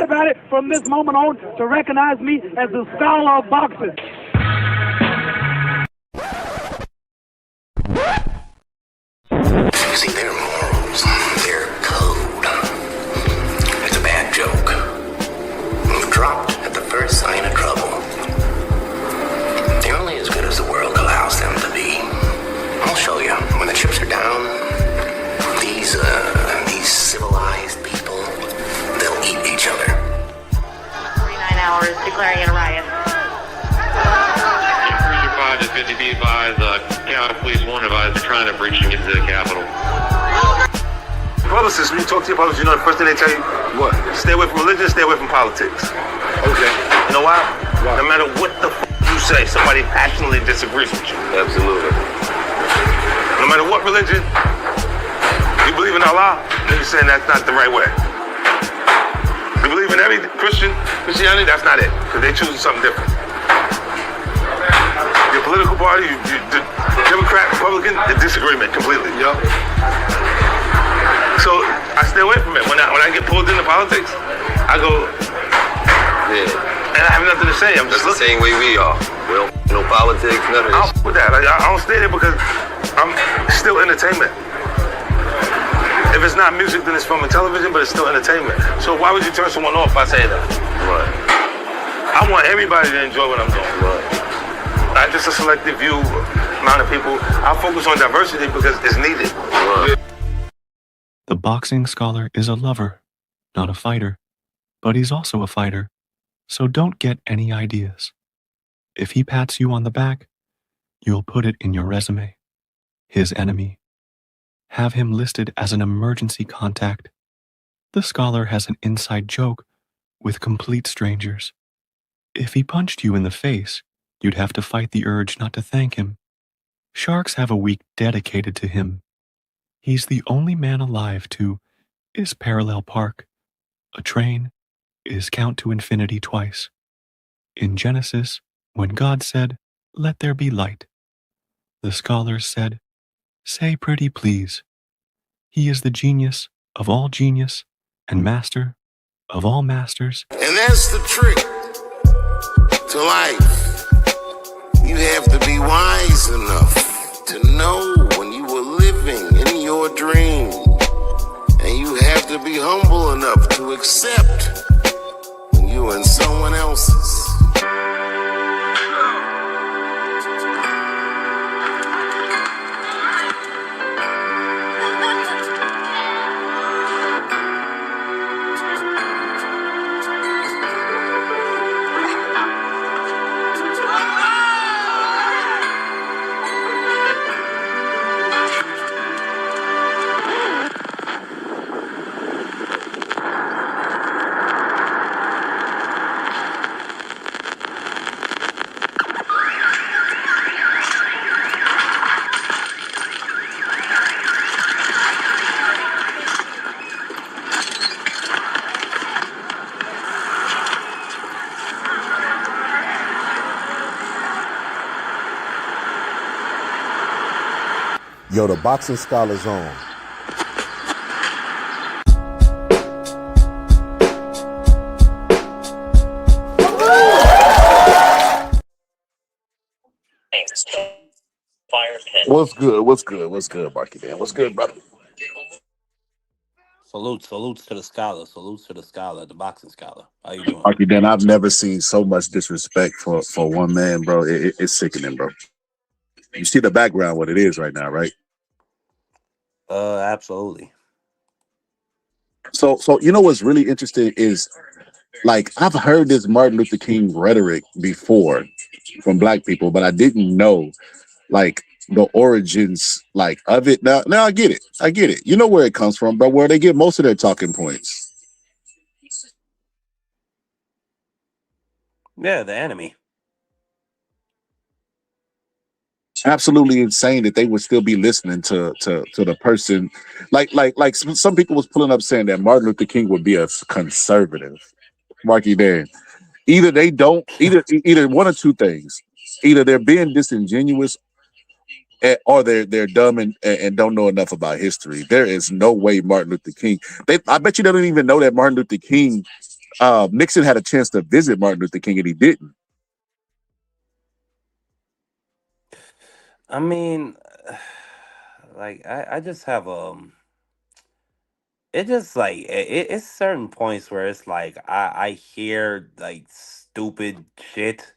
everybody from this moment on to recognize me as the scholar of boxing. See, their morals, their code. It's a bad joke. Dropped at the first sign of trouble. They're only as good as the world allows them to be. I'll show you. When the chips are down, these civilized people, they'll eat each other. 49 hours declaring it a riot. Cruiser 5 to 50 be advised, County Police 1 advised they're trying to breach and get to the Capitol. Publicists, when you talk to your publicists, you know the first thing they tell you? What? Stay away from religion, stay away from politics. Okay. You know why? No matter what the you say, somebody passionately disagrees with you. Absolutely. No matter what religion, you believe in Allah, then you're saying that's not the right way. You believe in every Christianity, that's not it, because they're choosing something different. Your political party, the Democrat, Republican, the disagreement completely. Yup. So I stay away from it. When I get pulled into politics, I go, and I have nothing to say. I'm just the same way we are. Well, no politics, none of this. With that, I don't stay there because I'm still entertainment. If it's not music, then it's film and television, but it's still entertainment. So why would you turn someone off by saying that? Right. I want everybody to enjoy what I'm doing. Right. Not just a selective few amount of people. I focus on diversity because it's needed. Right. The boxing scholar is a lover, not a fighter, but he's also a fighter, so don't get any ideas. If he pats you on the back, you'll put it in your resume. His enemy. Have him listed as an emergency contact. The scholar has an inside joke with complete strangers. If he punched you in the face, you'd have to fight the urge not to thank him. Sharks have a week dedicated to him. He's the only man alive to is parallel park. A train is count to infinity twice. In Genesis, when God said, "Let there be light," the scholars said, "Say pretty please." He is the genius of all genius and master of all masters. And that's the trick to life. You have to be wise enough to know when you were living in your dream. And you have to be humble enough to accept when you're in someone else's. Yo, the boxing scholar's on. What's good? What's good? What's good, Marky Dan? What's good, brother? Salutes to the scholar. Salutes to the scholar, the boxing scholar. How you doing? Marky Dan, I've never seen so much disrespect for one man, bro. It's sickening, bro. You see the background, what it is right now, right? Absolutely. So you know what's really interesting is, like, I've heard this Martin Luther King rhetoric before from black people, but I didn't know, like, the origins, like, of it. Now I get it. You know where it comes from, but where they get most of their talking points. Yeah, the enemy. Absolutely insane that they would still be listening to the person. Like some people was pulling up saying that Martin Luther King would be a conservative. Marky Dan. Either they don't, either one of two things. Either they're being disingenuous, or they're dumb and don't know enough about history. There is no way Martin Luther King. I bet you they don't even know that Martin Luther King Nixon had a chance to visit Martin Luther King and he didn't. I mean, like I just have it just like it's certain points where it's like I hear like stupid shit,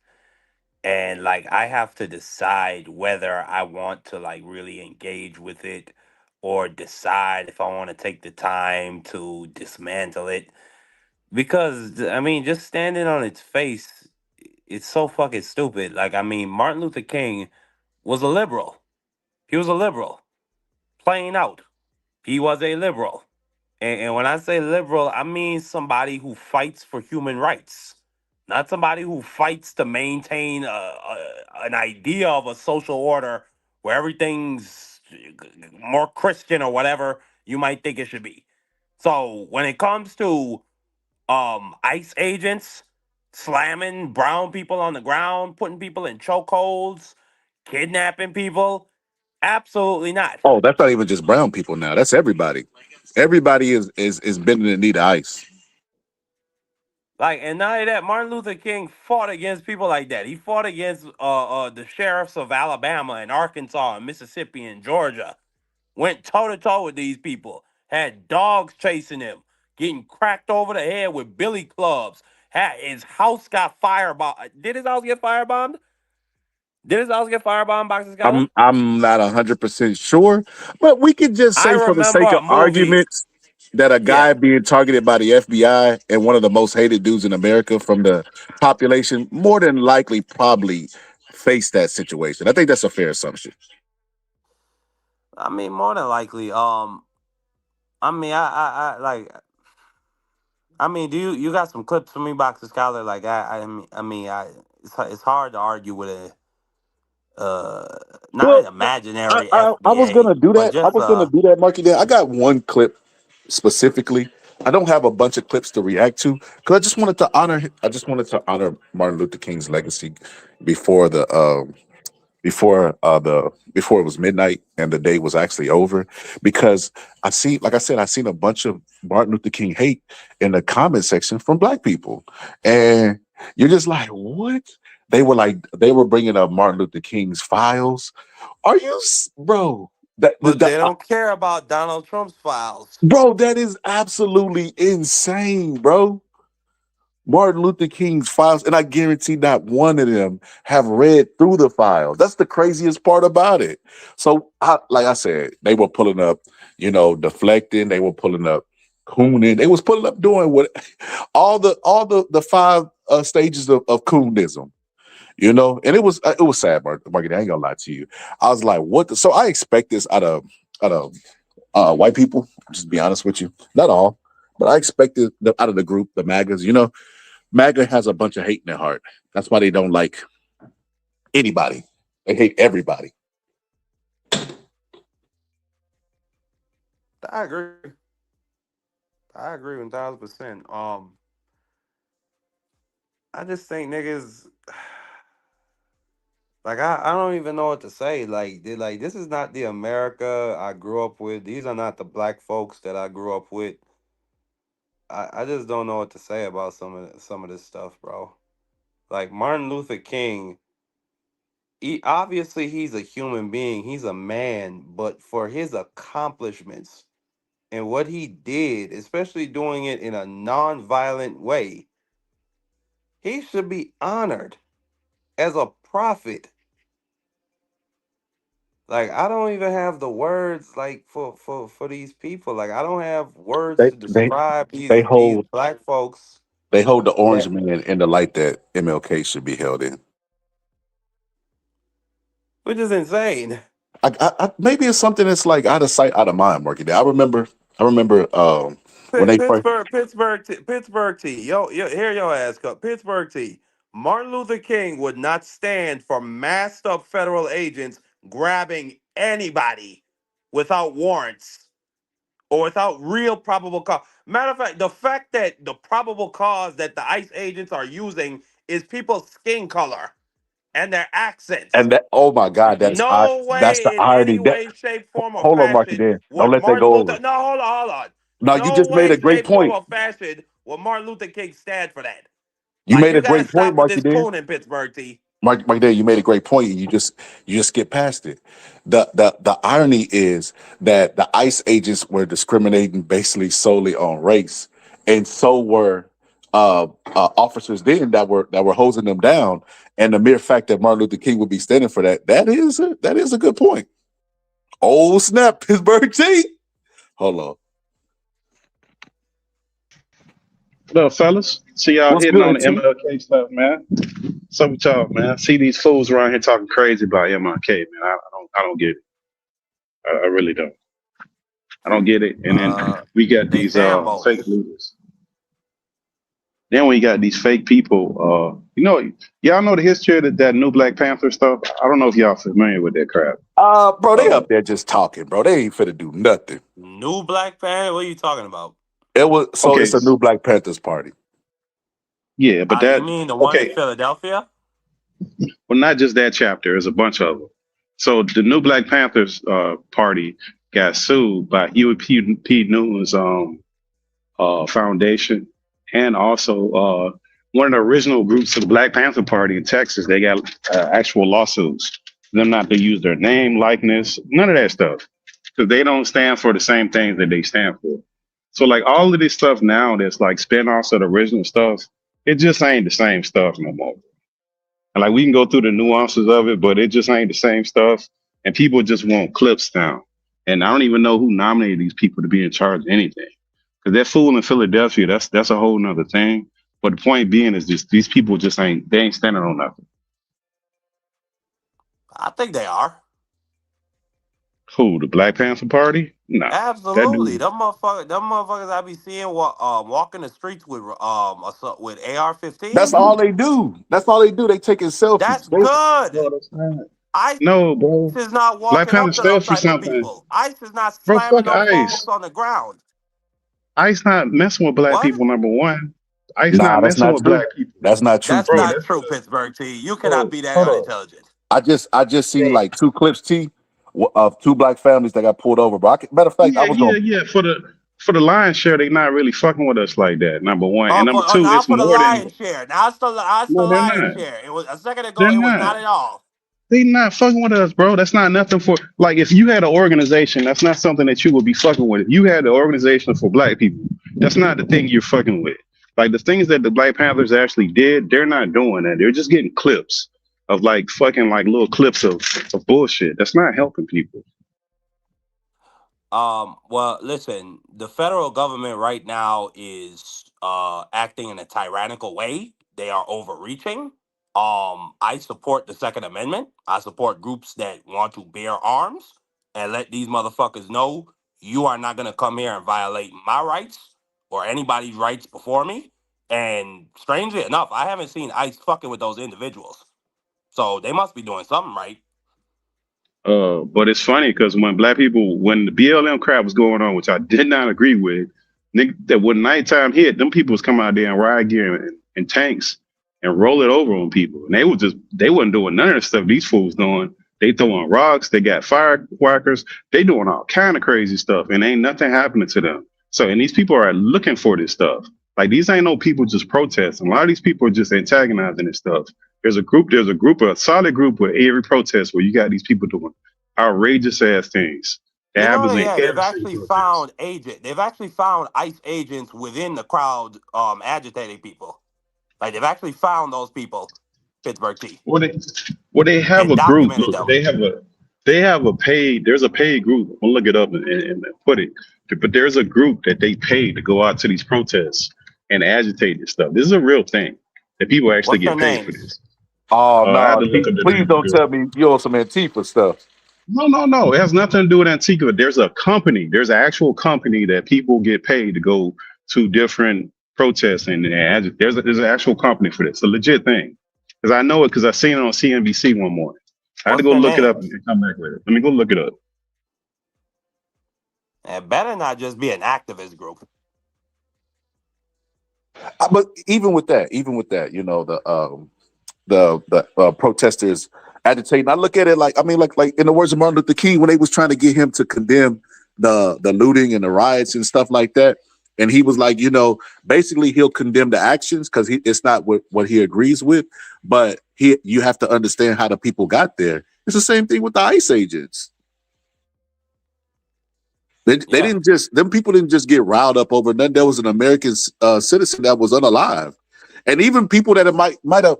and like I have to decide whether I want to like really engage with it, or decide if I want to take the time to dismantle it. Because I mean, just standing on its face, it's so fucking stupid. Like, I mean, Martin Luther King was a liberal. He was a liberal, plain out. He was a liberal. And when I say liberal, I mean somebody who fights for human rights, not somebody who fights to maintain an idea of a social order where everything's more Christian or whatever you might think it should be. So when it comes to ICE agents slamming brown people on the ground, putting people in chokeholds, kidnapping people, absolutely not. Oh, that's not even just brown people now. That's everybody. Everybody is bending the knee to ICE. Like, and not only that, Martin Luther King fought against people like that. He fought against the sheriffs of Alabama and Arkansas and Mississippi and Georgia. Went toe to toe with these people. Had dogs chasing him, getting cracked over the head with billy clubs. His house got firebombed. Did his house get firebombed? Did his house get firebombed, Boxing Scholar? I'm not 100% sure, but we could just I say for the remember sake a of movie. arguments that a Yeah. guy being targeted by the FBI and one of the most hated dudes in America from the population more than likely probably faced that situation. I think that's a fair assumption. I mean, more than likely. I mean, I like. I mean, do you got some clips for me, Boxer Scholar? Like, it's hard to argue with a not Well, an imaginary I was FBA, gonna do but that. I just was gonna do that, Marky. Dan. I got one clip specifically. I don't have a bunch of clips to react to because I just wanted to honor. I just wanted to honor Martin Luther King's legacy before before it was midnight and the day was actually over. Because I see, like I said, I seen a bunch of Martin Luther King hate in the comment section from Black people, and you're just like, what? They were bringing up Martin Luther King's files. Are you, bro? but they don't care about Donald Trump's files. Bro, that is absolutely insane, bro. Martin Luther King's files, and I guarantee not one of them have read through the files. That's the craziest part about it. So, like I said, they were pulling up, deflecting. They were pulling up, cooning. They was pulling up doing what all the five stages of coonism. And it was sad, Margaret. I ain't gonna lie to you. I was like, what? So I expect this out of white people. Just to be honest with you, not all, but I expected out of the group, the MAGAs. MAGA has a bunch of hate in their heart. That's why they don't like anybody. They hate everybody. I agree. I agree 1,000%. I just think niggas. Like I don't even know what to say. Like this is not the America I grew up with. These are not the black folks that I grew up with. I just don't know what to say about some of this stuff, bro. Like Martin Luther King, obviously he's a human being. He's a man, but for his accomplishments and what he did, especially doing it in a non-violent way, he should be honored as a prophet. Like I don't even have the words like for these people. Like I don't have words They to they describe they these hold black folks they hold the orange that, man in the light that MLK should be held in. which is insane. Maybe it's something that's like out of sight, out of mind, Marky. I remember when they first. Pittsburgh T. Here your ass cut. Pittsburgh T. Martin Luther King would not stand for masked up federal agents grabbing anybody without warrants or without real probable cause. Matter of fact that the probable cause that the ICE agents are using is people's skin color and their accents. And that, oh my God, No that's the way, in irony. any way, shape, form, or Hold on, Marky. fashion Dan, don't would let that Martin go Luther. over. No, hold on. No, you No just made way, a great shape, form, point. or fashion Well, Martin Luther King stand for that. You Like made you a gotta great point, stop with Marky this Dan. cooning, Pittsburgh T. Mark Dan, you made a great point. You just get past it. The irony is that the ICE agents were discriminating basically solely on race, and so were officers then that were hosing them down. And the mere fact that Martin Luther King would be standing for that is a good point. Oh snap, Pittsburgh T. Hold on. What up, fellas? See y'all What's hitting on good, the T? MLK stuff, man. What's up with y'all, man? I see these fools around here talking crazy about MLK, man. I don't get it. I really don't. I don't get it. And then we got They these Sambo. fake leaders. Then we got these fake people. Y'all know the history of that new Black Panther stuff. I don't know if y'all familiar with that crap. Bro, they up there just talking, bro. They ain't finna do nothing. New Black Panther? What are you talking about? Okay. It's a new Black Panthers party. Yeah, but You mean the one in okay. Philadelphia? Well, not just that chapter. There's a bunch of them. So the new Black Panthers party got sued by Huey P. Newton's foundation, and also one of the original groups of the Black Panther Party in Texas. They got actual lawsuits. Them not to use their name, likeness, none of that stuff, because they don't stand for the same things that they stand for. So like all of this stuff now that's like spinoffs of the original stuff, it just ain't the same stuff no more. And like we can go through the nuances of it, but it just ain't the same stuff. And people just want clips now. And I don't even know who nominated these people to be in charge of anything. Because that fool in Philadelphia, that's a whole nother thing. But the point being is just these people just ain't standing on nothing. I think they are. Who, the Black Panther Party? Nah. Absolutely. Them motherfuckers I be seeing walking the streets with AR-15s. That's all they do. They taking selfies. That's good. No, that's not. ICE No, bro. is not Black walking Panther up to those stands for type of something. people. ICE is not Bro, slamming fuck no ICE. folks on the ground. ICE not messing with black What? people, number one. ICE Nah, not that's messing not with true. black people. That's not true, That's T. not true, Pittsburgh T. You cannot be that Hold on. unintelligent. I just seen like 2 clips, T, of 2 black families that got pulled over. Bro, matter of fact, I was going. Yeah. For the lion's share, they not really fucking with us like that. Number one, and number two, Now it's for the more than. lion's share. Now it's the No, they're lion's not. share. It was a second ago. They're It was not. not at all. They not fucking with us, bro. That's not nothing for. Like, if you had an organization, that's not something that you would be fucking with. If you had an organization for black people, that's not the thing you're fucking with. Like the things that the Black Panthers actually did, they're not doing that. They're just getting clips of like fucking like little clips of bullshit. That's not helping people. Well, listen, the federal government right now is acting in a tyrannical way. They are overreaching. I support the Second Amendment. I support groups that want to bear arms and let these motherfuckers know you are not gonna come here and violate my rights or anybody's rights before me. And strangely enough, I haven't seen ICE fucking with those individuals. So they must be doing something right. But it's funny because when the BLM crap was going on, which I did not agree with, that when nighttime hit, them people was coming out there in riot gear and tanks and roll it over on people. And they wasn't doing none of the stuff these fools doing. They throwing rocks, they got firecrackers, they doing all kind of crazy stuff, and ain't nothing happening to them. So, and these people are looking for this stuff. Like these ain't no people just protesting. A lot of these people are just antagonizing this stuff. There's a solid group with every protest where you got these people doing outrageous ass things. That happens in They've every actually single found They've actually found ICE agents within the crowd, agitating people. Like they've actually found those people, Pittsburgh T. Well, they have and a group. documented them. They have a paid. There's a paid group. I'll look it up and put it. But there's a group that they pay to go out to these protests and agitate this stuff. This is a real thing that people actually What's get their paid for names? this. Oh I had no, to look up the please name don't of the tell group. me you're on some Antifa stuff. No. It has nothing to do with Antigua. There's a company. There's an actual company that people get paid to go to different protests and there's an actual company for this. A legit thing. Because I know it because I seen it on CNBC one morning. I had to What's go their look it up names? and come back with it. Let me go look it up. It better not just be an activist group. But even with that, you know, the protesters agitating. I look at it like in the words of Martin Luther King when they was trying to get him to condemn the looting and the riots and stuff like that. And he was like, basically he'll condemn the actions because it's not what he agrees with, but you have to understand how the people got there. It's the same thing with the ICE agents. They didn't them people didn't just get riled up over nothing. There was an American citizen that was unalive. And even people that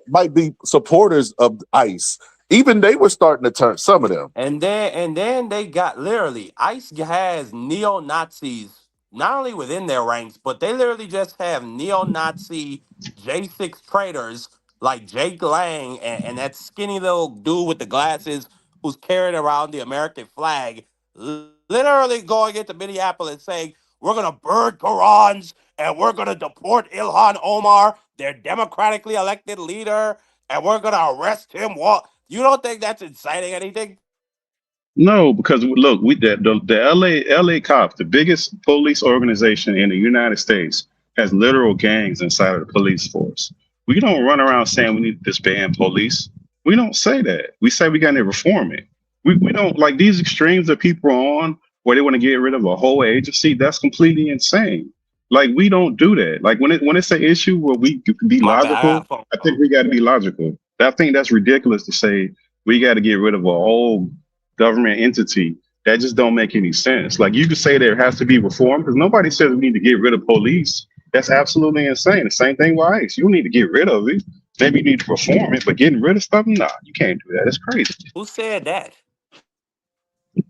might be supporters of ICE, even they were starting to turn, some of them. And then they got literally ICE has neo Nazis not only within their ranks, but they literally just have neo Nazi J6 traitors like Jake Lang and that skinny little dude with the glasses who's carrying around the American flag, literally going into Minneapolis saying, "We're gonna burn Qurans and we're gonna deport Ilhan Omar, their democratically elected leader, and we're gonna arrest him." What? You don't think that's inciting anything? No, because look, the LA cops, the biggest police organization in the United States, has literal gangs inside of the police force. We don't run around saying we need to disband police. We don't say that. We say we got to reform it. We don't like these extremes that people are on where they want to get rid of a whole agency. That's completely insane. Like we don't do that. Like when it's an issue where we can be My bad, I got logical, a phone I call. think we got to be logical. I think that's ridiculous to say we got to get rid of a whole government entity. That just don't make any sense. Like you could say there has to be reform because nobody says we need to get rid of police. That's absolutely insane. The same thing with ICE. You don't need to get rid of it. Maybe you need to reform it, but getting rid of stuff, nah, you can't do that. It's crazy. Who said that?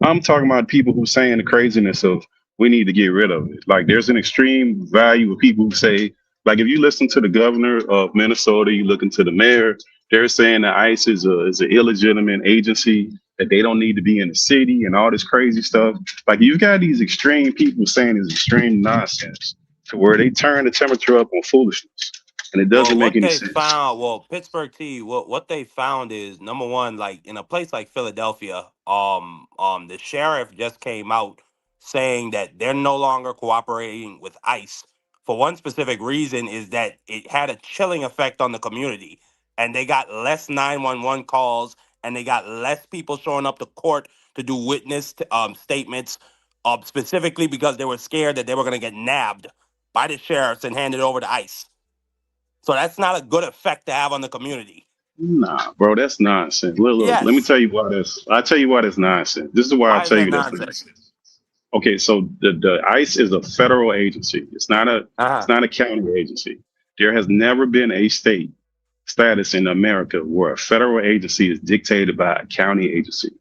I'm talking about people who saying the craziness of we need to get rid of it. Like there's an extreme value of people who say, like if you listen to the governor of Minnesota, you look into the mayor, they're saying that ICE is an illegitimate agency, that they don't need to be in the city and all this crazy stuff. Like you've got these extreme people saying this extreme nonsense to where they turn the temperature up on foolishness. And it Well, doesn't make what any they sense. found, well, Pittsburgh T, what they found is number one, like in a place like Philadelphia, the sheriff just came out saying that they're no longer cooperating with ICE for one specific reason is that it had a chilling effect on the community, and they got less 911 calls, and they got less people showing up to court to do witness statements, specifically because they were scared that they were going to get nabbed by the sheriffs and handed over to ICE. So that's not a good effect to have on the community. Nah, bro, that's nonsense. Look, let me Yes. tell you why that's. I tell you why that's nonsense. This is why I Why is tell that you that's nonsense? nonsense. Okay, so the ICE is a federal agency. It's Uh-huh. not a county agency. There has never been a state status in America where a federal agency is dictated by a county agency.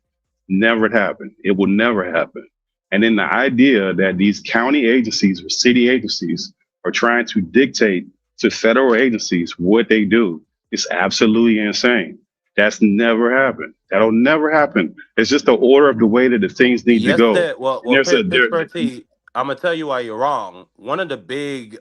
Never happened. It will never happen. And then the idea that these county agencies or city agencies are trying to dictate to federal agencies what they do is absolutely insane. That's never happened. That'll never happen. It's just the order of the way that the things need to Yes, go. that well, And well, there's a Pitt, there. Pittsburgh T. I'm gonna tell you why you're wrong. One of the big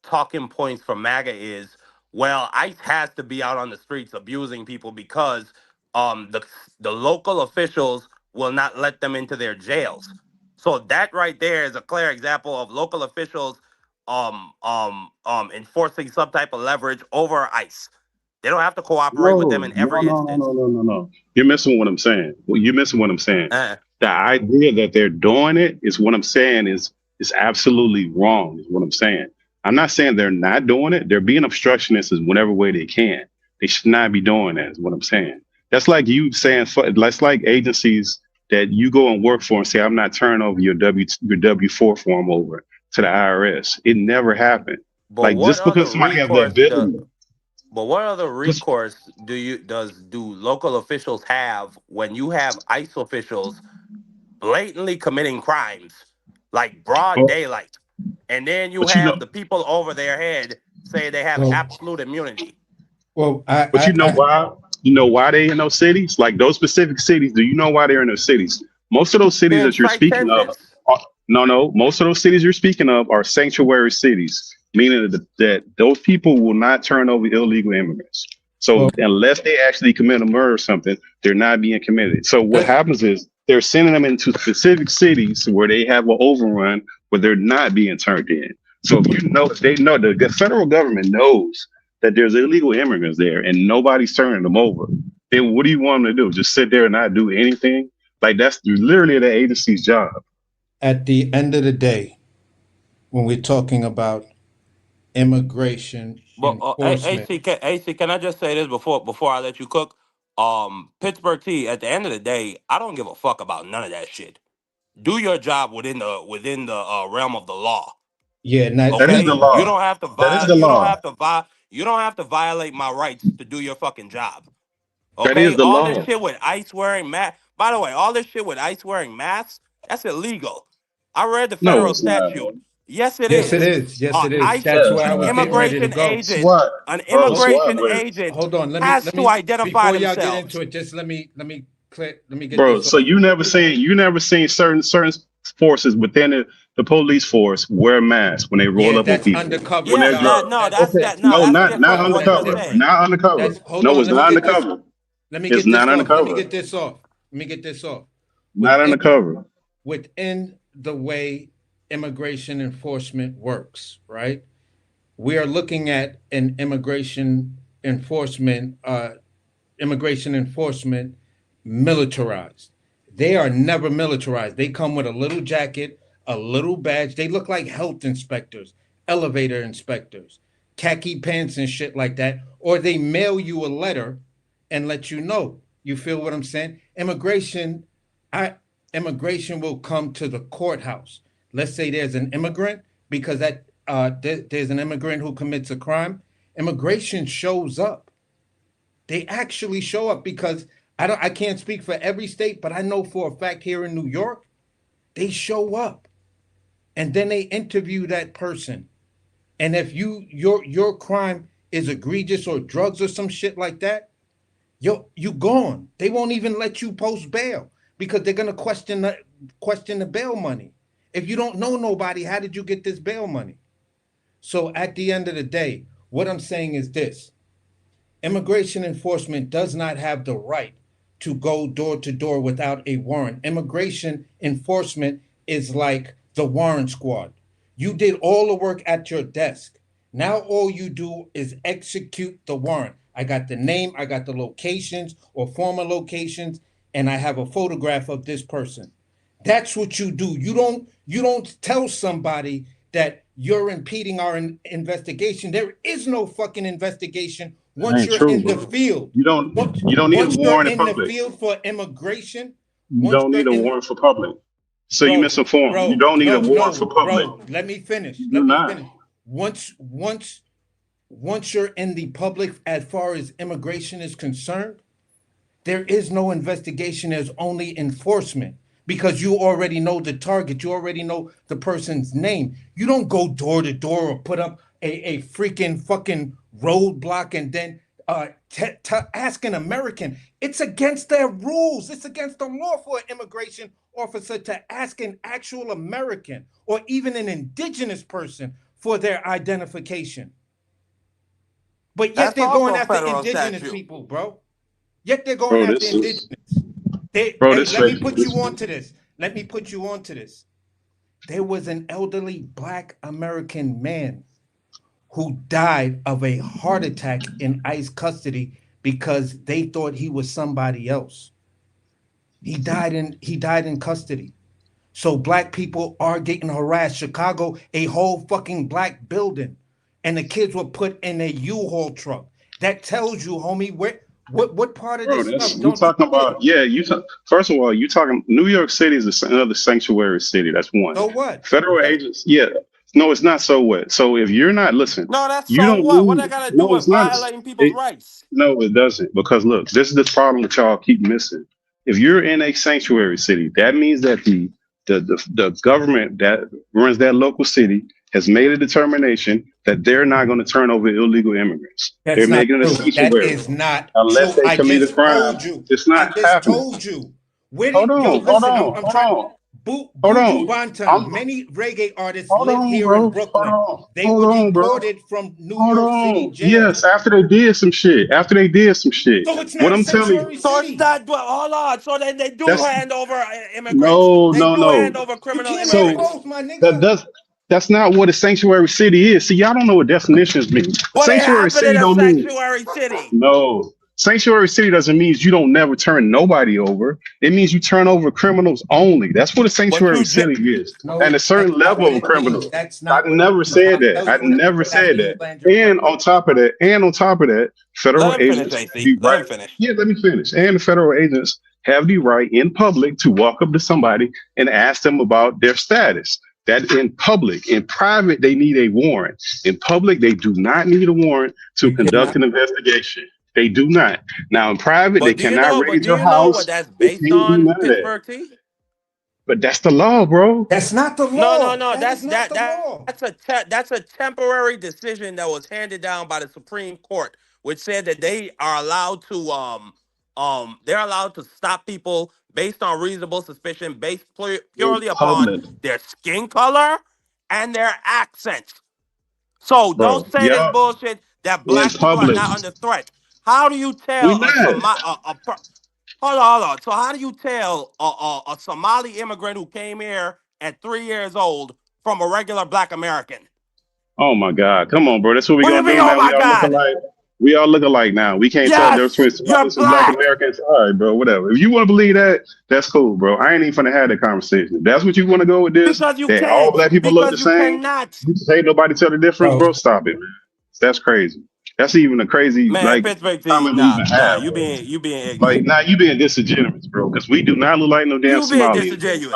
talking points for MAGA is, well, ICE has to be out on the streets abusing people because the local officials will not let them into their jails. So that right there is a clear example of local officials enforcing some type of leverage over ICE. They don't have to cooperate with them No, in no, every no, no, instance. no, no, no, no. You're missing what I'm saying. Well, you're missing what I'm saying. Uh, The idea that they're doing it is what I'm saying is absolutely wrong, is what I'm saying. I'm not saying they're not doing it. They're being obstructionists in whatever way they can. They should not be doing that, is what I'm saying. That's like you saying that's like agencies that you go and work for and say, I'm not turning over your W-4 form over to the IRS. It never happened. but Like what just other because somebody has the recourse the ability, But what other just recourse do local officials have when you have ICE officials blatantly committing crimes like broad oh, daylight, and then you but you have know. the people over their head say they have Well, absolute immunity? well, But you know why? You know why they in those cities? Like those specific cities. Do you know why they're in those cities? Most of those cities They're in that you're strike speaking of, census. no. Most of those cities you're speaking of are sanctuary cities, meaning that those people will not turn over illegal immigrants. So well, unless they actually commit a murder or something, they're not being committed. So what let, happens is they're sending them into specific cities where they have an overrun where they're not being turned in. So if you know, they know the federal government knows that there's illegal immigrants there and nobody's turning them over, then what do you want them to do? Just sit there and not do anything? Like that's literally the agency's job. at the end of the day, when we're talking about immigration But enforcement. AC, can I just say this before I let you cook? Pittsburgh T. At the end of the day, I don't give a fuck about none of that shit. Do your job within the realm of the law. Yeah, not That is the Okay, you law. don't have to That is the law. you don't have to violate my rights to do your fucking job. That is Okay, the all this law. shit with ICE wearing mask. By the way, all this shit with ICE wearing masks, that's illegal. I read the No, federal it's not, statute. bro. Yes, it yes, it is. is. Yes, it is. ICE, That's Yeah, it's where I an was not, getting bro. ready to immigration go. agent, SWAT, an bro. Hold, SWAT, immigration but agent hold on. has to identify Before y'all get into themselves. it, just let me get bro. this So off. you never seen certain forces within the police force wear masks when they roll Yeah, up on that's people when undercover Yeah, they're that job. drugged. no, That's Okay, no, no, that's not different from what he just undercover, said. not undercover. that's hold No, on. it's not undercover. Let me It's get this not off. Let me undercover. get this off. Let me get this off. Not Within undercover. within the way immigration enforcement works, right? We are looking at an immigration enforcement militarized. They are never militarized. They come with a little jacket, a little badge. They look like health inspectors, elevator inspectors, khaki pants and shit like that. Or they mail you a letter and let you know. You feel what I'm saying? I immigration will come to the courthouse. Let's say there's an immigrant because there's an immigrant who commits a crime. Immigration shows up. They actually show up because I can't speak for every state, but I know for a fact here in New York, they show up and then they interview that person. And if your crime is egregious or drugs or some shit like that, you gone. They won't even let you post bail because they're gonna question the bail money. If you don't know nobody, how did you get this bail money? So at the end of the day, what I'm saying is this: immigration enforcement does not have the right to go door to door without a warrant. Immigration enforcement is like the warrant squad. You did all the work at your desk. Now all you do is execute the warrant. I got the name, I got the locations or former locations, and I have a photograph of this person. That's what you do. You don't tell somebody that you're impeding our investigation. There is no fucking investigation That once ain't you're true, in the bro. field. You don't Once, you don't need a once you're warrant in in the public. field for immigration, You once don't you're need a in warrant for public. So you bro, misinformed. You bro, don't need a no, warrant for no, public. bro. Let me finish. You do Let me not. finish. Once you're in the public as far as immigration is concerned, there is no investigation, there's only enforcement because you already know the target, you already know the person's name. You don't go door to door or put up a freaking fucking roadblock and then ask an American. It's against their rules, it's against the law for an immigration officer to ask an actual American or even an indigenous person for their identification. But yet That's they're going also a after federal indigenous statute. people, bro. Yet they're going Bro, after this indigenous. is bro, Hey, this let me fake. put This you on to this. Let me put you on to this. There was an elderly black American man who died of a heart attack in ICE custody because they thought he was somebody else. He died in custody. So black people are getting harassed. Chicago, a whole fucking black building, and the kids were put in a U-Haul truck. That tells you, homie, what part of bro, this that's stuff we don't you talking get? about. Yeah, first of all, you talking New York City is another sanctuary city. That's one. So what? Federal agents, yeah. No, it's not so what. So if you're not listen, No, that's you so don't what? What move. I gotta do No, with it's not. violating people's It, rights? no, it doesn't. Because look, this is the problem that y'all keep missing. If you're in a sanctuary city, that means that the government that runs that local city has made a determination that they're not going to turn over illegal immigrants. They're That's not making it a true. That sanctuary is not unless true. they I commit a just crime. told you. It's I not just happening. told you. Where Hold did yo on, hold listen? on, I'm hold trying. on, hold Buju on. Banton. I'm Many reggae artists hold live on, here in bro. Hold Brooklyn. on, They hold were on, bro. deported from New Hold York City on. jail. Yes, after they did some shit. After they did some shit. So it's What not a I'm telling you, sanctuary So it's city. not. But hold on. So then they do that's hand over immigrants. no, They no, do hand no. over You criminal can't have So immigrants. both, my that nigga. does that's not what a sanctuary city is. See, y'all don't know what definitions mean. A Well, they sanctuary happen in city a don't mean sanctuary city. no. Sanctuary city doesn't mean you don't never turn nobody over. It means you turn over criminals only. That's what a But sanctuary you just city is. No, And a that's certain not level what of it means. criminals. That's I not what it never means. said I'll that. tell I you never what that said that. means, Landry. And on top of that, let federal him finish, agents have AC. the Let right. him finish. Yeah, let me finish. And the federal agents have the right in public to walk up to somebody and ask them about their status. That in public, in private, they need a warrant. In public, they do not need a warrant to You conduct cannot. an investigation. They do not. Now, in private, they But do you cannot know? But raid do your you know what house. that's They based can't do on, none of that. Pittsburgh T? But that's the law, bro. That's not the No, no, law. no. That is not the law. That's a temporary decision that was handed down by the Supreme Court, which said that they are allowed to they're allowed to stop people based on reasonable suspicion, based In purely upon public, their skin color and their accent. So don't bro. say this Y'all bullshit that in black people are public. not under threat. How do you We tell not. hold on. So how do you tell a Somali immigrant who came here at 3 years old from a regular black American? Oh my God. Come on, bro. That's what we What do you gonna mean, do oh now. my We all look God? alike. We all look alike now. We can't tell the difference Yes, between you're Somalis and black black. Americans. All right, bro. Whatever. If you want to believe that, that's cool, bro. I ain't even gonna have that conversation. If that's what you want to go with this, Because you that all can't. black people look the Because you same. cannot. You just ain't nobody tell the difference, Bro, bro. Stop it, man. That's crazy. That's even a crazy Man, like Pittsburgh T, comment to even nah, have, you bro. being Like, ignorant. nah, you being disingenuous, bro. Because we do not look like no damn You being Somalians, bro. disingenuous.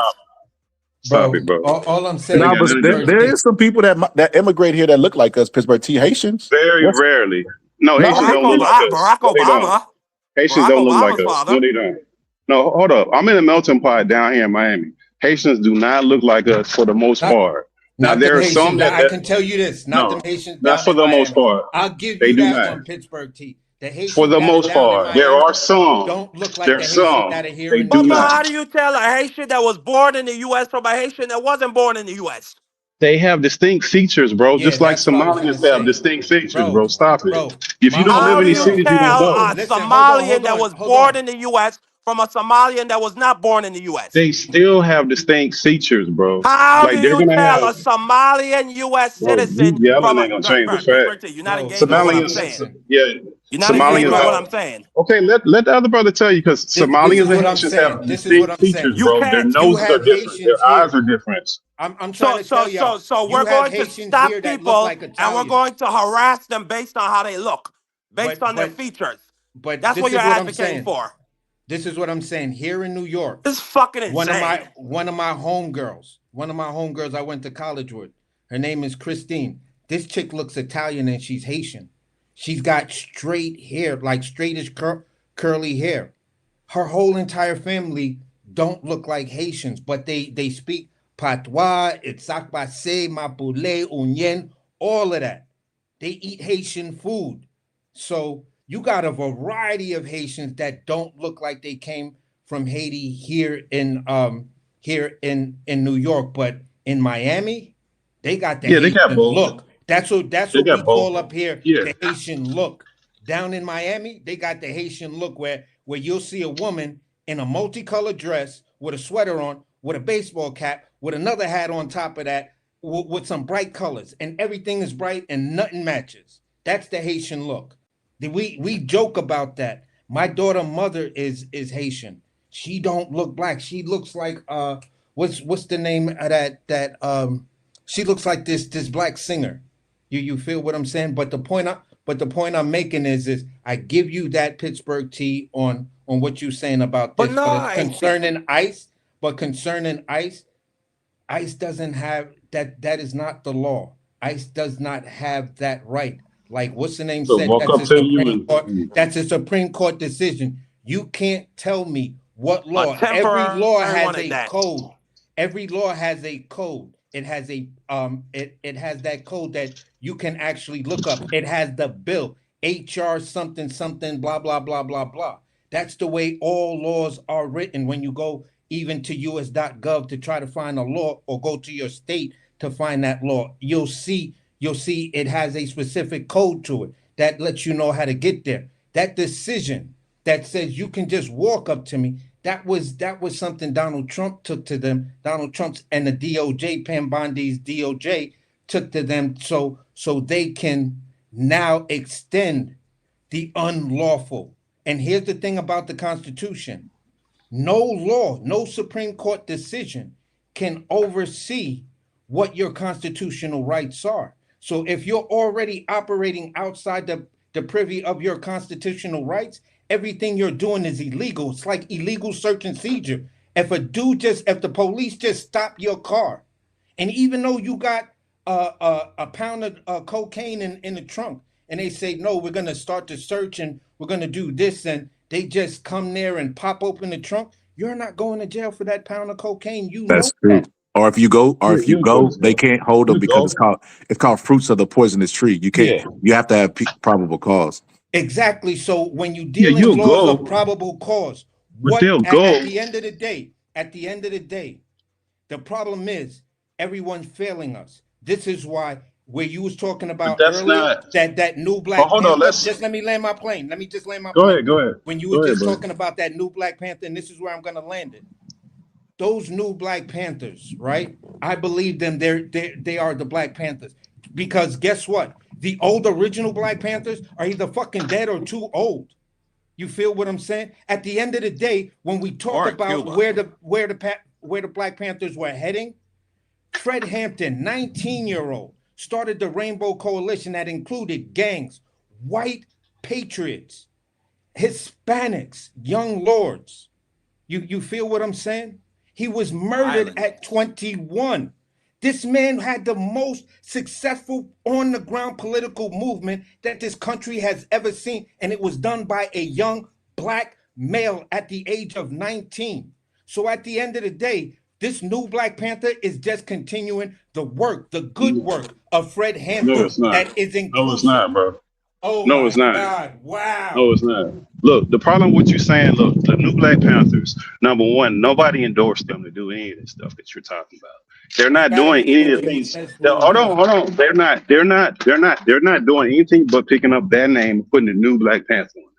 Stop bro, it, bro. all I'm That ain't Nah, saying, got but nothing to do Pittsburgh with it. there T, is some people that immigrate here that look like us, Pittsburgh T. Haitians. Very Yes. rarely. No, No, Haitians they Barack don't look do. like Obama, us. Barack No, they don't. Obama, Haitians Barack don't look like Obama's us. No, father. they don't. No, hold up. I'm in a melting pot down here in Miami. Haitians do not look like us for the most not part. Now not them there are some Haitians. that I can tell you this, not them no, Haitians not down for in the most Miami. part. I'll give They you do that not. one, Pittsburgh T. The For Haitians the that are most down in part, there Miami are some. don't look like the There's Haitians some. that are here They in New do But not. York. how do you tell a Haitian that was born in the U.S. from a Haitian that wasn't born in the U.S.? They have distinct features, bro. Yeah, Just like that's what I was gonna Somalians have say. distinct features, Bro, bro. Stop it. bro, If you my don't live How in do these you homegirls. cities, you don't tell know. a Listen, hold on, Somalian hold that on, was hold born on. in the U.S. from a Somalian that was not born in the U.S.? They still have distinct features, bro. How do Like they're you gonna tell have, a Somalian U.S. bro. You citizen yelling from ain't a gonna change the fact. Pittsburgh T? You're not Bro, engaging with what bro, I'm Somalians, saying. listen. yeah, You're not This is engaging Somalians what with what I'm I'm have. saying. Okay, let the other brother tell you because this is Somalians and what I'm Haitians have saying. This is what distinct I'm features, saying. You bro. Their can't. You noses are have different. Their Haitians eyes here. are different. I'm trying to tell y'all. So You we're have going to Haitians here stop that look people like and we're going Italians. to harass them based on how they look, based But on their but features. but That's what this you're is what I'm advocating saying. for. This is what I'm saying. Here in New York, This is fucking one of insane. my homegirls I went to college with. Her name is Christine. This chick looks Italian and she's Haitian. She's got straight hair, like straightish curly hair. Her whole entire family don't look like Haitians, but they speak patois, Itsakbase, Mapule, Unyen, all of that. They eat Haitian food. So you got a variety of Haitians that don't look like they came from Haiti here in New York, but in Miami, they got the Yeah, they got Haitian both. look. That's They what we got both. call up here Yeah. the Haitian look. Down in Miami, they got the Haitian look where you'll see a woman in a multicolored dress with a sweater on, with a baseball cap, with another hat on top of that, with some bright colors, and everything is bright and nothing matches. That's the Haitian look. We joke about that. My daughter mother is Haitian. She don't look black. She looks like what's the name of that she looks like this black singer. You feel what I'm saying? But the point I'm making is I give you that Pittsburgh T on what you're saying about But this, no, but concerning ICE doesn't have that. That is not the law. ICE does not have that right. Like what's the name So said? walk That's up a to you Supreme Court. and That's a Supreme Court decision. You can't tell me what a law. Every law temporary has one at a that. code. Every law has a code. It has it has that code that you can actually look up. It has the bill HR something something blah blah blah blah blah. That's the way all laws are written. When you go even to us.gov to try to find a law or go to your state to find that law, you'll see it has a specific code to it that lets you know how to get there. That decision that says you can just walk up to me, that was something Donald Trump took to them. Donald Trump's and the DOJ, Pam Bondi's DOJ took to them so they can now extend the unlawful. And here's the thing about the Constitution. No law, no Supreme Court decision can oversee what your constitutional rights are. So if you're already operating outside the privy of your constitutional rights, everything you're doing is illegal. It's like illegal search and seizure. If the police just stop your car, and even though you got a pound of cocaine in the trunk, and they say, no, we're going to start the search and we're going to do this, and they just come there and pop open the trunk, you're not going to jail for that pound of cocaine. You know That's true. that. Or if you You go, go. they can't hold them You because go. it's called fruits of the poisonous tree. You can't. Yeah. You have to have probable cause. Exactly. So when you Yeah, deal in you'll laws of go, probable cause, but they'll at go. the end of the day, the problem is everyone's failing us. This is why where you was talking But about that's earlier, not. that new Oh, Black hold on. Panther. Let's Just let me land my plane. Let me just land my go plane. ahead. Go ahead. When you were Go ahead, just bro. talking about that new Black Panther, and this is where I'm gonna land it. Those new Black Panthers, right? I believe them. They are the Black Panthers. Because guess what? The old original Black Panthers are either fucking dead or too old. You feel what I'm saying? At the end of the day, when we talk Or in about Cuba. where the Black Panthers were heading, Fred Hampton, 19-year-old, started the Rainbow Coalition that included gangs, white patriots, Hispanics, young lords. You feel what I'm saying? He was murdered Island. at 21. This man had the most successful on the ground political movement that this country has ever seen, and it was done by a young Black male at the age of 19. So at the end of the day, this new Black Panther is just continuing the work, the good work of Fred No, Hampton it's not. that is No, it's inclusive. not, bro. Oh No, my it's not. God. Wow. No, it's not. Look, the problem with you saying, look, the new Black Panthers, number one, nobody endorsed them to do any of this stuff that you're talking about. They're I not gotta doing be any with of the you. things. That's rude, Hold bro. on, hold on. They're not doing anything but picking up that name and putting the new Black Panther on.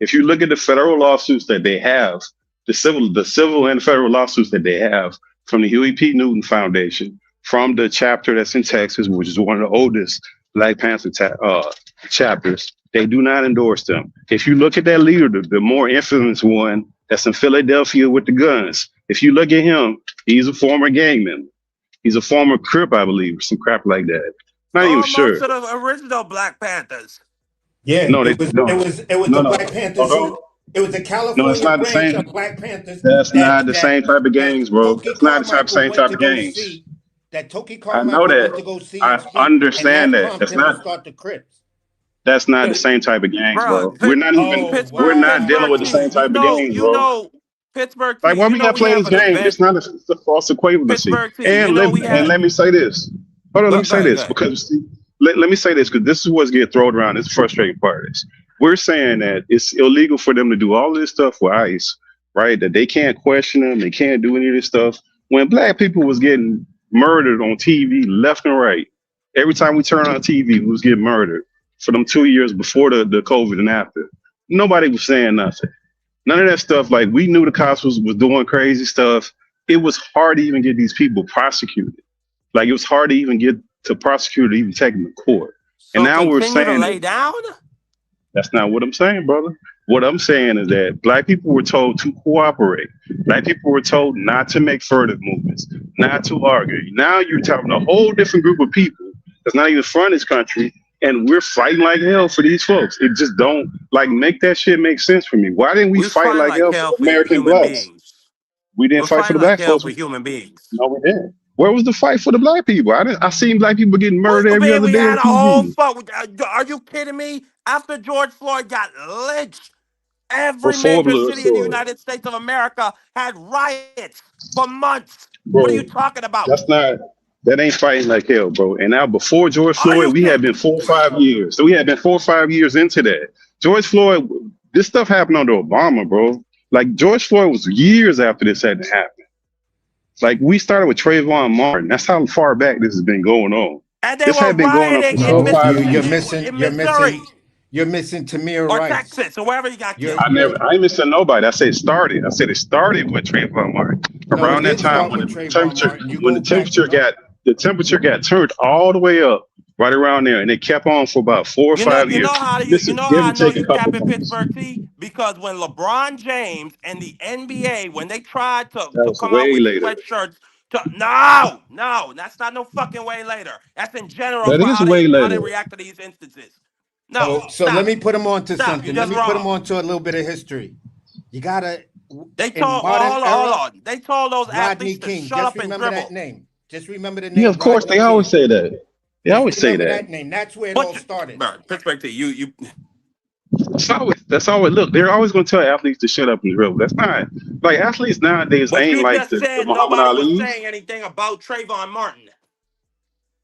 If you look at the federal lawsuits that they have, the civil and federal lawsuits that they have from the Huey P. Newton Foundation, from the chapter that's in Texas, which is one of the oldest Black Panther chapters, they do not endorse them. If you look at that leader, the more infamous one that's in Philadelphia with the guns, if you look at him, he's a former gang member. He's a former Crip, I believe, or some crap like that. Not even Oh, most sure. of the original Black Panthers. Yeah, No, they it no, was no, the no. Black Panthers Hold who on. it was the No, it's California not the branch same. of Black Panthers That's not the same type of that games, bro. Toki That's not the type, Carmichael same went type to of go games. see, that Toki I know Carmichael went to that. go see and I speak, and understand that that. prompted him to start the Crips. That's not the But, same type of games, bro, bro. We're not even Oh we're not wow. dealing Pittsburgh with the T. same type of games, You bro. know, Pittsburgh T. Like why You we know, got to we play have this an game? event. It's not a false equivalency. Pittsburgh T. You And know, we have. let me say this. Hold on, let me Go say ahead, go this ahead. because see, let me say this because this is what's getting thrown around. It's the frustrating part of this. We're saying that it's illegal for them to do all this stuff with ICE, right? That they can't question them, they can't do any of this stuff. When black people was getting murdered on TV left and right, every time we turn on TV, we was getting murdered for them 2 years before the COVID and after. Nobody was saying nothing. None of that stuff. Like we knew the cops was doing crazy stuff. It was hard to even get these people prosecuted. Like it was hard to even get to prosecutor to even take them to court. And So now we're continue to saying lay that down. that's not what I'm saying, brother. What I'm saying is that black people were told to cooperate. Black people were told not to make furtive movements, not to argue. Now you're talking a whole different group of people that's not even from this country, and we're fighting like hell for these folks. It just don't like make that shit make sense for me. Why didn't we We fight fight like like hell for hell the for American human blacks? beings. We didn't We're fight for fighting the like black hell folks. for human beings. No, we didn't. Where was the fight for the black people? I seen black people getting What murdered you every mean? other We day had on a whole TV. fuck. Are you kidding me? After George Floyd got lynched, every Before major Blood city in the Story, United States of America had riots for months. What are you bro. talking about? That's not. That ain't fighting like hell, bro. And now before George Are Floyd, you we had kidding? been 4 or 5 years. So we had been 4 or 5 years into that. George Floyd, this stuff happened under Obama, bro. Like George Floyd was years after this had to happen. Like we started with Trayvon Martin. That's how far back this has been going on. And they This were had been going on for rioting four in or No, five you're years. missing in Missouri Tamir or Rice. Texas or wherever you got You're killed. I ain't missing nobody. I said it started. I said it started with Trayvon Martin. no, it Around that did time start when with the Trayvon temperature Martin. You when go back, no. the temperature got turned all the way up, right around there, and it kept on for about 4 or You know, 5 years. you Listen, know give how I or know take a you couple capping months. Pittsburgh T? Because when LeBron James and the NBA, when they tried That to was come out way with later. sweatshirts, no, that's not no fucking way later. That's in general That for is way how they later. react to these instances. No, So let me put him on to stop. You're something. Let just me put him wrong. on to a little bit of history. You gotta They in told, modern hold era, on. They told those Rodney athletes to King. shut Just up and remember that dribble. name. Just remember the Yeah, of name course Rodney they always King. say that. They Just always say remember that. that name. That's where it all What, started. Pittsburgh T? You That's always look. They're always going to tell athletes to shut up and dribble. That's not like athletes nowadays But ain't you like just the said Muhammad nobody was Ali's. saying anything about Trayvon Martin.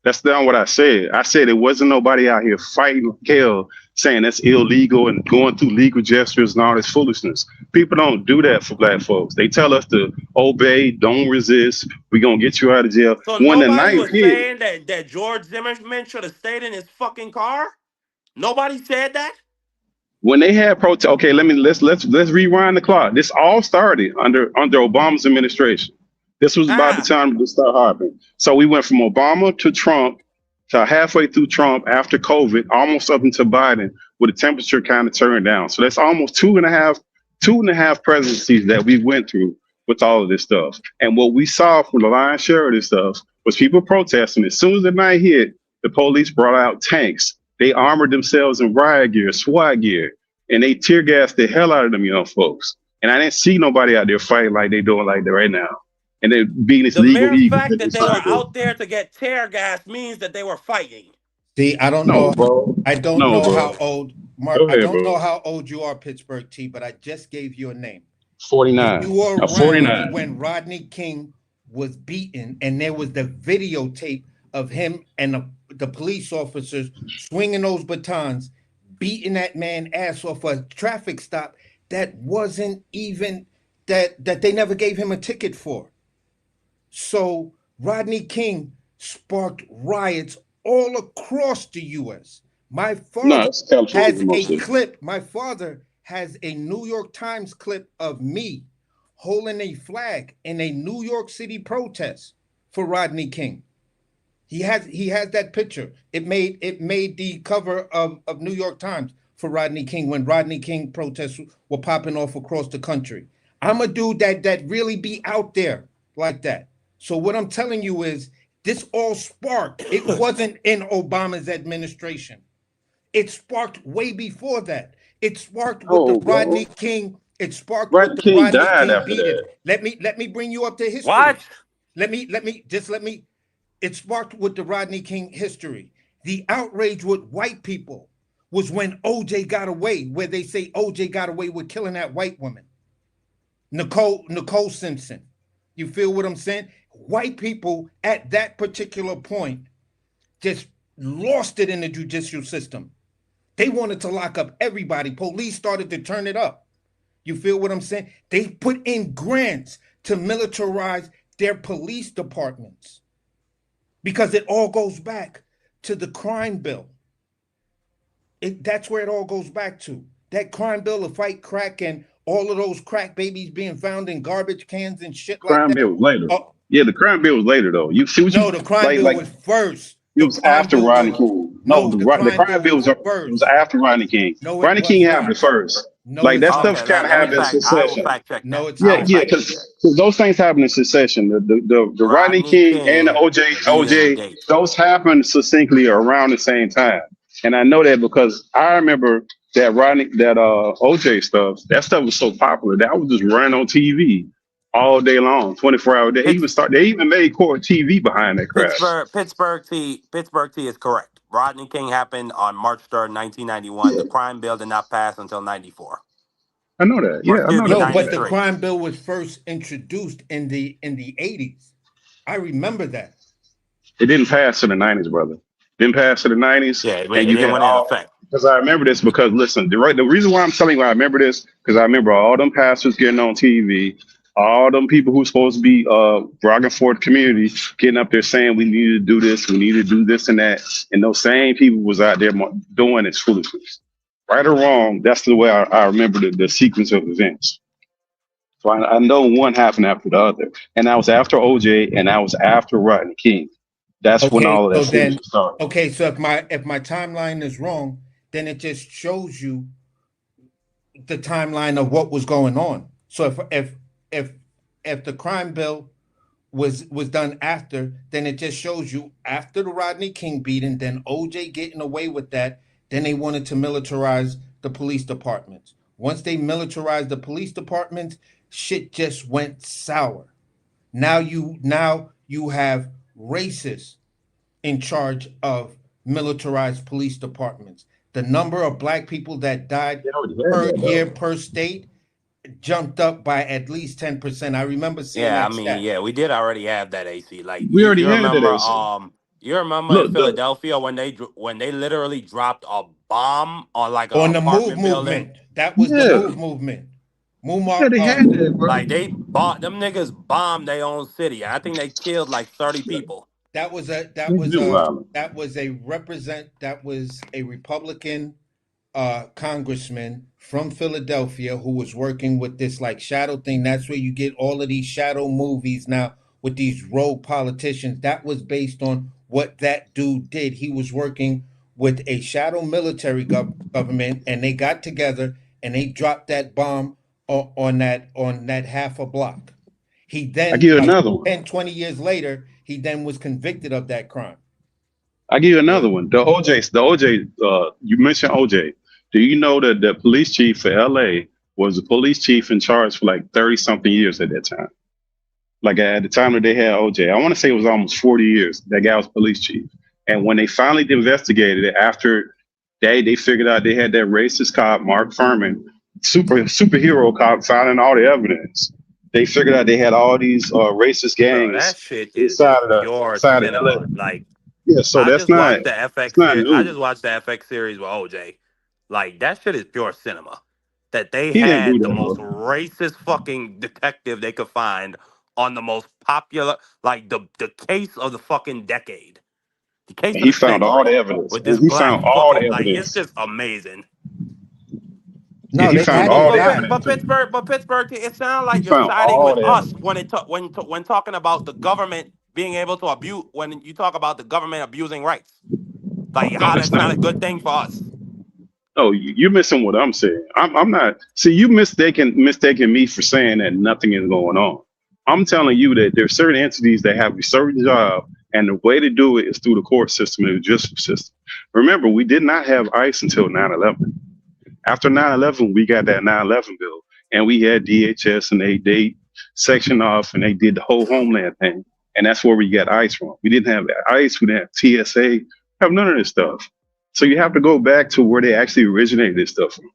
That's not what I said. I said it wasn't nobody out here fighting hell saying that's illegal and going through legal gestures and all this foolishness. People don't do that for black folks. They tell us to obey, don't resist. We're gonna get you out of jail. So When the nobody knife was hit, saying that George Zimmerman should have stayed in his fucking car? Nobody said that? when they had protest, okay, let's rewind the clock. This all started under Obama's administration. This was about the Ah. time to start happening. So we went from Obama to Trump to halfway through Trump after COVID, almost up into Biden, with the temperature kind of turned down. So that's almost two and a half presidencies that we went through with all of this stuff. And what we saw from the lion's share of this stuff was people protesting. As soon as the night hit, the police brought out tanks. They armored themselves in riot gear, SWAT gear, and they tear gassed the hell out of them young folks. And I didn't see nobody out there fighting like they doing like that right now. And they're being this The legal mere eagles fact that they that they were started to. out there to get tear gas means that they were fighting. See, I don't No, know. bro. I don't No, know bro. how old Mark. Go I ahead, don't bro. know how old you are, Pittsburgh T. But I just gave you a name. If 49. you were I'm around 49. when Rodney King was beaten, and there was the videotape of him and the police officers swinging those batons, beating that man ass off a traffic stop that wasn't even that they never gave him a ticket for. So Rodney King sparked riots all across the U.S. My No, father it's California has a mostly. clip. My father has a New York Times clip of me holding a flag in a New York City protest for Rodney King. He has that picture. It made the cover of New York Times for Rodney King when Rodney King protests were popping off across the country. I'm a dude that really be out there like that. So what I'm telling you is this all sparked. It wasn't in Obama's administration. It sparked way before that. It sparked with the Oh, Rodney bro. King. It sparked with Rodney the King Rodney died King after beating. that. Let me bring you up to history. What? Let me. It sparked with the Rodney King history. The outrage with white people was when OJ got away, where they say OJ got away with killing that white woman, Nicole Simpson. You feel what I'm saying? White people at that particular point just lost it in the judicial system. They wanted to lock up everybody. Police started to turn it up. You feel what I'm saying? They put in grants to militarize their police departments because it all goes back to the crime bill. That's where it all goes back to. That crime bill to fight crack and all of those crack babies being found in garbage cans and shit like Crime that. bill was later. Oh, Yeah, the crime bill was later though. You see what no, you the crime like? bill Like was first. it The was crime after bill Rodney was King. No, no, the, the the crime crime bill bill was was first. after Rodney King. No, it Rodney was King happened not. first. No, Like it's that Okay, stuff not. kind of let me happened in fact. I will succession. fact check No, that. it's I Yeah, will not. yeah, fact check because that. those things happened in succession. The Rodney Rodney King and the King beating OJ, Gates. those happened succinctly around the same time. And I know that because I remember that OJ stuff. That stuff was so popular that was just running on TV all day long, 24-hour day. Pitts, They even made court TV behind that crap. Pittsburgh T is correct. Rodney King happened on March 3rd, 1991. Yeah, The crime bill did not pass until 94. I know that. Or Yeah, I excuse know me, that. No, I know but the that. 93. crime bill was first introduced in the 80s. I remember that. It didn't pass to the 90s, brother. Didn't pass to the 90s, Yeah, it and you didn't had went in all. effect. Because I remember this because listen, the reason why I'm telling you I remember this because I remember all them pastors getting on TV, all them people who's supposed to be bragging for the community, getting up there saying we need to do this, we need to do this and that, and those same people was out there doing this foolishness, right or wrong. That's the way I remember the sequence of events. So I know one happened after the other, and that was after OJ, and that was after Rodney King. That's when Okay, all of so that then, foolishness started. okay, so if my timeline is wrong, then it just shows you the timeline of what was going on. So if if the crime bill was done after, then it just shows you after the Rodney King beating, then OJ getting away with that, then they wanted to militarize the police departments. Once they militarized the police departments, shit just went sour. Now you have racists in charge of militarized police departments. The number of black people that died They already had per that year though. per state jumped up by at least 10%. I remember seeing Yeah, I that mean, stat. yeah, we did already have that AC. Like We already you had that remember, AC. you remember in Look, the Philadelphia when when they literally dropped a bomb on like an On the move apartment building. movement. That was the yeah, move movement. yeah, Mumar, they had that, bro. Like they bought them niggas bombed their own city. I think they killed like 30 people. that was a that Niggas was been a wilding. that was a Republican congressman from Philadelphia who was working with this like shadow thing. That's where you get all of these shadow movies now with these rogue politicians. That was based on what that dude did. He was working with a shadow military government, and they got together and they dropped that bomb on that half a block. He I then, give you like another one. 10, 20 years later, he then was convicted of that crime. I give you Yeah. another one. The OJ. You mentioned OJ. Do you know that the police chief for LA was the police chief in charge for like 30 something years at that time? Like at the time that they had OJ, I want to say it was almost 40 years. That guy was police chief. And when they finally investigated it, after they figured out they had that racist cop, Mark Furman, superhero cop, finding all the evidence. They figured out they had all these racist Bro, that gangs shit is inside just of the pure inside of LA. cinema. Like Yeah, so I that's just not watched the it's FX not series. I new. just watched the FX series with OJ. Like that shit is pure cinema. That they He didn't do had the that, most bro. racist fucking detective they could find on the most popular, like the case of the fucking decade, the case And of he the found all the century, evidence. with this And he black found all the fucking like it's evidence. just amazing. Yeah, No, he they found had But all it the but down. but evidence. Pittsburgh, it sounds He like you're found siding all with the us evidence. when when talking about the government being able to abuse when you talk about the government abusing rights. Like No, how that's that's not not. a good thing for us. No, you're missing what I'm saying. I'm not. See, you mistaking me for saying that nothing is going on. I'm telling you that there's certain entities that have a certain job, and the way to do it is through the court system and the justice system. Remember, we did not have ICE until 9/11. After 9/11, we got that 9/11 bill, and we had DHS, and they sectioned off, and they did the whole homeland thing, and that's where we got ICE from. We didn't have ICE, we didn't have TSA, have none of this stuff. So you have to go back to where they actually originated this stuff from,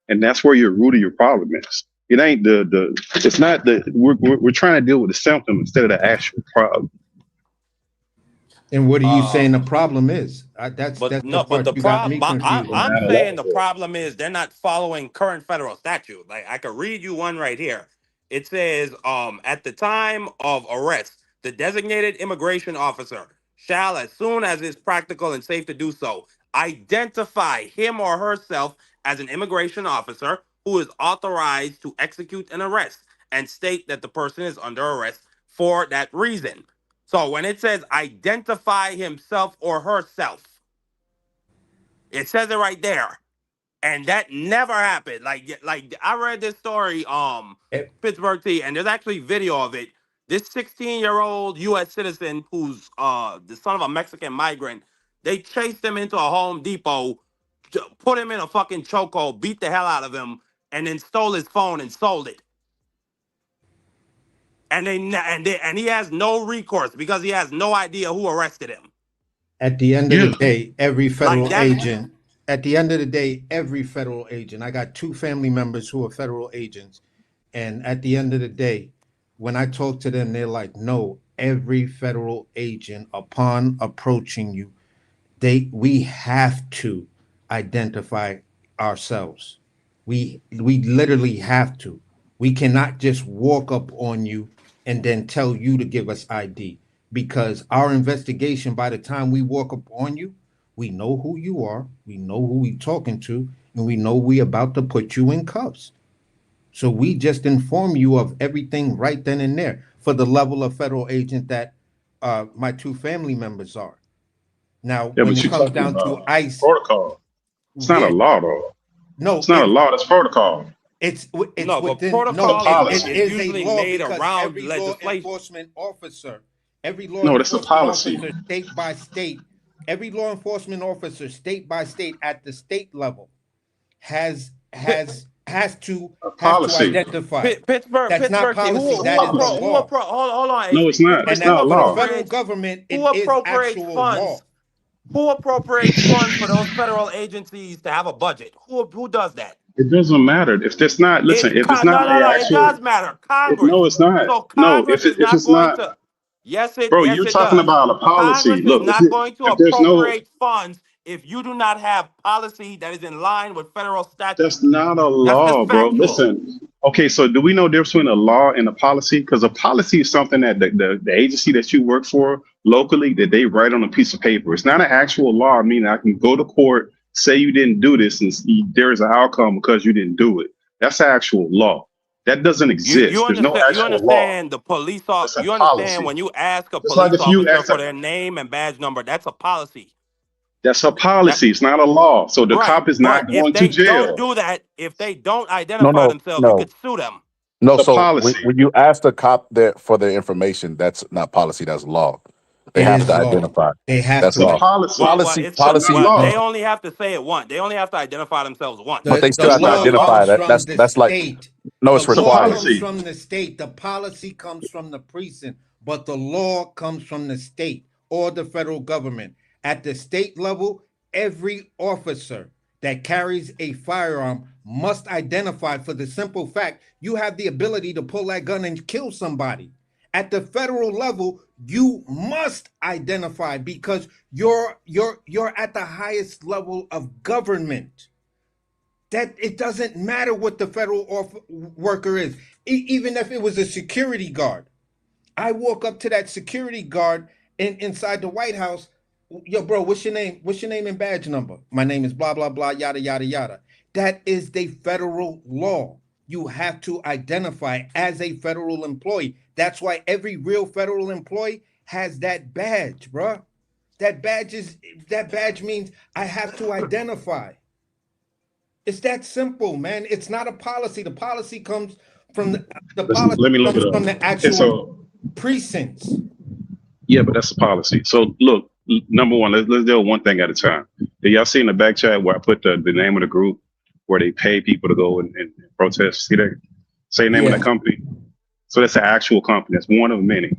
and that's where your root of your problem is. It ain't the. It's not the. We're trying to deal with the symptom instead of the actual problem. And what are you saying the Um, problem is? but That's the no, but part the you got problem me confused. I'm 9/11 saying the bill. problem is they're not following current federal statute. Like I could read you one right here. It says, at the time of arrest, the designated immigration officer shall, as soon as is practical and safe to do so, identify him or herself as an immigration officer who is authorized to execute an arrest and state that the person is under arrest for that reason. So when it says identify himself or herself, it says it right there. And that never happened. Like I read this story, Eh, Pittsburgh T, and there's actually video of it. This 16-year-old US citizen who's the son of a Mexican migrant, they chased him into a Home Depot, put him in a fucking chokehold, beat the hell out of him, and then stole his phone and sold it. And he has no recourse because he has no idea who arrested him. At the end of the Yeah, day, every Like federal that. agent, at the end of the day, every federal agent, I got two family members who are federal agents. And at the end of the day, when I talk to them, they're like, no, every federal agent, upon approaching you, we have to identify ourselves. We literally have to. We cannot just walk up on you and then tell you to give us ID because our investigation, by the time we walk up on you, we know who you are, we know who we talking to, and we know we about to put you in cuffs. So we just inform you of everything right then and there for the level of federal agent that my two family members are. Now, Yeah, when but it you're comes talking down to about ICE, protocol. It's not a yeah, law, though. It's no, not a law. That's protocol. it's No, but within It's a no, protocol it policy. is is a usually law made because around legislation. every law No, that's a enforcement policy. officer, state by state, every law enforcement officer, state by state, at the state level, has Pi- A has to policy. identify. That's not Pittsburgh T. policy. It's a That is the policy. law. Hold on, No, it's HB. not. Pittsburgh. It's And not a that for the law. federal government, Who it is appropriates actual law. funds? Who appropriates funds for those federal agencies to have a budget? Who does that? It doesn't matter. If it's not, listen, if it's not No. a It does actual, matter. no, Congress. it's not. So No, Congress is if not it's going not, to. bro, Yes, you're it talking does. about a policy. Congress is Look, not going to if there's no, appropriate funds if you do not have policy that is in line with federal that's statutes. not a That's just law, bro. factual. Listen. Okay, so do we know the difference between a law and a policy? Because a policy is something that the agency that you work for locally that they write on a piece of paper. It's not an actual law. I mean, I can go to court, say you didn't do this, and there's an outcome because you didn't do it. That's actual law. That doesn't You exist. There's no understand? You actual law. understand the It's a You understand policy. when you ask a Just like police if you officer ask for a, their name and badge number, that's a policy. that's a That policy. It's not a law. So the right. cop is But not going to jail. if they don't No, identify no, themselves, you no, could sue them. no. It's a So policy. when you ask the cop that for their information, that's not policy. That's law. They It have is to law. identify. They have That's It's a to. law. policy. It's It's not Policy. law. they only have to say it once. They only have to identify themselves once. But they The still That's have to not law law. identify comes that. from the That's like state. no, The it's It's a law required. comes policy. from the state. The policy comes from the precinct. But the law comes from the state or the federal government. At the state level, every officer that carries a firearm must identify for the simple fact you have the ability to pull that gun and kill somebody. At the federal level, you must identify because you're at the highest level of government. That it doesn't matter what the federal worker is. Even if it was a security guard, I walk up to that security guard inside the White House. Yo, bro, what's your name? What's your name and badge number? My name is blah blah blah, yada yada yada. That is the federal law. You have to identify as a federal employee. That's why every real federal employee has that badge, bro. That badge means I have to identify. It's that simple, man. It's not a policy. The policy comes from the policy Let me look comes it from up. the And actual so, precincts. yeah, but that's a policy. So look, number one, let's deal with one thing at a time. Did y'all see in the back chat where I put the name of the group where they pay people to go and protest? See that? Say the name of that Yeah. company. So that's an actual company. That's one of many.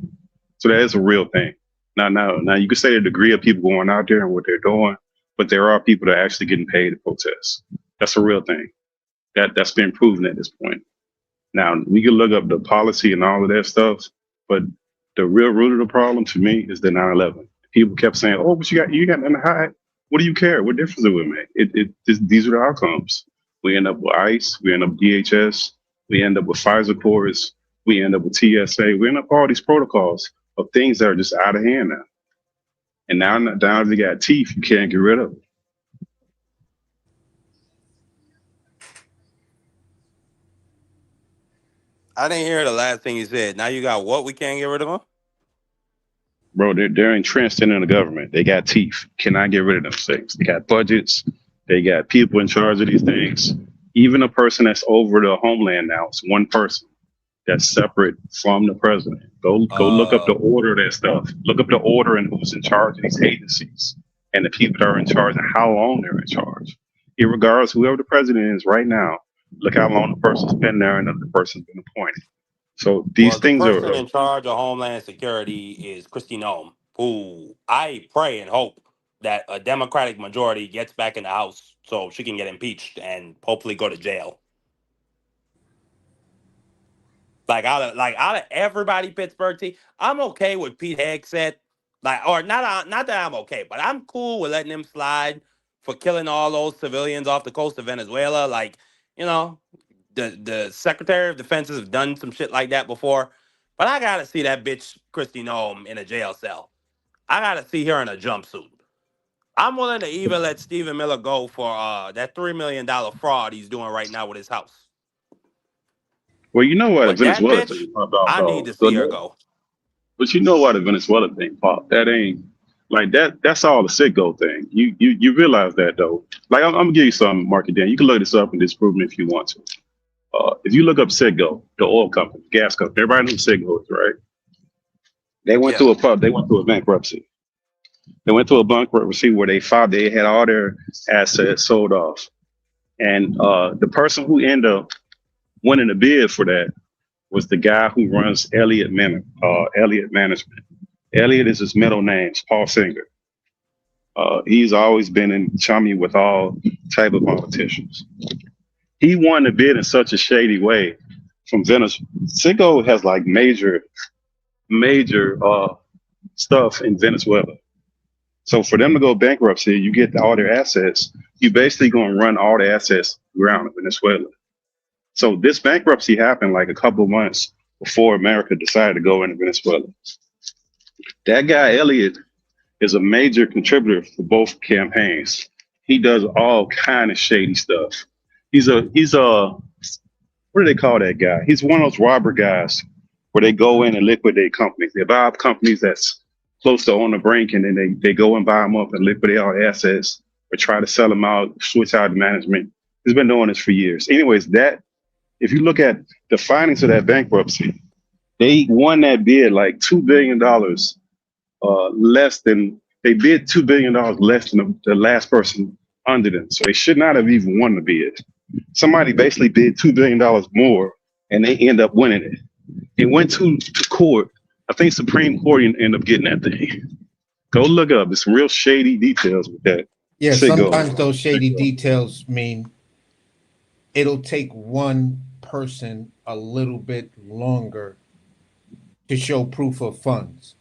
So that is a real thing. Now, you can say the degree of people going out there and what they're doing, but there are people that are actually getting paid to protest. That's a real thing. That's been proven at this point. Now we can look up the policy and all of that stuff, but the real root of the problem to me is the 9/11. People kept saying, "Oh, but you got nothing to hide. What do you care? What difference does it make?" These are the outcomes. We end up with ICE. We end up with DHS. We end up with Pfizer cores. We end up with TSA. We end up with all these protocols of things that are just out of hand now. And now they got teeth you can't get rid of. I didn't hear the last thing you said. Now you got what? We can't get rid of them. Bro, they're entrenched in the government. They got teeth. Cannot get rid of them things. They got budgets. They got people in charge of these things. Even a person that's over the homeland now, it's one person that's separate from the president. Go look up the order of that stuff. Look up the order and who's in charge of these agencies and the people that are in charge and how long they're in charge. Irregardless, whoever the president is right now, look how long the person's been there and the person's been appointed. So these Well, the things person are in charge of Homeland Security is Kristi Noem, who I pray and hope that a Democratic majority gets back in the House so she can get impeached and hopefully go to jail. Out of everybody, Pittsburgh T, I'm okay with Pete Hegseth. Or not that I'm okay, but I'm cool with letting him slide for killing all those civilians off the coast of Venezuela. You know, the Secretary of Defense has done some shit like that before. But I gotta see that bitch Kristi Noem in a jail cell. I gotta see her in a jumpsuit. I'm willing to even let Stephen Miller go for that $3 million fraud he's doing right now with his house. well, you know what But that Venezuela bitch, took a pop off I need though. to see her go. But you know why the Venezuela thing popped? That ain't like that. That's all the Citgo thing. You realize that though. Like I'm gonna give you some market Dan. You can look this up and disprove it if you want to. If you look up Citgo, the oil company, gas company, everybody knows Citgo is, right? They went Yeah. through they went through a bankruptcy. They went through a bankruptcy where they had all their assets sold off, and the person who ended up winning the bid for that was the guy who runs Elliott Management. Elliott is his middle name, Paul Singer. He's always been in chummy with all type of politicians. He won the bid in such a shady way from Venezuela. Citgo has like major stuff in Venezuela. So for them to go bankruptcy, you get all their assets. You basically going to run all the assets around in Venezuela. So this bankruptcy happened like a couple of months before America decided to go into Venezuela. That guy Elliott is a major contributor for both campaigns. He does all kind of shady stuff. He's a what do they call that guy? He's one of those robber guys where they go in and liquidate companies. They buy up companies that's close to on the brink, and then they go and buy them up and liquidate all the assets or try to sell them out, switch out the management. He's been doing this for years. Anyways, that if you look at the findings of that bankruptcy, they won that bid like $2 billion less than they bid $2 billion less than the last person under them. So they should not have even won the bid. Somebody basically bid $2 billion more and they end up winning it. It went to court. I think Supreme Court ended up getting that thing. Go look up. There's some real shady details with that. Yeah, sometimes those shady details mean it'll take one person a little bit longer to show proof of funds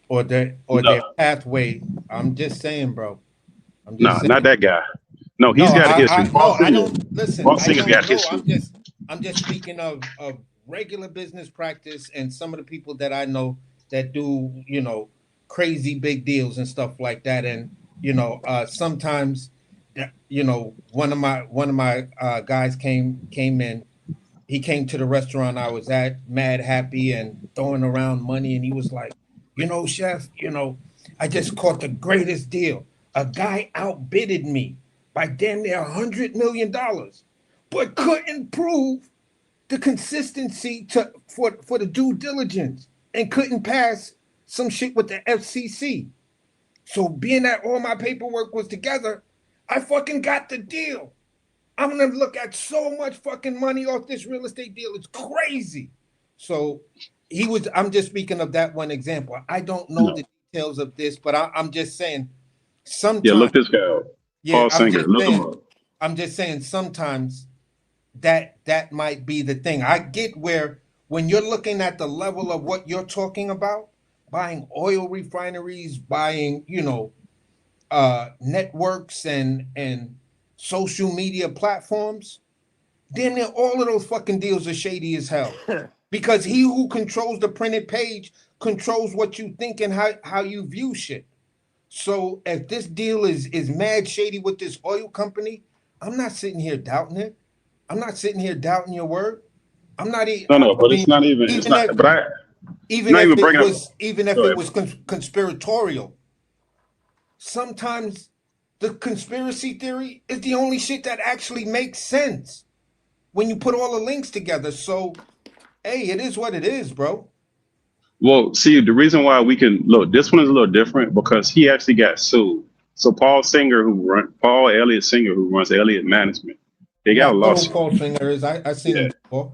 or their pathway. I'm just saying, bro. Not that guy. No, he's got a history. I don't listen. Paul Singer's got history. I'm just speaking of regular business practice and some of the people that I know that do, crazy big deals and stuff like that. And, sometimes, one of my guys came in. He came to the restaurant I was at, mad happy and throwing around money. And he was like, chef, I just caught the greatest deal. A guy outbidded me by damn near $100 million, but couldn't prove the consistency for the due diligence and couldn't pass some shit with the FCC. So being that all my paperwork was together, I fucking got the deal. I'm gonna look at so much fucking money off this real estate deal. It's crazy. So I'm just speaking of that one example. I don't know the details of this, but I'm just saying sometimes. Yeah, look this guy up. Paul Singer, look him up. I'm just saying sometimes that might be the thing. I get where when you're looking at the level of what you're talking about, buying oil refineries, buying, networks and social media platforms, damn near all of those fucking deals are shady as hell. Because he who controls the printed page controls what you think and how you view shit. So if this deal is mad shady with this oil company, I'm not sitting here doubting it. I'm not sitting here doubting your word. I'm not even. No, but it's not even. It's not. But even if it was conspiratorial, sometimes the conspiracy theory is the only shit that actually makes sense when you put all the links together. So, hey, it is what it is, bro. Well, see, the reason why we can look, this one is a little different because he actually got sued. So Paul Elliott Singer, who runs Elliott Management, they got a lawsuit. Paul Singer is. I seen him before.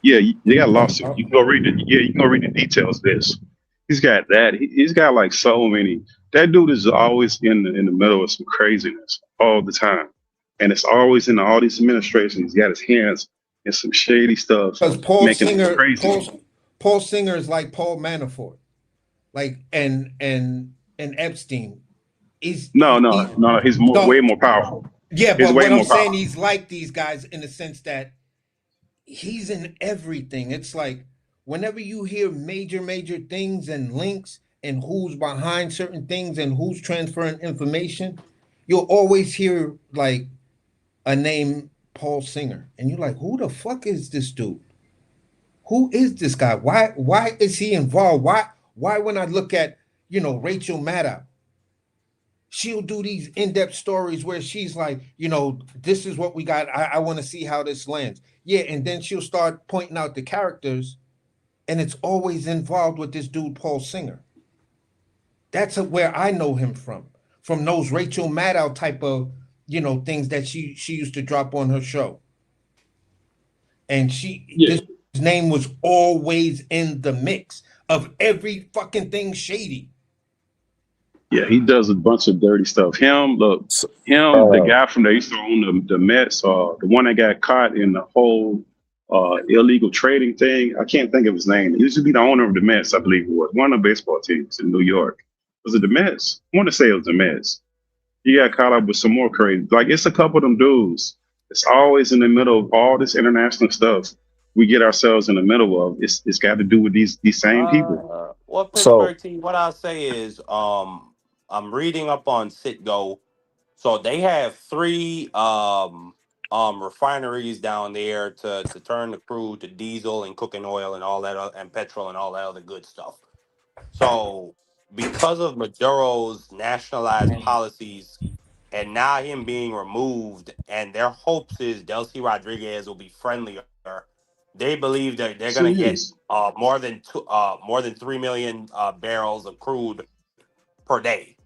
Yeah, they got a lawsuit. You can go read it. Yeah, you can go read the details of this. He's got that. He's got like so many. That dude is always in the middle of some craziness all the time, and it's always in all these administrations. He's got his hands in some shady stuff. Because Paul Singer is like Paul Manafort, like and Epstein. He's way more powerful. Yeah, but what I'm saying, he's like these guys in the sense that he's in everything. It's like whenever you hear major things and links and who's behind certain things and who's transferring information, you'll always hear like a name, Paul Singer, and you're like, who the fuck is this dude? Who is this guy? Why is he involved? Why, when I look at, Rachel Maddow, she'll do these in-depth stories where she's like, this is what we got. I want to see how this lands. Yeah, and then she'll start pointing out the characters, and it's always involved with this dude, Paul Singer. That's where I know him from those Rachel Maddow type of, things that she used to drop on her show. And this name was always in the mix of every fucking thing shady. Yeah, he does a bunch of dirty stuff. The guy from the used to own the Mets, the one that got caught in the whole illegal trading thing. I can't think of his name. He used to be the owner of the Mets, I believe it was. One of the baseball teams in New York. Was it the Mets? I want to say it was the Mets. He got caught up with some more crazy. Like, it's a couple of them dudes. It's always in the middle of all this international stuff we get ourselves in the middle of. It's got to do with these same people. Well, Pittsburgh team, what I'll say is, I'm reading up on Citgo. So they have 3 refineries down there to turn the crude to diesel and cooking oil and all that and petrol and all that other good stuff. So because of Maduro's nationalized policies and now him being removed, and their hopes is Delcy Rodriguez will be friendlier. They believe that they're going to get more than 3 million barrels of crude per day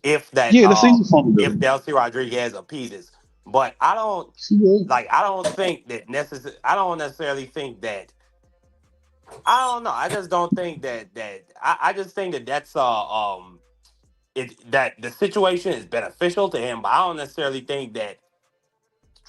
if that that's easy for them to if do. Delcy Rodriguez appeases. But I don't think that I don't necessarily think that. I don't know. I just don't think that I just think that that's that the situation is beneficial to him, but I don't necessarily think that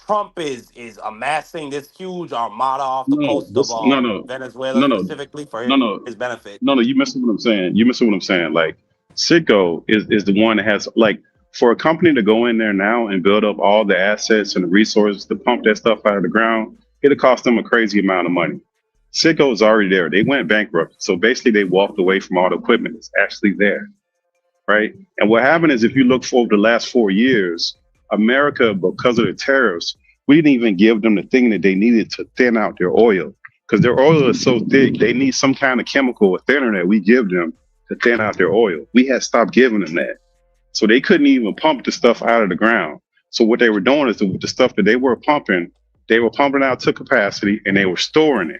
Trump is amassing this huge armada off the coast of Venezuela no, no, specifically for no, no, his benefit. no. You missing what I'm saying. You missing what I'm saying. Like, Citgo is the one that has, like, for a company to go in there now and build up all the assets and the resources to pump that stuff out of the ground, it'll cost them a crazy amount of money. Citgo is already there. They went bankrupt, so basically they walked away from all the equipment that's actually there, right? And what happened is, if you look for the last 4 years, America, because of the tariffs, we didn't even give them the thing that they needed to thin out their oil, because their oil is so thick, they need some kind of chemical or thinner that we give them to thin out their oil. We had stopped giving them that. So they couldn't even pump the stuff out of the ground. So what they were doing is, the stuff that they were pumping out to capacity, and they were storing it.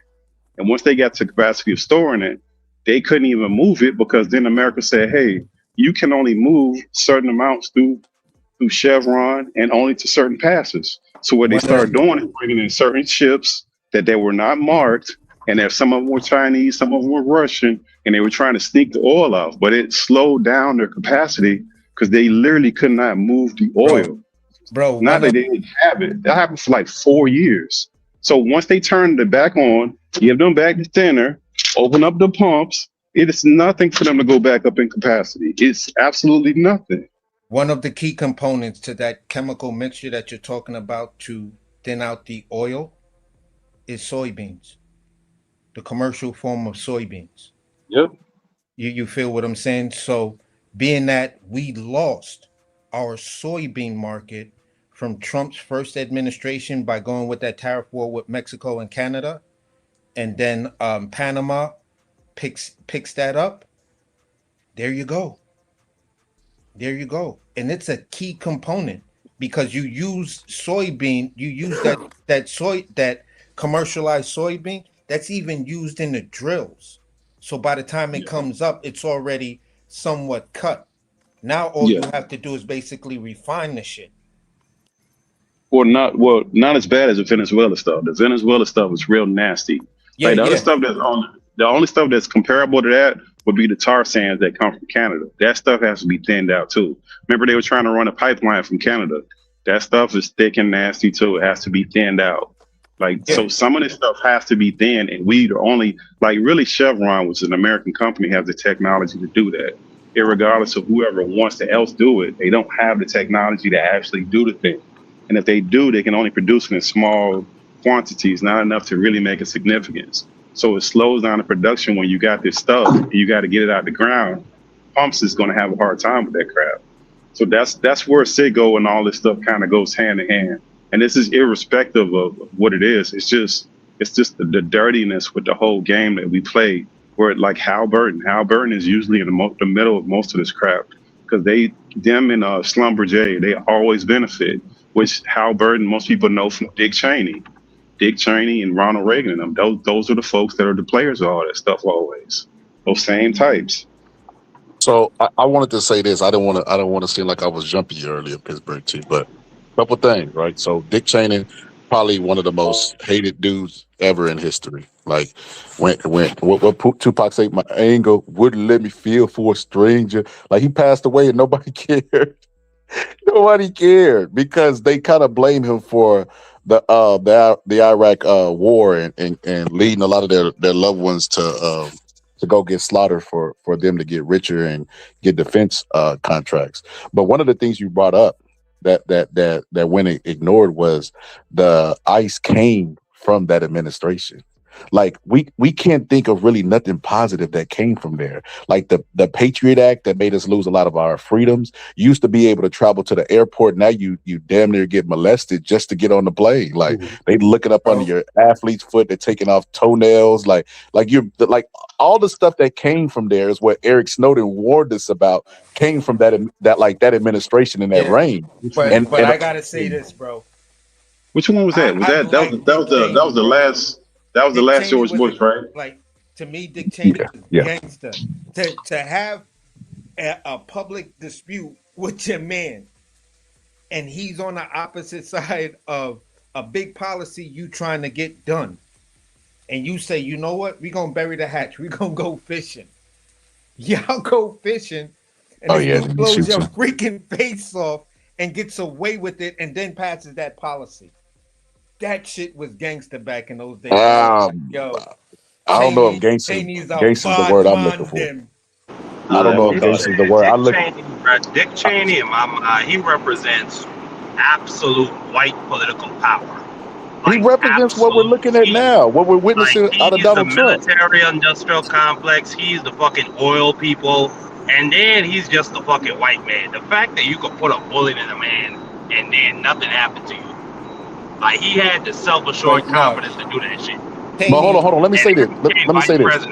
And once they got to capacity of storing it, they couldn't even move it, because then America said, hey, you can only move certain amounts through Chevron and only to certain passes. So what they started doing is bringing in certain ships that they were not marked, and if some of them were Chinese, some of them were Russian, and they were trying to sneak the oil out, but it slowed down their capacity because they literally could not move the oil. Bro, not that they didn't have it. That happened for like 4 years. So once they turned it back on, give them back the thinner, open up the pumps, it is nothing for them to go back up in capacity. It's absolutely nothing. One of the key components to that chemical mixture that you're talking about to thin out the oil is soybeans, the commercial form of soybeans. Yep. You feel what I'm saying? So being that we lost our soybean market from Trump's first administration by going with that tariff war with Mexico and Canada, and then Panama picks that up, there you go. There you go. And it's a key component, because you use that commercialized soybean that's even used in the drills. So by the time it comes up, it's already somewhat cut. Now all you have to do is basically refine the shit. Not as bad as the Venezuela stuff. The Venezuela stuff is real nasty. Other stuff the only stuff that's comparable to that would be the tar sands that come from Canada. That stuff has to be thinned out too. Remember, they were trying to run a pipeline from Canada. That stuff is thick and nasty too. It has to be thinned out. So some of this stuff has to be thinned, and we are only, really, Chevron, which is an American company, has the technology to do that. Irregardless of whoever wants to else do it, they don't have the technology to actually do the thing. And if they do, they can only produce it in small quantities, not enough to really make a significance. So it slows down the production when you got this stuff and you got to get it out of the ground. Pumps is going to have a hard time with that crap. So that's where Citgo and all this stuff kind of goes hand in hand. And this is irrespective of what it is. It's just the dirtiness with the whole game that we play where like Hal Burton is usually in the middle of most of this crap because them and Slumber J, they always benefit, which Hal Burton most people know from Dick Cheney and Ronald Reagan and them. Those are the folks that are the players of all that stuff always. Those same types. So I wanted to say this. I don't want to seem like I was jumpy earlier, Pittsburgh too, but a couple things, right? So Dick Cheney, probably one of the most hated dudes ever in history. Like what Tupac say, my anger wouldn't let me feel for a stranger. Like he passed away and nobody cared. Nobody cared because they kind of blame him for the Iraq war and leading a lot of their loved ones to go get slaughtered for them to get richer and get defense contracts. But one of the things you brought up that went ignored was the ICE came from that administration. Like we can't think of really nothing positive that came from there. Like the Patriot Act that made us lose a lot of our freedoms. You used to be able to travel to the airport. Now you damn near get molested just to get on the plane. Like they looking up under your athlete's foot. They're taking off toenails. Like you're like all the stuff that came from there is what Eric Snowden warned us about. Came from that administration and that reign. But I gotta say this, bro. Which one was that? That was the last George Bush, right? Like to me, Dick Cheney was gangster. To have a public dispute with your man, and he's on the opposite side of a big policy you trying to get done, and you say, you know what, we gonna bury the hatch, we gonna go fishing. Y'all go fishing, and he blows your freaking face off and gets away with it, and then passes that policy. That shit was gangster back in those days. Yo, I don't know if gangster is the word I'm looking for. I don't know if gangster is the word I look for. Dick Cheney, he represents absolute white political power. He represents what we're looking at now, what we're witnessing out of Donald Trump. He's the military-industrial complex. He's the fucking oil people. And then he's just a fucking white man. The fact that you could put a bullet in a man and then nothing happened to you. Like he had the self-assured confidence to do that shit. But hold on. Let me say this. Let me say this.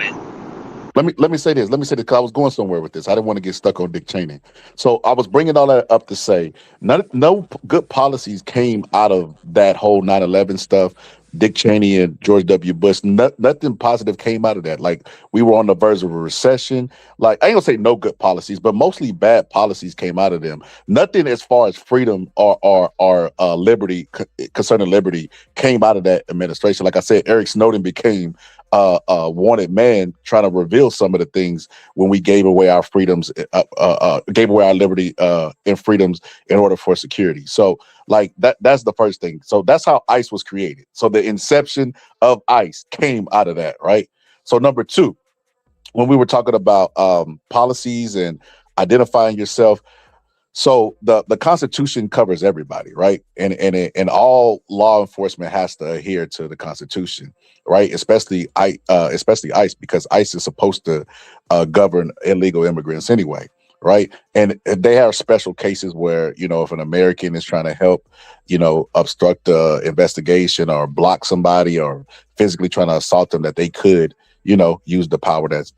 Let me say this because I was going somewhere with this. I didn't want to get stuck on Dick Cheney. So I was bringing all that up to say no good policies came out of that whole 9/11 stuff. Dick Cheney and George W. Bush, nothing positive came out of that. Like we were on the verge of a recession. Like I ain't gonna say no good policies, but mostly bad policies came out of them. Nothing as far as freedom or liberty concerning liberty came out of that administration. Like I said, Eric Snowden became a wanted man trying to reveal some of the things when we gave away our freedoms, gave away our liberty and freedoms in order for security. So like that's the first thing. So that's how ICE was created. So the inception of ICE came out of that, right? So number two, when we were talking about policies and identifying yourself, so the Constitution covers everybody, right? And all law enforcement has to adhere to the Constitution, right? Especially ICE, because ICE is supposed to govern illegal immigrants anyway, right? And they have special cases where, you know, if an American is trying to help, you know, obstruct the investigation or block somebody or physically trying to assault them, that they could, you know, use the power that's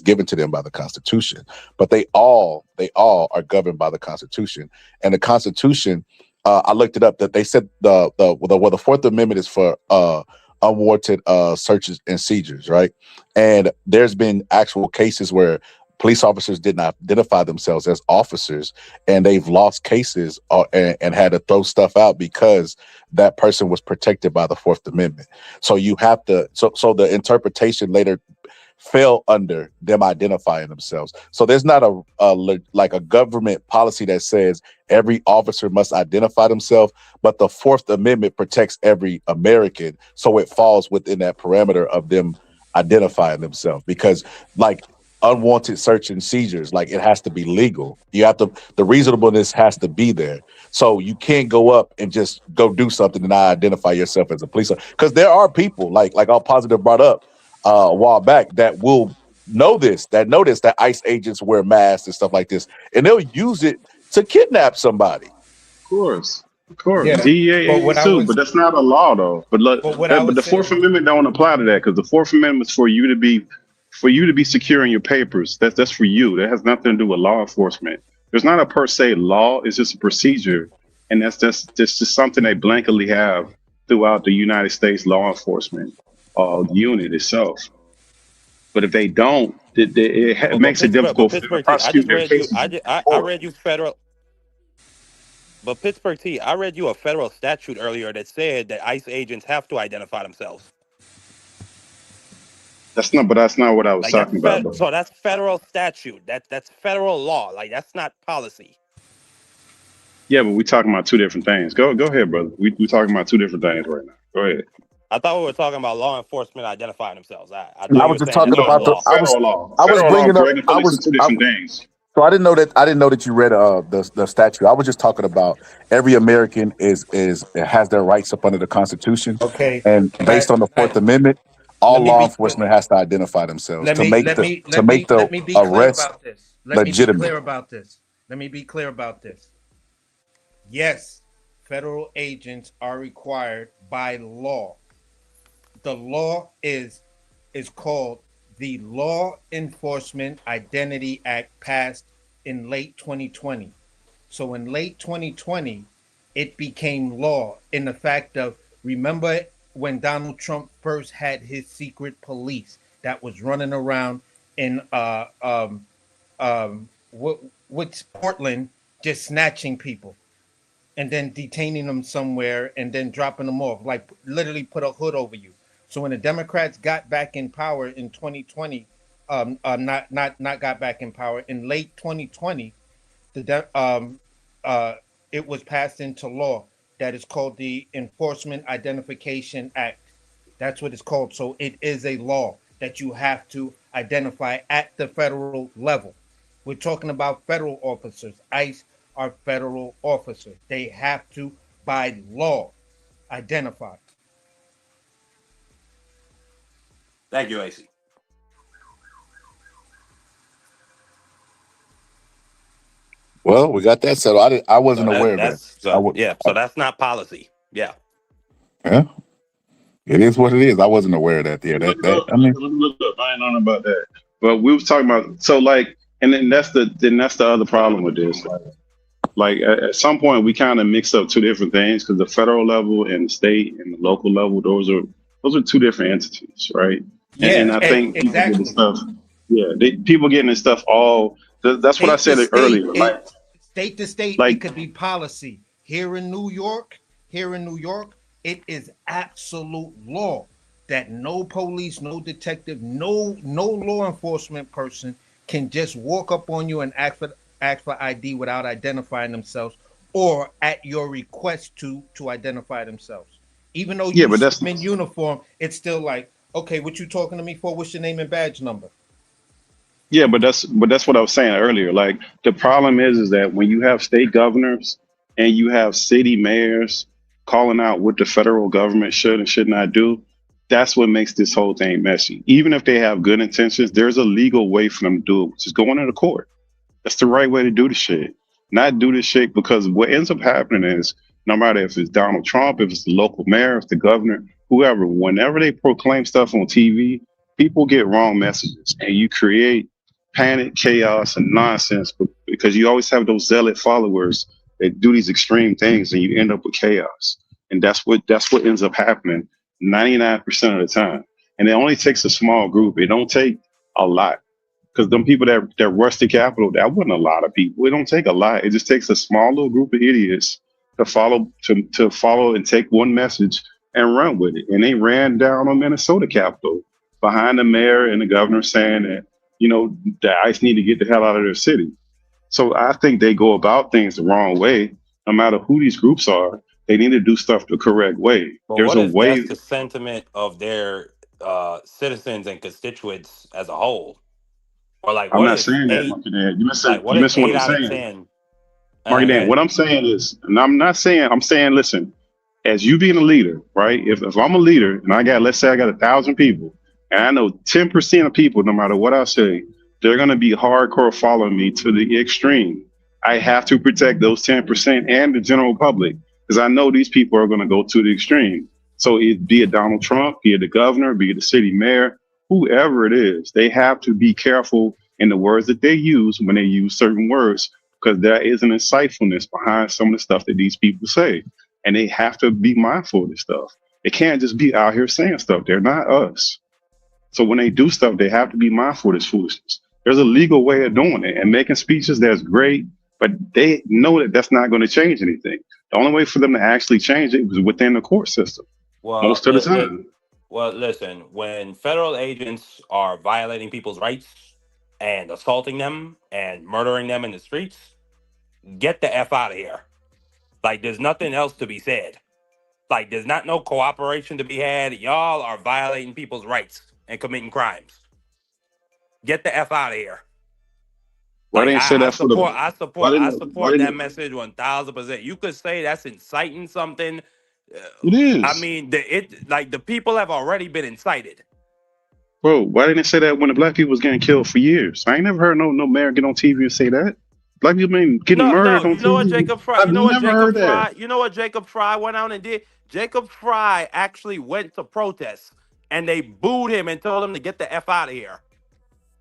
given to them by the Constitution. But they all are governed by the Constitution. And the Constitution, I looked it up, that they said the Fourth Amendment is for unwarranted searches and seizures, right? And there's been actual cases where police officers did not identify themselves as officers, and they've lost cases and had to throw stuff out because that person was protected by the Fourth Amendment. So you have to, so the interpretation later fell under them identifying themselves. So there's not a government policy that says every officer must identify themselves, but the Fourth Amendment protects every American. So it falls within that parameter of them identifying themselves, because like unwanted search and seizures, like it has to be legal. You have to, the reasonableness has to be there. So you can't go up and just go do something and not identify yourself as a police officer. Because there are people like All Positive brought up a while back that will know that ICE agents wear masks and stuff like this, and they'll use it to kidnap somebody. Of course. Yeah. DEA agents too, but that's not a law though. But the Fourth Amendment don't apply to that, because the Fourth Amendment is for you to be for you to be secure in your papers, that's for you. That has nothing to do with law enforcement. There's not a per se law, it's just a procedure. And that's just something they blanketly have throughout the United States law enforcement unit itself. But if they don't, it But makes it difficult for them to Pittsburgh T, I prosecute just their read you. cases in I court. read you federal. But Pittsburgh T, I read you a federal statute earlier that said that ICE agents have to identify themselves. That's not what I was Like that's talking about, bro. so that's federal statute. That's federal law. Like that's not policy. Yeah, but we're talking about two different things. Go ahead, brother. We're talking about two different things right now. Go ahead. I thought we were talking about law enforcement identifying themselves. I I thought you was were just saying talking that's No, not about the. law. federal law. I was Federal law, bringing up. Greg, and police are two different things. So I didn't know that you read the statute. I was just talking about every American is has their rights up under the Constitution, Okay. and based on the Fourth Amendment, all Let me law be enforcement has to identify themselves let to me make let the me to let make me the let me be clear arrest about this. Let me be legitimate. clear about this. Let me be clear about this. Yes, federal agents are required by law. The law is called the Law Enforcement Identity Act, passed in late 2020. So in late 2020, it became law in the fact of, remember when Donald Trump first had his secret police that was running around in what's Portland, just snatching people and then detaining them somewhere and then dropping them off, like literally put a hood over you. So when the Democrats got back in power in 2020, not got back in power in late 2020, uh, it was passed into law that is called the Enforcement Identification Act. That's what it's called. So it is a law that you have to identify at the federal level. We're talking about federal officers. ICE are federal officers. They have to, by law, identify. Thank you, AC. Well, we got that settled. I So wasn't aware of that. so that's not policy. Yeah. Yeah, it is what it is. I wasn't aware of that. Yeah, Look it that up. I mean, Look it up. I ain't know about that. But we was talking about so like, and then that's the other problem with this. Like at some point we kind of mix up two different things because the federal level and the state and the local level, those are two different entities, right? And Yeah, I think people getting exactly. stuff, yeah, people getting this stuff all. That's what I State to said state, earlier. state to state, it Like could be policy. Here in New York, it is absolute law that no police, no detective, no law enforcement person can just walk up on you and ask for ID without identifying themselves, or at your request to identify themselves. Even though yeah, you but see that's them in uniform, it's still like, okay, what you talking to me for? What's your name and badge number? Yeah, but that's what I was saying earlier. Like the problem is that when you have state governors and you have city mayors calling out what the federal government should and should not do, that's what makes this whole thing messy. Even if they have good intentions, there's a legal way for them to do it, which is going into court. That's the right way to do the shit. Not do this shit because what ends up happening is no matter if it's Donald Trump, if it's the local mayor, if it's the governor, whoever, whenever they proclaim stuff on TV, people get wrong messages and you create panic, chaos, and nonsense because you always have those zealot followers that do these extreme things and you end up with chaos. And that's what ends up happening 99% of the time. And it only takes a small group. It don't take a lot because them people that rush the Capitol, that wasn't a lot of people. It don't take a lot. It just takes a small little group of idiots to follow and take one message and run with it. And they ran down on Minnesota Capitol behind the mayor and the governor saying that the ICE need to get the hell out of their city. So I think they go about things the wrong way. No matter who these groups are, they need to do stuff the correct way. But There's what a if that's way. the sentiment of their citizens and constituents as a whole? Or like, I'm what not if saying that, eight? Monkey Dan. Like, what You if missing what eight I'm out of saying. 10? Marky Go Dan, ahead. what I'm saying is, and I'm saying, as you being a leader, right? If I'm a leader and let's say I got 1,000 people, and I know 10% of people, no matter what I say, they're gonna be hardcore following me to the extreme. I have to protect those 10% and the general public because I know these people are gonna go to the extreme. So be it Donald Trump, be it the governor, be it the city mayor, whoever it is, they have to be careful in the words that they use when they use certain words because there is an insightfulness behind some of the stuff that these people say. And they have to be mindful of this stuff. They can't just be out here saying stuff. They're not us. So when they do stuff, they have to be mindful of this foolishness. There's a legal way of doing it, and making speeches that's great, but they know that that's not going to change anything. The only way for them to actually change it was within the court system Well, most of the time. listen. When federal agents are violating people's rights and assaulting them and murdering them in the streets, get the f out of here. Like, there's nothing else to be said. Like, there's not no cooperation to be had. Y'all are violating people's rights and committing crimes. Get the f out of here. Why Like, didn't say that for the? Why I didn't? Why support that didn't? message 1,000%. You could say that's inciting something. It I is, mean, the people have already been incited. bro. Why didn't they say that when the black people was getting killed for years? I ain't never heard no mayor get on TV and say that. Black people been getting No. murdered on You know what TV. Jacob Fry? I've never heard that, You know what Jacob Fry went out and did? Jacob Fry actually went to protest, and they booed him and told him to get the f out of here.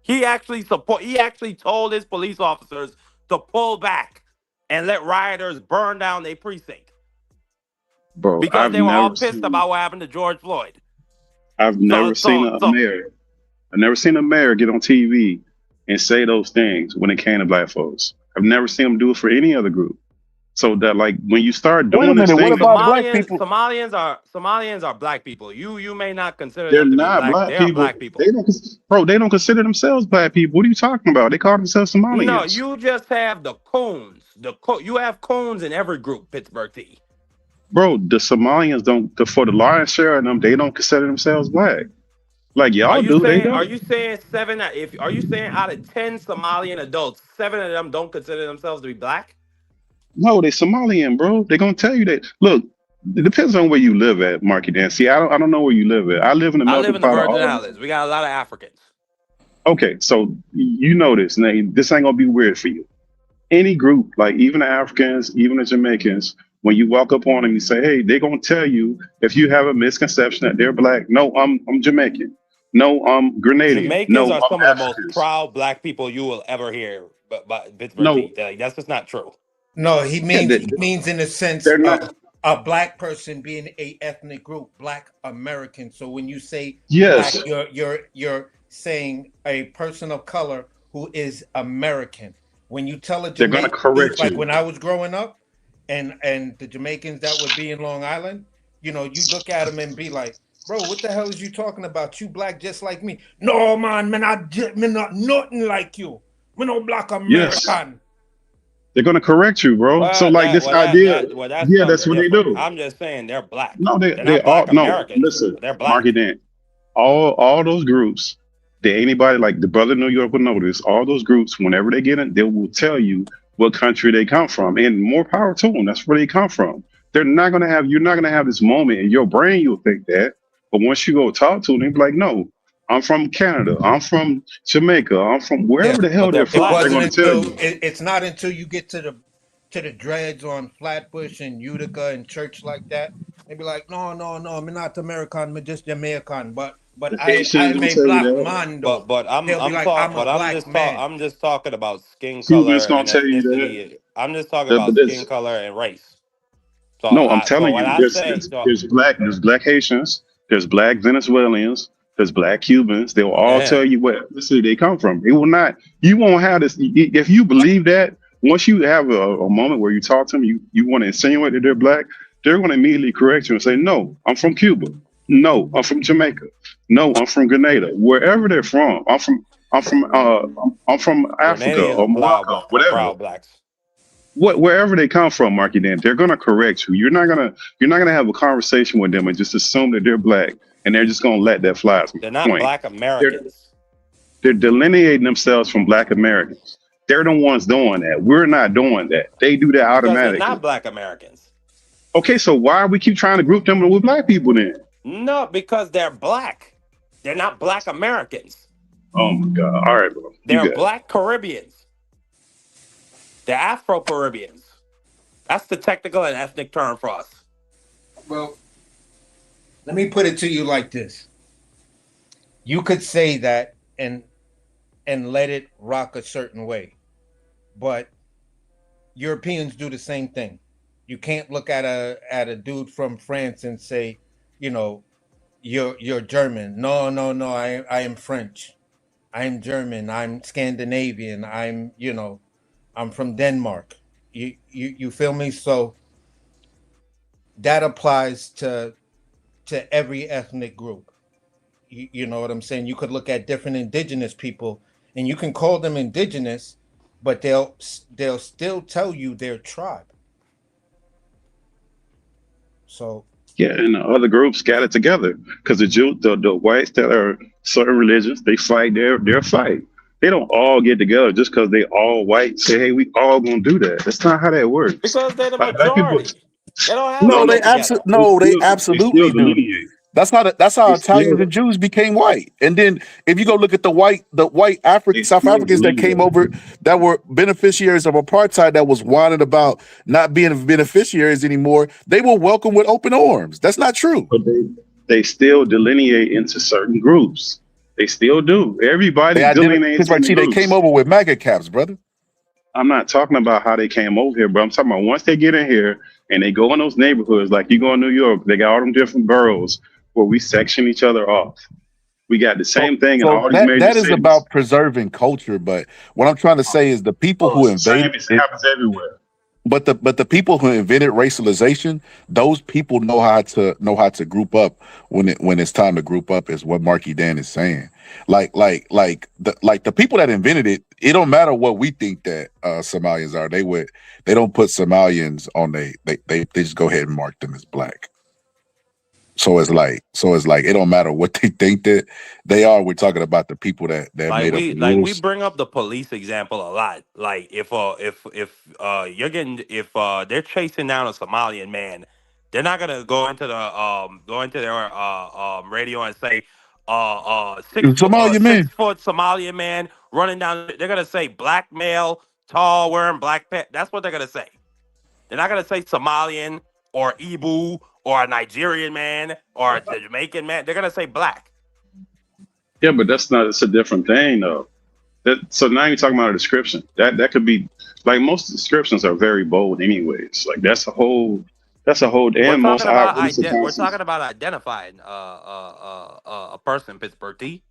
He actually support. He actually told his police officers to pull back and let rioters burn down their precinct bro. because they were all pissed about what happened to George Floyd. I've So, never seen so, a so mayor. I've never seen a mayor get on TV and say those things when it came to black folks. I've never seen them do it for any other group. So that like when you start Wait a doing this minute. What thing, about black people? Somalians are black people. You may not consider they're them to be not black. black They are people. black people. They don't, bro. They don't consider themselves black people. What are you talking about? They call themselves No, Somalians, you just have the coons. You have coons in every group. Pittsburgh T. bro. The Somalians don't. For the lion's share of them, they don't consider themselves black. Like y'all do, they Are don't. you saying seven? If are you saying out of 10 Somalian adults, 7 of them don't consider themselves to be black? No, they Somalian, bro. They're gonna tell you that. Look, it depends on where you live at, Marky Dan. See, I don't know where you live at. I live in the I live melting in the pot of Virgin all these. Islands. We got a lot of Africans. Okay, so you know this. Now, this ain't gonna be weird for you. Any group, like even the Africans, even the Jamaicans, when you walk up on them, you say, "Hey," they're gonna tell you if you have a misconception that they're black. No, I'm Jamaican. No, I'm Grenadian. Jamaicans No, are I'm some of the most Africans. proud black people you will ever hear. But Pittsburgh No, T. Like, that's just not true. No, yeah, he means in the sense they're not. of a black person being a ethnic group, black American. So when you say black, Yes, you're saying a person of color who is American. When you tell a they're gonna Jamaican youth, correct like you. when I was growing up, and the Jamaicans that would be in Long Island, you look at them and be like, bro, what the hell is you talking about? You black just like me? No, man, me not nothing like you. Me no black Yes, American. they're gonna correct you, bro. So Well, like this idea, that's yeah, that's something what they different. do. I'm just saying they're black. No, They're they not all black no. Americans, Listen, but they're Mark it black. in. All those groups, that anybody like the brother in New York will notice. All those groups, whenever they get in, they will tell you what country they come from, and more power to them. That's where they come from. They're not gonna have. You're not gonna have this moment in your brain. You'll think that, but once you go talk to them, they be like, "No, I'm from Canada. I'm from Jamaica. I'm from Yeah, wherever the hell But they're they're it from." They're black. wasn't gonna tell until you. it's not until you get to the dreads on Flatbush and Utica and church like that. They be like, no, no, no, I'm not American, I'm just Jamaican. But The Haitians I'm gonna a tell you black that. man though. They'll be like, I'm a black man. I'm just talking about skin Cubans color gonna and tell you that. ethnicity. I'm just talking about But skin this. color and race. No, I'm So telling when you, I say so, there's black Haitians, there's black Venezuelans, there's black Cubans. They'll all eh, tell you what city they come from. It will not. You won't have this. If you believe that, once you have a moment where you talk to them, you want to insinuate that they're black, they're going to immediately correct you and say, "No, I'm from Cuba. No, I'm from Jamaica. No, I'm from Grenada. Wherever they're from, I'm from Africa Grenadians or Morocco, are whatever." proud blacks. Wherever they come from, Marky Dan, they're gonna correct you. You're not gonna have a conversation with them and just assume that they're black and they're just gonna let that fly as They're a not point. black They're Americans they're delineating themselves from black Americans. They're the ones doing that. We're not doing that. They do that because they're not automatically. black Americans. Okay, so why we keep trying to group them with black people then? No, because they're black. They're not black Americans. Oh my God. All right, bro. You They're got it. black Caribbeans. They're Afro Caribbeans. That's the technical and ethnic term for us. Well, let me put it to you like this. You could say that and let it rock a certain way, but Europeans do the same thing. You can't look at a dude from France and say, you know, you're German. No, no, no. I am French. I'm German. I'm Scandinavian. I'm from Denmark. You feel me? So that applies to every ethnic group. You know what I'm saying? You could look at different indigenous people and you can call them indigenous, but they'll still tell you their tribe. So Yeah, and the other groups got it together because the whites that are certain religions, they fight their fight. They don't all get together just because they all white. Say, hey, we all gonna do that. That's not how that works. Because they're the Black people, majority. They don't have no, to No, no, they get together. they they still absolutely do. delineate. That's how They Italians still and Jews became white. And then if you go look at the white they South still Africans that came delineate. over that were beneficiaries of apartheid that was whining about not being beneficiaries anymore, they were welcomed with open arms. That's not true. But they still delineate into certain groups. They still do. Everybody They identify delineates right. into See, they came groups. over with MAGA caps, brother. I'm not talking about how they came over here, but I'm talking about once they get in here and they go in those neighborhoods, like you go in New York, they got all them different boroughs where we section each other off. We got the So same thing in so all these that major that is cities. about preserving culture. But what I'm trying to say is the people Oh, who it's the same. invaded It it. happens everywhere. But the people who invented racialization, those people know how to group up when it's time to group up is what Marky Dan is saying. Like the people that invented it, it don't matter what we think that Somalians are. They don't put Somalians on they just go ahead and mark them as black. So it's like it don't matter what they think that they are. We're talking about the people that Like made up we the like we rules. bring up the police example a lot. Like if you're getting if they're chasing down a Somalian man, they're not gonna go into their radio and say 6 foot Somalian man. 6 foot Somalian man running down. They're gonna say black male, tall, wearing black pants. That's what they're gonna say. They're not gonna say Somalian or Ibu or a Nigerian man or a Jamaican man. They're gonna say black. Yeah, but that's not. It's a different thing, though. So now you're talking about a description. That could be like most descriptions are very bold, anyways. Like that's a whole. And most eyewitness We're accounts. talking about identifying a person, Pittsburgh T.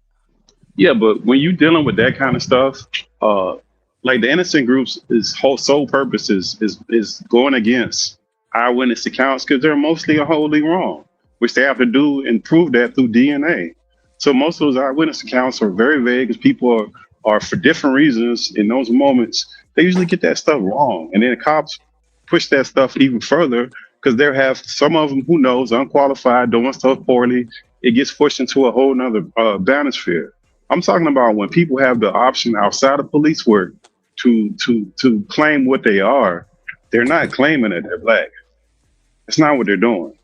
Yeah, but when you dealing with that kind of stuff, uh, like the innocent groups, is whole sole purpose is going against eyewitness accounts because they're mostly wholly wrong, which they have to do and prove that through DNA. So most of those eyewitness accounts are very vague because people are for different reasons in those moments they usually get that stuff wrong, and then the cops push that stuff even further because they have some of them who knows unqualified doing stuff poorly. It gets pushed into a whole nother banosphere. I'm talking about when people have the option outside of police work to claim what they are, they're not claiming that they're black. That's not what they're doing.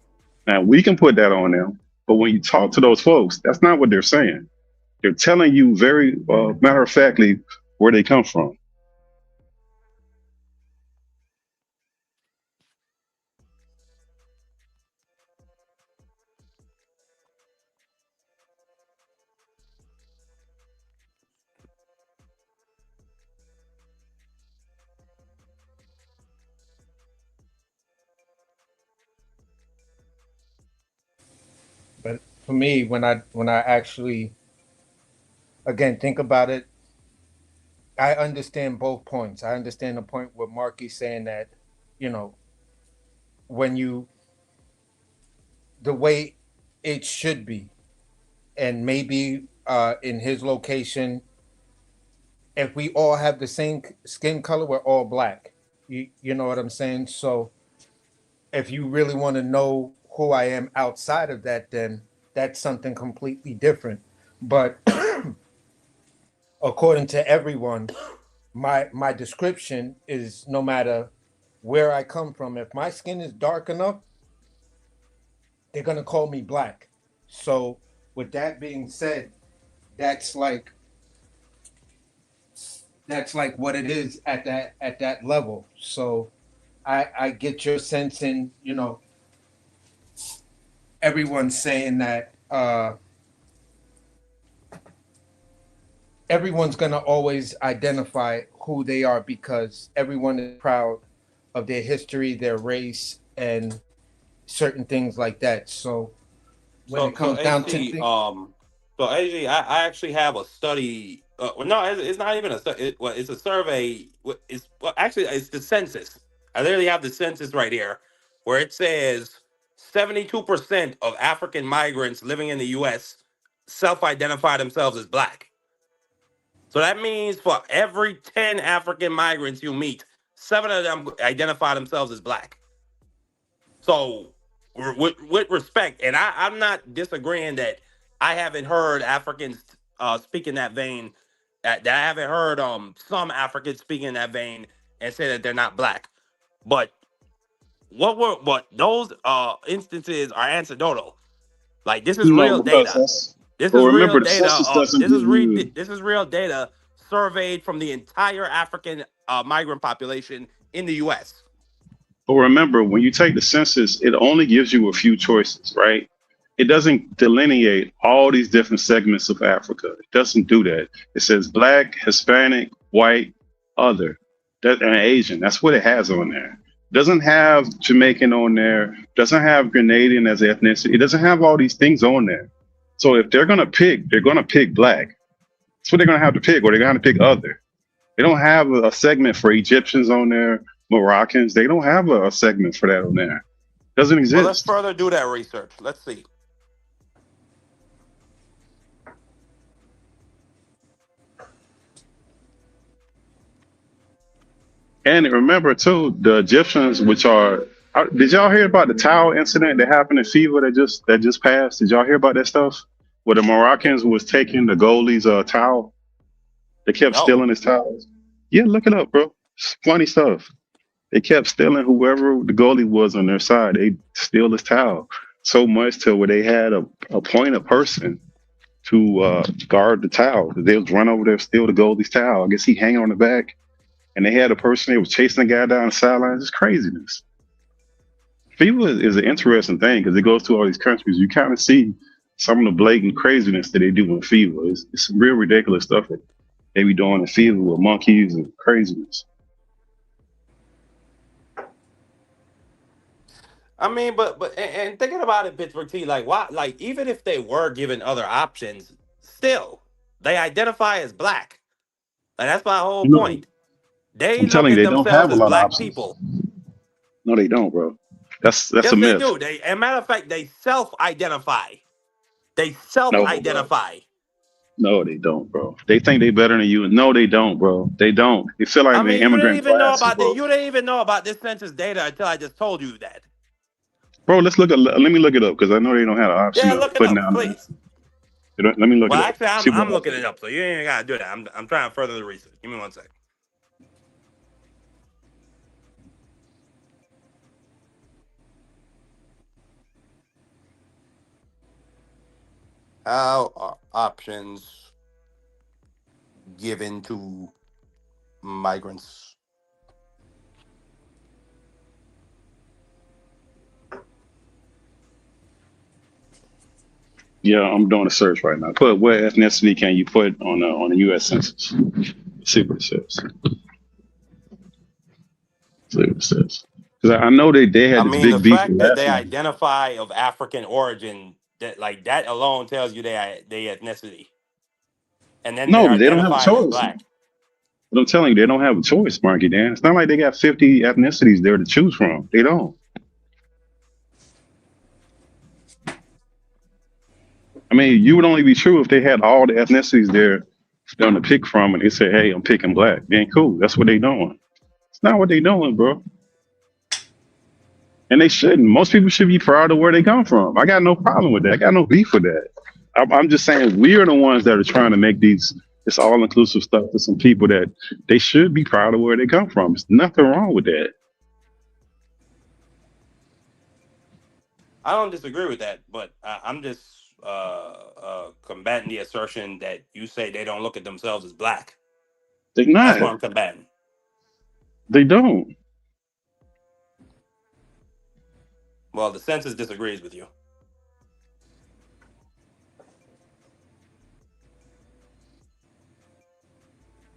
Now we can put that on them, but when you talk to those folks, that's not what they're saying. They're telling you very matter of factly where they come from. but for me, when I actually again think about it, I understand both points. I understand the point where Marky's saying that, you know, when you the way it should be, and maybe in his location, if we all have the same skin color, we're all black. You know what I'm saying? So if you really want to know who I am outside of that, then that's something completely different. But according to everyone, my description is no matter where I come from, if my skin is dark enough, they're gonna call me black. So with that being said, that's like that's like what it is at that level. So I get your sense in, you know, everyone's saying that everyone's going to always identify who they are because everyone is proud of their history, their race, and certain things like that. So when it So comes down to AG, things, I actually have a study. Well, no, it's not even a study. Well, it's a survey. Actually, it's the census. I literally have the census right here, where it says 72% of African migrants living in the U.S. self-identify themselves as black. So that means for every 10 African migrants you meet, 7 of them identify themselves as black. So, with respect, and I'm not disagreeing that I haven't heard Africans speak in that vein. That I haven't heard some Africans speak in that vein and say that they're not black. But what those instances are anecdotal. Like this is No, real because data. that's. But remember, the census doesn't give you. This is real data surveyed from the entire African migrant population in the U.S. But remember, when you take the census, it only gives you a few choices, right? It doesn't delineate all these different segments of Africa. It doesn't do that. It says black, Hispanic, white, other, and Asian. That's what it has on there. Doesn't have Jamaican on there. Doesn't have Grenadian as ethnicity. It doesn't have all these things on there. So if they're gonna pick black. That's what they're gonna have to pick, or they're gonna pick other. They don't have a segment for Egyptians on there, Moroccans. They don't have a segment for that on there. Doesn't Well, let's exist. further do that research. Let's see. And remember too, the Egyptians, which are, did y'all hear about the towel incident that happened in FIBA that just passed? Did y'all hear about that stuff? Where the Moroccans was taking the goalie's towel, they kept No. stealing his towels. Yeah, look it up, bro. It's funny stuff. They kept stealing whoever the goalie was on their side. They steal his towel so much to where they had a appoint a person to guard the towel. They was run over there, steal the goalie's towel. I guess he hanging on the back, and they had a person that was chasing the guy down the sidelines. It's craziness. FIBA is an interesting thing because it goes to all these countries. You kind of see some of the blatant craziness that they do in FIBA. It's some real ridiculous stuff that they be doing in FIBA with monkeys and craziness. I mean, and thinking about it, Pittsburgh T, like why, like even if they were given other options, still they identify as black. Like that's my whole You know, point. They I'm look telling you, at they don't themselves have a as lot of black options. people. No, they don't, bro. That's a Yes, they myth. do. They, as a matter of fact, they self-identify. They No, bro. self-identify. No, they don't, bro. They think they better than you. No, they don't, bro. They don't. They feel like I they mean, you didn't immigrant even know classes, about the bro. you didn't even know about this census data until I just told you that. Bro, let me look it up because I know they don't have an option Yeah, of look it putting up, down there. please. Let me look it Well, up. actually, See what I'm else looking they it got. up, so you ain't gotta do that. I'm trying to further the research. Give me 1 second. How are options given to migrants? Yeah, I'm doing a search right now. Put what ethnicity can you put on the U.S. Census? See what it says. See what it says. Because I know they I had this mean, the big beef with fact that last they time. identify of African origin, that like that alone tells you they ethnicity, and then No, they're they don't have a identified as choice. black. But I'm telling you, they don't have a choice, Marky Dan. It's not like they got 50 ethnicities there to choose from. They don't. I mean, you would only be true if they had all the ethnicities there for them to pick from, and they say, "Hey, I'm picking black." Then cool. That's what they doing. It's not what they doing, bro. And they shouldn't. Most people should be proud of where they come from. I got no problem with that. I got no beef with that. I'm just saying we're the ones that are trying to make this all inclusive stuff to some people that they should be proud of where they come from. There's nothing wrong with that. I don't disagree with that, but I'm just combating the assertion that you say they don't look at themselves as black. They're That's not. what I'm combating. They don't. Well, the census disagrees with you.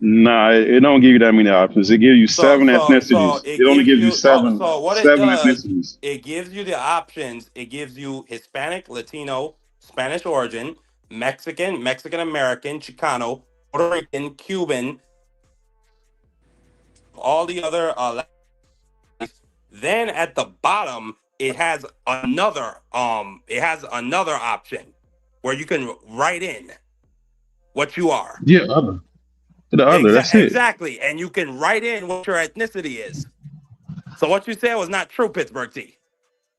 Nah, it don't give you that many options. It gives you So seven so so ethnicities. it It only gives gives you you seven so what it seven does, ethnicities. it gives you the options. It gives you Hispanic, Latino, Spanish origin, Mexican, Mexican American, Chicano, Puerto Rican, Cuban, all the other then at the bottom it has another option where you can write in what you are. Yeah, the other. That's it. Exactly. And you can write in what your ethnicity is. So what you said was not true, Pittsburgh T.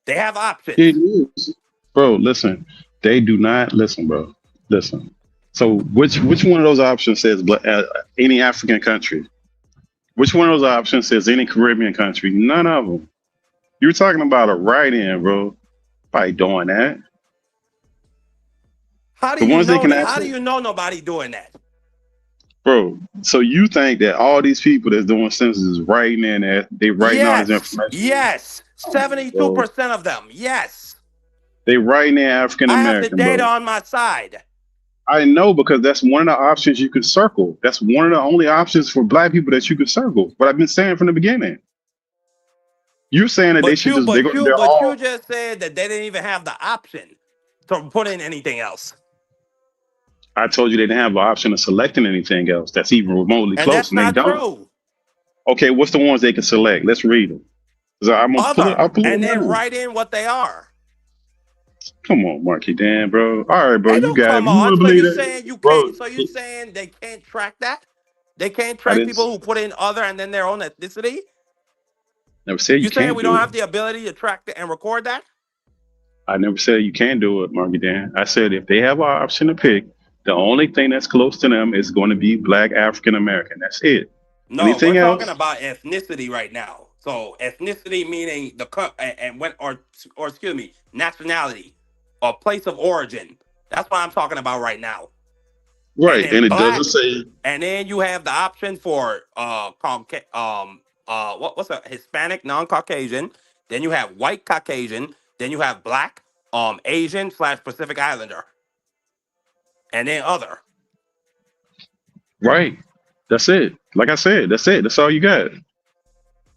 They have It options. is, bro. Listen, they do not listen, bro. Listen. So which one of those options says any African country? Which one of those options says any Caribbean country? None of them. You're talking about a write-in, bro. By doing that, How do the you ones they know can that? How actually, do you know nobody doing that? bro. So you think that all these people that's doing census is writing in that they writing all this Yes. information? Yes. Come on, bro. 72% of them. Yes. They writing in African I have the American, data bro. on my side. I know because that's one of the options you could circle. That's one of the only options for black people that you could circle. But I've been saying from the beginning. You're saying that they But should you just but you they're but you all just said that they didn't even have the option to put in anything else. I told you they didn't have an option of selecting anything else that's even remotely And close, that's and they not don't. true. Okay, what's the ones they can select? Let's read them. I'm gonna pull it. Other. I'll pull it And right then now. write in what they are. Come on, Marky Dan, bro. All right, bro. Hey, You don't got it. come You want on. to So believe you that, saying you bro? can't? So you saying they can't track that? They can't I track didn't people who put in other and then their own ethnicity. never said you You saying can't we do don't it. have the ability to track and record that? I never said you can't do it, Marky Dan. I said if they have an option to pick, the only thing that's close to them is going to be Black African American. That's it. No, we're Anything talking else? about ethnicity right now. So ethnicity meaning and when or excuse me, nationality or place of origin. That's what I'm talking about right now. And Right, then and it doesn't black, say and then you have the option for what's a Hispanic non-Caucasian. Then you have white Caucasian. Then you have black Asian / Pacific Islander, and then other. right. That's it. Like I said, that's it. That's all you got.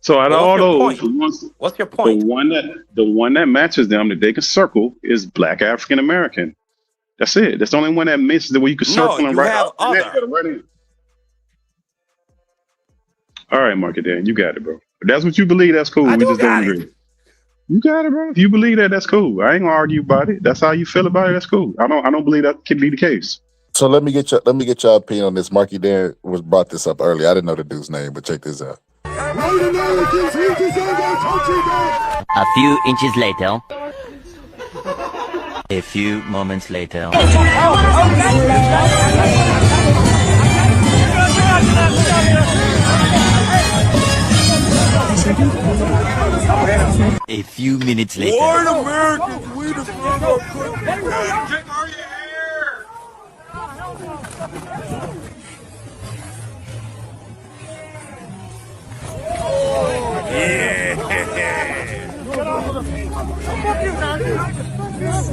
So out But of what's all your those, point? What's your the point? one that the one that matches them that they can circle is Black African American. That's it. That's the only one that misses the way you can No, circle and you write have up and then you other. gotta write in. All right, Market Dan, you got it, bro. If that's what you believe, that's cool. I We do just don't got it. agree. You got it, bro. If you believe that, that's cool. I ain't gonna argue about it. That's how you feel about it. That's cool. I don't believe that can be the case. So let me get your opinion on this. Marky Dan was brought this up earlier. I didn't know the dude's name, but check this out. A few inches later. A few moments later. A few minutes later. White Americans, we defend our country. Yeah.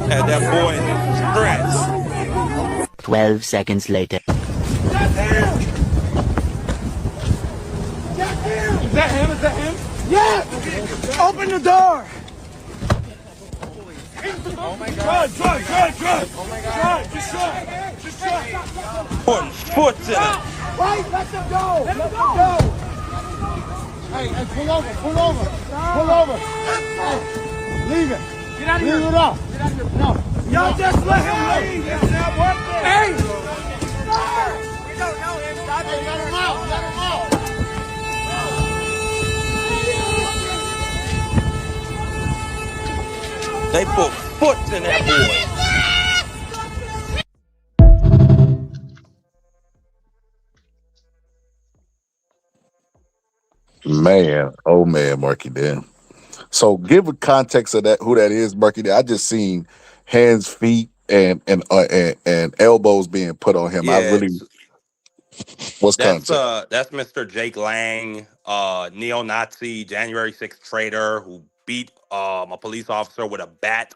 Had that boy in distress. 12 seconds later. Is that him? Is that him? Yeah! Open the door! Oh my God. Drive! Oh my God. Just drive! Putting foot in it. Wait, let them go! Let them go! Hey, pull over! Hey, leave it! Get out of here! Leave it up! Get out of here! No! Y'all just let him leave! It's not working! Hey! We don't know him! Stop it! Let him out! Let him out! They put foot in that boy. Man, oh man, Marky Dan. So give a context of that, who that is, Marky Dan. I just seen hands, feet, and elbows being put on him. I Yeah, really, what's context? that's Mr. Jake Lang, neo-Nazi January 6th traitor who beat a police officer with a bat.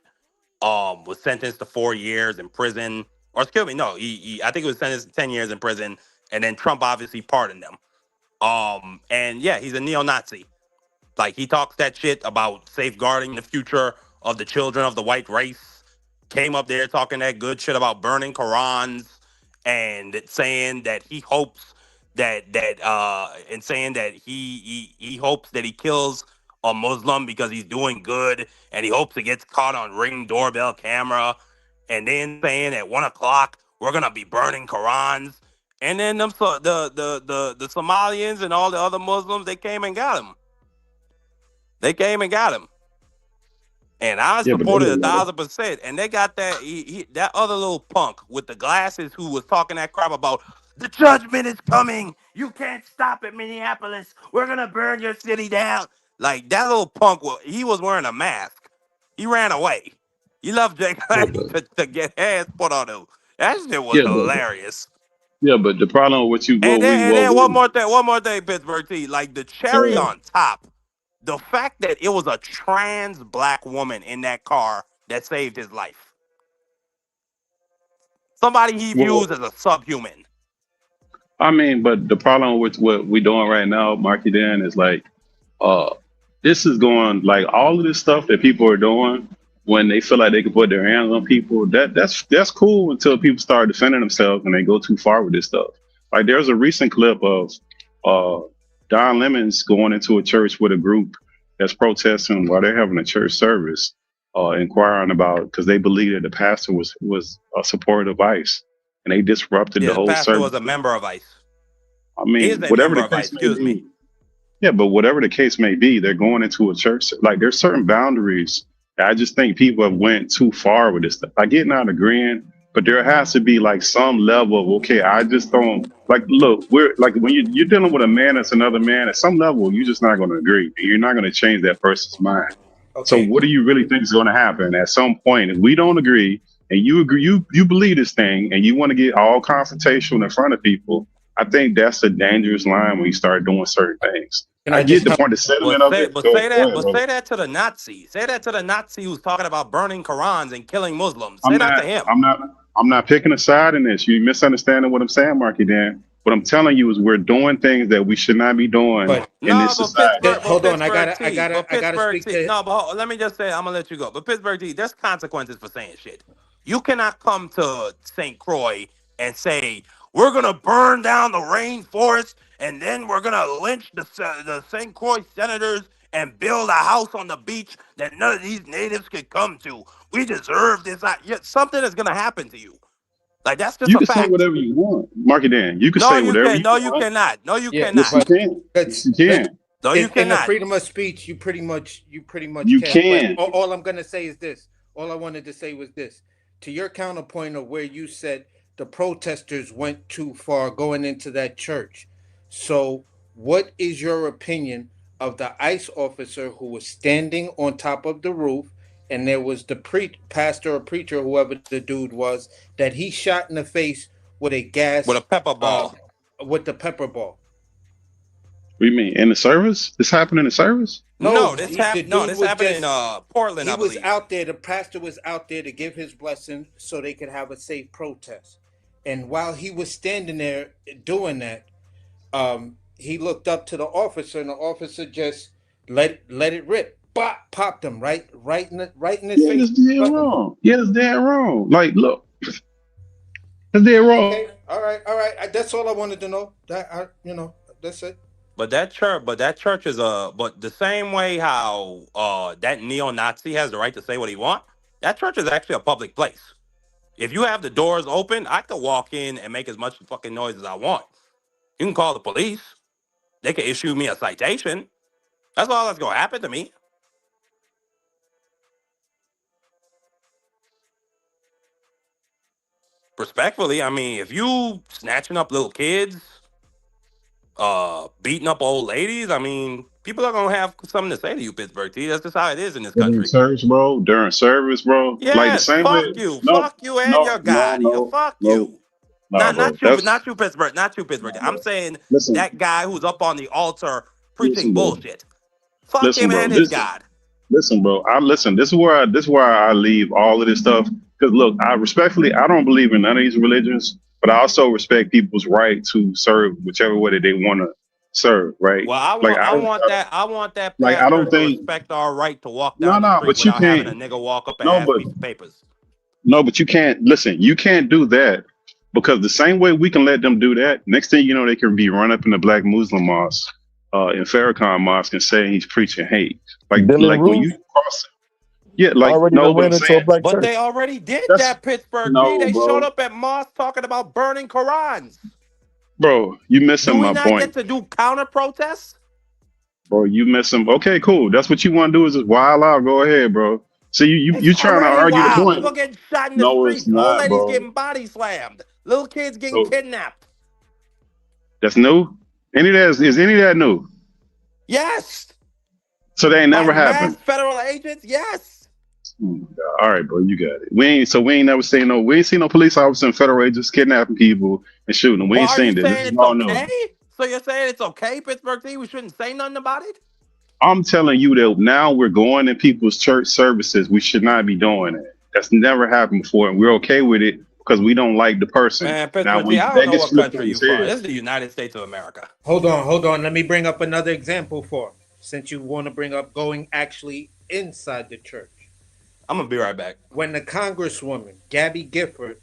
Was sentenced to 4 years in prison, or excuse me, no, I think he was sentenced to 10 years in prison. and then Trump obviously pardoned them. And yeah, he's a neo-Nazi. Like he talks that shit about safeguarding the future of the children of the white race. Came up there talking that good shit about burning Qurans and saying that he hopes and saying that he hopes that he kills a Muslim because he's doing good and he hopes it gets caught on Ring doorbell camera. And then saying at 1 o'clock we're gonna be burning Qurans. And then the Somalians and all the other Muslims, they came and got him. They came and got him, and I Yeah, but they supported were like, 1,000%. And they got that that other little punk with the glasses who was talking that crap about the judgment is coming. You can't stop it, Minneapolis. We're gonna burn your city down. Like that little punk. He was wearing a mask. He ran away. He left Jake yeah, but to get hands put on him. That shit was yeah, hilarious. but the problem with you, And then what one more thing, Pittsburgh T. Like the cherry we on top, the fact that it was a trans black woman in that car that saved his life. Somebody he views well, as a subhuman. I mean, but the problem with what we doing right now, Marky Dan, is like, uh, this is going like all of this stuff that people are doing when they feel like they can put their hands on people. That's cool until people start defending themselves and they go too far with this stuff. Like there's a recent clip of uh, Don Lemons going into a church with a group that's protesting while they're having a church service, inquiring about because they believe that the pastor was a supporter of ICE and they disrupted Yeah, the the whole pastor service. was a member of ICE. I Is mean, a whatever member the of ICE, case may excuse me. be, yeah, but whatever the case may be, they're going into a church. Like there's certain boundaries. I just think people have went too far with this stuff. I get not agreeing, but there has to be like some level of okay. I just don't like. Look, we're like when you're dealing with a man that's another man. At some level, you're just not going to agree. You're not going to change that person's mind. So Okay. what do you really think is going to happen at some point if we don't agree and you agree, you believe this thing and you want to get all confrontational in front of people? I think that's a dangerous line when you start doing certain things. Can I I get just the help? point, the sentiment of it. But Go, say go that, ahead, but brother. say that to the Nazi. Say that to the Nazi who's talking about burning Qurans and killing Muslims. I'm Say that to not, him. I'm not, I'm not picking a side in this. You misunderstanding what I'm saying, Marky Dan. What I'm telling you is we're doing things that we should not be doing But in No, this society. hold on, Pittsburgh T, I gotta speak to. No, but let me just say, I'm gonna let you go. But Pittsburgh T, there's consequences for saying shit. You cannot come to St. Croix and say we're gonna burn down the rainforest and then we're gonna lynch the St. Croix senators and build a house on the beach that none of these natives could come to. We deserve this. Yeah, something is gonna happen to you. Like that's just You a can say fact. whatever you want, Marky Dan. You can No, say you whatever can. you No, you want. cannot. No, you Yeah, Yes, cannot. you but can. Yes, you let's can. No, you in the cannot. freedom of speech, you pretty much You can. But can. all I'm gonna say is this. All I wanted to say was this. To your counterpoint of where you said the protesters went too far going into that church. So, what is your opinion of the ICE officer who was standing on top of the roof, and there was the pastor or preacher, whoever the dude was, that he shot in the face with a With a gas, pepper uh, ball. with the pepper ball? What do you mean in the service? This happened in the service? No, the No, dude this was happened in just Portland, he I was believe. out there. The pastor was out there to give his blessing so they could have a safe protest. And while he was standing there doing that, he looked up to the officer, and the officer just let it rip. Bop, popped him right in his Yeah, face. it's dead wrong. Yeah, it's dead wrong. Like, look, it's dead wrong. Okay, all right, all right. That's all I wanted to know. That's it. But that church is but the same way how that neo-Nazi has the right to say what he wants, that church is actually a public place. If you have the doors open, I could walk in and make as much fucking noise as I want. You can call the police. They can issue me a citation. That's all that's gonna happen to me. Respectfully, I mean, if you snatching up little kids, beating up old ladies, I mean, people are gonna have something to say to you, Pittsburgh T. That's just how it is in this In country. church, bro, during service, bro. Like the Yes, same way. fuck you, and No, your no, God. Yeah, no, fuck no, you. no, bro. That's Not you, Pittsburgh. Not you, Pittsburgh. no, I'm bro. saying Listen, that guy who's up on the altar preaching listen, bro. bullshit. Fuck Listen, him bro. and his God. Listen, bro. I listen. This is where I leave all of this stuff. Because look, I don't believe in none of these religions, but I also respect people's right to serve whichever way that they want to serve. Right? Well, I Like want I want that I want that I pastor don't to think respect our right to walk no down the no, street but you without having a can't nigga walk up and no, ask but piece of papers. no, but you can't listen. You can't do that because the same way we can let them do that. Next thing you know, they can be run up in the black Muslim mosque, in Farrakhan mosque, and saying he's preaching hate. Dylan Like when Roof you cross, yeah, like already no, done but I'm ran into a saying black But church. they already did that's that, Pittsburgh G. no, They showed bro, up at mosque talking about burning Qurans. bro, you Do missing we my not point, get to do counter protests? bro. You missing. Okay, cool. That's what you want to do is just wild out. Go ahead, bro. So It's you trying to already argue the wild. point? People getting shot in the No, it's streets. Old not, ladies bro. getting body slammed. Little kids getting So kidnapped. that's new. Any of that is any of that new? Yes. So they ain't By never mass happened. federal agents. Yes. Oh my God. All right, bro, you got it. We ain't never seen no police officers and federal agents kidnapping people and shooting them. We Well, ain't are you seen this. This saying is it's all new. okay? So you're saying it's okay, Pittsburgh T? We shouldn't say nothing about it? I'm telling you that now we're going in people's church services. We should not be doing it. That's never happened before, and we're okay with it because we don't like the person. Man, Now, Pittsburgh T, when I don't that know gets what flipped on country his you from. head, This is the United States of America. Hold on. Let me bring up another example for him, since you want to bring up going actually inside the church. I'm gonna be right back. When the Congresswoman Gabby Gifford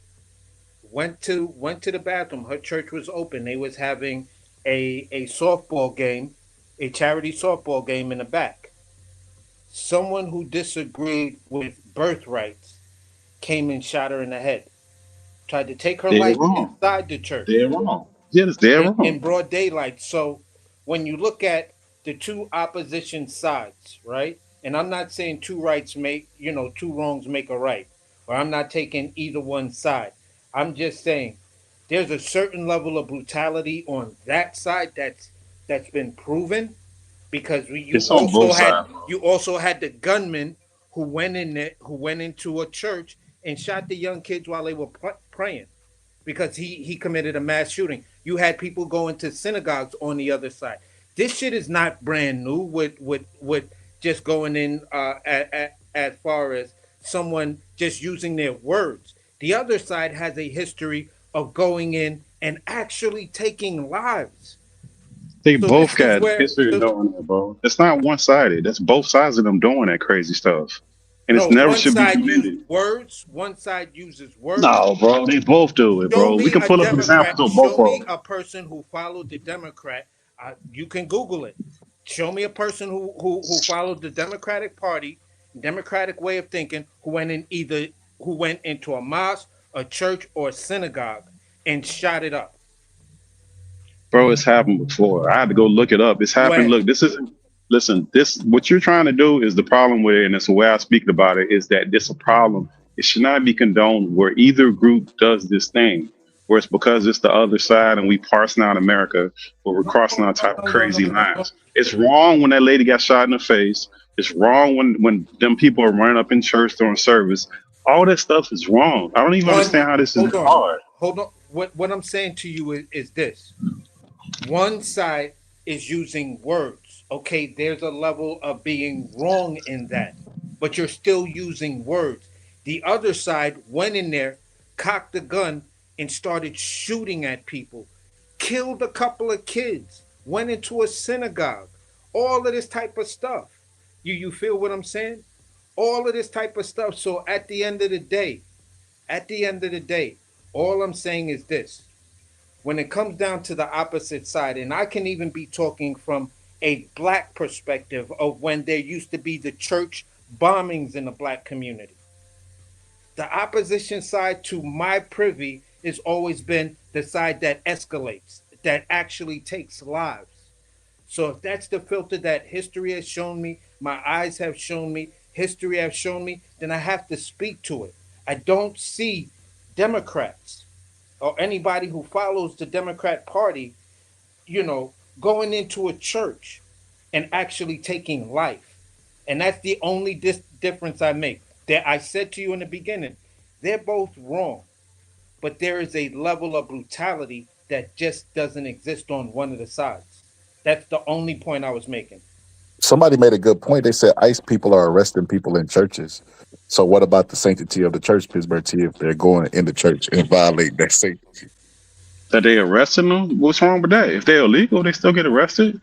went to the bathroom, her church was open. They was having a softball game, a charity softball game in the back. Someone who disagreed with birthrights came and shot her in the head. Tried to take her they're life wrong. inside the church They're wrong. Yeah, they're in wrong. broad daylight. So when you look at the two opposition sides, right? And I'm not saying two rights make, two wrongs make a right, or I'm not taking either one side. I'm just saying there's a certain level of brutality on that side that's been proven because It's on both sides, you also had the gunman who went into a church and shot the young kids while they were praying because he committed a mass shooting. You had people going to synagogues on the other side. This shit is not brand new with just going in as far as someone just using their words. The other side has a history of going in and actually taking lives. They So both this is got where history of doing that, bro. It's not one sided. That's both sides of them doing that crazy stuff, and it's no never one should be side uses commended. words, one side uses words. No, bro, they both do it, Show bro. We me can a pull up examples Democrat. of both Show of me them. a person who followed the Democrat. You can Google it. Show me a person who followed the Democratic Party, Democratic way of thinking, who went into a mosque, a church, or a synagogue and shot it up. Bro, it's happened before. I had to go look it up. It's happened. When Look, this isn't. Listen, this what you're trying to do is the problem with it, and it's the way I speak about it is that this a problem. It should not be condoned where either group does this thing, where it's because it's the other side and we parsing out America, where we're crossing out type of crazy lines. It's wrong when that lady got shot in the face. It's wrong when them people are running up in church during service. All that stuff is wrong. I don't even one, understand how this is hold on, hard. hold on. What I'm saying to you is this: one side is using words. Okay, there's a level of being wrong in that, but you're still using words. The other side went in there, cocked the gun, and started shooting at people, killed a couple of kids, went into a synagogue, all of this type of stuff. You feel what I'm saying? All of this type of stuff. So at the end of the day, all I'm saying is this: when it comes down to the opposite side, and I can even be talking from a black perspective of when there used to be the church bombings in the black community. The opposition side to my privy has always been the side that escalates, that actually takes lives. So if that's the filter that history has shown me, my eyes have shown me, history has shown me, then I have to speak to it. I don't see Democrats or anybody who follows the Democrat Party, going into a church and actually taking life. And that's the only difference I make. That I said to you in the beginning, they're both wrong, but there is a level of brutality that just doesn't exist on one of the sides. That's the only point I was making. somebody made a good point. They said ICE people are arresting people in churches. So what about the sanctity of the church, Pittsburgh T, if they're going in the church and violating that sanctity? That they arresting them? What's wrong with that? If they're illegal, they still get arrested.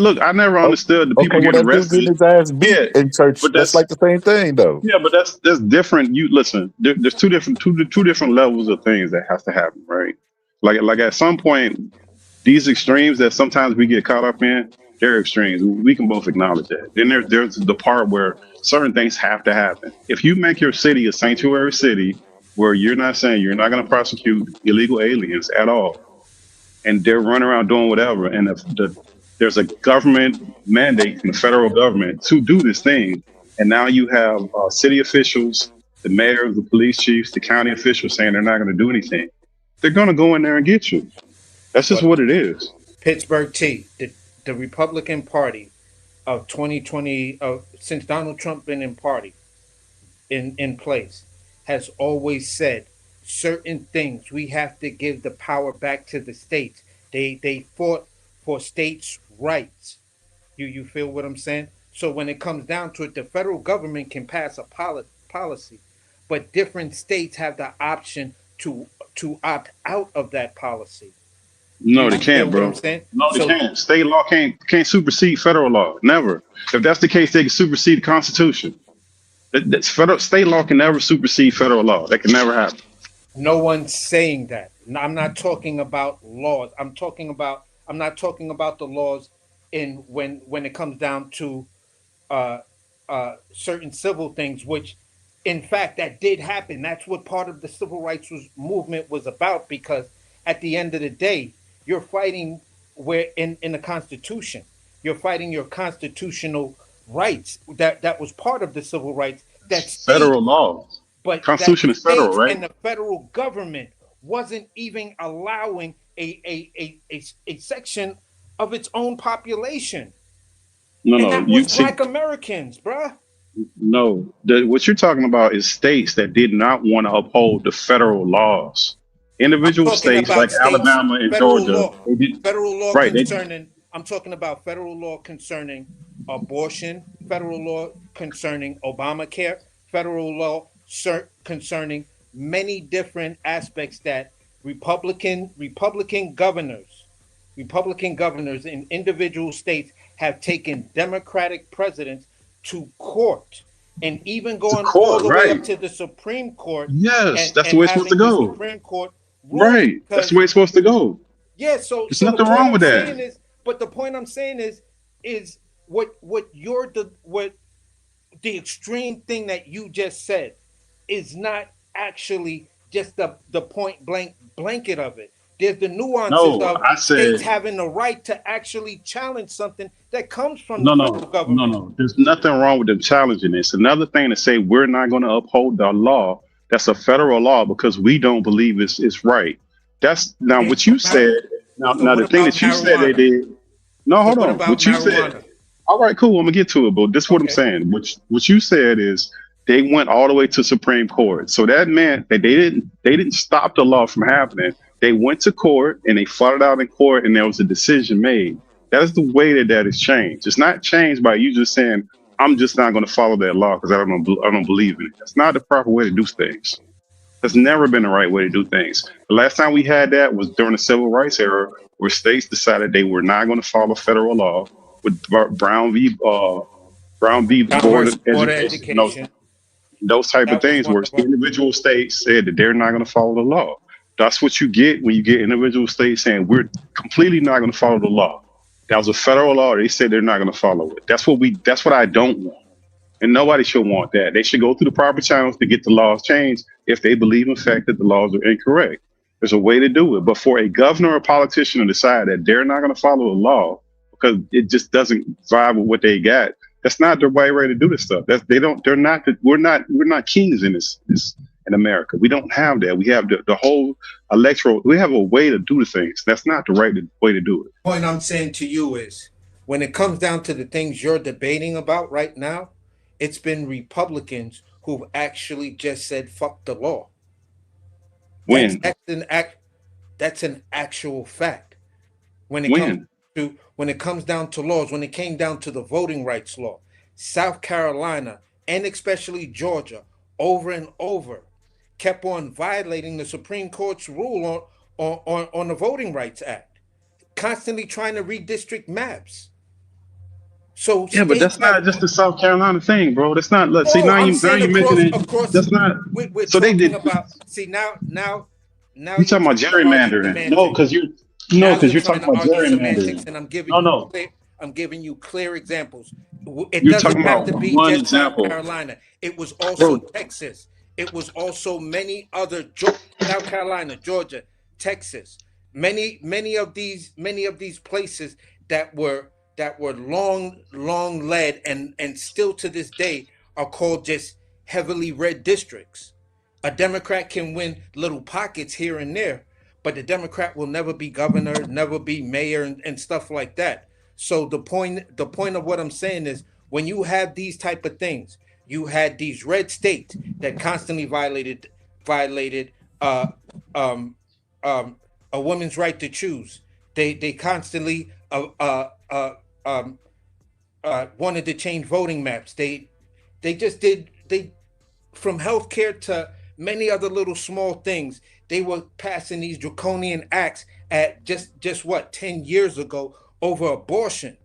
Look. I never Oh, understood the okay, people well getting that dude getting arrested. his ass beat Yeah, in church. but That's like the same thing though. that's different. You listen. There's two different levels of things that has to happen, right? Like at some point, these extremes that sometimes we get caught up in, they're extremes. We can both acknowledge that. Then there's the part where certain things have to happen. If you make your city a sanctuary city where you're not saying you're not going to prosecute illegal aliens at all, and they're running around doing whatever, and if there's a government mandate from the federal government to do this thing, and now you have city officials, the mayors, the police chiefs, the county officials saying they're not going to do anything, they're going to go in there and get you. That's just But what it is. Pittsburgh T, the Republican Party of 2020, since Donald Trump been in party in place, has always said certain things we have to give the power back to the states. They fought for states' rights. You feel what I'm saying? So when it comes down to it, the federal government can pass a policy, but different states have the option to opt out of that policy. No, they You feel can't, what I'm bro. saying? No, they So can't. State law can't supersede federal law. Never. If that's the case, they can supersede the Constitution. That's federal. State law can never supersede federal law. That can never happen. no one's saying that. I'm not talking about laws. I'm not talking about the laws in when it comes down to uh, certain civil things, which in fact that did happen. That's what part of the civil rights movement was about, because at the end of the day, you're fighting where in the Constitution, you're fighting your constitutional rights. That was part of the civil rights that state, Federal law. but that Constitution is federal, states right? and the federal government wasn't even allowing a section of its own population, No, and no. that You was see, Black Americans, bruh. no. What you're talking about is states that did not want to uphold the federal laws. Individual Talking states like about states, Alabama and federal Georgia, law, they did federal law right. They concerning. I'm talking about federal law concerning abortion, federal law concerning Obamacare, federal law concerning many different aspects that Republican governors in individual states have taken Democratic presidents to court, and even to going all court, the way up right? to the Supreme Court, Yes, that's the and way it's supposed to having the go. Supreme Court rule, Right. That's the way it's supposed to go. yeah. So There's the nothing point wrong I'm with saying that. is, but the point I'm saying is what the extreme thing that you just said is not actually just the point blanket of it. There's the nuances No, of I states said having the right to actually challenge something that comes from the no, federal no, no, government. no. There's nothing wrong with them challenging this. Another thing to say we're not going to uphold the law. That's a federal law because we don't believe it's right. That's now Okay, what you said. so Now what the thing about that you said they marijuana? did. No, So hold what on. about What you said. marijuana? All right, cool. I'm gonna get to it, but this is what I'm Okay, saying. What you said is they went all the way to Supreme Court. So that meant that they didn't stop the law from happening. They went to court and they fought it out in court, and there was a decision made. That is the way that is changed. It's not changed by you just saying I'm just not going to follow that law because I don't believe in it. That's not the proper way to do things. That's never been the right way to do things. The last time we had that was during the civil rights era, where states decided they were not going to follow federal law with Brown v. down Board versus of board of Education, education. those type of That was things one where of them. individual states said that they're not going to follow the law. That's what you get when you get individual states saying we're completely not going to follow the law. That was a federal law. They said they're not going to follow it. That's what I don't want. And nobody should want that. They should go through the proper channels to get the laws changed if they believe, in fact, that the laws are incorrect. There's a way to do it. But for a governor or politician to decide that they're not going to follow the law because it just doesn't vibe with what they got, that's not the right way to do this stuff. We're not kings in this in America. We don't have that. We have the whole electoral. We have a way to do the things. That's not the right way to do it. The point I'm saying to you is, when it comes down to the things you're debating about right now, it's been Republicans who've actually just said "fuck the law." When? That's an actual fact. When it comes When? when it comes down to laws, when it came down to the voting rights law, South Carolina and especially Georgia, over and over, kept on violating the Supreme Court's rule on the Voting Rights Act, constantly trying to redistrict maps. So Yeah, but that's states not have just the South Carolina thing, bro. That's not. Look, see, no, now I'm you saying mention it. across. That's not. We're So they talking did. about. See now You you're talking about trying to argue gerrymandering? No, semantics. because you. No, Now because you're you're trying talking to about argue semantics, gerrymandering. and I'm giving No, you no. clear. I'm giving you clear examples. It You're doesn't talking have about to be one just South example, Carolina. It was also bro. Texas. It was also many other South Carolina, Georgia, Texas. Many of these places that were long led and still to this day are called just heavily red districts. A Democrat can win little pockets here and there, but the Democrat will never be governor, never be mayor, and stuff like that. So the point of what I'm saying is when you have these type of things, you had these red states that constantly violated uh um a woman's right to choose. They constantly um wanted to change voting maps. They just did they from healthcare to many other little small things. They were passing these draconian acts at just what 10 years ago over abortion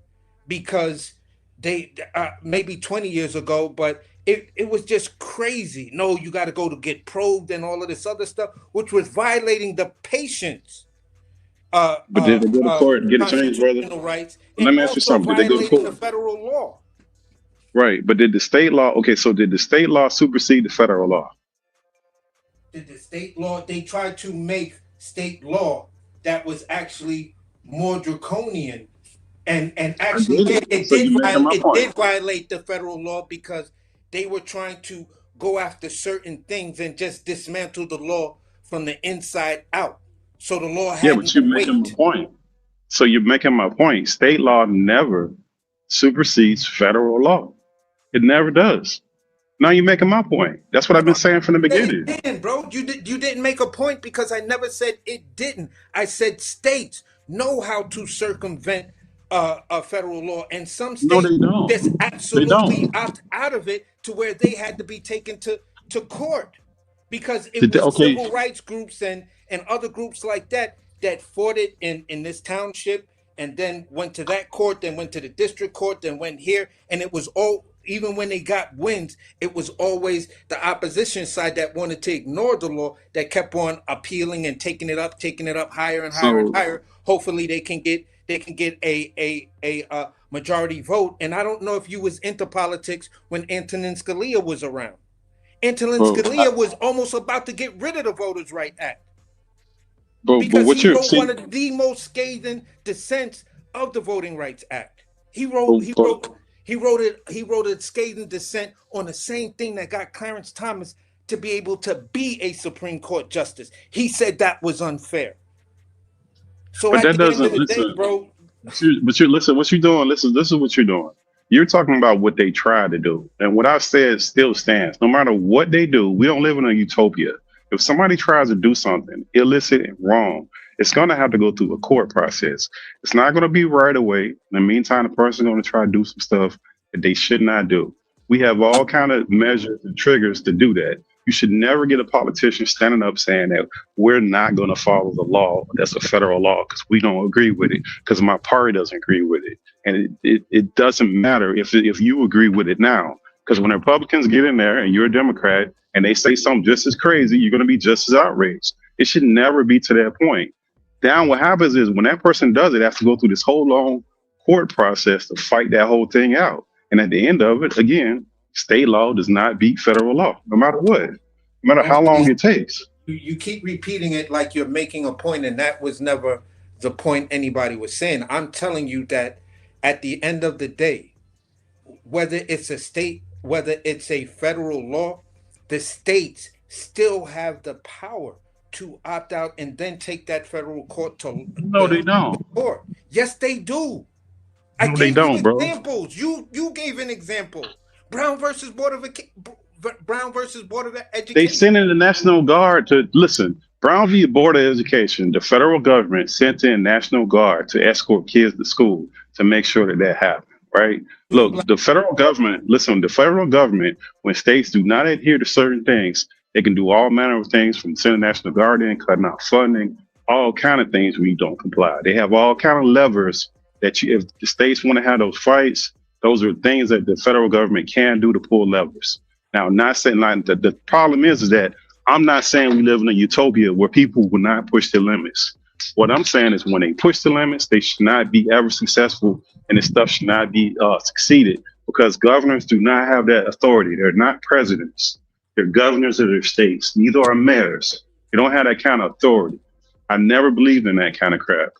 because they maybe 20 years ago, but it was just crazy. No, you got to go to get probed and all of this other stuff, which was violating the patient's But did they go to court and get it changed, brother? constitutional rights But and let me ask you also something. Did they go to violating the court? federal law. Right. But did the state law? Okay. So did the state law supersede the federal law? Did the state law, they tried to make state law that was actually more draconian and I actually get it. So you making my it point. did violate the federal law because they were trying to go after certain things and just dismantle the law from the inside out. So the law Yeah, had but no you're making my weight. point. So you're making my point. State law never supersedes federal law. It never does. Now you're making my point. That's what I've been saying from the It beginning. didn't, bro. You didn't make a point because I never said it didn't. I said states know how to circumvent a federal law, and some No, states they just don't. They absolutely don't. opt out of it to where they had to be taken to court because it Did they, was okay. civil rights groups and other groups like that that fought it in this township and then went to that court, then went to the district court, then went here, and it was all even when they got wins, it was always the opposition side that wanted to ignore the law that kept on appealing and taking it up higher and higher and So, higher. Hopefully they can get a majority vote. And I don't know if you was into politics when Antonin Scalia was around. Antonin bro, Scalia was almost about to get rid of the Voters' Right Act but because what he you're wrote one see, of the most scathing dissents of the Voting Rights Act. He wrote but, he but, wrote he wrote it he wrote a scathing dissent on the same thing that got Clarence Thomas to be able to be a Supreme Court justice. He said that was unfair. So but at that the end of doesn't the day, listen. bro, But you listen, what you're doing, listen, this is what you're doing. You're talking about what they tried to do. And what I've said still stands. No matter what they do, we don't live in a utopia. If somebody tries to do something illicit and wrong, it's going to have to go through a court process. It's not going to be right away. In the meantime, the person's going to try to do some stuff that they should not do. We have all kind of measures and triggers to do that. You should never get a politician standing up saying that we're not going to follow the law. That's a federal law because we don't agree with it because my party doesn't agree with it. And it doesn't matter if you agree with it now because when Republicans get in there and you're a Democrat and they say something just as crazy, you're going to be just as outraged. It should never be to that point. Now, what happens is when that person does it, they have to go through this whole long court process to fight that whole thing out. And at the end of it, again, state law does not beat federal law, no matter what, no matter how long it takes. you keep repeating it like you're making a point, and that was never the point anybody was saying. I'm telling you that at the end of the day, whether it's a state, whether it's a federal law, the states still have the power to opt out and then take that federal court No, they don't. court. Yes, they do. I No, they gave you don't, bro. examples. You gave an example. Brown versus Board of Education. They send in the National Guard to listen. Brownview Board of Education, the federal government sent in National Guard to escort kids to school to make sure that that happened, right? Look, the federal government, listen, the federal government, when states do not adhere to certain things, they can do all manner of things from sending National Guard in, cutting out funding, all kind of things when you don't comply. They have all kind of levers that you, if the states want to have those fights, those are things that the federal government can do to pull levers. Now, not saying like the problem is that I'm not saying we live in a utopia where people will not push the limits. What I'm saying is when they push the limits, they should not be ever successful and this stuff should not be succeeded because governors do not have that authority. They're not presidents. They're governors of their states. Neither are mayors. They don't have that kind of authority. I never believed in that kind of crap.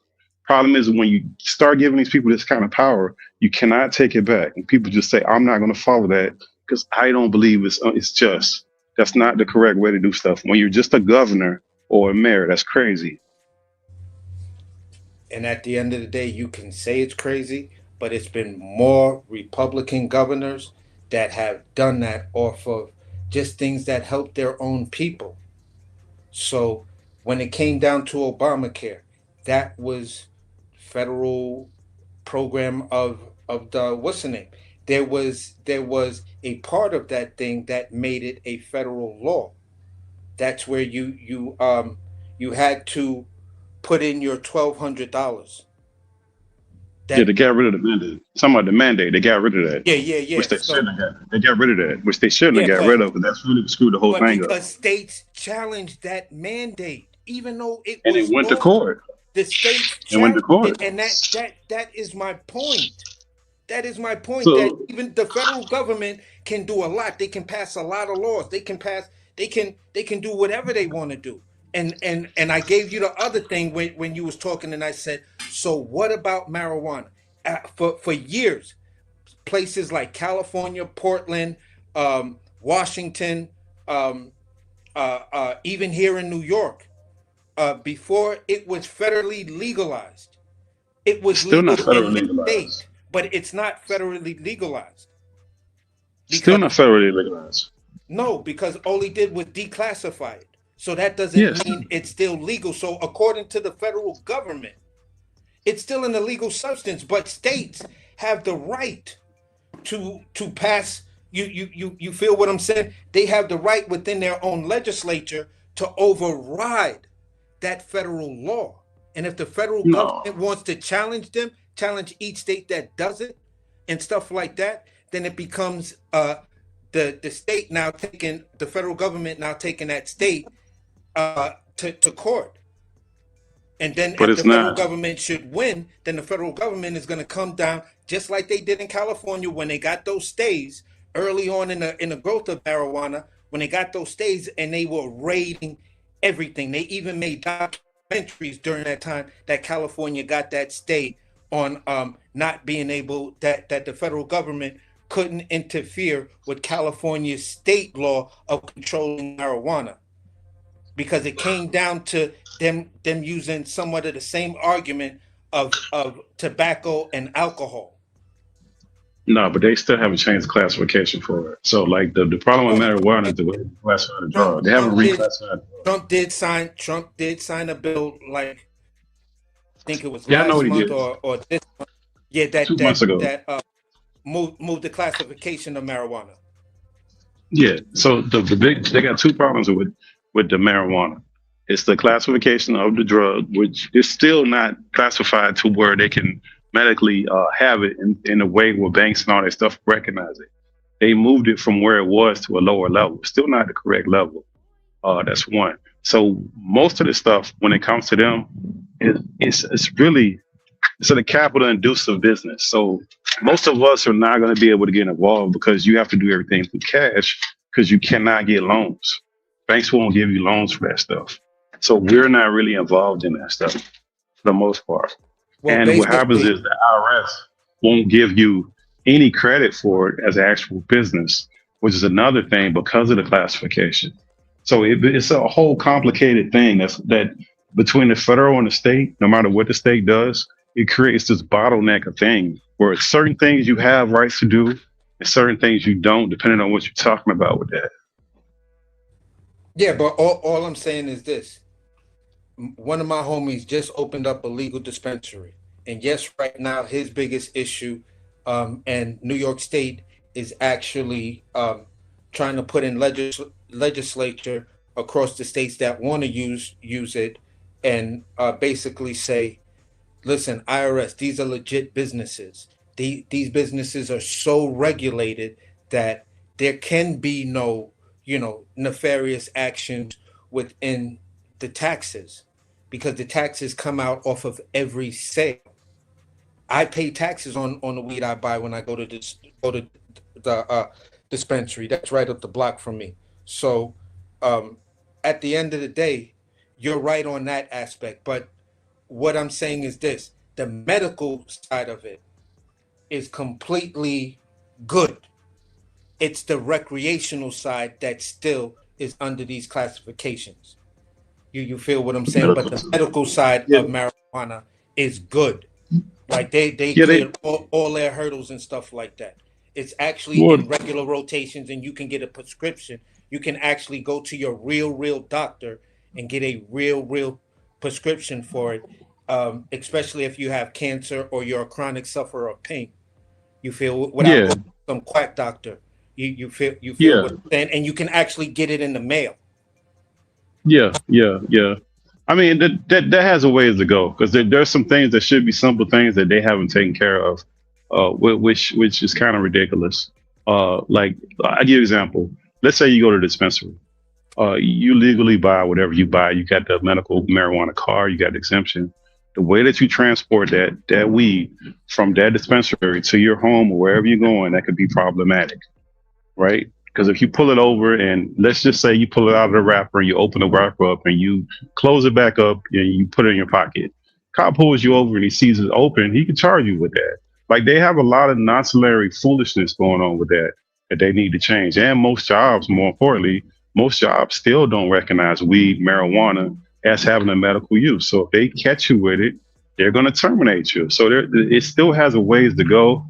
Problem is when you start giving these people this kind of power, you cannot take it back. And people just say, I'm not going to follow that because I don't believe it's just. That's not the correct way to do stuff. When you're just a governor or a mayor, that's crazy. And at the end of the day, you can say it's crazy, but it's been more Republican governors that have done that off of just things that help their own people. So when it came down to Obamacare, that was federal program of the what's the name? There was a part of that thing that made it a federal law. That's where you had to put in your $1,200. Yeah, they got rid of the mandate. Talking about the mandate, they got rid of that. Yeah. Which they shouldn't have got. They got rid of that, which they shouldn't have got rid of. But that's really screwed the whole but thing up. because states challenged that mandate, even though it And was it went to court. the states It went to challenged court. it, and that is my point. That is my point. So- That even the federal government can do a lot. They can pass a lot of laws. They can do whatever they want to do. And I gave you the other thing when you was talking, and I said, so what about marijuana? For years, places like California, Portland, Washington, even here in New York, before it was federally legalized, it was Still not legal federally in the legalized. state, but it's not federally legalized. Still not federally legalized. No, because all he did was declassify it. So that doesn't mean it's still legal. So according to the federal government, it's still an illegal substance, but states have the right to pass. You feel what I'm saying? They have the right within their own legislature to override that federal law. And if the federal government wants to challenge them, challenge each state that does it and stuff like that, then it becomes the state now taking the federal government now taking that state to court. And then But if it's the federal not. government should win, then the federal government is going to come down just like they did in California when they got those stays early on in the growth of marijuana, when they got those stays and they were raiding everything. They even made documentaries during that time that California got that stay on not being able that the federal government couldn't interfere with California's state law of controlling marijuana, because it came down to them using somewhat of the same argument of tobacco and alcohol. No, but they still haven't changed the classification for it. So, like the problem with marijuana is the way they classify the drug. They haven't reclassified. Trump did sign a bill, like I think it was Yeah, I know last what he month did. or this month. Yeah, 2 months ago. that moved the classification of marijuana. Yeah. So they got two problems with the marijuana. It's the classification of the drug, which is still not classified to where they can medically have it in a way where banks and all that stuff recognize it. They moved it from where it was to a lower level. Still not the correct level. That's one. So most of the stuff, when it comes to them, it's really a capital inducive business. So most of us are not going to be able to get involved because you have to do everything through cash because you cannot get loans. Banks won't give you loans for that stuff. So we're not really involved in that stuff for the most part. Well, and what happens is the IRS won't give you any credit for it as an actual business, which is another thing because of the classification. So it's a whole complicated thing that between the federal and the state, no matter what the state does, it creates this bottleneck of things where certain things you have rights to do and certain things you don't, depending on what you're talking about with that. Yeah, but all I'm saying is this. one of my homies just opened up a legal dispensary, and yes, right now his biggest issue, and New York State is actually trying to put in legislature across the states that want to use it, and basically say, listen, IRS, these are legit businesses. These businesses are so regulated that there can be no, nefarious actions within the taxes, because the taxes come out off of every sale. I pay taxes on the weed I buy when I go to the dispensary. That's right up the block from me. So, um, at the end of the day, you're right on that aspect. But what I'm saying is this: the medical side of it is completely good. It's the recreational side that still is under these classifications. You feel what I'm saying? But the medical side Yeah, of marijuana is good. Like they yeah, they cleared all their hurdles and stuff like that. It's actually would. in regular rotations, and you can get a prescription. You can actually go to your real doctor and get a real prescription for it. Especially if you have cancer or you're a chronic sufferer of pain. You feel, without Yeah, going to some quack doctor. You feel yeah, what I'm saying, and you can actually get it in the mail. yeah. I mean, that has a ways to go because there's some things that should be simple things that they haven't taken care of, which is kind of ridiculous. Like I give you an example. Let's say you go to the dispensary. You legally buy whatever you buy. You got the medical marijuana card. You got the exemption. The way that you transport that weed from that dispensary to your home or wherever you're going, that could be problematic, right? Because if you pull it over and let's just say you pull it out of the wrapper and you open the wrapper up and you close it back up and you put it in your pocket, cop pulls you over and he sees it open, he can charge you with that. Like they have a lot of nonsalary foolishness going on with that they need to change. And most jobs, more importantly, most jobs still don't recognize weed, marijuana as having a medical use. So if they catch you with it, they're going to terminate you. So it still has a ways to go.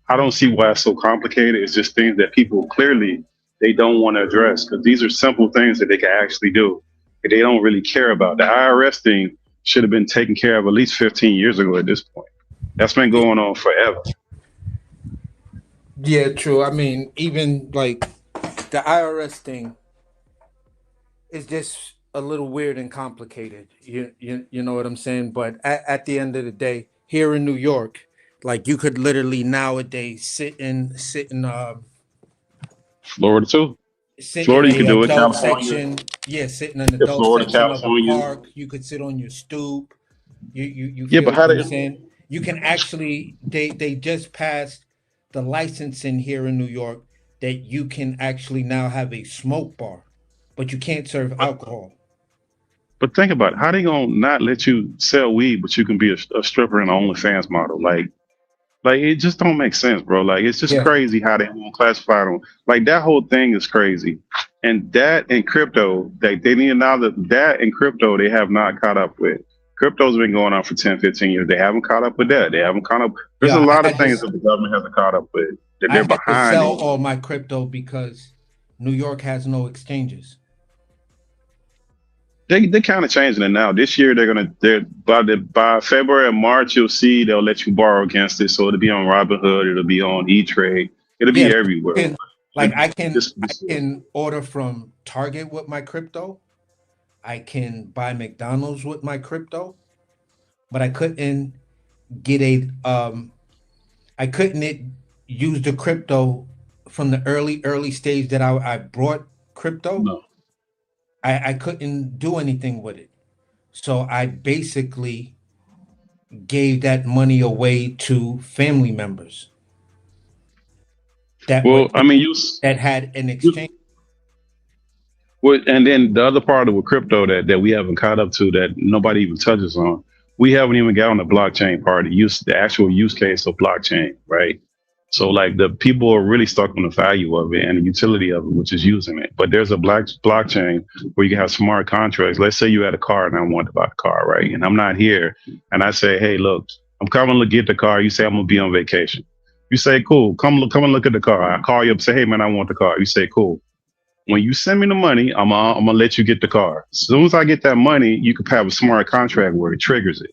I don't see why it's so complicated. It's just things that people clearly they don't want to address because these are simple things that they can actually do. They don't really care about. The IRS thing should have been taken care of at least 15 years ago at this point. That's been going on forever. Yeah, true. I mean, even like the IRS thing is just a little weird and complicated. You know what I'm saying? But at the end of the day, here in New York, like you could literally nowadays Florida too. sit in Florida, you can a do it. adult California, section. Yeah, sit in an yeah, adult Florida, section of a California. park. You could sit on your stoop. You Yeah, feel but what how I'm they? saying? You can actually they just passed the licensing here in New York that you can actually now have a smoke bar, but you can't serve alcohol. But think about it. How they gonna not let you sell weed, but you can be a stripper and an OnlyFans model? Like it just don't make sense, bro. Like it's just Yeah. crazy how they won't classify them. Like that whole thing is crazy. And that and crypto, they need now that and crypto they have not caught up with. Crypto's been going on for 10, 15 years. They haven't caught up with that. They haven't caught up. There's a Yeah, lot of things that the government hasn't caught up with that I they're had to behind sell on. all my crypto because New York has no exchanges. They're kind of changing it now. This year they're by February or March you'll see they'll let you borrow against it. So it'll be on Robinhood, it'll be on E-Trade, it'll be Yeah, everywhere. can, like This, I this, can order from Target with my crypto. I can buy McDonald's with my crypto, but get a I couldn't use the crypto from the early stage that I brought crypto. no. I couldn't do anything with it. So I basically gave that money away to family members that Well, would I mean, that had an you exchange. well, and then the other part of with crypto that we haven't caught up to that nobody even touches on, we haven't even got on the blockchain part, the actual use case of blockchain, right? So like the people are really stuck on the value of it and the utility of it, which is using it. But there's a blockchain where you can have smart contracts. Let's say you had a car and I want to buy a car, right? And I'm not here, and I say, hey, look, I'm coming to get the car. You say I'm gonna be on vacation. You say, cool, come and look at the car. I call you up, say, hey man, I want the car. You say, cool. when you send me the money, I'm gonna let you get the car. As soon as I get that money, you can have a smart contract where it triggers it.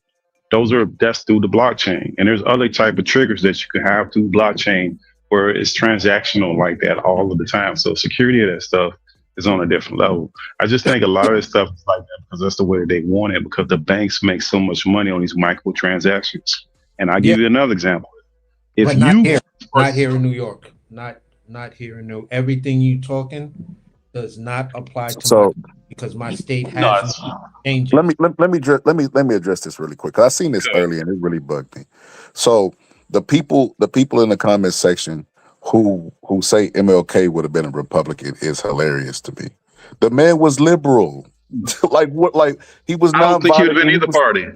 That's through the blockchain, and there's other type of triggers that you can have through blockchain where it's transactional like that all of the time. So security of that stuff is on a different level. I just think a lot of this stuff is like that because that's the way they want it, because the banks make so much money on these microtransactions. And I'll Yeah, give you another example. If but not you here. Not here in New York. Not here in New. Everything you talking does not apply to my So because my state no, has it's let changes. me let me address this really quick. 'Cause I seen this good. earlier and it really bugged me. So the people in the comment section who say MLK would have been a Republican is hilarious to me. The man was liberal. Like what? Like he was I don't think he would nonviolent have and been he either was. party.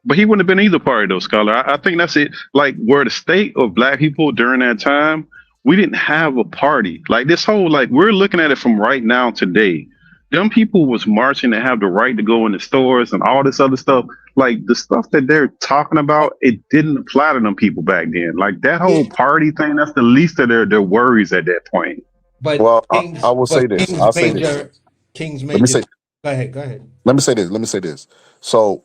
But he wouldn't have been either party though, Scholar. I think that's it. Like where the state of black people during that time, we didn't have a party. Like this whole like we're looking at it from right now today. Them people was marching to have the right to go in the stores and all this other stuff. Like the stuff that they're talking about, it didn't apply to them people back then. Like that Yeah, whole party thing, that's the least of their worries at that point. but Well, I Kings, will say but this. Kings I'll say this. major, Kings Let me major. say. Go ahead. Go ahead. Let me say this. Let me say this. So,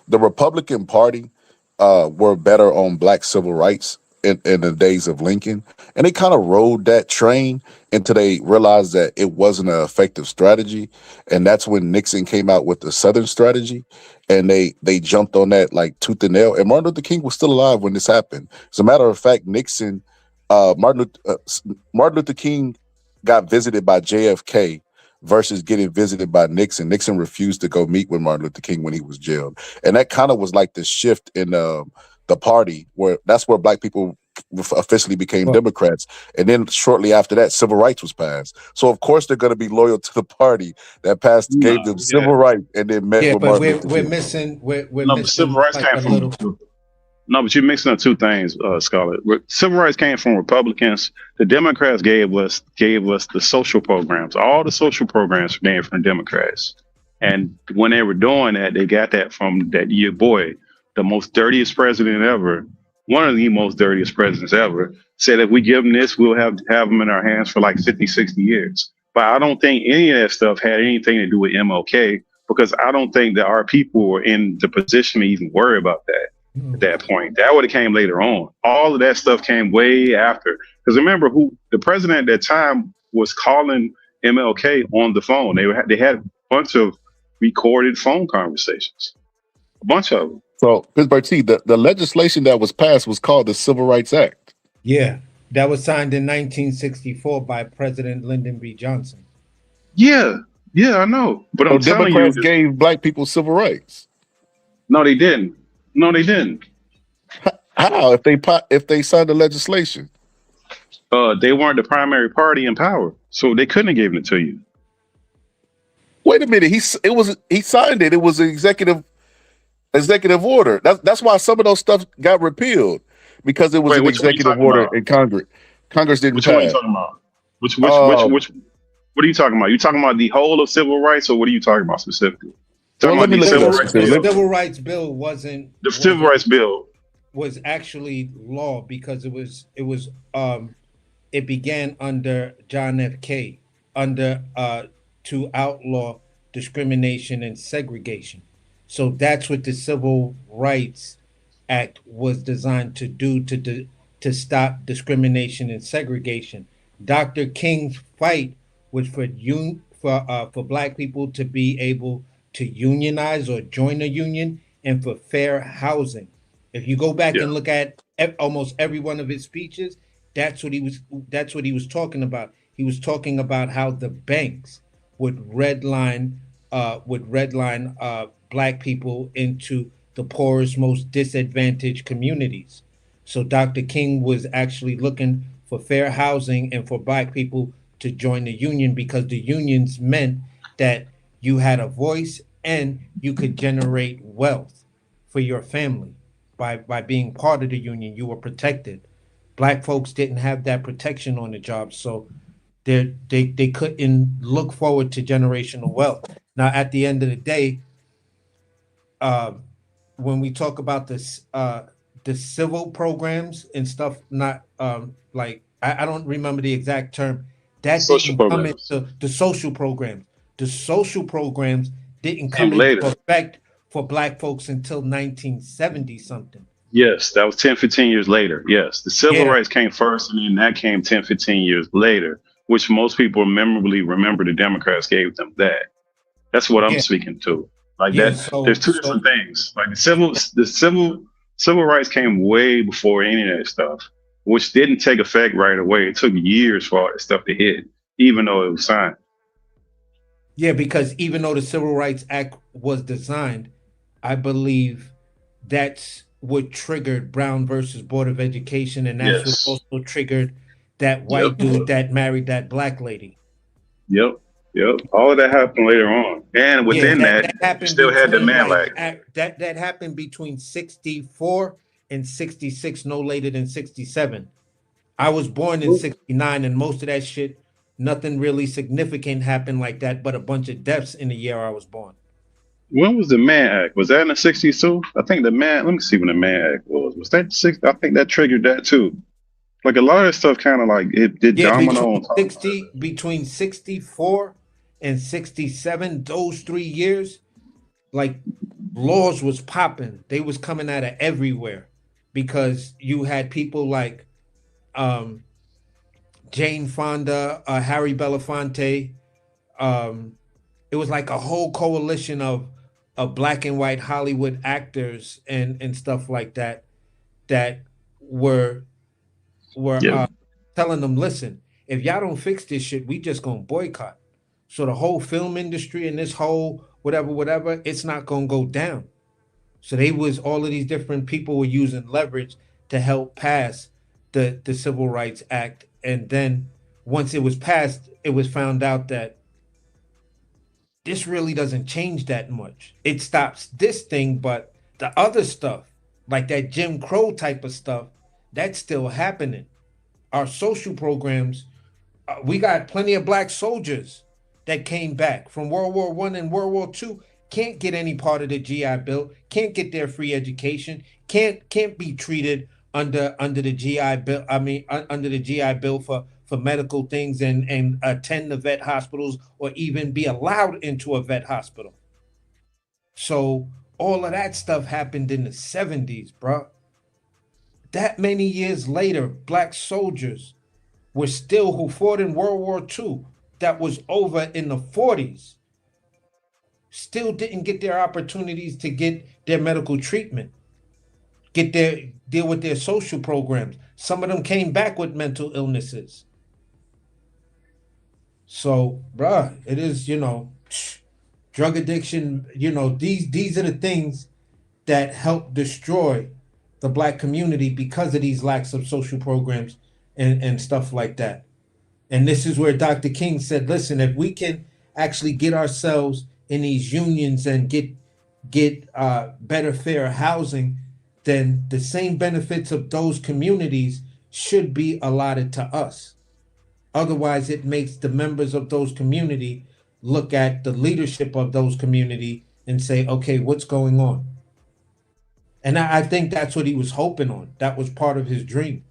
the Republican Party were better on black civil rights in the days of Lincoln, and they kind of rode that train until they realized that it wasn't an effective strategy, and that's when Nixon came out with the Southern strategy, and they jumped on that like tooth and nail. And Martin Luther King was still alive when this happened. As a matter of fact, Martin Luther King got visited by JFK versus getting visited by Nixon. Nixon refused to go meet with Martin Luther King when he was jailed, and that kind of was like the shift in the party, where that's where black people officially became Well, Democrats. And then shortly after that, civil rights was passed. So of course they're going to be loyal to the party that passed, No, gave them yeah, civil rights, and then met yeah, with but Martin we're Luther we're King. missing we're no, but civil missing rights like came a from little. no, but you're mixing up two things, Scarlett. Civil rights came from Republicans. The Democrats gave us the social programs. All the social programs came from the Democrats. And when they were doing that, they got that from that your boy, the most dirtiest president ever, one of the most dirtiest presidents ever, said if we give them this, we'll have them in our hands for like 50, 60 years. But I don't think any of that stuff had anything to do with MLK because I don't think that our people were in the position to even worry about that at that point. That would have came later on. All of that stuff came way after. Because remember, who the president at that time was calling MLK on the phone. They had a bunch of recorded phone conversations, a bunch of them. So Pittsburgh T, the legislation that was passed was called the Civil Rights Act. Yeah, that was signed in 1964 by President Lyndon B. Johnson. Yeah, yeah, I know. But So I'm telling you, Democrats gave black people civil rights. no, they didn't. No, they didn't. How if they signed the legislation? They weren't the primary party in power, so they couldn't have given it to you. Wait a minute. He signed it. It was an executive order. That's why some of those stuff got repealed because it was Wait, an which one are you executive talking order about? in Congress. Congress didn't Which one are you pass. talking about? Um, Which? What are you talking about? You talking about the whole of civil rights, or what are you talking about specifically? well, Talking let about me the look it civil up. rights The bill, civil rights bill wasn't the civil rights bill. was actually law because it began under John F. K. under to outlaw discrimination and segregation. So that's what the Civil Rights Act was designed to do to stop discrimination and segregation. Dr. King's fight was for black people to be able to unionize or join a union and for fair housing. If you go back Yeah, and look at almost every one of his speeches, that's what he was talking about. He was talking about how the banks would redline black people into the poorest, most disadvantaged communities. So Dr. King was actually looking for fair housing and for black people to join the union because the unions meant that you had a voice and you could generate wealth for your family by being part of the union. You were protected. Black folks didn't have that protection on the job, so they couldn't look forward to generational wealth. Now, at the end of the day, uh, when we talk about this, the civil programs and stuff, not like I don't remember the exact term. That Social didn't come programs into the social programs. The social programs didn't came come into later. effect for black folks until 1970 something. Yes, that was 10, 15 years later. Yes, the civil Yeah, rights came first, and then that came 10, 15 years later, which most people memorably remember the Democrats gave them that. That's what I'm yeah, speaking to. Like yeah. that, there's So, two so different things. Like the civil rights came way before any of that stuff, which didn't take effect right away. It took years for all that stuff to hit, even though it was signed. yeah, because even though the Civil Rights Act was designed, I believe that's what triggered Brown versus Board of Education, and that's what Yes. also triggered that Yep. white dude that married that black lady. Yep. Yep. All of that happened later on, and Yeah, within that, that, that you happened still had the between man like lag. that happened between 64 and 66, no later than 67. I was born in 69, and most of that shit, nothing really significant happened like that, but a bunch of deaths in the year I was born. When was the Man Act? Was that in the '60s too? I think the Man. Let me see when the Man Act was. Was that six? I think that triggered that too. Like a lot of stuff, kind of like it did Yeah, domino on top of each other. between 64 and 67, those 3 years, like laws was popping. They was coming out of everywhere because you had people like um Jane Fonda, Harry Belafonte. Um, it was like a whole coalition of black and white Hollywood actors and stuff like that that were were Yeah. telling them, listen, if y'all don't fix this shit, we just gonna boycott. So the whole film industry and this whole whatever, it's not gonna go down. So they was all of these different people were using leverage to help pass the Civil Rights Act. And then once it was passed, it was found out that this really doesn't change that much. It stops this thing, but the other stuff, like that Jim Crow type of stuff, that's still happening. Our social programs, we got plenty of black soldiers that came back from World War I and World War II, can't get any part of the GI Bill, can't get their free education, can't be treated under the GI Bill. I mean, under the GI Bill for medical things and attend the vet hospitals or even be allowed into a vet hospital. So all of that stuff happened in the 70s, bro. That many years later, black soldiers were still who fought in World War II that was over in the 40s still didn't get their opportunities to get their medical treatment, get their deal with their social programs. Some of them came back with mental illnesses. So, bruh, it is, drug addiction, these are the things that help destroy the black community because of these lacks of social programs and stuff like that. And this is where Dr. King said, listen, if we can actually get ourselves in these unions and get better, fair housing, then the same benefits of those communities should be allotted to us. Otherwise, it makes the members of those community look at the leadership of those community and say, okay, what's going on? And I think that's what he was hoping on. That was part of his dream.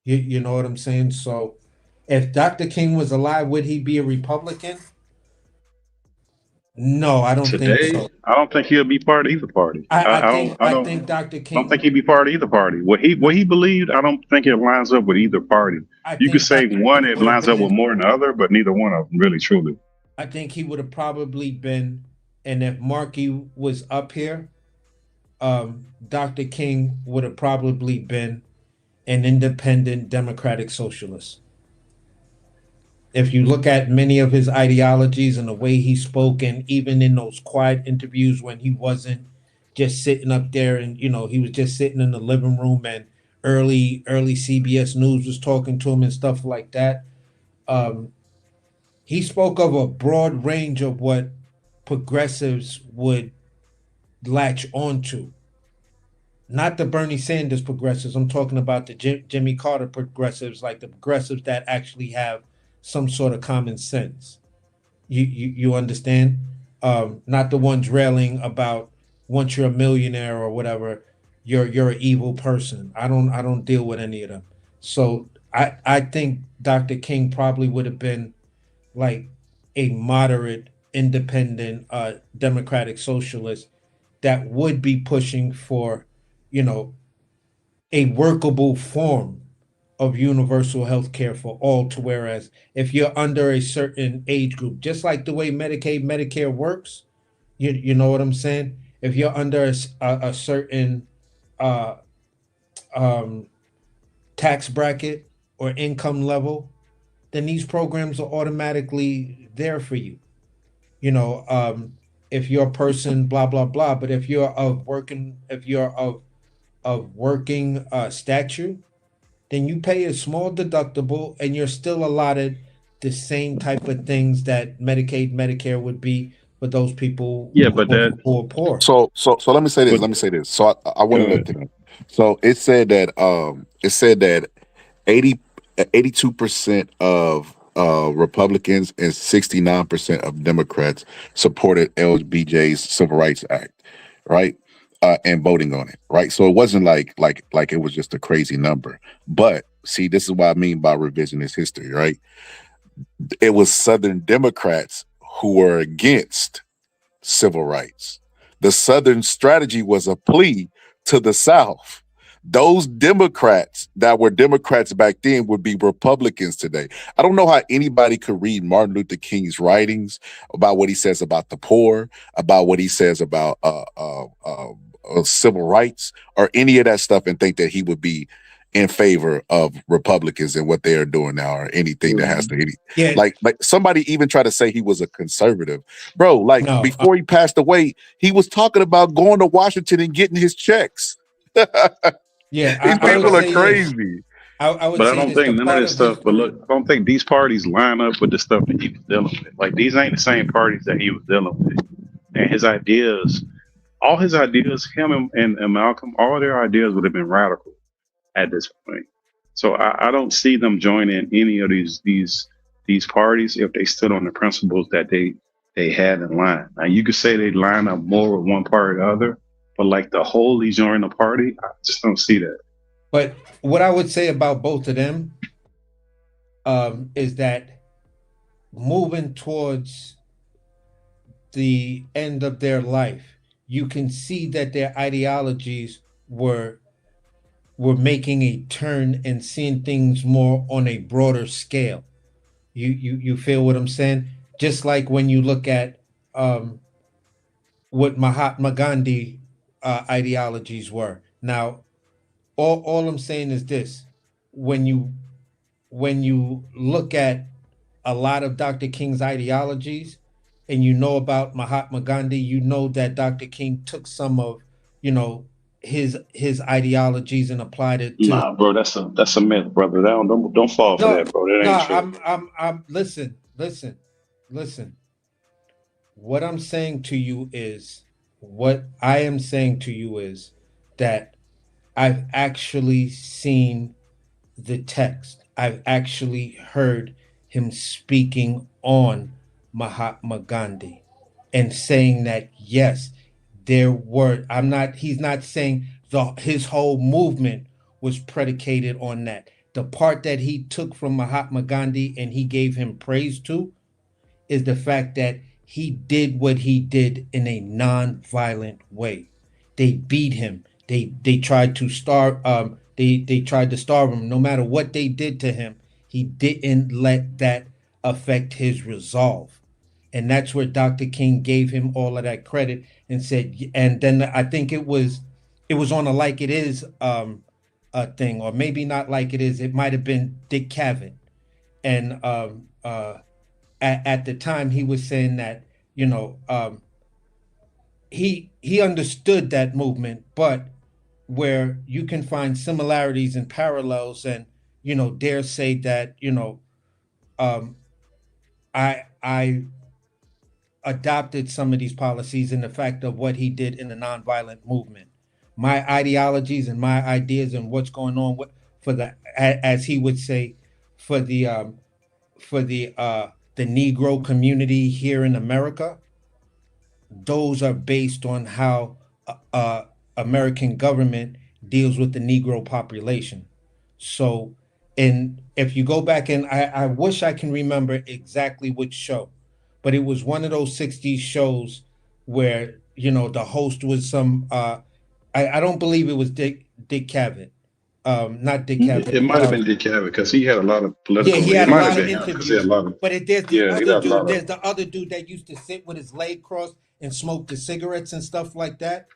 You know what I'm saying? So if Dr. King was alive, would he be a Republican? No, I don't think Today, so. I don't think he'll be part of either party. I think Dr. I don't King. think he'd be part of either party. What he believed, I don't think it lines up with either party. I You could think say Dr. one King it would have lines up with been. more than the other, but neither one of them really truly. I think he would have probably been. And if Markey was up here, Dr. King would have probably been an independent democratic socialist. If you look at many of his ideologies and the way he spoke, and even in those quiet interviews when he wasn't just sitting up there and he was just sitting in the living room and early CBS News was talking to him and stuff like that. He spoke of a broad range of what progressives would latch onto. Not the Bernie Sanders progressives. I'm talking about the Jimmy Carter progressives, like the progressives that actually have some sort of common sense. You understand? Not the ones railing about once you're a millionaire or whatever, you're an evil person. I don't deal with any of them. So I think Dr. King probably would have been like a moderate, independent, democratic socialist that would be pushing for, you know, a workable form of universal health care for all. To whereas if you're under a certain age group, just like the way Medicaid, Medicare works, you know what I'm saying? If you're under a certain uh, um, tax bracket or income level, then these programs are automatically there for you. You know, if you're a person, blah blah blah. But if you're of working stature, then you pay a small deductible, and you're still allotted the same type of things that Medicaid, Medicare would be for those people Yeah, but that, who are poor. So let me say this. but Let me say this. So I went and good. looked it up. So it said that 80 82% of Republicans and 69% of Democrats supported LBJ's Civil Rights Act, right? And voting on it, right? So it wasn't like it was just a crazy number. But see, this is what I mean by revisionist history, right? It was Southern Democrats who were against civil rights. The Southern strategy was a plea to the South. Those Democrats that were Democrats back then would be Republicans today. I don't know how anybody could read Martin Luther King's writings about what he says about the poor, about what he says about civil rights, or any of that stuff, and think that he would be in favor of Republicans and what they are doing now, or anything that has to any Yeah, like somebody even tried to say he was a conservative. Bro, like no, before he passed away, he was talking about going to Washington and getting his checks. yeah, These I would people are say this. crazy. I would But I say don't this. The think none of part this of his stuff. But look, I don't think these parties line up with the stuff that he was dealing with. Like these ain't the same parties that he was dealing with. And his ideas, all his ideas, him and Malcolm, all their ideas would have been radical at this point. So I don't see them joining any of these parties if they stood on the principles that they had in line. Now you could say they line up more with one party or the other, but like the wholly join the party, I just don't see that. But what I would say about both of them is that moving towards the end of their life, you can see that their ideologies were making a turn and seeing things more on a broader scale. You feel what I'm saying? Just like when you look at what Mahatma Gandhi ideologies were. Now, all I'm saying is this: when you look at a lot of Dr. King's ideologies, and you know about Mahatma Gandhi, you know that Dr. King took some of, you know, his ideologies and applied it to. Nah, bro, that's a myth, brother. Don't fall for No, that, bro. That no, ain't true. I'm listen. What I'm saying to you is what I am saying to you is that I've actually seen the text. I've actually heard him speaking on Mahatma Gandhi and saying that yes, there were he's not saying his whole movement was predicated on that. The part that he took from Mahatma Gandhi and he gave him praise to is the fact that he did what he did in a non-violent way. They beat him. They tried to they tried to starve him. No matter what they did to him, he didn't let that affect his resolve. And that's where Dr. King gave him all of that credit and said, and then I think it was on a like it is thing, or maybe not like it is. It might have been Dick Cavett. And at the time he was saying that, you know, he understood that movement, but where you can find similarities and parallels, and dare say that, um, I adopted some of these policies in the fact of what he did in the nonviolent movement. My ideologies and my ideas and what's going on for as he would say, for the Negro community here in America, those are based on how American government deals with the Negro population. So And if you go back and I wish I can remember exactly which show, but it was one of those 60s shows where, the host was some I don't believe it was Dick Cavett. Not Dick It Cavett. might have been Dick Cavett because he had a lot of Yeah, he political. It had a might have lot of been him because he had a interviews. lot of. But there's the Yeah, he other had a lot dude. of. There's the other dude that used to sit with his leg crossed and smoke the cigarettes and stuff like that.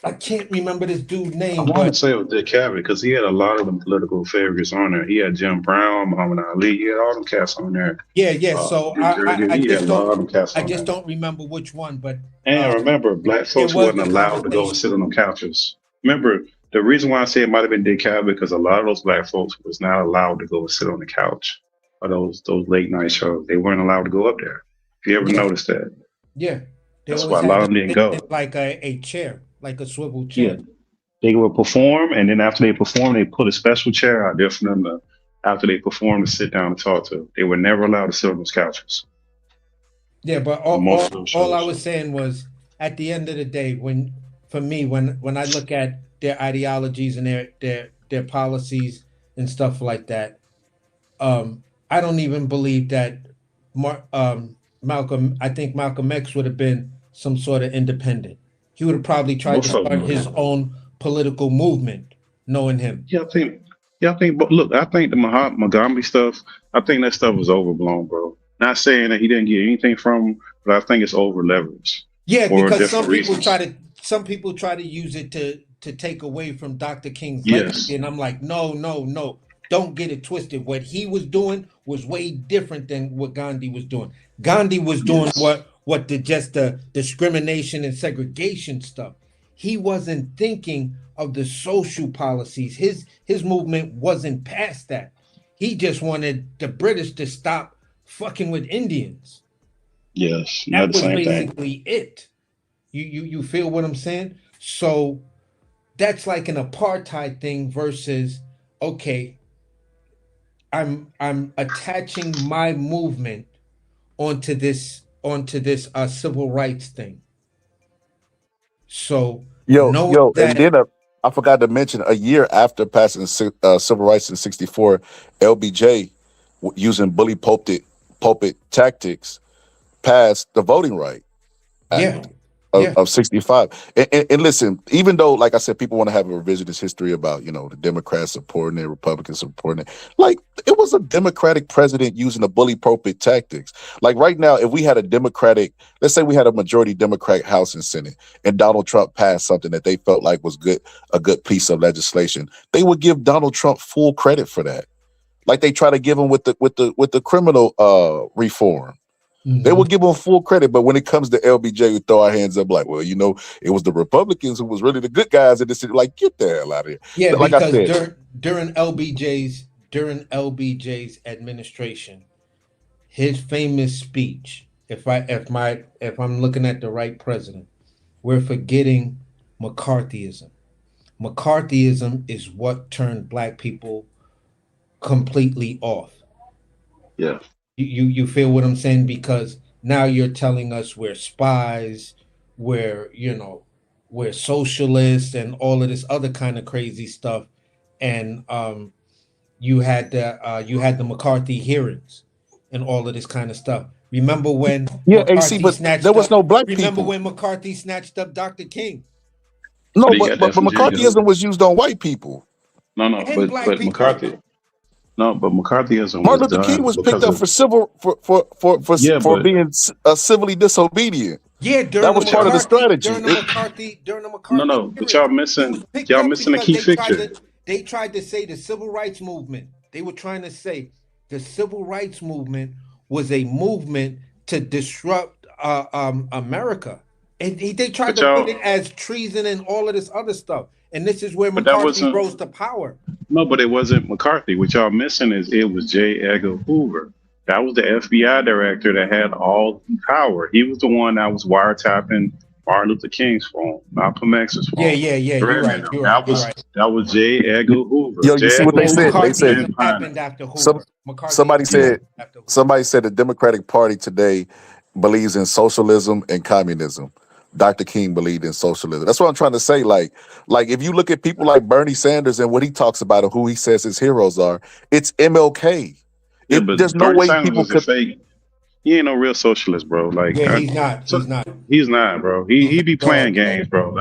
I can't remember this dude's I name, want to but say it was Dick Cavett because he had a lot of them political figures on there. He had Jim Brown, Muhammad Ali. He had all them cats on there. yeah. So Dick Durkin, I he had just a lot of don't them cats I on just there. don't remember which one, but And remember, black it folks was wasn't the allowed to go and conversation. sit on them couches. Remember, the reason why I say it might have been Dick Cavett because a lot of those black folks was not allowed to go and sit on the couch or those late night shows. They weren't allowed to go up there. If you ever Yeah, noticed that, yeah. They that's always why a had lot of to them didn't sit in go. like a chair, like a swivel Yeah, chair. they would perform, and then after they perform, they put a special chair out there for them to, after they perform, to sit down and talk to. They were never allowed to sit on those couches Yeah, but on most of those all I shows. was saying was at the end of the day, for me, when I look at their ideologies and their policies and stuff like that, I don't even believe that Malcolm. I think Malcolm X would have been some sort of independent. He would have probably tried to Most of them start were. his own political movement, knowing him. Yeah, I think. Yeah, I think. But look, I think the Muhammad stuff. I think that stuff was overblown, bro. Not saying that he didn't get anything from, him, but I think it's over leveraged Yeah, for because different reasons. some people try to use it to take away from Dr. King's legacy, Yes, and I'm like, no, no, no, don't get it twisted. What he was doing was way different than what Gandhi was doing. Gandhi was doing yes, what the discrimination and segregation stuff. He wasn't thinking of the social policies. His movement wasn't past that. He just wanted the British to stop fucking with Indians. yes. Not That the was same thing. basically it. You feel what I'm saying? So that's like an apartheid thing versus okay, I'm attaching my movement onto this civil rights thing. So knowing And that, then I forgot to mention a year after passing civil rights in '64, LBJ using bully pulpit tactics passed the Voting Right yeah, Act yeah, of '65. And listen, even though, like I said, people want to have a revisionist history about the Democrats supporting it, Republicans supporting it. Like, it was a Democratic president using the bully pulpit tactics. Like right now, if we had let's say we had a majority Democratic House and Senate, and Donald Trump passed something that they felt like was a good piece of legislation, they would give Donald Trump full credit for that. Like they try to give him with the criminal reform. They will give him full credit, but when it comes to LBJ, we throw our hands up like, well, it was the Republicans who was really the good guys in this city. Like, get the hell out of here. yeah, Like I because said, during LBJ's administration, his famous speech, if I'm looking at the right president, we're forgetting McCarthyism. McCarthyism is what turned black people completely off. Yeah. You feel what I'm saying? Because now you're telling us we're spies, we're socialists and all of this other kind of crazy stuff. And you had the McCarthy hearings and all of this kind of stuff. Remember when yeah, AC, McCarthy but there snatched was up no black remember people. when McCarthy snatched up Dr. King But No, he got but that from J. Edgar McCarthyism Hoover. was used on white people. No, no, and but black people? McCarthy. No, but McCarthyism was Martin Luther King done was picked because up of for civil yeah, for but being civilly disobedient. Yeah, That was but y'all part of the strategy. During the no, McCarthy no, but hearings, he was picked y'all up missing a because key picture. they tried to say the civil rights movement. They were trying to say the civil rights movement was a movement to disrupt America, and they tried But to put y'all, it as treason and all of this other stuff. And this is where but that McCarthy wasn't. rose to power. No, but it wasn't McCarthy. What y'all missing is it was J. Edgar Hoover. That was the FBI director that had all the power. He was the one that was wiretapping Martin Luther King's phone, Malcolm X's Yeah, phone. yeah, yeah. You're Redman, right. You're right. You're right. that was J. Edgar Hoover. Yo, you J. see what Edgar they Well, said? Hoover They was the said man McCarthyism behind it. happened after some Hoover. McCarthyism somebody Yeah. said happened after Hoover. somebody said the Democratic Party today believes in socialism and communism. Dr. King believed in socialism. That's what I'm trying to say. Like if you look at people like Bernie Sanders and what he talks about and who he says his heroes are, it's MLK. Yeah, but There's no Bernie way Sanders people is a could. fake. He ain't no real socialist, bro. Like, Yeah, he's not. so He's not. he's not, bro. He be playing Dog. games, bro.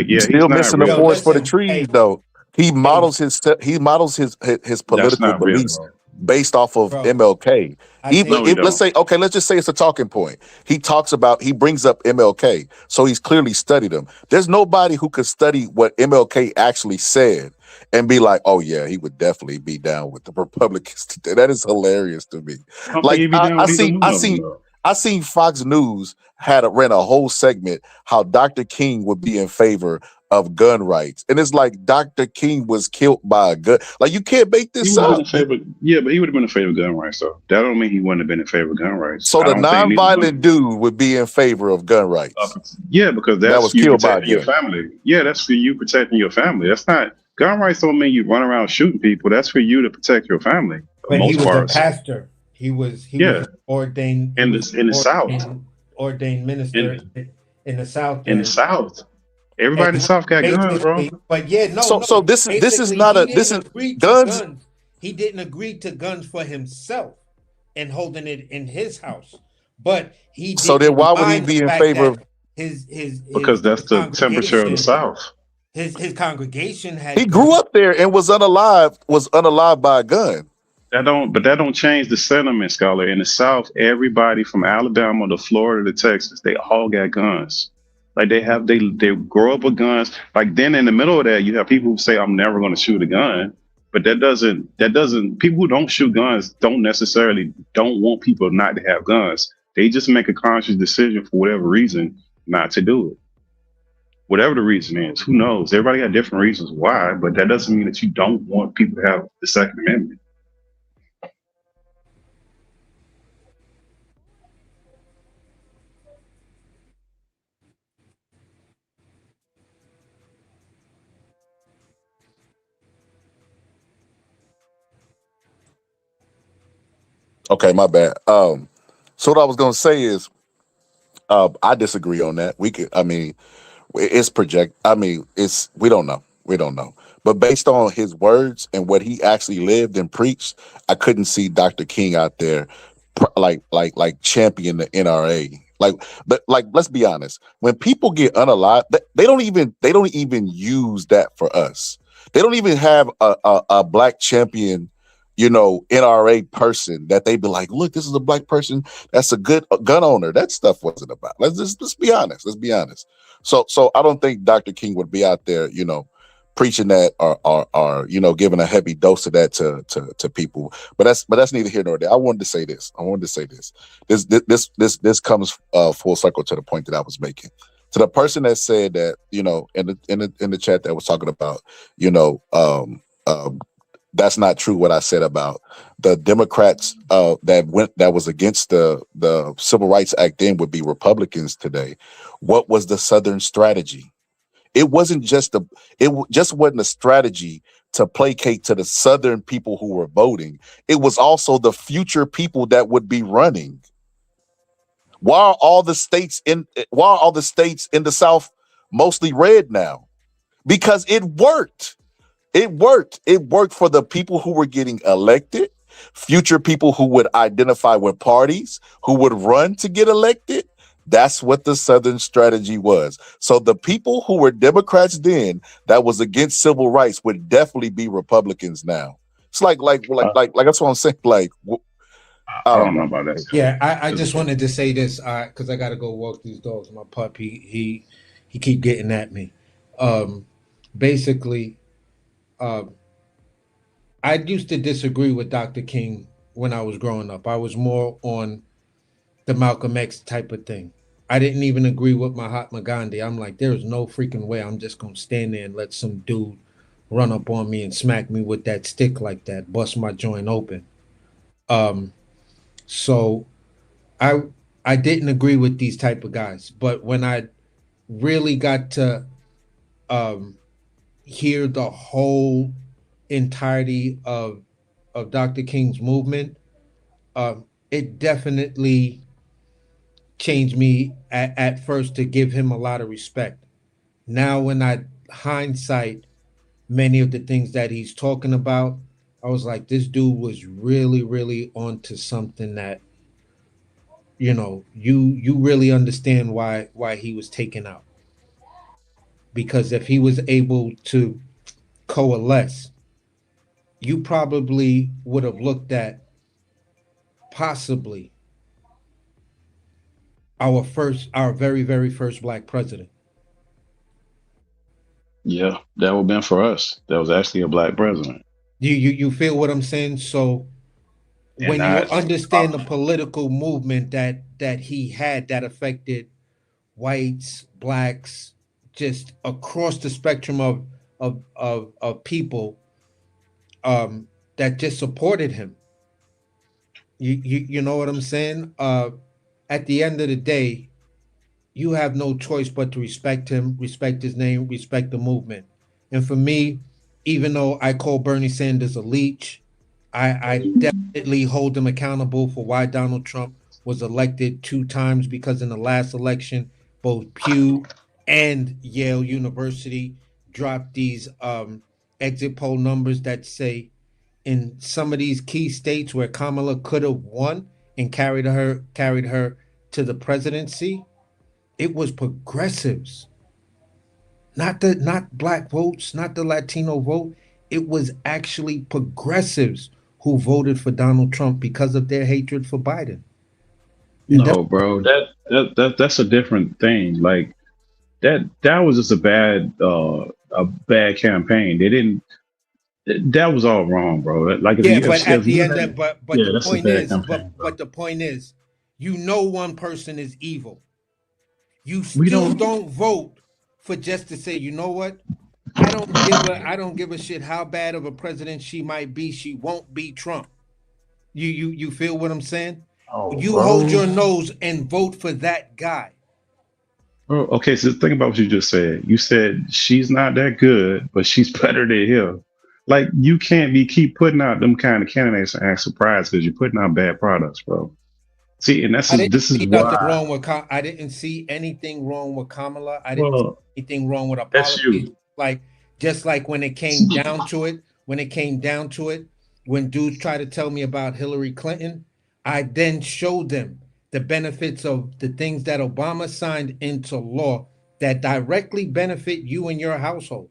Yeah, he's Still not missing the Yo, real. forest for the listen. trees, Hey, though. He hey, models his That's political not real, beliefs bro. based off of bro. MLK. I Even No, think he if let's don't. say, okay, let's just say it's a talking point. He brings up MLK, so he's clearly studied him. There's nobody who could study what MLK actually said and be like, oh yeah, he would definitely be down with the Republicans today. That is hilarious to me. I don't think Like he'd be down with either one of them, though. I seen Fox News ran a whole segment how Dr. King would be in favor of gun rights. And it's like Dr. King was killed by a gun. Like you can't make He this would have been up. in favor. Yeah, but he would have been in favor of gun rights, though. That don't mean he wouldn't have been in favor of gun rights. So I the don't think neither one. nonviolent dude would be in favor of gun rights. Yeah, because That that's was you killed by a protecting your gun. family. Yeah, that's for you protecting your family. That's not gun rights. Don't mean you run around shooting people. That's for you to protect your family. For but he most was a parts. pastor. He was Yeah, ordained. He in was the South, ordained minister in the South. in the There. South, everybody in the And South got guns, bro. basically, but yeah, no, So no. this is Basically, not he a this didn't is agree to guns. guns. He didn't agree to guns for himself and holding it in his house. But he So then didn't why would he mind the be in fact favor that of Because that's the temperature of the congregation, South. his congregation he had grew guns. up there and was unalived by a gun. That don't change the sentiment, scholar. In the South, everybody from Alabama to Florida to Texas, they all got guns. Like they grow up with guns. Like then in the middle of that, you have people who say, I'm never gonna shoot a gun. But that doesn't people who don't shoot guns don't necessarily don't want people not to have guns. They just make a conscious decision for whatever reason not to do it. Whatever the reason is, who knows? Everybody got different reasons why, but that doesn't mean that you don't want people to have the Second Amendment. Okay, my bad. So what I was gonna say is I disagree on that. I mean, it's project. I mean, it's we don't know. We don't know. But based on his words and what he actually lived and preached, I couldn't see Dr. King out there like champion the NRA. But let's be honest. When people get unalive, they don't even use that for us. They don't even have a black champion, NRA person that they be like, look, this is a black person that's a good gun owner. That stuff wasn't about. Let's be honest. Let's be honest. So I don't think Dr. King would be out there, preaching that or giving a heavy dose of that to people. But that's neither here nor there. I wanted to say this. This comes full circle to the point that I was making. To the person that said that, in the chat that was talking about, that's not true what I said about the Democrats that was against the Civil Rights Act then would be Republicans today. What was the Southern strategy? It wasn't just wasn't a strategy to placate to the Southern people who were voting. It was also the future people that would be running. Why are all the states in the South mostly red now? Because it worked. It worked. It worked for the people who were getting elected, future people who would identify with parties, who would run to get elected. That's what the Southern strategy was. So the people who were Democrats then that was against civil rights would definitely be Republicans now. It's like that's what I'm saying. I I don't don't know know. about that. Yeah, I just wanted to say this because I got to go walk these dogs. My pup, he keep getting at me. Basically, I used to disagree with Dr. King when I was growing up. I was more on the Malcolm X type of thing. I didn't even agree with Mahatma Gandhi. I'm like, there's no freaking way I'm just gonna stand there and let some dude run up on me and smack me with that stick like that, bust my joint open. Um, so I I didn't agree with these type of guys. But when I really got to um, hear the whole entirety of Dr. King's movement, it definitely changed me at first to give him a lot of respect. Now, when I hindsight many of the things that he's talking about, I was like, this dude was really, really onto something that you really understand why he was taken out. Because if he was able to coalesce, you probably would have looked at possibly our very, very first black president. Yeah, that would have been for us. That was actually a black president. You feel what I'm saying? So And when you not, understand the political movement that he had that affected whites, blacks, just across the spectrum of people that just supported him. You know what I'm saying? At the end of the day, you have no choice but to respect him, respect his name, respect the movement. And for me, even though I call Bernie Sanders a leech, I definitely hold him accountable for why Donald Trump was elected 2 times, because in the last election, both Pew and Yale University dropped these exit poll numbers that say in some of these key states where Kamala could have won and carried her to the presidency, it was progressives, not black votes, not the Latino vote. It was actually progressives who voted for Donald Trump because of their hatred for Biden. And no, bro. That's a different thing. Like that was just a bad campaign. They didn't. That was all wrong, bro. Like yeah, but at if the you end had, of but yeah, the that's a point bad is, campaign, bro. but the point is, one person is evil. You We still don't. don't vote for just to say, you know what? I don't give a shit how bad of a president she might be. She won't be Trump. You feel what I'm saying? Oh, You hold bro. your nose and vote for that guy. Bro, okay, so think about what you just said. You said she's not that good, but she's better than him. Like you can't be keep putting out them kind of candidates and act surprised because you're putting out bad products, bro. See, and I didn't this is see nothing why. wrong with I didn't see anything wrong with Kamala. I didn't see Well, anything wrong with her that's policies. you. Like just like when it came down to it, when dudes try to tell me about Hillary Clinton, I then showed them the benefits of the things that Obama signed into law that directly benefit you and your household,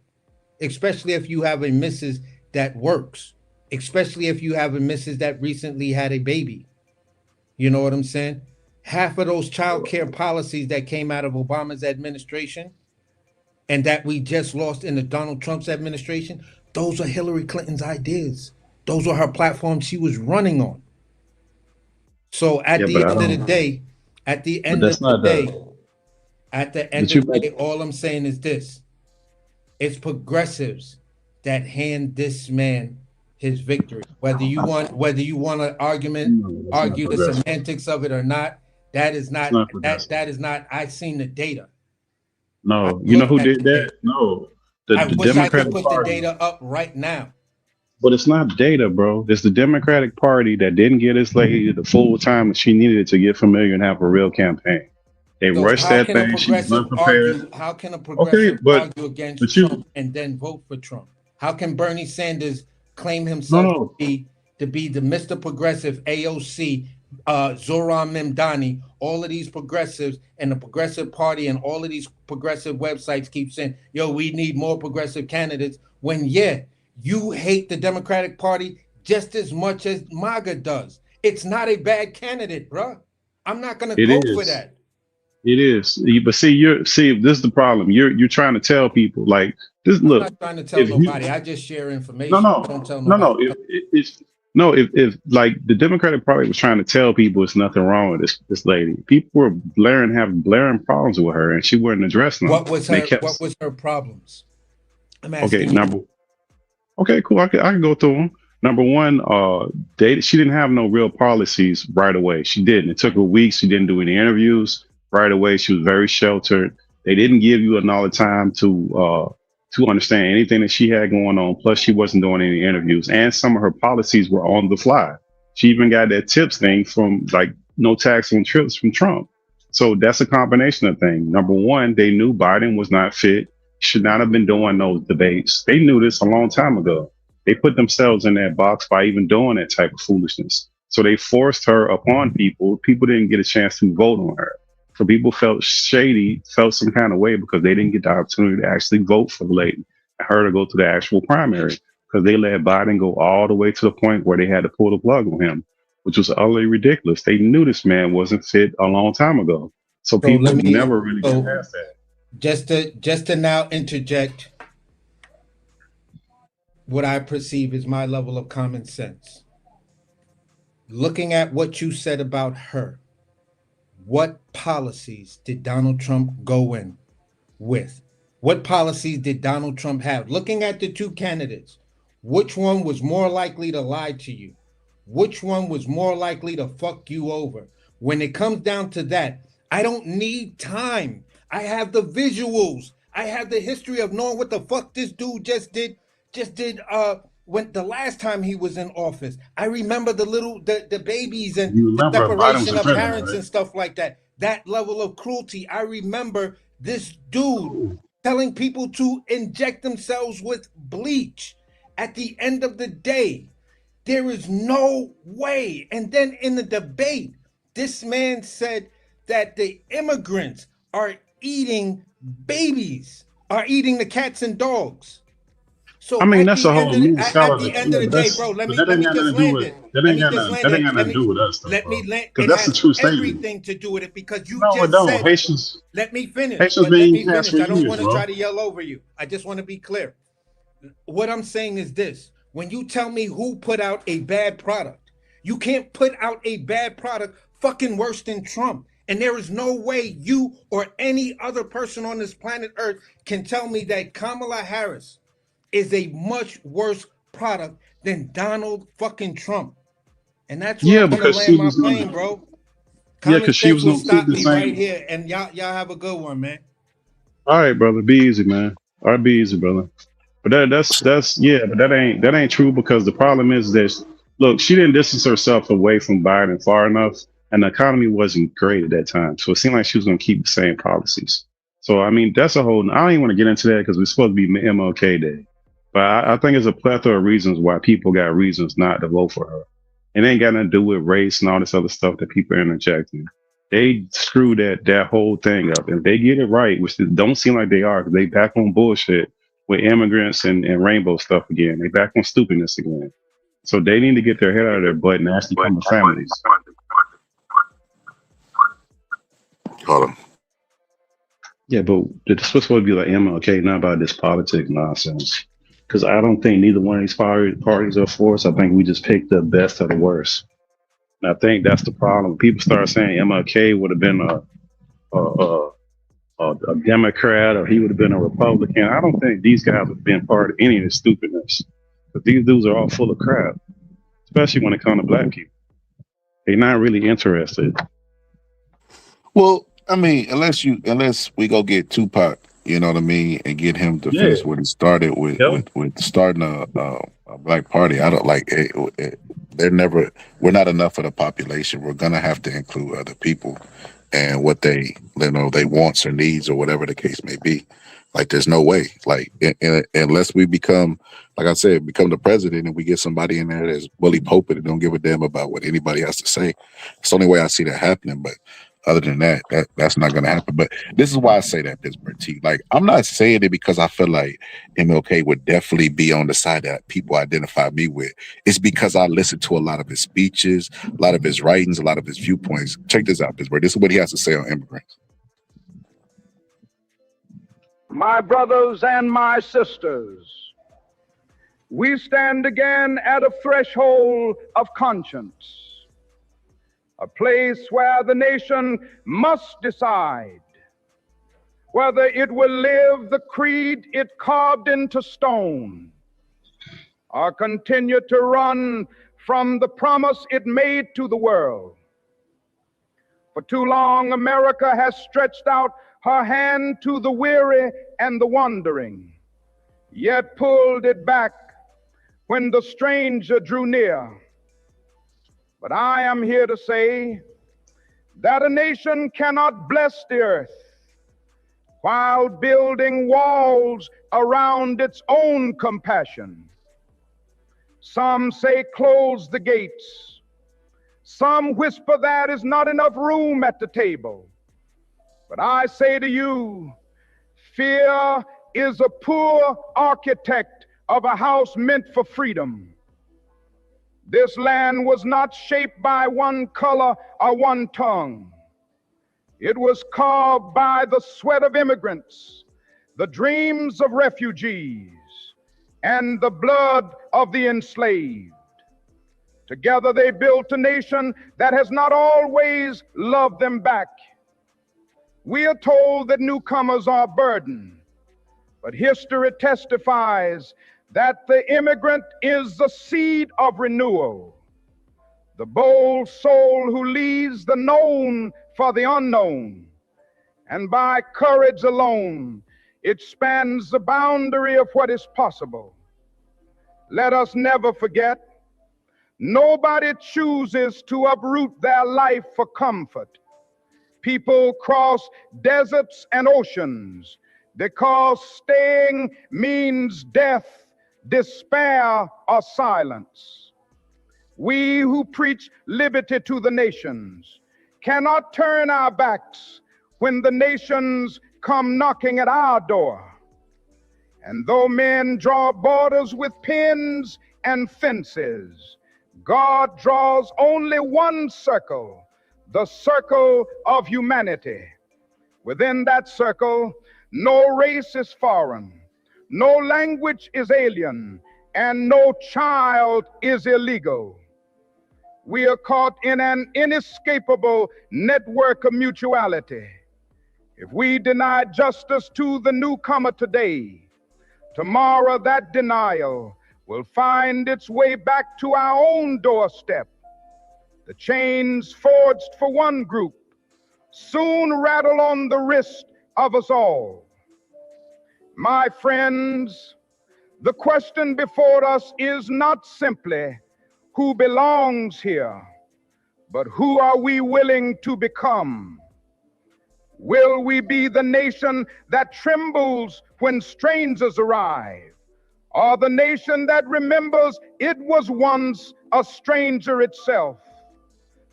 especially if you have a missus that works, especially if you have a missus that recently had a baby. You know what I'm saying? Half of those child care policies that came out of Obama's administration and that we just lost in the Donald Trump's administration, those are Hillary Clinton's ideas. Those are her platforms she was running on. So at Yeah, the but I end of the don't. day, at the But end of that's the not day, the. at the end But of you the make. day, all I'm saying is this: it's progressives that hand this man his victory. Whether you want to No, that's not argue the progressive. semantics of it or not, that is It's not not that progressive. that is not. I've seen the data. I No, you know looked who at did the that? data. No, I the wish I could Democratic put the Party. data up right now. But it's not data, bro. It's the Democratic Party that didn't get this lady the full time that she needed to get familiar and have a real campaign. They So rushed that thing. She was unprepared. how can a Okay, progressive but argue against but you Trump and then vote for Trump? How can Bernie Sanders claim no himself to no be the Mr. Progressive AOC, Zoran Memdani, all of these progressives and the Progressive Party and all of these progressive websites keep saying, yo, we need more progressive candidates, when you hate the Democratic Party just as much as MAGA does. It's not a bad candidate, bruh. I'm not gonna it go for is. that. It is. But see, this is the problem. You're trying to tell people like this. I'm Look, not trying to tell if you nobody. I just share no information. I no don't tell no nobody. no it's no if like the Democratic Party was trying to tell people it's nothing wrong with this lady. People were having blaring problems with her, and she wasn't addressing them. What was They her kept what was her problems? I'm okay. asking you. Okay, cool. I can go through them. Number one, she didn't have no real policies right away. She didn't. It took her weeks. She didn't do any interviews right away. She was very sheltered. They didn't give you enough time to understand anything that she had going on. Plus, she wasn't doing any interviews, and some of her policies were on the fly. She even got that tips thing from like no tax on trips from Trump. So that's a combination of things. Number one, they knew Biden was not fit, should not have been doing those debates. They knew this a long time ago. They put themselves in that box by even doing that type of foolishness. So they forced her upon people. People didn't get a chance to vote on her. So people felt shady, felt some kind of way because they didn't get the opportunity to actually vote for the lady and her to go to the actual primary because they let Biden go all the way to the point where they had to pull the plug on him, which was utterly ridiculous. They knew this man wasn't fit a long time ago. So So let people me never really get so past that. just to now interject what I perceive as my level of common sense. Looking at what you said about her, what policies did Donald Trump go in with? What policies did Donald Trump have? Looking at the two candidates, which one was more likely to lie to you? Which one was more likely to fuck you over? When it comes down to that, I don't need time. I have the visuals. I have the history of knowing what the fuck this dude just did when the last time he was in office. I remember the babies and You the remember Biden was separation the of president, parents right? and stuff like that. That level of cruelty. I remember this dude telling people to inject themselves with bleach. At the end of the day, there is no way. And then in the debate, this man said that the immigrants are eating babies, are eating the cats and dogs. I So mean, at that's the a end whole of me the and at Scholar. the end Yeah, of the but day, bro, that let ain't me got just nothing to do land with it. Let me just land that ain't it. got nothing to do with us, though, Let bro. me land. Because It that's a has true statement. everything to do with it because you No, it just don't. said, Haitians, let me finish, Haitians but been let eating me cats finish. for I don't years, want to try bro. to yell over you. I just want to be clear. What I'm saying is this: when you tell me who put out a bad product, you can't put out a bad product fucking worse than Trump. And there is no way you or any other person on this planet Earth can tell me that Kamala Harris is a much worse product than Donald fucking Trump. And that's where Yeah, I'm gonna because land she my was plane, gonna. bro. Yeah, Common because she sense was will gonna keep stop the me right same. here. And y'all have a good one, man. All right, brother, be easy, man. All right, be easy, brother. But that's yeah, but that ain't true because the problem is this. Look, she didn't distance herself away from Biden far enough, and the economy wasn't great at that time. So it seemed like she was going to keep the same policies. So I mean, that's a whole. I don't even want to get into that because we're supposed to be MLK Day, but I think there's a plethora of reasons why people got reasons not to vote for her. It ain't got nothing to do with race and all this other stuff that people are interjecting. They screw that whole thing up. If they get it right, which they don't seem like they are, because they back on bullshit with immigrants and rainbow stuff again. They back on stupidness again. So they need to get their head out of their butt and actually come to families. Hold on. Yeah, but it's supposed to be like MLK, not about this politics nonsense. Because I don't think neither one of these parties are for us. I think we just picked the best of the worst. And I think that's the problem. People start saying MLK would have been a, a Democrat or he would have been a Republican. I don't think these guys have been part of any of this stupidness. But these dudes are all full of crap, especially when it comes to black people. They're not really interested. Well, I mean, unless we go get Tupac, you know what I mean, and get him to Yeah. finish what he started with Yep. with starting a black party. I don't like it. They're never. We're not enough of the population. We're gonna have to include other people and what they wants or needs or whatever the case may be. Like, there's no way. Like, unless we become, like I said, become the president and we get somebody in there that's bully pulpit and don't give a damn about what anybody has to say. It's the only way I see that happening. But other than that's not going to happen. But this is why I say that, Pittsburgh T. Like, I'm not saying it because I feel like MLK would definitely be on the side that people identify me with. It's because I listen to a lot of his speeches, a lot of his writings, a lot of his viewpoints. Check this out, Pittsburgh. This is what he has to say on immigrants. My brothers and my sisters, we stand again at a threshold of conscience, a place where the nation must decide whether it will live the creed it carved into stone or continue to run from the promise it made to the world. For too long, America has stretched out her hand to the weary and the wandering, yet pulled it back when the stranger drew near. But I am here to say that a nation cannot bless the earth while building walls around its own compassion. Some say close the gates. Some whisper that is not enough room at the table. But I say to you, fear is a poor architect of a house meant for freedom. This land was not shaped by one color or one tongue. It was carved by the sweat of immigrants, the dreams of refugees, and the blood of the enslaved. Together they built a nation that has not always loved them back. We are told that newcomers are a burden, but history testifies that the immigrant is the seed of renewal, the bold soul who leaves the known for the unknown, and by courage alone, it spans the boundary of what is possible. Let us never forget, nobody chooses to uproot their life for comfort. People cross deserts and oceans because staying means death, despair, or silence. We who preach liberty to the nations cannot turn our backs when the nations come knocking at our door. And though men draw borders with pins and fences, God draws only one circle, the circle of humanity. Within that circle, no race is foreign, no language is alien, and no child is illegal. We are caught in an inescapable network of mutuality. If we deny justice to the newcomer today, tomorrow that denial will find its way back to our own doorstep. The chains forged for one group soon rattle on the wrist of us all. My friends, the question before us is not simply who belongs here, but who are we willing to become? Will we be the nation that trembles when strangers arrive, or the nation that remembers it was once a stranger itself?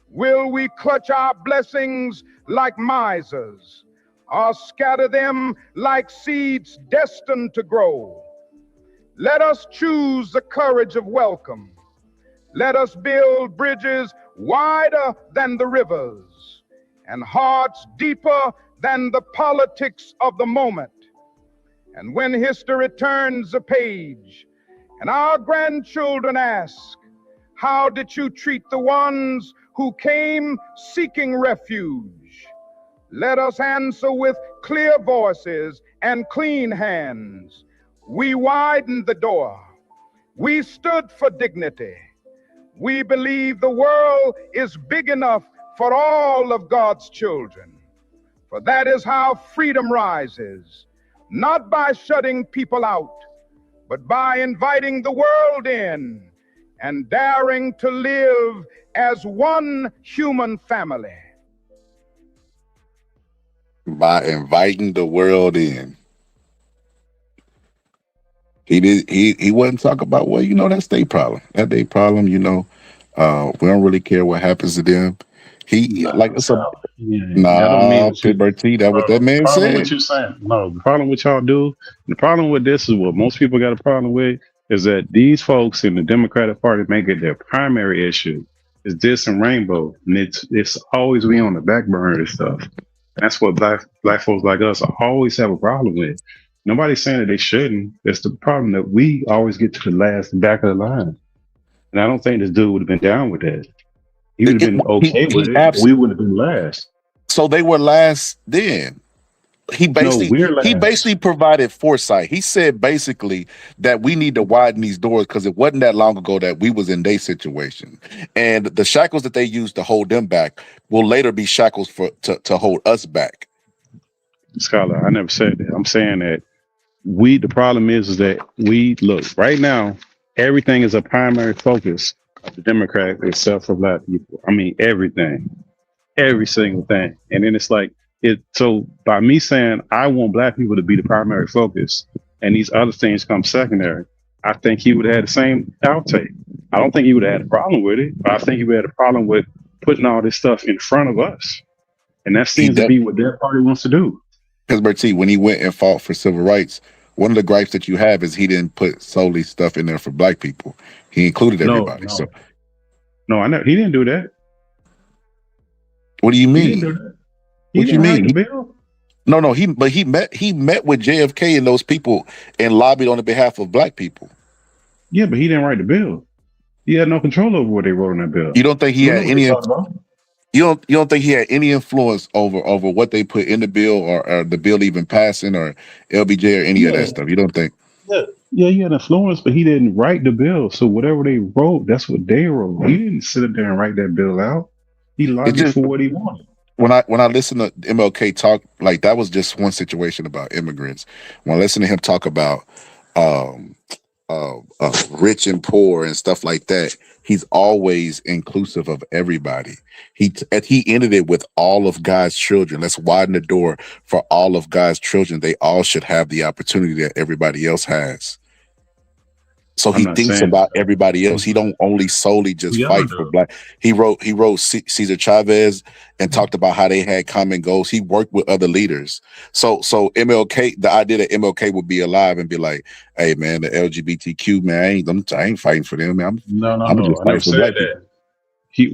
Will we clutch our blessings like misers, or scatter them like seeds destined to grow? Let us choose the courage of welcome. Let us build bridges wider than the rivers and hearts deeper than the politics of the moment. And when history turns the page and our grandchildren ask, how did you treat the ones who came seeking refuge? Let us answer with clear voices and clean hands. We widened the door. We stood for dignity. We believe the world is big enough for all of God's children. For that is how freedom rises, not by shutting people out, but by inviting the world in and daring to live as one human family. By inviting the world in. He wasn't talking about, well, that's their problem. That's their problem, we don't really care what happens to them. He like it's a That don't mean nah, what you, Pittsburgh T, that what bro. that The man problem with said. you saying no. The problem with y'all do. The problem with this is what most people got a problem with is that these folks in the Democratic Party make it their primary issue. Is this and rainbow, and it's always be on the back burner and stuff. That's what black folks like us always have a problem with. Nobody's saying that they shouldn't. It's the problem that we always get to the last back of the line. And I don't think this dude would have been down with that. He would have been okay with He it. abs- We would have been last. So they were last then. No, we're He last. basically provided foresight. He said basically that we need to widen these doors because it wasn't that long ago that we was in their situation, and the shackles that they used to hold them back will later be shackles to hold us back. Scholar, I never said that. I'm saying that the problem is that we look right now, everything is a primary focus of the Democrat except for black people. I mean, everything. every single thing. And then it's like it. So by me saying I want black people to be the primary focus, and these other things come secondary, I think he would have had the same outtake. I don't think he would have had a problem with it, but I think he would have had a problem with putting all this stuff in front of us. And that He seems to de- be what their party wants to do. Pittsburgh T, when he went and fought for civil rights, one of the gripes that you have is he didn't put solely stuff in there for black people. He included No, everybody. So no, no. I know he didn't do that. what do you He didn't do mean? that. He What you didn't write mean? the bill. No, no, he met with JFK and those people and lobbied on the behalf of black people. Yeah, but he didn't write the bill. He had no control over what they wrote on that bill. You don't think he You don't know had what they any talked about? you don't think he had any influence over what they put in the bill or the bill even passing or LBJ or any of that Yeah, stuff? You don't think? yeah, he had influence, but he didn't write the bill. So whatever they wrote, that's what they wrote. He didn't sit there and write that bill out. He It lobbied just for what he wanted. when I listen to MLK talk, like that was just one situation about immigrants. When I listen to him talk about um rich and poor and stuff like that, he's always inclusive of everybody. He ended it with all of God's children. Let's widen the door for all of God's children. They all should have the opportunity that everybody else has. So I'm he not thinks saying about that. everybody else. He don't only solely just We all fight for do. black. He wrote Cesar Chavez and talked about how they had common goals. He worked with other leaders. So MLK, the idea that MLK would be alive and be like, "Hey man, the LGBTQ man, I ain't fighting for them. Man. No, no, I'm no. just I fighting never for said black people." that.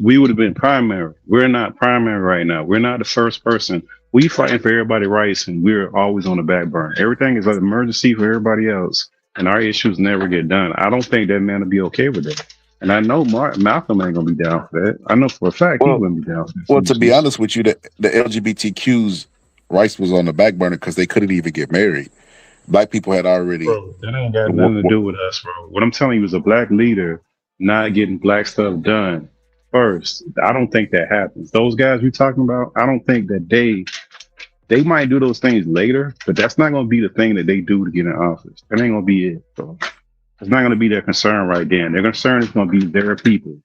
We would have been primary. We're not primary right now. We're not the first person. We fighting for everybody's rights, and we're always on the back burner. Everything is an emergency for everybody else, and our issues never get done. I don't think that man will be okay with that. And I know Malcolm ain't gonna be down for that. I know for a fact he Well, wouldn't be down for that well, to be foolishness. honest with you, the LGBTQ's rights was on the back burner because they couldn't even get married. Black people had already. Bro, that ain't got nothing to do with us, bro. What I'm telling you is a black leader not getting black stuff done first. I don't think that happens. Those guys we talking about, I don't think that they might do those things later, but that's not gonna be the thing that they do to get in office. That ain't gonna be it, bro. It's not gonna be their concern right then. Their concern is gonna be their people,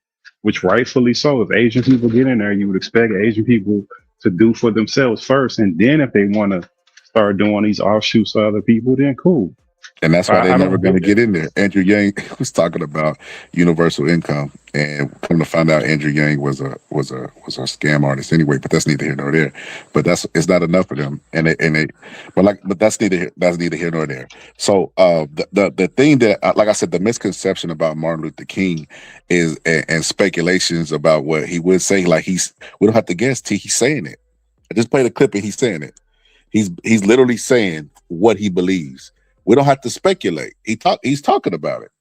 which rightfully so. If Asian people get in there, you would expect Asian people to do for themselves first, and then if they want to start doing these offshoots for other people, then cool. And that's why they're I never don't going to get get that. in there. Andrew Yang was talking about universal income, and come to find out, Andrew Yang was a scam artist anyway. But that's neither here nor there. But it's not enough for them, but that's neither here nor there. So the thing that, like I said, the misconception about Martin Luther King is and speculations about what he would say. Like we don't have to guess. He's saying it. I just played a clip and he's saying it. He's literally saying what he believes. We don't have to speculate. He's talking about it.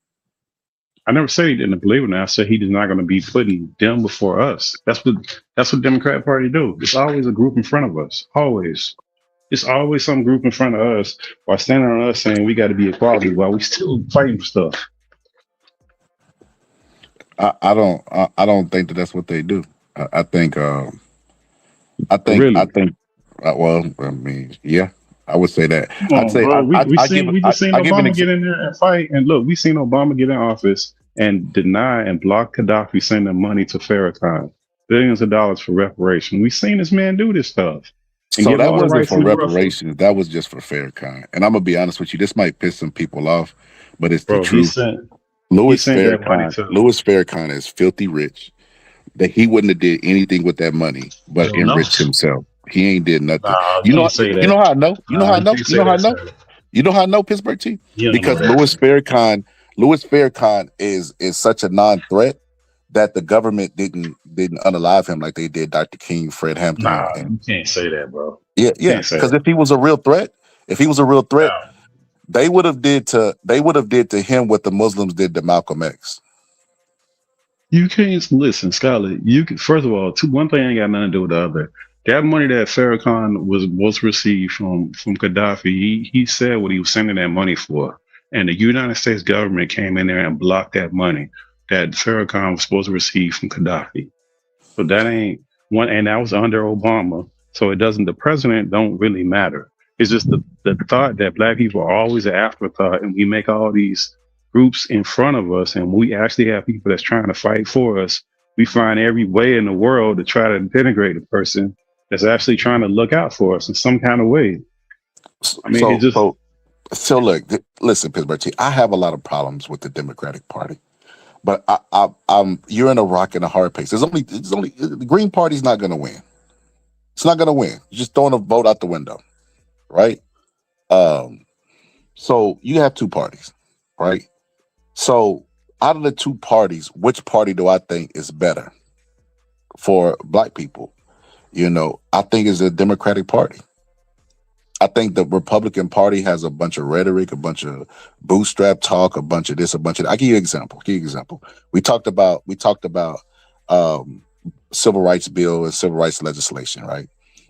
I never said he didn't believe in it. I said he is not going to be putting them before us. That's what Democrat Party do. It's always a group in front of us. Always. It's always some group in front of us while standing on us saying we got to be equality while we still fighting for stuff. I don't think that that's what they do. I think Really. well, I mean, yeah, I would say that. Come I'd on, say bro. We just seen I give an Obama get in there and fight. And look, we seen Obama get in office and deny and block Gaddafi sending money to Farrakhan, billions of dollars for reparation. We seen this man do this stuff and So give that all the wasn't rights for in the world for it. reparations. That was just for Farrakhan. And I'm gonna be honest with you. This might piss some people off, but it's the Bro, truth. he sent that money to Louis Farrakhan is filthy rich. That he wouldn't have did anything with that money, you but don't know. enrich himself. He ain't did nothing. Nah, you can't say You know that. how I know. You know how Nah, I you know. can't You say know how I that, know. sir. You know how I know Pittsburgh T? You don't know Because that. Louis Farrakhan is such a non-threat that the government didn't unalive him like they did Dr. King, Fred Hampton, Nah, and you can't say that, bro. yeah, You yeah. can't say Because that. if he was a real threat, they would have did to him what the Muslims did to Malcolm X. You can't listen, Scarlett. You can, first of all, one thing ain't got nothing to do with the other. That money that Farrakhan was received from Gaddafi, he said what he was sending that money for, and the United States government came in there and blocked that money that Farrakhan was supposed to receive from Gaddafi. So that ain't one, and that was under Obama. So it doesn't. The president don't really matter. It's just the thought that black people are always an afterthought, and we make all these groups in front of us, and we actually have people that's trying to fight for us. We find every way in the world to try to denigrate a person that's actually trying to look out for us in some kind of way. I mean, it So just so look, listen, Pittsburgh T, I have a lot of problems with the Democratic Party. But I'm you're in a rock and a hard place. There's only the Green Party's not gonna win. It's not gonna win. You're just throwing a vote out the window, right? Um, so you have two parties, right? So out of the two parties, which party do I think is better for black people? I think it's the Democratic Party. I think the Republican Party has a bunch of rhetoric, a bunch of bootstrap talk, a bunch of this, a bunch of that. I give you an example. We talked about civil rights bill and civil rights legislation, right?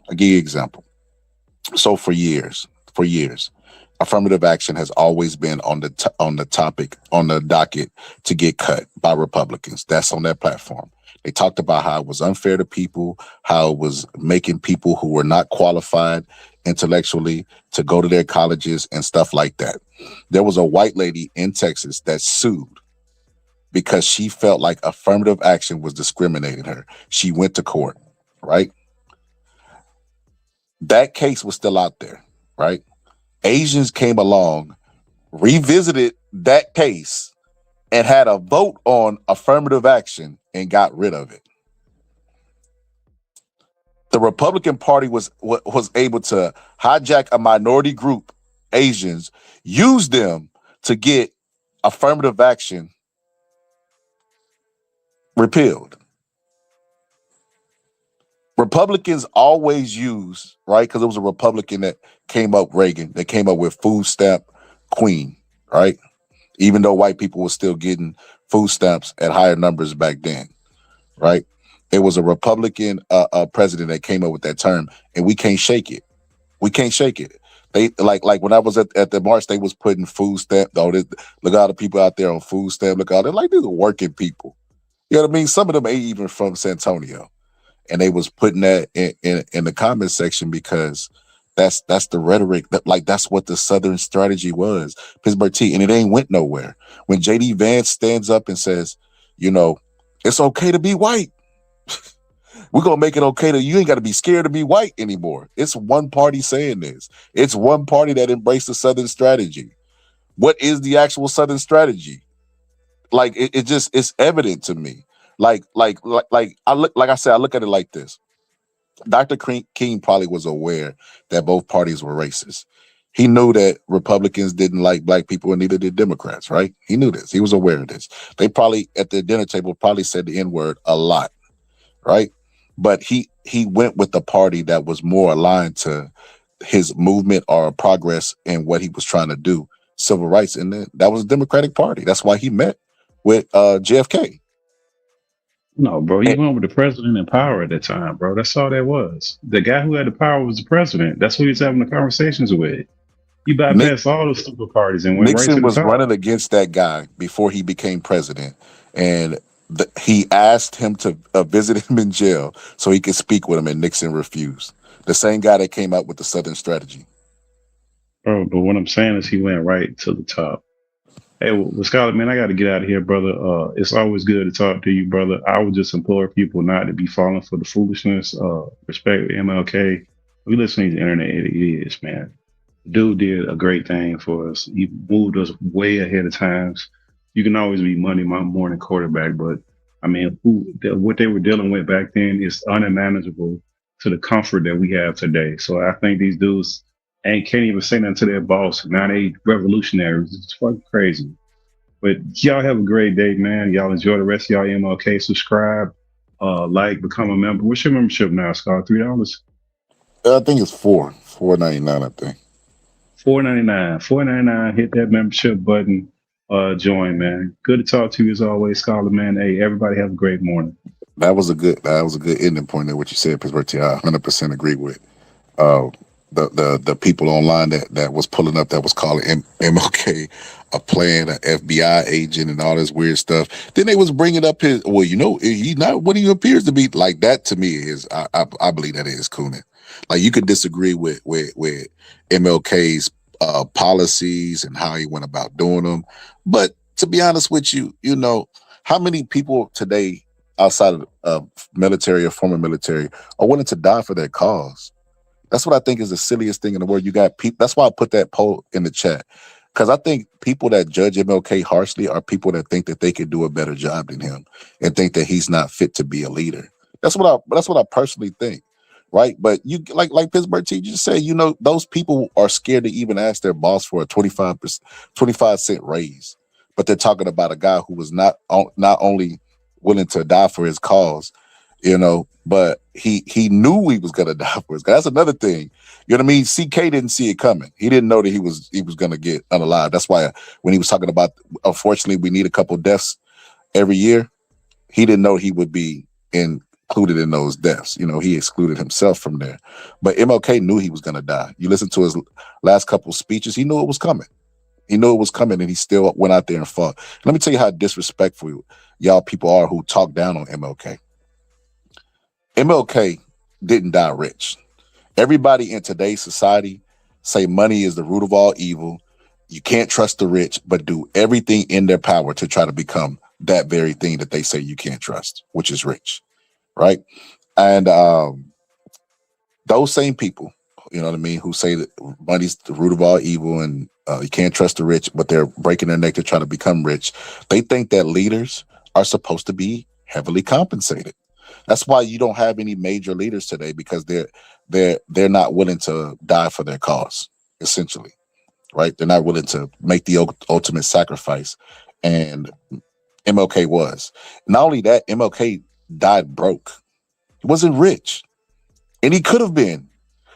I'll give you an example. So for years, affirmative action has always been on the topic on the docket to get cut by Republicans. That's on their platform. They talked about how it was unfair to people, how it was making people who were not qualified intellectually to go to their colleges and stuff like that. There was a white lady in Texas that sued because she felt like affirmative action was discriminating her. She went to court, right? That case was still out there, right? Asians came along, revisited that case, and had a vote on affirmative action and got rid of it. The Republican Party was able to hijack a minority group, Asians, use them to get affirmative action repealed. Republicans always use, right? Because it was a Republican that came up, Reagan, that came up with food stamp queen, right? Even though white people were still getting food stamps at higher numbers back then, right? It was a Republican president that came up with that term, and we can't shake it. We can't shake it. They like when I was at the march, they was putting food stamp. Oh, look at all the people out there on food stamp. Look out, they're like these are working people. You know what I mean? Some of them ain't even from San Antonio, and they was putting that in the comment section because that's the rhetoric that's what the Southern strategy was, Pittsburgh T, and it ain't went nowhere. When JD Vance stands up and says, it's okay to be white. We're gonna make it okay to you ain't gotta be scared to be white anymore. It's one party saying this. It's one party that embraced the Southern strategy. What is the actual Southern strategy? Like it's evident to me. Like I said, I look at it like this. Dr. King probably was aware that both parties were racist. He knew that Republicans didn't like black people and neither did Democrats, right? He knew this. He was aware of this. They probably at the dinner table probably said the N-word a lot, right? But he went with the party that was more aligned to his movement or progress in what he was trying to do, civil rights, and that was the Democratic Party. That's why he met with JFK. no, bro. He went with the president in power at that time, bro. That's all that was. The guy who had the power was the president. That's who he was having the conversations with. He bypassed all the stupid parties and went right to Nixon the was top. running against that guy before he became president, and he asked him to visit him in jail so he could speak with him, and Nixon refused. The same guy that came up with the Southern strategy. Bro, but what I'm saying is he went right to the top. Hey, well, Scarlett, man, I got to get out of here, brother. It's always good to talk to you, brother. I would just implore people not to be falling for the foolishness. Respect MLK. We listen to the internet idiots, man. Dude did a great thing for us. He moved us way ahead of times. You can always be Monday morning quarterback, but I mean, what they were dealing with back then is unmanageable to the comfort that we have today. So I think these dudes can't even say nothing to their boss. Now they revolutionaries. It's fucking crazy. But y'all have a great day, man. Y'all enjoy the rest of y'all MLK. Subscribe, like, become a member. What's your membership now, Scott? $3? I think it's $4.99. I think $4.99. Hit that membership button. Join, man. Good to talk to you as always, Scholar, man. Hey, everybody have a great morning. that was a good ending point there. What you said, Pittsburgh T, I 100% agree with. The people online that was pulling up that was calling MLK a plan, an FBI agent, and all this weird stuff. Then they was bringing up he's not what he appears to be. Like that to me is I believe that is cooning. Like you could disagree with MLK's policies and how he went about doing them, but to be honest with you, how many people today outside of military or former military are willing to die for their cause. That's what I think is the silliest thing in the world. You got people. That's why I put that poll in the chat, because I think people that judge MLK harshly are people that think that they could do a better job than him and think that he's not fit to be a leader. That's what I personally think, right? But you like Pittsburgh T just said, those people are scared to even ask their boss for a 25 cent raise, but they're talking about a guy who was not only willing to die for his cause, but he knew he was gonna die for his cause. That's another thing. You know what I mean? CK didn't see it coming. He didn't know that he was gonna get unalive. That's why when he was talking about, unfortunately, we need a couple deaths every year, he didn't know he would be included in those deaths. He excluded himself from there. But MLK knew he was gonna die. You listen to his last couple speeches, he knew it was coming. He knew it was coming, and he still went out there and fought. Let me tell you how disrespectful y'all people are who talk down on MLK. MLK didn't die rich. Everybody in today's society say money is the root of all evil. You can't trust the rich, but do everything in their power to try to become that very thing that they say you can't trust, which is rich, right? And those same people, you know what I mean, who say that money's the root of all evil and you can't trust the rich, but they're breaking their neck to try to become rich. They think that leaders are supposed to be heavily compensated. That's why you don't have any major leaders today, because they're not willing to die for their cause, essentially, right? They're not willing to make the ultimate sacrifice, and MLK was. Not only that, MLK died broke. He wasn't rich, and he could have been.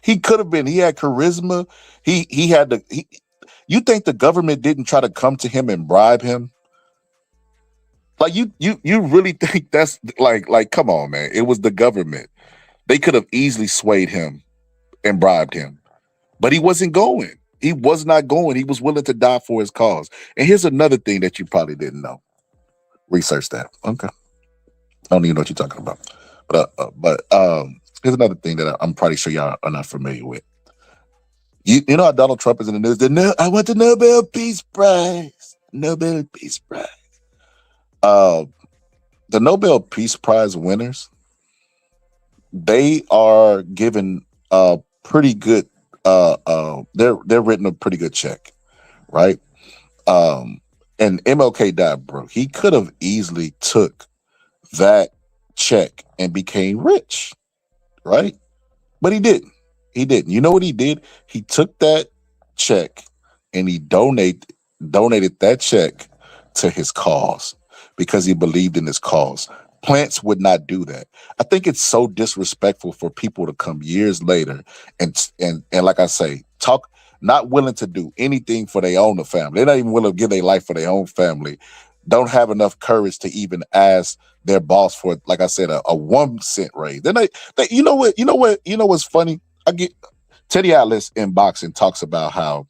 He could have been. He had charisma. He had the. You think the government didn't try to come to him and bribe him? Like you really think that's like come on, man. It was the government. They could have easily swayed him and bribed him, but he wasn't going. He was not going. He was willing to die for his cause. And here's another thing that you probably didn't know. Research that. Okay. I don't even know what you're talking about. But here's another thing that I'm pretty sure y'all are not familiar with. You know how Donald Trump is in the news? I want the Nobel Peace Prize. Nobel Peace Prize. The Nobel Peace Prize winners, they are given a pretty good they're written a pretty good check, right? And MLK died broke. He could have easily took that check and became rich, right? But he didn't. He didn't. You know what he did? He took that check and he donated that check to his cause because he believed in his cause. Plants would not do that. I think it's so disrespectful for people to come years later and like I say, not willing to do anything for their own family. They're not even willing to give their life for their own family. Don't have enough courage to even ask their boss for, like I said, a 1 cent raise. Then you know what's funny? Teddy Atlas in boxing talks about how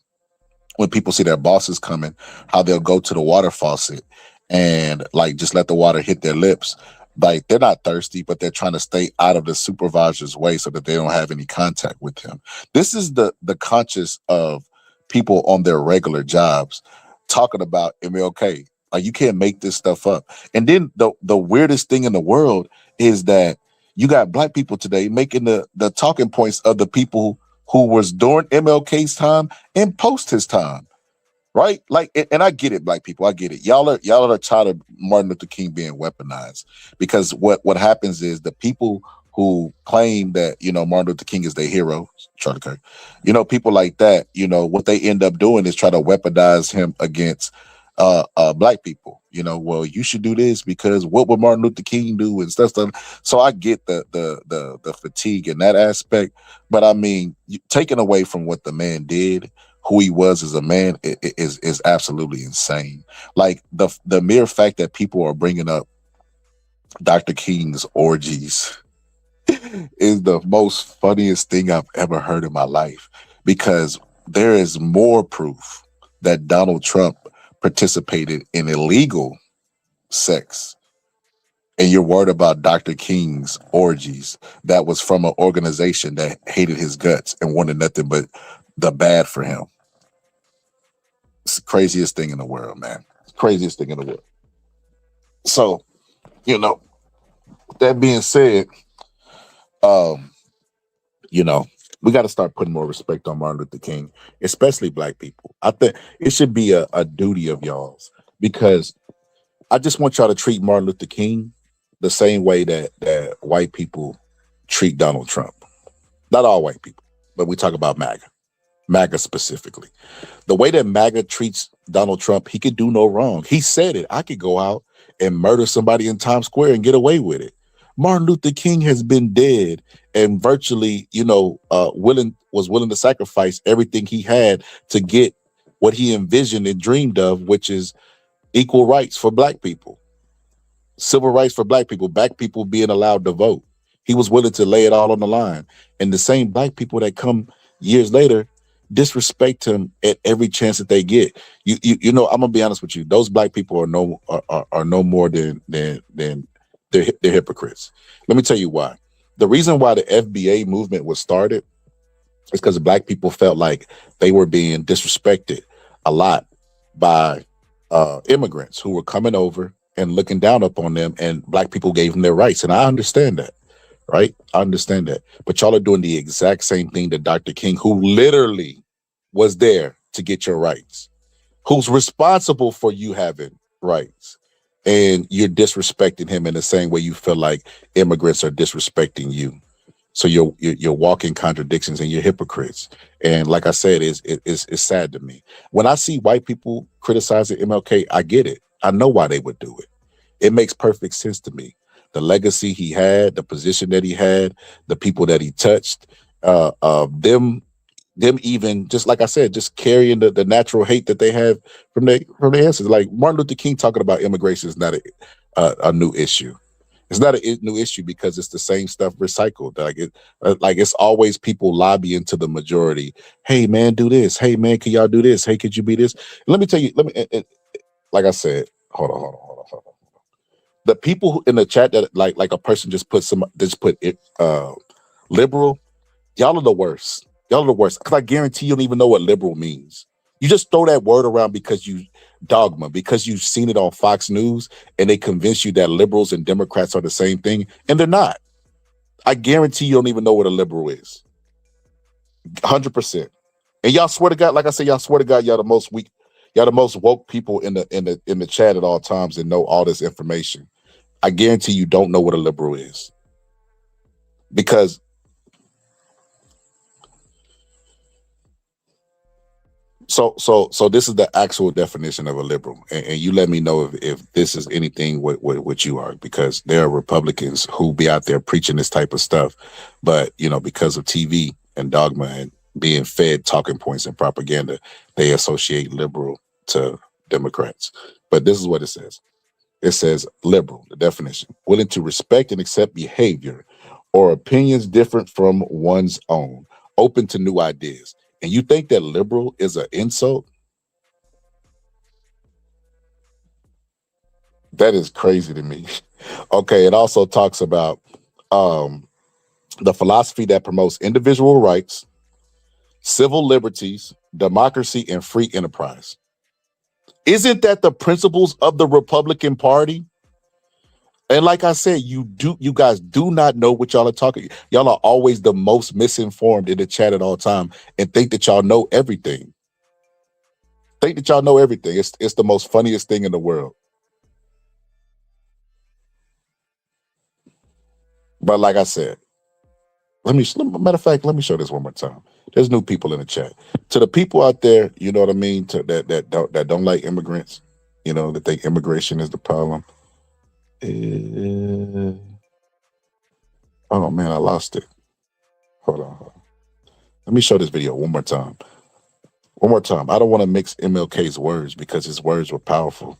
when people see their bosses coming, how they'll go to the water faucet and like just let the water hit their lips. Like they're not thirsty, but they're trying to stay out of the supervisor's way so that they don't have any contact with him. This is the conscious of people on their regular jobs talking about MLK. Like you can't make this stuff up. And then the weirdest thing in the world is that you got black people today making the talking points of the people who was during MLK's time and post his time. Right? Like, and I get it, black people. I get it. Y'all are tired of Martin Luther King being weaponized, because what happens is the people who claim that, Martin Luther King is their hero, Charlie Kirk, people like that, what they end up doing is try to weaponize him against black people. Well, you should do this because what would Martin Luther King do and stuff. So I get the fatigue in that aspect, but I mean, taken away from what the man did, who he was as a man, is absolutely insane. Like the mere fact that people are bringing up Dr. King's orgies is the most funniest thing I've ever heard in my life, because there is more proof that Donald Trump participated in illegal sex, and you're worried about Dr. King's orgies that was from an organization that hated his guts and wanted nothing but the bad for him. It's the craziest thing in the world, man. Craziest thing in the world. So, That being said, um, you know, we got to start putting more respect on Martin Luther King, especially black people. I think it should be a duty of y'all's because I just want y'all to treat Martin Luther King the same way that white people treat Donald Trump. Not all white people, but we talk about MAGA specifically. The way that MAGA treats Donald Trump, he could do no wrong. He said it. I could go out and murder somebody in Times Square and get away with it. Martin Luther King has been dead and virtually, was willing to sacrifice everything he had to get what he envisioned and dreamed of, which is equal rights for black people, civil rights for black people being allowed to vote. He was willing to lay it all on the line. And the same black people that come years later disrespect him at every chance that they get. I'm gonna be honest with you. Those black people are no more than they're hypocrites. Let me tell you why. The reason why the FBA movement was started is because black people felt like they were being disrespected a lot by immigrants who were coming over and looking down upon them, and black people gave them their rights. And I understand that, right? I understand that. But y'all are doing the exact same thing to Dr. King, who literally was there to get your rights, who's responsible for you having rights. And you're disrespecting him in the same way you feel like immigrants are disrespecting you. So you're walking contradictions and you're hypocrites. And like I said, it's sad to me. When I see white people criticizing MLK, I get it. I know why they would do it. It makes perfect sense to me. The legacy he had, the position that he had, the people that he touched, them even, just like I said, just carrying the natural hate that they have from their ancestors. Like Martin Luther King talking about immigration is not a new issue. It's not a new issue because it's the same stuff recycled. Like it's always people lobbying to the majority. Hey man, do this. Hey man, can y'all do this? Hey, could you be this? Let me tell you. Like I said, hold on. The people in the chat that like a person just put liberal. Y'all are the worst. Y'all are the worst. Because I guarantee you don't even know what liberal means. You just throw that word around because because you've seen it on Fox News and they convince you that liberals and Democrats are the same thing, and they're not. I guarantee you don't even know what a liberal is. 100%. And y'all swear to God, like I said, y'all swear to God, y'all the most woke people in the chat at all times and know all this information. I guarantee you don't know what a liberal is. Because So this is the actual definition of a liberal, and you let me know if this is anything what you are, because there are Republicans who be out there preaching this type of stuff, but because of TV and dogma and being fed talking points and propaganda, they associate liberal to Democrats. But this is what it says. It says liberal, the definition: willing to respect and accept behavior or opinions different from one's own, open to new ideas. And you think that liberal is an insult? That is crazy to me. Okay, it also talks about the philosophy that promotes individual rights, civil liberties, democracy, and free enterprise. Isn't that the principles of the Republican Party? And like I said, you guys do not know what y'all are talking. Y'all are always the most misinformed in the chat at all time and think that y'all know everything. It's the most funniest thing in the world. But like I said, matter of fact, let me show this one more time. There's new people in the chat. To the people out there, you know what I mean, that don't like immigrants, that think immigration is the problem. Oh man, I lost it. Hold on. Let me show this video one more time. I don't want to mix MLK's words because his words were powerful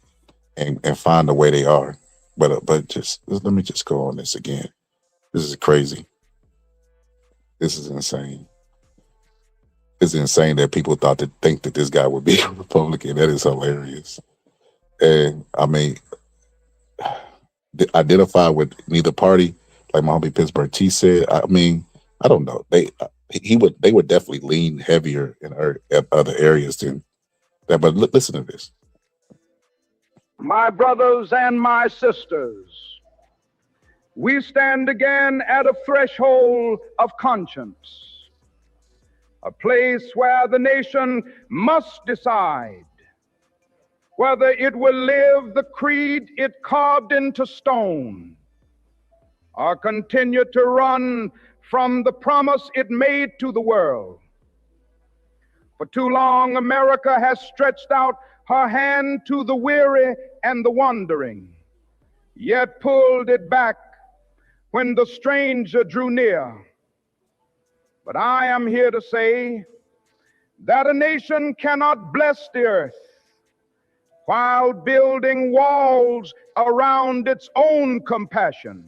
and find the way they are. But just let me just go on this again. This is crazy. This is insane. It's insane that people think that this guy would be a Republican. That is hilarious. And I mean, identify with neither party, like my homie Pittsburgh T said. I mean, I don't know. They would definitely lean heavier in other areas than that. But listen to this. My brothers and my sisters, We stand again at a threshold of conscience, a place where the nation must decide whether it will live the creed it carved into stone or continue to run from the promise it made to the world. For too long, America has stretched out her hand to the weary and the wandering, yet pulled it back when the stranger drew near. But I am here to say that a nation cannot bless the earth while building walls around its own compassion.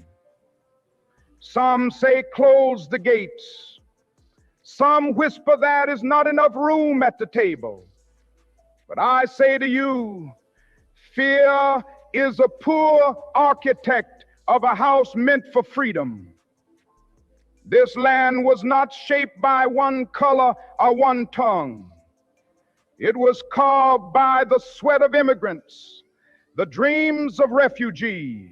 Some say close the gates. Some whisper that is not enough room at the table. But I say to you, fear is a poor architect of a house meant for freedom. This land was not shaped by one color or one tongue. It was carved by the sweat of immigrants, the dreams of refugees,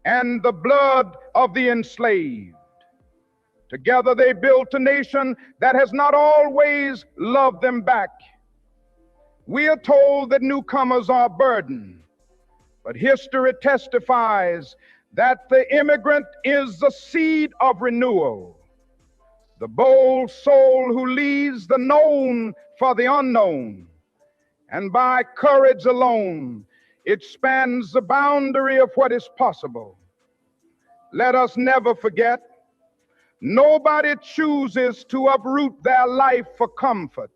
and the blood of the enslaved. Together they built a nation that has not always loved them back. We are told that newcomers are a burden, but history testifies that the immigrant is the seed of renewal, the bold soul who leaves the known for the unknown, and by courage alone expands the boundary of what is possible. Let us never forget, nobody chooses to uproot their life for comfort.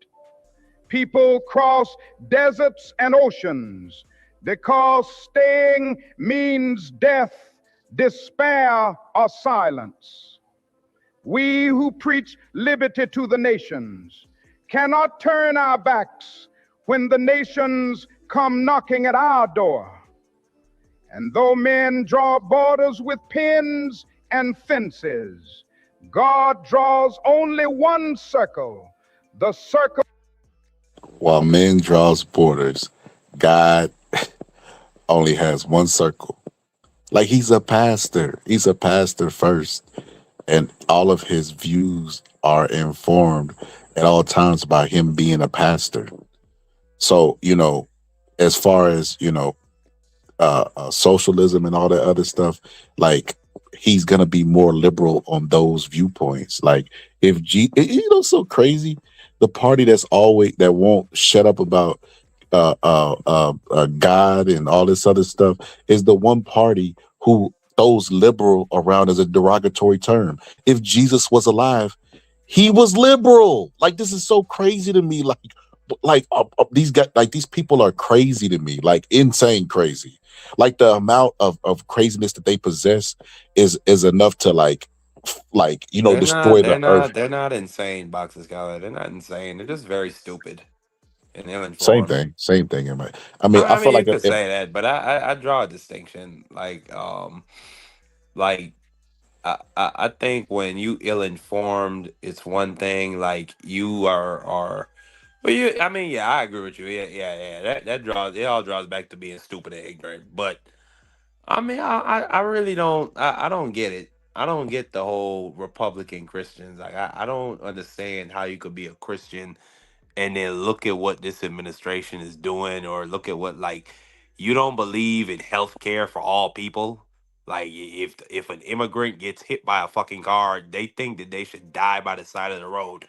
People cross deserts and oceans because staying means death, despair, or silence. We who preach liberty to the nations cannot turn our backs when the nations come knocking at our door. And though men draw borders with pins and fences, God draws only one circle, the circle. While men draws borders, God only has one circle. Like he's a pastor. He's a pastor first. And all of his views are informed at all times by him being a pastor. So, as far as, socialism and all that other stuff, like he's gonna be more liberal on those viewpoints. Like if so crazy, the party that won't shut up about God and all this other stuff is the one party who throws liberal around as a derogatory term. If Jesus was alive, he was liberal. Like this is so crazy to me. These guys, like these people are crazy to me, like insane crazy. Like the amount of craziness that they possess is enough to destroy the earth. They're not insane, Boxer Scholar. They're not insane. They're just very stupid and Same ill-informed. thing, same thing. I I feel mean, you like could if say that, but I draw a distinction. Like I think when you ill-informed, it's one thing. Like you are. But I mean, yeah, I agree with you. Yeah. That draws. It all draws back to being stupid and ignorant. But I mean, I really don't. I don't get it. I don't get the whole Republican Christians. Like, I don't understand how you could be a Christian and then look at what this administration is doing, or look at what, like, you don't believe in health care for all people. Like, if an immigrant gets hit by a fucking car, they think that they should die by the side of the road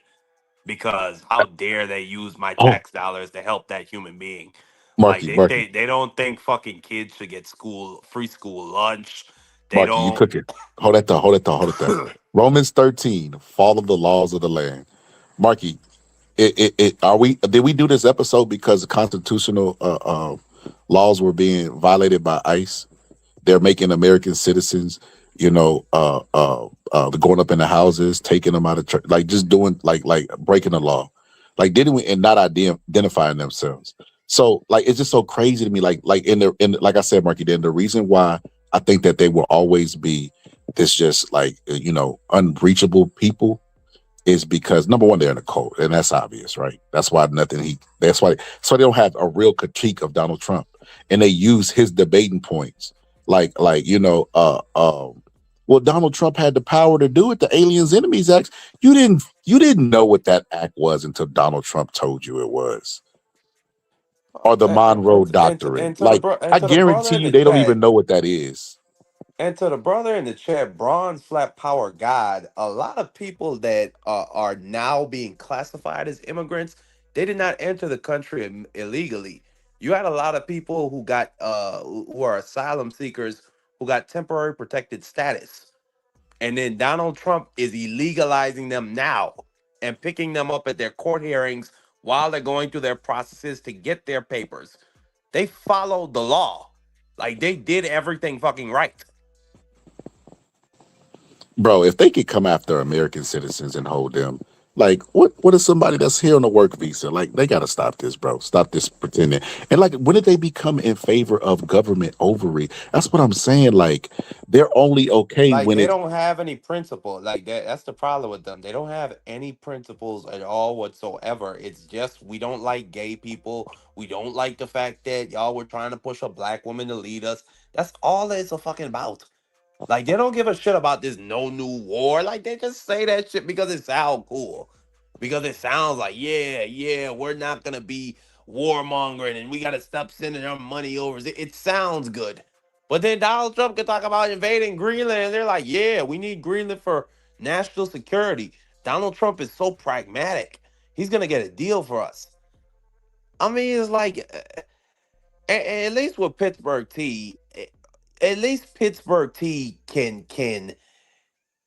because how dare they use my oh, tax dollars to help that human being? Like Marky, they don't think fucking kids should get free school lunch. They Marky, you don't. cooking. Hold it there. Romans 13, follow the laws of the land. Marky, did we do this episode because the constitutional laws were being violated by ICE? They're making American citizens, going up in the houses, taking them out of church, like just doing like breaking the law, like didn't we, and not identifying themselves. So like it's just so crazy to me. Like like I said, Marky, then the reason why I think that they will always be this just unreachable people is because number one, they're in a cult, and that's obvious, right? That's why they don't have a real critique of Donald Trump, and they use his debating points, like Well, Donald Trump had the power to do it. The Aliens Enemies Act. You didn't know what that act was until Donald Trump told you it was. Or the Monroe Doctrine. Like, And I to the brother guarantee in you the they don't even chat, know what that is. and to the brother in the chat, Bronze Flat Power God, a lot of people that are now being classified as immigrants, they did not enter the country illegally. You had a lot of people who got who are asylum seekers who got temporary protected status. And then Donald Trump is illegalizing them now and picking them up at their court hearings while they're going through their processes to get their papers. They followed the law. Like they did everything fucking right. Bro, if they could come after American citizens and hold them, like what is somebody that's here on a work visa? Like they gotta stop this, bro. Stop this pretending. And like when did they become in favor of government overreach? That's what I'm saying. Like they're only okay Like when they it don't have any principle. Like that's the problem with them. They don't have any principles at all whatsoever. It's just we don't like gay people. We don't like the fact that y'all were trying to push a black woman to lead us. That's all it's a fucking about. Like they don't give a shit about this no new war. Like they just say that shit because it sounds cool. Because it sounds like, yeah, yeah, we're not gonna be warmongering and we gotta stop sending our money over. It sounds good. But then Donald Trump could talk about invading Greenland and they're like, yeah, we need Greenland for national security. Donald Trump is so pragmatic. He's gonna get a deal for us. I mean, it's like at least with Pittsburgh T, at least Pittsburgh T can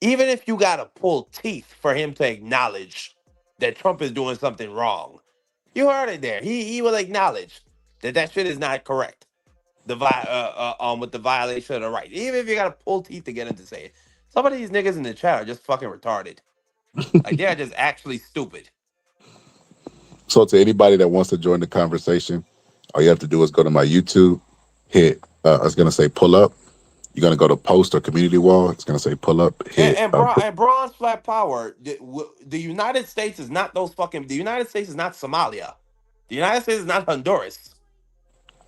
even if you got to pull teeth for him to acknowledge that Trump is doing something wrong. You heard it there. He will acknowledge that that shit is not correct. With the violation of the right. Even if you got to pull teeth to get him to say it. Some of these niggas in the chat are just fucking retarded. Like they are just actually stupid. So to anybody that wants to join the conversation, all you have to do is go to my YouTube, hit I was gonna say pull up. You're gonna go to post or community wall. It's gonna say pull up, hit And bronze flat power. The United States is not those fucking. The United States is not Somalia. The United States is not Honduras.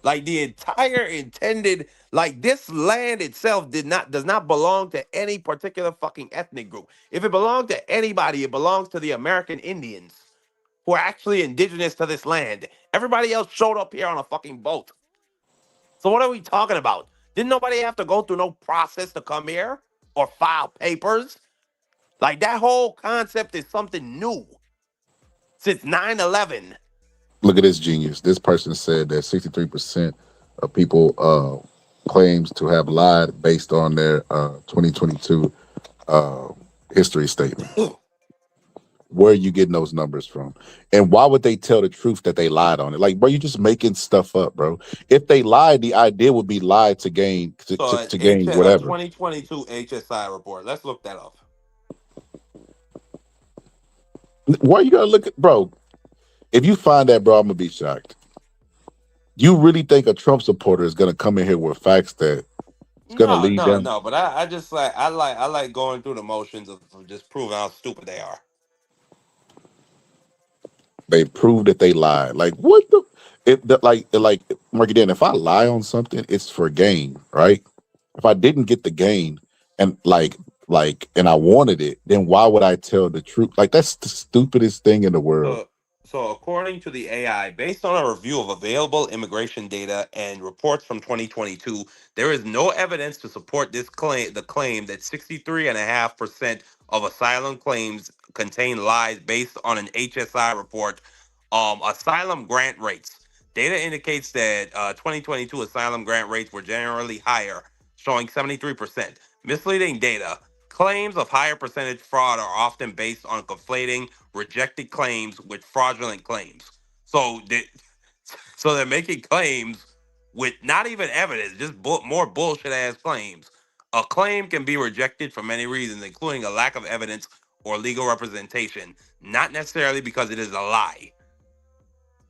Like the entire intended, like this land itself does not belong to any particular fucking ethnic group. If it belonged to anybody, it belongs to the American Indians who are actually indigenous to this land. Everybody else showed up here on a fucking boat. So what are we talking about? Didn't nobody have to go through no process to come here or file papers? Like that whole concept is something new since 9/11. look at this genius. This person said that 63% of people claims to have lied based on their 2022 uh, history statement. Where are you getting those numbers from? And why would they tell the truth that they lied on it? Like, bro, you just making stuff up, bro. If they lied, the idea would be lie to gain So to gain whatever. 2022 HSI report. Let's look that up. Why you gotta look at, bro? If you find that, bro, I'm gonna be shocked. You really think a Trump supporter is gonna come in here with facts that it's gonna No, lead no, them? no. But I just I like going through the motions of just proving how stupid they are. They prove that they lied. Like what the? Like Marky Dan, if I lie on something, it's for gain, right? If I didn't get the gain and and I wanted it, then why would I tell the truth? Like that's the stupidest thing in the world. So according to the AI, based on a review of available immigration data and reports from 2022, there is no evidence to support the claim that 63.5% of asylum claims contain lies based on an HSI report. Asylum grant rates. Data indicates that 2022 asylum grant rates were generally higher, showing 73%. Misleading data. Claims of higher percentage fraud are often based on conflating rejected claims with fraudulent claims. So they're making claims with not even evidence, just more bullshit ass claims. A claim can be rejected for many reasons, including a lack of evidence or legal representation, not necessarily because it is a lie.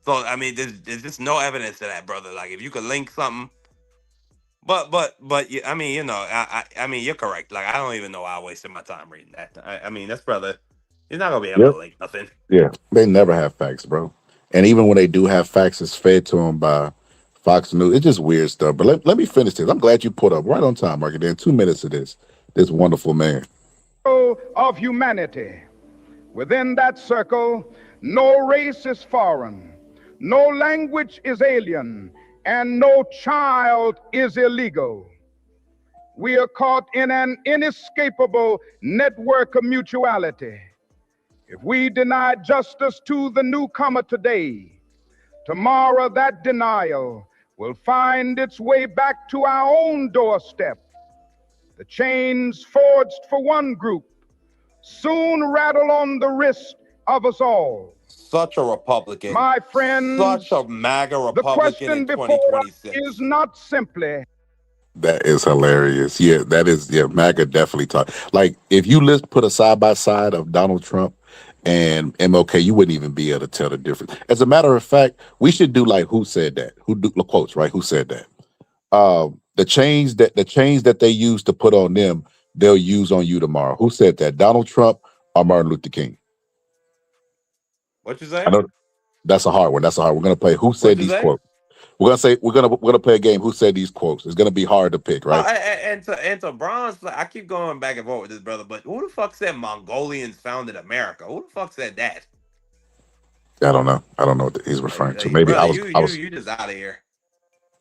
So I mean, there's just no evidence to that, brother. Like if you could link something, but I mean, I mean, you're correct. Like I don't even know why I wasted my time reading that. I mean, this brother, he's not gonna be able Yep. to link nothing. Yeah, they never have facts, bro. And even when they do have facts, it's fed to them by Fox News. It's just weird stuff. But let me finish this. I'm glad you put up right on time, Mark. Then 2 minutes of this. this wonderful man. Of humanity. Within that circle, no race is foreign, no language is alien, and no child is illegal. We are caught in an inescapable network of mutuality. If we deny justice to the newcomer today, tomorrow that denial will find its way back to our own doorstep. The chains forged for one group soon rattle on the wrist of us all. Such a Republican. My friends, Such a MAGA the Republican in question before us 2026. is not simply. That is hilarious. Yeah, that is, yeah, MAGA definitely talk. Like, if you put a side by side of Donald Trump and MLK, you wouldn't even be able to tell the difference. As a matter of fact, we should do like who said that? Who do the quotes, right? Who said that? The chains that they use to put on them, they'll use on you tomorrow. Who said that? Donald Trump or Martin Luther King? What you I say? know that's a hard one. That's a hard. We're gonna play who What said you these say? quotes. We're gonna play a game. Who said these quotes? It's gonna be hard to pick, Oh, right? and to Bronze, I keep going back and forth with this brother, but who the fuck said Mongolians founded America? Who the fuck said that? I don't know. I don't know what he's referring to. Maybe Brother, you just out of here.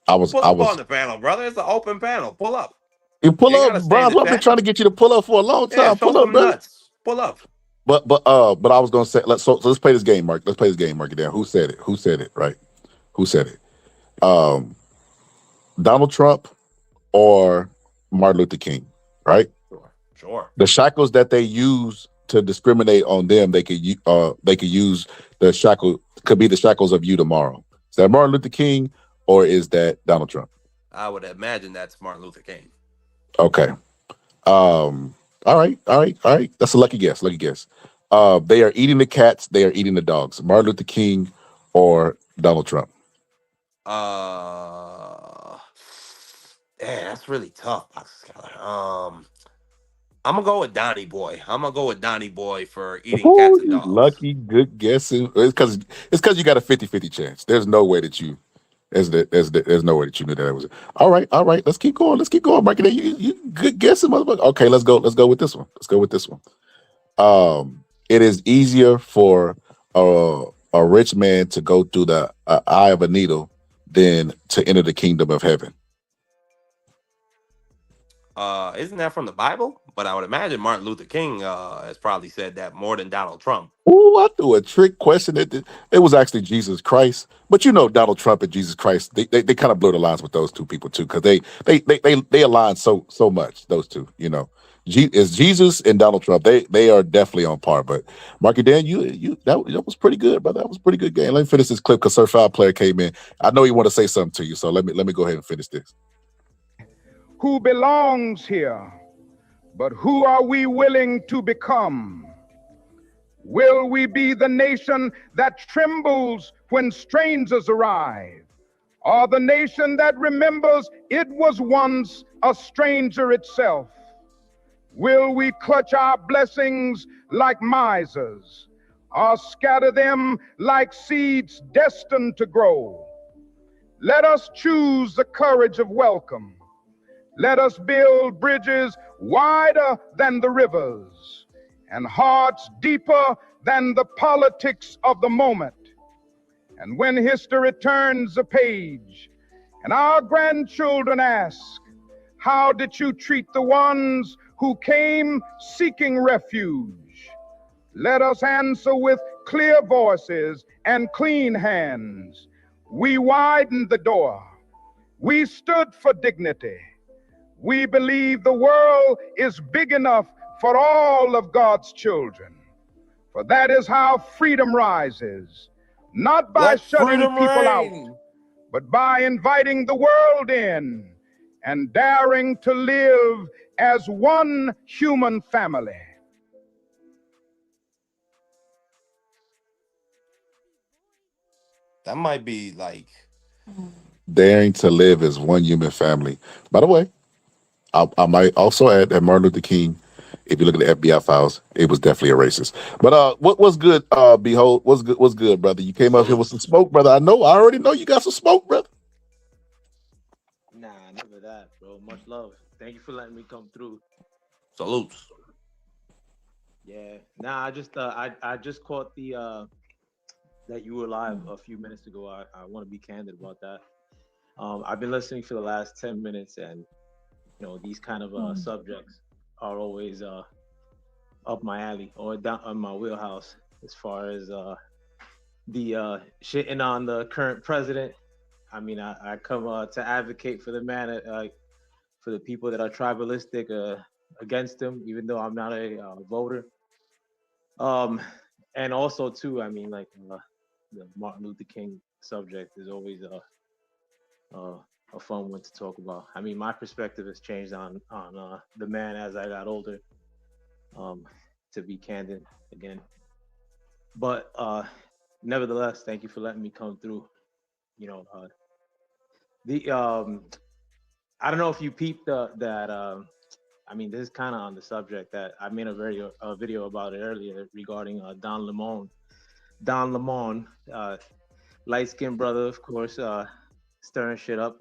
Pull I up was. on the panel, brother. It's an open panel. Pull up. You pull You ain't up, gotta stay in Bronze. the I've been chat. trying to get you to pull up for a long Yeah, time. show Pull up, some brother. nuts. Pull up. But I was gonna say let's play this game, Mark. Let's play this game, Mark. It down. Who said it? Who said it? Right? Who said it? Um, Donald Trump or Martin Luther King? Right? Sure. The shackles that they use to discriminate on them, they could use the shackle, could be the shackles of you tomorrow. Is that Martin Luther King or is that Donald Trump? I would imagine that's Martin Luther King. Okay. All right. That's a lucky guess. Lucky guess. They are eating the cats. They are eating the dogs. Martin Luther King or Donald Trump. Yeah, that's really tough, Box Scholar. I'm gonna go with Donnie Boy. I'm gonna go with Donnie Boy for eating cats Ooh, and you dogs. lucky, good guessing. It's because you got a 50-50 chance. There's no way that you there's no way that you knew that was it. All right. Let's keep going. Let's keep going, Mark. You good guessing, motherfucker. Okay, let's go. Let's go with this one. Let's go with this one. It is easier for a rich man to go through the eye of a needle than to enter the kingdom of heaven. Isn't that from the Bible? But I would imagine Martin Luther King has probably said that more than Donald Trump. Ooh, I threw a trick question. It was actually Jesus Christ, but you know Donald Trump and Jesus Christ, they kind of blur the lines with those two people too, because they align so much. Those two, you know, is Jesus and Donald Trump. They are definitely on par. But Marky Dan, that was pretty good, brother. That was a pretty good game. Let me finish this clip because Sir Foul Player came in. I know you want to say something to you, so let me go ahead and finish this. Who belongs here, but who are we willing to become? Will we be the nation that trembles when strangers arrive, or the nation that remembers it was once a stranger itself? Will we clutch our blessings like misers, or scatter them like seeds destined to grow? Let us choose the courage of welcome. Let us build bridges wider than the rivers and hearts deeper than the politics of the moment. And when history turns the page and our grandchildren ask, how did you treat the ones who came seeking refuge? Let us answer with clear voices and clean hands. We widened the door. We stood for dignity. We believe the world is big enough for all of God's children. For that is how freedom rises, not by Let shutting freedom people reign. out, but by inviting the world in and daring to live as one human family. That might be like Daring to live as one human family. By the way, I might also add that Martin Luther King, if you look at the FBI files, it was definitely a racist. But what's good? Behold, what's good, brother? You came up here with some smoke, brother. I already know you got some smoke, brother. Nah, never that, bro. Much love. Thank you for letting me come through. Salutes. Yeah. Nah, I just caught the that you were live a few minutes ago. I want to be candid about that. I've been listening for the last 10 minutes, and these kind of subjects are always up my alley or down on my wheelhouse as far as the shitting on the current president. I mean, I come to advocate for the man, for the people that are tribalistic against him, even though I'm not a voter. Um, and also too, I mean, like the Martin Luther King subject is always uh, a fun one to talk about. I mean, my perspective has changed on the man as I got older. Um, to be candid again, but nevertheless, thank you for letting me come through. You know, the I don't know if you peeped that. I mean, this is kind of on the subject that I made a video about it earlier regarding Don Lemon. Don Lemon, light skinned brother, of course, stirring shit up,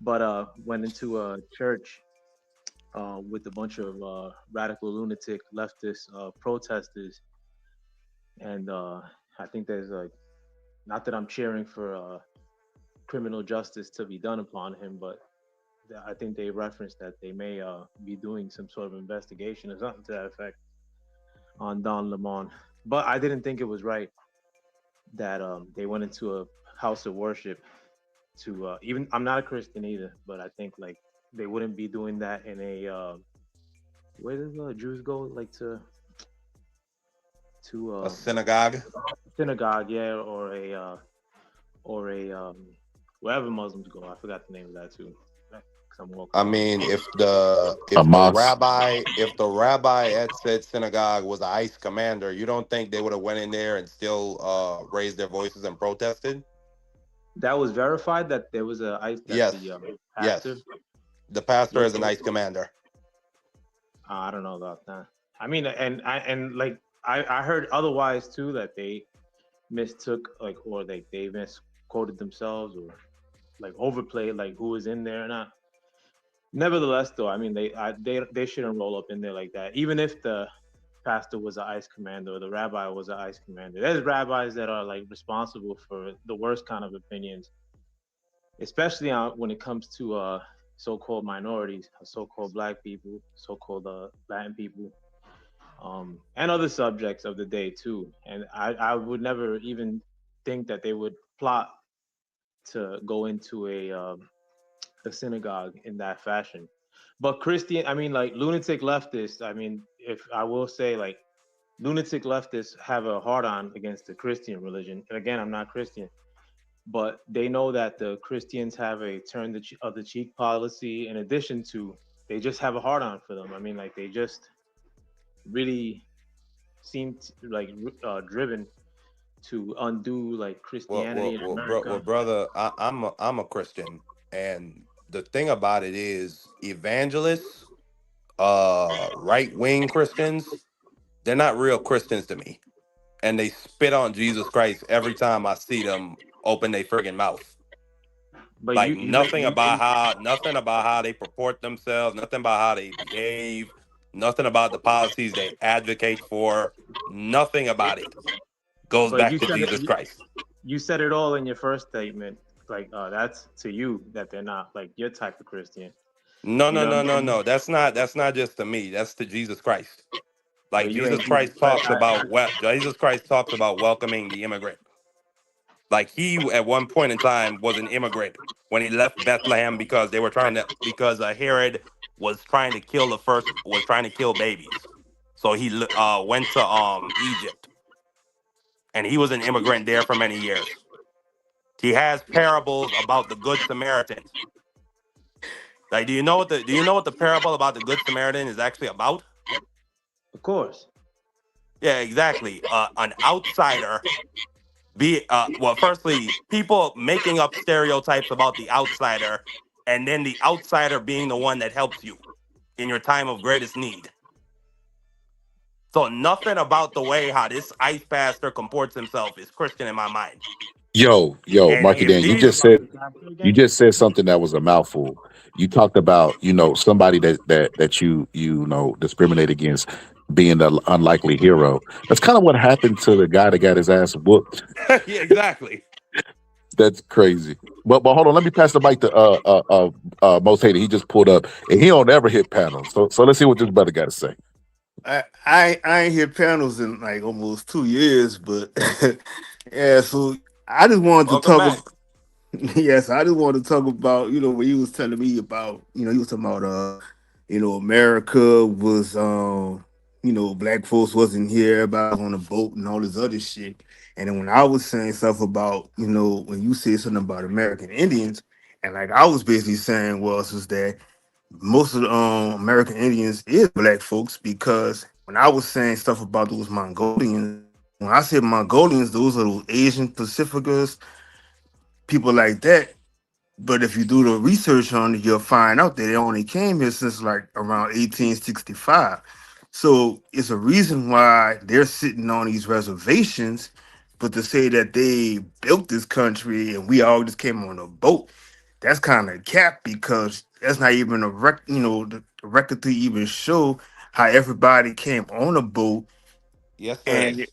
but went into a church with a bunch of radical lunatic leftist protesters, and I think there's like, not that I'm cheering for criminal justice to be done upon him, but I think they referenced that they may be doing some sort of investigation or something to that effect on Don Lemon. But I didn't think it was right that they went into a house of worship to even, I'm not a Christian either, but I think like they wouldn't be doing that in a where does Jews go, like to A synagogue. synagogue, yeah, or a wherever Muslims go. I forgot the name of that too. 'Cause I'm woke. I mean, A if the mosque. rabbi at said synagogue was an ICE commander, you don't think they would have went in there and still raised their voices and protested? That was verified that there was that Yes, the pastor. yes. The pastor Yeah, is an ICE commander. I don't know about that. I mean, and like I heard otherwise too, that they mistook, like, or they misquoted themselves, or like overplayed like who was in there or not. Nevertheless, though, I mean, they shouldn't roll up in there like that. Even if the pastor was an ICE commander or the rabbi was an ICE commander, there's rabbis that are like responsible for the worst kind of opinions, especially when it comes to so-called minorities, so-called Black people, so-called Latin people, and other subjects of the day too. And I would never even think that they would plot to go into a synagogue in that fashion. But Christian, I mean, like lunatic leftists, I mean, if I will say, like, lunatic leftists have a hard on against the Christian religion. And again, I'm not Christian, but they know that the Christians have a turn the other cheek policy. In addition to, they just have a hard on for them. I mean, like, they just really seem like driven to undo like Christianity in America. Brother, I'm a Christian, and the thing about it is, evangelists, right wing Christians, they're not real Christians to me, and they spit on Jesus Christ every time I see them open their friggin' mouth. But Like you nothing about how they purport themselves, nothing about how they behave, nothing about the policies they advocate for, nothing about it goes but back you to said Jesus it, Christ. you said it all in your first statement. Like that's to you, that they're not like your type of Christian. No, You no, know what no, I'm no, saying? no. That's not just to me. That's to Jesus Christ. Like But you ain't Jesus Jesus Christ Christ. talks about Jesus Christ talks about welcoming the immigrant. Like he at one point in time was an immigrant when he left Bethlehem because Herod was trying to kill babies. So he went to Egypt, and he was an immigrant there for many years. He has parables about the Good Samaritan. Like, do you know what the parable about the Good Samaritan is actually about? Of course. Yeah, exactly. An outsider well, firstly, people making up stereotypes about the outsider, and then the outsider being the one that helps you in your time of greatest need. So nothing about the way how this ICE pastor comports himself is Christian in my mind. Yo, And Marky if Dan, these you just said something that was a mouthful. You talked about, somebody that you know discriminate against being the unlikely hero. That's kind of what happened to the guy that got his ass whooped. Yeah, exactly. That's crazy. But hold on, let me pass the mic to Most Hated. He just pulled up, and he don't ever hit panels. So let's see what this brother got to say. I ain't hit panels in like almost 2 years, but yeah. So I just wanted to Welcome talk. back. Yes, I just wanted to talk about when you was telling me about you was talking about America was black folks wasn't here, everybody was on a boat and all this other shit. And then when I was saying stuff about when you said something about American Indians, and like I was basically saying was that most of the American Indians is black folks because when I was saying stuff about those Mongolians, when I said Mongolians, those are those Asian Pacificers, people like that. But if you do the research on it, you'll find out that they only came here since like around 1865. So it's a reason why they're sitting on these reservations. But to say that they built this country and we all just came on a boat, that's kind of cap because that's not even a the record to even show how everybody came on a boat Yes, there and is.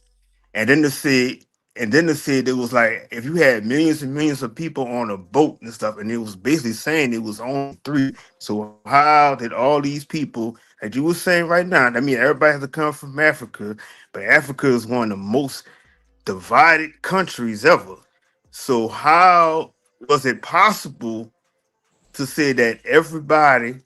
and then to say, and then to say it was like if you had millions and millions of people on a boat and stuff, and it was basically saying it was only three. So how did all these people, like you were saying right now, I mean everybody has to come from Africa, but Africa is one of the most divided countries ever. So how was it possible to say that everybody,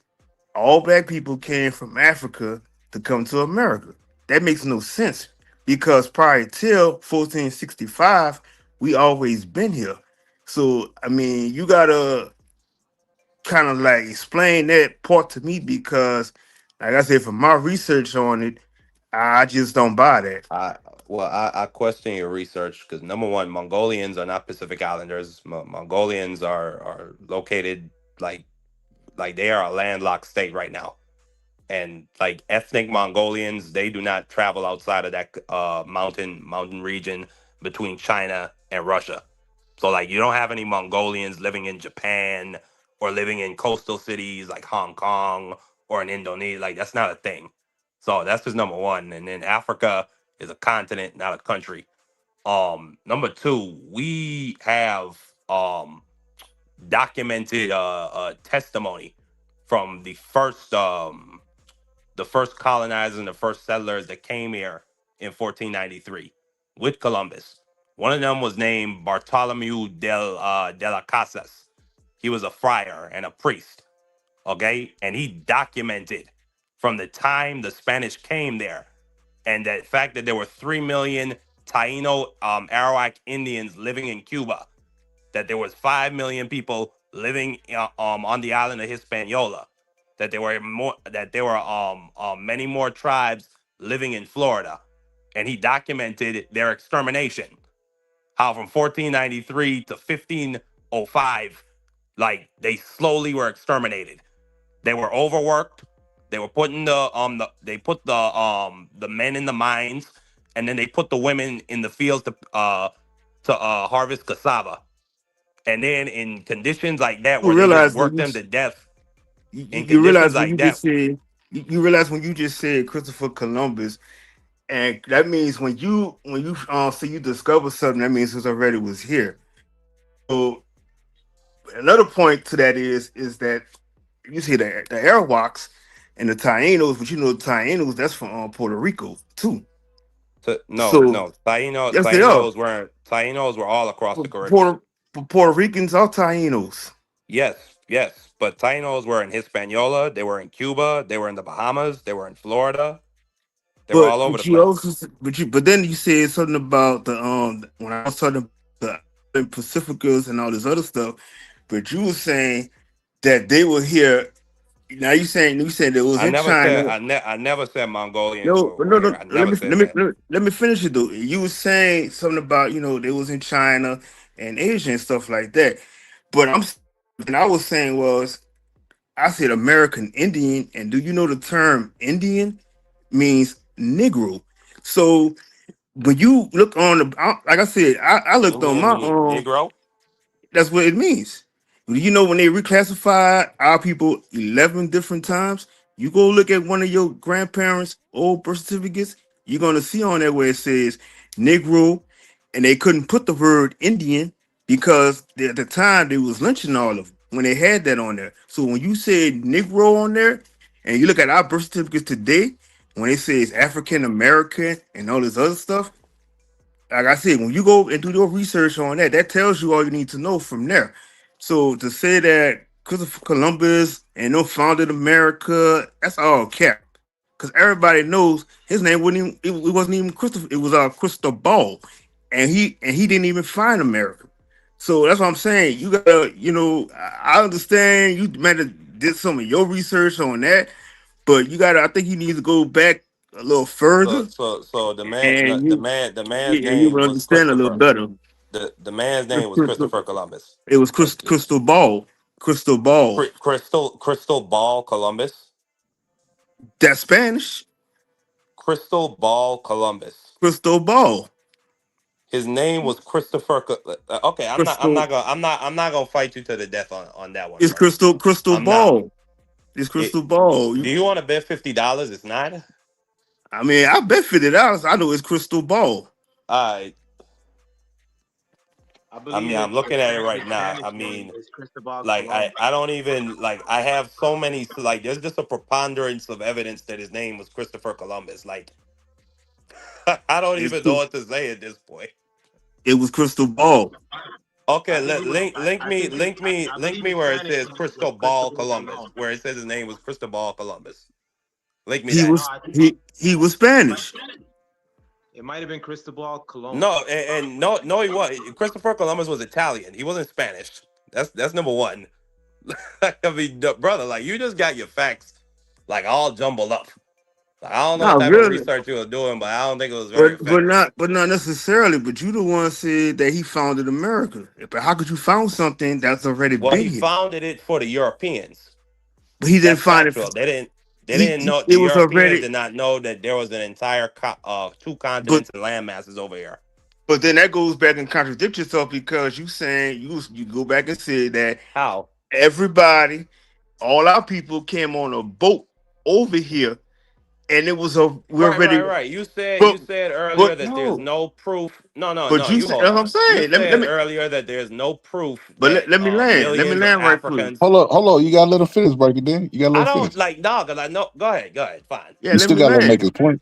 all black people came from Africa to come to America? That makes no sense because prior till 1465, we always been here. So I mean, you gotta kind of like explain that part to me because, like I said, from my research on it, I just don't buy that. I I question your research because number one, Mongolians are not Pacific Islanders. Mongolians are located like they are a landlocked state right now, and like ethnic Mongolians, they do not travel outside of that mountain region between China and Russia. So like you don't have any Mongolians living in Japan or living in coastal cities like Hong Kong or in Indonesia. Like that's not a thing. So that's just number one. And then Africa is a continent, not a country. Number two, we have documented testimony from the first colonizers and the first settlers that came here in 1493 with Columbus. One of them was named Bartholomew de la Casas. He was a friar and a priest, okay? And he documented from the time the Spanish came there and the fact that there were 3 million Taino Arawak Indians living in Cuba, that there was 5 million people living on the island of Hispaniola, that there were many more tribes living in Florida, and he documented their extermination. How from 1493 to 1505, like they slowly were exterminated. They were overworked. They were putting they put the men in the mines, and then they put the women in the fields to harvest cassava. And then in conditions like that, You where they just realize when worked them to death, in you conditions realize when like you that, just said you realize when you just said Christopher Columbus, and that means when you say you discover something, that means it already was here. So another point to that is that you see the Arawaks and the Taínos, but you know the Taínos that's from Puerto Rico too. no, So no, Taino, yes, they are. Tainos were all across the Caribbean. Puerto Puerto Ricans are Taínos. Yes, yes, but Tainos were in Hispaniola, they were in Cuba, they were in the Bahamas, they were in Florida, they were all over the But you place. also but then you said something about the when I was talking about the island Pacificas and all this other stuff, but you were saying that they were here. Now you saying it was in China. I never said Mongolians No, were no. here. I never said that. Let me finish it though. You were saying something about they was in China and Asia and stuff like that. But and I was saying was I said American Indian, and do you know the term Indian means Negro? So when you look on like I said, I looked on Indian my meaning Negro. that's what it means. You know, when they reclassified our people 11 different times, you go look at one of your grandparents' old birth certificates, you're going to see on there where it says Negro, and they couldn't put the word Indian because at the time they was lynching all of them when they had that on there. So when you said Negro on there, and you look at our birth certificates today, when it says African American and all this other stuff, like I said, when you go and do your research on that, that tells you all you need to know from there. So to say that Christopher Columbus and no founded America, that's all cap. Because everybody knows his name wasn't even it wasn't even Christopher, it was Cristobal. And he didn't even find America. So that's what I'm saying. You gotta, I understand you might have did some of your research on that, but you gotta, I think you need to go back a little So further so the man and the man's yeah, you name will was understand a little Christopher. better. The man's name was Christopher Columbus. It was Thank you. Crystal Ball. Crystal Ball. Crystal Ball Columbus. That's Spanish. Crystal Ball Columbus. Crystal Ball. His name was Christopher. Okay, Crystal. I'm not gonna fight you to the death on that one, It's brother. Crystal I'm not. Ball. It's It, Crystal Ball. do you want to bet $50? It's not. I mean, I bet $50. I know it's Crystal Ball. I I I believe mean, I'm the looking at it right now. Spanish I name mean, is Cristobal like Colon. I don't even like I have so many like there's just a preponderance of evidence that his name was Christopher Columbus. Like I don't It's, even know what to say at this point. it was Crystal Ball. Okay, I think he was. I link believe me his where it Spanish says name was Cristobal Cristobal Columbus, Colon. where it says his name was Cristobal Columbus. Link me He that. No, was I think he was Spanish. it might have been Cristobal Colon. No, and no, he was. Christopher Columbus was Italian. He wasn't Spanish. That's number one. I mean, brother, like you just got your facts like all jumbled up. Like, I don't know what Not type of really. research you were doing, but I don't think it was very But effective. not necessarily. But you the one said that he founded America. But how could you found something that's already Well, been he here? founded it for the Europeans. But he didn't That's find it. factual. They didn't He know the it was Europeans already. did not know that there was an entire two But continents and land masses over here. But then that goes back and contradict yourself because you saying you go back and say that How? everybody, all our people came on a boat over here, and it was a we're Right, right, already. right. You But said earlier but that there's no, no proof. No, no, but no. you You said hold that's what I'm on. You saying. said earlier that there's no proof that Let me land. Let me millions of land right quick. Africans. Hold on. You gotta let him finish, Break it down. You gotta let I him don't finish. like dog. Cause I know. Go ahead, fine. Yeah, You let still me gotta let him make land. his point.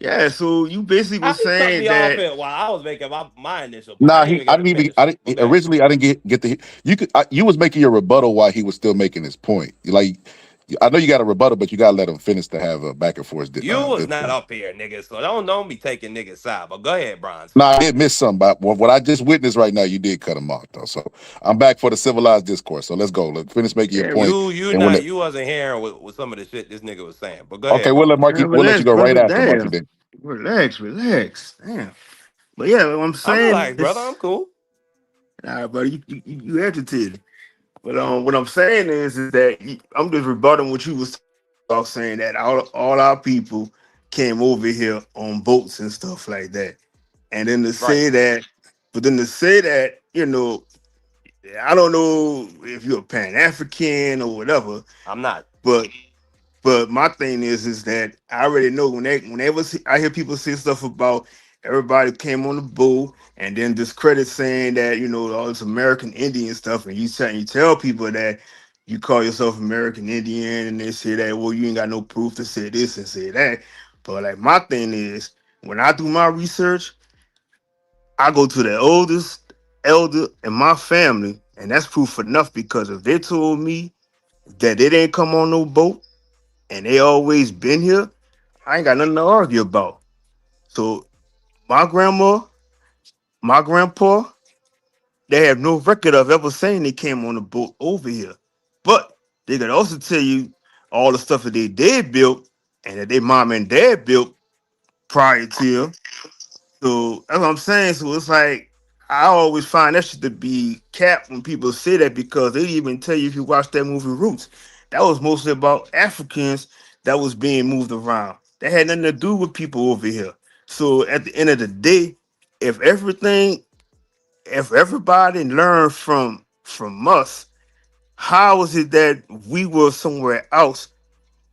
Yeah, so you basically How was you cut saying me off that it while I was making my initial point? I Nah, didn't he. even I get to didn't even. finish I it. didn't But go ahead. originally. I didn't get the. You could. You was making your rebuttal while he was still making his point. Like, I know you got a rebuttal, but you gotta let him finish to have a back and forth You was not discourse. up here, nigga. So don't be taking niggas side. But go ahead, Bronze. Nah, I did miss something, but what I just witnessed right now, you did cut him off though. So I'm back for the civilized discourse. So let's go. Let's finish making your yeah, point. And when You wasn't hearing with some of the shit this nigga was saying. But go okay, ahead, we'll let Bronze. Marky. We'll let relax, you go right brother. after Marky. Damn, Then relax. Damn. But yeah, what I'm I'm saying relaxed, brother. is, I'm cool. nah, buddy, you agitated. But what I'm saying is that I'm just rebutting what you was talking about, saying that all our people came over here on boats and stuff like that, and then to Right. say that, but then to say that, I don't know if you're a Pan African or whatever, I'm not. but my thing is that I already know whenever I hear people say stuff about everybody came on the boat and then discredit saying that all this American Indian stuff, and you tell people that you call yourself American Indian, and they say that well you ain't got no proof to say this and say that. But like my thing is when I do my research, I go to the oldest elder in my family, and that's proof enough because if they told me that they didn't come on no boat and they always been here, I ain't got nothing to argue about. So my grandma, my grandpa, they have no record of ever saying they came on a boat over here. But they could also tell you all the stuff that they did build and that their mom and dad built prior to. So that's what I'm saying. So it's like I always find that shit to be cap when people say that because they even tell you if you watch that movie Roots, that was mostly about Africans that was being moved around. That had nothing to do with people over here. So at the end of the day, if everything, if everybody learned from us How is it that we were somewhere else,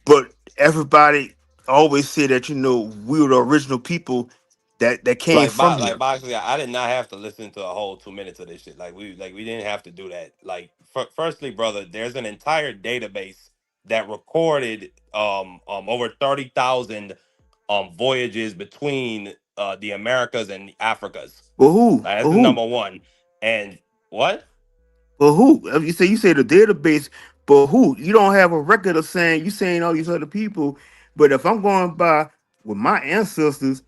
but everybody always say that we were the original people that came from Like here? Boxley, I did not have to listen to a whole 2 minutes of this shit. We didn't have to do that. Like, firstly, brother, there's an entire database that recorded over 30,000 voyages between the Americas and the Africas. But who? That's But the who? number one. And what? But who? You say the database, but who? You don't have a record of saying you saying all these other people. But if I'm going by with my ancestors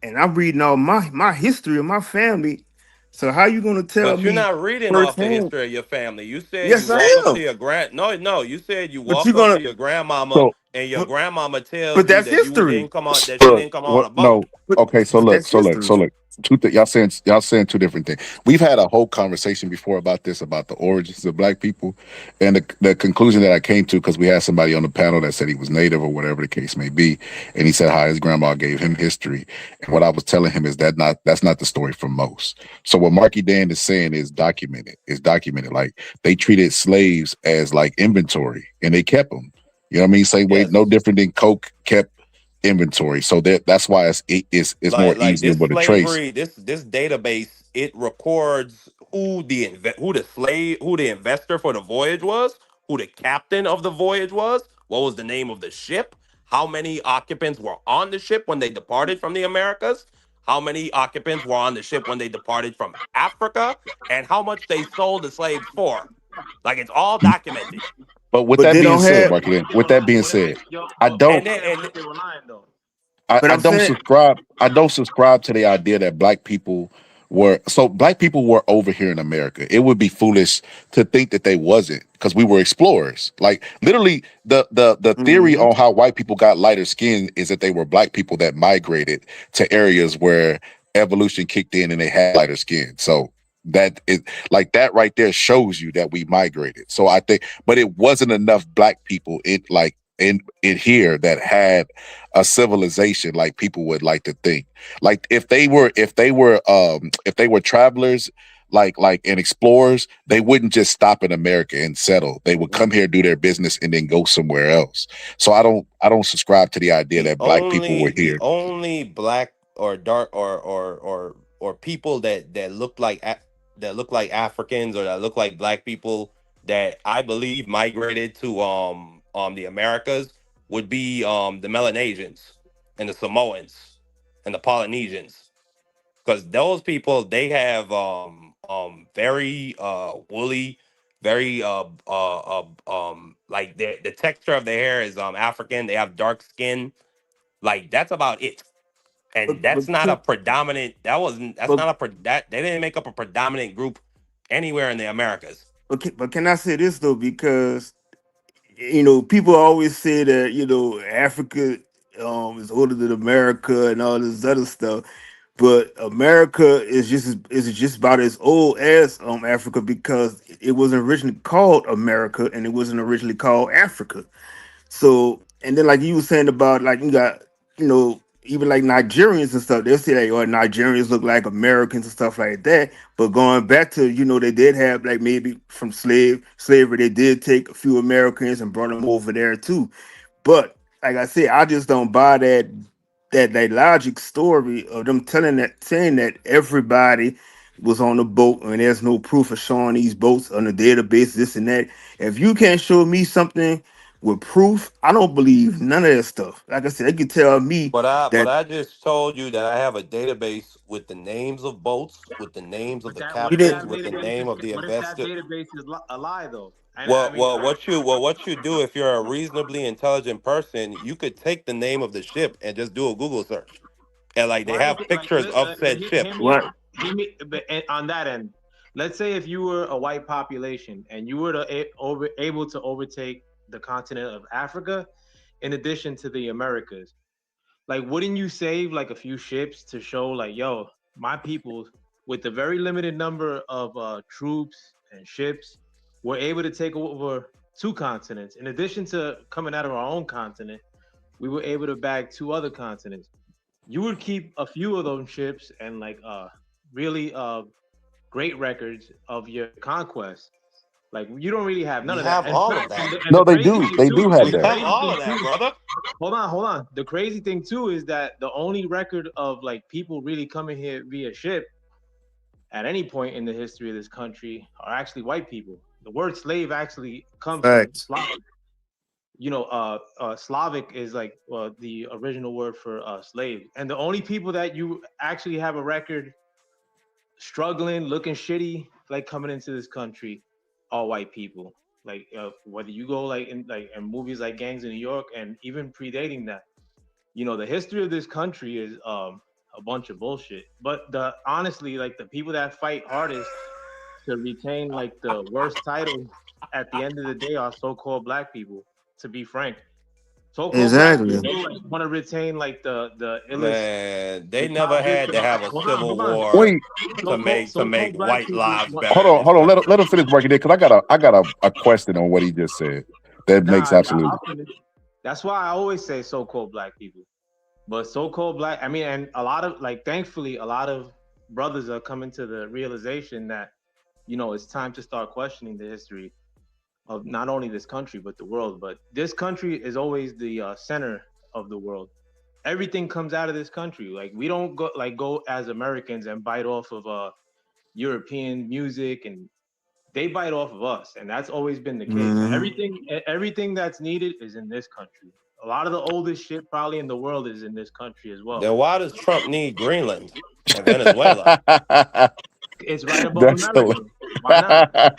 and I'm reading all my history of my family, so how you gonna tell But you're me not reading off the firsthand? history of your family. You said you Yes, I walk up to am. your grand. No, no. You said you But you're walk up gonna. to your grandmama, So and your But, grandmama tells but you that's that you history. didn't come on, that she look, didn't come on what? a boat. No. Okay. So But look. that's So look. history. So look. Y'all saying two different things. We've had a whole conversation before about this, about the origins of black people, and the conclusion that I came to, because we had somebody on the panel that said he was native or whatever the case may be, and he said how his grandma gave him history, and what I was telling him is that's not the story for most. So what Marky Dan is saying is documented. Is documented. Like they treated slaves as like inventory, and they kept them. You know what I mean? Same way, no Yes. different than Coke kept inventory. So that's why it's more Like easier this with a trace. slavery, this database, it records who the investor for the voyage was, who the captain of the voyage was, what was the name of the ship, how many occupants were on the ship when they departed from the Americas, how many occupants were on the ship when they departed from Africa, and how much they sold the slaves for. Like it's all documented. But with But that they being don't said, have. What Marketing, if they with were that lying? being What if said, they, yo, I yo, don't Sam, what And if they were lying though? But I I'm don't saying. subscribe. I don't subscribe to the idea that black people were over here in America. It would be foolish to think that they wasn't, because we were explorers. Like literally, the theory Mhm. on how white people got lighter skin is that they were black people that migrated to areas where evolution kicked in and they had lighter skin. So that is like that right there shows you that we migrated. So I think, but it wasn't enough black people in here that had a civilization like people would like to think. Like if they were travelers, like and explorers, they wouldn't just stop in America and settle. They would come here, do their business, and then go somewhere else. So I don't subscribe to the idea the that black people only were the here. only black or dark or people that that look like Africans or that look like black people that I believe migrated to the Americas would be the Melanesians and the Samoans and the Polynesians, because those people, they have very woolly, very like the texture of their hair is African. They have dark skin. Like that's about it. And But that's but not a can, predominant. That wasn't. That's but not that they didn't make up a predominant group anywhere in the Americas. but can I say this though? Because people always say that Africa is older than America and all this other stuff. But America is just about as old as Africa, because it wasn't originally called America and it wasn't originally called Africa. So, and then like you were saying about, like, you got, even like Nigerians and stuff, they'll say like, oh, Nigerians look like Americans and stuff like that. But going back to, they did have, like, maybe from slavery, they did take a few Americans and brought them over there too. But like I said, I just don't buy that logic story of them saying that everybody was on the boat and there's no proof of showing these boats on the database, this and that. If you can't show me something with proof, I don't believe none of that stuff. Like I said, they could tell me But that I just told you that I have a database with the names of boats, with the names of But the that, what you if captains, that didn't. with the database is, name of the what if that investor. database is a lie though? And I Well, mean, what you do if you're a reasonably intelligent person, you could take the name of the ship and just do a Google search, and like they why is have it like? pictures of But said ship. hear me What? out. Hear me. But on that end, let's say if you were a white population and you were able to overtake the continent of Africa, in addition to the Americas, like wouldn't you save like a few ships to show like, yo, my people with the very limited number of troops and ships were able to take over two continents. In addition to coming out of our own continent, we were able to bag two other continents. You would keep a few of those ships and like really great records of your conquest. Like you don't really have none We of that. have all of that. And No, the they crazy do. thing They too, do and have We the that. have crazy all thing of that, too. brother. Hold on. The crazy thing too is that the only record of like people really coming here via ship at any point in the history of this country are actually white people. The word slave actually comes from Facts. Slavic. Slavic is like the original word for slave. And the only people that you actually have a record struggling, looking shitty, like coming into this country, are white people. Like whether you go like in movies like Gangs in New York, and even predating that, the history of this country is a bunch of bullshit. But the honestly, like the people that fight hardest to retain like the worst title at the end of the day are so-called black people. To be frank, so-called black Exactly. people want to retain like the illest, Man, they the never top hits had to of, have a civil hold on. war Wait, to So-called make black white people lives want, better in this hold on. country. Let him finish working there because I got a question on what he just said. That makes absolutely. I'll finish. That's why I always say so-called black people. But so-called black, I mean, and a lot of thankfully, a lot of brothers are coming to the realization that, it's time to start questioning the history of not only this country but the world. But this country is always the center of the world. Everything comes out of this country. Like we don't go as Americans and bite off of European music, and they bite off of us, and that's always been the case. Everything that's needed is in this country. A lot of the oldest shit probably in the world is in this country as well. Then why does Trump need Greenland and Venezuela? It's right above That's America. Why not?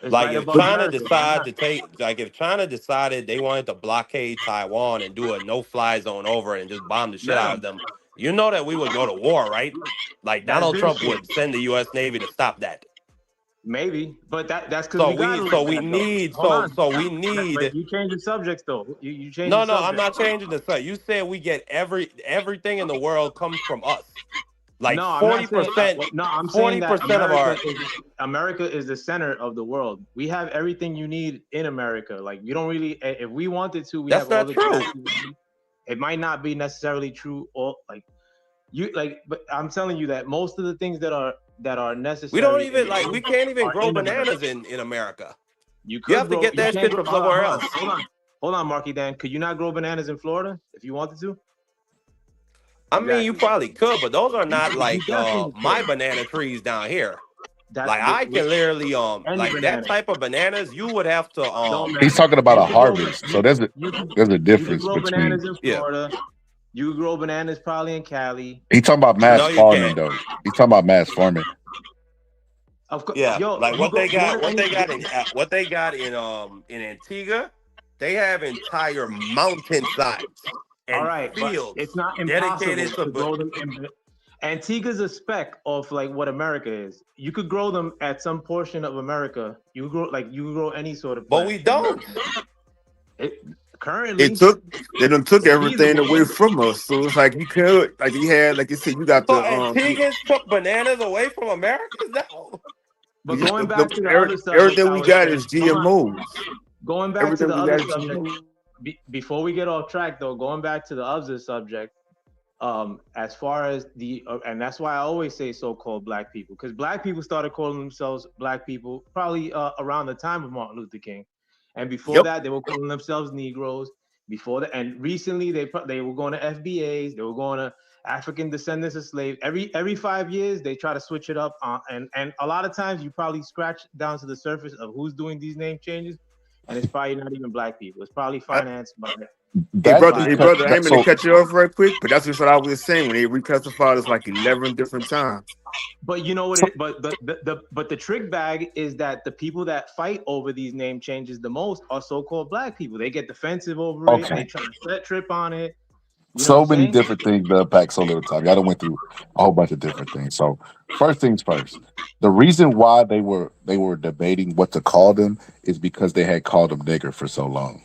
It's Like right if above China America. Why decide not? to take, like if China decided they wanted to blockade Taiwan and do a no-fly zone over it and just bomb the shit out of Man, them, you know that we would go to war, right? Like that's Donald their Trump shit. would send the U.S. Navy to stop that. Maybe, but that's because we got it So like we that though. need Hold on. so we But need. you change the subjects though. You change the No, I'm subject. not changing the site. You said we get everything in the world comes from us. Like No, I'm not saying. 40%, No, I'm saying that 40% of our. America is the center of the world. We have everything you need in America. Like we don't really. If we wanted to, we That's have all not the true. connections. It might not be necessarily true. Or but I'm telling you that most of the things that are necessary. We don't even we can't even are grow in America. bananas in America. You You could have to grow. get You that can't shit grow. from somewhere else. Hold on, Marky Dan. Could you not grow bananas in Florida if you wanted to? I mean, you Exactly. probably could, but those are not You like definitely my could. banana trees down here. That Like I can literally any like that banana. type of bananas, you would have to Don't He's matter. talking about You a could grow. harvest. So there's a You could difference grow between. bananas in yeah. Florida. You could grow bananas probably in Cali. He's talking about mass No, you farming can't. though. He's talking about mass farming. Of course, Yeah, yo, like you go what they got in Antigua, they have entire mountainsides all and right, but it's fields not impossible dedicated to. to grow them in. Antigua's a speck of like what America is. You could grow them at some portion of America. You could grow any sort of But plant. we don't. Currently, they done took it's everything feasible. away from us. So it's like you could, like you had, like you said, you got So the Antiguans took bananas away from Americans now. But going back to the other subject, everything I we was got saying, is GMOs. going back to Everything the we other got is subject, GMOs. before we get off track though, going back to the other subject, as far as and that's why I always say so-called black people, because black people started calling themselves black people probably around the time of Martin Luther King, and before that they were calling themselves Negroes. Before that, and recently they were going to FBAs, they were going to African descendants of slaves. Every 5 years they try to switch it up, and a lot of times you probably scratch down to the surface of who's doing these name changes, and it's probably not even black people. It's probably financed by. Hey brother, I ain't mean to So cut you off right quick, but that's just what I was saying when they reclassified us like 11 different times. But you know what? But the trick bag is that the people that fight over these name changes the most are so-called black people. They get defensive over it. Okay. They try to set trip on it. You know So what I'm many saying? different things to unpack so little time. Y'all done went through a whole bunch of different things. So first things first, the reason why they were debating what to call them is because they had called them nigger for so long.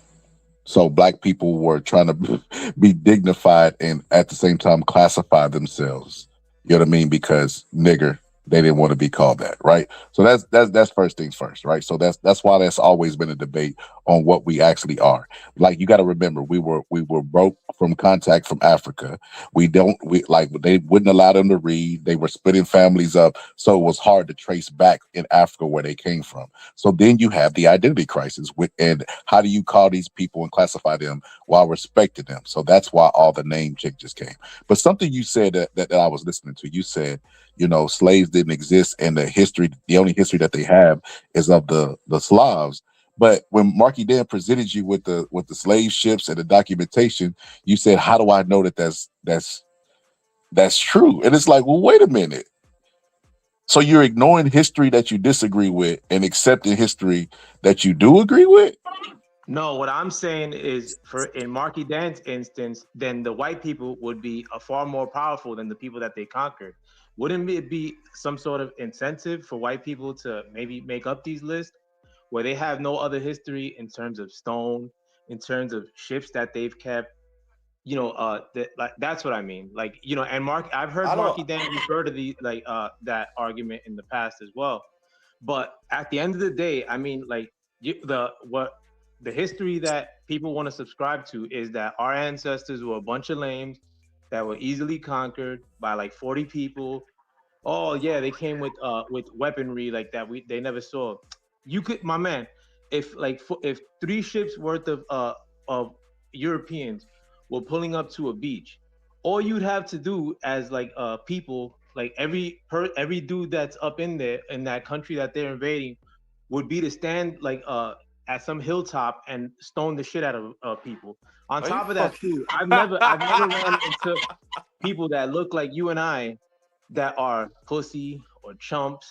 So black people were trying to be dignified and at the same time classify themselves. You know what I mean? Because nigger, they didn't want to be called that, right? So that's first things first, right? So that's why that's always been a debate on what we actually are. Like you got to remember, we were broke from contact from Africa. We like they wouldn't allow them to read. They were splitting families up, so it was hard to trace back in Africa where they came from. So then you have the identity crisis, and how do you call these people and classify them while respecting them? So that's why all the name changes came. But something you said that I was listening to, you said, slaves didn't exist, and the only history that they have is of the Slavs. But when Marky Dan presented you with the slave ships and the documentation, you said, "How do I know that that's true?" And it's like, well, wait a minute. So you're ignoring history that you disagree with and accepting history that you do agree with? No, what I'm saying is, for in Marky Dan's instance, then the white people would be far more powerful than the people that they conquered. Wouldn't it be some sort of incentive for white people to maybe make up these lists where they have no other history in terms of stone, in terms of ships that they've kept? Like that's what I mean. Like, and I've heard I don't. Marky Dan refer to that argument in the past as well. But at the end of the day, I mean, like, the history that people want to subscribe to is that our ancestors were a bunch of lames that were easily conquered by like 40 people. Oh yeah, they came with weaponry like that they never saw. You could, my man, if 3 ships worth of Europeans were pulling up to a beach, all you'd have to do as like people, like every dude that's up in there in that country that they're invading, would be to stand like at some hilltop and stone the shit out of people. On Are you top of that fucking? too, I've never ran into people that look like you and I that are pussy or chumps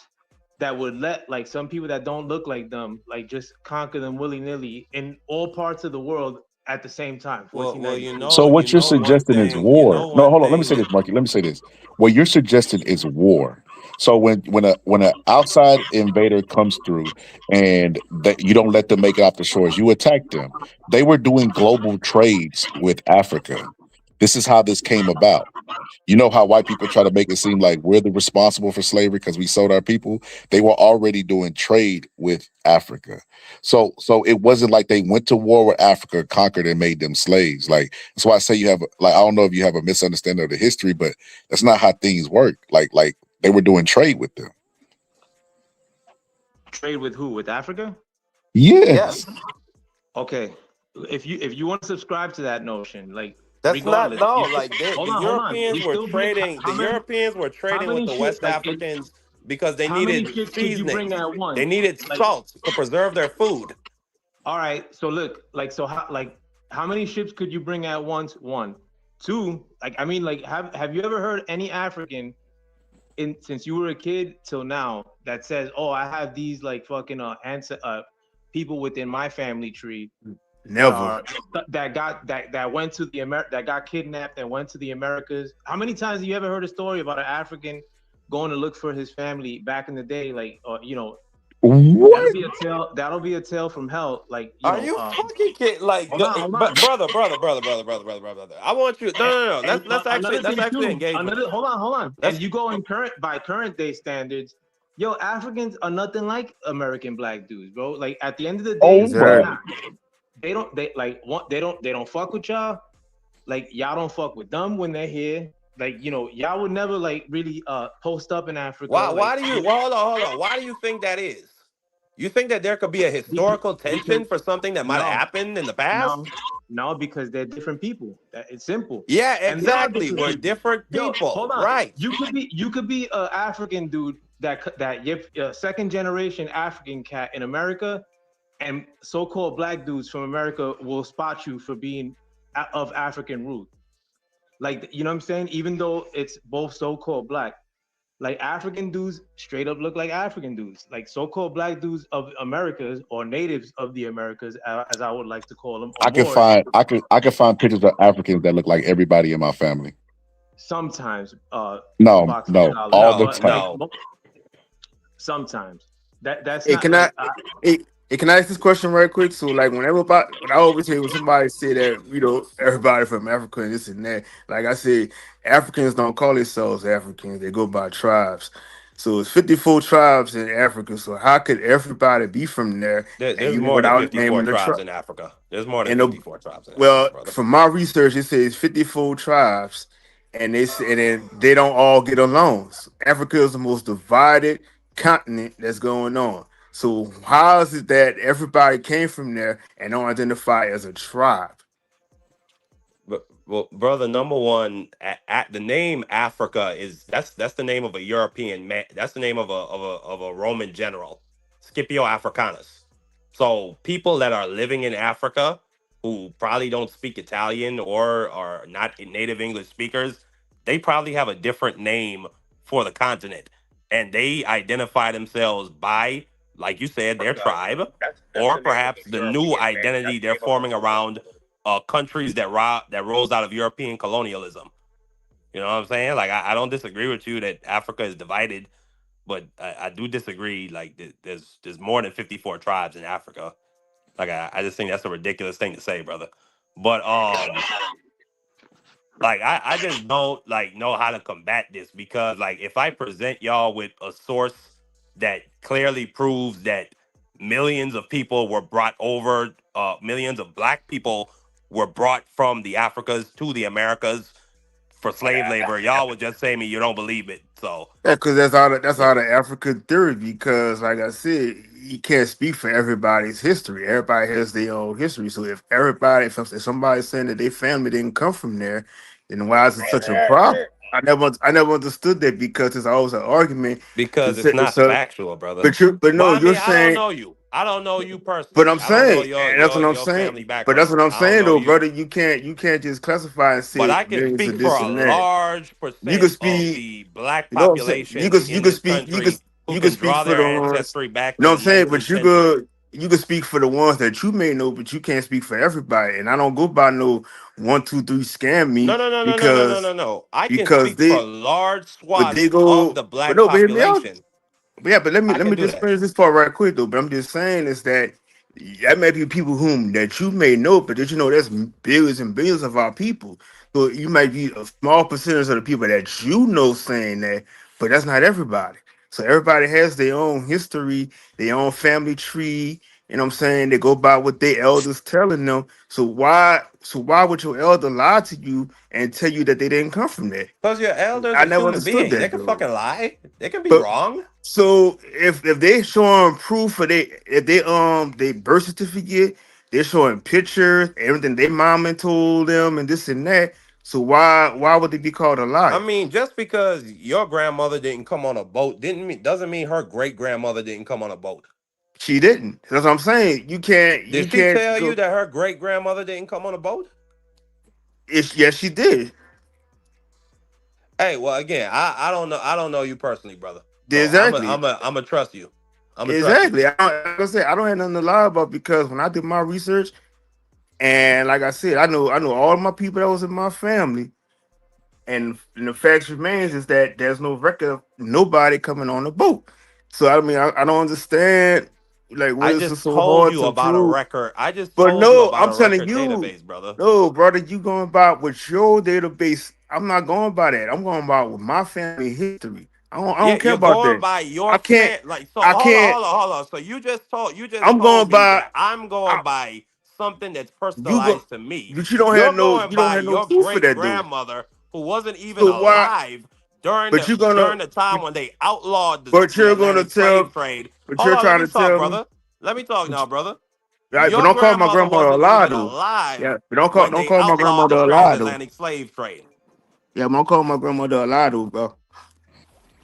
that would let like some people that don't look like them like just conquer them willy-nilly in all parts of the world at the same time. Well, 1492. So you what you're know one suggesting is thing. You war. know No, one hold on. Let me say thing. this, Marky. Let me say this. What you're suggesting is war. So when a outside invader comes through and that you don't let them make it off the shores, you attack them. They were doing global trades with Africa. This is how this came about. You know how white people try to make it seem like we're the responsible for slavery because we sold our people? They were already doing trade with Africa. So it wasn't like they went to war with Africa, conquered and made them slaves. Like that's why I say you have like I don't know if you have a misunderstanding of the history, but that's not how things work. Like they were doing trade with them. Trade with who? With Africa? Yes. Yes, Okay. If you want to subscribe to that notion, like that's not regardless, no. you Like hold the on, hold on. Europeans We were still bring trading. The Europeans were how trading with many the shit West like Africans because they how many needed ships could you bring seasonings. at They once? needed Like, salt to preserve their food. all right, so look, like, so how many ships could you bring at once? One, two. Like, I mean, like, have you ever heard any African in since you were a kid till now that says, "Oh, I have these like fucking people within my family tree that Never. are that went to that got kidnapped and went to the Americas." How many times have you ever heard a story about an African going to look for his family back in the day? Like, What? That'll be a tale from hell. Like, Are you fucking kidding? Like, hold on. brother. I want you. No. And Let's another thing actually too, engage with another this. hold on. And Let's. you go in current day standards, yo, Africans are nothing like American black dudes, bro. Like at the end of the Oh day, they're my. not. Exactly. They don't fuck with y'all. Like y'all don't fuck with them when they're here. Like, y'all would never like really post up in Africa. Why? Like, Why do you? Well, hold on. Why do you think that is? You think that there could be a historical because tension for something that might have no, happened in the past? no, no, because they're different people. It's simple. Yeah, And they are exactly. different We're people. different Yo, people, hold on. right? You could be a African dude that you're second generation African cat in America, and so-called black dudes from America will spot you for being of African root. Like, you know what I'm saying? Even though it's both so-called black, like African dudes straight up look like African dudes. Like so-called black dudes of Americas or natives of the Americas, as I would like to call them, or I can Moors. find I can find pictures of Africans that look like everybody in my family. Sometimes, No, boxing no, scholars, all the No, but like time. no. sometimes that's Hey, not can I? like Hey, hey, can I ask this question right quick? So, like, when I always hear when somebody say that, everybody from Africa and this and that. Like I say, Africans don't call themselves Africans; they go by tribes. So it's 54 tribes in Africa. So how could everybody be from there and There's you more than without 54 naming the tribes tribe? in Africa. There's more than And the, 54 tribes in Africa, well, brother. from my research, it says 54 tribes, and and then they don't all get along. So Africa is the most divided continent that's going on. So how is it that everybody came from there and don't identify as a tribe? But well, brother, number one, at the name Africa is that's the name of a European man. That's the name of a Roman general, Scipio Africanus. So people that are living in Africa who probably don't speak Italian or are not native English speakers, they probably have a different name for the continent, and they identify themselves by, like you said, their tribe, or perhaps the new identity they're forming around countries that rose out of European colonialism. You know what I'm saying? Like I don't disagree with you that Africa is divided, but I do disagree. Like there's more than 54 tribes in Africa. Like I just think that's a ridiculous thing to say, brother. But like I just don't like know how to combat this because like if I present y'all with a source that clearly proves that millions of people were brought over, millions of black people were brought from the Africas to the Americas for slave labor, y'all would just say me you don't believe it. So Yeah, because that's yeah. all the African theory. Because, like I said, you can't speak for everybody's history. Everybody has their own history. So if somebody's saying that their family didn't come from there, then why is it such a problem? I never understood that because it's always an argument. To Because say, it's not so, factual, brother. but Well, no, I you're mean, I don't saying. know you. I don't know you But personally. I'm I don't know saying, your and that's what your I'm your saying. family But that's background. what I'm I don't saying, know though, you. brother. You can't just classify and But say I can millions speak of for this a and that. large You can percent of speak. the black You know what I'm saying? population in this country who You could can speak draw for their the ones. ancestry back You know to what the I'm saying? But 19th century. you could speak for the ones that you may know, but you can't speak for everybody. And I don't go by no 1, 2, 3 scam No, me no, no, no, no, no, no, because no, no. I can because speak for they large but they swaths of go the but black no, but hear me out. population. But yeah, but let me I let can me do just that. finish this part right quick though. But I'm just saying is that that may be people whom that you may know, but did you know there's billions and billions of our people. So you might be a small percentage of the people that you know saying that, but that's not everybody. So everybody has their own history, their own family tree. You know what I'm saying? They go by what their elders telling them. So why would your elder lie to you and tell you that they didn't come from there? Because your elders I are never human understood beings. They that can though. fucking lie. They can be But wrong. so if they showing proof for they birth certificate, they're showing pictures, everything they mama told them and this and that. So why would they be called a I liar? mean, just because your grandmother didn't come on a boat doesn't mean her great grandmother didn't come on a boat. She didn't. That's what I'm saying. You can't Did you she can't tell you go. that her great grandmother didn't come on a boat? Yes, she did. Hey, well, again, I don't know you personally, brother. So Exactly. I'm a trust you. I'm gonna trust you. Exactly. Like I said, I don't have nothing to lie about because when I did my research, and like I said, I know all my people that was in my family. And the fact remains is that there's no record of nobody coming on the boat. So I mean, I don't understand like what I is just so told hard you to about a prove. record. I just But told you no, about I'm a telling record you, database, brother. no, brother, you going by with your database. I'm not going by that. I'm going by with my family history. I don't Yeah, care you're about going that. by your I can't. fan. Like, so I hold on, can't. hold on, hold on. So you just I'm told going me by. that I'm going I, by something that's you go. personalized to me. But you don't have You're no. going You don't by have no your proof for great that though. grandmother who wasn't even So why? alive during But you're gonna. the time when they outlawed But the you're gonna Atlantic slave tell. trade. But Hold you're on, let trying me to talk, tell me. brother. Let me talk now, brother. Right, but Your don't call my grandmother grandmother a wasn't lie even though. alive Yeah, but don't call when don't they call my outlawed grandmother the a lie though. transatlantic slave trade. Yeah, but don't call my grandmother a lie though, bro.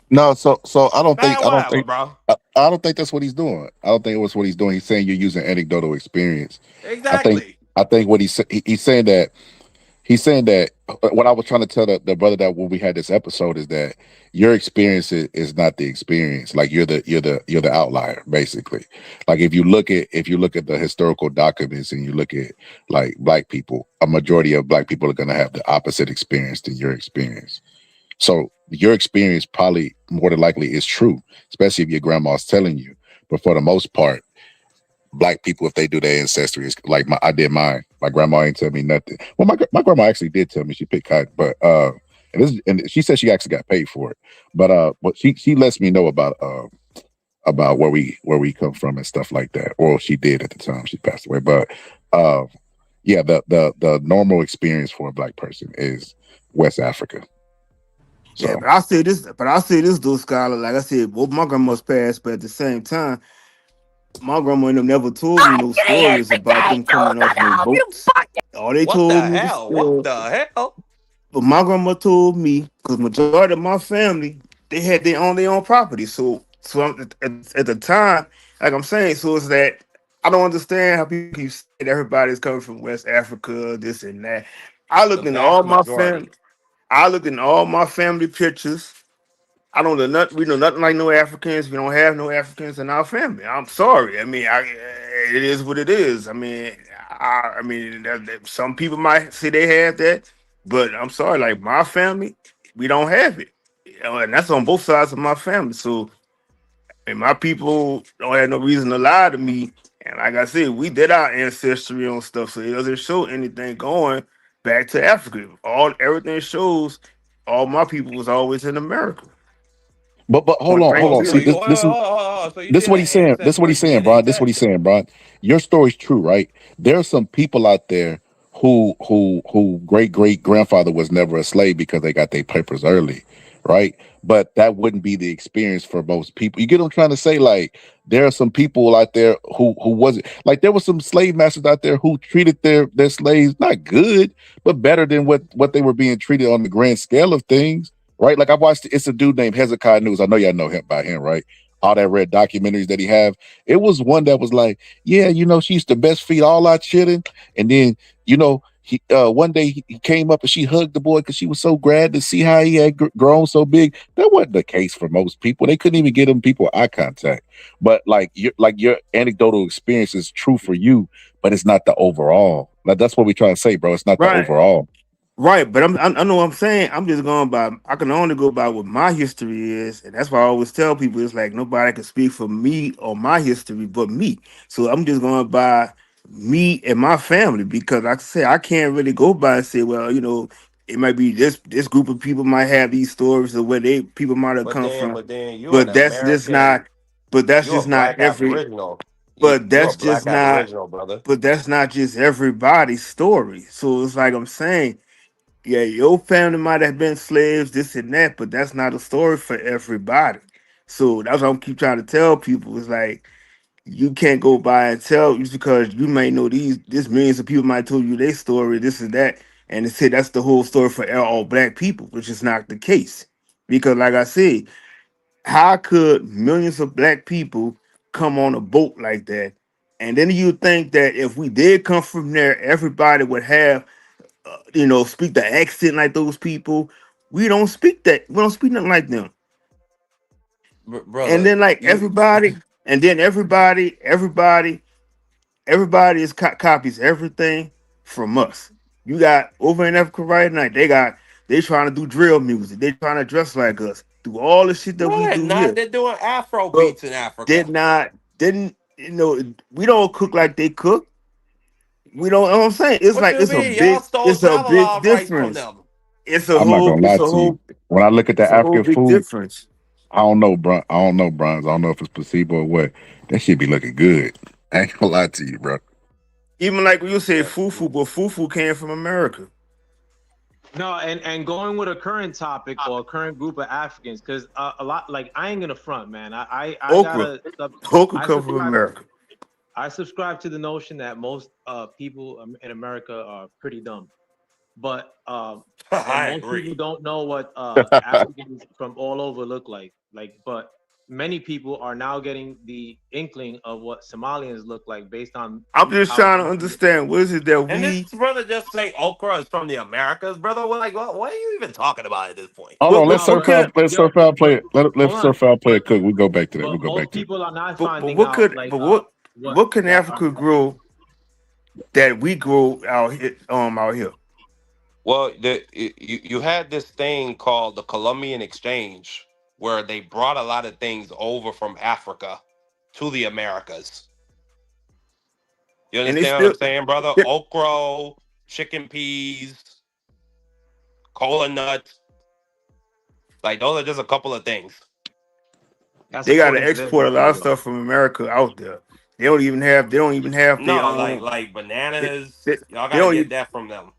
No, so I don't think Man, I don't whatever, think bro. I don't think that's what he's doing. I don't think it was what he's doing. He's saying you're using anecdotal experience. I think Exactly. I think what he's saying that what I was trying to tell the brother that when we had this episode is that your experience is not the experience. Like you're the outlier basically. Like if you look at the historical documents and you look at like black people, a majority of black people are going to have the opposite experience than your experience. So your experience probably more than likely is true, especially if your grandma's telling you. But for the most part, black people, if they do their ancestry, it's like I did mine. My grandma ain't tell me nothing. Well, my grandma actually did tell me she picked cotton, but and she said she actually got paid for it. But she lets me know about where we come from and stuff like that. Or she did at the time she passed away. But uh, yeah, the normal experience for a black person is West Africa. Yeah, So but I say this though, Scholar. Like I said, both my grandmas passed, but at the same time, my grandma and them never told me no stories about them coming off no boats. All they What told the me was, hell? What the hell? but my grandma told me because majority of my family they had their own property. At the time, like I'm saying, so it's that I don't understand how people keep saying everybody's coming from West Africa, this and that. I The looked in all vast my family. majority. I looked in all my family pictures. I don't know nothing. We know nothing like no Africans. We don't have no Africans in our family. I'm sorry. I mean, it is what it is. Some people might say they have that, but I'm sorry. Like my family, we don't have it, and that's on both sides of my family. So, and my people don't have no reason to lie to me. And like I said, we did our ancestry on stuff, so it doesn't show anything going back to Africa. Everything shows all my people was always in America. but hold Point on, blank hold on. See, period. So you this is saying what the he's saying. This is what ancestry he's saying, did Brian. This is what he's exist? saying, Brian. Your story's true, right? There are some people out there who great grandfather was never a slave because they got their papers early, right? But that wouldn't be the experience for most people. You get what I'm trying to say? Like there are some people out there who wasn't like there were some slave masters out there who treated their slaves not good, but better than what they were being treated on the grand scale of things. Right, like I watched. It's a dude named Hezekiah News. I know y'all know him by him, right? All that red documentaries that he have. It was one that was like, yeah, she used to breastfeed all our children, and then he one day he came up and she hugged the boy because she was so glad to see how he had grown so big. That wasn't the case for most people. They couldn't even get them people eye contact. But your anecdotal experience is true for you, but it's not the overall. Like that's what we're trying to say, bro. It's not the Right. overall. Right, but I know what I'm saying. I'm just going by. I can only go by what my history is, and that's why I always tell people it's like nobody can speak for me or my history but me. So I'm just going by me and my family because, like I say, I can't really go by and say, well, it might be this group of people might have these stories of where they people might have come from, But then you're an but that's just not. American. But that's You're a just not black every. aboriginal. But You're a that's black just not. aboriginal, brother. But that's not just everybody's story. So it's like I'm saying. Yeah, your family might have been slaves, this and that, but that's not a story for everybody. So that's what I'm keep trying to tell people. It's like you can't go by and tell just because you may know this millions of people might told you their story, this and that, and they say that's the whole story for all black people, which is not the case. Because like I said, how could millions of black people come on a boat like that? And then you think that if we did come from there, everybody would have speak the accent like those people. We don't speak that. We don't speak nothing like them. And Brother, then like you everybody, and then everybody is copies everything from us. You got over in Africa right now. They trying to do drill music. They trying to dress like us. Do all the shit that no, we they're do not. here, They're doing Afro but beats in Africa. did not didn't we don't cook like they cook. We don't. You know what I'm saying it's What like you mean? Y'all stole it's a big travel rights from difference. them. I'm not gonna lie to you. When I look at the It's a whole African big food, difference. I don't know, bro. I don't know, Bronze. I don't know if it's placebo or what. That shit be looking good. I ain't gonna lie to you, bro. Even like when you say Yeah. fufu, but fufu came from America. No, and going with a current topic or a current group of Africans, because a lot like I ain't gonna front, man. I Okra. gotta Okra I come from subscribe America. I subscribe to the notion that most people in America are pretty dumb, but and I most people agree. don't know what Africans from all over look like. But many people are now getting the inkling of what Somalians look like based on I'm just how. trying to understand what is it that And this we brother just say okra is from the Americas, brother. We're like, what are you even talking about at this point? Hold on, let's what surf No, can out. Let's yo, surf out. Play but it. Let's hold on, surf out. Play but it. Cook. We go back to that. We but go back most to it. people are not but finding what out could like but what what can that Africa grow that we grow out here? Well, you had this thing called the Columbian Exchange, where they brought a lot of things over from Africa to the Americas. You And they understand what still I'm saying, brother? yeah, Okra, chicken peas, cola nuts. Like those are just a couple of things. That's They got to according to their export a lot of history, though. stuff from America out there. They don't even have. They don't even have their No, own. like They, bananas. they, Y'all they gotta don't. get that from them.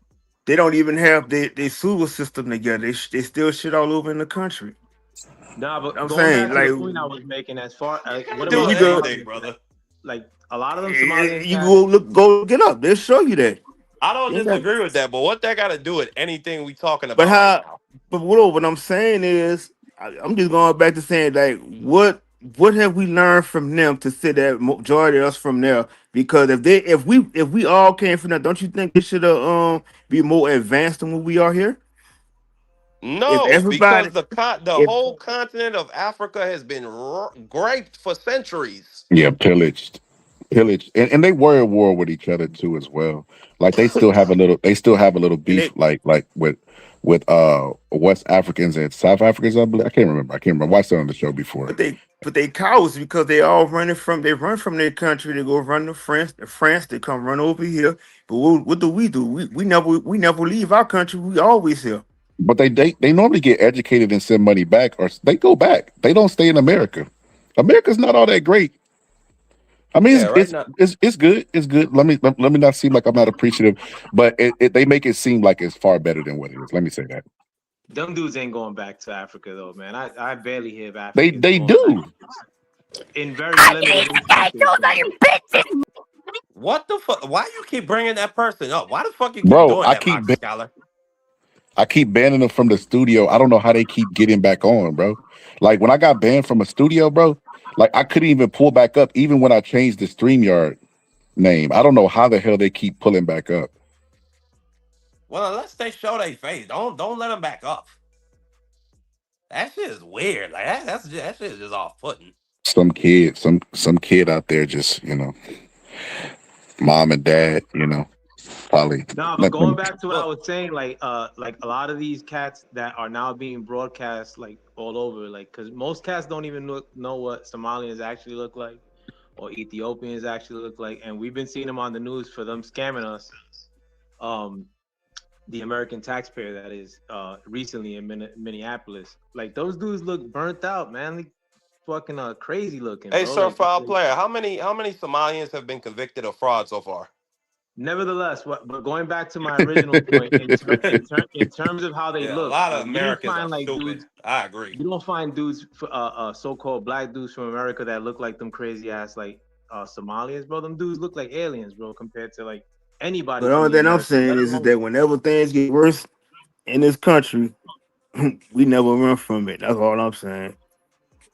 They don't even have their sewer system together. They still shit all over in the country. Nah, but I'm going saying, back to like, the point I was making, as far like, what Do yeah, you about could, anything, Somalians? brother. Like a lot of them Somalian you cats. go look it up. They'll show you that. I don't You ain't got- disagree with that, but what that got to do with anything we talking But about right how? now? But what I'm saying is, I'm just going back to saying, like, what have we learned from them to say that majority of us from there? Because if we all came from there, don't you think it should have be more advanced than what we are here? If No, because everybody, the if whole continent of Africa has been raped for centuries. Yeah, pillaged, and they were at war with each other too as well. Like they still have a little and beef, like with West Africans and South Africans. I believe I can't remember. I watched it on the show before. but they cowards because they all they run from their country. They go run to France. France they come run over here. But what do? We never leave our country. We always here. But they normally get educated and send money back, or they go back. They don't stay in America. America's not all that great. I mean, Yeah, right now. it's good. It's good. Let me not seem like I'm not appreciative, but they make it seem like it's far better than what it is. Let me say that Them dudes ain't going back to Africa though, man. I barely hear of they Africans they going back do. in very limited instances. What the fuck? Why you keep bringing that person up? Why the fuck you keep Bro, doing that, Box Scholar? I keep banning them from the studio. I don't know how they keep getting back on, bro. Like when I got banned from a studio, bro, like I couldn't even pull back up even when I changed the StreamYard name. I don't know how the hell they keep pulling back up. Well, unless they show their face, don't let them back up. That shit is weird. Like that shit is just off putting. Some kid out there just, mom and dad, probably. No, but going back to what I was saying, like a lot of these cats that are now being broadcast like all over, like because most cats don't even know what Somalians actually look like or Ethiopians actually look like, and we've been seeing them on the news for them scamming us. The American taxpayer that is recently in Minneapolis, like those dudes look burnt out, man. Like, fucking crazy looking, Hey, bro. Sir Like Foul Player, how many Somalians have been convicted of fraud so far? nevertheless, but going back to my original point, in terms of how they Yeah, a look, lot of like you don't Americans are find like stupid. dudes, I agree. you don't find dudes, so-called black dudes from America that look like them crazy ass like Somalians, bro. Them dudes look like aliens, bro, compared to like anybody But from all the that I'm Americas, saying let is alone. that whenever things get worse in this country, we never run from it. That's all I'm saying.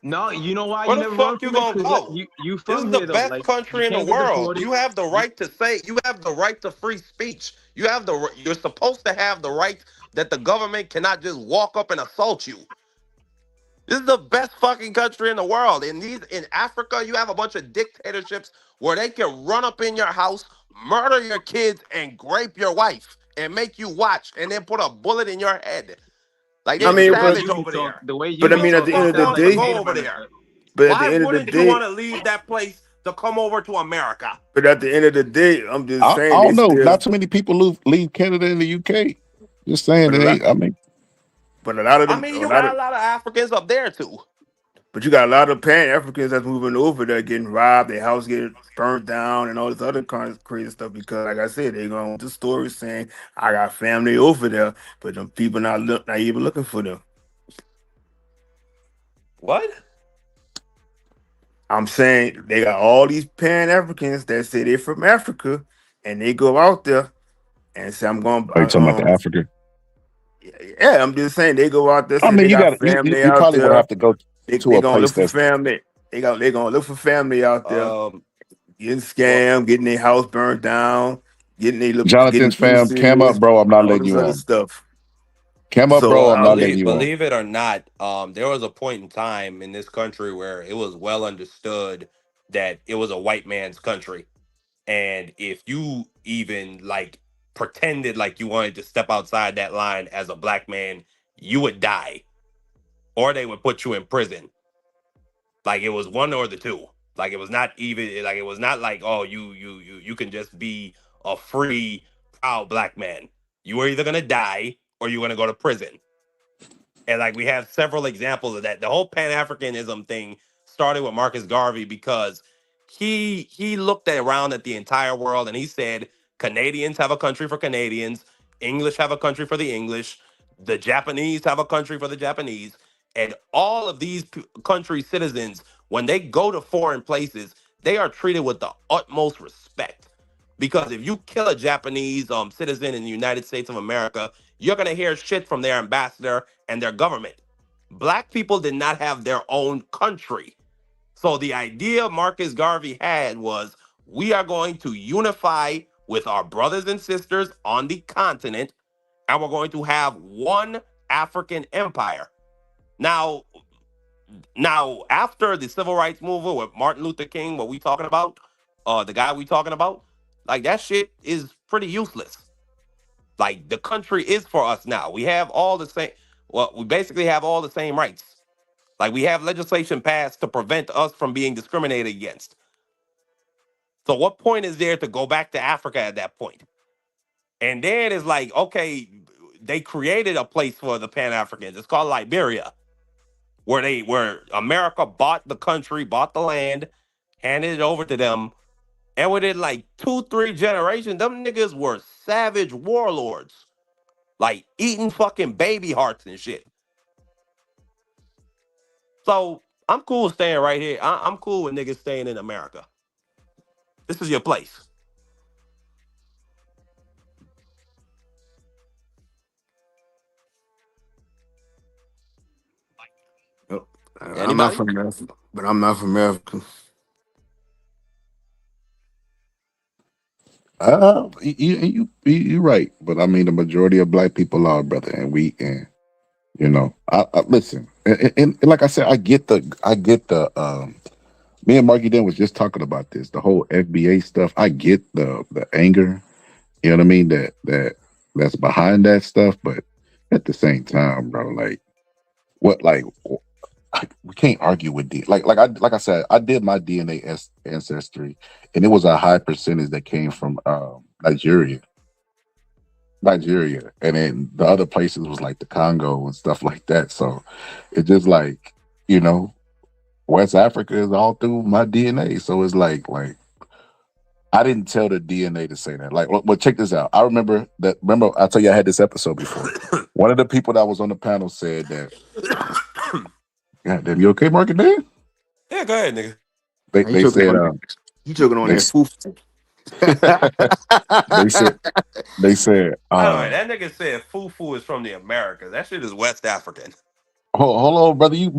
No, you know why Where you the never run fuck you from it? gonna Because go? you This is from the here though. best Like you country in the can't get world. deported. You have the right to say. You have the right to free speech. You're supposed to have the right that the government cannot just walk up and assault you. This is the best fucking country in the world. In Africa, you have a bunch of dictatorships where they can run up in your house, murder your kids, and grape your wife and make you watch, and then put a bullet in your head. Like I they mean, The way savage you be over talk, there. the way you but I be Who mean, the at the talking, end it of fuck the sounds wants like to you day, go hate over America. there? but at Why the end of the wouldn't you day, want to leave that place to come over to America? but at the end of the day, I'm just I saying they don't know. still. Not too many people leave Canada and the UK. Just saying, But a lot, I mean, but a lot of I them, mean, you got a lot of Africans up there too. but you got a lot of Pan Africans that's moving over there, getting robbed, their house getting burnt down, and all this other kind of crazy stuff. Because, like I said, they going with the story saying I got family over there, but them people not even looking for them. What? I'm saying they got all these Pan Africans that say they're from Africa, and they go out there and say, "I'm going." are you talking about the Africa? Yeah, I'm just saying they go out there I say mean, they got family you out probably would there. have to go to They a gonna place look for that's family. They gonna look for family out there, getting Well, scammed, getting their house burned down, getting Jonathan's fam. Cam up, deuces, bro. I'm not and all letting this you other on. stuff. Cam up, So bro. I'm well, not letting you on. believe it or not, there was a point in time in this country where it was well understood that it was a white man's country, and if you even like pretended like you wanted to step outside that line as a black man, you would die, or they would put you in prison. Like it was one or the two. Like it was not even like it was not like, oh, you can just be a free proud black man. You were either gonna die or you're gonna go to prison. And like we have several examples of that. The whole Pan Africanism thing started with Marcus Garvey because he looked around at the entire world and he said Canadians have a country for Canadians, English have a country for the English, the Japanese have a country for the Japanese, and all of these country citizens, when they go to foreign places, they are treated with the utmost respect. Because if you kill a Japanese citizen in the United States of America, you're gonna hear shit from their ambassador and their government. Black people did not have their own country. So the idea Marcus Garvey had was we are going to unify with our brothers and sisters on the continent, and we're going to have one African empire. Now, now after the civil rights movement with Martin Luther King, what we talking about, the guy we talking about, like that shit is pretty useless. Like the country is for us now. We have all the same. Well, we basically have all the same rights. Like we have legislation passed to prevent us from being discriminated against. So what point is there to go back to Africa at that point? And then it's like, okay, they created a place for the Pan Africans. It's called Liberia, where America bought the country, bought the land, handed it over to them, and within like 2, 3 generations, them niggas were savage warlords, like eating fucking baby hearts and shit. So I'm cool staying right here. I'm cool with niggas staying in America. This is your place. Yep. I'm not Anybody? from Africa, but I'm not from Africa. You're right, but I mean the majority of black people are, brother, and I listen, and like I said, I get the. Me and Marky Den was just talking about this, the whole FBA stuff. I get the anger, you know what I mean, that's behind that stuff, but at the same time, bro, what like we can't argue with like I said, I did my DNA ancestry, and it was a high percentage that came from Nigeria, and then the other places was like the Congo and stuff like that. So it's just like, you know, West Africa is all through my DNA. So it's like I didn't tell the DNA to say that. Like, well, check this out. I remember that. Remember, I told you I had this episode before. One of the people that was on the panel said that. God damn, you okay, Mark and Dan? Yeah, go ahead, nigga. They said He took it on they, that foof. they said they said By the way, that nigga said fufu is from the Americas. That shit is West African. hold on, brother. You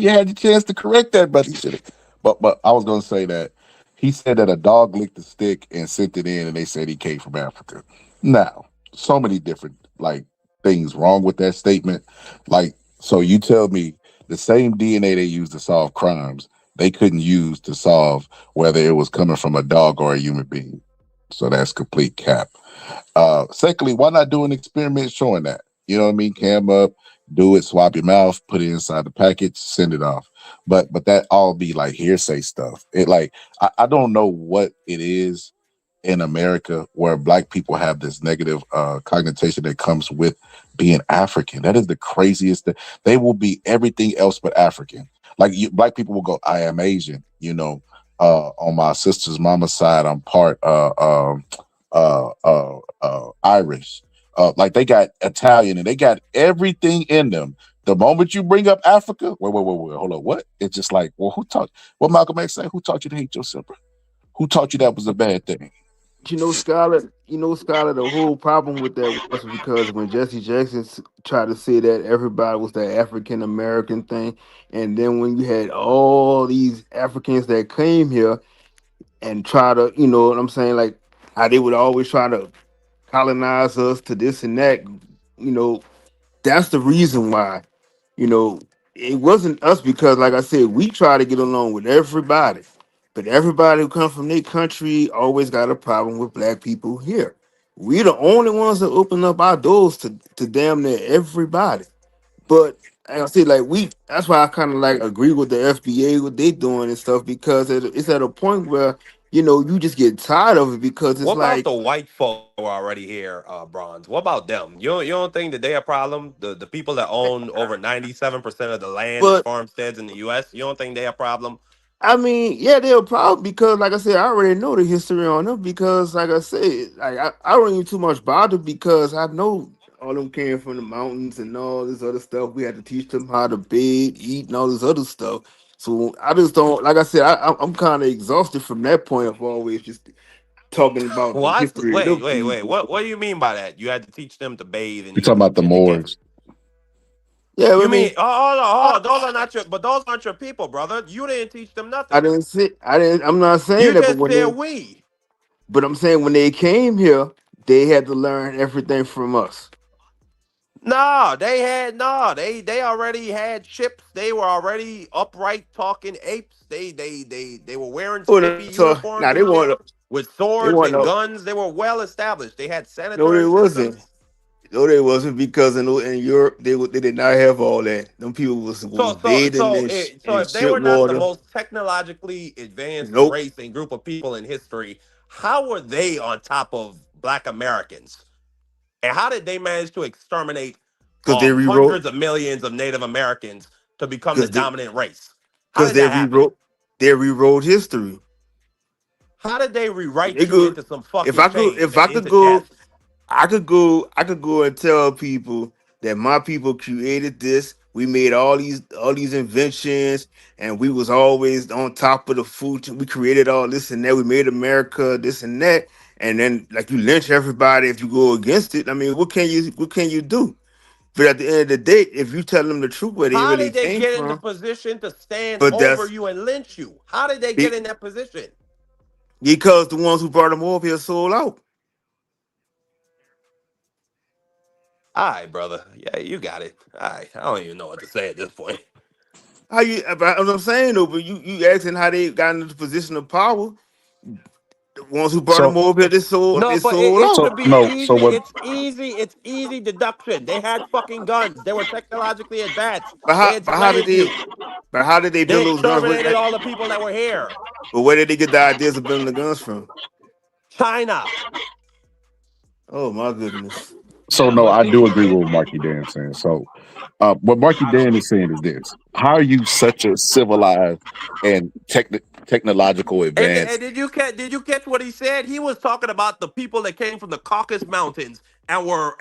had your chance to correct that, brother. You should have. But I was gonna say that he said that a dog licked the stick and sent it in, and they said he came from Africa. Now, so many different like things wrong with that statement. Like, so you tell me the same DNA they use to solve crimes, they couldn't use to solve whether it was coming from a dog or a human being. So that's complete cap. Secondly, why not do an experiment showing that? You know what I mean? Cam up, do it, swap your mouth, put it inside the package, send it off. But that all be like hearsay stuff. It like I don't know what it is in America where black people have this negative connotation that comes with being African. That is the craziest thing. They will be everything else but African. Like black people will go, I am Asian, you know. On my sister's mama's side, I'm part Irish. Like they got Italian and they got everything in them. The moment you bring up Africa, wait, hold on, what? It's just like, well, who taught? What Malcolm X said? Who taught you to hate yourself? Who taught you that was a bad thing? Scholar, the whole problem with that was because when Jesse Jackson tried to say that everybody was the African American thing, and then when you had all these Africans that came here and try to, you know what I'm saying, like how they would always try to colonize us to this and that, you know, that's the reason why, you know, it wasn't us because, like I said, we try to get along with everybody, but everybody who comes from their country always got a problem with black people here. We the only ones that open up our doors to damn near everybody. But like I said, like that's why I kind of like agree with the FBA what they doing and stuff because it's at a point where you just get tired of it because it's What about like, the white folk who are already here, Bronze? What about them? You don't think that they a problem? The people that own over 97% of the land and but farmsteads in the U.S. You don't think they a problem? I mean, yeah, they're a problem because, like I said, I already know the history on them because, like I said, I don't even too much bother because I know all them came from the mountains and all this other stuff. We had to teach them how to bathe, eat, and all this other stuff. So I just don't, like I said, I'm kind of exhausted from that point of always just talking about the What? history of Wait, them wait, wait. people. What do you mean by that? You had to teach them to bathe and You eat talking about the and get. Moors? Yeah, I You mean? mean, Oh, hold on, hold on. Those are not your. But those aren't your people, brother. You didn't teach them I nothing. didn't say, I didn't, I'm not saying You that, but just said we. I'm saying when they came here, they had to learn everything from us. No, they had no. They already had ships. They were already upright talking apes. They were wearing Oh, spiffy so uniforms now they and shit want, with they swords want and no, guns. They were well established. They had no, they sanitary wasn't. systems. No, they wasn't because in Europe they did not have all that. Them people was bathing So in if they shit were not the water. most technologically advanced Nope, race and group of people in history, how were they on top of Black Americans? And how did they manage to exterminate because they rewrote, hundreds of millions of Native Americans to become the because dominant race? How because did that happen? they rewrote history. How did they They rewrite you could, into some fucking chains if and I could into go, death? I could go and tell people that my people created this. We made all these inventions, and we was always on top of the food. We created all this and that. We made America this and that. And then, like, you lynch everybody if you go against it. I mean, what can you do? But at the end of the day, if you tell them the truth where they How really did they came get in the from, position to stand but over that's you and lynch you? How did they get be- in that position? because the ones who brought them over here sold out. All right, brother. Yeah, you got it. All right. I don't even know what to say at this point. How you? But what I'm saying though, but you asking how they got into the position of power. The ones who brought them So over here, No, they but sold it out. so should be no. So easy. what? It's easy deduction. They had fucking guns. They were technologically advanced. But They how did enslaved you. how did they They build those guns? exterminated all the people that were here. But where did they get the ideas of building the guns from? China. Oh my goodness. So Yeah, no, but I think do about agree it. with what Marky Dan saying. So, what Marky Dan is saying is this: how are you such a civilized and technological And advanced? did you catch what he said? He was talking about the people that came from the Caucasus Mountains and were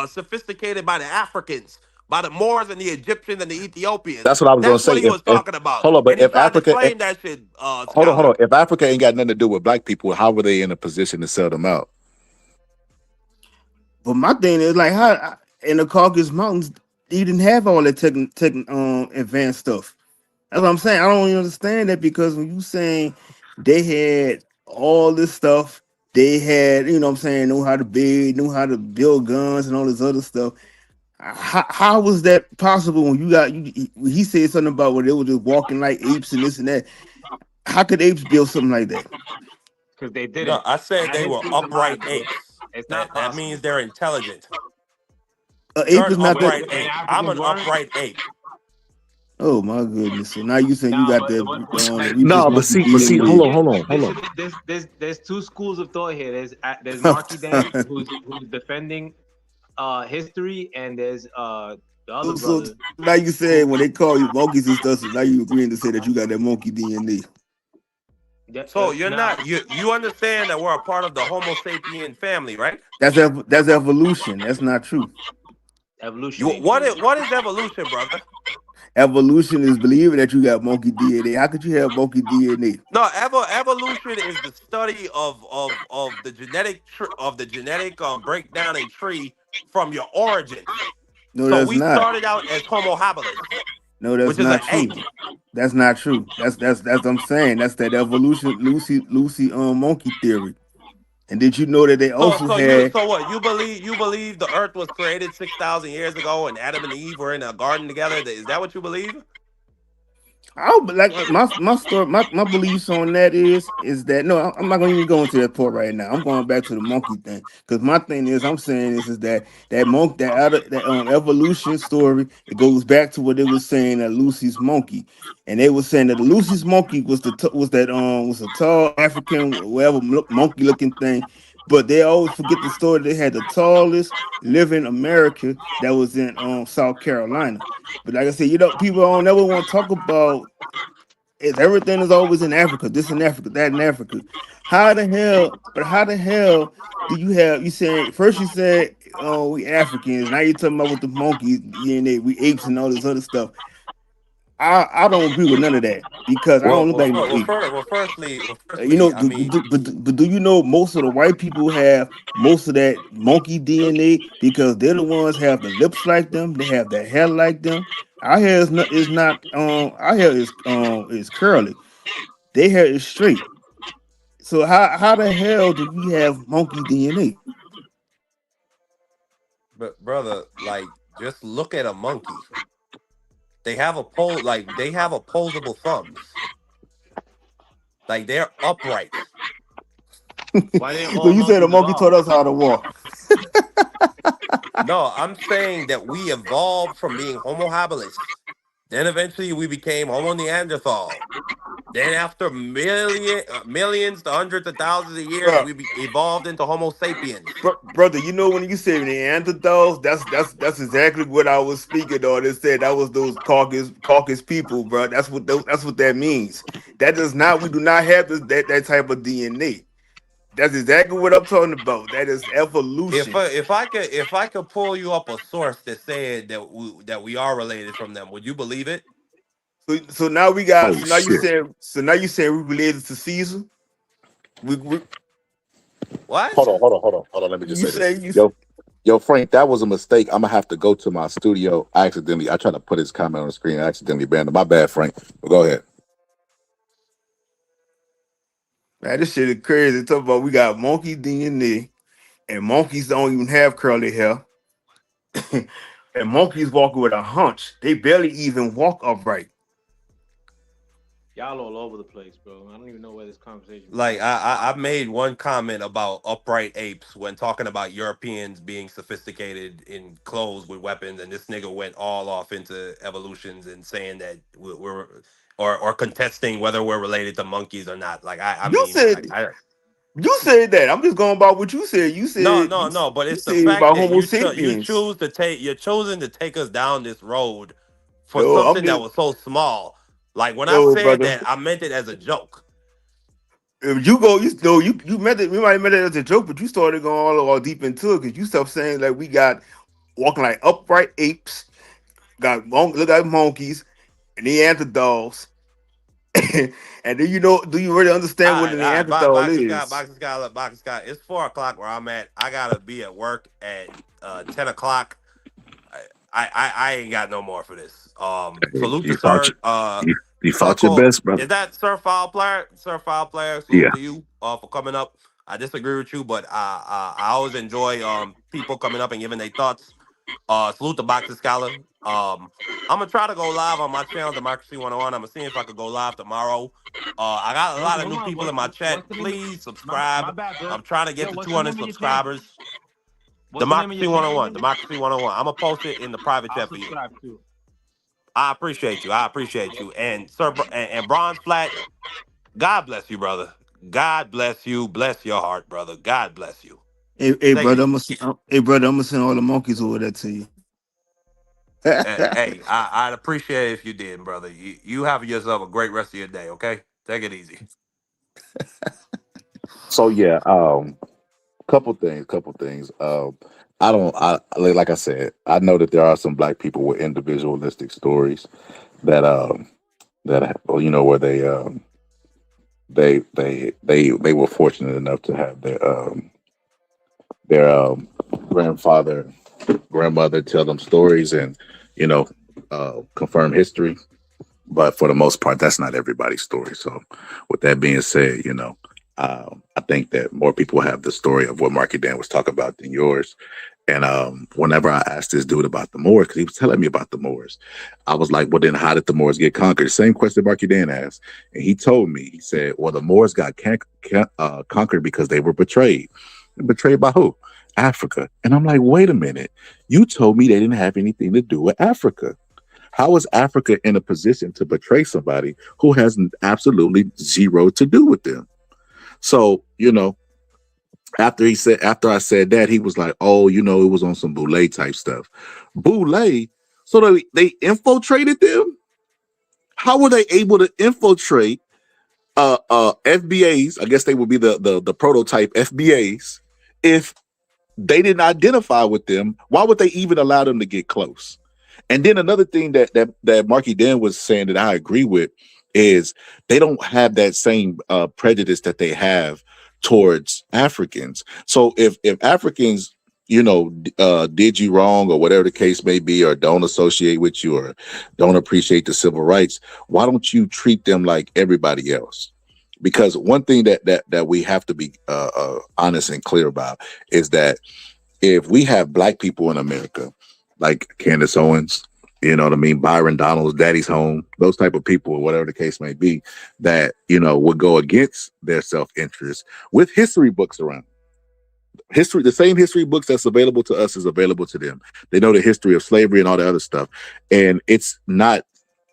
sophisticated by the Africans, by the Moors and the Egyptians and the Ethiopians. That's what I was gonna That's say. what he was If talking about. hold on, but And he if tried to Africa, claim that shit, hold on, scholar. if Africa ain't got nothing to do with black people, how were they in a position to sell them out? But my thing is like how in the Caucasus Mountains you didn't have all that advanced stuff. That's what I'm saying. I don't even understand that because when you saying they had all this stuff, they had, you know what I'm saying, know how to build, knew how to build guns and all this other stuff. How was that possible when you got he said something about where they were just walking like apes and this and that. How could apes build something like that? Because they No, didn't. I said That they were history is a lie, upright bro. apes. It's not That means possible. they're intelligent. Ape You're an is not that. upright When the ape. I'm Africans an weren't. upright ape. Oh my goodness! So now you saying you Nah, got but that like reverse No, monkey but see, hold DNA? on, hold on, hold on. there's two schools of thought here. There's Marky Dan who's defending history, and there's the other So brother now you saying who when they call you monkeys and stuff, so now you agreeing to say that you got that monkey DNA? So you're nah, not you understand that we're a part of the Homo sapien family, right? That's evolution. That's not true. evolution You ain't true. what is evolution, brother? Evolution is believing that you got monkey DNA. How could you have monkey DNA? No, evolution is the study of the genetic breakdown and tree from your origins. No, So that's we not. started out as Homo habilis, No, that's which is an not true. ape. That's not true. That's what I'm saying. That's that evolution Lucy monkey theory. And did you know that they So also so you had so what you believe the Earth was created 6,000 years ago and Adam and Eve were in a garden together? Is that what you believe? I'll like my story, my beliefs on that is that no, I'm not going to even go into that part right now. I'm going back to the monkey thing because my thing is I'm saying is that that evolution story, it goes back to what they was saying that Lucy's monkey, and they were saying that the Lucy's monkey was was a tall African whatever monkey looking thing, but they always forget the story. They had the tallest living American that was in South Carolina. But like I said, people don't never want to talk about is everything is always in Africa, this in Africa, that in Africa. How the hell do you have you said first you said we Africans, now you're talking about with the monkeys, DNA, we apes and all this other stuff. I don't agree with none of that because I don't look like no ape. I mean, But do you know most of the white people have most of that monkey DNA because they're the ones have the lips like them, they have the hair like them. Our hair is not our hair is curly. Their hair is straight. So how the hell do we have monkey DNA? but brother, like, just look at a monkey. They have opposable thumbs. Like they're upright. Why didn't So all you said a monkeys monkey evolve? taught us how to walk. No, I'm saying that we evolved from being Homo habilis. Then eventually we became Homo neanderthal. Then after millions to hundreds of thousands of years, Bro, we evolved into Homo sapiens. brother, you know when you say Neanderthals, that's exactly what I was speaking on. They said that was those caucus people, bro. That's what that means. That does not we do not have that type of DNA. That's exactly what I'm talking about. That is evolution. If I could pull you up a source that said that we are related from them, would you believe it? So now we got Oh shit. now you saying we related to Caesar? We What? Hold on. Let me just you say this. say you Yo, Frank, that was a mistake. I'm gonna have to go to my studio. I tried to put his comment on the screen. I accidentally banned him. My bad, Frank. But go ahead. Man, this shit is crazy. Talk about we got monkey DNA and monkeys don't even have curly hair. And monkeys walking with a hunch. They barely even walk upright. Y'all all over the place, bro. I don't even know where this conversation Like going. I made one comment about upright apes when talking about Europeans being sophisticated in clothes with weapons, and this nigga went all off into evolutions and saying that we're or contesting whether we're related to monkeys or not. Like I You mean, said you said that. I'm just going by what you said. no, but You it's the said fact about that Homo you sapiens. choose to take you're choosing to take us down this road for No, I'm something that just was so small. Like when I no said brother. that, I meant it as a joke. If you go, you know, you meant it. We might have meant it as a joke, but you started going all deep into it because you stopped saying like we got walking like upright apes, look like monkeys, and Neanderthals. And then you know, do you really understand what a All right. Neanderthal is? Boxing Scott, look, Boxing Scott. It's 4 o'clock where I'm at. I gotta be at work at 10 o'clock. I ain't got no more for this. Salute to You fought Sir. you fought your Circle. best, brother. Is that Sir Foul Player? Sir Foul Player. Salute Yeah. to you for coming up. I disagree with you, but I always enjoy people coming up and giving their thoughts. Salute to Boxing Scholar. I'm gonna try to go live on my channel, Democracy 101. I'm gonna see if I could go live tomorrow. I got a lot of Hold new on. people in my What's chat. the name? Please My subscribe. bad, bro. I'm trying to get Yo, to what's the 200 name of your channel? subscribers. What's the name of Democracy your channel 101. again? Democracy 101. I'm gonna post it in the private I'll chat for you. subscribe too. I appreciate you. I appreciate you. And and Bronze Flat, God bless you, brother. God bless you. Bless your heart, brother. God bless you. Hey, Take it brother, easy. I'm gonna send all the monkeys over there to you. Hey, I'd appreciate it if you did, brother. You have yourself a great rest of your day, okay? Take it easy. So yeah, couple things. I don't. I like I said. I know that there are some black people with individualistic stories that well, you know, where they were fortunate enough to have their grandfather, grandmother tell them stories and you know confirm history. But for the most part, that's not everybody's story. So, with that being said, I think that more people have the story of what Marky Dan was talking about than yours. And whenever I asked this dude about the Moors, because he was telling me about the Moors, I was like, well, then how did the Moors get conquered? Same question Marky Dan asked. And he told me, he said, well, the Moors got conquered because they were betrayed. Betrayed by who? Africa. And I'm like, wait a minute. You told me they didn't have anything to do with Africa. How is Africa in a position to betray somebody who has absolutely zero to do with them? So, after I said that, he was like, "Oh, it was on some Boule type stuff." Boule, so they infiltrated them. How were they able to infiltrate FBAs? I guess they would be the prototype FBAs. If they didn't identify with them, why would they even allow them to get close? And then another thing that Marky Dan was saying that I agree with is they don't have that same prejudice that they have towards Africans. So if Africans, did you wrong or whatever the case may be, or don't associate with you or don't appreciate the civil rights, why don't you treat them like everybody else? Because one thing that we have to be honest and clear about is that if we have black people in America, like Candace Owens, you know what I mean, Byron Donalds, Daddy's Home, those type of people, or whatever the case may be, that would go against their self-interest with history books around. The same history books that's available to us is available to them. They know the history of slavery and all the other stuff, and it's not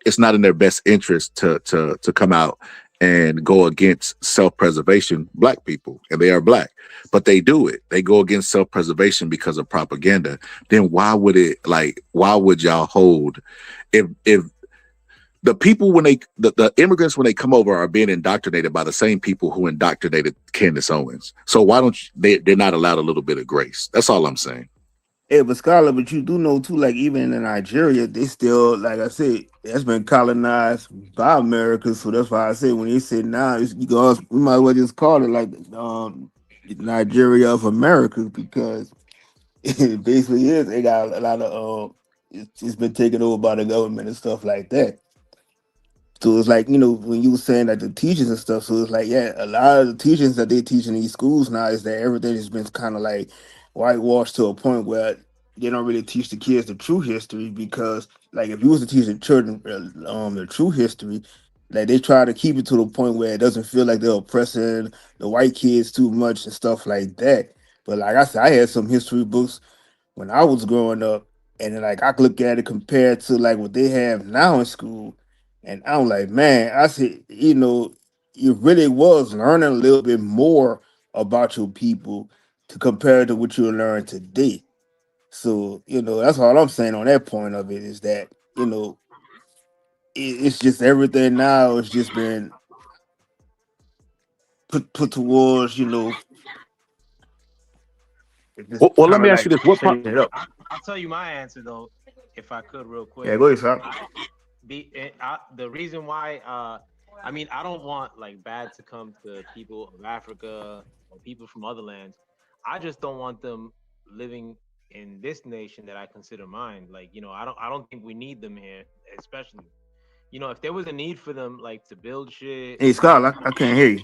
in their best interest to come out and go against self-preservation. Black people, and they are black, but they do it. They go against self-preservation because of propaganda. Then why would y'all hold if the people the immigrants when they come over are being indoctrinated by the same people who indoctrinated Candace Owens? So why don't they're not allowed a little bit of grace? That's all I'm saying. Yeah, but Scholar, but you do know too, like even in Nigeria, they still, like I said, that's been colonized by America. So that's why I say when they say now, we might as well just call it like Nigeria of America, because it basically is. They got a lot of it's been taken over by the government and stuff like that. So it's like, when you were saying that the teachers and stuff, so it's like, yeah, a lot of the teachings that they teach in these schools now is that everything has been kind of like whitewashed to a point where they don't really teach the kids the true history, because like if you was to teach the children the true history, like they try to keep it to the point where it doesn't feel like they're oppressing the white kids too much and stuff like that. But like I said, I had some history books when I was growing up, and then like I could look at it compared to like what they have now in school, and I'm like, man, I said, it really was learning a little bit more about your people to compare to what you learn today. So, that's all I'm saying on that point of it, is that, it's just everything now has just been put towards, just Well, let kind me of ask you like this: what changing it up. I'll tell you my answer though, if I could, real quick. Yeah, go ahead, Sal. The reason why, I mean, I don't want like bad to come to people of Africa or people from other lands. I just don't want them living in this nation that I consider mine. Like, I don't think we need them here, especially, if there was a need for them, like to build shit. Hey, Scott, I can't hear you.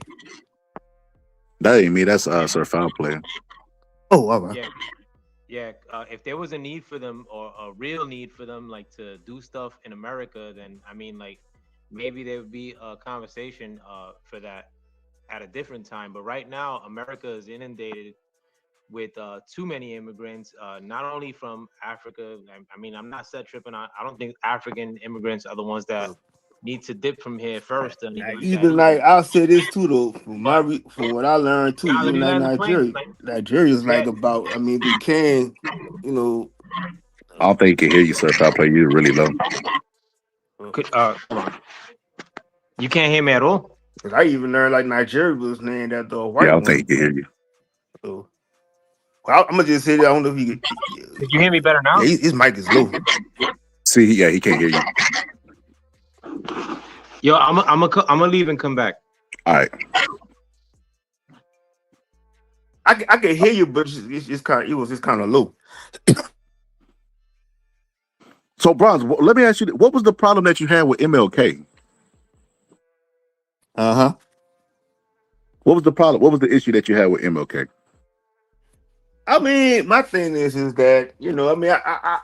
That ain't me. That's Sir Foul Player. Oh, all right. Yeah. Yeah, if there was a need for them, or a real need for them, like to do stuff in America, then I mean, like maybe there would be a conversation for that at a different time. But right now, America is inundated with too many immigrants, not only from Africa. I mean, I'm not set tripping. I don't think African immigrants are the ones that need to dip from here first or anything like that. Even like I'll say this too though, from what I learned too, Now let even me like land the plane. Nigeria's Yeah. like about, I mean, they can, I don't think he can hear you, Sir Foul Player. You're really low. Come on. You can't hear me at all? Cause I even learned like Nigeria was named after a Yeah, I white don't think he woman. can hear you. So I'm gonna just say that. I don't know if he could. Did you hear me better now? Yeah, his mic is low. See, yeah, he can't hear you. Yo, I'm gonna leave and come back. All right. I can hear you, but it was just kind of low. So, Bronze, let me ask you: what was the problem that you had with MLK? Uh-huh. What was the problem? What was the issue that you had with MLK? I mean, my thing is that I mean,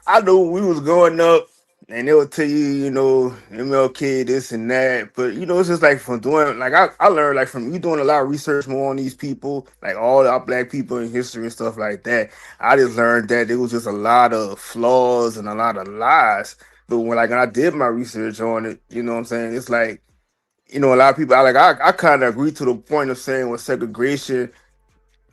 I know when we was growing up, and they would tell you, MLK this and that, but it's just like from doing, like I learned like from you doing a lot of research more on these people, like all our black people in history and stuff like that. I just learned that there was just a lot of flaws and a lot of lies. But when I did my research on it, you know what I'm saying? It's like a lot of people. I kind of agree to the point of saying with segregation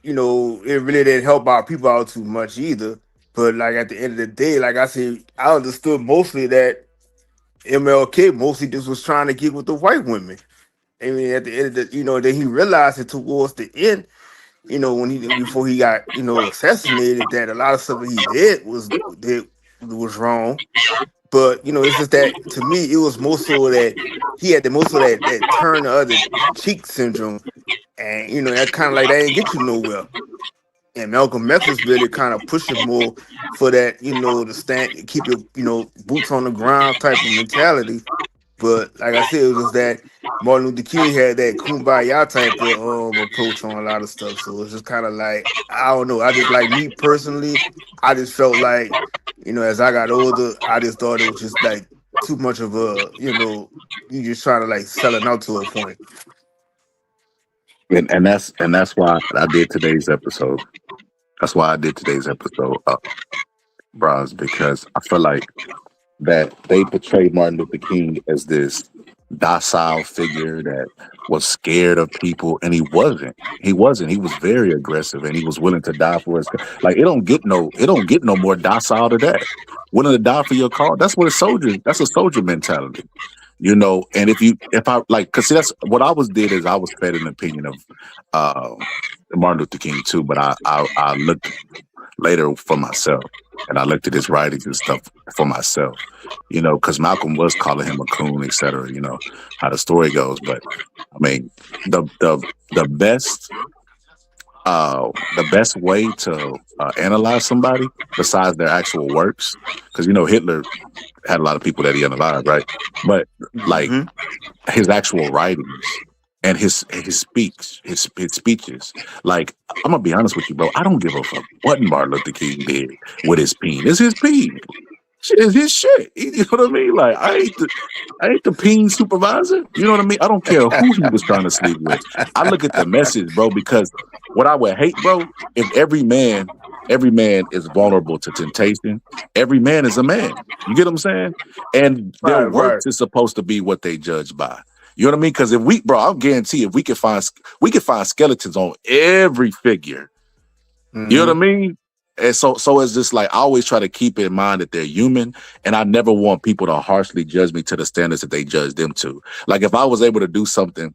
it really didn't help our people out too much either. But like at the end of the day, like I said, I understood mostly that MLK mostly just was trying to get with the white women. I mean, at the end of then he realized it towards the end, when he before he got, assassinated, that a lot of stuff that he did was wrong. But it's just that to me, it was more so that he had the most of that turn the other cheek syndrome, and that kind of like that ain't get you nowhere. And Malcolm X was really kind of pushing more for that, to stand, keep your, boots on the ground type of mentality. But like I said, it was just that Martin Luther King had that kumbaya type of approach on a lot of stuff. So it's just kind of like I don't know. I just like me personally, I just felt like, as I got older, I just thought it was just like too much of a, you just trying to like sell it out to a point. And that's why I did today's episode. That's why I did today's episode, bros, because I feel like that they portrayed Martin Luther King as this docile figure that was scared of people, and he wasn't. He wasn't. He was very aggressive, and he was willing to die for his. Like it don't get no more docile to that. Willing to die for your cause. That's what a soldier. That's a soldier mentality. And if I like, because that's what I was did is I was fed an opinion of uh, Martin Luther King too, but I looked later for myself. And I looked at his writings and stuff for myself, because Malcolm was calling him a coon, et cetera, how the story goes. But I mean, the best way to analyze somebody besides their actual works, because Hitler had a lot of people that he analyzed, right? But like Hmm. his actual writings and his speeches. Like, I'm gonna be honest with you, bro. I don't give a fuck what Martin Luther King did with his pen. It's his pen. Shit is his shit. You know what I mean? Like, I ain't the peen supervisor. You know what I mean? I don't care who he was trying to sleep with. I look at the message, bro, because what I would hate, bro, if every man is vulnerable to temptation. Every man is a man. You get what I'm saying? And their Right, right. works is supposed to be what they judge by. You know what I mean? Because if we, bro, I'll guarantee if we could find skeletons on every figure. You know what I Hmm. mean? And so it's just like I always try to keep in mind that they're human, and I never want people to harshly judge me to the standards that they judge them to. Like if I was able to do something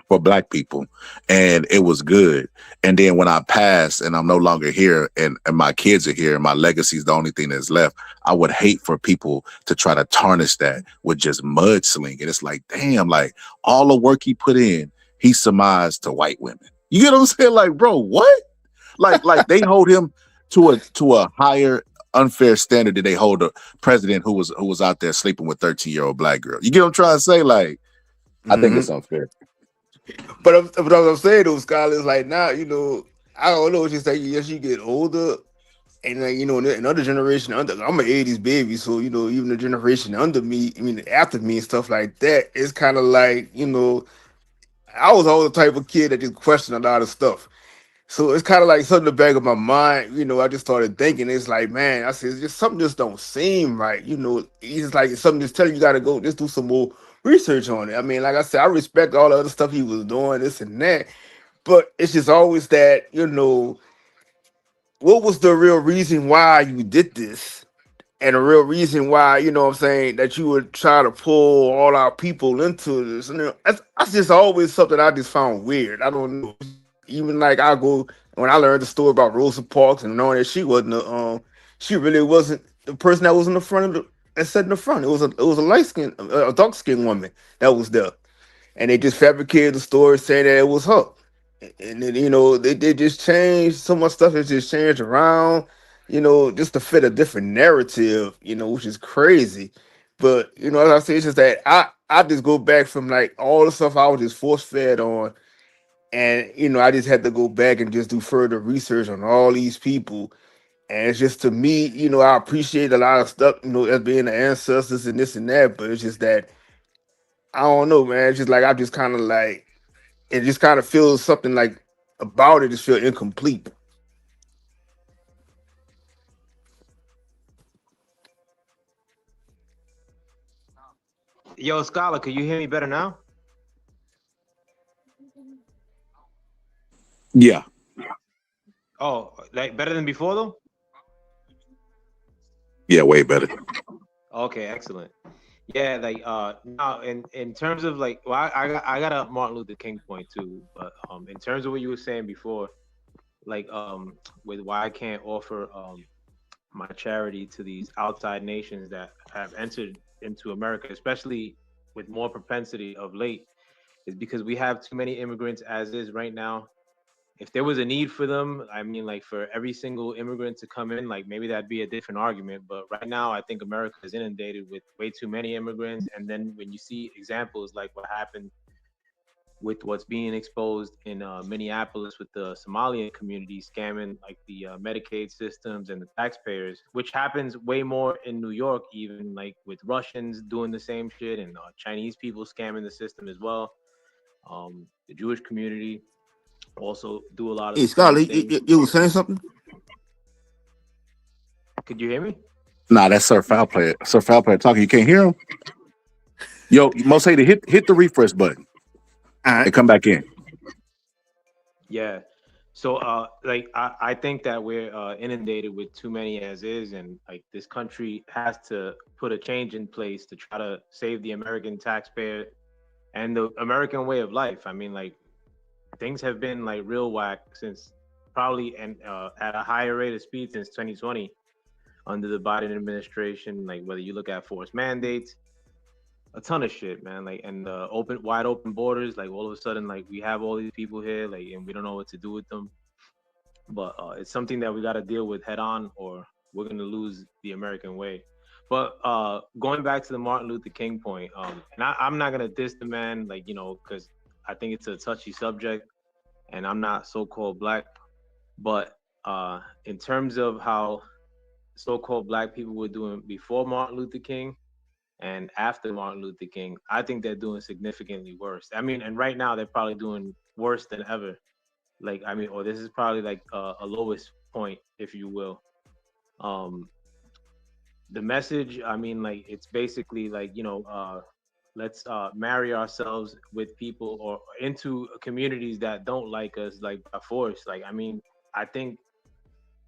for black people and it was good, and then when I pass and I'm no longer here, and my kids are here and my legacy is the only thing that's left, I would hate for people to try to tarnish that with just mudslinging. It's like, damn, like all the work he put in, he surmised to white women. You get what I'm saying? Like, bro, what? Like they hold him to a higher unfair standard than they hold a president who was out there sleeping with 13-year-old black girl. You get what I'm trying to say? Like, I think Hmm. it's unfair. But what I'm saying though, Skylar, is like now, I don't know what you say. As you get older, and like, another generation under, I'm an '80s baby, so even the generation under me, I mean after me and stuff like that, it's kind of like I was always the type of kid that just questioned a lot of stuff. So it's kind of like something in the back of my mind, I just started thinking, it's like, man, I said, it's just something just don't seem right. It's like something just telling you got to go, just do some more research on it. I mean, like I said, I respect all the other stuff he was doing, this and that, but it's just always that, what was the real reason why you did this? And the real reason why, what I'm saying, that you would try to pull all our people into this. And that's just always something I just found weird. I don't know. Even like I go when I learned the story about Rosa Parks and knowing that she really wasn't the person that was in the front of the that sat in the front. It was a light skin, a dark skinned woman that was there, and they just fabricated the story saying that it was her. And then they just changed so much stuff. Has just changed around, just to fit a different narrative, which is crazy. But as I say, it's just that I just go back from like all the stuff I was just force fed on, And I just had to go back and just do further research on all these people. And it's just, to me, I appreciate a lot of stuff, as being the ancestors and this and that, but it's just that I don't know, man. It's just like I just kind of like it just kind of feels something like about it just feel incomplete. Yo, Scholar, can you hear me better now? Yeah. Oh, like better than before though? Yeah, way better. Okay, excellent. Yeah, like now in terms of like, well, I got a Martin Luther King point too, but in terms of what you were saying before, like with why I can't offer my charity to these outside nations that have entered into America, especially with more propensity of late, is because we have too many immigrants as is right now. If there was a need for them, I mean, like for every single immigrant to come in, like maybe that'd be a different argument. But right now, I think America is inundated with way too many immigrants. And then when you see examples like what happened with what's being exposed in Minneapolis with the Somalian community scamming like the Medicaid systems and the taxpayers, which happens way more in New York, even like with Russians doing the same shit and Chinese people scamming the system as well. The Jewish community also do a lot of Hey, the same Scholar, things. you was saying something? Could you hear me? Nah, that's Sir Foul Player. Sir Foul Player talking. You can't hear him. Yo, Most Hated, hit the refresh button All right. and come back in. Yeah. So like I think that we're inundated with too many as is, and like this country has to put a change in place to try to save the American taxpayer and the American way of life. I mean, like things have been like real whack since probably and at a higher rate of speed since 2020 under the Biden administration. Like whether you look at forced mandates, a ton of shit, man. Like and wide open borders. Like all of a sudden, like we have all these people here, like and we don't know what to do with them. But it's something that we got to deal with head on, or we're gonna lose the American way. But going back to the Martin Luther King point, and I'm not gonna diss the man, like because I think it's a touchy subject, and I'm not so-called black. But in terms of how so-called black people were doing before Martin Luther King and after Martin Luther King, I think they're doing significantly worse. I mean, and right now they're probably doing worse than ever. Like, I mean, or this is probably like a lowest point, if you will. Um, the message, I mean, like, it's basically like, let's marry ourselves with people or into communities that don't like us, like by force. Like, I mean, I think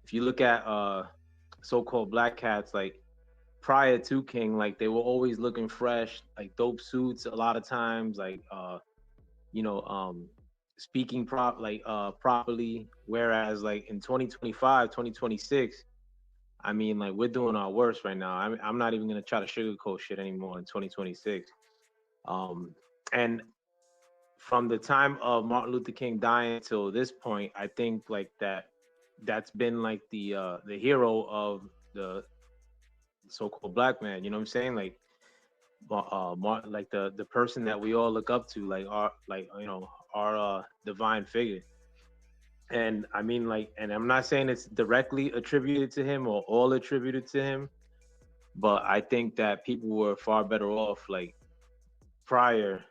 if you look at so-called black cats, like prior to King, like they were always looking fresh, like dope suits a lot of times, like you know, speaking properly. Whereas like in 2025, 2026, I mean, like we're doing our worst right now. I'm not even gonna try to sugarcoat shit anymore in 2026. And from the time of Martin Luther King dying till this point, I think like that's been like the hero of the so-called black man. You know what I'm saying? Like like the person that we all look up to, like our divine figure. And I mean, like, and I'm not saying it's directly attributed to him or all attributed to him, but I think that people were far better off like prior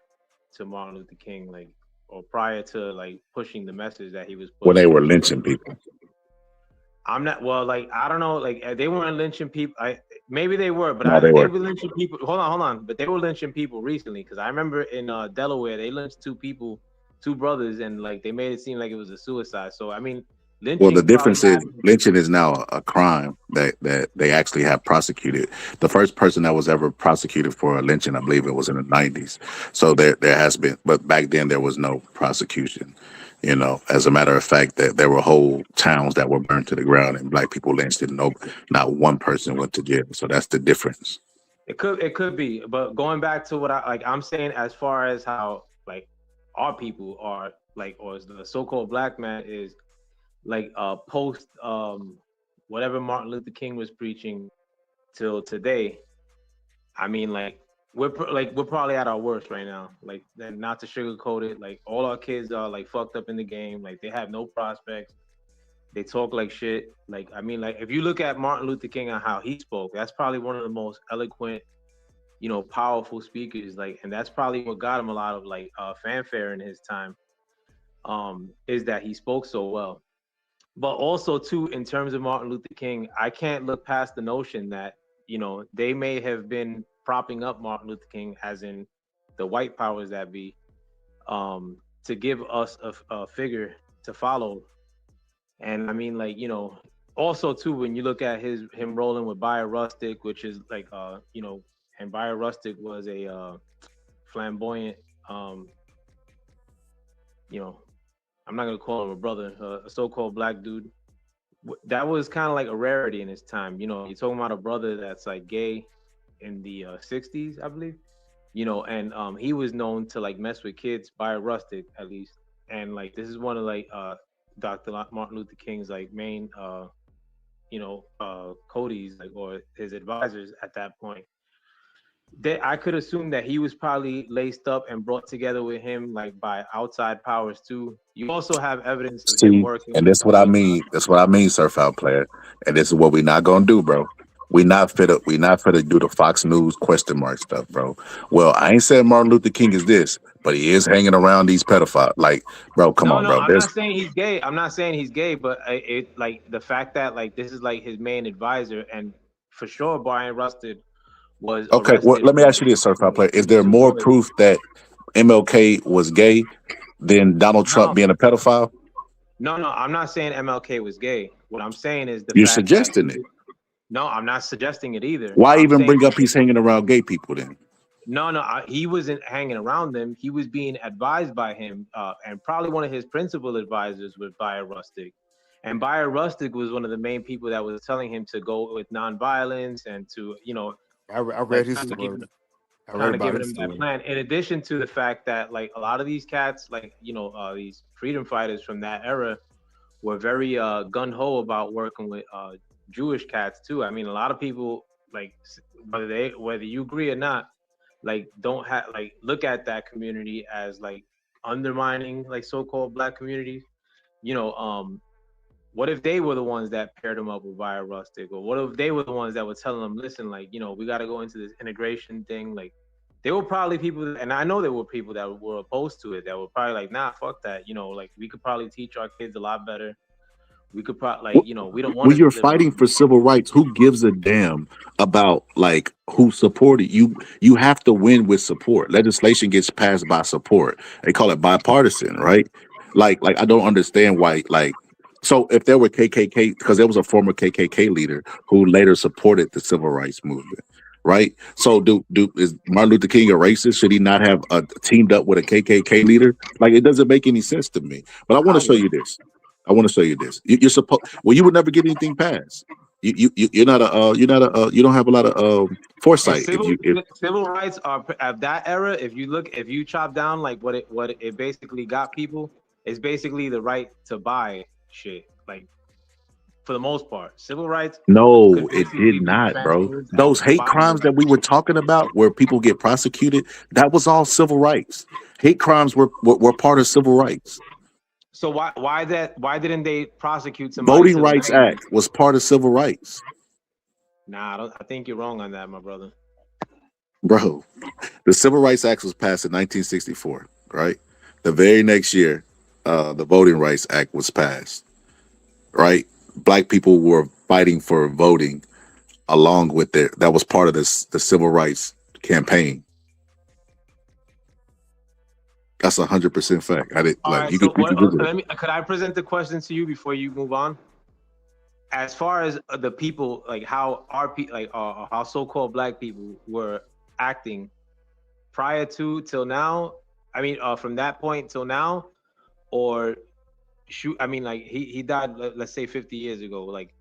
to Martin Luther King, like, or prior to like pushing the message that he was When they pushing. were lynching people. I'm not well, like I don't know, like they weren't lynching people. Maybe they were, but No, they they were. were lynching people. Hold on, but they were lynching people recently because I remember in Delaware they lynched two people, two brothers, and like they made it seem like it was a suicide. So I mean, Well, the lynchings probably difference is happen. lynching is now a crime that they actually have prosecuted. The first person that was ever prosecuted for a lynching, I believe it was in the 90s. So there has been, but back then there was no prosecution. As a matter of fact, that there were whole towns that were burned to the ground and black people lynched, and no, not one person went to jail. So that's the difference. It could be, but going back to what I'm saying as far as how like our people are like, or the so-called black man is like post whatever Martin Luther King was preaching till today. I mean, like we're probably at our worst right now. Like, and not to sugarcoat it, like all our kids are like fucked up in the game. Like they have no prospects. They talk like shit. Like I mean, like if you look at Martin Luther King and how he spoke, that's probably one of the most eloquent, powerful speakers. Like, and that's probably what got him a lot of like fanfare in his time. Is that he spoke so well. But also too, in terms of Martin Luther King, I can't look past the notion that they may have been propping up Martin Luther King, as in the white powers that be, to give us a figure to follow. And I mean, like also too, when you look at him rolling with Bayer Rustic, which is like and Bayer Rustic was a flamboyant, um, you know, I'm not gonna call him a brother, a so-called black dude. That was kind of like a rarity in his time. You're talking about a brother that's like gay in the 60s, I believe. And he was known to like mess with kids by Rustic at least. And like this is one of like Dr. Martin Luther King's like main Cody's like or his advisors at that point. I could assume that he was probably laced up and brought together with him like by outside powers too. You also have evidence of him See, working and with that's what I mean. That's what I mean, surf out player. And this is what we not gonna do, bro. We not fit to do the Fox News question mark stuff, bro. Well, I ain't saying Martin Luther King is this, but he is hanging around these pedophiles. Like, bro, come No, on, no, bro. I'm There's not saying he's gay. I'm not saying he's gay, but it like the fact that like this is like his main advisor, and for sure Brian Rusted was okay. Well, arrested let me for ask you this, surf out player. Is there two more bullets. proof that MLK was gay than Donald Trump No, being a pedophile? no, I'm not saying MLK was gay. What I'm saying is the You're fact that suggesting it. no, I'm not suggesting it either. Why I'm even saying bring up he's hanging around gay people then? no, he wasn't hanging around them. He was being advised by him, and probably one of his principal advisors was Bayer Rustic. And Bayer Rustic was one of the main people that was telling him to go with nonviolence and to, I read like his kind of story. giving I read about giving his him that story. plan. In addition to the fact that like a lot of these cats, like these freedom fighters from that era, were very gun ho about working with Jewish cats too. I mean, a lot of people like whether you agree or not, like don't have like look at that community as like undermining like so-called black communities. You know, what if they were the ones that paired them up with Via Rustic, or what if they were the ones that were telling them, listen, like we got to go into this integration thing, like. They were probably people, and I know there were people that were opposed to it. That were probably like, "Nah, fuck that." Like we could probably teach our kids a lot better. We could probably like we don't want When to you're live in. fighting for civil rights, who gives a damn about like who supported you? You have to win with support. Legislation gets passed by support. They call it bipartisan, right? Like I don't understand why. Like, so if there were KKK, because there was a former KKK leader who later supported the civil rights movement, right? So do is Martin Luther King a racist? Should he not have teamed up with a KKK leader? Like, it doesn't make any sense to me. But I want to How show would you this. I want to show you this. You're supposed. Well, you would never get anything passed. You're not a you're not a you don't have a lot of and foresight. If civil rights are at that era. If you chop down like what it basically got people, it's basically the right to buy shit. Like for the most part, civil rights no, could it basically did be not, bro. transferred as Those hate buying the crimes that right we were shit. talking about, where people get prosecuted, that was all civil rights. Hate crimes were part of civil rights. So why didn't they prosecute somebody Voting till the Rights 90s? Act was part of civil rights, Nah, I think you're wrong on that, my brother. bro. The Civil Rights Act was passed in 1964, right? The very next year, the Voting Rights Act was passed, right? Black people were fighting for voting along with their, that was part of this the civil rights campaign. That's 100% fact. I did All like right, you so could Google it. could I present the question to you before you move on? As far as the people, like how our people, like how so-called black people were acting prior to till now. I mean, from that point till now, or shoot, I mean, like he died, let's say 50 years ago, like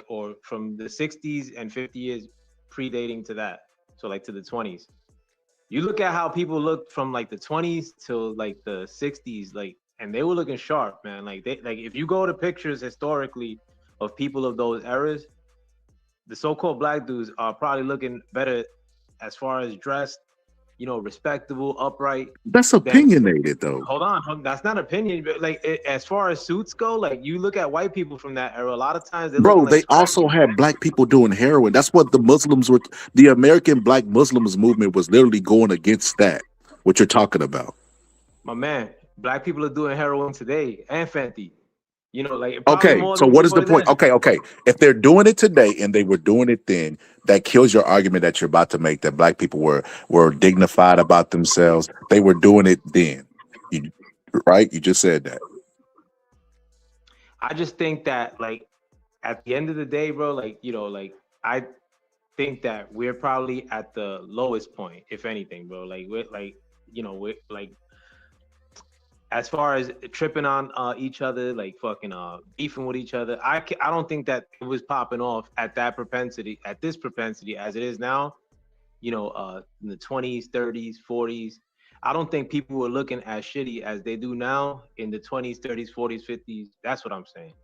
or from the 60s and 50 years predating to that, so like to the 20s. You look at how people looked from like the 20s till like the 60s, like, and they were looking sharp, man. Like they like if you go to pictures historically of people of those eras, the so-called black dudes are probably looking better as far as dressed, respectable, upright, That's then opinionated though. hold on, that's not opinion, but like as far as suits go, like you look at white people from that era, a lot of times they're looking Bro, like they also had black people doing heroin. That's what the Muslims were. The American Black Muslims movement was literally going against that. What you're talking about? my man. Black people are doing heroin today and Fenty. Like probably Okay, more so than they what is the were point? then. Okay. If they're doing it today and they were doing it then, that kills your argument that you're about to make that black people were dignified about themselves. They were doing it then. You, right? You just said that. I just think that like at the end of the day, bro, like I think that we're probably at the lowest point, if anything, bro. Like we're like, we're like as far as tripping on each other, like fucking beefing with each other. I don't think that it was popping off at this propensity as it is now. In the 20s, 30s, 40s. I don't think people were looking as shitty as they do now in the 20s, 30s, 40s, 50s. That's what I'm saying.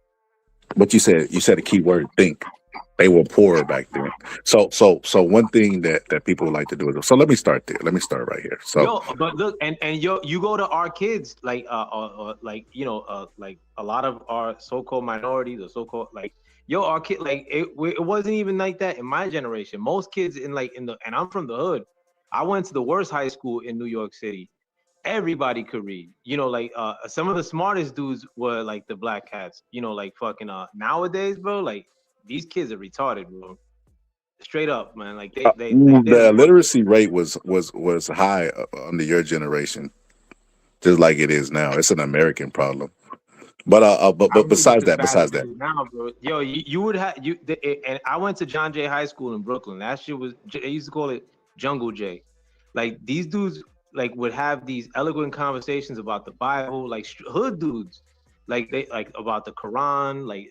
But you said a key word, think. They were poorer back then. So one thing that people would like to do is, so let me start there. Let me start right here. So Yo, but look, and you go to our kids, like like a lot of our so-called minorities or so-called like our kid, like it wasn't even like that in my generation. Most kids and I'm from the hood. I went to the worst high school in New York City. Everybody could read. Like some of the smartest dudes were like the black cats. Like fucking nowadays, bro. Like these kids are retarded, bro. Straight up, man. Like they're the the worst. literacy rate was high under your generation, just like it is now. It's an American problem. I But don't think it's as bad besides as it that, is now, bro. Yo, you would have and I went to John Jay High School in Brooklyn. That shit was they used to call it Jungle Jay. Like these dudes like would have these eloquent conversations about the Bible, like hood dudes, like they like about the Quran, like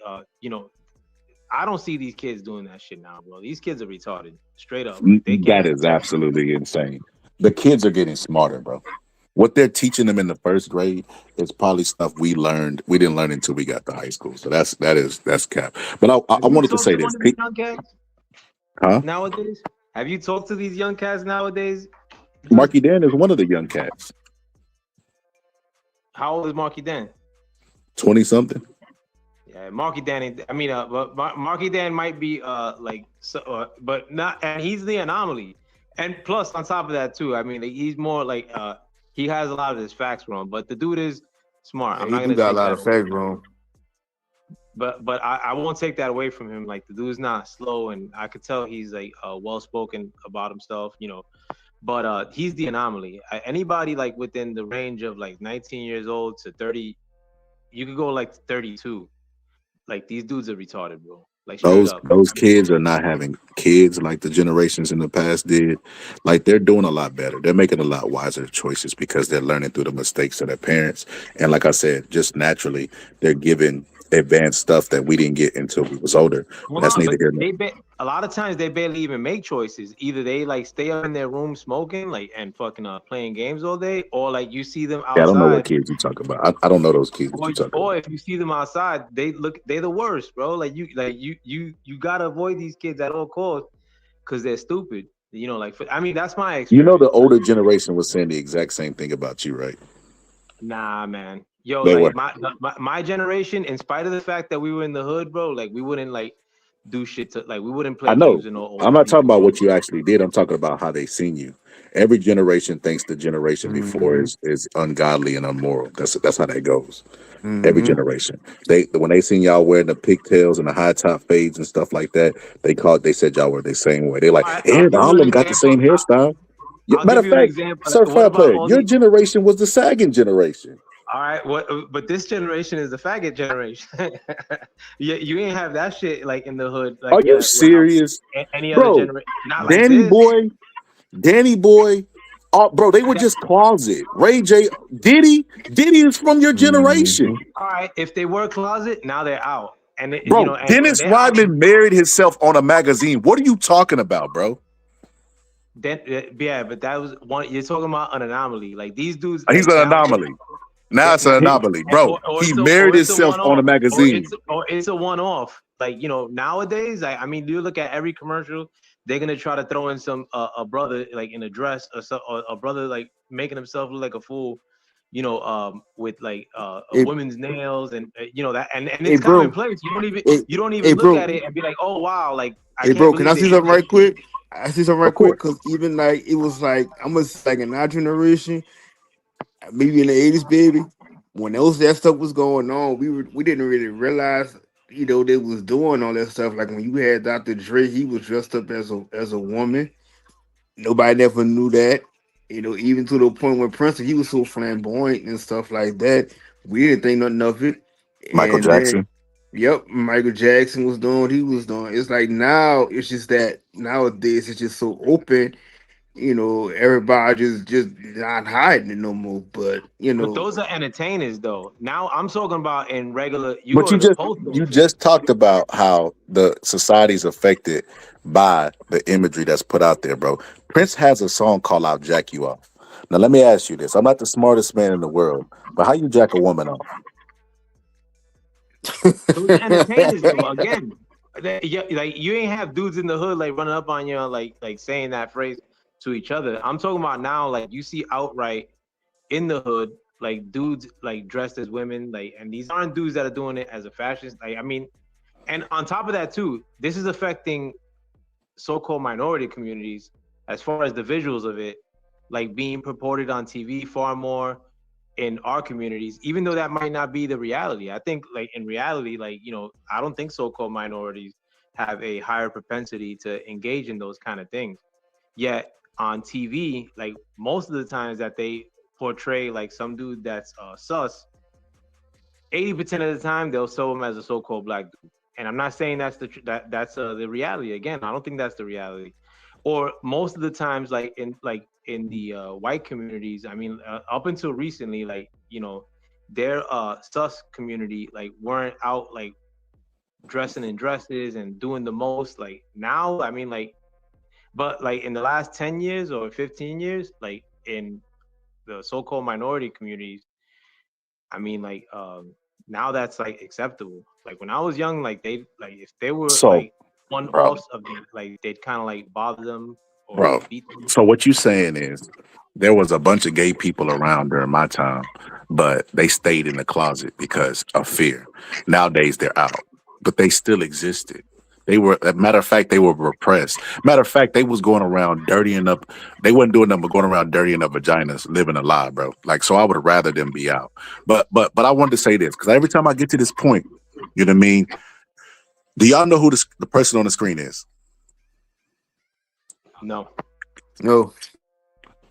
I don't see these kids doing that shit now, bro. These kids are retarded, straight up. Like they that can't is text. absolutely insane. The kids are getting smarter, bro. What they're teaching them in the first grade is probably stuff we didn't learn until we got to high school. So that's cap. But Have I you wanted to talked say to this. one of these young cats Huh? nowadays? Have you talked to these young cats nowadays? Marky Dan is one of the young cats. How old is Marky Dan? 20 something. Yeah, Marky Dan. I mean, but Marky Dan might be but not, and he's the anomaly. And plus, on top of that, too, I mean, he's more like he has a lot of his facts wrong, but the dude is smart. Yeah, I'm he not do gonna got a take lot that of away facts from him. wrong. But I won't take that away from him. Like the dude's not slow, and I could tell he's like well spoken about himself, But he's the anomaly. Anybody like within the range of like 19 years old to 30, you could go like 32. Like these dudes are retarded, bro. Like straight up. Those kids are not having kids like the generations in the past did. Like they're doing a lot better. They're making a lot wiser choices because they're learning through the mistakes of their parents. And like I said, just naturally, they're given advanced stuff that we didn't get until we was older. But Hold that's on, neither but here nor a lot of times they barely even make choices. Either they like stay up in their room smoking, like and fucking playing games all day, or like you see them yeah, I don't know what outside, kids you talk about. I don't know those kids that you talk about. or if you see them outside, they're the worst, bro. You gotta avoid these kids at all costs because they're stupid. I mean that's my You know, the experience. older generation was saying the exact same thing about you, right? Nah, man. Yo, They were. like my generation, in spite of the fact that we were in the hood, bro, like we wouldn't like do shit to like we wouldn't play I know. games with no I'm older not talking people, about bro. what you actually did. I'm talking about how they seen you. Every generation thinks the generation before Mm-hmm. is ungodly and immoral. That's how that goes. Every Mm-hmm. generation. They when they seen y'all wearing the pigtails and the high top fades and stuff like that, they said y'all were the same way. They like, All right, I'll and give all you of an them got the example. same hairstyle. I'll Matter give of you an fact, example. Sir What Fair about Player, all your the generation was the sagging generation. all right, but this generation is the faggot generation. You ain't have that shit like in the hood, Are like you serious? any other Bro, generation. Not like Danny this. Boy, Danny Boy, bro, they were just closet. Ray J, Diddy is from your Mm-hmm. generation. All right, if they were closet, now they're out, and Bro, and when Dennis they're out, Rodman married himself on a magazine. What are you talking about, bro? then yeah, but that was one. You're talking about an anomaly. Like these dudes, He's like an now, anomaly. Now it's an now anomaly, bro. He married it's a himself one on a off, magazine. or it's a one off. Like nowadays, I mean, you look at every commercial. they're gonna try to throw in some a brother like in a dress or a brother like making himself look like a fool, with like a Hey, woman's nails and that and hey, it's bro. commonplace. Hey, You don't hey, even look bro. at it and be like, oh wow, like I Hey, can't bro. Can believe I they see did something this right shit. quick? I see something right Of quick course. because even like it was like I'm gonna say like in our generation, maybe in the '80s, baby, when that stuff was going on, we didn't really realize, they was doing all that stuff. Like when you had Dr. Dre, he was dressed up as a woman. Nobody never knew that. Even to the point when Prince, he was so flamboyant and stuff like that. We didn't think nothing of it. Michael And then, Jackson. yep, Michael Jackson was doing what he was doing. It's like now, it's just that nowadays it's just so open. Everybody just not hiding it no more. But But those are entertainers though. Now I'm talking about in regular. You But go you to the just post you office. just talked about how the society's affected by the imagery that's put out there, bro. Prince has a song called "I'll Jack You Off." Now let me ask you this: I'm not the smartest man in the world, but how you jack a woman off? Those are entertainers though. Again, like you ain't have dudes in the hood like running up on you and like saying that phrase to each other. I'm talking about now. Like you see outright in the hood, like dudes like dressed as women, like, and these aren't dudes that are doing it as a fashion. Like I mean, and on top of that too, this is affecting so-called minority communities as far as the visuals of it, like being purported on TV far more in our communities, even though that might not be the reality. I think like in reality, like, I don't think so-called minorities have a higher propensity to engage in those kind of things. Yet on TV, like most of the times that they portray like some dude that's sus, 80% of the time they'll show him as a so-called black dude. And I'm not saying that's the reality. Again, I don't think that's the reality. Or most of the times, like in the white communities, I mean, up until recently, like their sus community like weren't out like dressing in dresses and doing the most. Like now, I mean, like, but like in the last 10 years or 15 years, like in the so-called minority communities, I mean, like now that's like acceptable. Like when I was young, like they like if they were So, like one bro, offs of the like they'd kind of like bother them or bro. beat them. So what you saying is there was a bunch of gay people around during my time, but they stayed in the closet because of fear. Nowadays they're out, but they still existed. They were, as a matter of fact, they were repressed. Matter of fact, they was going around dirtying up. They wasn't doing nothing but going around dirtying up vaginas, living a lie, bro. Like, so I would rather them be out. But I wanted to say this because every time I get to this point, you know what I mean? Do y'all know who the person on the screen is? No. No.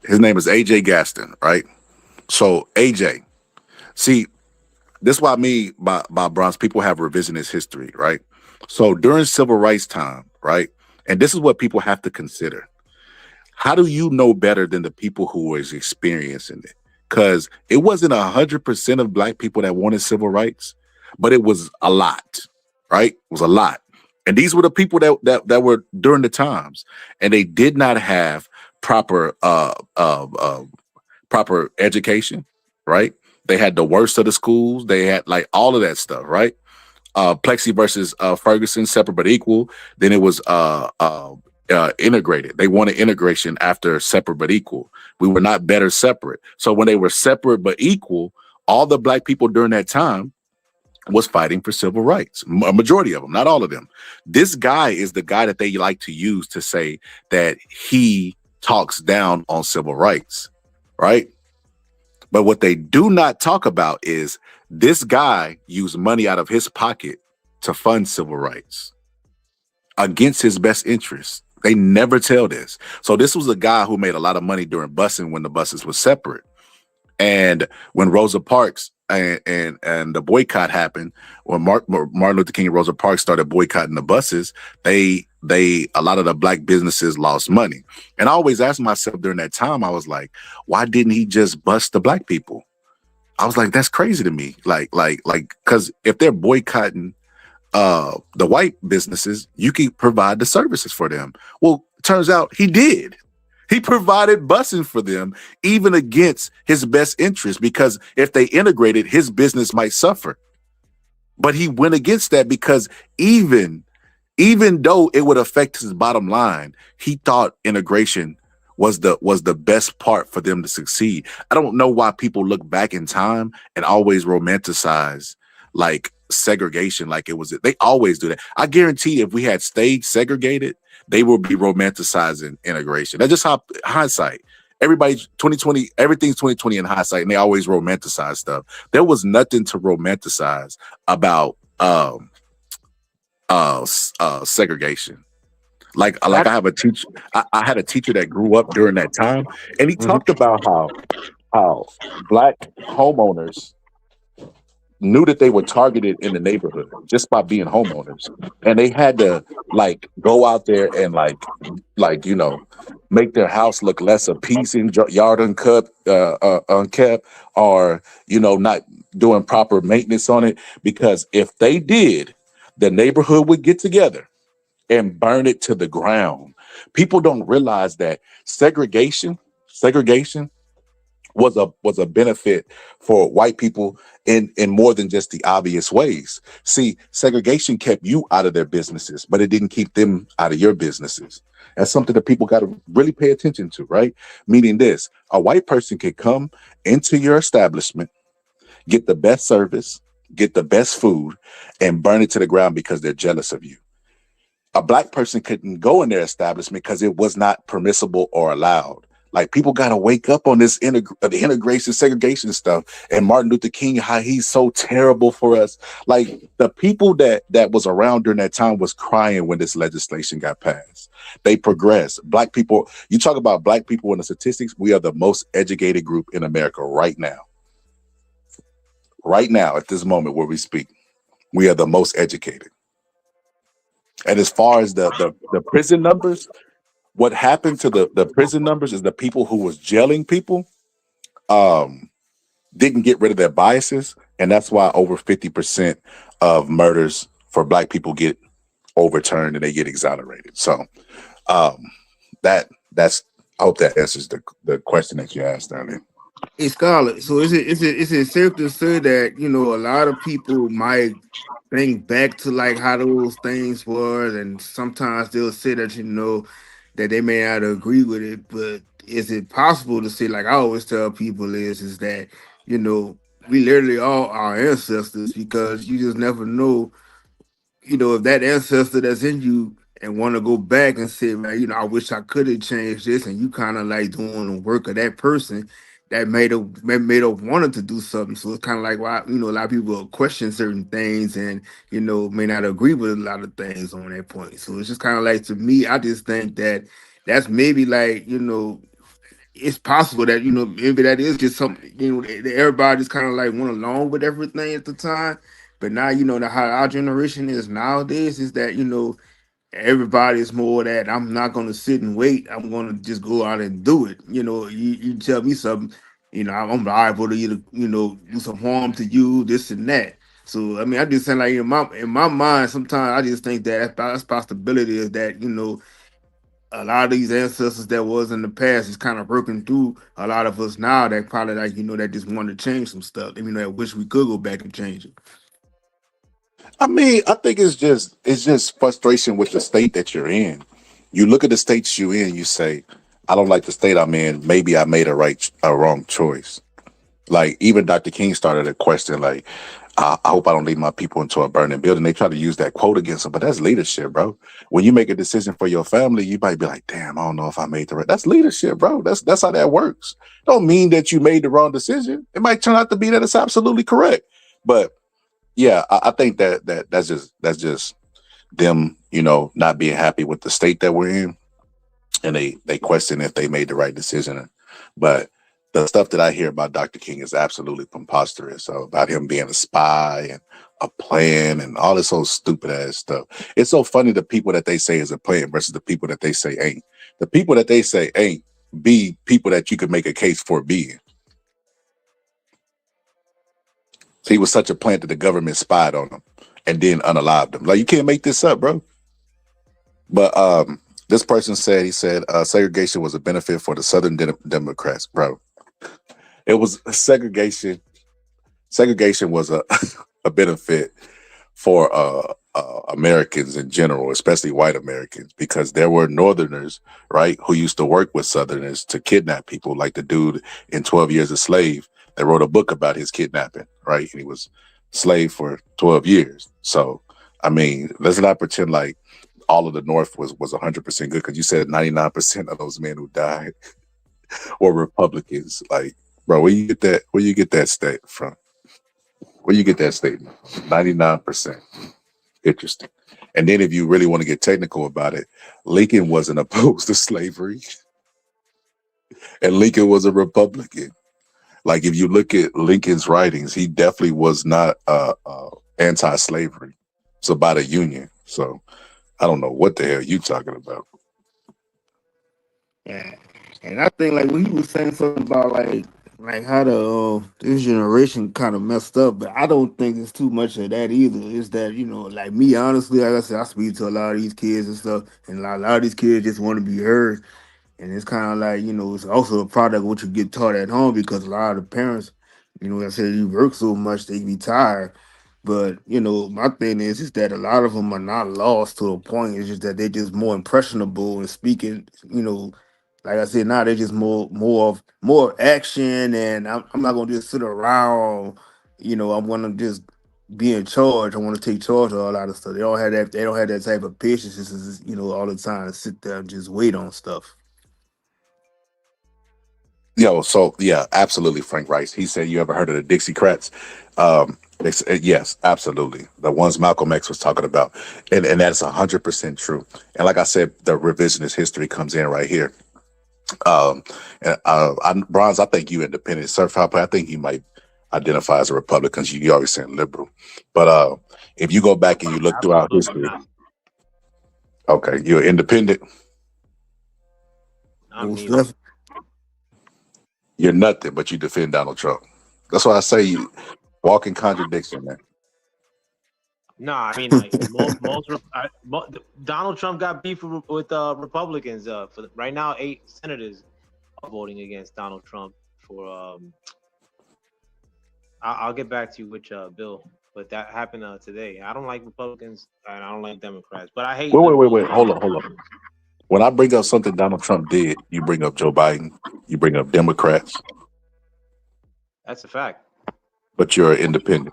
His name is AJ Gaston, right? So AJ, see, this is why by Bronx people have revisionist history, right? So during civil rights time, right? And this is what people have to consider. How do you know better than the people who was experiencing it? Because it wasn't 100% of black people that wanted civil rights, but it was a lot, right? It was a lot. And these were the people that were during the times, and they did not have proper proper education, right? They had the worst of the schools. They had like all of that stuff, right? Plexi versus Ferguson, separate but equal. Then it was integrated. They wanted integration after separate but equal. We were not better separate. So when they were separate but equal, all the black people during that time was fighting for civil rights. A majority of them, not all of them. This guy is the guy that they like to use to say that he talks down on civil rights, right? But what they do not talk about is this guy used money out of his pocket to fund civil rights against his best interests. They never tell this. So this was a guy who made a lot of money during busing when the buses were separate. And when Rosa Parks and the boycott happened, when Martin Luther King and Rosa Parks started boycotting the buses, they a lot of the black businesses lost money. And I always asked myself during that time, I was like, why didn't he just bust the black people? I was like, that's crazy to me. Like, because if they're boycotting the white businesses, you can provide the services for them. Well, turns out he did. He provided busing for them, even against his best interest, because if they integrated, his business might suffer. But he went against that because even Even though it would affect his bottom line, he thought integration was the best part for them to succeed. I don't know why people look back in time and always romanticize like segregation like it was. They always do that. I guarantee if we had stayed segregated, they would be romanticizing integration. That's just how hindsight. Everybody's 2020, everything's 2020 in hindsight, and they always romanticize stuff. There was nothing to romanticize about segregation. Like I have a teacher. I had a teacher that grew up during that time, and he talked about how black homeowners knew that they were targeted in the neighborhood just by being homeowners, and they had to like go out there and like make their house look less appeasing, yard unkept, or not doing proper maintenance on it, because if they did, the neighborhood would get together and burn it to the ground. People don't realize that segregation was a benefit for white people in more than just the obvious ways. See, segregation kept you out of their businesses, but it didn't keep them out of your businesses. That's something that people got to really pay attention to, right? Meaning this, a white person could come into your establishment, get the best service, get the best food, and burn it to the ground because they're jealous of you. A black person couldn't go in their establishment because it was not permissible or allowed. Like, people got to wake up on this the integration, segregation stuff, and Martin Luther King, how he's so terrible for us. Like, the people that was around during that time was crying when this legislation got passed. They progressed. Black people, you talk about black people in the statistics, we are the most educated group in America right now. Right now, at this moment where we speak, we are the most educated. And as far as the prison numbers, what happened to the prison numbers is the people who was jailing people didn't get rid of their biases, and that's why over 50% of murders for black people get overturned and they get exonerated. So that's I hope that answers the question that you asked earlier. Hey, Scarlett. So is it safe to say that a lot of people might think back to like how those things were, and sometimes they'll say that that they may not agree with it, but is it possible to say, like I always tell people, is that we literally all our ancestors, because you just never know if that ancestor that's in you and want to go back and say, man, I wish I could have changed this, and you kind of like doing the work of that person that made have wanted to do something. So it's kind of like why a lot of people will question certain things and may not agree with a lot of things on that point. So it's just kind of like, to me, I just think that that's maybe like it's possible that maybe that is just something that everybody just kind of like went along with everything at the time. But now how our generation is nowadays is that everybody's more that I'm not going to sit and wait. I'm going to just go out and do it. You tell me something, I'm liable to either do some harm to you, this and that. So I mean, I just saying, like, in my mind, sometimes I just think that that's possibility is that a lot of these ancestors that was in the past is kind of working through a lot of us now that probably like that just want to change some stuff. I mean, that wish we could go back and change it. I mean, I think it's just frustration with the state that you're in. You look at the states you're in, you say, I don't like the state I'm in. Maybe I made a wrong choice. Like, even Dr. King started a question like, I hope I don't lead my people into a burning building. They try to use that quote against him, but that's leadership, bro. When you make a decision for your family, you might be like, damn, I don't know if I made the right. That's leadership, bro. That's how that works. Don't mean that you made the wrong decision. It might turn out to be that it's absolutely correct. But yeah, I think that's just them, not being happy with the state that we're in, and they question if they made the right decision. But the stuff that I hear about Dr. King is absolutely preposterous. So about him being a spy and a plan and all this old stupid ass stuff. It's so funny, the people that they say is a plan versus the people that they say ain't. The people that they say ain't be people that you could make a case for being. So he was such a plant that the government spied on him and then unalived him. Like, you can't make this up, bro. But this person said, segregation was a benefit for the Southern Democrats, bro. It was segregation. Segregation was a benefit for Americans in general, especially white Americans, because there were Northerners, right, who used to work with Southerners to kidnap people, like the dude in 12 Years a Slave that wrote a book about his kidnapping, right? And he was slave for 12 years. So, I mean, let's not pretend like all of the North was 100% good, because you said 99% of those men who died were Republicans. Like, bro, where you get that? Where you get that state from? Where you get that statement? 99%. Interesting. And then if you really want to get technical about it, Lincoln wasn't opposed to slavery, and Lincoln was a Republican. Like if you look at Lincoln's writings, he definitely was not anti-slavery. It's about a union. So I don't know what the hell you talking about. Yeah. And I think like when he was saying something about like how the this generation kind of messed up, but I don't think it's too much of that either. It's that like me honestly, like I said, I speak to a lot of these kids and stuff, and a lot of these kids just want to be heard. And it's kind of like, it's also a product of what you get taught at home, because a lot of the parents, like I said, you work so much they be tired. But, my thing is that a lot of them are not lost to a point. It's just that they're just more impressionable and speaking, like I said, now they're just more action. And I'm not going to just sit around, I want to just be in charge. I want to take charge of a lot of stuff. They don't have that type of patience, all the time, sit there and just wait on stuff. Yo, so yeah, absolutely, Frank Rice. He said, "You ever heard of the Dixiecrats?" Yes, absolutely. The ones Malcolm X was talking about, and that's 100% true. And like I said, the revisionist history comes in right here. Bronze, I think you independent. Surf Hopper, I think you might identify as a Republican. You always saying liberal, but if you go back and you look throughout Absolutely history, not. okay, you're independent. I'm neither. You're nothing, but you defend Donald Trump. That's why I say you walking contradiction, man. No, I mean like Donald Trump got beef with Republicans. Right now, 8 senators are voting against Donald Trump for. I'll get back to you which bill, but that happened today. I don't like Republicans and I don't like Democrats, but I hate liberals. Wait. Hold on. When I bring up something Donald Trump did, you bring up Joe Biden, you bring up Democrats, That's a fact. but you're an independent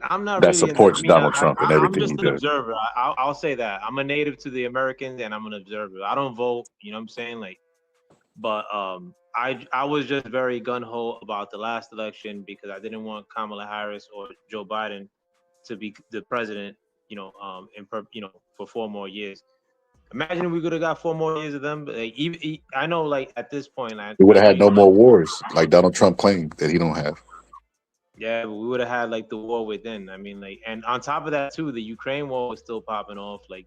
I'm not that really. I supports mean, Donald Trump and I'm everything just he an does. observer. I'll say that I'm a native to the Americans, and I'm an observer. I don't vote. You know what I'm saying? Like, but I was just very gun ho about the last election because I didn't want Kamala Harris or Joe Biden to be the president. For 4 more years. Imagine if we could have got 4 more years of them. But like, I know, like at this point, We would I have know had no more wars like Donald Trump claimed that he don't have. Yeah, but we would have had like the war within. I mean, like, and on top of that too, the Ukraine war was still popping off. Like,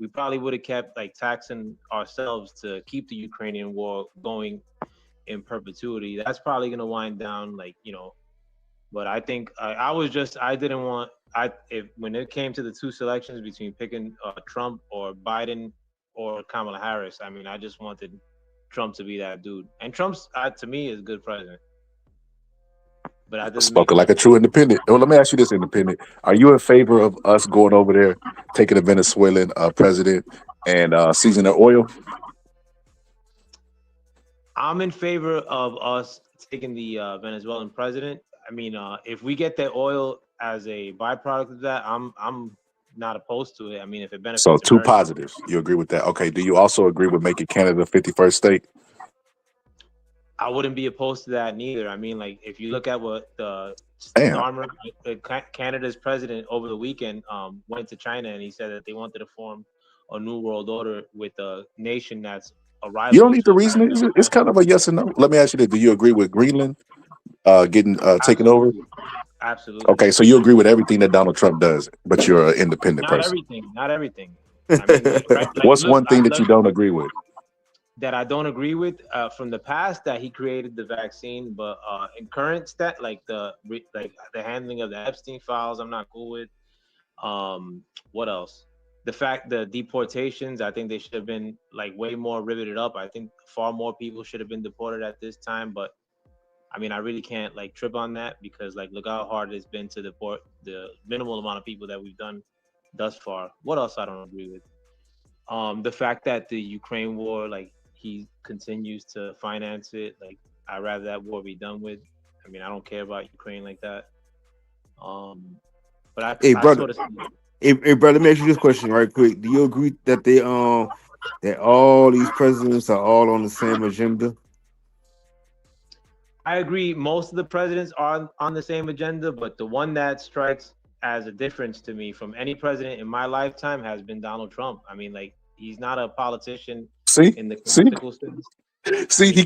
we probably would have kept like taxing ourselves to keep the Ukrainian war going in perpetuity. That's probably gonna wind down, But I think I didn't want if when it came to the 2 selections between picking Trump or Biden or Kamala Harris. I mean, I just wanted Trump to be that dude, and Trump's to me is a good president. But that doesn't make Spoken like a true independent. Well, let me ask you this, independent. Are you in favor of us going over there, taking a Venezuelan president and seizing their oil? I'm in favor of us taking the Venezuelan president. I mean, if we get the oil as a byproduct of that, I'm not opposed to it. I mean, if it So benefits two America, positives. You agree with that? Okay. Do you also agree with making Canada 51st state? I wouldn't be opposed to that neither. I mean, like if you look at what the Damn. Starmer, Canada's president over the weekend, went to China and he said that they wanted to form a new world order with a nation that's a You don't rival need to to reason it. It's kind of a yes or no. Let me ask you this. Do you agree with Greenland getting taken over? Absolutely. Absolutely. Okay, so you agree with everything that Donald Trump does, but you're an independent Not person. everything. Not everything. I mean, What's look, one thing that you don't agree with? that I don't agree with from the past that he created the vaccine, but in current stat, like the handling of the Epstein files, I'm not cool with. What else? The deportations, I think they should have been like way more riveted up. I think far more people should have been deported at this time, but I mean, I really can't like trip on that because like look how hard it's been to deport the minimal amount of people that we've done thus far. What else I don't agree with? The fact that the Ukraine war, like he continues to finance it, like I'd rather that war be done with. I mean, I don't care about Ukraine like that. Um, but Hey, I brother. sort of see it. Hey, brother. Let me ask you this question right quick. Do you agree that that all these presidents are all on the same agenda? I agree. Most of the presidents are on the same agenda, but the one that strikes as a difference to me from any president in my lifetime has been Donald Trump. I mean, like he's not a politician See, in the see, classical sense. I see. mean,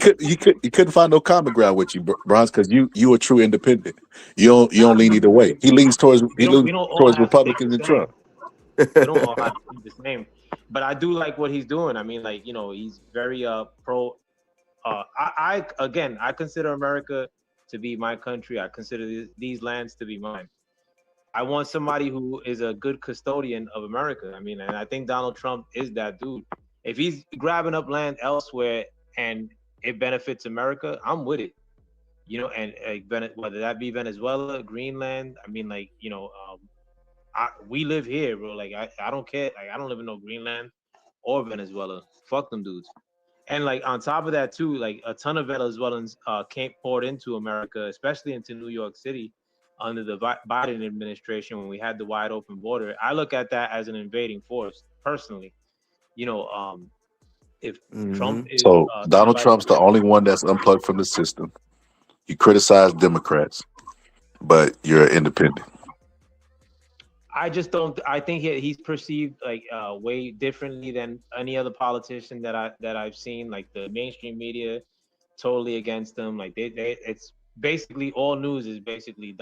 He couldn't find no common ground with you, Bronze, because you a true independent. You don't nah, lean either way. He we leans don't all towards have to think Republicans and the same. Trump. We don't all have to think the same. But I do like what he's doing. I mean, like he's very pro. I again, I consider America to be my country. I consider these lands to be mine. I want somebody who is a good custodian of America. I mean, and I think Donald Trump is that dude. If he's grabbing up land elsewhere and it benefits America, I'm with it. And whether that be Venezuela, Greenland. I mean, like we live here, bro. Like I don't care. Like I don't live in no Greenland or Venezuela. Fuck them dudes. And like on top of that too, like a ton of Venezuelans came poured into America, especially into New York City under the Biden administration when we had the wide open border. I look at that as an invading force personally. You know, if Trump Hmm. is So Donald somebody, Trump's the only one that's unplugged from the system. You criticize Democrats, but you're independent. I just don't. I think he's perceived like way differently than any other politician that I've seen. Like the mainstream media, totally against him. Like it's basically all news is basically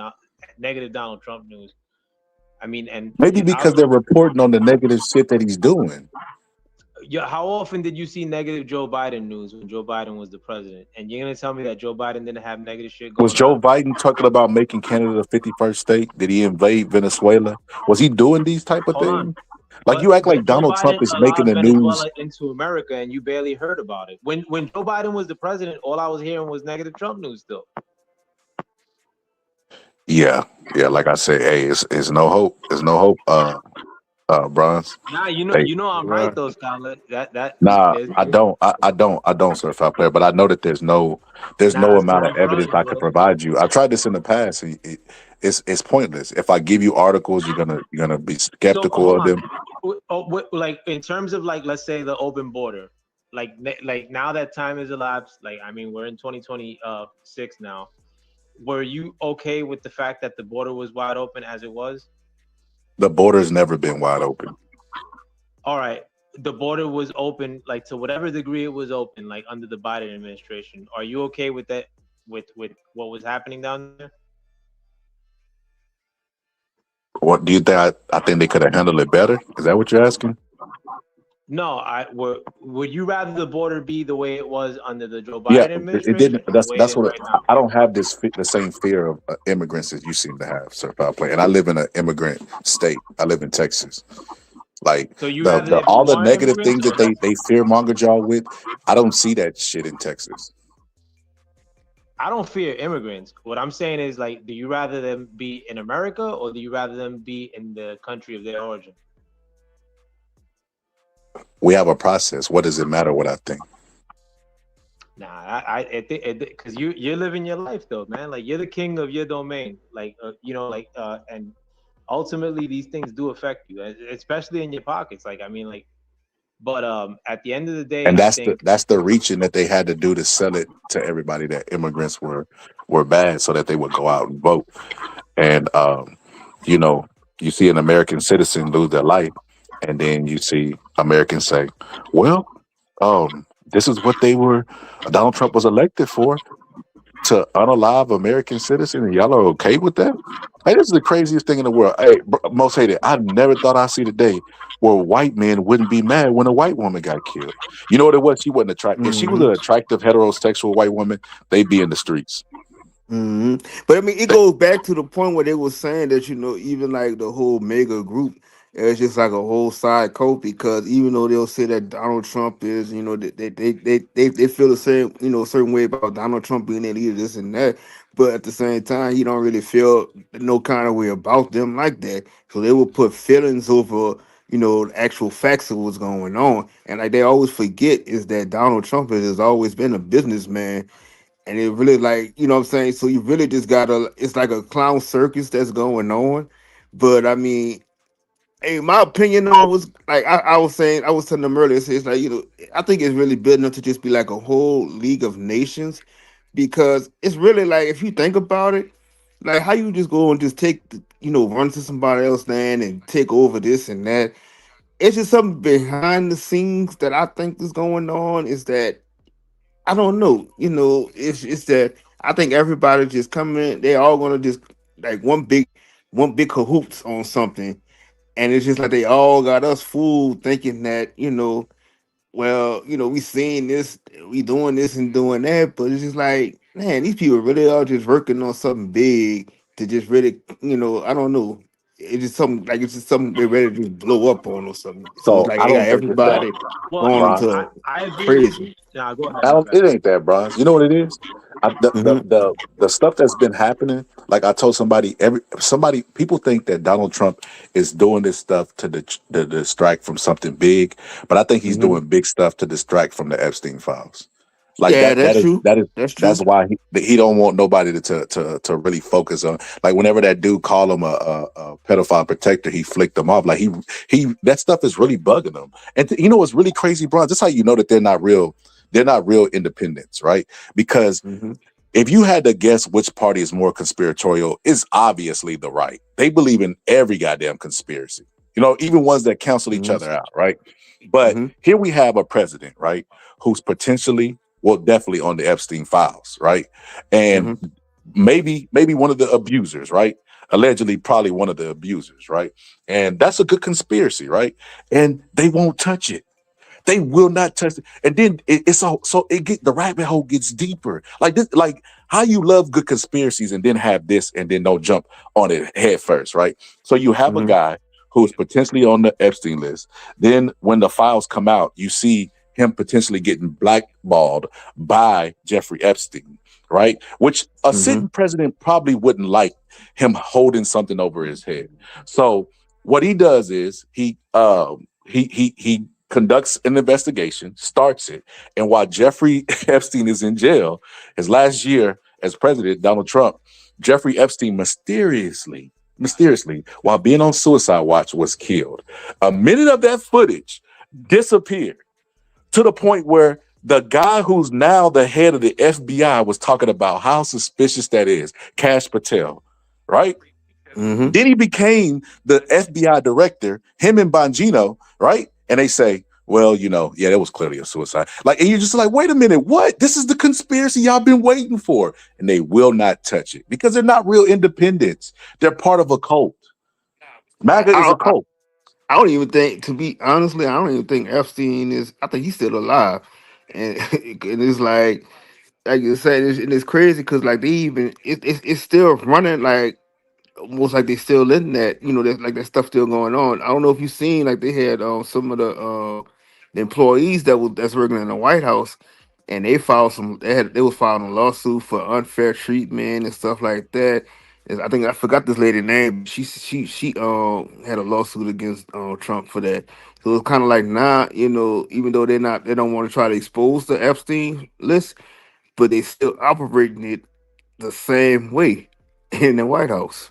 negative Donald Trump news. I mean, and Maybe I because was, they're reporting on the negative shit that he's doing. yeah. How often did you see negative Joe Biden news when Joe Biden was the president? And you're gonna tell me that Joe Biden didn't have negative shit Was going Joe on? Biden talking about making Canada the 51st state? Did he invade Venezuela? Was he doing these type of Hold on. things? Like you act But like Joe Donald Biden Trump is making allowed the news. Venezuela into America, and you barely heard about it. When Joe Biden was the president, all I was hearing was negative Trump news. Still, Yeah, yeah. Like I said, hey, it's no hope. There's no hope. Bronze. nah, They I'm right Right. though, Scarlett. That Nah, there's I don't, certified player. But I know that there's nah, no it's amount of on evidence front, I could bro. provide you. I've tried this in the past. And it's pointless. If I give you articles, you're gonna be So skeptical hold of on. them. Like in terms of like let's say the open border, like now that time has elapsed. Like I mean, we're in 2026 now. Were you okay with the fact that the border was wide open as it was? The border's never been wide open. All right, the border was open, like to whatever degree it was open, like under the Biden administration. Are you okay with that? With what was happening down there? What do you think? I think they could have handled it better. Is that what you're asking? No, would you rather the border be the way it was under the Joe Yeah, Biden it administration didn't. or the way it That's is what right now? I don't have the same fear of immigrants as you seem to have, certified player. And I live in an immigrant state. I live in Texas. Like So you rather the there be all the more negative immigrants things that or less? they fear mongered y'all with, I don't see that shit in Texas. I don't fear immigrants. What I'm saying is like, do you rather them be in America or do you rather them be in the country of their origin? We have a process. What does it matter what I think? Nah, I think because you're living your life though, man. Like you're the king of your domain. Like and ultimately these things do affect you, especially in your pockets. Like I mean, like, but at the end of the day, And I that's think the reaching that they had to do to sell it to everybody that immigrants were bad so that they would go out and vote. And you know, you see an American citizen lose their life, and then you see Americans say, "Well, this is what they were. Donald Trump was elected for to unalive American citizen, and y'all are okay with that." Hey, this is the craziest thing in the world. Hey, most hated. I never thought I'd see the day where white men wouldn't be mad when a white woman got killed. You know what it was? She wasn't attractive. If she was Hmm. an attractive heterosexual white woman, they'd be in the streets. Hmm. But I mean, it goes back to the point where they were saying that even like the whole mega group It's just like a whole side coat because even though they'll say that Donald Trump is, they feel the same, a certain way about Donald Trump being their leader, this and that. But at the same time, he don't really feel no kind of way about them like that. So they will put feelings over, the actual facts of what's going on. And like they always forget is that Donald Trump has always been a businessman. And it really like, what I'm saying? So you really just gotta, it's like a clown circus that's going on. But I mean, hey, my opinion on was like I was saying, I was telling them earlier, it's like, I think it's really building up to just be like a whole League of Nations because it's really like if you think about it, like how you just go and just run to somebody else land and take over this and that. It's just something behind the scenes that I think is going on is that I don't know, it's that I think everybody just coming, they all gonna just like one big cahoots on something, and it's just like they all got us fooled thinking that, well, we seeing this, we doing this and doing that, but it's just like, man, these people really are just working on something big to just really, I don't know. It's just something they're ready to just blow up on or something. So it's So like I they got don't think it's that, everybody Well, going Bron. into I agree with crazy. you. Nah, go ahead. I My don't. bad. It ain't that, bro. You know what it is? The, the Hmm. the the stuff that's been happening. Like I told somebody, people think that Donald Trump is doing this stuff to distract from something big, but I think he's Hmm. doing big stuff to distract from the Epstein files. Like Yeah, that. that's true. That's That's true. why he don't want nobody to really focus on. Like whenever that dude called him a pedophile protector, he flicked him off. Like he that stuff is really bugging him. And you know what's really crazy, bro? This is how you know that they're not real. They're not real independents, right? Because Hmm. if you had to guess which party is more conspiratorial, it's obviously the right. They believe in every goddamn conspiracy. Even ones that cancel each Hmm. other out, right? But Hmm. here we have a president, right, who's potentially, well, definitely on the Epstein files, right? And Hmm. maybe one of the abusers, right? Allegedly, probably one of the abusers, right? And that's a good conspiracy, right? And they won't touch it. They will not touch it. And then it's all so the rabbit hole gets deeper. Like this, like how you love good conspiracies and then have this and then don't jump on it head first, right? So you have a Hmm. guy who's potentially on the Epstein list. Then when the files come out, you see him potentially getting blackballed by Jeffrey Epstein, right? Which a Hmm. sitting president probably wouldn't like him holding something over his head. So what he does is he conducts an investigation, starts it, and while Jeffrey Epstein is in jail, his last year as president, Donald Trump, Jeffrey Epstein mysteriously, while being on suicide watch, was killed. A minute of that footage disappeared to the point where the guy who's now the head of the FBI was talking about how suspicious that is, Cash Patel, right? Hmm. Then he became the FBI director, him and Bongino, right? And they say, well, yeah, that was clearly a suicide. Like, and you're just like, wait a minute, what? This is the conspiracy y'all been waiting for. And they will not touch it because they're not real independents. They're part of a cult. MAGA is a I, cult. I don't even think, to be honestly, I don't even think Epstein is. I think he's still alive, and and it's like you said, it's crazy because like they even it's still running like almost like they still letting that that like that stuff still going on. I don't know if you've seen like they had some of the employees that's working in the White House, and they was filing a lawsuit for unfair treatment and stuff like that. And I think I forgot this lady name. She had a lawsuit against Trump for that. So it's kind of like now, even though they don't want to try to expose the Epstein list, but they still operating it the same way in the White House.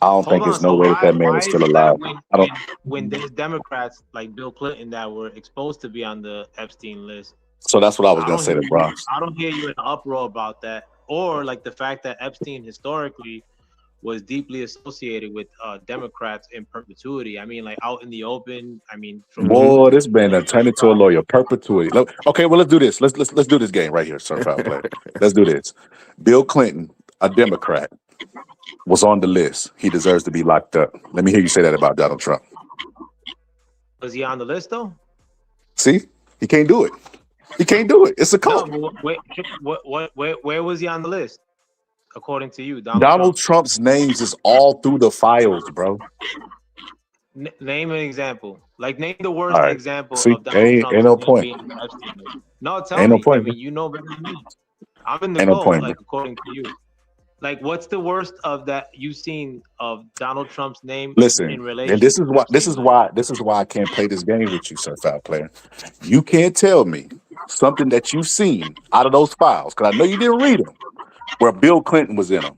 I don't Hold think on. there's no So way that why that man is why is still it that alive. I don't. when there's Democrats like Bill Clinton that were exposed to be on the Epstein list, So that's what I was I gonna don't say hear to you. Bronx. I don't hear you in an uproar about that, or like the fact that Epstein historically was deeply associated with Democrats in perpetuity. I mean, like out in the open. I mean, from Hmm. Boy, this man like done turned into a lawyer perpetuity. Okay, well, let's do this. Let's do this game right here, Certified Player. Let's do this. Bill Clinton, a Democrat, was on the list. He deserves to be locked up. Let me hear you say that about Donald Trump. was he on the list though? See, he can't do it. He can't do it. It's a No, cult. but where was he on the list according to you, Donald Donald Trump? Trump's names is all through the files, bro. Name an example. Like, name the All worst right. example See, of Donald ain't Trump's no name point. being in the Epstein list. No, tell Ain't no me. I point. mean, you know better than me. I'm in the Ain't no cult, point, like bro. according to you. Like, what's the worst of that you've seen of Donald Trump's name Listen, in and relation this to is the why Epstein list? this is why I can't play this game with you, sir, foul player. You can't tell me something that you've seen out of those files, because I know you didn't read them, where Bill Clinton was in them.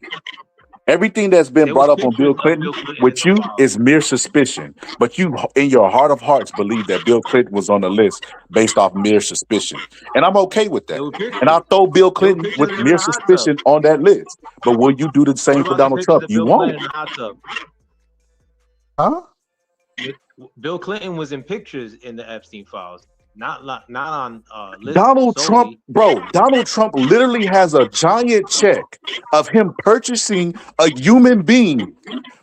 Everything that's been There was brought up on pictures Bill of Clinton Bill Clinton in with the you file. is mere suspicion. But you, in your heart of hearts, believe that Bill Clinton was on the list based off mere suspicion. And I'm okay with There that. were And pictures. I'll throw Bill There were Clinton pictures with of him in mere a hot tub. suspicion on that list. But will you do the What same for about the Donald pictures Trump? of You Bill won't. Clinton in a hot tub? Huh? Bill Clinton was in pictures in the Epstein files, not on lists Donald Trump, solely. bro, Donald Trump literally has a giant check of him purchasing a human being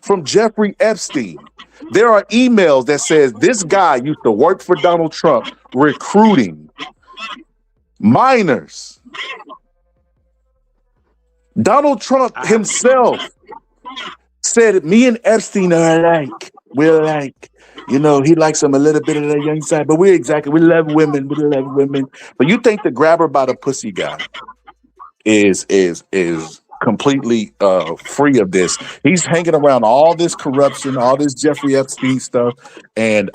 from Jeffrey Epstein. There are emails that says this guy used to work for Donald Trump recruiting minors. Donald Trump I have himself said, me and Epstein are alike. We're alike. You know, he likes him a little bit of the young side, but we love women. We love women. But you think the grabber by the pussy guy is completely free of this? He's hanging around all this corruption, all this Jeffrey Epstein stuff, and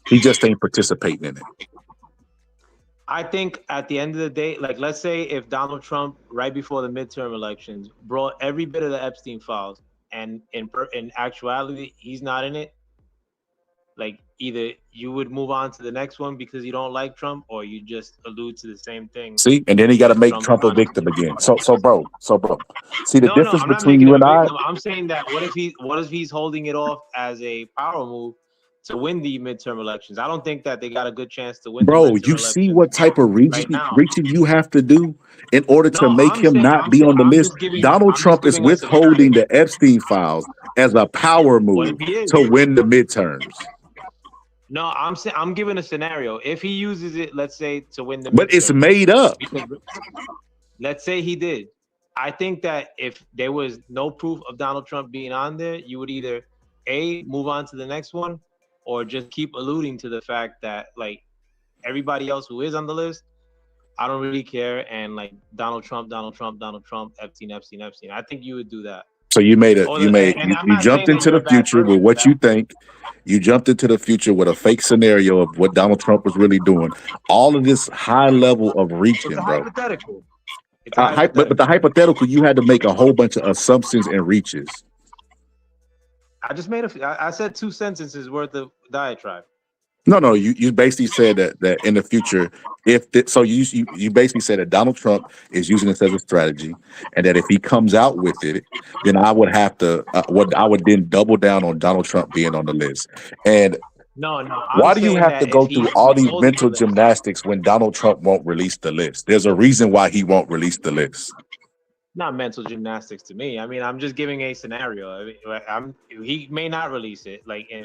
he just ain't participating in it. I think at the end of the day, like, let's say if Donald Trump, right before the midterm elections, brought every bit of the Epstein files, and in actuality he's not in it, like, either you would move on to the next one because you don't like Trump, or you just allude to the same thing See, and then he got to because make Trump is Trump a on victim Epstein again. files. So bro. See the No, difference I'm not between making you him and a I? victim. I'm saying that what if he's holding it off as a power move to win the midterm elections? I don't think that they got a good chance to win the Bro, midterm you see elections what type of right now. reaching you have to do in order to No, make him not be on the list? Donald I'm just Trump is giving a withholding scenario. the Epstein files as a power What if move he is? to win the midterms. No, I'm saying, I'm giving a scenario. If he uses it, let's say, to win the But it's midterms, made up. because let's say he did. I think that if there was no proof of Donald Trump being on there, you would either move on to the next one, or just keep alluding to the fact that, like, everybody else who is on the list, I don't really care, and like Donald Trump, Epstein. I think you would do that. So you I'm not jumped saying that into you're the a bad future with person. what you think. You jumped into the future with a fake scenario of what Donald Trump was really doing. All of this high level of It's a reaching, bro. hypothetical. It's a But the hypothetical. hypothetical, you had to make a whole bunch of assumptions and reaches. I just made I said 2 sentences worth of diatribe. No, you basically said that in the future, you basically said that Donald Trump is using this as a strategy, and that if he comes out with it, then I would have to I would then double down on Donald Trump being on the list. And No, I'm why do you saying have to that if go through he's all these withholding the mental list. gymnastics when Donald Trump won't release the list? There's a reason why he won't release the list. Not mental gymnastics to me. I mean, I'm just giving a scenario. He may not release it, like in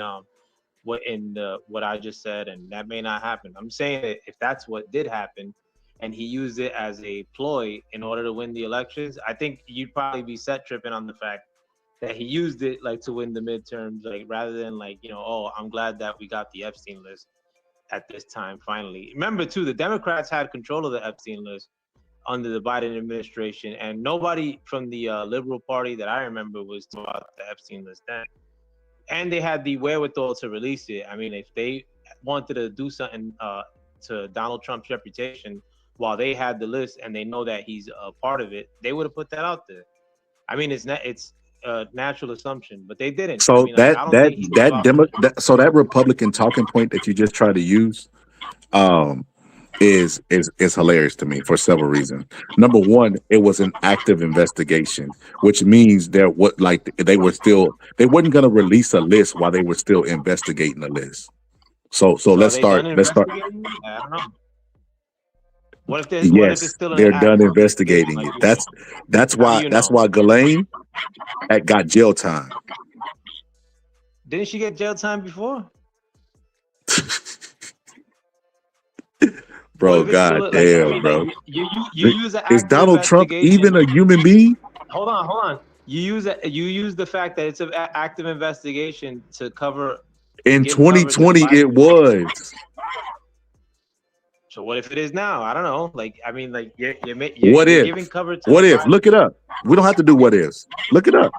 what I just said, and that may not happen. I'm saying that if that's what did happen, and he used it as a ploy in order to win the elections, I think you'd probably be set tripping on the fact that he used it like to win the midterms, like, rather than, like, oh, I'm glad that we got the Epstein list at this time finally. Remember too, the Democrats had control of the Epstein list under the Biden administration, and nobody from the Liberal Party that I remember was talking about the Epstein list then. And they had the wherewithal to release it. I mean, if they wanted to do something to Donald Trump's reputation while they had the list and they know that he's a part of it, they would have put that out there. I mean, it's a natural assumption, but they didn't. I So mean, like, I don't think he's that Republican talking point that you just tried to use, is hilarious to me for several reasons. Number one, it was an active investigation, which means they weren't going to release a list while they were still investigating the list. So let's start. I don't know. What if Yes, still they're done investigating it. That's why Ghislaine got jail time. Didn't she get jail time before? Bro, god damn, bro. You use an Is active Donald Trump investigation. even a human being? Hold on. You use the fact that it's an active investigation to cover In give cover to the 2020, Biden. it was. So what if it is now? I don't know. Like I mean, like What you're if? giving cover to What the if? Biden. Look it up. We don't have to do what ifs. Look it up.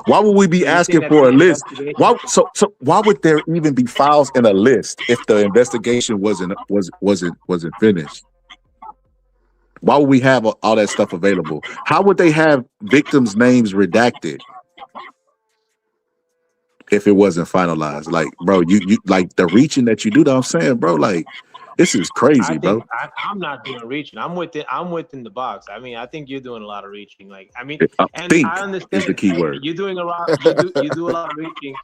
Why would we be So you're saying asking that for a the list? investigation? So why would there even be files in a list if the investigation wasn't finished? Why would we have all that stuff available? How would they have victims' names redacted if it wasn't finalized? Like, bro, you like the reaching that you do. That I'm saying, bro, like this is I crazy, think bro. I'm not doing reaching. I'm within the box. I mean, I think you're doing a lot of reaching. Like, I mean, and I Think is the understand key word. you're doing a lot. You do a lot of reaching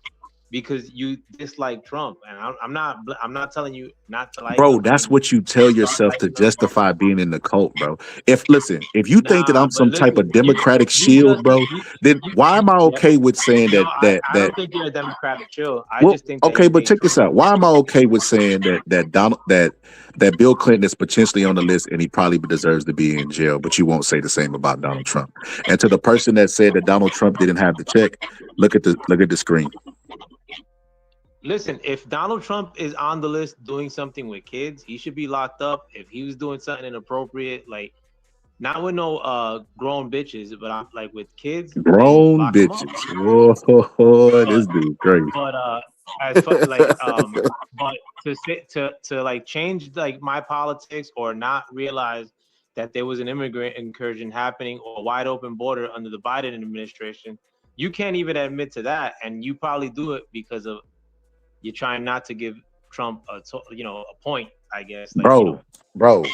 because you dislike Trump, and I'm not telling you not to like Bro, him. I that's mean, what you tell start yourself to liking him. justify being in the cult, bro. If you think that Nah, I'm but some type listen, of democratic you shield, just bro, then why am I yeah. okay with saying No, that that I that don't think you're a Democratic chill. I well, just think that okay, you but hate check this Trump. out. Why am I okay with saying that Bill Clinton is potentially on the list and he probably deserves to be in jail, but you won't say the same about Donald Trump. And to the person that said that Donald Trump didn't have the check, look at the screen. Listen, if Donald Trump is on the list doing something with kids, he should be locked up. If he was doing something inappropriate, like not with no grown bitches, but I'm like with kids, then Grown lock him up. bitches. Whoa, But this dude crazy. but as far like but to say to like change like my politics or not realize that there was an immigrant incursion happening or a wide open border under the Biden administration, you can't even admit to that, and you probably do it because of you're trying not to give Trump a point, I guess. Like Bro,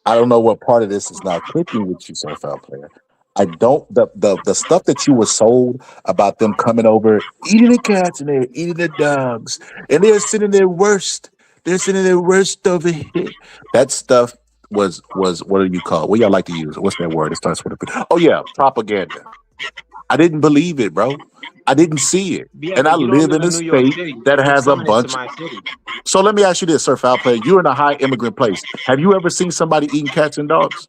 I don't know what part of this is not clicking with you, Sir Foul Player. I don't the stuff that you were sold about them coming over, eating the cats and they're eating the dogs, and they're sitting there worst. They're sitting there worst over here. That stuff was what do you call it? What y'all like to use? What's that word? It starts with a P. Oh yeah, propaganda. I didn't believe it, bro. I didn't see it. yeah, And I but you don't live live in a in New York state City. that What's has a coming into bunch. my city? So let me ask you this, Sir Foul Player. You're in a high immigrant place. Have you ever seen somebody eating cats and dogs?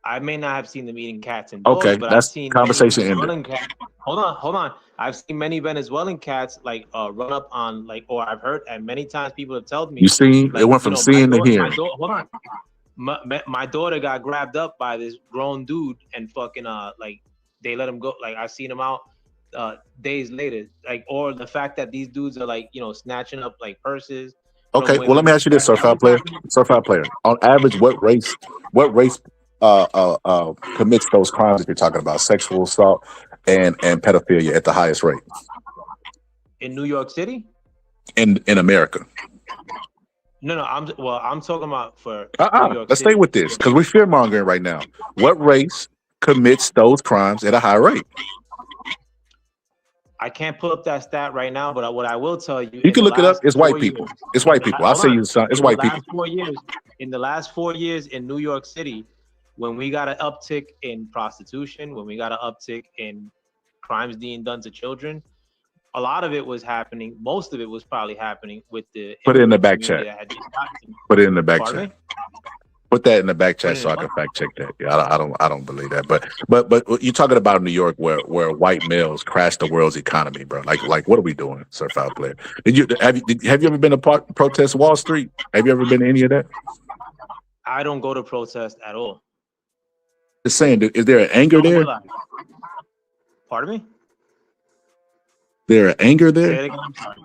I may not have seen them eating cats and dogs, Okay, but I've that's seen many conversation ended. Venezuelan cats. Hold on. I've seen many Venezuelan cats like run up on like, or I've heard, and many times people have told You me, see, it like, went from seeing to my hearing. daughter, hold on, my daughter got grabbed up by this grown dude and fucking like they let him go. Like I seen him out days later. Like or the fact that these dudes are like snatching up like purses from Okay, well, let me women. ask you this, Sir That Foul was Player. happening. Sir Foul Player. On average, what race commits those crimes that you're talking about? Sexual assault and pedophilia at the highest rate In New York City? in America. No, I'm talking about for New York Let's stay City. with this because we're fear mongering right now. What race commits those crimes at a high rate? I can't pull up that stat right now, but what I will tell you You in can the look it up. last It's white 4 years, people. It's white people. I'll hold say on, you, son. It's in the white people. last 4 years, in New York City, when we got an uptick in prostitution, when we got an uptick in crimes being done to children, a lot of it was happening. Most of it was probably happening with the Put it in the immigrant back community chat. that had just gotten. Put it in the back Pardon chat. me? Put that in the back Put chat it so in I what? can fact check that. Yeah, I don't believe that. But you're talking about New York where white males crash the world's economy, bro. Like what are we doing, Sir Foul Player? Have you ever been to protest Wall Street? Have you ever been to any of that? I don't go to protest at all. Just saying, is there an anger Nor there? will I. Pardon me? There an anger Say there? it again. I'm sorry.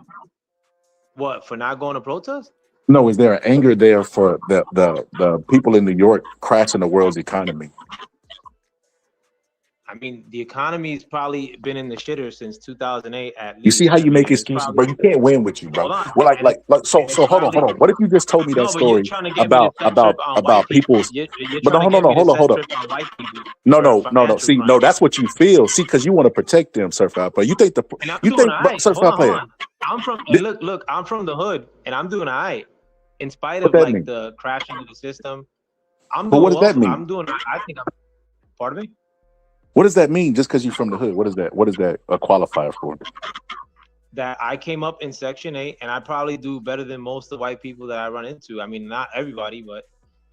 What, for not going to protest? No, is there an anger there for the people in New York crashing the world's economy? I mean, the economy's probably been in the shitter since 2008 at You see least. how I you make mean, it's excuses, bro? probably You can't win with you, bro. hold on, Well, and it so and it's hold probably on. What if you just told me that no, but you're story trying to get me to about set trip on white people. people's? You're But trying no, to hold get on, me to set hold on. trip on white people for No. financial See, crime. that's what you feel. See, because you want to protect them, Sir Foul Player. And I'm doing all right. Sir Hold Foul on, hold Player. on. I'm from and look, I'm from the hood, and I'm doing all right. In spite What of that like mean? the crashing of the system, I'm But what doing does well. that mean? I'm doing. I think I'm. Pardon me. What does that mean? Just because you're from the hood, what is that? What is that a qualifier for? That I came up in Section 8, and I probably do better than most of the white people that I run into. I mean, not everybody, but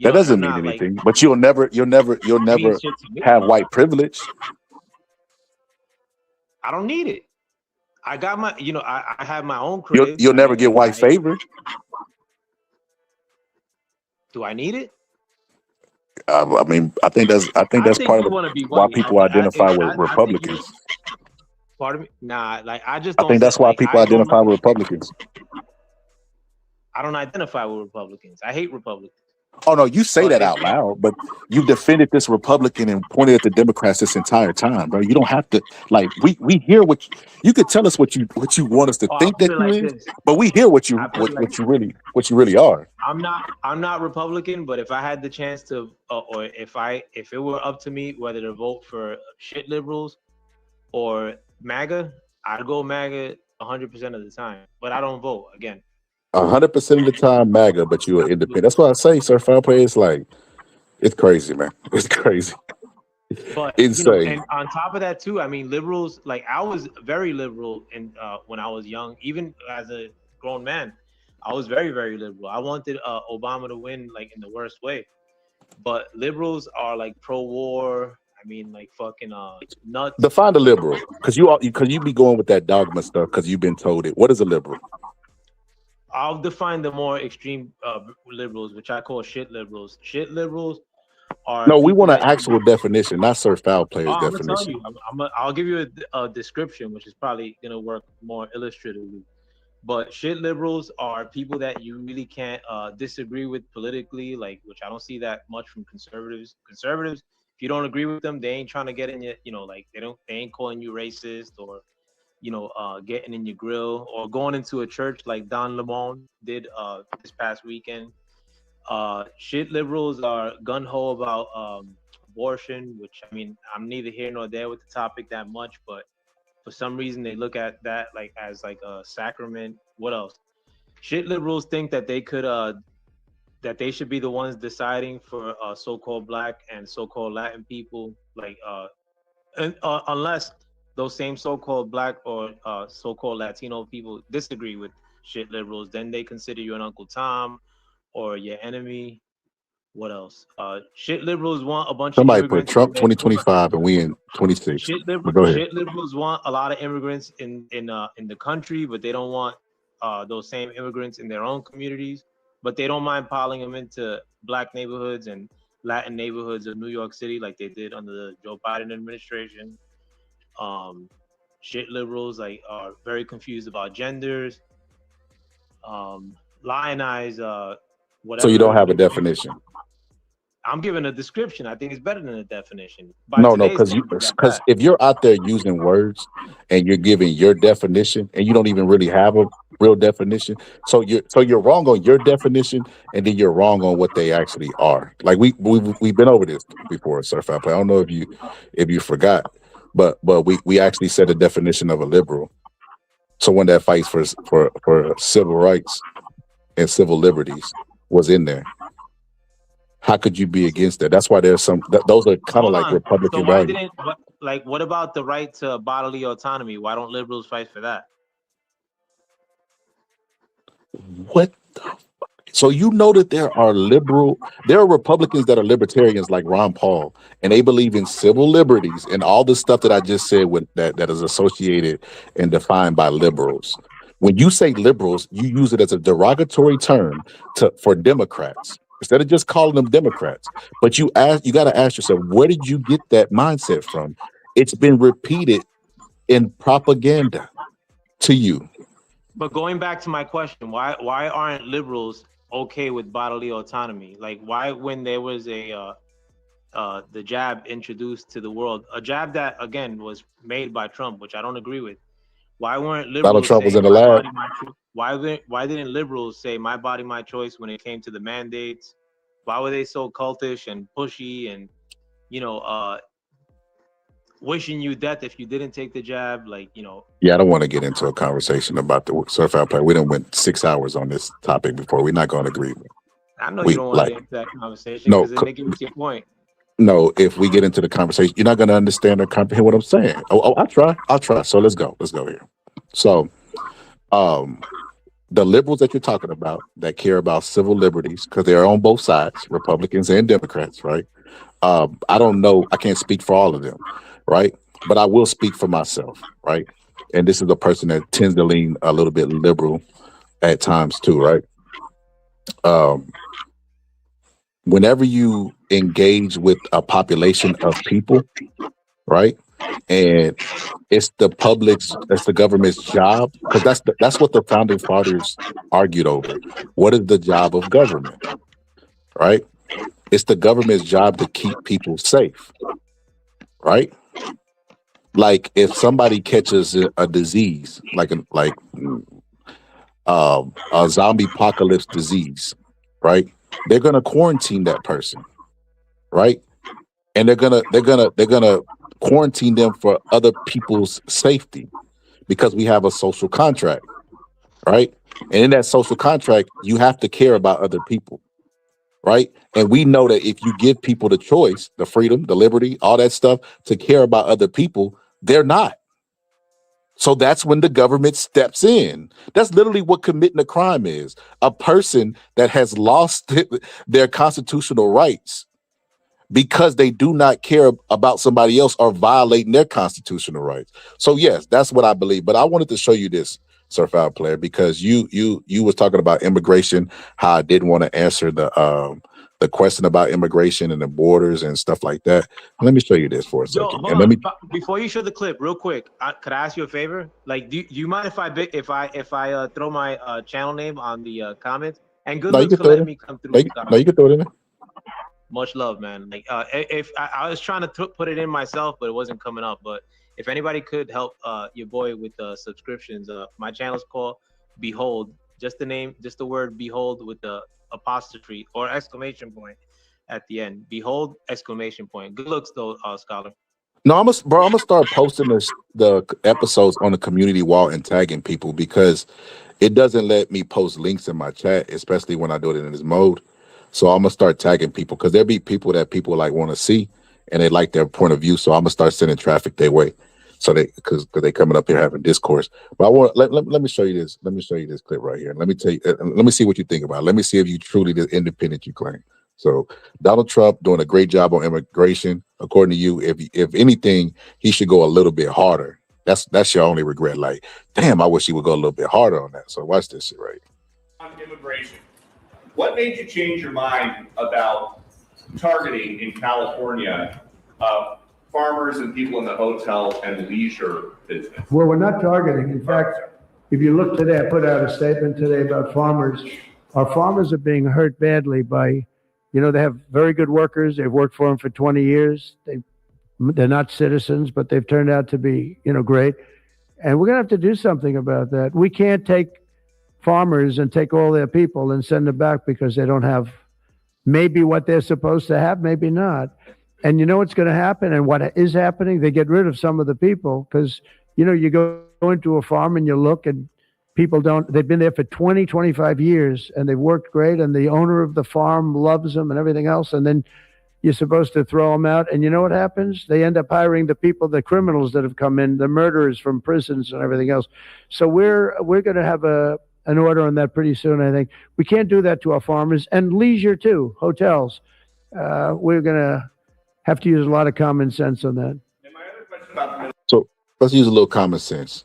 That and I'm doesn't mean not like anything. But you'll never mean shit to me. have white privilege. I don't need it. I got my, I have my own You'll crib. you'll never get white favor. Do I need it? I mean, I think that's I think part you of want to be why white. people identify with I think you. Republicans. Pardon me. Nah, like I just I don't think say that's why like people I don't. identify with Republicans. I don't identify with Republicans. I hate Republicans. Oh no, you say But that if out loud, but you defended this Republican and pointed at the Democrats this entire time, bro. You don't have to like we hear you could tell us what you want us to I think put that it you like is, this. but we hear what I you put it like what you really are. I'm not Republican, but if I had the chance to, or if it were up to me whether to vote for shit liberals or MAGA, I'd go MAGA 100% of the time. But I don't vote again. 100% of the time MAGA, but you are independent. That's why I say, sir, foul play is like it's crazy, man. It's crazy. But Insane. and on top of that too, I mean, liberals, like I was very liberal in when I was young, even as a grown man, I was very, very liberal. I wanted Obama to win like in the worst way. But liberals are like pro-war. I mean, like fucking nuts. Define a liberal, because you be going with that dogma stuff because you've been told it. What is a liberal? I'll define the more extreme liberals, which I call shit liberals. Shit liberals are No, we people want an that. actual definition, not Sir Foul Player's I'm gonna tell definition. you. I'll give you a description, which is probably gonna work more illustratively. But shit liberals are people that you really can't disagree with politically, like which I don't see that much from conservatives. Conservatives, if you don't agree with them, they ain't trying to get in your, like they ain't calling you racist or, getting in your grill or going into a church like Don Lemon did this past weekend. Shit liberals are gun ho about abortion, which I mean I'm neither here nor there with the topic that much, but for some reason they look at that like as like a sacrament. What else? Shit liberals think that they could that they should be the ones deciding for so-called black and so-called Latin people, like unless those same so-called black or so-called Latino people disagree with shit liberals, then they consider you an Uncle Tom or your enemy. What else? Shit liberals want a bunch of Somebody put immigrants in Trump their 2025 and we in 26. But go ahead. shit liberals want a lot of immigrants in the country, but they don't want those same immigrants in their own communities. But they don't mind piling them into black neighborhoods and Latin neighborhoods of New York City, like they did under the Joe Biden administration. Shit liberals like are very confused about genders. Lionize So you whatever. don't have a definition. I'm giving a description. I think it's better than a definition. By No, today's because standards, at that. if you're out there using words and you're giving your definition and you don't even really have a real definition, so you're wrong on your definition and then you're wrong on what they actually are. Like we've been over this before, Sir Fat Play. I don't know if you forgot, but we actually said a definition of a liberal, someone that fights for civil rights and civil liberties was in there. How could you be against that? That's why there's those are kind of Hold like on. Republican So why values. didn't what about the right to bodily autonomy? Why don't liberals fight for that? What the fuck? So you know that there are Republicans that are libertarians like Ron Paul, and they believe in civil liberties and all the stuff that I just said with that is associated and defined by liberals. When you say liberals, you use it as a derogatory term for Democrats instead of just calling them Democrats. But you got to ask yourself, where did you get that mindset from? It's been repeated in propaganda to you. But going back to my question, why aren't liberals okay with bodily autonomy? Like why when there was the jab introduced to the world, a jab that again was made by Trump, which I don't agree with. Why weren't Donald liberals Trump was saying in the my lab. body, my choice? Why didn't liberals say my body, my choice when it came to the mandates? Why were they so cultish and pushy and wishing you death if you didn't take the jab? Like Yeah, I don't want to get into a conversation about the surf out play. We done went 6 hours on this topic before. We're not going to agree. I know you don't want to get into that conversation No, because it negates your point. no. If we get into the conversation, you're not going to understand or comprehend what I'm saying. I'll try. So let's go here. So, the liberals that you're talking about that care about civil liberties, because they're on both sides, Republicans and Democrats, right? I don't know. I can't speak for all of them, right? but I will speak for myself, right? And this is a person that tends to lean a little bit liberal at times too, right? Um, Whenever you engage with a population of people, right, and it's the government's job, because that's what the founding fathers argued over. What is the job of government, right? It's the government's job to keep people safe, right? Like if somebody catches a disease, a zombie apocalypse disease, right? They're gonna quarantine that person, right? And they're gonna quarantine them for other people's safety because we have a social contract, right? And in that social contract, you have to care about other people, right? And we know that if you give people the choice, the freedom, the liberty, all that stuff to care about other people, they're not. So that's when the government steps in. That's literally what committing a crime is. A person that has lost their constitutional rights because they do not care about somebody else or violating their constitutional rights. So yes, that's what I believe. But I wanted to show you this, Surf Out Player, because you was talking about immigration, how I didn't want to answer the question about immigration and the borders and stuff like that. Let me show you this for a Yo, second. hold And let on. me Before you show the clip, real quick, could I ask you a favor? Like, do you mind if I throw my channel name on the comments? And good no, you looks can for throw it letting in. me come through, No, Scott. you can throw it in there. Much love, man. Like, if I was trying to put it in myself, but it wasn't coming up. But if anybody could help your boy with subscriptions, my channel's called Behold. Just the name, just the word Behold with the apostrophe or exclamation point at the end. Behold exclamation point. Good looks though, scholar. No, I'm gonna start posting the episodes on the community wall and tagging people because it doesn't let me post links in my chat, especially when I do it in this mode. So I'm gonna start tagging people because there'll be people that people like want to see and they like their point of view. So I'm gonna start sending traffic their way. So they because they coming up here having discourse. But I want let me show you this. Let me show you this clip right here. Let me tell you. Let me see what you think about it. Let me see if you truly the independent you claim. So Donald Trump doing a great job on immigration, according to you. If anything, he should go a little bit harder. That's your only regret. Like, damn, I wish he would go a little bit harder on that. So watch this shit right On immigration, what made you change your mind about targeting in California farmers and people in the hotel and leisure business? Well, we're not targeting. In fact, if you look today, I put out a statement today about farmers. Our farmers are being hurt badly by, they have very good workers. They've worked for them for 20 years. They're not citizens, but they've turned out to be, great. And we're going to have to do something about that. We can't take farmers and take all their people and send them back because they don't have maybe what they're supposed to have, maybe not. And you know what's going to happen and what is happening? They get rid of some of the people because, you go into a farm and you look and people they've been there for 20, 25 years and they've worked great and the owner of the farm loves them and everything else. And then you're supposed to throw them out. And you know what happens? They end up hiring the people, the criminals that have come in, the murderers from prisons and everything else. So we're going to have an order on that pretty soon, I think. We can't do that to our farmers and leisure too, hotels. We're going to have to use a lot of common sense on that. So let's use a little common sense.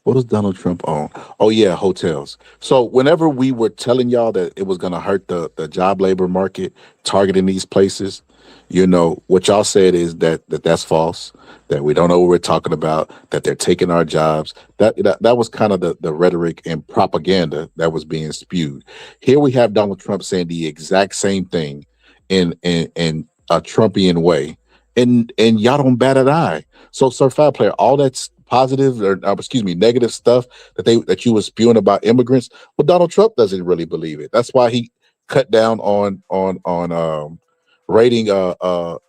What does Donald Trump own? Oh yeah, hotels. So whenever we were telling y'all that it was going to hurt the job labor market targeting these places, what y'all said is that's false. That we don't know what we're talking about. That they're taking our jobs. That was kind of the rhetoric and propaganda that was being spewed. Here we have Donald Trump saying the exact same thing in a Trumpian way, and y'all don't bat an eye. So, Sir Fat Player, all that's positive or excuse me, negative stuff that you were spewing about immigrants, well, Donald Trump doesn't really believe it. That's why he cut down on rating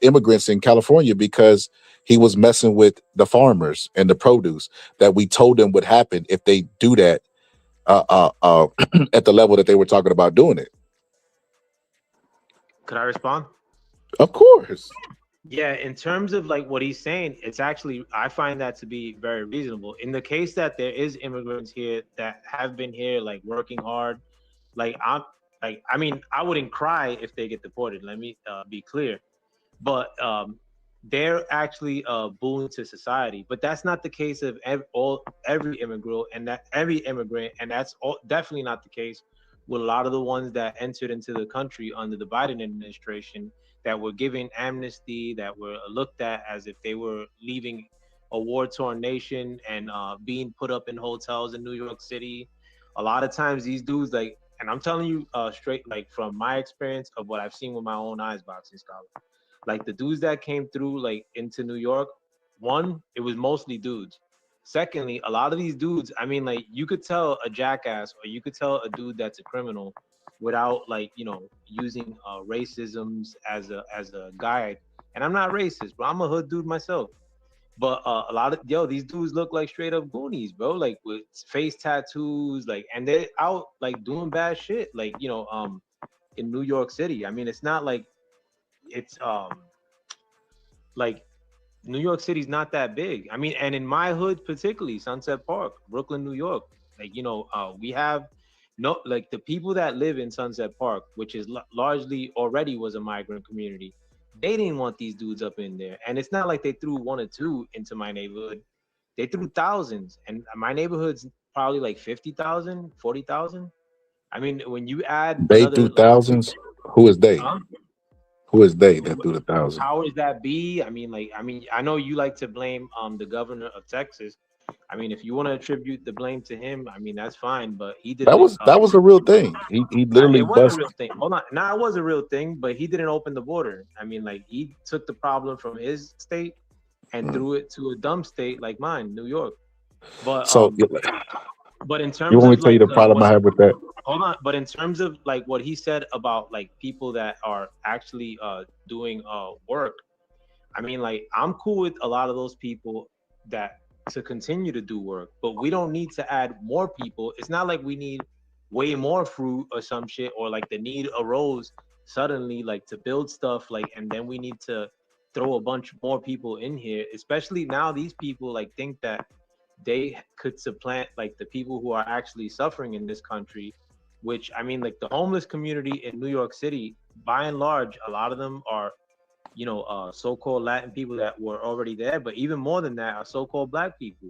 immigrants in California because he was messing with the farmers and the produce that we told them would happen if they do that at the level that they were talking about doing it. Could I respond? Of course. Yeah, in terms of like what he's saying, it's actually I find that to be very reasonable. In the case that there is immigrants here that have been here like working hard, I mean, I wouldn't cry if they get deported. Let me be clear. But they're actually a boon to society. But that's not the case of every immigrant, and that's definitely not the case with a lot of the ones that entered into the country under the Biden administration that were given amnesty, that were looked at as if they were leaving a war-torn nation and being put up in hotels in New York City. A lot of times, these dudes and I'm telling you straight, like from my experience of what I've seen with my own eyes, boxing scholar, like the dudes that came through like into New York, one, it was mostly dudes. Secondly, a lot of these dudes, I mean, like you could tell a jackass or you could tell a dude that's a criminal without like, using racisms as a guide. And I'm not racist, but I'm a hood dude myself. But a lot of these dudes look like straight up Goonies, bro. Like with face tattoos, like, and they're out like doing bad shit, like in New York City. I mean, it's not like it's like New York City's not that big. I mean, and in my hood particularly, Sunset Park, Brooklyn, New York, like we have no like the people that live in Sunset Park, which is largely already was a migrant community. They didn't want these dudes up in there, and it's not like they threw one or two into my neighborhood. They threw thousands, and my neighborhood's probably like 50,000, 40,000. I mean, when you add They another through like, thousands. Who is they? huh? Who is they that threw the thousand? Powers that be. I mean, I know you like to blame the governor of Texas. I mean, if you want to attribute the blame to him, I mean that's fine, but he That didn't. was that was a real thing. He literally It was a bust. real thing. Hold on, now it was a real thing, but he didn't open the border. I mean, like he took the problem from his state and Mm. threw it to a dumb state like mine, New York. But So but in you terms want me of to tell you like the problem what I have with that? hold on, but in terms of like what he said about like people that are actually doing work, I mean, like, I'm cool with a lot of those people that to continue to do work, but we don't need to add more people. It's not like we need way more fruit or some shit, or like the need arose suddenly, like to build stuff, like, and then we need to throw a bunch more people in here. Especially now, these people like think that they could supplant like the people who are actually suffering in this country. Which I mean, like the homeless community in New York City, by and large, a lot of them are so-called Latin people that were already there, but even more than that are so-called Black people.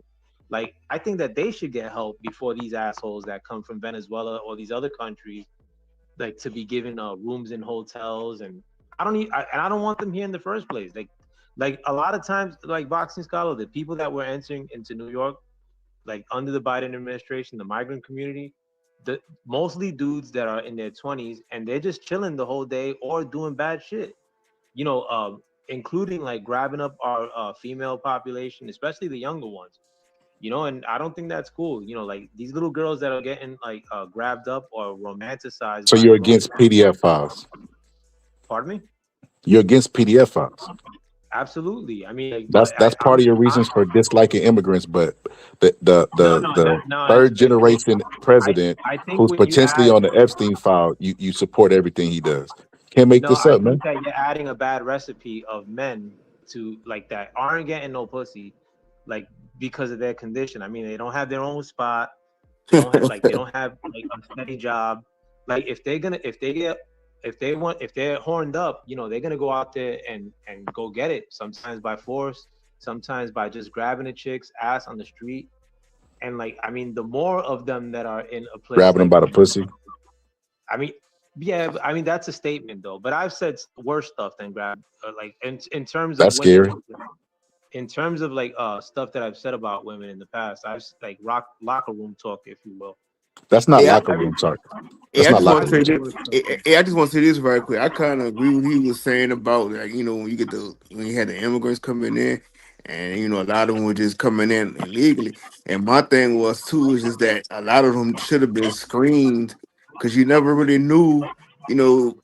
Like, I think that they should get help before these assholes that come from Venezuela or these other countries, like to be given rooms in hotels, and I don't want them here in the first place. Like a lot of times, like boxing scholar, the people that were entering into New York, like under the Biden administration, the migrant community, the mostly dudes that are in their 20s and they're just chilling the whole day or doing bad shit, you know, including like grabbing up our female population, especially the younger ones. And I don't think that's cool. Like these little girls that are getting like grabbed up or romanticized So by you're grown. against PDF files. Pardon me? You're against PDF files. Absolutely. I mean, like, That's but that's part of your reasons for disliking immigrants. But the the no, the, no, the no. third generation I president I think who's when you potentially add on the Epstein file, you support everything he does. Can't make No, this I up, man. think that you're adding a bad recipe of men to like that aren't getting no pussy, like because of their condition. I mean, they don't have their own spot. They don't have like a steady job. Like if they're horned up, they're gonna go out there and go get it. Sometimes by force, sometimes by just grabbing a chick's ass on the street. And like, I mean, the more of them that are in a place Grabbing them like, by the pussy. I mean, yeah, I mean that's a statement though. But I've said worse stuff than grab, like in terms of That's women. scary. In terms of like stuff that I've said about women in the past, like locker room talk, if you will. That's not Like Yeah, locker room talk. yeah, That's I not just want locker to room say talk. this. I just want to say this very quick. I kind of agree with what he was saying about like when you had the immigrants coming in, and a lot of them were just coming in illegally. And my thing was too is just that a lot of them should have been screened because you never really knew.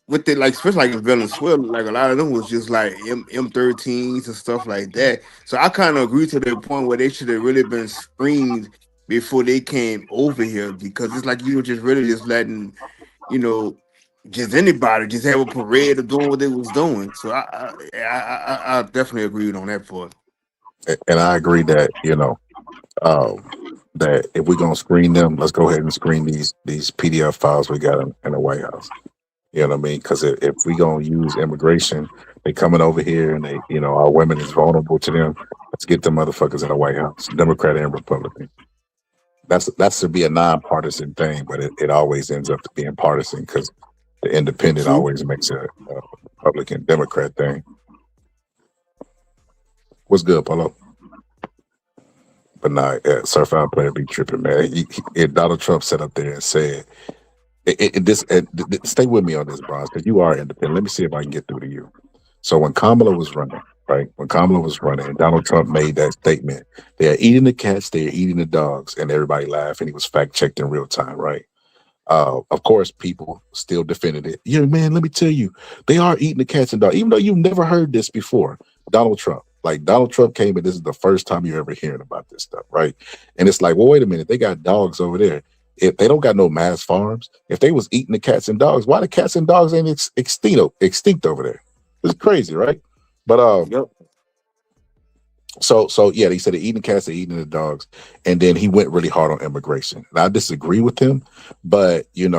With it, like especially like in Venezuela, like a lot of them was just like M13s and stuff like that. So I kind of agree to the point where they should have really been screened before they came over here because it's like you were just really just letting, you know, just anybody just have a parade of doing what they was doing. So I definitely agreed on that part. And I agree that um, that if we're gonna screen them, let's go ahead and screen these PDF files we got in the White House. You know what I mean? Because if we gonna use immigration They coming over here and they, our women is vulnerable to them. Let's get the motherfuckers in the White House, Democrat and Republican. That's to be a nonpartisan thing, but it always ends up to being partisan because the independent True. always makes a Republican Democrat thing. What's good, Polo? But nah, certified player be tripping, man. Donald Trump sat up there and said, stay with me on this, Bronze, because you are independent. Let me see if I can get through to you. So when Kamala was running, right? When Kamala was running, and Donald Trump made that statement, they are eating the cats, they are eating the dogs, and everybody laughed, and he was fact checked in real time, right? Of course, people still defended it. Yeah, man, let me tell you, they are eating the cats and dogs, even though you've never heard this before. Donald Trump, like Donald Trump came, and this is the first time you're ever hearing about this stuff, right? And it's like, well, wait a minute, they got dogs over there. If they don't got no mass farms, if they was eating the cats and dogs, why the cats and dogs ain't extinct over there? It's crazy, right? But Yep. so yeah, he said they're eating the cats, they're eating the dogs, and then he went really hard on immigration. And I disagree with him, but you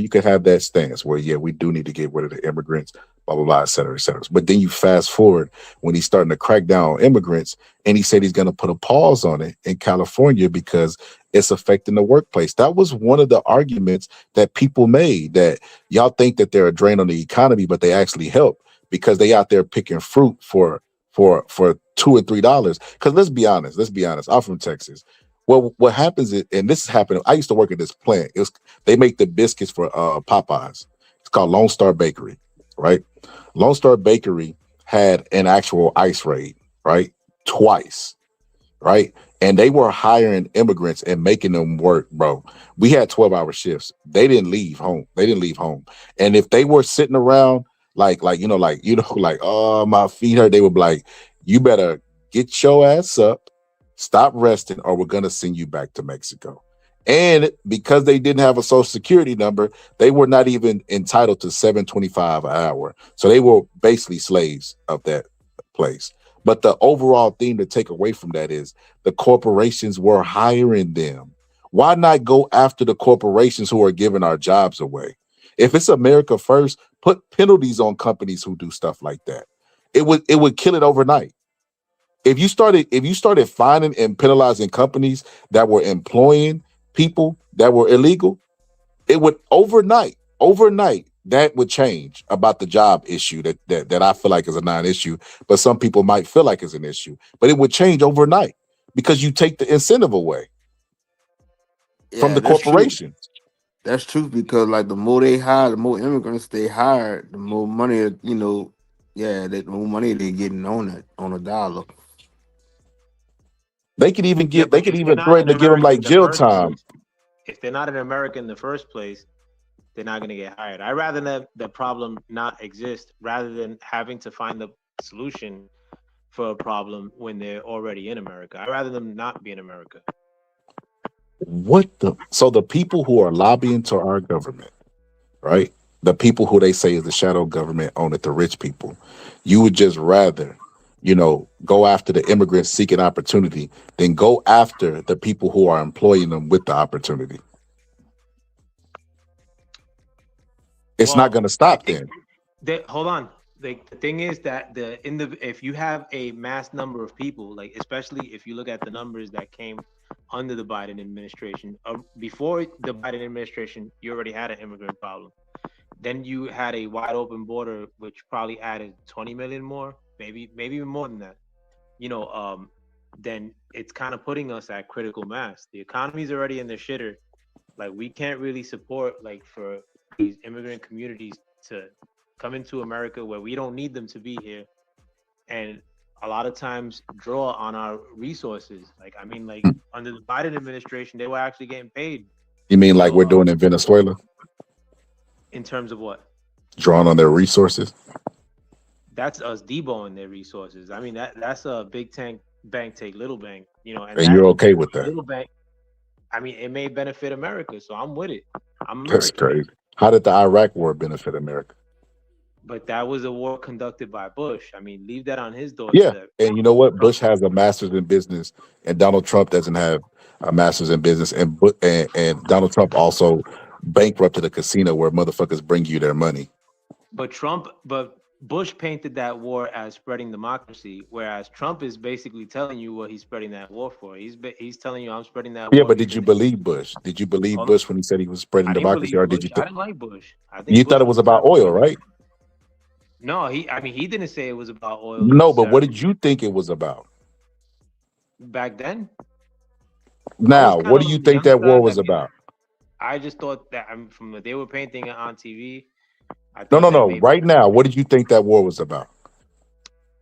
could have that stance where yeah, we do need to get rid of the immigrants, blah blah blah, et cetera, et cetera. But then you fast forward when he's starting to crack down on immigrants, and he said he's going to put a pause on it in California because it's affecting the workplace. That was one of the arguments that people made, that y'all think that they're a drain on the economy, but they actually help because they out there picking fruit for $2 or $3. Because let's be honest, I'm from Texas. Well, what happens is, and this is happening, I used to work at this plant. They make the biscuits for Popeyes. It's called Lone Star Bakery, right? Lone Star Bakery had an actual ICE raid, right? Twice, right? And they were hiring immigrants and making them work, bro. We had 12-hour shifts. They didn't leave home. And if they were sitting around like, oh, my feet hurt, they would be like, you better get your ass up, stop resting, or we're gonna send you back to Mexico. And because they didn't have a social security number, they were not even entitled to $7.25 an hour. So they were basically slaves of that place. But the overall theme to take away from that is the corporations were hiring them. Why not go after the corporations who are giving our jobs away? If it's America first, put penalties on companies who do stuff like that. It would kill it overnight. If you started finding and penalizing companies that were employing people that were illegal, it would overnight that would change about the job issue that I feel like is a non-issue, but some people might feel like it's an issue. But it would change overnight because you take the incentive away from Yeah, the that's true. corporations. That's true because like the more they hire, the more immigrants they hire, the more money, the more money they getting on a dollar. They could even Yeah, but if they're not threaten an to give them American like in the jail first time. place, if they're not an American in the first place, they're not going to get hired. I'd rather let the problem not exist rather than having to find the solution for a problem when they're already in America. I'd rather them not be in America. So the people who are lobbying to our government, right? The people who they say is the shadow government own it, the rich people. You would just rather, go after the immigrants seeking opportunity than go after the people who are employing them with the opportunity. It's not going to stop then. Hold on. The thing is that if you have a mass number of people, like especially if you look at the numbers that came under the Biden administration, before the Biden administration, you already had an immigrant problem. Then you had a wide open border, which probably added 20 million more, maybe even more than that. Then it's kind of putting us at critical mass. The economy's already in the shitter. Like we can't really support for these immigrant communities to come into America where we don't need them to be here, and a lot of times draw on our resources. Under the Biden administration, they were actually getting paid. You mean like we're doing in Venezuela? In terms of what? Drawing on their resources? That's us deboning their resources. I mean that's a big bank take little bank, And you're okay with that? Little bank. I mean, it may benefit America, so I'm with it. I'm American. That's crazy. How did the Iraq war benefit America? But that was a war conducted by Bush. I mean, leave that on his doorstep. Yeah, and you know what? Bush has a master's in business, and Donald Trump doesn't have a master's in business. And Donald Trump also bankrupted a casino where motherfuckers bring you their money. But Bush painted that war as spreading democracy, whereas Trump is basically telling you what he's spreading that war for. He's telling you I'm spreading that Yeah, war but did you because believe Bush? Did you believe hold on, Bush when he said he was spreading I didn't democracy, believe or did Bush. you I think didn't like Bush. I think you thought Bush it was was a about terrible oil, leader. right? No, I mean he didn't say it was about oil No, but what did necessarily you think it was about? back then. I was Now, kind what of do you on the think young that war side. I was mean, about? I just thought that from what they were painting it on TV. I No, thought no, that no. maybe Right now, what did you think that war was about?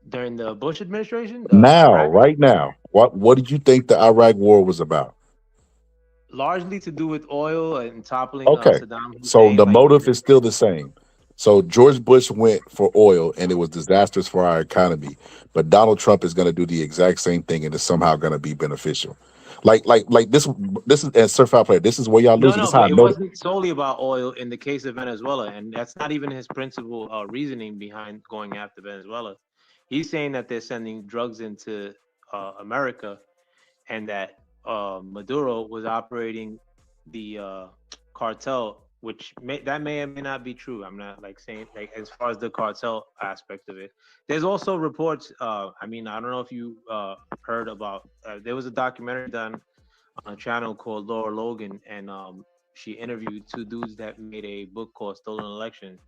during the Bush administration, Now, Iraq, right now, what did you think the Iraq war was about? largely to do with oil and toppling Okay, Saddam so Hussein. the Like, motive is still the same. So George Bush went for oil, and it was disastrous for our economy. But Donald Trump is going to do the exact same thing, and it's somehow going to be beneficial. Like this. This is and Surf Player. This is where y'all no, losing. This no, is how I but it know. wasn't solely about oil in the case of Venezuela, and that's not even his principal reasoning behind going after Venezuela. He's saying that they're sending drugs into America, and that Maduro was operating the cartel, which that may or may not be true. I'm not like saying like as far as the cartel aspect of it. There's also reports. I mean, I don't know if you heard about. There was a documentary done on a channel called Laura Logan, and she interviewed two dudes that made a book called Stolen Elections.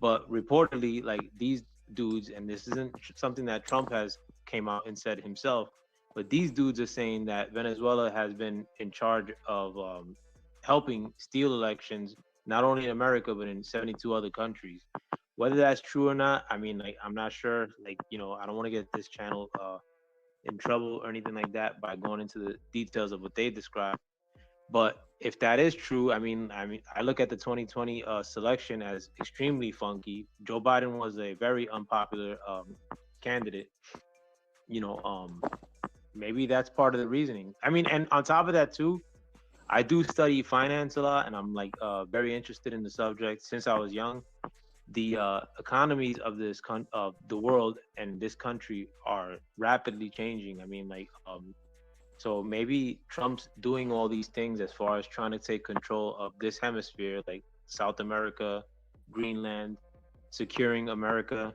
But reportedly, like these dudes, and this isn't something that Trump has came out and said himself, but these dudes are saying that Venezuela has been in charge of helping steal elections, not only in America but in 72 other countries. Whether that's true or not, I mean, like I'm not sure. Like I don't want to get this channel in trouble or anything like that by going into the details of what they describe. But if that is true, I look at the 2020 selection as extremely funky. Joe Biden was a very unpopular candidate. You know, maybe that's part of the reasoning. I mean, and on top of that too, I do study finance a lot, and I'm like very interested in the subject since I was young. The economies of of the world and this country are rapidly changing. I mean, like so maybe Trump's doing all these things as far as trying to take control of this hemisphere, like South America, Greenland, securing America.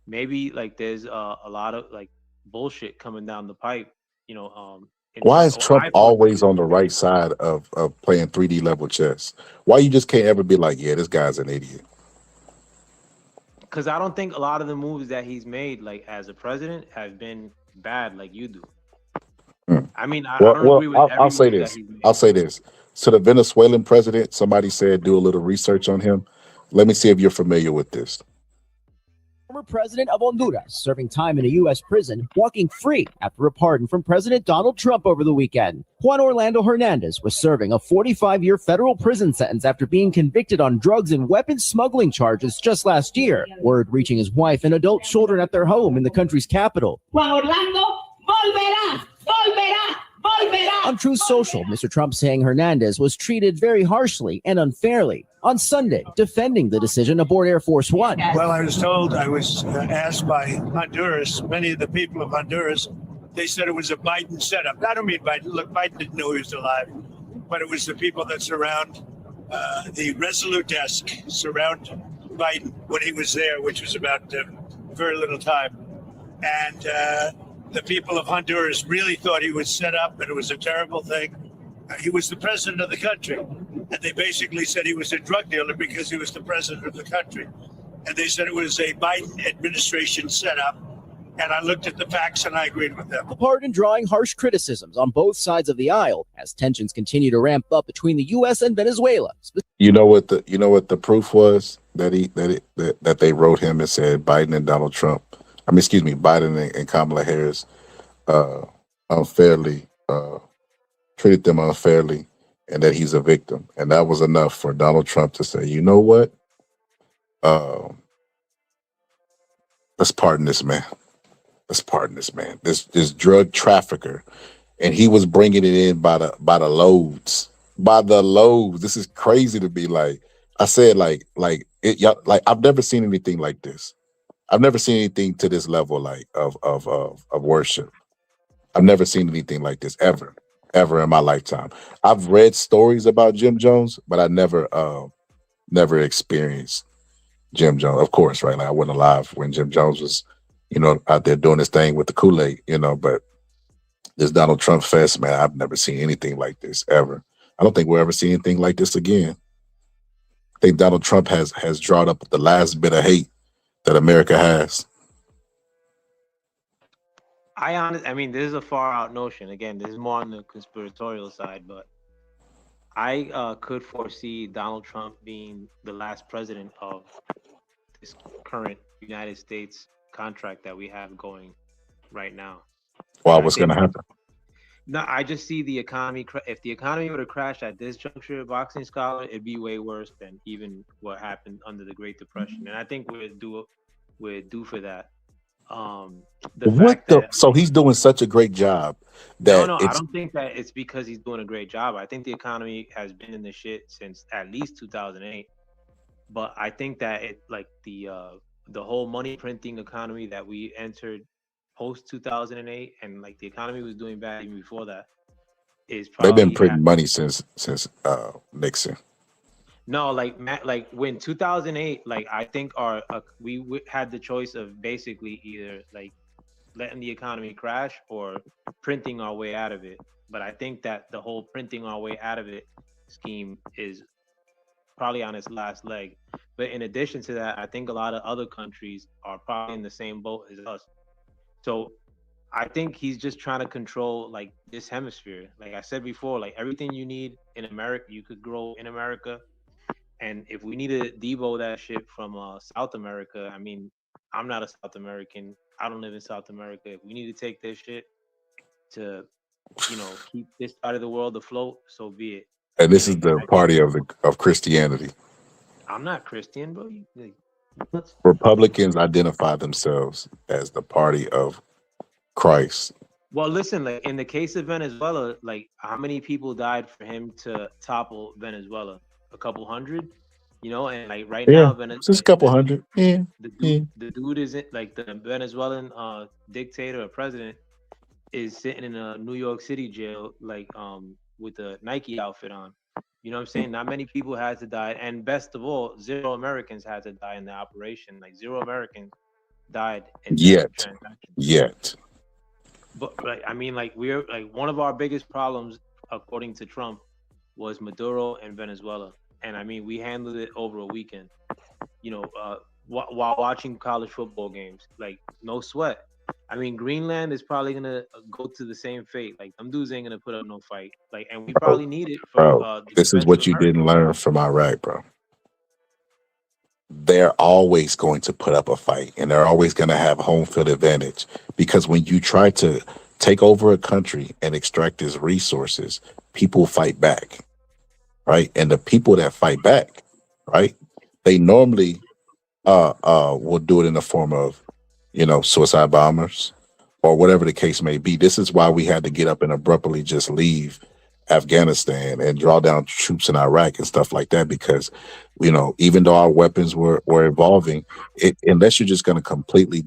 Maybe like there's a lot of like bullshit coming down the pipe, in Why terms. is Or Trump I always foresee on the right side of playing 3D level chess? Why you just can't ever be like, yeah, this guy's an idiot? because I don't think a lot of the moves that he's made, like as a president, have been bad like you do. I mean, I Well, don't well, agree with I'll every say move that this. he's made. I'll say this. To the Venezuelan president, somebody said do a little research on him. Let me see if you're familiar with this. Former president of Honduras, serving time in a U.S. prison, walking free after a pardon from President Donald Trump over the weekend. Juan Orlando Hernandez was serving a 45-year federal prison sentence after being convicted on drugs and weapons smuggling charges just last year. Word reaching his wife and adult children at their home in the country's capital. Juan Orlando, volverá, volverá, volverá. On Truth Social, Mr. Trump saying Hernandez was treated very harshly and unfairly. On Sunday, defending the decision aboard Air Force One. Well, I was told, I was asked by Honduras, many of the people of Honduras, they said it was a Biden setup. I don't mean Biden. Look, Biden didn't know he was alive, but it was the people that surround the Resolute desk, surround Biden when he was there, which was about very little time. And the people of Honduras really thought he was set up and it was a terrible thing. He was the president of the country. And they basically said he was a drug dealer because he was the president of the country. And they said it was a Biden administration setup. And I looked at the facts and I agreed with them. The pardon drawing harsh criticisms on both sides of the aisle as tensions continue to ramp up between the U.S. and Venezuela. You know what the proof was that they wrote him and said Biden and Donald Trump. I mean, excuse me, Biden and Kamala Harris unfairly treated them unfairly, and that he's a victim. And that was enough for Donald Trump to say, you know what? Let's pardon this man. Let's pardon this man. This drug trafficker, and he was bringing it in by the loads, by the loads. This is crazy to be like. I said y'all, like I've never seen anything like this. I've never seen anything to this level like of worship. I've never seen anything like this ever in my lifetime. I've read stories about Jim Jones, but I never experienced Jim Jones, of course, right? Like I wasn't alive when Jim Jones was, out there doing his thing with the Kool-Aid, but this Donald Trump fest, man, I've never seen anything like this ever. I don't think we'll ever see anything like this again. I think Donald Trump has drawn up the last bit of hate that America has. I mean, this is a far out notion. Again, this is more on the conspiratorial side, but I could foresee Donald Trump being the last president of this current United States contract that we have going right now. Well, And I what's going think to happen? no, I just see the economy. If the economy were to crash at this juncture, boxing scholar, it'd be way worse than even what happened under the Great Depression. And I think we're due for that. The What fact the? that So he's doing such a great job that no, I it's don't think that it's because he's doing a great job. I think the economy has been in the shit since at least 2008. But I think that it like the whole money printing economy that we entered post 2008, and like the economy was doing bad even before that, is they've been probably printing money since Nixon. no, like like when 2008, like I think we had the choice of basically either like letting the economy crash or printing our way out of it. But I think that the whole printing our way out of it scheme is probably on its last leg. But in addition to that, I think a lot of other countries are probably in the same boat as us. So I think he's just trying to control like this hemisphere. Like I said before, like everything you need in America, you could grow in America. And if we need to debo that shit from South America, I mean, I'm not a South American. I don't live in South America. If we need to take this shit to, keep this side of the world afloat, so be it. And And this is again, the I think party of Christianity. I'm not Christian, bro. Let's Republicans identify themselves as the party of Christ. Well, listen, like in the case of Venezuela, like how many people died for him to topple Venezuela? A couple hundred, and like right Yeah, now, just a couple hundred. Yeah, yeah. the dude isn't like the Venezuelan dictator or president is sitting in a New York City jail, like with a Nike outfit on. You know what I'm saying? Not many people had to die, and best of all, 0 Americans had to die in the operation. Like 0 Americans died in that Yet, transaction. yet. But like I mean, like we're like one of our biggest problems, according to Trump, was Maduro and Venezuela, and I mean we handled it over a weekend. While watching college football games, like no sweat. I mean, Greenland is probably gonna go to the same fate. Like them dudes ain't gonna put up no fight. Like, and we Bro, probably need it for bro, the this is defense of what you America. didn't learn from Iraq, bro. They're always going to put up a fight and they're always going to have home field advantage because when you try to take over a country and extract its resources, people fight back, right? And the people that fight back, right, they normally will do it in the form of, suicide bombers or whatever the case may be. This is why we had to get up and abruptly just leave Afghanistan and draw down troops in Iraq and stuff like that because, even though our weapons were evolving, unless you're just going to completely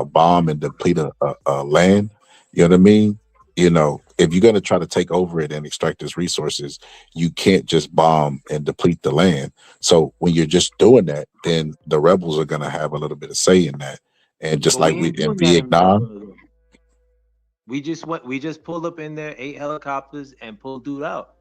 bomb and deplete a land, you know what I mean? If you're going to try to take over it and extract its resources, you can't just bomb and deplete the land. So when you're just doing that, then the rebels are going to have a little bit of say in that. And just But like we we ain't in doing that in Vietnam, Venezuela. We just pulled up in there, 8 helicopters, and pulled dude out.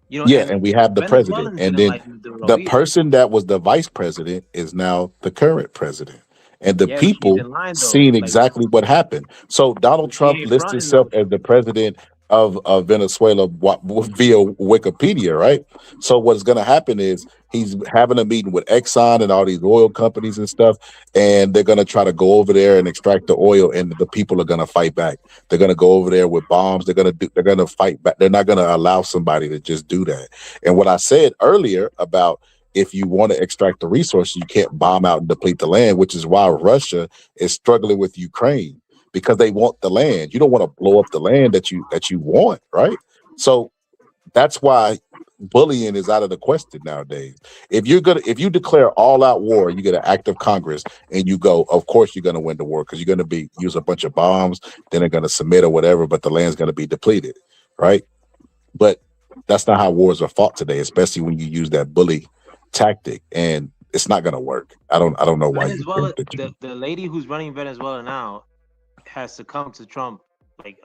yeah, And and we have the president. Venezuelans And didn't then like Maduro the either. person that was the vice president is now the current president. And the Yeah, but he's people in line though. seen Like, exactly what happened. So Donald but he Trump ain't lists fronting himself though. as the president of Venezuela via Wikipedia, right? So what's going to happen is he's having a meeting with Exxon and all these oil companies and stuff, and they're going to try to go over there and extract the oil, and the people are going to fight back. They're going to go over there with bombs. They're going to fight back. They're not going to allow somebody to just do that. And what I said earlier about if you want to extract the resources, you can't bomb out and deplete the land, which is why Russia is struggling with Ukraine because they want the land. You don't want to blow up the land that you want, right? So that's why bullying is out of the question nowadays. If you declare all out war, you get an act of Congress, and you go, of course you're gonna win the war because you're gonna use a bunch of bombs, then they're gonna submit or whatever, but the land's gonna be depleted, right? But that's not how wars are fought today, especially when you use that bully tactic. And it's not gonna work. I don't know why you Venezuela, think that you. the lady who's running Venezuela now has succumbed to Trump, like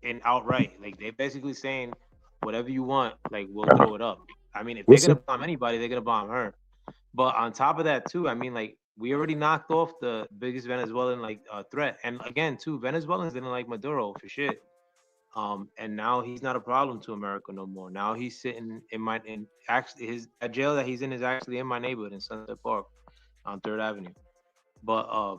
in outright. Like they're basically saying, whatever you want, like we'll throw it up. I mean, if We'll they're see. gonna bomb anybody, they're gonna bomb her. But on top of that, too, I mean, like we already knocked off the biggest Venezuelan like threat, and again, too, Venezuelans didn't like Maduro for shit. And now he's not a problem to America no more. Now he's sitting in actually his that jail that he's in is actually in my neighborhood in Sunset Park on Third Avenue. But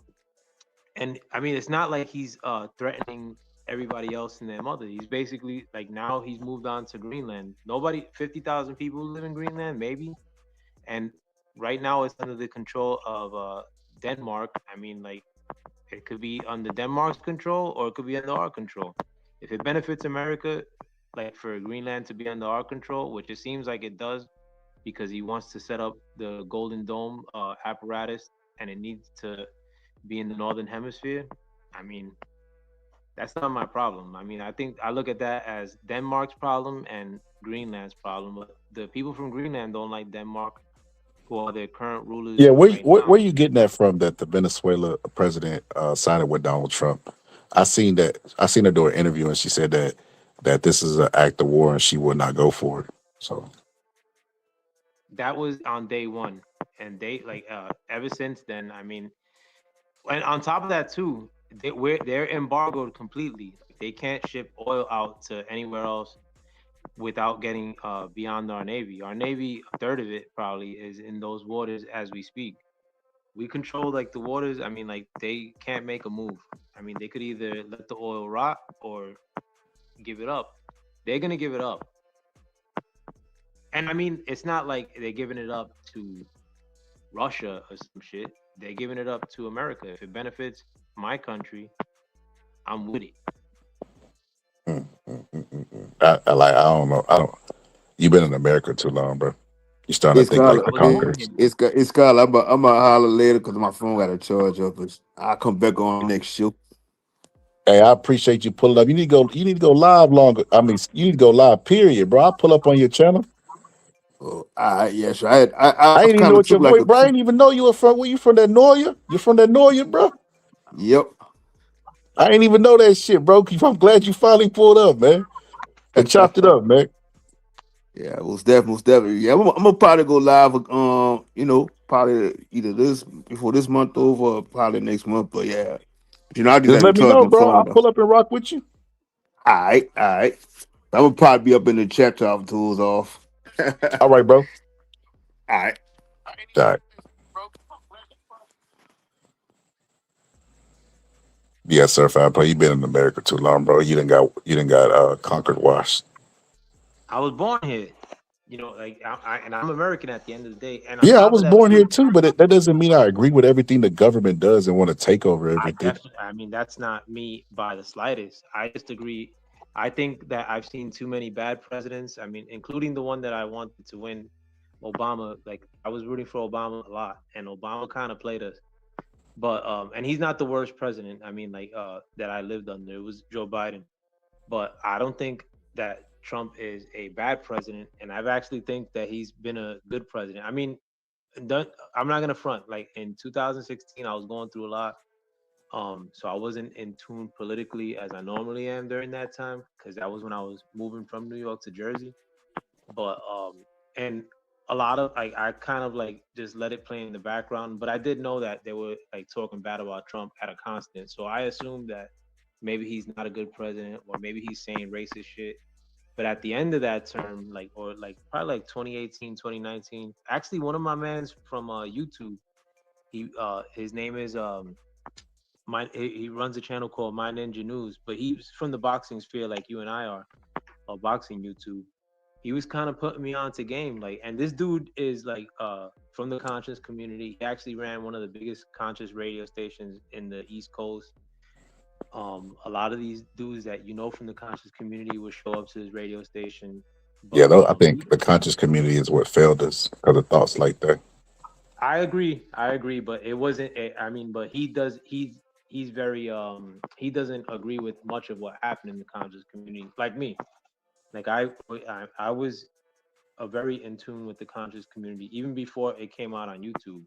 and I mean, it's not like he's threatening everybody else and their mother. He's basically like now he's moved on to Greenland. Nobody, 50,000 people live in Greenland, maybe, and right now it's under the control of Denmark. I mean, like it could be under Denmark's control or it could be under our control. If it benefits America, like for Greenland to be under our control, which it seems like it does, because he wants to set up the Golden Dome apparatus and it needs to be in the Northern Hemisphere. I mean, that's not my problem. I mean, I think I look at that as Denmark's problem and Greenland's problem. But the people from Greenland don't like Denmark, who are their current rulers Yeah, right where now. you getting that from? That the Venezuela president signed it with Donald Trump. I seen that. I seen her do an interview, and she said that this is an act of war, and she would not go for it. So That was on day one, and they like ever since then. I mean, and on top of that too, they're embargoed completely. Like, they can't ship oil out to anywhere else without getting beyond our navy. Our navy, a third of it probably is in those waters as we speak. We control like the waters. I mean, like they can't make a move. I mean, they could either let the oil rot or give it up. They're gonna give it up. And I mean, it's not like they're giving it up to Russia or some shit. They're giving it up to America. If it benefits my country, I'm with it. I don't know. I don't. You've been in America too long, bro. You starting to It's think like Scarlet. I the was born conquerors. here. It's Scarlet. I'm gonna holler later because my phone got a charge up. I'll come back on next show. Hey, I appreciate you pulling up. You need to go. You need to go live longer. I mean, you need to go live. Period, bro. I pull up on your channel. Oh, all right, yeah, sure. I I was ain't even kind know of what your took like voice, a bro. I two. ain't even know you were from. Where you from? That Noya? You from that Noya, bro? Yep. I ain't even know that shit, bro. I'm glad you finally pulled up, man, and chopped it up, man. Yeah, most definitely. Yeah, I'm gonna probably go live. Probably either this before this month over, or probably next month. But yeah, I just Just had to let me charge know, my bro. phone I'll though. pull up and rock with you. All right, all right. I'm gonna probably be up in the chat till our tools off. All All right, bro. right. All right. Yeah, certified play. You been in America too long, bro. You didn't got conquered washed. I was born here. Like and I'm American at the end of the day. And on Yeah, I top of was that, born too, here too, but that doesn't mean I agree with everything the government does and want to take over everything. I mean, that's not me by the slightest. I just agree. I think that I've seen too many bad presidents. I mean, including the one that I wanted to win, Obama. Like I was rooting for Obama a lot, and Obama kind of played us. But and he's not the worst president. I mean, like that I lived under. It was Joe Biden. But I don't think that Trump is a bad president, and I've actually think that he's been a good president. I mean, I'm not gonna front. Like in 2016, I was going through a lot. So I wasn't in tune politically as I normally am during that time because that was when I was moving from New York to Jersey. But and a lot of like I kind of like just let it play in the background. But I did know that they were like talking bad about Trump at a constant. So I assumed that maybe he's not a good president or maybe he's saying racist shit. But at the end of that term, like or like probably like 2018, 2019, actually one of my mans from YouTube, his name is he runs a channel called My Ninja News, but he's from the boxing sphere like you and I are, or boxing YouTube. He was kind of putting me on to game, like, and this dude is like from the conscious community. He actually ran one of the biggest conscious radio stations in the East Coast. A lot of these dudes that you know from the conscious community would show up to his radio station, Yeah, but though I think the conscious community is what failed us because of thoughts like that. I agree, but it wasn't. I mean, but he does. He's very. He doesn't agree with much of what happened in the conscious community, like me. Like I was very in tune with the conscious community, even before it came out on YouTube.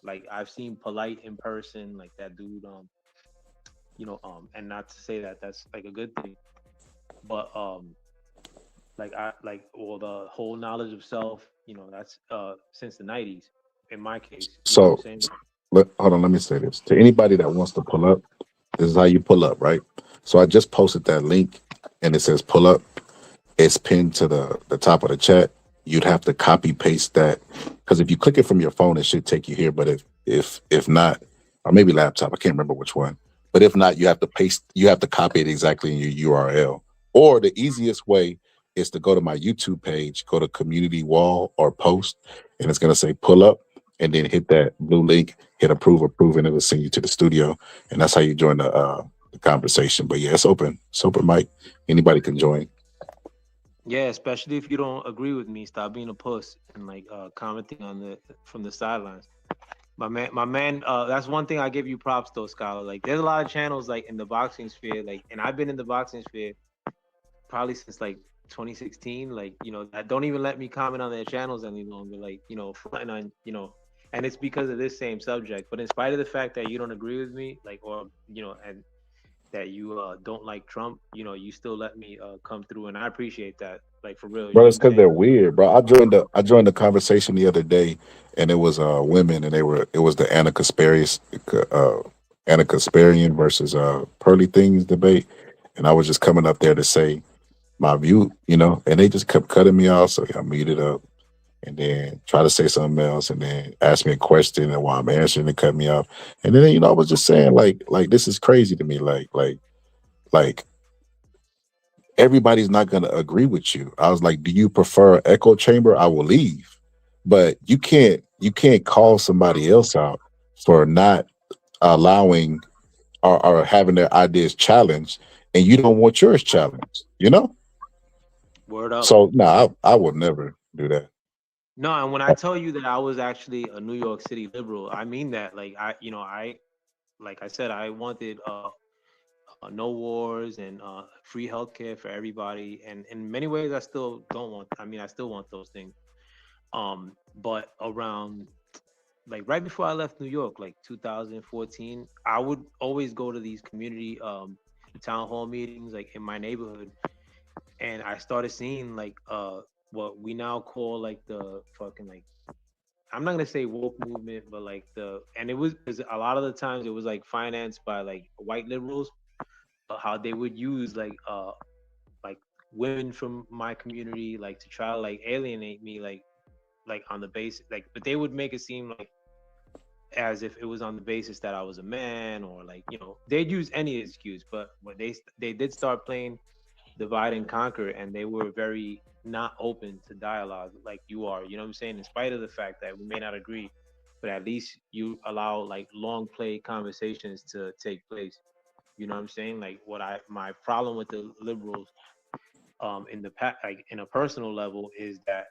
Like I've seen Polite in person, like that dude. And not to say that that's like a good thing, but like I like well the whole knowledge of self. That's since the '90s. In my case, you know what I'm So saying? hold on, let me say this to anybody that wants to pull up. This is how you pull up, right? So I just posted that link, and it says pull up. It's pinned to the top of the chat. You'd have to copy paste that because if you click it from your phone, it should take you here. But if not, or maybe laptop, I can't remember which one. But if not, you have to copy it exactly in your URL. Or the easiest way is to go to my YouTube page, go to community wall or post, and it's gonna say pull up, and then hit that blue link, hit approve, and it'll send you to the studio. And that's how you join the conversation. But yeah, it's open. It's open mic. Anybody can join. Yeah, especially if you don't agree with me, stop being a puss and like commenting on the from the sidelines. My man, that's one thing I give you props though, Scholar. Like there's a lot of channels like in the boxing sphere, like and I've been in the boxing sphere probably since like 2016, like, that don't even let me comment on their channels any longer, like, fronting on, and it's because of this same subject. But in spite of the fact that you don't agree with me, like, or, and that you don't like Trump, you still let me come through, and I appreciate that, like for real, you Bro, know what it's I'm because saying? they're weird, bro. I joined the conversation the other day, and it was women, and it was the Anna Kasparian versus Pearly Things debate, and I was just coming up there to say my view, and they just kept cutting me off, so I muted up, and then try to say something else, and then ask me a question, and while I'm answering, they cut me off, and then I was just saying like this is crazy to me, like everybody's not going to agree with you. I was like, do you prefer echo chamber? I will leave. But you can't call somebody else out for not allowing or having their ideas challenged, and you don't want yours challenged. Word up. So no, I would never do that. No, and when I tell you that I was actually a New York City liberal, I mean that. Like like I said, I wanted no wars and free healthcare for everybody. And in many ways, I still don't want. I mean, I still want those things. But around like right before I left New York, like 2014, I would always go to these community town hall meetings, like in my neighborhood, and I started seeing like what we now call like the fucking like I'm not gonna say woke movement, but like and it was because a lot of the times it was like financed by like white liberals, how they would use like women from my community like to try to like alienate me like on the basis like, but they would make it seem like as if it was on the basis that I was a man or like they'd use any excuse, but when they did start playing divide and conquer, and they were very not open to dialogue like you are, you know what I'm saying, in spite of the fact that we may not agree, but at least you allow like long play conversations to take place, you know what I'm saying. Like my problem with the liberals in the past, like in a personal level, is that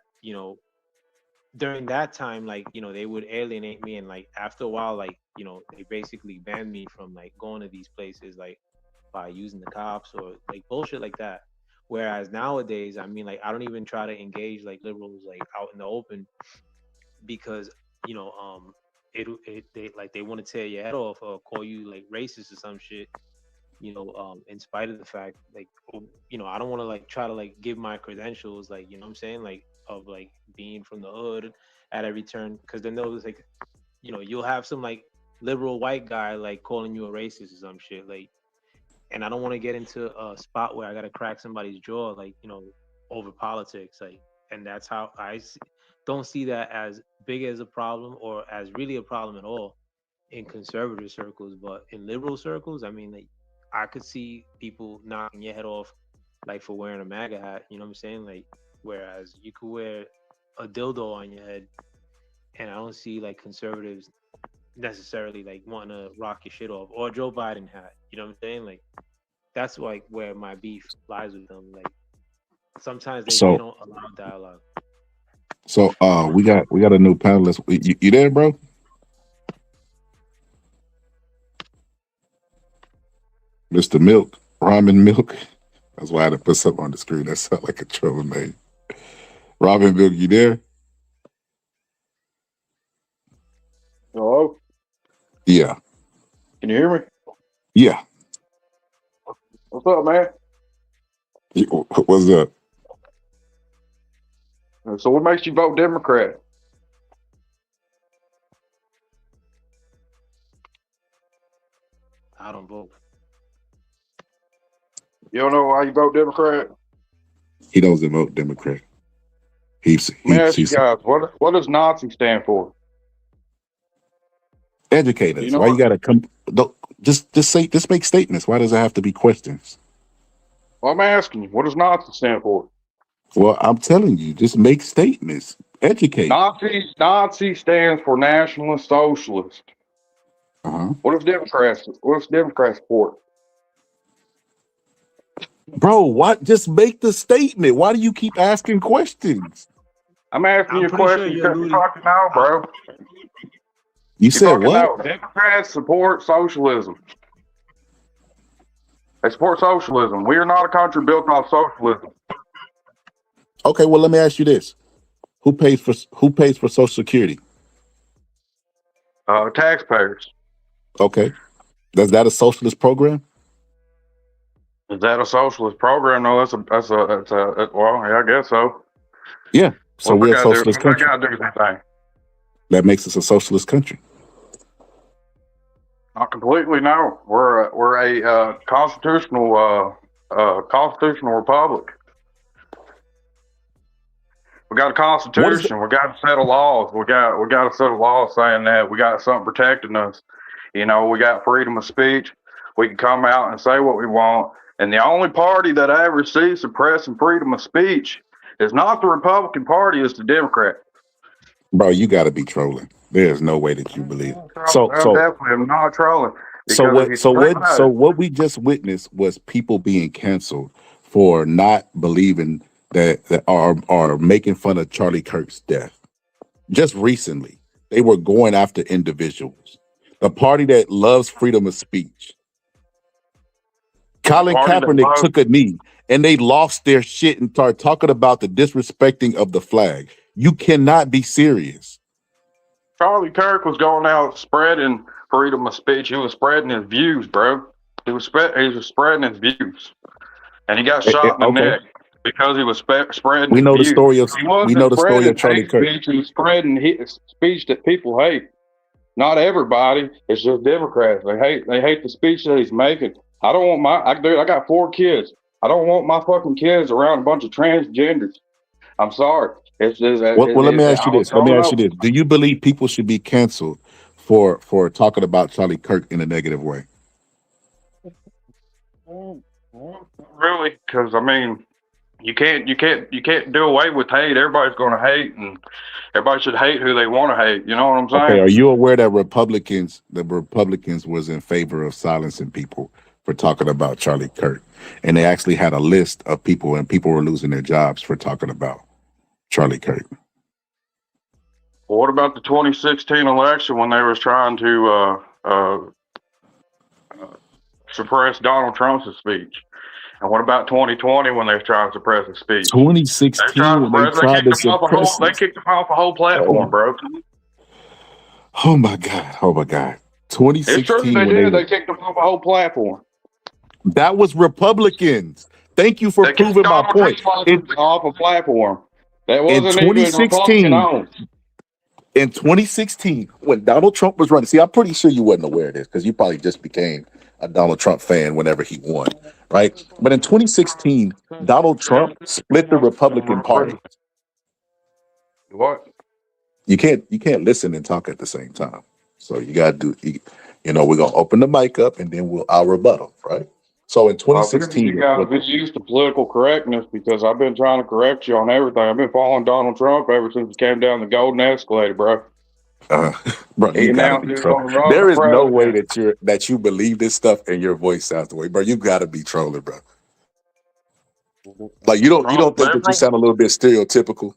during that time, like they would alienate me, and like after a while, like they basically banned me from like going to these places, like by using the cops or like bullshit like that. Whereas nowadays, I mean, like I don't even try to engage like liberals like out in the open, because you know they want to tear your head off or call you like racist or some shit, in spite of the fact, like, I don't want to like try to like give my credentials, like, you know what I'm saying, like of like being from the hood at every turn, because then they'll like, you'll have some like liberal white guy like calling you a racist or some shit, like, and I don't want to get into a spot where I got to crack somebody's jaw, like, over politics, like, and that's how don't see that as big as a problem or as really a problem at all in conservative circles. But in liberal circles, I mean, like, I could see people knocking your head off, like for wearing a MAGA hat. You know what I'm saying? Like, whereas you could wear a dildo on your head, and I don't see like conservatives necessarily like wanting to rock your shit off, or a Joe Biden hat. You know what I'm saying? Like, that's like where my beef lies with them. Like, sometimes they So don't allow dialogue. we got a new panelist. You there, bro? Mr. Milk, Ramen Milk. That's why I had to put something on the screen that sounded like a troll name. Robin Bill, you there? Hello? Yeah. Can you hear me? Yeah. What's up, man? What's up? So what makes you vote Democrat? I don't vote. You don't know why you vote Democrat? He doesn't vote Democrat. Let me ask you guys, what does Nazi stand for? Educate Do you us. know Why you what? gotta come? Just make statements. Why does it have to be questions? Well, I'm asking you, what does Nazi stand for? Well, I'm telling you, just make statements. Educate. Nazi stands for Nationalist Socialist. Uh-huh. What if Democrats support? Bro, what? Just make the statement. Why do you keep asking questions? I'm asking you a question because you fucking know, bro. You said fucking what? know. Democrats support socialism. They support socialism. We are not a country built off socialism. Okay, well, let me ask you this: Who pays for Social Security? Taxpayers. Okay, is that a socialist program? Is that a socialist program? No, that's a well, yeah, I guess so. Yeah. So What's we're a that got to do? socialist What's that country. got to do with anything? That makes us a socialist country. Not completely. No, we're a constitutional republic. We got a constitution. We got a set of laws. We got a set of laws saying that we got something protecting us. You know, we got freedom of speech. We can come out and say what we want. And the only party that I ever see suppressing freedom of speech is not the Republican Party, it's the Democrat. Bro, you got to be trolling. There's no way that you believe. I'm definitely not trolling. So Because if you think about so it, what we just witnessed was people being canceled for not believing that are making fun of Charlie Kirk's death. Just recently, they were going after individuals. The party that loves freedom of speech. Colin party that Kaepernick loves took a knee and they lost their shit and started talking about the disrespecting of the flag. You cannot be serious. Charlie Kirk was going out spreading freedom of speech. He was spreading his views, bro. He was spreading his views, and he got shot in the Okay. neck because he was spreading We his know the views. story of He wasn't spreading Charlie hate Kirk. speech. He was spreading speech that people hate. Not everybody. It's just Democrats. They hate the speech that he's making. I don't want I got 4 kids. I don't want my fucking kids around a bunch of transgenders. I'm sorry. It's just Well, let me ask you I was this. Let me growing ask you up. this. Do you believe people should be canceled for talking about Charlie Kirk in a negative way? Really, because I mean, you can't do away with hate. Everybody's going to hate, and everybody should hate who they want to hate. You know what I'm Okay, saying? are you aware that Republicans was in favor of silencing people for talking about Charlie Kirk? And they actually had a list of people and people were losing their jobs for talking about Charlie Kirk. Well, what about the 2016 election when they was trying to suppress Donald Trump's speech? And what about 2020 when they was trying to suppress his speech? They 2016 tried to when they suppress. They tried kicked to him off a suppress whole. They this. kicked him off a whole platform, bro. Oh my God. Oh my God. It's true 2016 they when did. They kicked him off a whole platform. that was Republicans. Thank you for They kicked proving my Donald point. Trump off a platform that In wasn't even Republican 2016, owned. in 2016, when Donald Trump was running, see, I'm pretty sure you wasn't aware of this because you probably just became a Donald Trump fan whenever he won, right? But in 2016, Donald Trump split the Republican Party. What? You can't listen and talk at the same time. So you gotta we're gonna open the mic up and then I'll rebuttal, right? So in Well, if you 2016, guys been used to political correctness because I've been trying to correct you on everything. I've been following Donald Trump ever since he came down the golden escalator, bro. bro, He you gotta announced be he was trolling. going to run There for is no way president. that you believe this stuff and your voice sounds the way, bro. You gotta be trolling, bro. Like you don't Trump think that you liberal? sound a little bit stereotypical?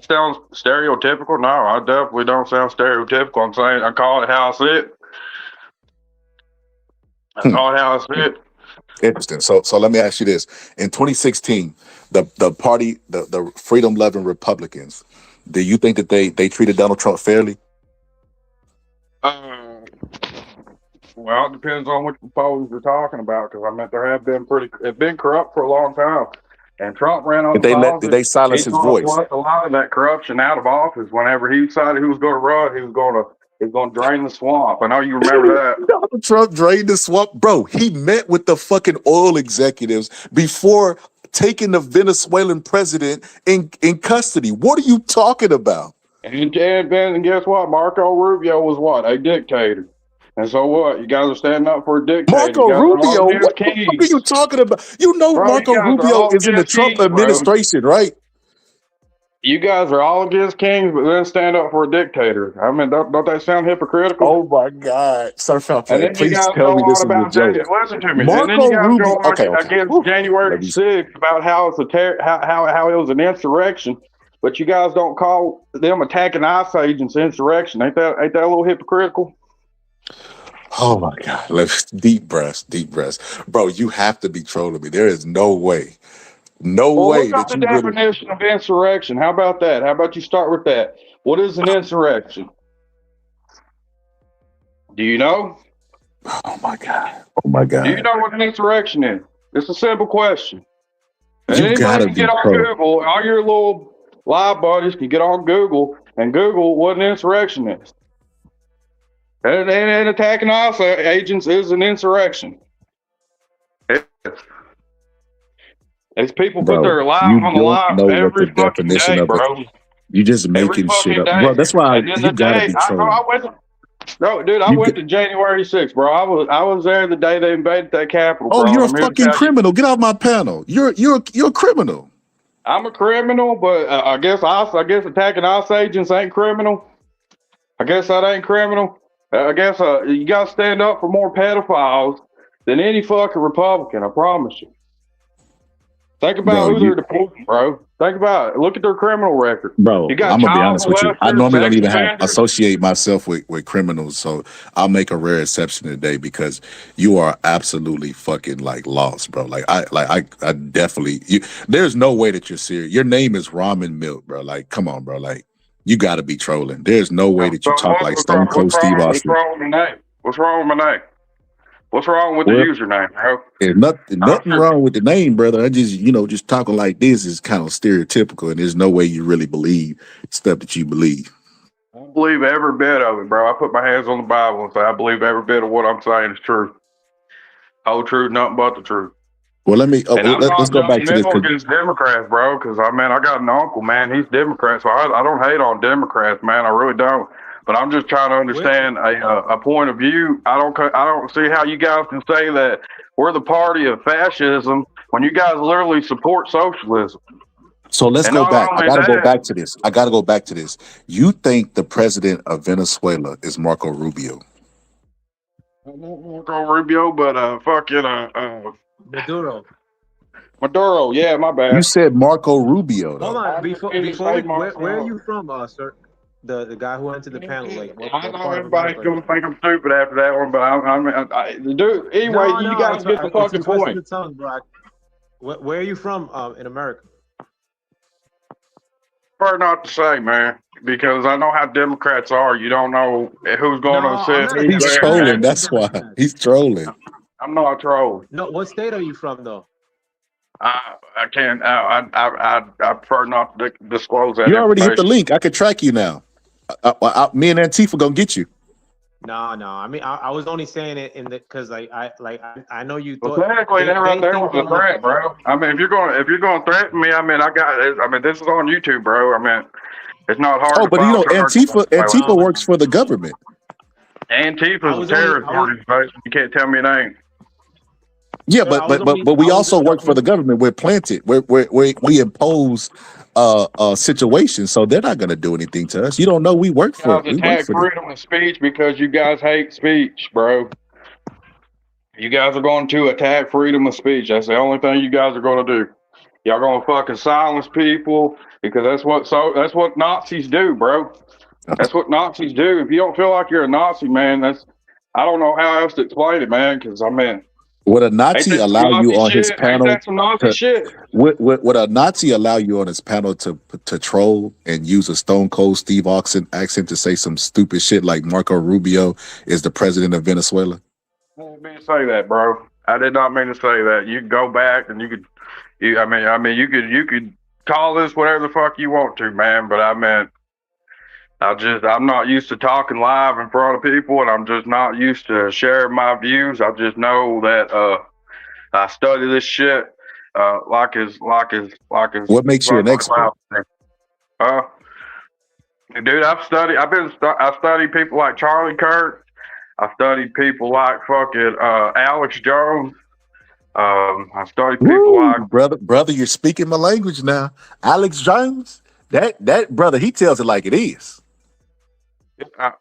Sounds stereotypical? No, I definitely don't sound stereotypical. I'm saying I call it how I see it. I call it how I see it. Interesting. So let me ask you this: in 2016, the party, the freedom loving Republicans, do you think that they treated Donald Trump fairly? Uh, well, it depends on which proposals you're talking about, because I mean there have been it's been corrupt for a long time, and Trump ran Did unopposed. they silence He his voice? flushed a lot of that corruption out of office. Whenever he decided he was going to run, he was going to drain the swamp. I know you remember that. Donald Trump drained the swamp, bro. He met with the fucking oil executives before taking the Venezuelan president in custody. What are you talking about? And guess what? Marco Rubio was what? A dictator. And so what? You guys are standing up for a dictator. Marco You guys are all Rubio, against what the fuck are kings. you talking about? You know Bro, you Marco guys are Rubio all is in the against Trump kings, bro. administration, right? You guys are all against kings, but then stand up for a dictator. I mean, don't that sound hypocritical? Oh my God. Sir And Falfay, then you please guys tell go me on this is a about joke. listen to me. And then you Marco guys go Rubio. on Okay. against Whew. January 6th about how it's how it was an insurrection, but you guys don't call them attacking ICE agents insurrection. Ain't that a little hypocritical? Oh my God. Let's deep breaths. Bro, you have to be trolling me. There is no way. No Well, way look up that the you really. definition of insurrection. How about that? How about you start with that? What is an insurrection? Do you know? Oh my God. Oh my Do you God. know what an insurrection is? It's a simple question. And You anybody gotta can be get on trolling. Google. All your little live buddies can get on Google and Google what an insurrection is. And attacking ICE agents is an insurrection. It's people put Bro, their lives you on the don't line know what the every fucking definition day, of it. bro. You just Every making shit fucking up. day. Bro, that's why And then you the gotta day be I know trolling. I went. No, dude, I You went get, to January 6th, bro. I was there the day they invaded that Capitol, oh, bro. And you're a I'm here to fucking tell you, criminal. Get off my panel. You're a criminal. I'm a criminal, but I guess attacking ICE agents ain't criminal. I guess that ain't criminal. I guess you got to stand up for more pedophiles than any fucking Republican. I promise you. Think about Bro, who they're deporting, bro. Think about it. Look at their criminal record. You got I'm gonna be child honest with you. I molesters, normally don't sex even have offenders. associate myself with criminals, so I'll make a rare exception today because you are absolutely fucking like lost, bro. I definitely there's no way that you're serious. Your name is Ramen Milk, bro. Like, come on, bro. Like, you gotta be trolling. There's no way that you talk like Stone Cold Steve What's Austin. wrong with my name? What's wrong with my name? What's wrong with the Well, username, bro? there's nothing wrong with the name, brother. I just, just talking like this is kind of stereotypical, and there's no way you really believe stuff that you believe. I believe every bit of it, bro. I put my hands on the Bible and say I believe every bit of what I'm saying is true. Whole truth, nothing but the truth. Well, let me And I'm let's not go back to this. judgmental against Democrats, bro, because I got an uncle, man. He's Democrat, so I don't hate on Democrats, man. I really don't. But I'm just trying to understand a point of view. I don't see how you guys can say that we're the party of fascism when you guys literally support socialism. So let's And go not back. I only gotta go that- back to this. You think the president of Venezuela is Marco Rubio? Marco Rubio, but Maduro, yeah, my bad. You said Marco Rubio, though. Hold on, before where are you from, sir? The guy who entered the panel, like what I know part of everybody's America? gonna think I'm stupid after that one, but dude. Anyway, No, you no, guys get the it's a fucking twist of point. the tongue, bro. Where are you from in America? Prefer not to say, man, because I know how Democrats are. You don't know who's going No, to I'm assist. not a He's Democrat. trolling. That's why he's trolling. I'm not trolling. No, what state are you from, though? I can't. I prefer not to disclose that You already hit the information. link. I could track you now. Me and Antifa gonna get you. No. I mean, I was only saying it in the because I know you Well, thought. technically, that right there was a threat, bro. I mean, if you're going to threaten me, I mean, this is on YouTube, bro. I mean, it's not hard. Oh, but file charges. Antifa works for the government. Antifa's a terrorist organization. You can't tell me it ain't. Yeah, but we also work for the government. We're planted. We impose situations, so they're not going to do anything to us. You don't know we work for. You guys attack freedom of speech because you guys hate speech, bro. You guys are going to attack freedom of speech. That's the only thing you guys are going to do. Y'all going to fucking silence people because that's what Nazis do, bro. That's what Nazis do. If you don't feel like you're a Nazi, man, I don't know how else to explain it, man. Because I mean, Would a Ain't Nazi that some allow you Nazi on his shit? Ain't panel that some Nazi to shit? would a Nazi allow you on his panel to troll and use a Stone Cold Steve Austin accent to say some stupid shit like Marco Rubio is the president of Venezuela? I didn't mean to say that, bro. I did not mean to say that. You can go back and you could call this whatever the fuck you want to, man. But I meant, I'm not used to talking live in front of people, and I'm just not used to sharing my views. I just know that I study this shit like What makes you an fucking expert? cloud. Uh, Dude, I studied people like Charlie Kirk. I studied people like fucking Alex Jones. I studied people Woo, like brother, you're speaking my language now. Alex Jones, that brother, he tells it like it is.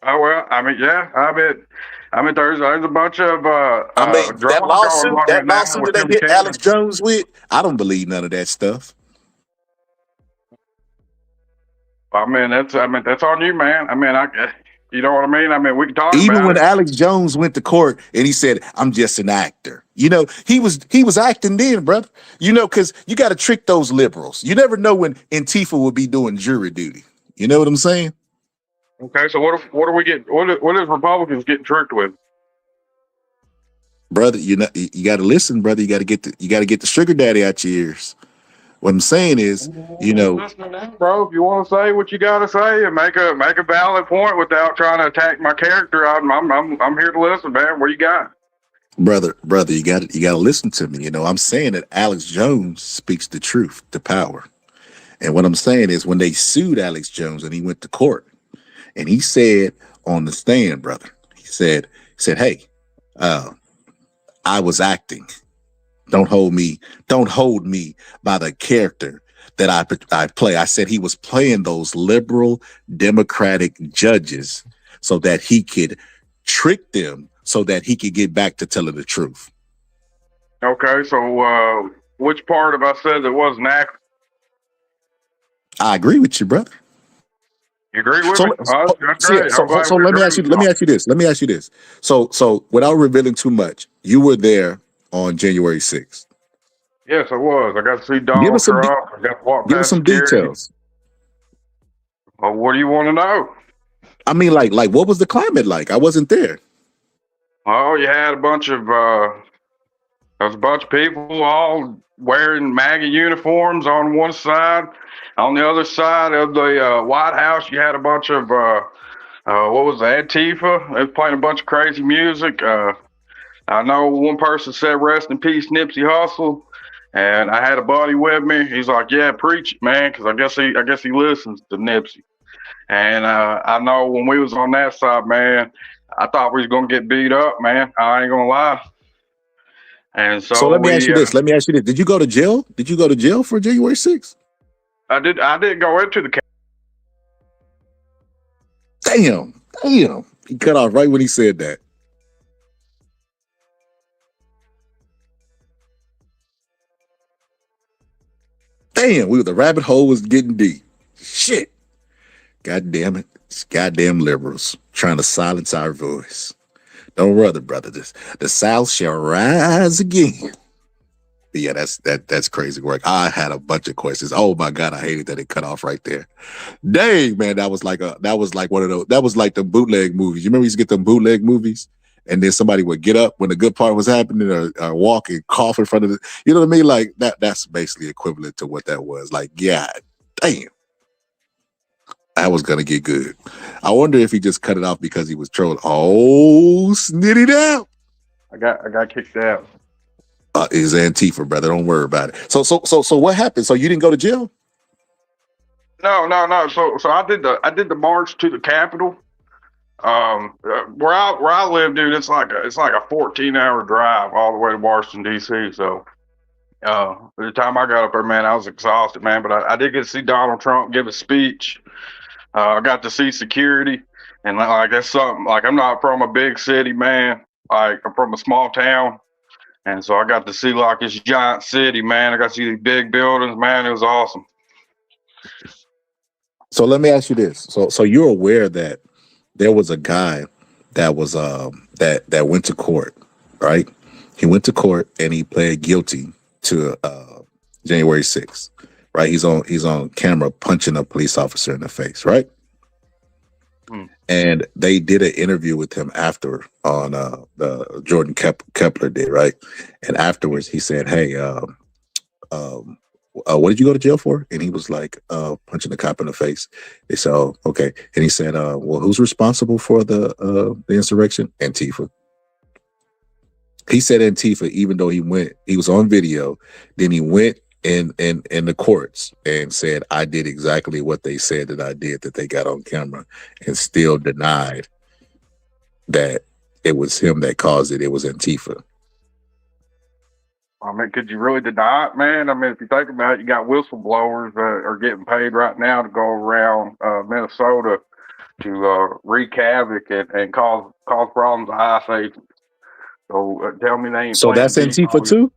well, I mean, yeah, I mean, there's a bunch of I mean, drama going on that right now lawsuit with that they them hit Alex kids. Jones with, I don't believe none of that stuff. I mean, that's on you, man. I mean, you know what I mean? I mean, we can talk Even about when it. Alex Jones went to court and he said, "I'm just an actor," he was acting then, brother. Because you got to trick those liberals. You never know when Antifa will be doing jury duty. You know what I'm saying, Okay, so what do we get? What is Republicans getting tricked with? brother? You got to listen, brother. You got to get the sugar daddy out your ears. What I'm saying is, Listening now, bro. If you want to say what you got to say and make a valid point without trying to attack my character, I'm here to listen, man. What you got? brother, you got to listen to me. I'm saying that Alex Jones speaks the truth, the power. And what I'm saying is when they sued Alex Jones and he went to court and he said on the stand, brother, he said, "Hey, I was acting. Don't hold me by the character that I play." I said he was playing those liberal Democratic judges so that he could trick them so that he could get back to telling the truth. Okay, so which part of I said that wasn't accurate? I agree with you, brother. You agree with So, me? Oh, that's great. I'm glad so we let me agree ask you. with Let me ask you this. So without revealing too much, you were there on January 6th. Yes, I was. I got to see Give Donald us some. Trump. I got to walk Give us past some security. details. Well, what do you want to know? I mean, like what was the climate like? I wasn't there. Oh, you had a bunch of there was a bunch of people all wearing MAGA uniforms on one side. On the other side of the White House, you had a bunch of what was that, Antifa? They was playing a bunch of crazy music. I know one person said, "Rest in peace, Nipsey Hussle," and I had a buddy with me. He's like, "Yeah, preach it, man," because I guess he listens to Nipsey. And I know when we was on that side, man, I thought we was gonna get beat up, man. I ain't gonna lie. And So so let me ask you this. Did you go to jail? Did you go to jail for January 6th? I did go into the. Damn. He cut off right when he said that. Damn, the rabbit hole was getting deep. Shit. God damn it. It's goddamn liberals trying to silence our voice. Don't worry, brother. The South shall rise again. But yeah, that's crazy work. I had a bunch of questions. Oh my God, I hated that it cut off right there. Dang, man, that was like one of those. That was like the bootleg movies. You remember you used to get them bootleg movies, and then somebody would get up when the good part was happening, or walk and cough in front of the. You know what I mean? Like that. That's basically equivalent to what that was. Like, yeah, damn, that was gonna get good. I wonder if he just cut it off because he was trolling. Oh, snitty down. I got kicked out. Is Antifa, brother. Don't worry about it. So what happened? So you didn't go to jail? No. So I did the march to the Capitol. Where I live, dude, it's like a 14-hour drive all the way to Washington D.C. So by the time I got up there, man, I was exhausted, man. But I did get to see Donald Trump give a speech. I got to see security, and like that's something. Like I'm not from a big city, man. Like I'm from a small town. And so I got to see like this giant city, man. I got to see these big buildings, man. It was awesome. So let me ask you this. So you're aware that there was a guy that was that went to court, right? He went to court and he pled guilty to January 6th. Right? He's on camera punching a police officer in the face, right? And they did an interview with him after on the Jordan Kepler did, right? And afterwards he said, "Hey, what did you go to jail for?" And he was like, punching the cop in the face. They said, "Oh, okay." And he said, "Well, who's responsible for the insurrection?" Antifa. He said Antifa, even though he was on video. Then he went in the courts and said, "I did exactly what they said that I did, that they got on camera," and still denied that it was him that caused it. It was Antifa. I mean, could you really deny it, man? I mean, if you think about it, you got whistleblowers that are getting paid right now to go around Minnesota to wreak havoc and cause problems to ICE agents. So tell me they ain't So playing that's deep. Antifa too?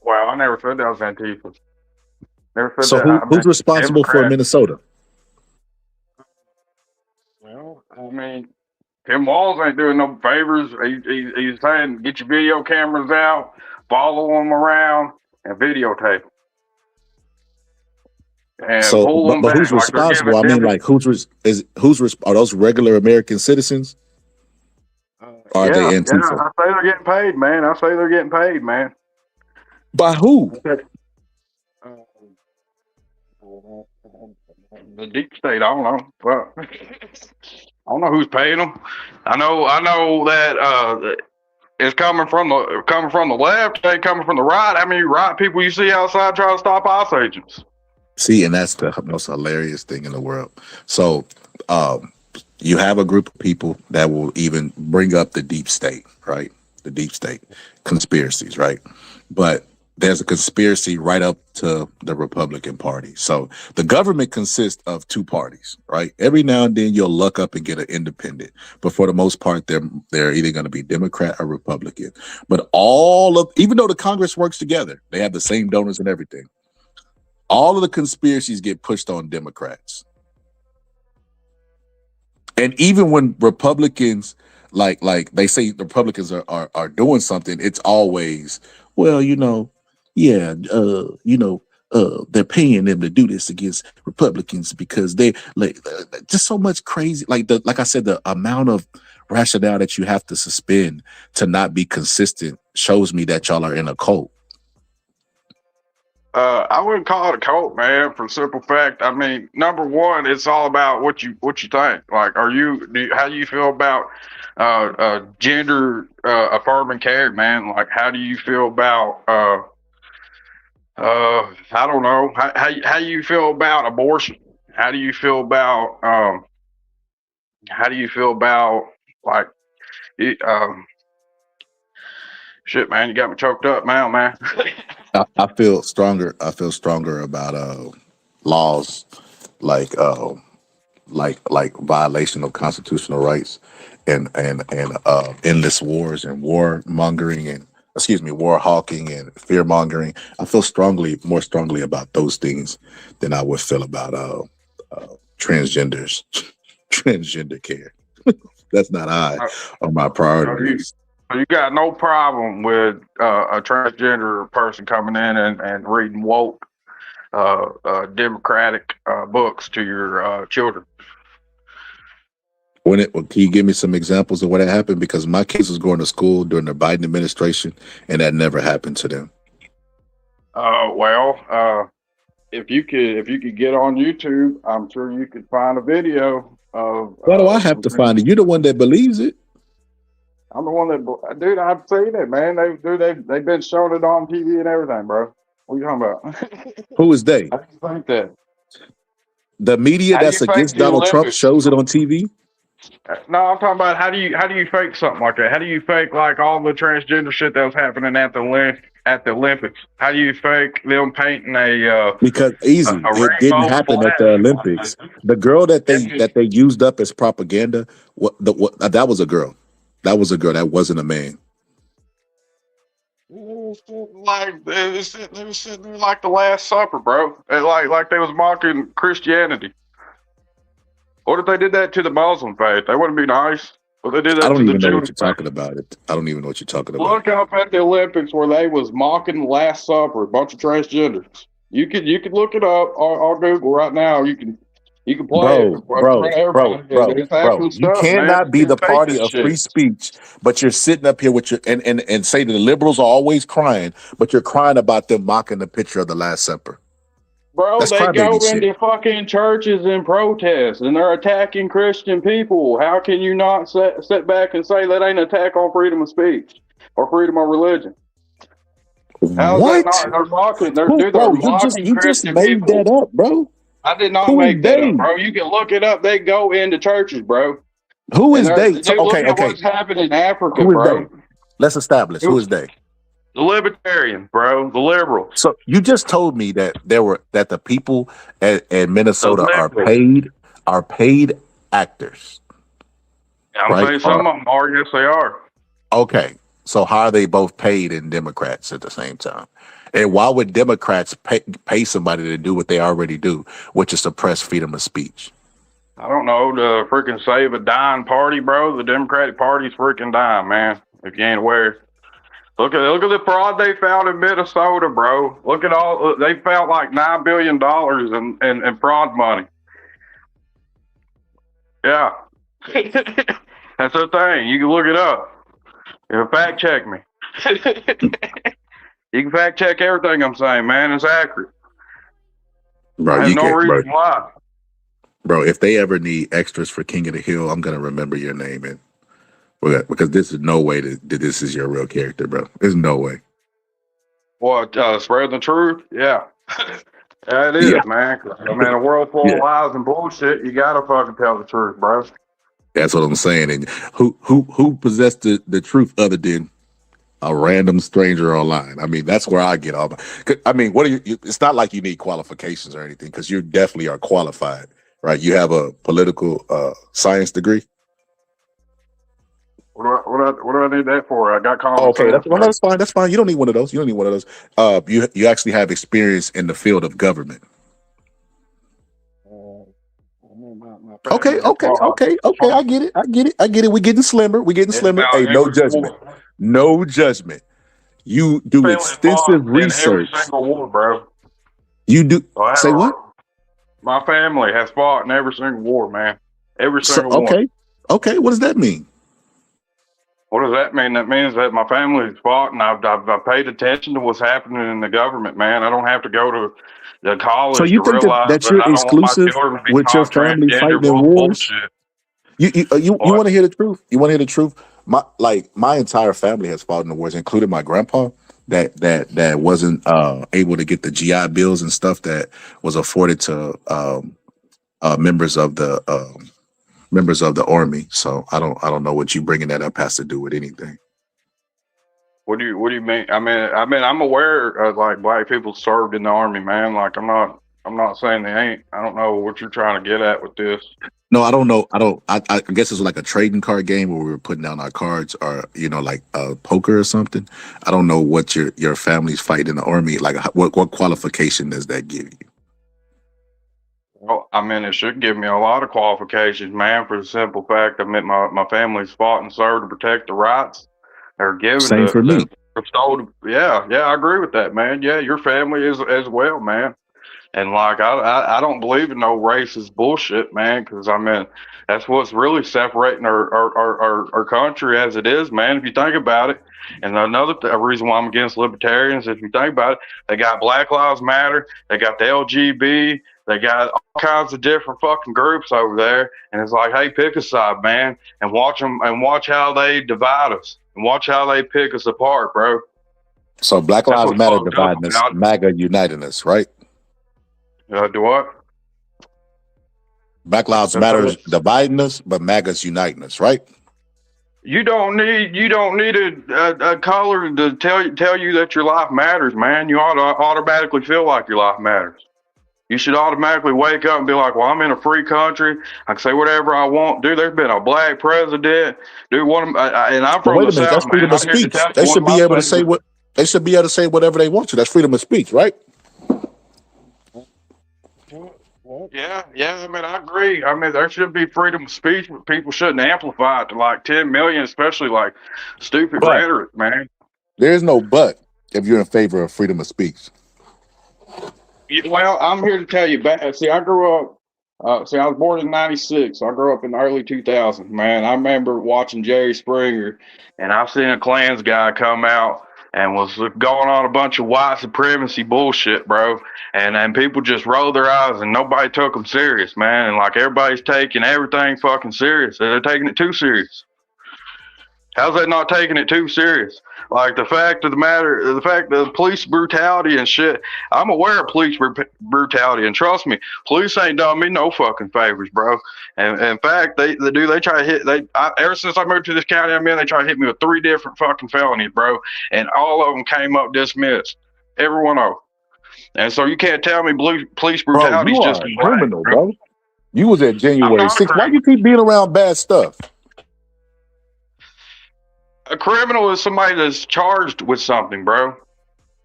Well, I never said that was Antifa. Never said So that. who's responsible for Democrat. Minnesota? Well, I mean, Tim Walz ain't doing no favors. He's saying get your video cameras out, follow them around, and videotape them. And So, pull them but back who's like they're responsible? I giving mean, like are those regular American citizens? Or are they Antifa? I say they're getting paid, man. I say they're getting paid, man. By who? The deep state. I don't know. Well, I don't know who's paying them. I know that it's coming from the left. It ain't coming from the right. How many right people you see outside trying to stop ICE agents? See, and that's the most hilarious thing in the world. So, you have a group of people that will even bring up the deep state, right? The deep state conspiracies, right? But there's a conspiracy right up to the Republican Party. So the government consists of two parties, right? Every now and then you'll luck up and get an independent, but for the most part, they're either going to be Democrat or Republican. But even though the Congress works together, they have the same donors and everything. All of the conspiracies get pushed on Democrats. And even when Republicans, like they say the Republicans are doing something, it's always, well, they're paying them to do this against Republicans because they just so much crazy. Like I said, the amount of rationale that you have to suspend to not be consistent shows me that y'all are in a cult. I wouldn't call it a cult, man, for the simple fact. I mean, number one, it's all about what you think. Like, how do you feel about gender affirming care, man? Like, how do you feel about I don't know. How you feel about abortion? How do you feel about like shit, man? You got me choked up now, man. I feel stronger. I feel stronger about laws like violation of constitutional rights and endless wars and war hawking and fear mongering. I feel more strongly about those things than I would feel about transgenders, transgender care. That's not high on my priority list. So you got no problem with a transgender person coming in and reading woke democratic books to your children? Can you give me some examples of what happened? Because my kids was going to school during the Biden administration, and that never happened to them. If you could get on YouTube, I'm sure you could find a video of. Why do I have to find it? You're the one that believes it. I'm the one that, dude. I've seen it, man. They've been showing it on TV and everything, bro. What are you talking about? Who is they? I think that the media that's against Donald Trump shows it on TV. No, I'm talking about how do you fake something like that? How do you fake like all the transgender shit that was happening at the Olympics? How do you fake them painting because easy it didn't happen at the Olympics. The girl that they used up as propaganda, that was a girl. That was a girl. That wasn't a man. Like they was sitting there like the Last Supper, bro. Like they was mocking Christianity. What if they did that to the Muslim faith? They wouldn't be nice. Well, they did I that don't to the even know what Jewish you're man. talking about. I don't even know what you're talking about. Look up at the Olympics where they was mocking the Last Supper, a bunch of transgenders. You could look it up on Google right now. You can play it in Bro, front bro, of bro, everybody. And bro, it's bro. actual You stuff, man. cannot You be the can't fake party this of free shit. speech, but you're sitting up here with your and say that the liberals are always crying, but you're crying about them mocking the picture of the Last Supper. Bro, That's they crybaby go shit. into fucking churches and protest, and they're attacking Christian people. How can you not sit back and say that ain't an attack on freedom of speech or freedom of religion? How is that What? not? They're mocking. Who, They're bro? mocking You just Christian made people. that up, bro. I did not Who is make that up, they? bro. You can look it up. They go into churches, bro. Who And is they're, they? So dude, look okay, at okay. what's happened in Africa, Who is they? bro. Let's establish who is they. The libertarians, bro. The liberals. So you just told me that that the people in The Minnesota liberals. are paid actors, I'm right? saying some of them are. Yes, they are. Okay. So how are they both paid and Democrats at the same time? And why would Democrats pay somebody to do what they already do, which is suppress freedom of speech? I don't know. The freaking save a dying party, bro. The Democratic Party's freaking dying, man. If you ain't aware. Look at the fraud they found in Minnesota, bro. Look at all they found like $9 billion in fraud money. Yeah. That's the thing. You can look it up. You can fact check me. You can fact check everything I'm saying, man. It's accurate. Bro, I have you no can't, reason to lie. bro. If they ever need extras for King of the Hill, I'm gonna remember your name and because this is no way that this is your real character, bro. There's no way. What, spread the truth? Yeah. Yeah, it Yeah, is, man. I mean, a world full yeah. of lies and bullshit, you gotta fucking tell the truth, bro. That's what I'm saying. And who possessed the truth other than a random stranger online? I mean, that's where I get all my. I mean, what are you? It's not like you need qualifications or anything because you definitely are qualified, right? You have a political science degree. What do I need that for? I got common Okay, sense, bro. that's fine. That's fine. You don't need one of those. You don't need one of those. You actually have experience in the field of government. Okay. I get it. We're getting slimmer. Hey, no judgment. No judgment. You do extensive In every research. single war, bro. You do say what? My family has fought in every single war, man. Every single one. Okay. What does that mean? What does that mean? That means that my family has fought, and I've paid attention to what's happening in the government, man. I don't have to go to the college So you to think realize that that you're I don't want my exclusive children to be with your taught family transgender fighting in wars? bullshit. You want to hear the truth? You want to hear the truth? My entire family has fought in the wars, including my grandpa that wasn't able to get the GI Bills and stuff that was afforded to members of the army. So I don't know what you bringing that up has to do with anything. What do you mean? I mean, I'm aware of like black people served in the army, man. Like I'm not saying they ain't. I don't know what you're trying to get at with this. No, I don't know. I guess it's like a trading card game where we were putting down our cards, or like poker or something. I don't know what your family's fighting in the army. Like, what qualification does that give you? Well, I mean, it should give me a lot of qualifications, man. For the simple fact, I mean, my family's fought and served to protect the rights that are given Same for me. Yeah, I agree with that, man. Yeah, your family is as well, man. And like I don't believe in no racist bullshit, man, because I mean that's what's really separating our country as it is, man. If you think about it, and another reason why I'm against libertarians, if you think about it, they got Black Lives Matter, they got the LGB, they got all kinds of different fucking groups over there, and it's like, hey, pick a side, man, and watch them and watch how they divide us and watch how they pick us apart, bro. So Black That's Lives what's Matter fucked up dividing us, about it. MAGA uniting us, right? Do what? Black Lives Matter dividing us, but MAGA's uniting us, right? You don't need a color to tell you that your life matters, man. You ought to automatically feel like your life matters. You should automatically wake up and be like, well, I'm in a free country. I can say whatever I want. Dude, there's been a black president. Dude, and I'm But from wait the a minute, that's South, man. freedom of I'm here to speech. tell They you should one be of able my to say things. they should be able to say whatever they want to. That's freedom of speech, right? Yeah, I mean, I agree. I mean, there should be freedom of speech, but people shouldn't amplify it to like 10 million, especially like stupid But rhetoric, man. there's no but if you're in favor of freedom of speech. Well, I'm here to tell you. See, I grew up. I was born in '96. So I grew up in the early 2000s. Man, I remember watching Jerry Springer, and I've seen a Klans guy come out and was going on a bunch of white supremacy bullshit, bro. And people just rolled their eyes, and nobody took them serious, man. And like everybody's taking everything fucking serious. They're taking it too serious. How's that not taking it too serious? Like the fact of the matter, the fact of police brutality and shit. I'm aware of police brutality, and trust me, police ain't done me no fucking favors, bro. And in fact, they try to hit. Ever since I moved to this county I'm in, they try to hit me with 3 different fucking felonies, bro, and all of them came up dismissed. Every one of them. And so you can't tell me police Bro, brutality is you just are a a right, criminal, bro. bro. You was at I'm January not a 6th. Why criminal. you keep being around bad stuff? A criminal is somebody that's charged with something, bro.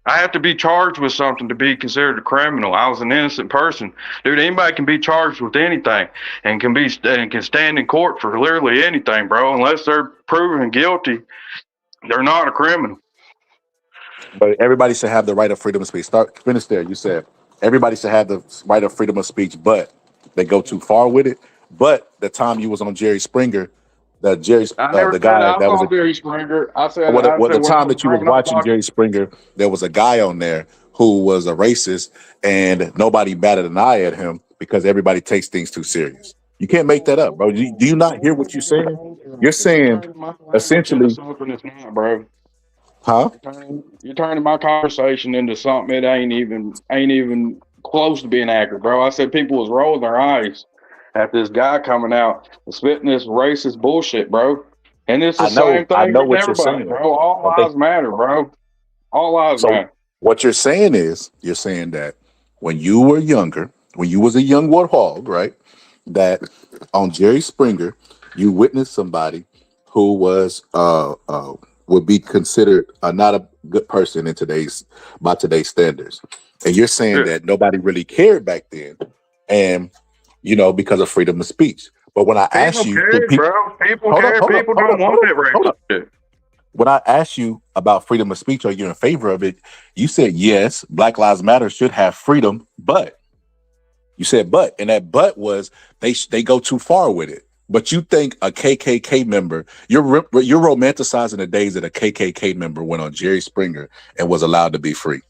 I have to be charged with something to be considered a criminal. I was an innocent person, dude. Anybody can be charged with anything and can stand in court for literally anything, bro. Unless they're proven guilty, they're not a criminal. But everybody should have the right of freedom of speech. Finish there. You said everybody should have the right of freedom of speech, but they go too far with it. But the time you was on Jerry Springer, I never the said guy I was that was on Jerry Springer. I said I well, the said when I time was that you was growing up watching watching. Jerry Springer, there was a guy on there who was a racist, and nobody batted an eye at him because everybody takes things too serious. You can't make that up, bro. Do you not hear what you're saying? You're You're saying turning my language into essentially, something it's not, bro. huh? You're turning my conversation into something it ain't even close to being accurate, bro. I said people was rolling their eyes at this guy coming out and spitting this racist bullshit, bro. And it's the same I thing know with what you're everybody, saying. bro. All Okay. lives matter, bro. All lives So matter. what you're saying is you're saying that when you were younger, when you was a young warthog, right? That on Jerry Springer, you witnessed somebody who was would be considered not a good person in today's standards. And you're saying Yeah. that nobody really cared back then, and because of freedom of speech. But when I ask People you, do care, people bro. People hold up, care. hold up, People hold don't up, hold want up, that hold racist up. shit. When I asked you about freedom of speech, are you in favor of it? You said yes, Black Lives Matter should have freedom, but you said but, and that but was they go too far with it. But you think a KKK member, you're romanticizing the days that a KKK member went on Jerry Springer and was allowed to be free.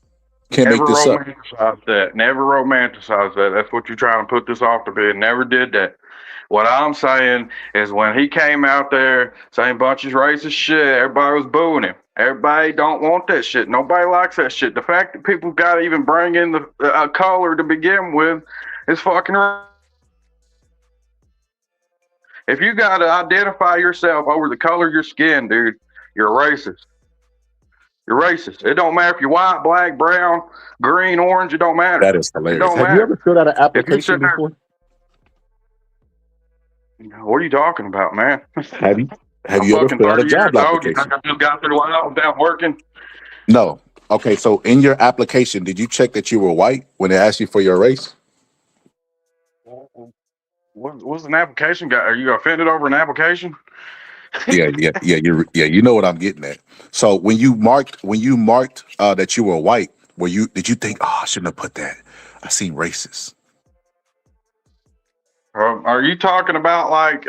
Can't make Never this up. romanticize that. Never romanticize that. That's what you're trying to put this off to be. Never did that. What I'm saying is when he came out there saying a bunch of racist shit, everybody was booing him. Everybody don't want that shit. Nobody likes that shit. The fact that people got to even bring in the color to begin with is fucking. If you got to identify yourself over the color of your skin, dude, you're a racist. You're racist. It don't matter if you're white, black, brown, green, orange. It don't matter. That is It hilarious. don't Have you matter. ever filled out an If you application sit there, before? what are you talking about, man? Have you? Have I'm you ever fucking filled out a 30 years job old. You think application? I just got through life without working? No. Okay, so in your application, did you check that you were white when they asked you for your race? What's an application guy? Are you offended over an application? You know what I'm getting at. So when you marked that you were white, did you think, oh, I shouldn't have put that? I seem racist. Are you talking about like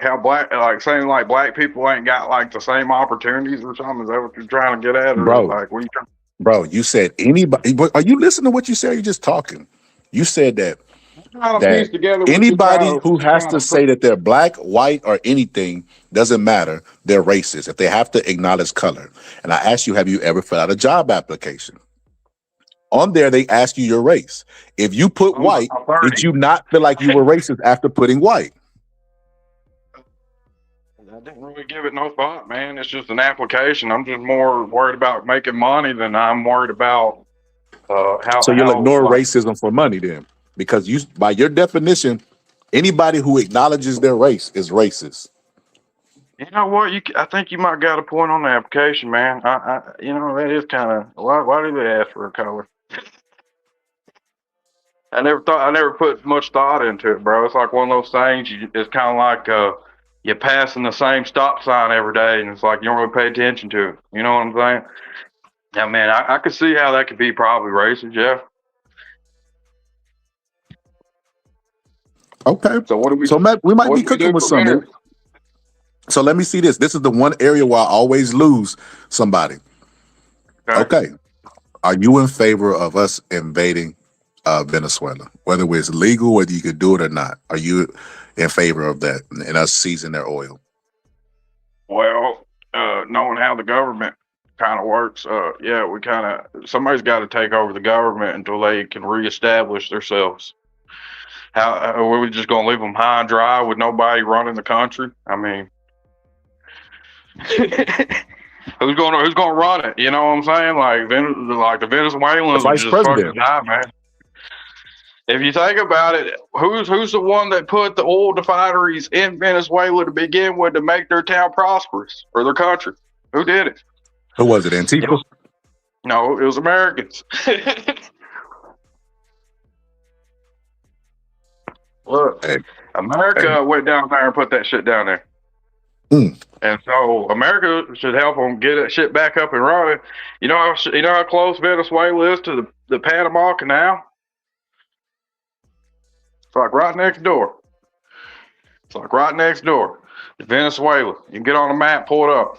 how black, like saying like black people ain't got like the same opportunities or something? Is that what you're trying to get at, or Bro, like what you trying? bro, you said anybody, but are you listening to what you said? Or are you just talking? You said that I'm trying to piece that together what anybody who you're has trying to to put. say that they're black, white, or anything doesn't matter. They're racist if they have to acknowledge color. And I asked you, have you ever filled out a job application? On there, they ask you your race. If you put I'm white, did 30. you not feel like you were racist after putting white? I didn't really give it no thought, man. It's just an application. I'm just more worried about making money than I'm worried about So you'll how ignore like. racism for money then, because you, by your definition, anybody who acknowledges their race is racist. You know what? I think you might got a point on the application, man. That is kind of why do they ask for a color? I never put much thought into it, bro. It's like one of those things. It's kind of like you're passing the same stop sign every day, and it's like you don't really pay attention to it. You know what I'm saying? Yeah, man, I could see how that could be probably racist. Yeah. Okay. So what do we? So Matt, we might What be do we cooking do with from something. here? So let me see this. This is the one area where I always lose somebody. Okay. Are you in favor of us invading Venezuela? Whether it's legal, whether you could do it or not. Are you in favor of that and us seizing their oil? Well, knowing how the government kind of works, yeah, we kind of somebody's got to take over the government until they can reestablish themselves. How are we just gonna leave them high and dry with nobody running the country? I mean, who's gonna run it? You know what I'm saying? Like the The Venezuelans would vice just fucking president. die, man. If you think about it, who's the one that put the oil refineries in Venezuela to begin with to make their town prosperous or their country? Who did it? Who was it? It Antifa? was no, it was Americans. Look, Hey. America went down there and put that shit down there. Mm. And so America should help them get that shit back up and running. You know how close Venezuela is to the Panama Canal? It's like right next door. It's like right next door. Venezuela. You can get on the map, pull it up.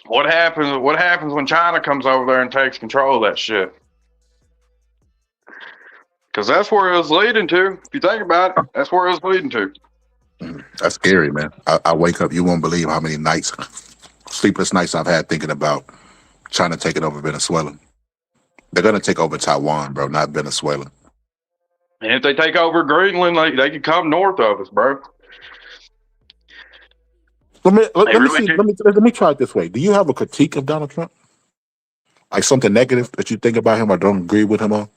What happens when China comes over there and takes control of that shit? Because that's where it was leading to. If you think about it, that's where it was leading to. That's scary, man. I wake up, you won't believe how many nights, sleepless nights I've had thinking about China taking over Venezuela. They're gonna take over Taiwan, bro, not Venezuela. And if they take over Greenland, they can come north of us, bro. Let me try it this way. Do you have a critique of Donald Trump? Like something negative that you think about him or don't agree with him on?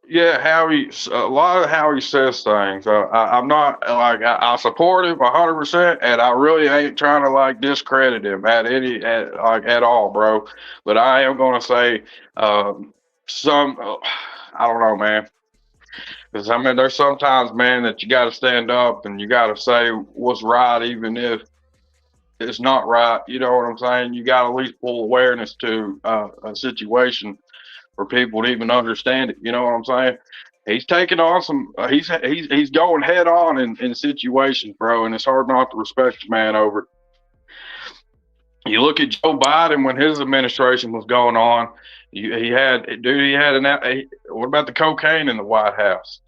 Yeah, a lot of how he says things. I'm not like I support him 100%, and I really ain't trying to like discredit him at all, bro. But I am gonna say some. I don't know, man. Because I mean, there's sometimes, man, that you got to stand up and you got to say what's right, even if it's not right. You know what I'm saying? You got to at least pull awareness to a situation for people to even understand it. You know what I'm saying? He's taking on some. He's going head on in situations, bro, and it's hard not to respect the man over it. You look at Joe Biden when his administration was going on. What about the cocaine in the White House?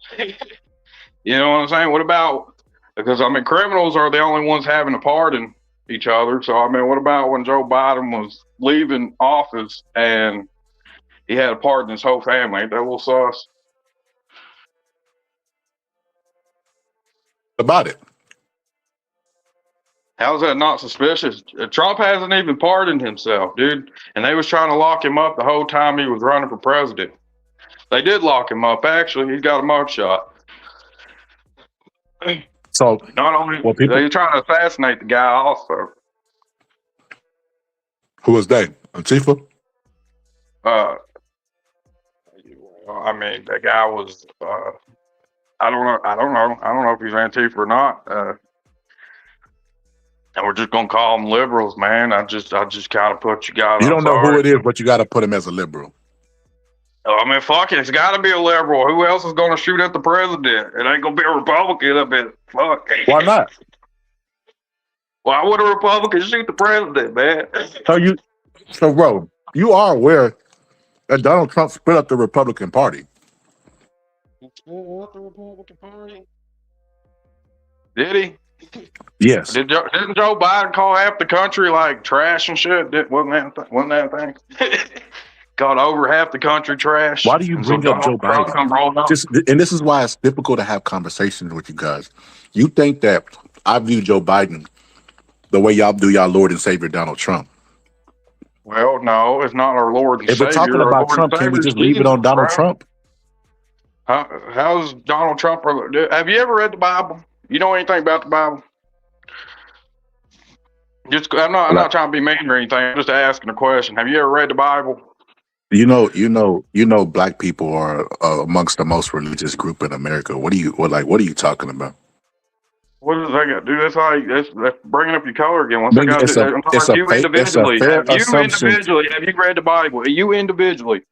You know what I'm saying? What about, because I mean, criminals are the only ones having to pardon each other. So I mean, what about when Joe Biden was leaving office and he had to pardon his whole family? Ain't that a little sus? About it. How's that not suspicious? Trump hasn't even pardoned himself, dude. And they was trying to lock him up the whole time he was running for president. They did lock him up. Actually, he's got a mugshot. So not only people they trying to assassinate the guy, also. Who was they? Antifa? I mean, that guy was. I don't know. I don't know if he's Antifa or not. And we're just gonna call them liberals, man. I just kind of put you guys. You don't know who it is, but you got to put him as a liberal. I mean, fuck it. It's got to be a liberal. Who else is going to shoot at the president? It ain't going to be a Republican. I mean, fuck. Why not? Why would a Republican shoot the president, man? So, bro, you are aware that Donald Trump split up the Republican Party. What, the Republican Party? Did he? Yes. Didn't Joe Biden call half the country like trash and shit? Wasn't that a thing? Called over half the country trash. Why do you bring up Joe Biden? And this is why it's difficult to have conversations with you guys. You think that I view Joe Biden the way y'all do y'all Lord and Savior Donald Trump. Well, no, it's not our Lord and Savior. If we're talking about Trump, can we just leave it on Donald Trump? How's Donald Trump? Have you ever read the Bible? You know anything about the Bible? I'm not trying to be mean or anything. I'm just asking a question. Have you ever read the Bible? Black people are amongst the most religious group in America. What are you talking about? What does that got to do? That's bringing up your color again. What's that Maybe got to do? I'm talking about you it's a individually. fair assumption. Have you read the Bible? You individually,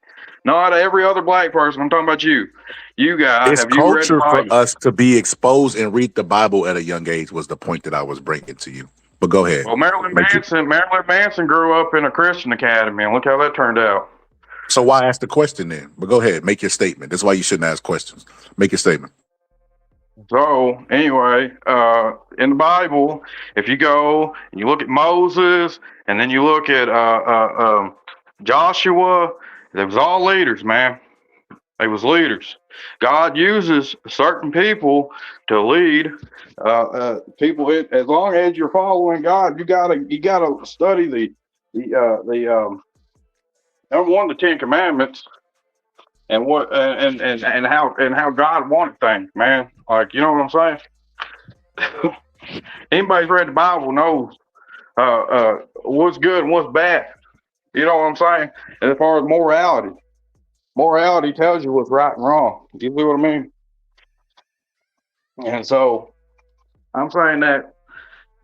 not every other black person. I'm talking about you. You guy, It's have you read the culture for Bible? us to be exposed and read the Bible at a young age was the point that I was bringing to you. But go ahead. Well, Marilyn Manson grew up in a Christian academy, and look how that turned out. So why ask the question then? But go ahead, make your statement. That's why you shouldn't ask questions. Make your statement. So anyway, in the Bible, if you go and you look at Moses, and then you look at Joshua, they was all leaders, man. They was leaders. God uses certain people to lead people. As long as you're following God, you gotta study the number one, the Ten Commandments, and what and how God wanted things, man. Like, you know what I'm saying? Anybody's read the Bible knows what's good and what's bad. You know what I'm saying? And as far as morality tells you what's right and wrong. You see what I mean? And so I'm saying that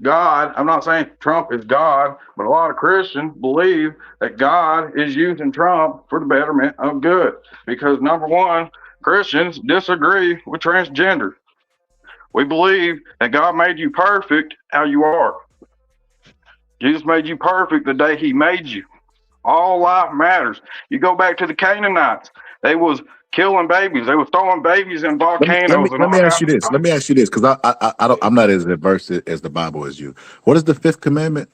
God, I'm not saying Trump is God, but a lot of Christians believe that God is using Trump for the betterment of good. Because number one, Christians disagree with transgender. We believe that God made you perfect how you are. Jesus made you perfect the day he made you. All life matters. You go back to the Canaanites. They was killing babies. They was throwing babies in volcanoes and Let all me ask you kinds of this. stuff. Let me ask you this, because I'm not as adverse as the Bible as you. What is the fifth commandment?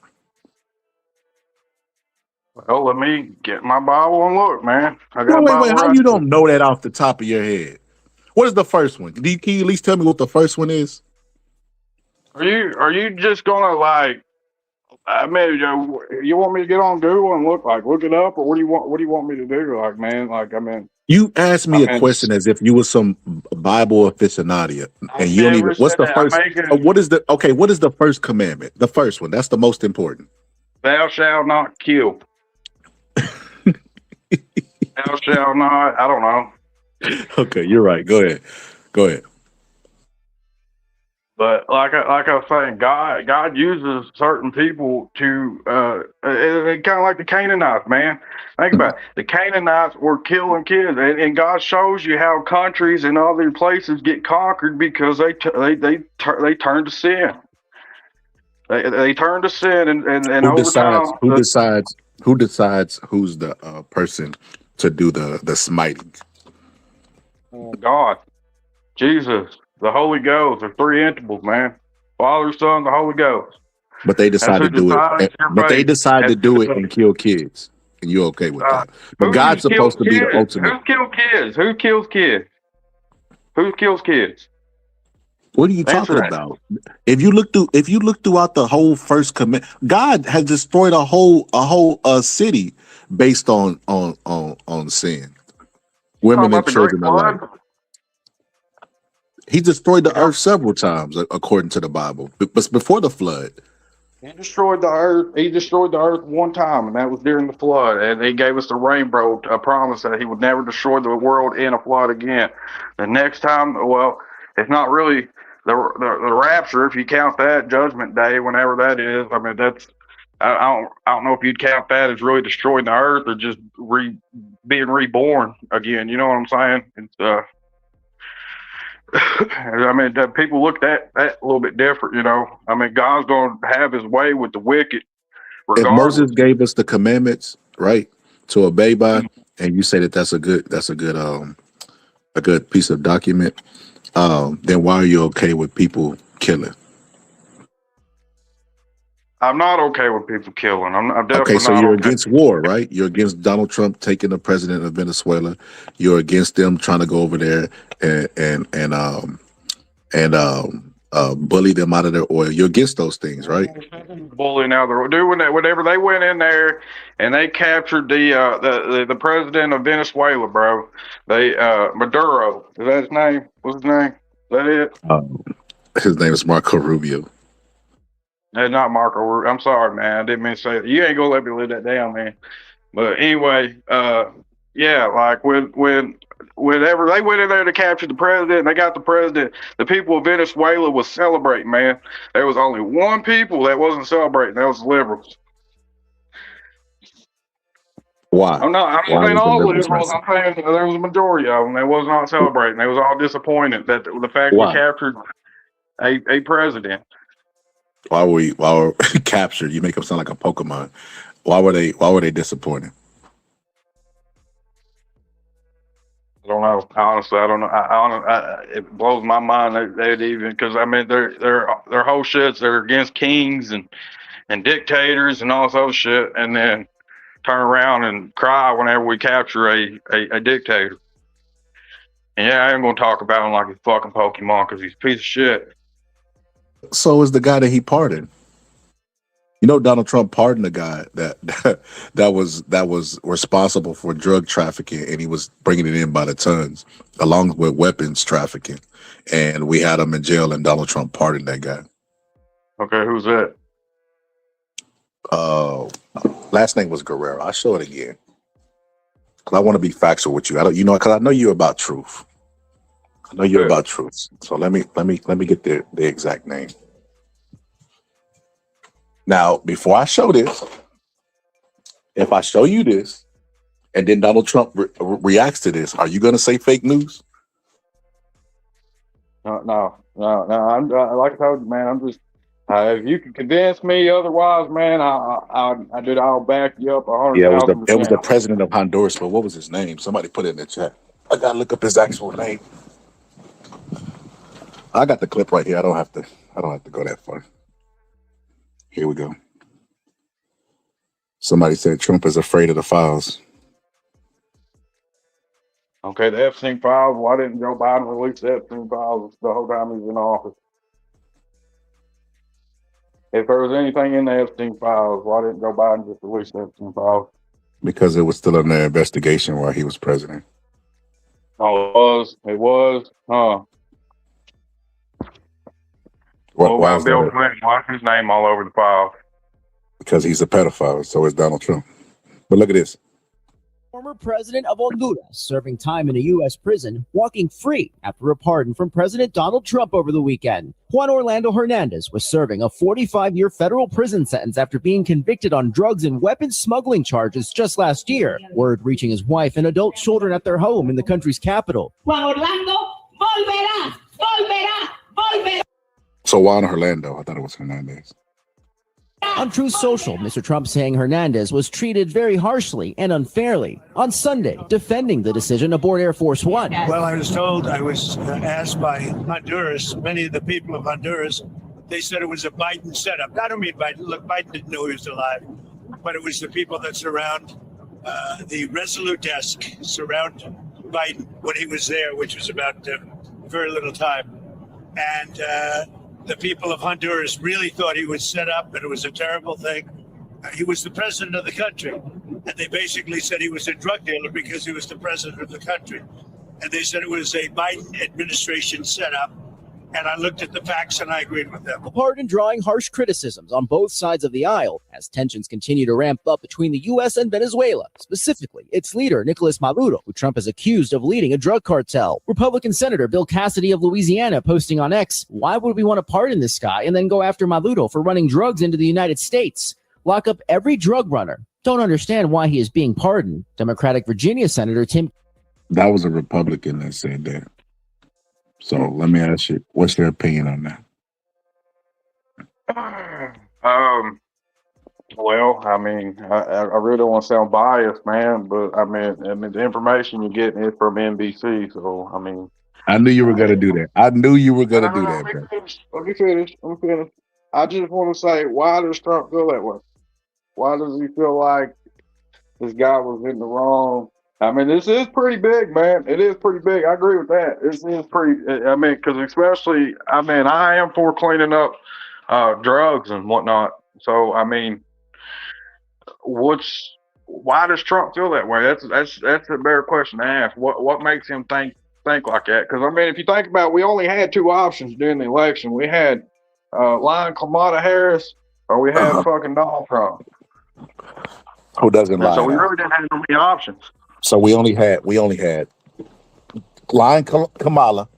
Well, let me get my Bible and look, man. I got a Wait. Bible How right you here. don't know that off the top of your head? What is the first one? Can you at least tell me what the first one is? Are you just gonna like? I mean, you want me to get on Google and look it up, or what do you want? What do you want me to do? Like, man, like You asked me a question as if you were some Bible aficionado, I and you don't even. never What's said the that. I'm first? making What is the okay? What is the first commandment? The first one. That's the most important. thou shalt not kill. Thou shalt not. I don't know. Okay, you're right. Go ahead. Go ahead. But like I was saying, God uses certain people to kind of like the Canaanites, man. Think about it. The Canaanites were killing kids, and God shows you how countries and other places get conquered because they turn to sin. They turn to sin, and Who over decides? time, Who decides? Who decides who's the person to do the smiting? God, Jesus, the Holy Ghost, the three entities, man. Father, Son, the Holy Ghost. But they That's decide who to do it. decides your But they fate. decide to That's do it and kill kids, and you're okay with that. But who God's kills supposed to be the kids? ultimate. Who kills kids? Who kills kids? Who kills kids? What are you Answer talking that. about? If you look throughout the whole first command, God has destroyed a whole city based on sin, You talking women and about the Great children alike. Flood? He destroyed the You know, earth several times, according to the Bible. But before the flood, he destroyed the earth. He destroyed the earth one time, and that was during the flood. And he gave us the rainbow, a promise that he would never destroy the world in a flood again. The next time, well, it's not really the rapture, if you count that, Judgment Day, whenever that is. I mean, that's I don't know if you'd count that as really destroying the earth or just being reborn again. You know what I'm saying? It's I mean, people look at that a little bit different. You know, I mean, God's going to have His way with the wicked, if regardless. Moses gave us the commandments, right, to obey by, and you say that that's a good piece of document, then why are you okay with people killing? I'm not okay with people killing. I'm Okay, definitely so not you're okay. against war, right? You're against Donald Trump taking the president of Venezuela. You're against them trying to go over there and bully them out of their oil. You're against those things, right? Bullying out there, doing that. Whenever they went in there and they captured the president of Venezuela, bro. They Maduro. Is that his name? What's his name? Is that it? His name is Marco Rubio. It's not I'm sorry, man. I didn't mean to say it. You ain't gonna let me live that down, man. But anyway, Yeah, like whenever they went in there to capture the president, and they got the president. The people of Venezuela was celebrating. Man, there was only one people that wasn't celebrating. That was the liberals. Why? I'm not Why saying was the all liberals liberals. missing? I'm saying there was a majority of them. They was not celebrating. They was all disappointed that the fact we Why? captured a president. Why were captured? You make them sound like a Pokemon. Why were they disappointed? I don't know. Honestly, I don't know. It blows my mind they'd even because I mean their whole shits. They're against kings and dictators and all this other shit, and then turn around and cry whenever we capture a dictator. And yeah, I ain't gonna talk about him like he's fucking Pokemon because he's a piece of shit. So is the guy that he pardoned. You know, Donald Trump pardoned a guy that was responsible for drug trafficking, and he was bringing it in by the tons, along with weapons trafficking. And we had him in jail, and Donald Trump pardoned that guy. Okay, who's that? Last name was Guerrero. I'll show it again. Cause I want to be factual with you. Because I know you're about truth. I know you're about truth. So let me get the exact name. Now, before I show this, if I show you this, and then Donald Trump reacts to this, are you going to say fake news? No. I'm like I told you, man. I'm just if you can convince me otherwise, man, I'll back you up 100,000%. Yeah, it was the president of Honduras, but what was his name? Somebody put it in the chat. I gotta look up his actual name. I got the clip right here. I don't have to go that far. Here we go. Somebody said Trump is afraid of the files. Okay, the Epstein files. Why didn't Joe Biden release the Epstein files the whole time he was in office? If there was anything in the Epstein files, why didn't Joe Biden just release the Epstein files? Because it was still under investigation while he was president. Oh, it was, huh? Why is Bill that? Clinton? Why's his name all over the file? Because he's a pedophile. So is Donald Trump. But look at this. Former president of Honduras serving time in a U.S. prison, walking free after a pardon from President Donald Trump over the weekend. Juan Orlando Hernandez was serving a 45-year federal prison sentence after being convicted on drugs and weapons smuggling charges just last year. Word reaching his wife and adult children at their home in the country's capital. Juan Orlando, volverá, volverá, volverá. So Juan Orlando, I thought it was Hernandez. On Truth Social, Mr. Trump saying Hernandez was treated very harshly and unfairly. On Sunday, defending the decision aboard Air Force One. Well, I was asked by Honduras, many of the people of Honduras, they said it was a Biden setup. I don't mean Biden. Look, Biden didn't know he was alive, but it was the people that surround the Resolute desk, surround Biden when he was there, which was about very little time. And the people of Honduras really thought he was set up, and it was a terrible thing. He was the president of the country, and they basically said he was a drug dealer because he was the president of the country. And they said it was a Biden administration setup, and I looked at the facts and I agreed with them. A pardon drawing harsh criticisms on both sides of the aisle as tensions continue to ramp up between the U.S. and Venezuela, specifically its leader, Nicolas Maduro, who Trump is accused of leading a drug cartel. Republican Senator Bill Cassidy of Louisiana posting on X, why would we want to pardon this guy and then go after Maduro for running drugs into the United States? Lock up every drug runner. Don't understand why he is being pardoned. Democratic Virginia Senator Tim. That was a Republican that said that. So let me ask you, what's your opinion on that? Well, I mean, I really don't want to sound biased, man, but I mean, the information you're getting is from NBC, so I mean. I knew you were gonna do that. I knew you were gonna do that, bro. Let me finish. I just want to say, why does Trump feel that way? Why does he feel like this guy was in the wrong? I mean, this is pretty big, man. It is pretty big. I agree with that. This is pretty. I mean, because especially, I mean, I am for cleaning up drugs and whatnot. So, I mean, why does Trump feel that way? That's a better question to ask. What makes him think like that? Because I mean, if you think about it, we only had two options during the election. We had lying Kamala Harris, or we had fucking Donald Trump. Who doesn't lie? So we really didn't have many options. So we only had lying Kamala,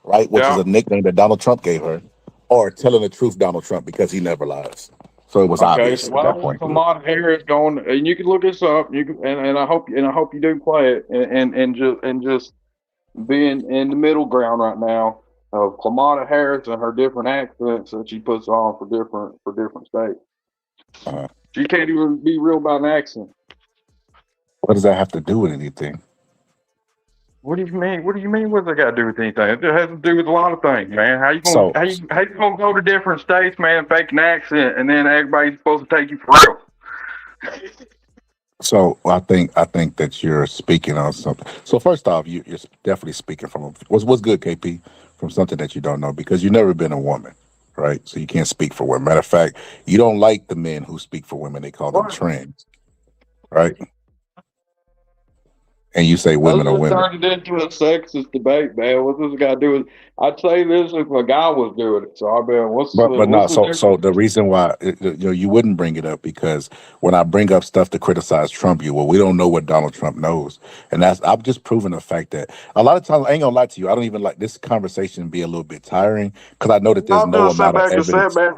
right, which is Yeah. a nickname that Donald Trump gave her, or telling the truth Donald Trump because he never lies. So it was Okay, obvious so at that well, point. Kamala Harris going, and you can look this up. You can, and I hope you do play it, and just being in the middle ground right now of Kamala Harris and her different accents that she puts on for different states. Uh, She can't even be real about an accent. what does that have to do with anything? What do you mean? What do you mean? What's that got to do with anything? It has to do with a lot of things, man. How you gonna So go to different states, man, fake an accent, and then everybody's supposed to take you for real? So I think that you're speaking on something. So first off, you're definitely speaking from what's good, KP, from something that you don't know because you've never been a woman, right? So you can't speak for women. Matter of fact, you don't like the men who speak for women. They call them What? trans, right? And you say Let's women are just women. turn it into a sexist debate, man. What's this got to do with? I'd say this if a guy was doing it. So I mean, But what's not the so difference? the reason why you wouldn't bring it up because when I bring up stuff to criticize Trump, we don't know what Donald Trump knows, and that's I'm just proving the fact that a lot of times I ain't gonna lie to you, I don't even like this conversation be a little bit tiring because I know that I'll just sit back and say, man.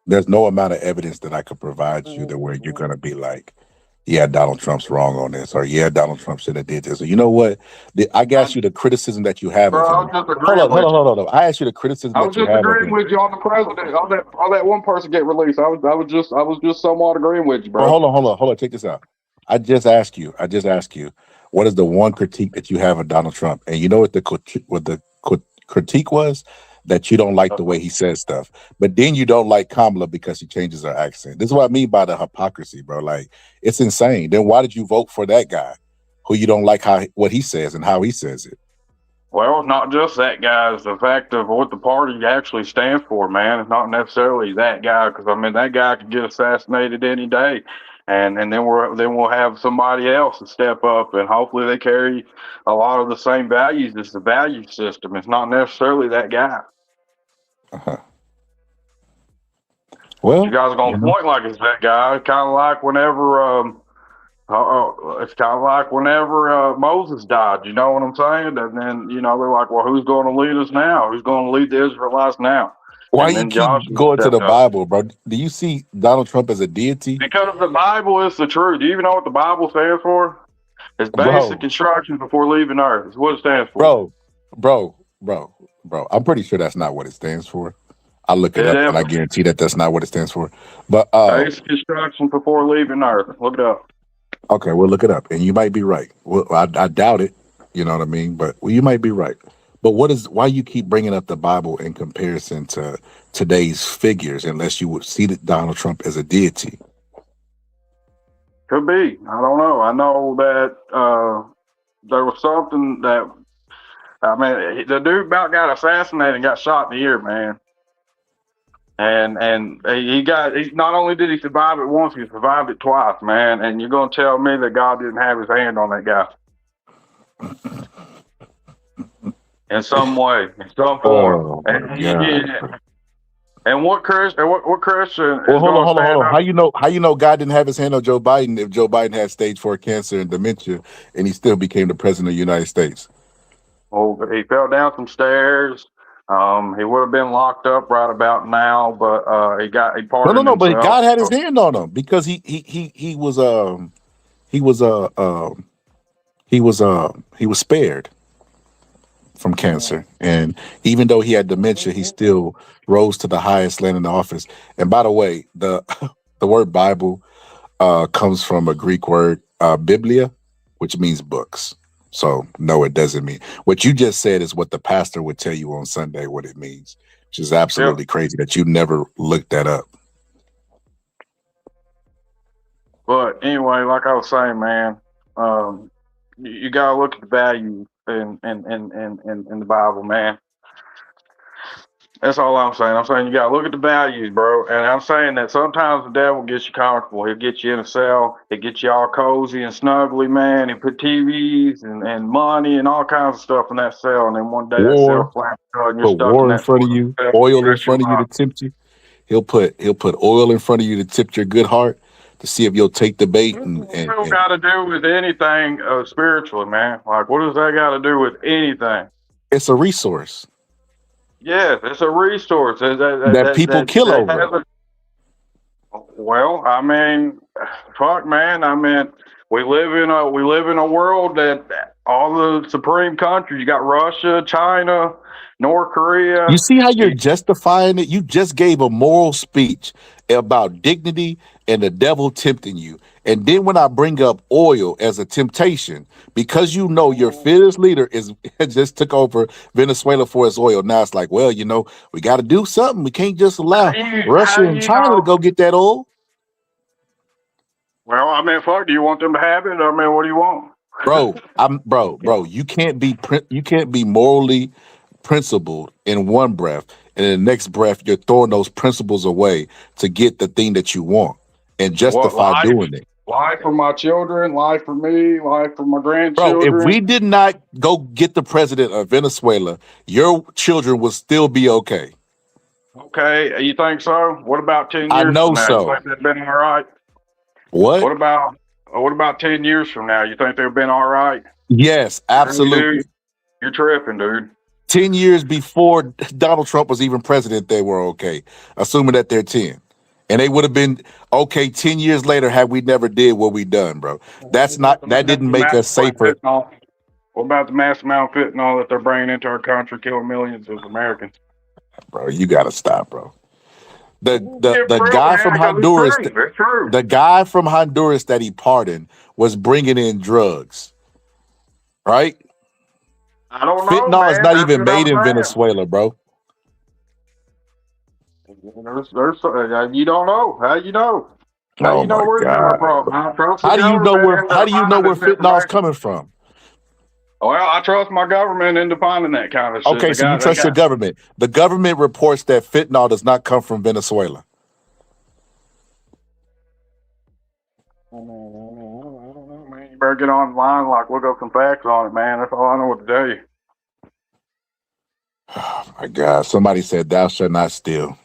there's no amount of evidence that I could provide you that where you're gonna be like, yeah, Donald Trump's wrong on this, or yeah, Donald Trump should have did this. Or you know what? I asked you the criticism that you have Bro, of I him. was just Hold agreeing on, hold with on, you. hold on. I asked you the criticism I that was you just have of agreeing him. with you on the president. All that one person get released. I was just somewhat agreeing with you, Well, bro. hold on. Check this out. I just asked you, what is the one critique that you have of Donald Trump? And you know what critique was? That you don't like the way he says stuff. But then you don't like Kamala because she changes her accent. This is what I mean by the hypocrisy, bro. Like, it's insane. Then why did you vote for that guy who you don't like what he says and how he says it? Well, it's not just that guy. It's the fact of what the party actually stands for, man. It's not necessarily that guy, because I mean that guy could get assassinated any day, and then we'll have somebody else to step up, and hopefully they carry a lot of the same values as the value system. It's not necessarily that guy. Uh-huh. But you Well, guys are gonna point like it's that guy. Kind of like whenever it's kind of like whenever Moses died. You know what I'm saying? And then they're like, well, who's going to lead us now? Who's going to lead the Israelites now? why And you then keep Joshua going to the stepped up. Bible, bro? Do you see Donald Trump as a deity? Because the Bible is the truth. Do you even know what the Bible stands for? It's basic Bro, instructions before leaving Earth. It's what it stands for. bro, bro, bro, bro. I'm pretty sure that's not what it stands for. I'll look it It up and I is guarantee that that's not what it stands for. But basic instructions before leaving Earth. Look it up. okay, we'll look it up, and you might be right. Well, I doubt it. You know what I mean? But you might be right. But why you keep bringing up the Bible in comparison to today's figures, unless you would see that Donald Trump as a deity? Could be. I don't know. I know that there was something that I mean, the dude about got assassinated and got shot in the ear, man. And he not only did he survive it once, he survived it twice, man. And you're gonna tell me that God didn't have his hand on that guy in some way, in some form. Oh my And God! and what Christian Well, is gonna hold stand on. up? How you know God didn't have his hand on Joe Biden if Joe Biden had stage 4 cancer and dementia, and he still became the president of the United States? Oh, he fell down some stairs. He would have been locked up right about now, but he pardoned No. But himself. God had his hand on him because he was he was he was spared from cancer, and even though he had dementia, he still rose to the highest land in the office. And by the way, the the word Bible comes from a Greek word biblia, which means books. So no, it doesn't mean what you just said is what the pastor would tell you on Sunday what it means, which is Yep. absolutely crazy that you never looked that up. But anyway, like I was saying, man, you gotta look at the value in the Bible, man. That's all I'm saying. I'm saying you gotta look at the values, bro. And I'm saying that sometimes the devil gets you comfortable. He'll get you in a cell. He'll get you all cozy and snuggly, man. He'll put TVs and money and all kinds of stuff in that cell. And then one day that cell War, flaps shut and you're put stuck in war in that front of you, cell for the oil in rest of your front of you to life. tempt you. He'll put oil in front of you to tempt your good heart, to see if you'll take the bait. What got to do with anything spiritually, man? Like, what does that got to do with anything? It's a resource. Yes, it's a resource that people kill over. Well, I mean, fuck, man. I mean, we live in a world that all the supreme countries. You got Russia, China, North Korea. You see how you're justifying it? You just gave a moral speech about dignity and the devil tempting you. And then when I bring up oil as a temptation, because you know your fearless leader just took over Venezuela for its oil. Now it's like, well, we got to do something. We can't just allow Russia and China to go get that oil. Well, I mean, fuck. Do you want them to have it? I mean, what do you want, bro? You can't be morally principled in one breath, and in the next breath you're throwing those principles away to get the thing that you want and justify doing it. Life for my children, life for me, life for my grandchildren. Bro, if we did not go get the president of Venezuela, your children would still be okay. Okay, you think so? What about 10 years I know from now? so. You think they've been all right? What? What about 10 years from now? You think they've been all right? Yes, absolutely. Dude, you're tripping, dude. 10 years before Donald Trump was even president, they were okay, assuming that they're 10. And they would have been okay 10 years later had we never did what we done, bro. That didn't make us safer. What about the mass amount of fentanyl that they're bringing into our country, killing millions of Americans? Bro, you got to stop, bro. The guy from Honduras, the guy from Honduras that he pardoned was bringing in drugs, right? I don't know. Fentanyl is not even made in Venezuela, bro. You don't know. How you know? How you know where it's coming from? How do you know where fentanyl's coming from? Well, I trust my government in defining that kind of shit. Okay, so you trust your government. The government reports that fentanyl does not come from Venezuela. I don't know, man. You better get online, look up some facts on it, man. That's all I know what to tell you. Oh my God! Somebody said, "Thou shalt not steal."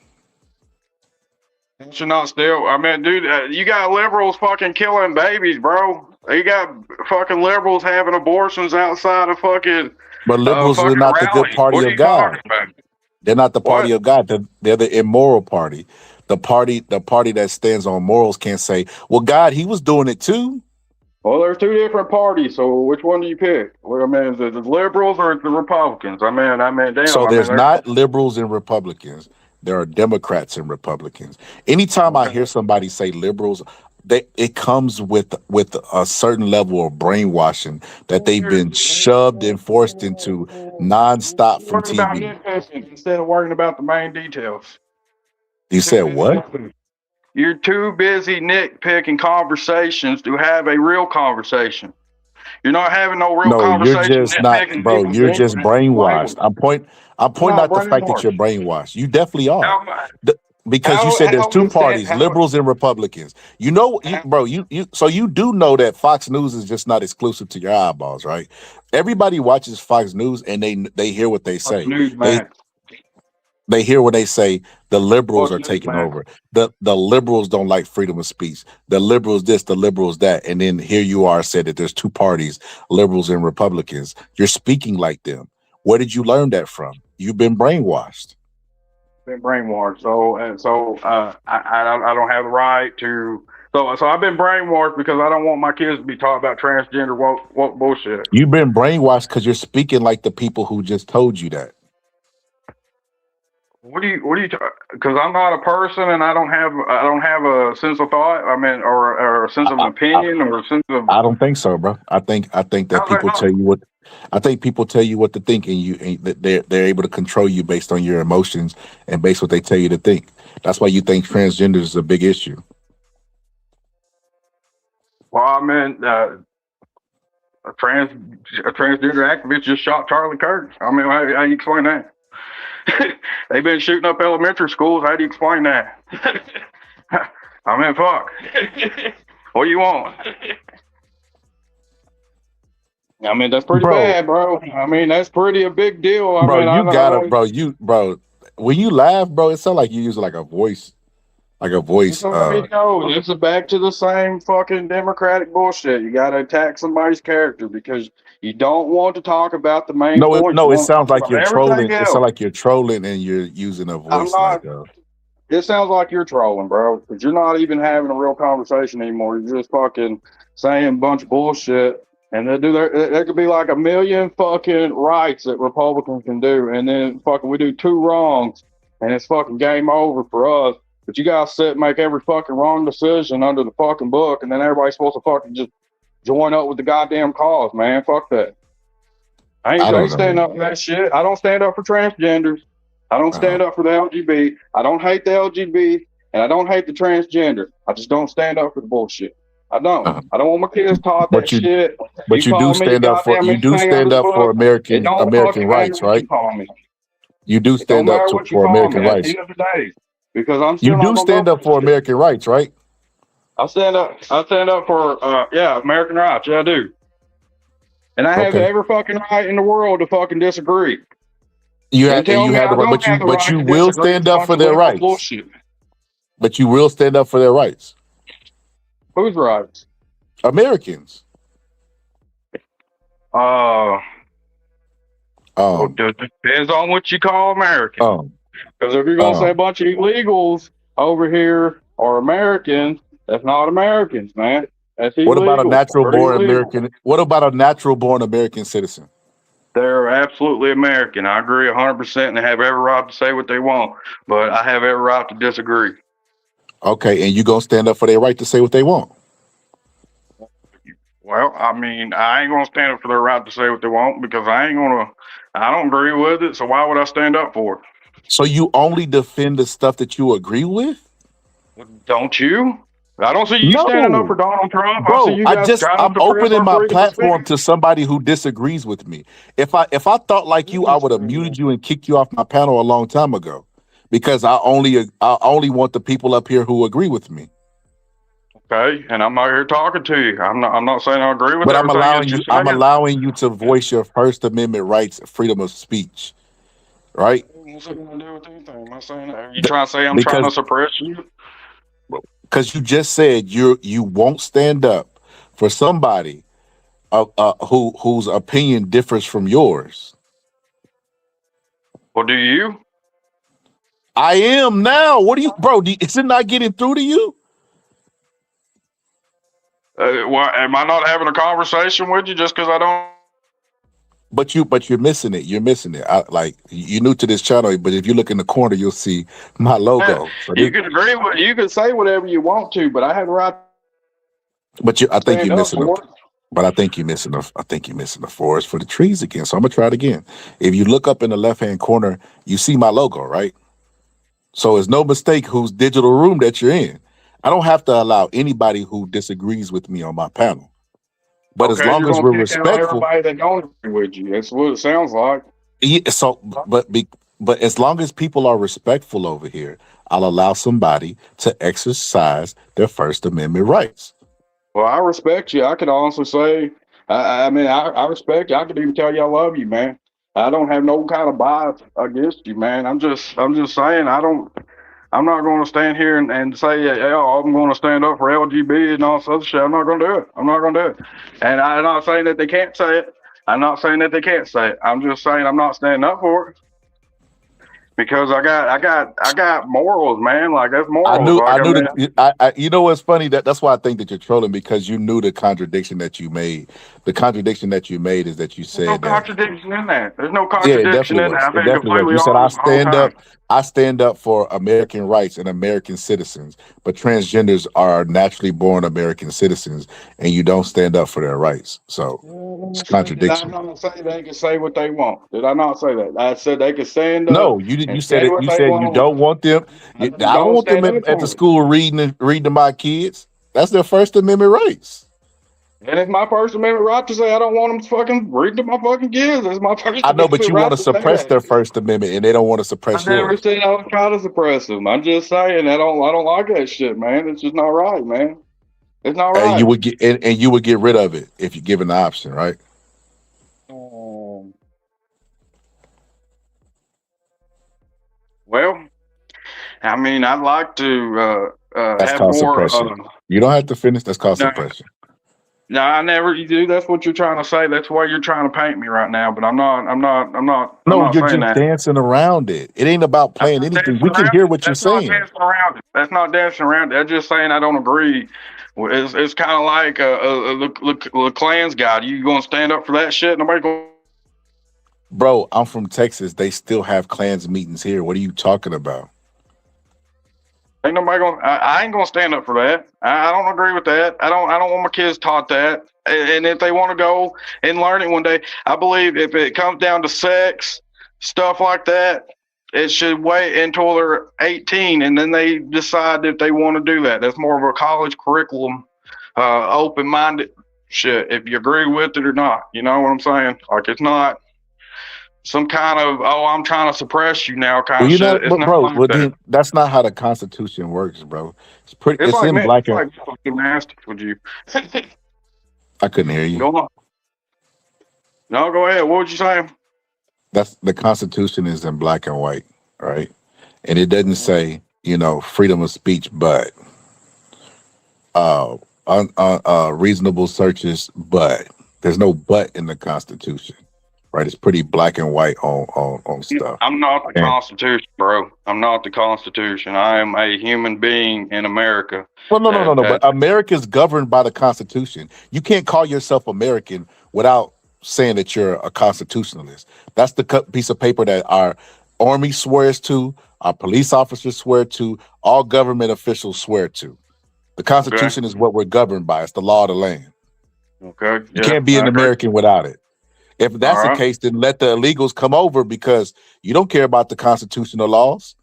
You should not steal. I mean, dude, you got liberals fucking killing babies, bro. You got fucking liberals having abortions outside of fucking. But liberals are not the good party of God. They're not the party of God. They're the immoral party. The party that stands on morals can't say, "Well, God, He was doing it too." Well, there's two different parties, so which one do you pick? Well, I mean, the liberals or the Republicans? I mean, damn. So there's not liberals and Republicans. There are Democrats and Republicans. Anytime I hear somebody say liberals, it comes with a certain level of brainwashing that they've been shoved and forced into nonstop from TV. Instead of worrying about the main details. You said what? You're too busy nitpicking conversations to have a real conversation. You're not having no real conversation. You're just not, bro. You're just brainwashed. I'm pointing out the fact that you're brainwashed. You definitely are. Because you said there's two parties, liberals and Republicans. You know, so you do know that Fox News is just not exclusive to your eyeballs, right? Everybody watches Fox News and they hear what they say. They hear what they say. The liberals are taking over. The liberals don't like freedom of speech. The liberals this, the liberals that. And then here you are said that there's two parties, liberals and Republicans. You're speaking like them. Where did you learn that from? You've been brainwashed. Been brainwashed. So I don't have the right to. So I've been brainwashed because I don't want my kids to be taught about transgender woke bullshit. You've been brainwashed because you're speaking like the people who just told you that. What do you? Because I'm not a person, and I don't have a sense of thought. I mean, or a sense of opinion, or a sense of. I don't think so, bro. I think that people tell you what. I think people tell you what to think, and they're able to control you based on your emotions and based what they tell you to think. That's why you think transgender is a big issue. Well, I mean, a transgender activist just shot Charlie Kirk. I mean, how you explain that? They've been shooting up elementary schools. How do you explain that? I mean, fuck. What do you want? I mean, that's pretty bad, bro. I mean, that's pretty a big deal. Bro, when you laugh, bro, it sounds like you use like a voice. like a voice. So there you go. It's back to the same fucking Democratic bullshit. You got to attack somebody's character because you don't want to talk about the main No, point. You no, it want to sounds talk like about you're everything trolling. It sounds else. like you're trolling and you're using a I'm voice not. like It sounds like you're trolling, bro. Because you're not even having a real conversation anymore. You're just fucking saying a bunch of bullshit. And there could be like a million fucking rights that Republicans can do, and then fucking we do two wrongs, and it's fucking game over for us. But you guys sit and make every fucking wrong decision under the fucking book, and then everybody's supposed to fucking just join up with the goddamn cause, man. Fuck that. I I ain't don't standing know. up for that shit. I don't stand up for transgenders. I don't stand up for the LGBT. I don't hate the LGBT, and I don't hate the transgender. I just don't stand up for the bullshit. I don't. I don't want my kids taught that But you, shit. but You you do call me stand up for goddamn you do anything under stand the up for book. It don't American fucking matter rights, what you right? call me. You do It don't stand up matter what you for call me American at the rights. end of the day, because I'm You still not do gonna go stand for up that for shit. American rights, right? I stand up. I stand up for yeah, American rights. Yeah, I do. And I have Okay. every fucking right in the world to fucking disagree. You And had and tell you me have the I right, don't have the but right you to will disagree with stand a up bunch for of their liberal rights. bullshit. But you will stand up for their rights. Whose rights? Americans. Well, depends on what you call American. Because if you're gonna say a bunch of illegals over here are Americans, that's not Americans, man. That's What about a illegal. natural They're born illegal. American? What about a natural born American citizen? They're absolutely American. I agree 100%, and they have every right to say what they want. But I have every right to disagree. Okay, and you gonna stand up for their right to say what they want? Well, I mean, I ain't gonna stand up for their right to say what they want because I don't agree with it. So why would I stand up for it? So you only defend the stuff that you agree with? Don't you? I don't see you standing up for No, Donald Trump. I see bro. you guys trying I'm to suppress opening our my freedom of platform speech. to somebody who disagrees with me. If I thought like you, I would have muted you and kicked you off my panel a long time ago, because I only want the people up here who agree with me. Okay, and I'm out here talking to you. I'm not saying I agree with But I'm everything that allowing you're you. I'm saying. allowing you to voice your First Amendment rights, freedom of speech, right? What's it gonna do with anything? Am I saying that? You trying to say I'm trying Because to suppress you? you just said you won't stand up for somebody whose opinion differs from yours. Well, do you? I am now. What do you, bro? Is it not getting through to you? Why am I not having a conversation with you just because I don't? But you're missing it. You're missing it. You're new to this channel, but if you look in the corner, you'll see my logo. So You can agree with, you can say whatever you want to, but I have the right but I to think stand you're up missing for it. But I think you're missing the forest for the trees again. So I'm gonna try it again. If you look up in the left-hand corner, you see my logo, right? So it's no mistake whose digital room that you're in. I don't have to allow anybody who disagrees with me on my panel. But as Okay, long you're as gonna we're kick out respectful, everybody that don't agree with you. That's what it sounds like. yeah, but as long as people are respectful over here, I'll allow somebody to exercise their First Amendment rights. Well, I respect you. I can honestly say, I respect you. I could even tell you I love you, man. I don't have no kind of bias against you, man. I'm just saying I'm not going to stand here and say, yeah, I'm going to stand up for LGBT and all this other shit. I'm not going to do it. I'm not going to do it. And I'm not saying that they can't say it. I'm not saying that they can't say it. I'm just saying I'm not standing up for it because I got morals, man. Like that's morals. Like I knew that. You know what's funny? That's why I think that you're trolling, because you knew the contradiction that you made. The contradiction that you made is that you there's no said that. contradiction in that. There's no Yeah, it contradiction definitely in that. was. I've It been definitely was. completely You said honest the whole time. I stand up for American rights and American citizens, but transgenders are naturally born American citizens, and you don't stand up for their rights. So it's a Did I contradiction. not say they can say what they want? Did I not say that? I said they can stand No, up you did. You and said say it. what You they said you want. don't want them. I I just don't don't want them stand up at the for it. school reading to my kids. That's their First Amendment rights. And it's my First Amendment right to say I don't want them to fucking read to my fucking kids. It's my First I know, but Amendment you want right to to say suppress that. their First Amendment, and they don't want to I suppress never yours. said I was trying to suppress them. I'm just saying I don't like that shit, man. It's just not right, man. It's not And right. you would get rid of it if you're given the option, right? Well, I mean, I'd like to That's have called more. suppression. You don't have to finish. That's called No, suppression. no, I never. You do. That's what you're trying to say. That's why you're trying to paint me right now. But I'm not. I'm not. I'm not. I'm No, not you're saying just that. dancing around it. It ain't about I'm playing not anything. dancing We can around hear it. what you're That's not saying. dancing around it. That's not dancing around it. That's just saying I don't agree. It's kind of like the Klan's guy. You gonna stand up for that shit? Nobody gonna. Bro, I'm from Texas. They still have Klans meetings here. What are you talking about? Ain't nobody gonna. I ain't gonna stand up for that. I don't agree with that. I don't. I don't want my kids taught that. And if they want to go and learn it one day, I believe if it comes down to sex stuff like that, it should wait until they're 18 and then they decide if they want to do that. That's more of a college curriculum, open-minded shit. If you agree with it or not, you know what I'm saying? Like it's not some kind of I'm trying to suppress you now kind Well, of you're not, shit. It's but not bro, like well that. then that's not how the Constitution works, bro. It's pretty. It's It's like in man, black it's and. like gymnastics with you. I couldn't hear you. Go on. No, go ahead. What would you say? That's the Constitution is in black and white, right? And it doesn't Mm-hmm. say freedom of speech, but reasonable searches, but there's no but in the Constitution, right? It's pretty black and white on stuff. I'm not the And Constitution, bro. I'm not the Constitution. I am a human being in America. well, no, no, no, That no. But that America is governed by the Constitution. You can't call yourself American without saying that you're a constitutionalist. That's the piece of paper that our army swears to, our police officers swear to, all government officials swear to. The okay. Constitution is what we're governed by. It's the law of the land. Okay. You Yeah, can't be I an agree. American without it. If All that's the right. case, then let the illegals come over because you don't care about the constitutional laws.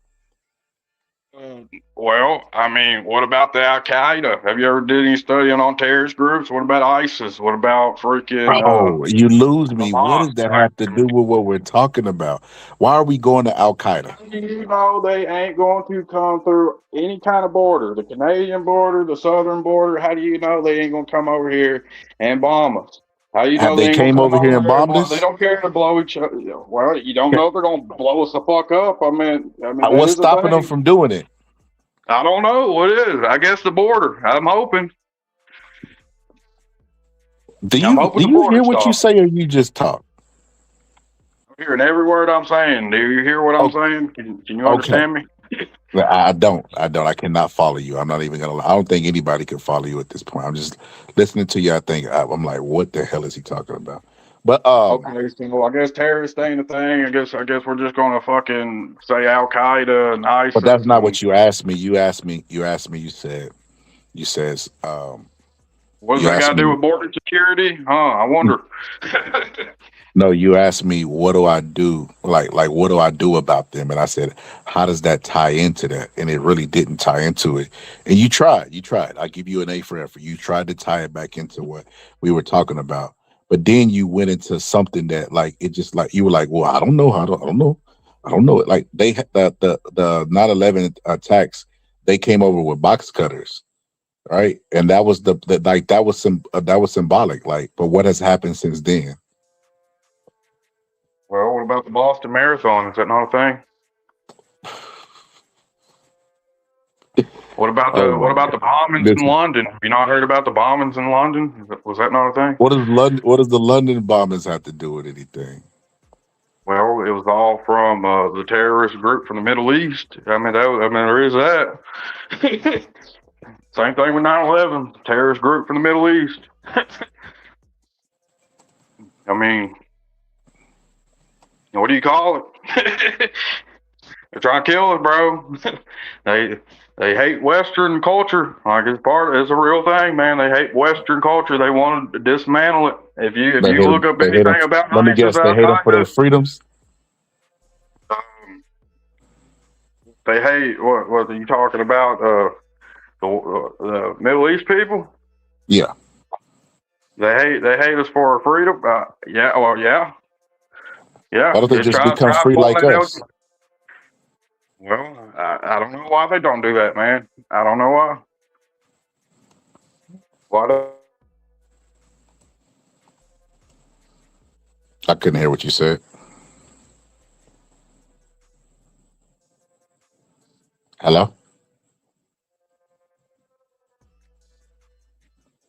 Well, I mean, what about the Al Qaeda? Have you ever did any studying on terrorist groups? What about ISIS? What about freaking Oh, you lose me. What Hamas? does that have to do with what we're talking about? Why are we going to Al Qaeda? You know they ain't going to come through any kind of border, the Canadian border, the southern border. How do you know they ain't gonna come over here and bomb us? How do you Have know they they ain't gonna came come over here over and there and bombed blow? They us? don't care to blow each other. Well, you don't know if they're gonna blow us the fuck up. I mean that What's is a stopping them thing. from doing it? I don't know what it is. I guess the border. I'm hoping. Do I'm you hoping do the you border hear what you stops. say or you just talk? I'm hearing every word I'm saying. Do you hear what I'm Oh, saying? Can you okay. understand me? I don't. I cannot follow you. I'm not even gonna lie. I don't think anybody can follow you at this point. I'm just listening to you. I'm like, what the hell is he talking about? But Okay, so I guess terrorist ain't a thing. I guess we're just gonna fucking say Al Qaeda and but ISIS that's not and what you asked me. You says what does you that asked got to do me. with border security? Huh? I wonder. No, you asked me what do I do? Like what do I do about them? And I said, how does that tie into that? And it really didn't tie into it. And you tried. You tried. I give you an A for effort. You tried to tie it back into what we were talking about. But then you went into something that like it just like you were like, well, I don't know. I don't know. I don't know. Like the 9/11 attacks, they came over with box cutters, right? And that was the like that was symbolic. Like, but what has happened since then? Well, what about the Boston Marathon? Is that not a thing? What about Oh the my what about God. the bombings in Listen, London? Have you not heard about the bombings in London? Was that not a thing? what does the London bombings have to do with anything? Well, it was all from the terrorist group from the Middle East. I mean, there is that. Same thing with 9/11, terrorist group from the Middle East. I mean, what do you call it? They're trying to kill us, bro. they they hate Western culture. Like it's a real thing, man. They hate Western culture. They want to dismantle it. If They you hate look them. up They hate them. anything about Let me ISIS, guess. They Al hate them for their Qaeda, freedoms. um, they hate what are you talking about? The Middle East people. Yeah. They hate us for our freedom. Yeah, well, yeah, Why yeah. don't they Just just try become try free pulling like that out. us? Well, I don't know why they don't do that, man. I don't know why. Why do I couldn't hear what you said. Hello. Hello?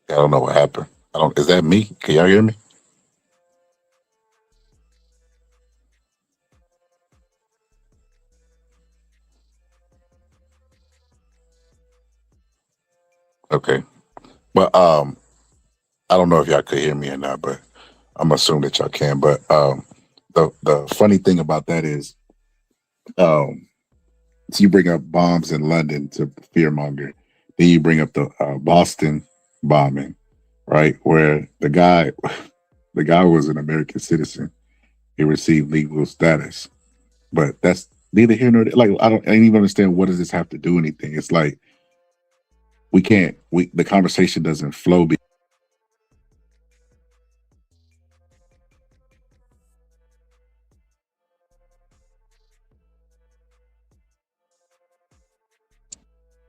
I don't know what happened. I don't. Is that me? Can y'all hear me? Okay. But I don't know if y'all could hear me or not, but I'm assuming that y'all can. But the funny thing about that is, um, so you bring up bombs in London to fearmonger, then you bring up the Boston bombing, right? Where the guy was an American citizen. He received legal status, but that's neither here nor there. Like I don't even understand what does this have to do anything. It's like we can't. We the conversation doesn't flow.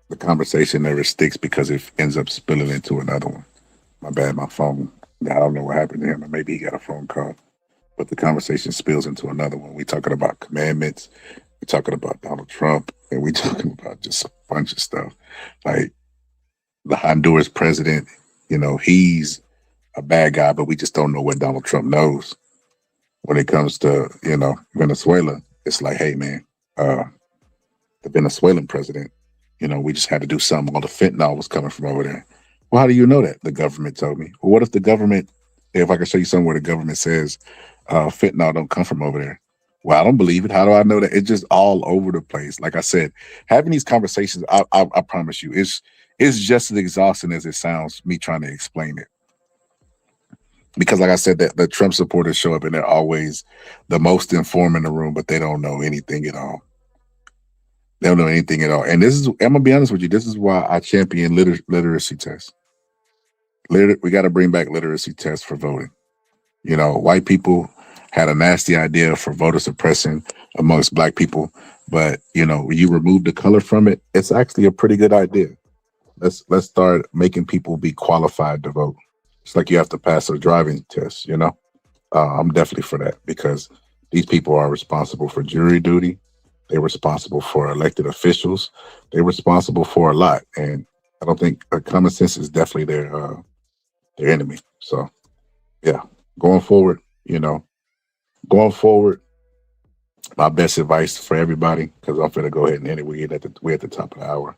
The conversation never sticks because it ends up spilling into another one. My bad, my phone. I don't know what happened to him, or maybe he got a phone call. But the conversation spills into another one. We talking about commandments. We're talking about Donald Trump, and we talking about just a bunch of stuff. Like the Honduras president, he's a bad guy, but we just don't know what Donald Trump knows. When it comes to, Venezuela, it's like, hey man, the Venezuelan president, we just had to do something. All the fentanyl was coming from over there. Well, how do you know that? The government told me. Well, what if the government, if I could show you somewhere the government says fentanyl don't come from over there? Well, I don't believe it. How do I know that? It's just all over the place. Like I said, having these conversations, I promise you, it's just as exhausting as it sounds, me trying to explain it. Because like I said, that the Trump supporters show up and they're always the most informed in the room, but they don't know anything at all. They don't know anything at all. And I'm gonna be honest with you, this is why I champion literacy tests. We got to bring back literacy tests for voting. White people had a nasty idea for voter suppression amongst black people, but when you remove the color from it, it's actually a pretty good idea. Let's start making people be qualified to vote. It's like you have to pass a driving test. I'm definitely for that because these people are responsible for jury duty. They're responsible for elected officials. They're responsible for a lot, and I don't think common sense is definitely their enemy. So, yeah, going forward, going forward, my best advice for everybody because I'm going to go ahead and end it. We're at the top of the hour.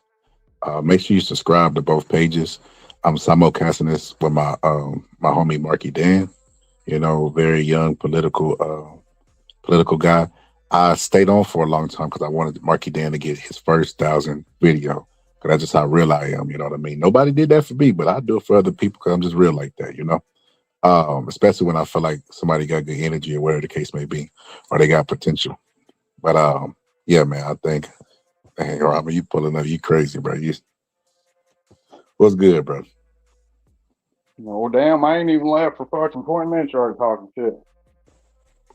Make sure you subscribe to both pages. I'm simulcasting this with my homie Marky Dan. Very young political guy. I stayed on for a long time because I wanted Marky Dan to get his first 1,000 video. Because that's just how real I am. You know what I mean? Nobody did that for me, but I do it for other people because I'm just real like that. Especially when I feel like somebody got good energy or whatever the case may be, or they got potential. But yeah, man, I think, hey, Robert, you pulling up, you crazy, bro. What's good, bro? No, damn, I ain't even left for fucking 20 minutes already talking shit.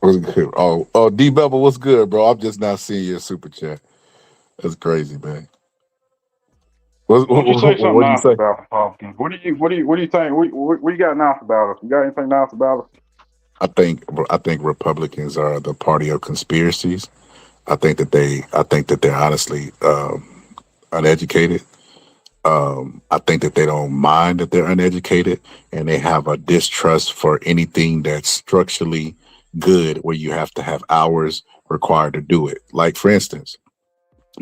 What's good? Oh, D Bubba, what's good, bro? I'm just now seeing your super chat. That's crazy, man. What you say something do you nice say? about Republicans? What do you think? What you got nice about us? You got anything nice about us? I think Republicans are the party of conspiracies. I think that they're honestly uneducated. I think that they don't mind that they're uneducated, and they have a distrust for anything that's structurally good, where you have to have hours required to do it. Like, for instance,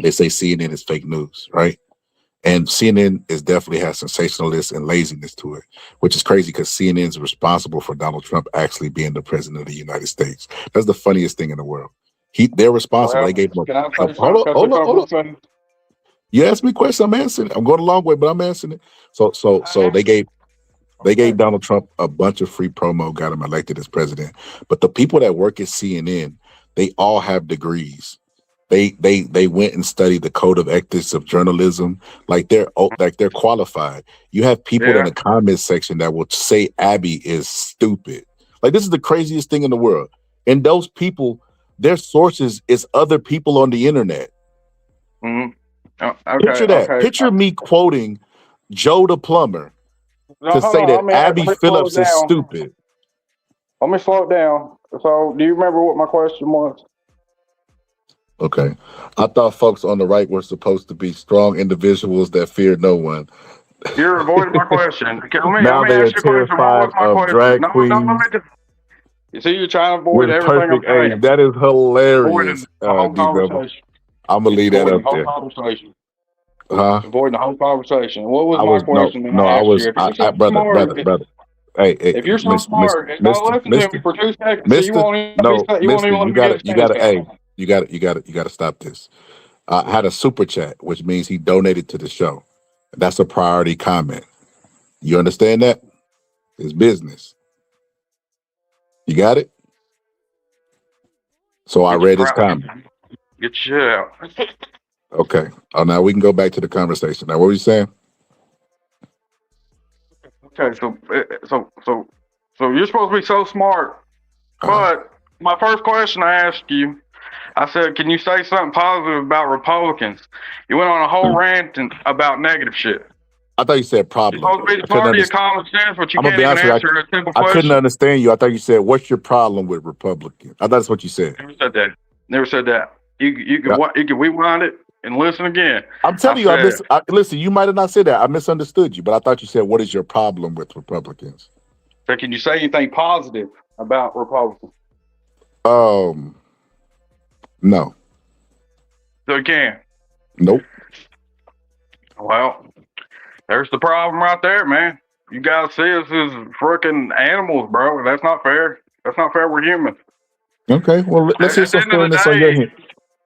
they say CNN is fake news, right? And CNN definitely has sensationalism and laziness to it, which is crazy because CNN is responsible for Donald Trump actually being the president of the United States. That's the funniest thing in the world. They're responsible. They gave him Can I say hold something? on. You asked me a question, I'm answering it. I'm going a long way, but I'm answering it. So they gave Donald Trump a bunch of free promo, got him elected as president. But the people that work at CNN, they all have degrees. They went and studied the code of ethics of journalism. Like they're qualified. You have people in the comments section that will say Abby is stupid. Like, this is the craziest thing in the world. And those people, their sources is other people on the internet. Mm-hmm. Oh, okay, Picture that. okay. Picture me quoting Joe the plumber to say that Abby Phillips is stupid. Let me slow it down. So, do you remember what my question was? Okay. I thought folks on the right were supposed to be strong individuals that fear no one. You're avoiding my question. Okay, let Now me they are ask you a question. What terrified was my of question? drag No, let queens me just. You see, you're trying to avoid with everything I'm perfect saying. age. That is hilarious, Avoiding the whole D-Double. conversation. I'm gonna It's leave that avoiding up the whole there. conversation. Huh? It's avoiding the whole conversation. What was I my was question? And no, I I asked you was if you're so brother, smart. Hey, If you're so Miss, smart, no, Mister, listen to me Mister, for 2 seconds. So you Mister, won't even be. no, You won't Mister, even let me get a you sentence gotta, back. hey, you gotta stop this. I had a super chat, which means he donated to the show. That's a priority comment. You understand that? It's business. You got it? So I Get your read his comment. Get your shit out. Okay. Oh, now we can go back to the conversation. Now, what were you saying? Okay, so you're supposed to be so smart. But my first question I asked you, I said, can you say something positive about Republicans? You went on a whole rant about negative shit. I thought you said You're problem. supposed to be I the couldn't party of understand. common sense, but you I'm gonna can't be even honest with answer a simple you. I couldn't question. understand you. I thought you said, "What's your problem with Republicans?" I thought that's what you said. Never said that. Never said that. You Yeah. can rewind it and listen again. I'm telling you, listen. You might have not said that. I misunderstood you, but I thought you said, "What is your problem with Republicans?" So can you say anything positive about Republicans? No, So you can. nope. Well, there's the problem right there, man. You guys see us as freaking animals, bro. That's not fair. That's not fair. We're human. Okay, well, let's hear At the some end of the fairness on your day, end.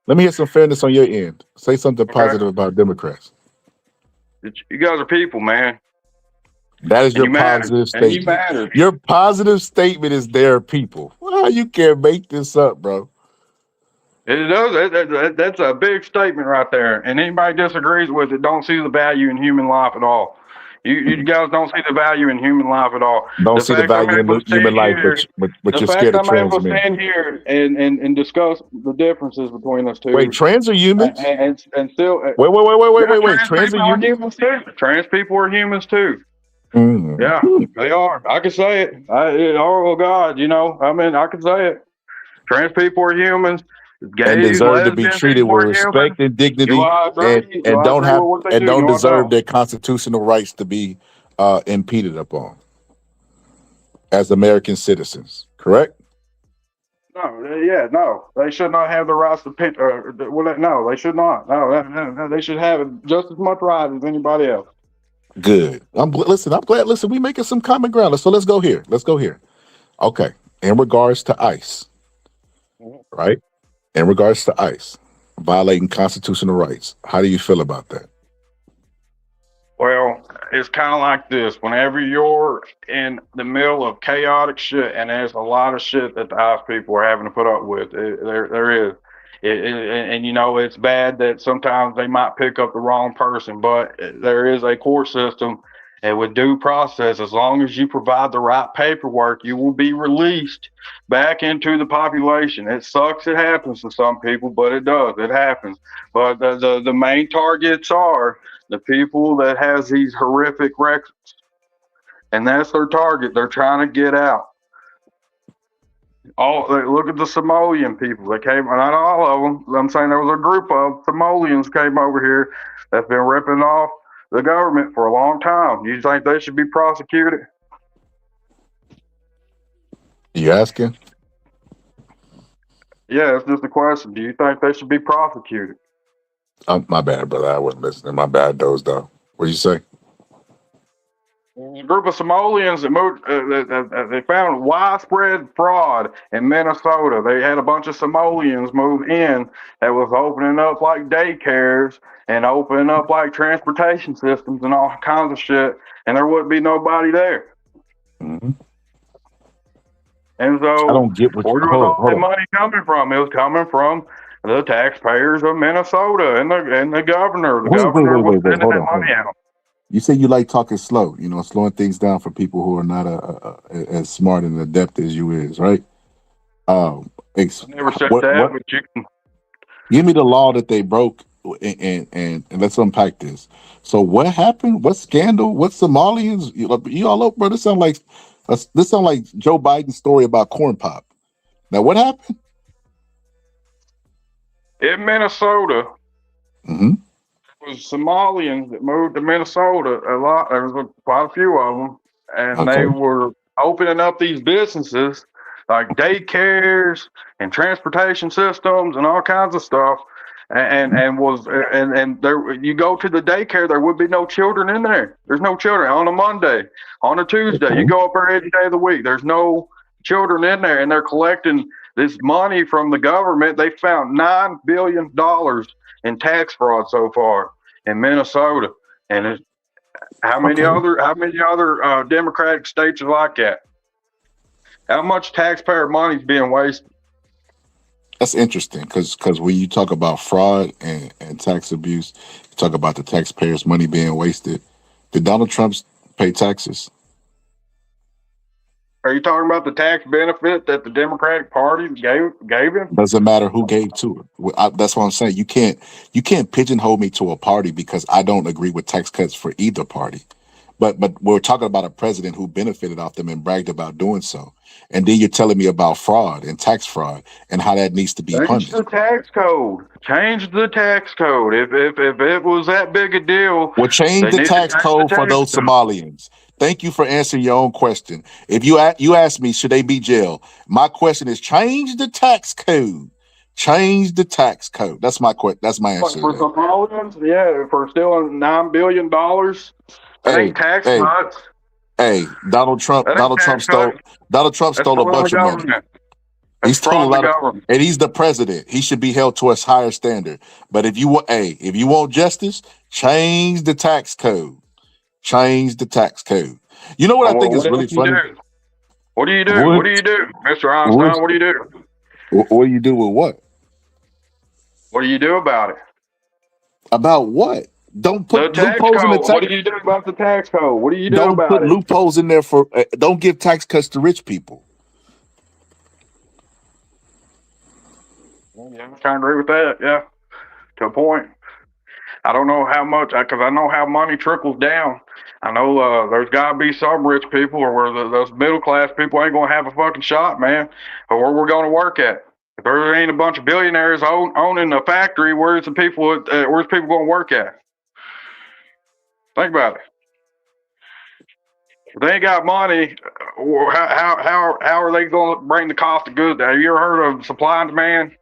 Let me hear some fairness on your end. Say something okay, positive about Democrats. you guys are people, man. That is And your you matter. positive And you statement. matter. Your positive statement is their people. Well, you can't make this up, bro. It does. That's a big statement right there. And anybody disagrees with it, don't see the value in human life at all. You guys don't see the value in human life at all. Don't The see the fact I'm value in able to human stand life, here, but the you're fact scared of I'm able trans to men. stand here and discuss the differences between us two. Wait, trans are humans? And still. Wait. Trans Trans are people are humans? humans too. Trans people are humans too. Mm. Yeah, they are. I can say it. Oh God, I mean, I can say it. Trans people are humans. And Gays, deserve to be lesbian treated people with are human. respect and Do dignity, I agree? Do and I don't agree have with what they and do? don't Do I deserve know? their constitutional rights to be impeded upon as American citizens. Correct? No. They should not have the rights to pick. No, they should not. No, they should have just as much right as anybody else. Good. I'm glad. Listen, we making some common ground. So let's go here. Okay. In regards to ICE, right? In regards to ICE violating constitutional rights, how do you feel about that? Well, it's kind of like this. Whenever you're in the middle of chaotic shit, and there's a lot of shit that the ICE people are having to put up with, there is. And it's bad that sometimes they might pick up the wrong person, but there is a court system, and with due process, as long as you provide the right paperwork, you will be released back into the population. It sucks. It happens to some people, but it does. It happens. But the main targets are the people that has these horrific records, and that's their target. They're trying to get out. Look at the Somalian people. They came, not all of them. I'm saying there was a group of Somalians came over here that's been ripping off the government for a long time. You think they should be prosecuted? You asking? Yeah, it's just a question. Do you think they should be prosecuted? My bad, brother. I wasn't listening. My bad, dozed off. What'd you say? A group of Somalians that moved, they found widespread fraud in Minnesota. They had a bunch of Somalians move in that was opening up like daycares and opening up like transportation systems and all kinds of shit, and there wouldn't be nobody there. Mm-hmm. And so, I don't get what. where was all that money coming from? It was coming from the taxpayers of Minnesota and the governor. The governor was sending that money out. You say you like talking slow, slowing things down for people who are not as smart and adept as you is, right? I never said that, but you can. Give me the law that they broke, and let's unpack this. So what happened? What scandal? What Somalians? You all up, bro? This sound like Joe Biden's story about corn pop. Now what happened? In Minnesota, Mm-hmm. was Somalians that moved to Minnesota. A lot. There was quite a few of them, and Okay. they were opening up these businesses like daycares and transportation systems and all kinds of stuff. And there you go to the daycare, there would be no children in there. There's no children on a Monday, on a Tuesday. You Okay. go up there any day of the week. There's no children in there, and they're collecting this money from the government. They found $9 billion in tax fraud so far in Minnesota, and how many Okay. other Democratic states are like that? How much taxpayer money is being wasted? That's interesting because when you talk about fraud and tax abuse, you talk about the taxpayers' money being wasted. Did Donald Trump pay taxes? Are you talking about the tax benefit that the Democratic Party gave him? Doesn't matter who gave to it. That's what I'm saying. You can't pigeonhole me to a party because I don't agree with tax cuts for either party. But we're talking about a president who benefited off them and bragged about doing so. And then you're telling me about fraud and tax fraud and how that needs to be Change punished. the tax code. Change the tax code. If it was that big a deal, Well, change they the need to tax change code the for tax those code. Somalians. Thank you for answering your own question. If you asked me, should they be jailed? My question is change the tax code. Change the tax code. That's my That's my But answer for to that. Somalians, yeah, for stealing $9 billion, that Hey, ain't tax hey, cuts. hey, Donald Trump. That ain't tax cuts. Donald Trump That's stole a fraud bunch the of money. government. He That's stole a fraud the lot of, government. and he's the president. He should be held to a higher standard. But if you want justice, change the tax code. Change the tax code. You know what I Well, think is what really else you funny? do? What do you do? What What do you do, Mr. what Einstein? What do you do? what do you do with what? What do you do about it? About what? Don't The put tax loopholes in the code. What tax. do you do about the tax code? What do you do Don't about put it? loopholes in there for. Don't give tax cuts to rich people. Yeah, I kind of agree with that. Yeah, to a point. I don't know how much, because I know how money trickles down. I know there's got to be some rich people, or where those middle class people ain't gonna have a fucking shot, man. Or where we're gonna work at. If there ain't a bunch of billionaires owning a factory, where's people gonna work at? Think about it. If they ain't got money, how are they going to bring the cost of goods down? Have you ever heard of supply and demand?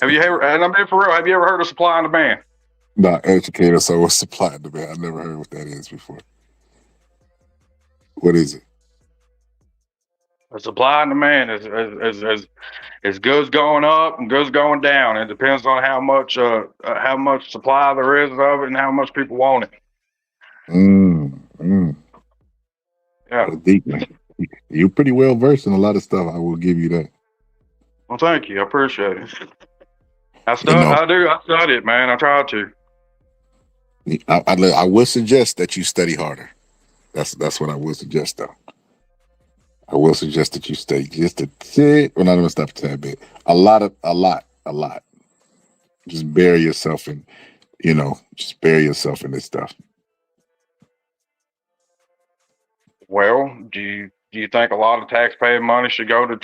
Have you ever? And I'm being for real. Have you ever heard of supply and demand? Not educated, so what's supply and demand? I never heard what that is before. What is it? The supply and demand is goods going up and goods going down. It depends on how much supply there is of it and how much people want it. Yeah. That's deep, man. You're pretty well versed in a lot of stuff. I will give you that. Well, thank you. I appreciate it. I know, study it, man. I try to. I would suggest that you study harder. That's what I would suggest, though. I will suggest that you study just a tad. Well, not even stop a tad bit. A lot. Just bury yourself in, just bury yourself in this stuff. Well, do you think a lot of taxpayer money should go to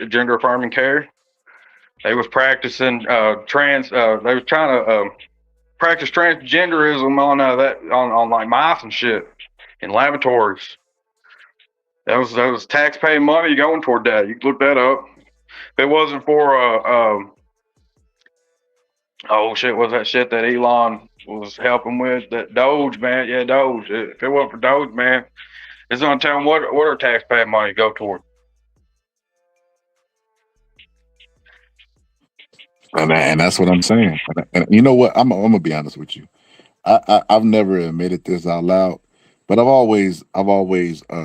gender affirming care? They was practicing they was trying to practice transgenderism on like mice and shit in laboratories. That was taxpayer money going toward that. You can look that up. If it wasn't for oh shit, was that shit that Elon was helping with? That Doge, man. Yeah, Doge. If it wasn't for Doge, man, it's gonna tell them what our taxpayer money go toward. And that's what I'm saying. And you know what? I'm gonna be honest with you. I've never admitted this out loud, but I've always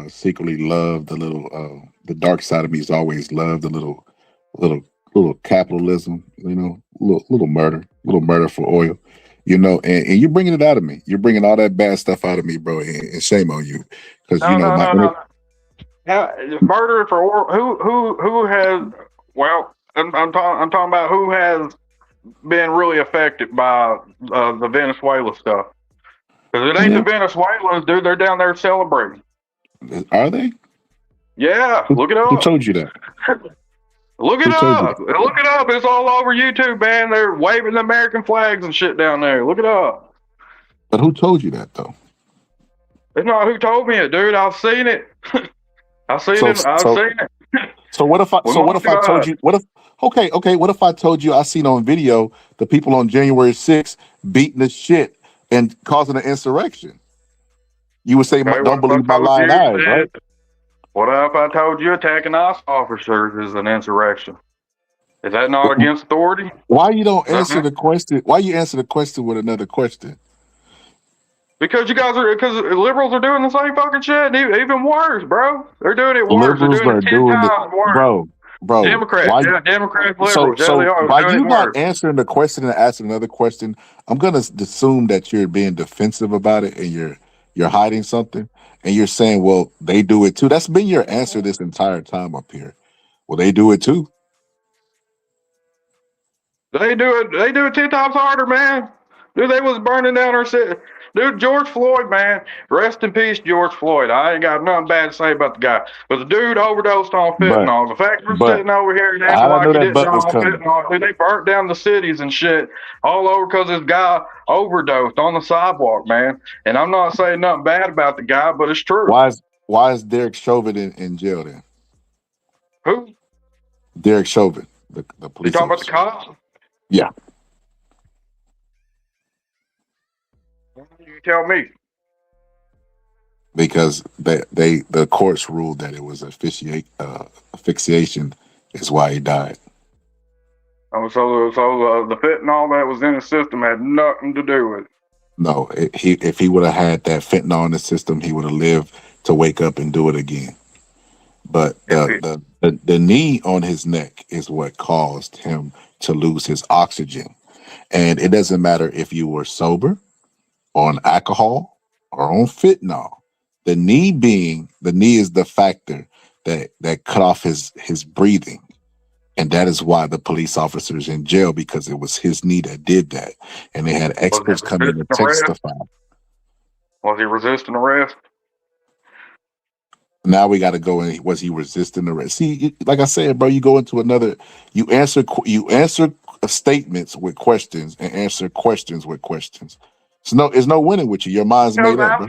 secretly loved the dark side of me has always loved the little capitalism, little murder for oil, and you're bringing it out of me. You're bringing all that bad stuff out of me, bro, and shame on you, because No. Murder for who has? Well, I'm talking about who has been really affected by the Venezuela stuff. Because it ain't the Venezuelans, dude. They're down there celebrating. Are they? Yeah, look it up. Who told you that? Look it up. Look it up. It's all over YouTube, man. They're waving the American flags and shit down there. Look it up. But who told you that though? It's not who told me it, dude. I've seen it. I've seen it. I've seen it. So what if I told you what if I told you I seen on video the people on January 6th beating the shit and causing an insurrection? You would say don't believe my lying eyes, right? What if I told you attacking ICE officers is an insurrection? Is that not against authority? Why you don't answer the question? Why you answer the question with another question? Because liberals are doing the same fucking shit, even worse, bro. They're doing it worse. Liberals They're doing it 10 times worse. Bro. Democrats, liberals. So they are. by you not worse. answering the question and asking another question, I'm gonna assume that you're being defensive about it and you're hiding something, and you're saying, well, they do it too. That's been your answer this entire time up here. Well, they do it too. They do it 10 times harder, man. Dude, they was burning down our city. Dude, George Floyd, man. Rest in peace, George Floyd. I ain't got nothing bad to say about the guy. But the dude overdosed on fentanyl. The fact we're sitting over here and acting like he didn't die on fentanyl, dude, they burnt down the cities and shit all over because this guy overdosed on the sidewalk, man. And I'm not saying nothing bad about the guy, but it's true. Why is Derek Chauvin in jail then? Who? Derek Chauvin, the police. You talking about the cops? Yeah. You tell me. Because the courts ruled that it was asphyxiation is why he died. Oh, so the fentanyl that was in the system had nothing to do with it. No, if he would have had that fentanyl in the system, he would have lived to wake up and do it again. But the knee on his neck is what caused him to lose his oxygen. And it doesn't matter if you were sober, on alcohol, or on fentanyl. The knee is the factor that cut off his breathing. And that is why the police officer's in jail, because it was his knee that did that. And they had experts come in to testify. Was he resisting arrest? Now we got to go in. Was he resisting arrest? See, like I said, bro, you go into another. You answer statements with questions and answer questions with questions. It's no winning with you. Your mind's made up.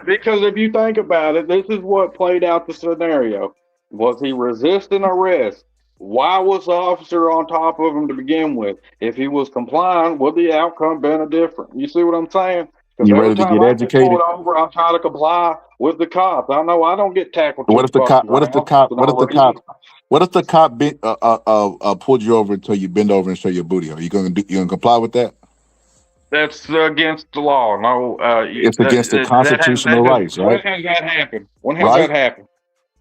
Because if you think about it, this is what played out the scenario. Was he resisting arrest? Why was the officer on top of him to begin with? If he was complying, would the outcome been different? You see what I'm saying? You ready to get educated? I try to comply with the cops. I know I don't get tackled. What if the cop pulled you over until you bend over and show your booty? Are you gonna comply with that? That's against the law. No, it's against the constitutional rights, right? When has that happened? When has that happened?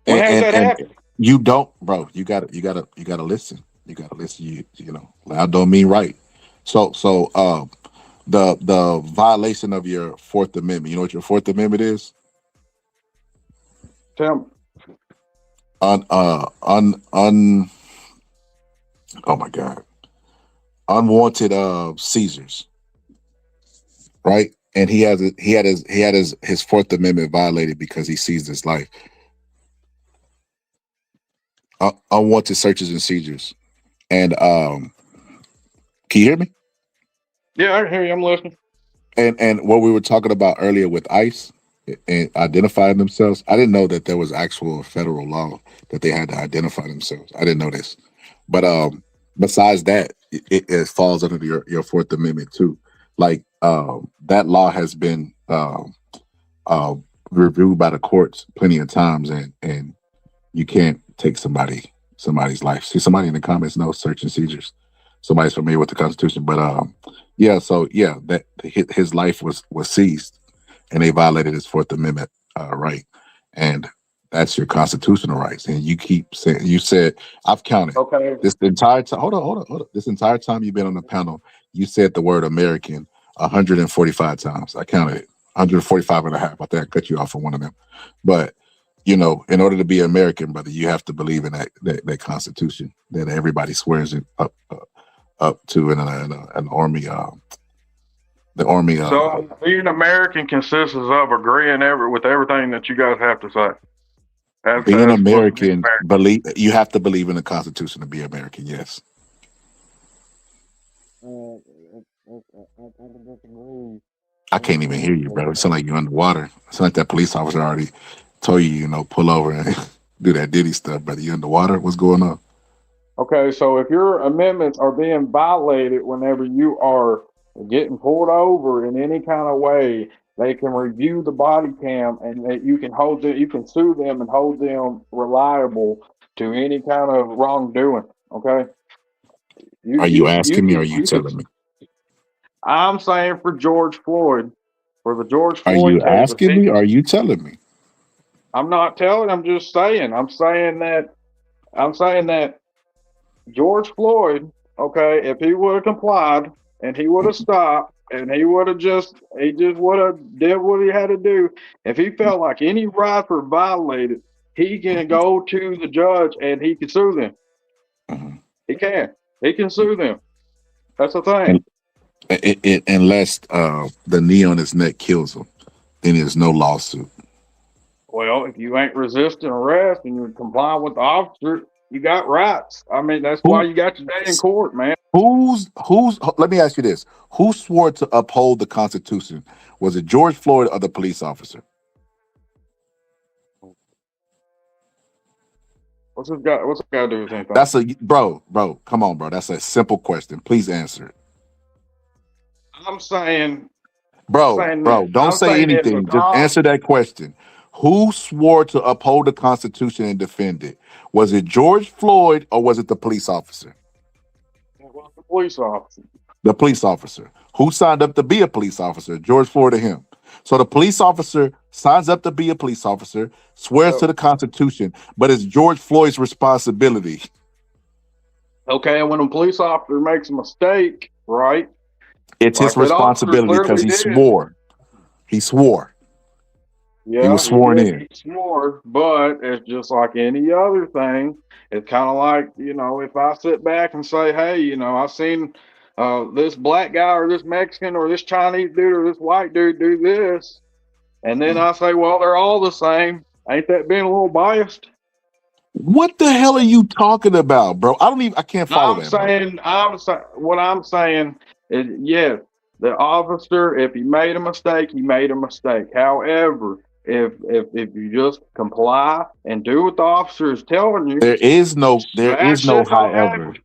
When has that happened? You don't, bro. You gotta listen. You gotta listen. You know, loud don't mean right. So the violation of your Fourth Amendment. You know what your Fourth Amendment is? Tell me. Oh my God. Unwanted seizures. Right? And he had his Fourth Amendment violated because he seized his life. Unwanted searches and seizures. And can you hear me? Yeah, I hear you. I'm listening. And what we were talking about earlier with ICE and identifying themselves, I didn't know that there was actual federal law that they had to identify themselves. I didn't know this. But besides that, it falls under your Fourth Amendment too. Like that law has been reviewed by the courts plenty of times, and you can't take somebody's life. See, somebody in the comments knows search and seizures. Somebody's familiar with the Constitution, but that his life was seized, and they violated his Fourth Amendment right, and that's your constitutional rights. And you keep saying, you said, I've counted this entire time. Hold on. This entire time you've been on the panel, you said the word American 145 times. I counted it, 145 and a half. I think I cut you off on one of them, but you know, in order to be American, brother, you have to believe in that Constitution that everybody swears it up to in an army. The army. So being American consists of agreeing with everything that you guys have to say. Being That's supposed to be American, you have to believe in the Constitution to be American. Yes. I can't even hear you, bro. It sounds like you're underwater. It sounds like that police officer already told you, pull over and do that Diddy stuff, brother. You underwater? What's going on? Okay, so if your amendments are being violated whenever you are getting pulled over in any kind of way, they can review the body cam and you can you can sue them and hold them reliable to any kind of wrongdoing. Okay, Are you you asking me or are can you you can. telling me? I'm saying for George Floyd, for the George Are Floyd you case, if asking me or are you telling me? I'm not telling, I'm just saying. I'm saying that George Floyd, okay, if he would have complied and he would have stopped and he just would have did what he had to do, if he felt like any rights were violated, he can go to the judge and he can sue them. He can. He can sue them. That's the thing. And unless the knee on his neck kills him, then there's no lawsuit. Well, if you ain't resisting arrest and you're complying with the officer, you got rights. I mean, that's why you got your day in court, man. Who's let me ask you this. Who swore to uphold the Constitution? Was it George Floyd or the police officer? What's this got to do with anything? That's bro, come on, bro. That's a simple question. Please answer it. I'm saying Bro, don't say saying that anything. Just answer that question. Who swore to uphold the Constitution and defend it? Was it George Floyd or was it the police officer? It was the police officer. The police officer. Who signed up to be a police officer? George Floyd or him? So the police officer signs up to be a police officer, swears to the Constitution, but it's George Floyd's responsibility. Okay, and when a police officer makes a mistake, right? It's his responsibility because he swore. He swore. Yeah, he was sworn in. He swore, but it's just like any other thing. It's kind of like, if I sit back and say, hey, I've seen this black guy or this Mexican or this Chinese dude or this white dude do this, and then I say, well, they're all the same. Ain't that being a little biased? What the hell are you talking about, bro? I can't follow that. What I'm saying is, yes, the officer, if he made a mistake, he made a mistake. However, if you just comply and do what the officer is telling you, there is no however.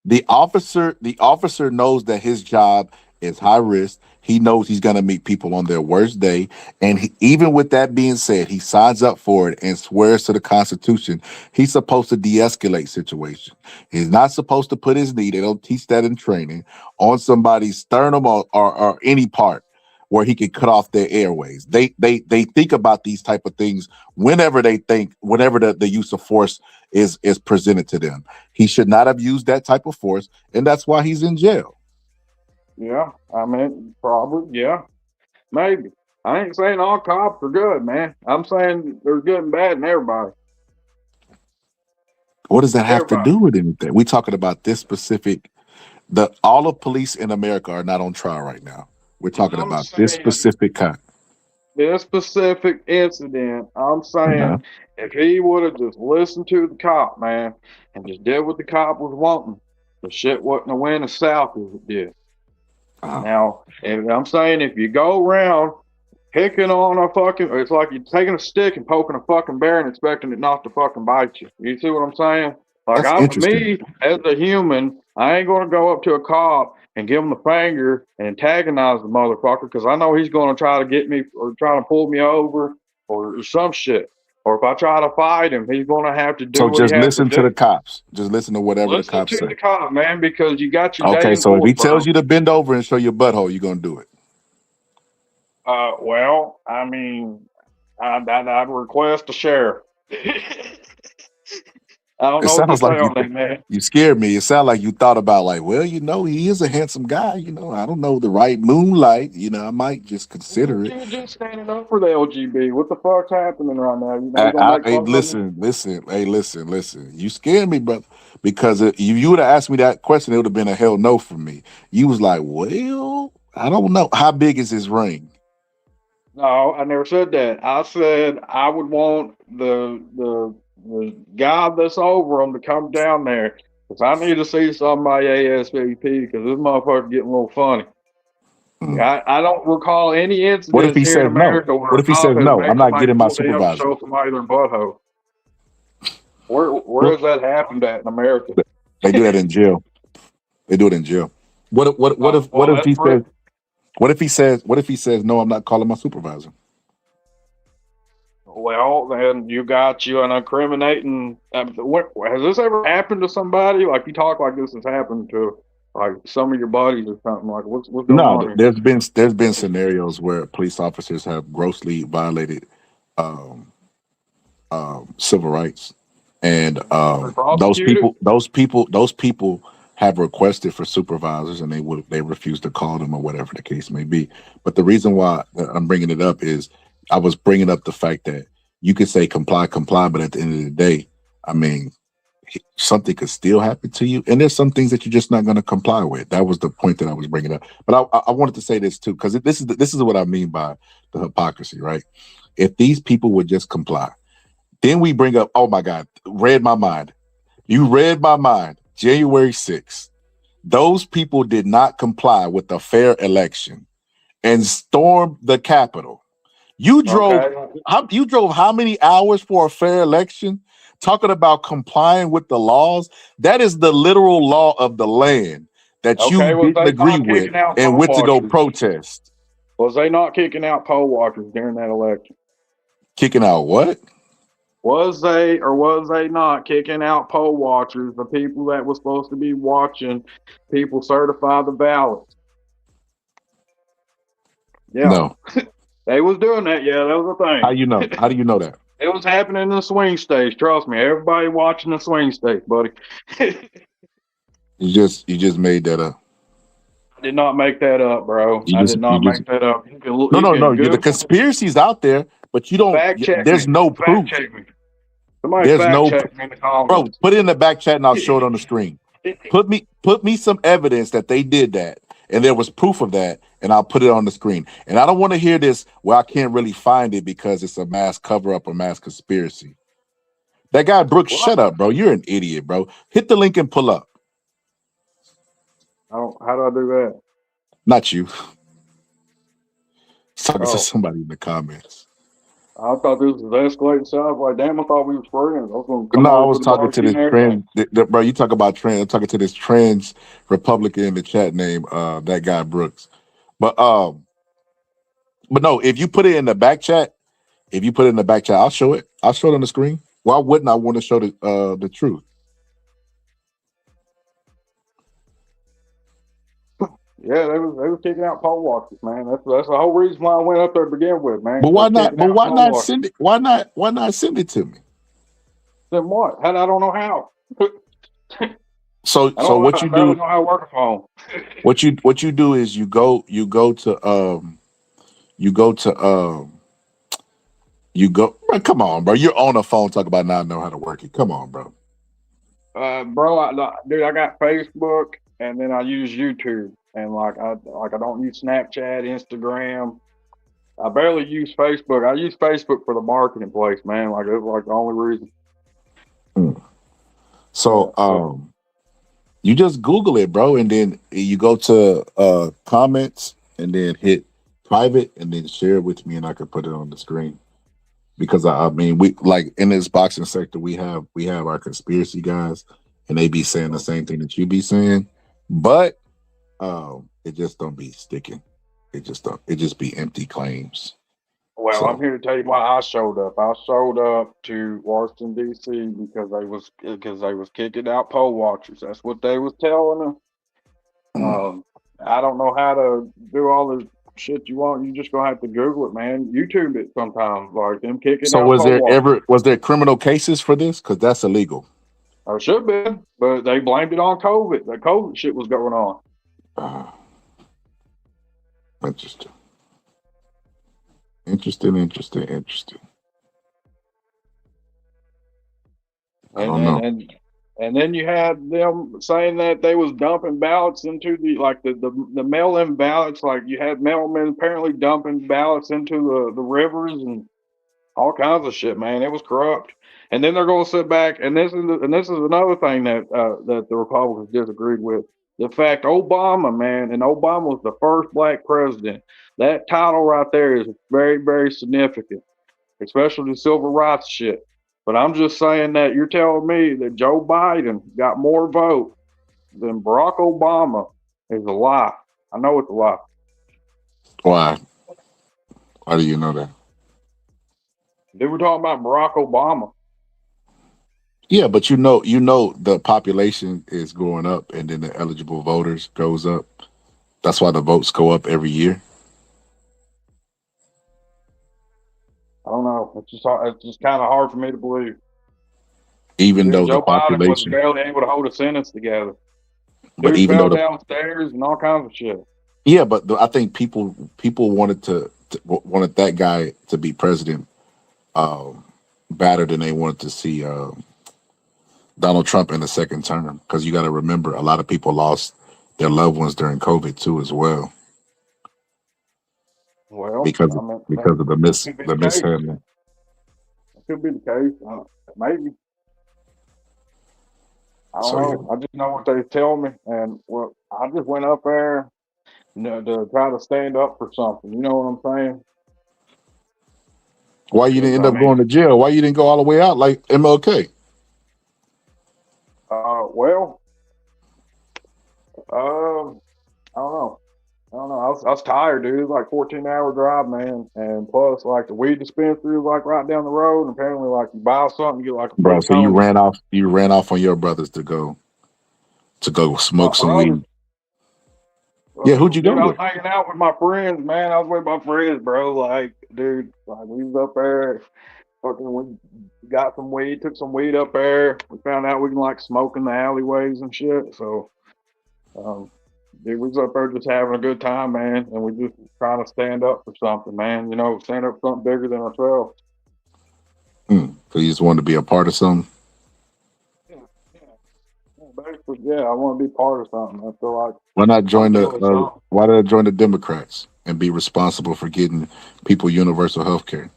The officer knows that his job is high risk. He knows he's going to meet people on their worst day. And even with that being said, he signs up for it and swears to the Constitution. He's supposed to de-escalate situation. He's not supposed to put his knee, they don't teach that in training, on somebody's sternum or any part where he can cut off their airways. They think about these type of things whenever the use of force is presented to them. He should not have used that type of force, and that's why he's in jail. Yeah, I mean, probably, yeah, maybe. I ain't saying all cops are good, man. I'm saying there's good and bad in everybody. What does that have to do with anything? We're talking about this specific. All of police in America are not on trial right now. We're talking about this specific kind. This specific incident, I'm saying, if he would have just listened to the cop, man, and just did what the cop was wanting, the shit wouldn't have went as south as it did. Now, I'm saying if you go around picking on it's like you're taking a stick and poking a fucking bear and expecting it not to fucking bite you. You see what I'm saying? Like, me as a human, I ain't going to go up to a cop and give him the finger and antagonize the motherfucker because I know he's going to try to get me or try to pull me over or some shit. Or if I try to fight him, he's going to have to do so what he has to do. just listen to the cops. Just listen to whatever the cops say. Listen to the cop, man, because you got your day Okay, in so if he court, tells you to bend over and show your butthole, you're going to do it. Well, I mean, I'd request a sheriff. I don't know what to say on that, man. You scared me. It sounded like you thought about he is a handsome guy. I don't know the right moonlight. I might just consider it. You're just standing up for the LGB. What the fuck's happening right now? Listen. You scared me, brother. Because if you would have asked me that question, it would have been a hell no for me. You was like, well, I don't know. How big is his ring? No, I never said that. I said I would want the guy that's over them to come down there because I need to see somebody ASAP because this motherfucker getting a little funny. I don't recall any What if incidents he here in says no? America where What a if he cop says has no? I'm made not somebody getting my pull down and supervisor. show somebody their butthole. Where Well, has that happened at in America? they do that in jail. They do it in jail. What Well, if that's he pretty. says what if he says no? I'm not calling my supervisor. Well, then you got you an incriminating. Has this ever happened to somebody? Like you talk like this has happened to like some of your buddies or something. Like what's going No, on here? there's been scenarios where police officers have grossly violated um, civil rights, and They prosecuted. those people have requested for supervisors, and they refuse to call them or whatever the case may be. But the reason why I'm bringing it up is I was bringing up the fact that you could say comply, but at the end of the day, I mean, something could still happen to you, and there's some things that you're just not going to comply with. That was the point that I was bringing up. But I wanted to say this too because this is what I mean by the hypocrisy, right? If these people would just comply, then we bring up, oh my God, read my mind. You read my mind. January 6th. Those people did not comply with a fair election and stormed the Capitol. You drove Okay. you drove how many hours for a fair election? Talking about complying with the laws. That is the literal law of the land that you Okay. Was didn't they agree not with kicking out and poll went to go watchers? protest. Was they not kicking out poll watchers during that election? Kicking out what? Was they or was they not kicking out poll watchers, the people that was supposed to be watching people certify the ballots? Yeah, No. they was doing that. Yeah, that was a How thing. you know? How do you know that? It was happening in the swing states. Trust me, everybody watching the swing states, buddy. I You just made that up. did not make that up, bro. I did You not just make that up. You can look, no you no no. can The Google, conspiracy's out there, but you don't. fact check There's me, no fact proof. check me. Somebody There's fact no check me in the bro. comments. Put it in the back chat and I'll show it on the screen. Put me some evidence that they did that and there was proof of that, and I'll put it on the screen. And I don't want to hear this where I can't really find it because it's a mass cover up or mass conspiracy. That guy Brooks, What? shut up, bro. You're an idiot, bro. Hit the link and pull up. How do I do that? Not you. Talking to Oh, somebody in the comments. I thought this was escalating. So I was like, damn, I thought we was friends. I was gonna come No, I over to was the talking to barbecue this and everything. trans, bro. You talk about trans. I'm talking to this trans Republican in the chat named that guy Brooks. But um, but no, if you put it in the back chat, I'll show it. I'll show it on the screen. Why wouldn't I want to show the truth? Yeah, they was kicking out poll watchers, man. That's the whole reason why I went up there to begin with, man. But 'Cause why they're not? kicking But out why poll not watchers. send it? Why not send it to me? Then what? How I don't know how. So I don't know. what I you barely do? know how to work a phone. What you do is you go. Bro, come on, bro. You're on a phone talking about now I know how to work it. Come on, bro. Bro, dude, I got Facebook and then I use YouTube, and I don't use Snapchat, Instagram. I barely use Facebook. I use Facebook for the marketing place, man. Like it's like the only reason. So So you just Google it, bro, and then you go to comments and then hit private and then share it with me and I can put it on the screen. Because I mean we like in this boxing sector we have our conspiracy guys and they be saying the same thing that you be saying, but it just don't be sticking. It just be empty claims. well, I'm So here to tell you why I showed up. I showed up to Washington D.C. because they was kicking out poll watchers. That's what they was telling them. I don't know how to do all the shit you want. You just gonna have to Google it, man. YouTube it sometimes, like them kicking so out poll watchers. was there criminal cases for this? Because that's illegal. Or should have been, but they blamed it on COVID. The COVID shit was going on. Interesting. Interesting. I And don't and know. and And then you had them saying that they was dumping ballots into the mail-in ballots. Like you had mailmen apparently dumping ballots into the rivers and all kinds of shit, man. It was corrupt. And then they're going to sit back, and this is another thing that the Republicans disagreed with. The fact Obama, man, and Obama was the first black president. That title right there is very, very significant, especially the civil rights shit. But I'm just saying that you're telling me that Joe Biden got more votes than Barack Obama is a lie. I know it's a lie. Why? Why do you know that? Dude, we're talking about Barack Obama. Yeah, but you know the population is going up, and then the eligible voters goes up. That's why the votes go up every year. I don't know. It's just kind of hard for me to believe. Even though the Joe Biden was population, barely able to hold a sentence together. but Dude even though fell the downstairs and all kinds of shit. yeah, but I think people wanted wanted that guy to be president better than they wanted to see Donald Trump in the second term, because you got to remember a lot of people lost their loved ones during COVID too as well Well, because I mean, because of that could be the the case. mishandling. That could be the case. Maybe. I don't So yeah, know. I just know what they tell me, and well, I just went up there, to try to stand up for something. You know what I'm saying? why you didn't 'Cause, end I up mean, going to jail? Why you didn't go all the way out like MLK? well, I don't know. I don't know. I was tired, dude. It was like 14-hour drive, man. And plus, like the weed dispensary was like right down the road. And apparently, like you buy something, you get like a Bro, free so you cone. ran off. You ran off on your brothers to go My smoke some brother, weed. Yeah, who'd you go dude, I was with? hanging out with my friends, man. I was with my friends, bro. Like, dude, like we was up there. Fucking, we got some weed, took some weed up there. We found out we can like smoke in the alleyways and shit. So, um, dude, we was up there just having a good time, man. And we just trying to stand up for something, man. You know, stand up for something bigger than ourselves. So you just wanted to be a part of something. Yeah, yeah, basically, yeah. I want to be part of something. I feel like Why not I'm join the? doing something. Why did I join the Democrats and be responsible for getting people universal health care?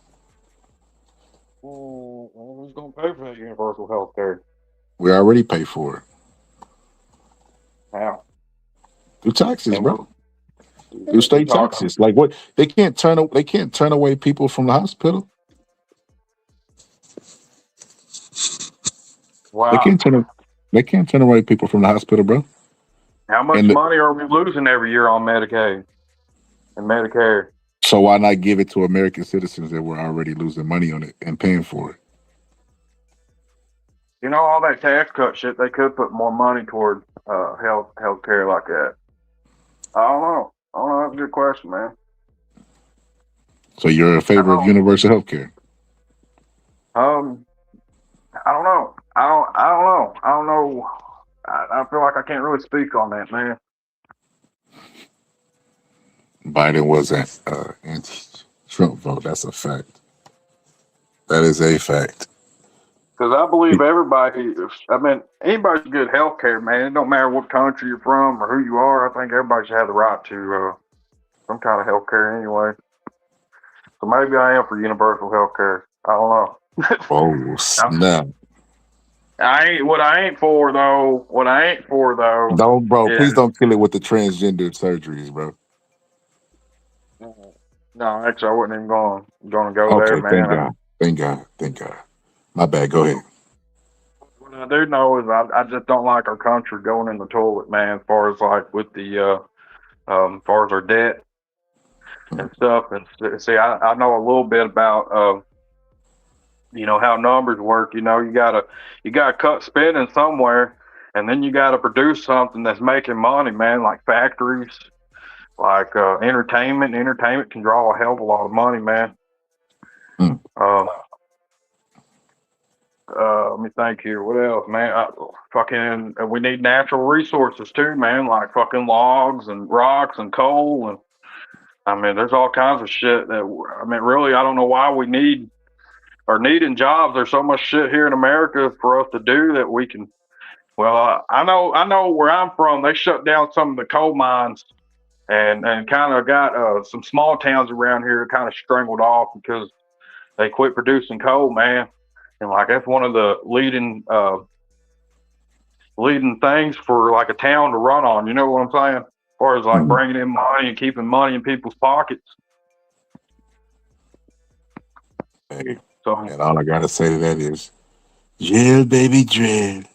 Well, who's gonna pay for that universal health care? We already pay for it How? through taxes, And bro. Through we state talking. taxes. Like what? They can't turn away people from the hospital. They Wow. can't turn. They can't turn away people from the hospital, bro. How much And money are we losing every year on Medicaid and Medicare? so why not give it to American citizens that were already losing money on it and paying for it? You know, all that tax cut shit, they could put more money toward health care like that. I don't know. I don't know. That's a good question, man. So you're in I favor of don't. universal health care? I don't know. I don't know. I don't know. I feel like I can't really speak on that, man. Biden was an anti-Trump vote. That's a fact. That is a fact. Because I believe everybody. I mean, anybody's good health care, man. It don't matter what country you're from or who you are. I think everybody should have the right to some kind of health care anyway. So maybe I am for universal health care. I don't know. Oh snap! I ain't what I ain't for though. What I ain't for though Don't, bro. Please is don't kill it with the transgender surgeries, bro. no. Actually, I wasn't even going to go there, Okay, thank man. God. Thank God. Thank God. My bad. Go ahead. What I do know is I just don't like our country going in the toilet, man. As far as like with the as far as our debt and stuff. And see, I know a little bit about you know how numbers work. You know, you gotta cut spending somewhere, and then you gotta produce something that's making money, man. Like factories, like entertainment. Entertainment can draw a hell of a lot of money, man. Uh, let me think here. What else, man? Fucking, we need natural resources too, man. Like fucking logs and rocks and coal, and I mean, there's all kinds of shit that I mean, really, I don't know why we needing jobs. There's so much shit here in America for us to do that we can Well, I know where I'm from. They shut down some of the coal mines and kind of got some small towns around here kind of strangled off because they quit producing coal, man. And like that's one of the leading things for like a town to run on. You know what I'm saying? As far as like bringing in money and keeping money in people's pockets. Hey, So and all I gotta say to that is, yeah, baby, dread.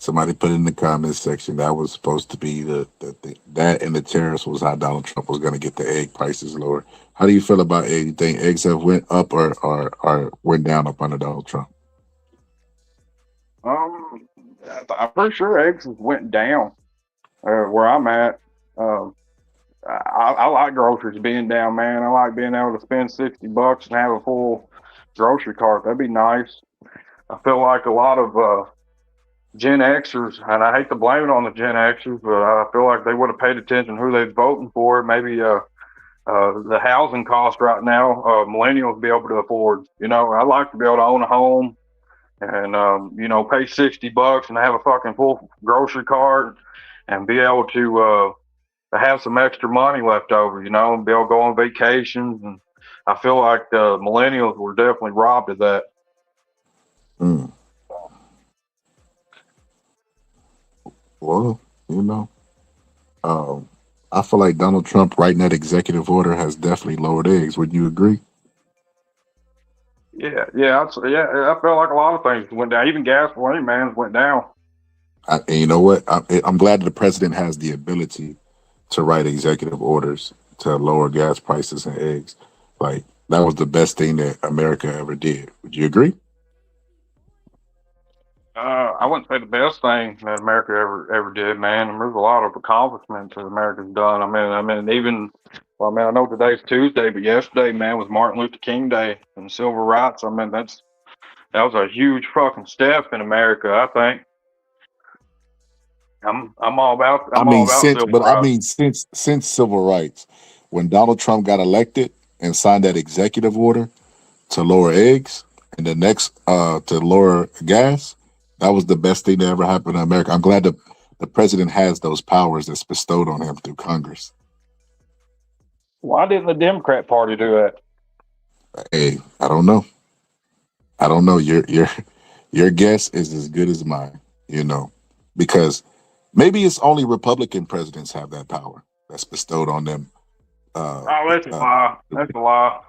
Somebody put in the comments section that was supposed to be that and the tariffs was how Donald Trump was going to get the egg prices lower. How do you feel about eggs? You think eggs have went up or went down up under Donald Trump? um, I'm pretty sure eggs went down where I'm at. Um, I like groceries being down, man. I like being able to spend $60 and have a full grocery cart. That'd be nice. I feel like a lot of Gen Xers, and I hate to blame it on the Gen Xers, but I feel like they would have paid attention who they're voting for. Maybe the housing cost right now, millennials be able to afford. You know, I'd like to be able to own a home and you know, pay $60 and have a fucking full grocery cart and be able to have some extra money left over. You know, and be able to go on vacations. And I feel like the millennials were definitely robbed of that. Mm. Well, you know, um, I feel like Donald Trump writing that executive order has definitely lowered eggs. Would you agree? Yeah. I felt like a lot of things went down. Even gasoline, man, went down. And you know what? I'm glad the president has the ability to write executive orders to lower gas prices and eggs. Like that was the best thing that America ever did. Would you agree? I wouldn't say the best thing that America ever did, man. There's a lot of accomplishments that America's done. Even well, I mean, I know today's Tuesday, but yesterday, man, was Martin Luther King Day and civil rights. I mean, that was a huge fucking step in America. I think I'm all about civil rights. Since civil rights, when Donald Trump got elected and signed that executive order to lower eggs and the next to lower gas, that was the best thing that ever happened in America. I'm glad the president has those powers that's bestowed on him through Congress. Why didn't the Democrat Party do that? Hey, I don't know. I don't know. Your guess is as good as mine, you know, because maybe it's only Republican presidents have that power that's bestowed on them. Oh, that's a lie. That's a lie.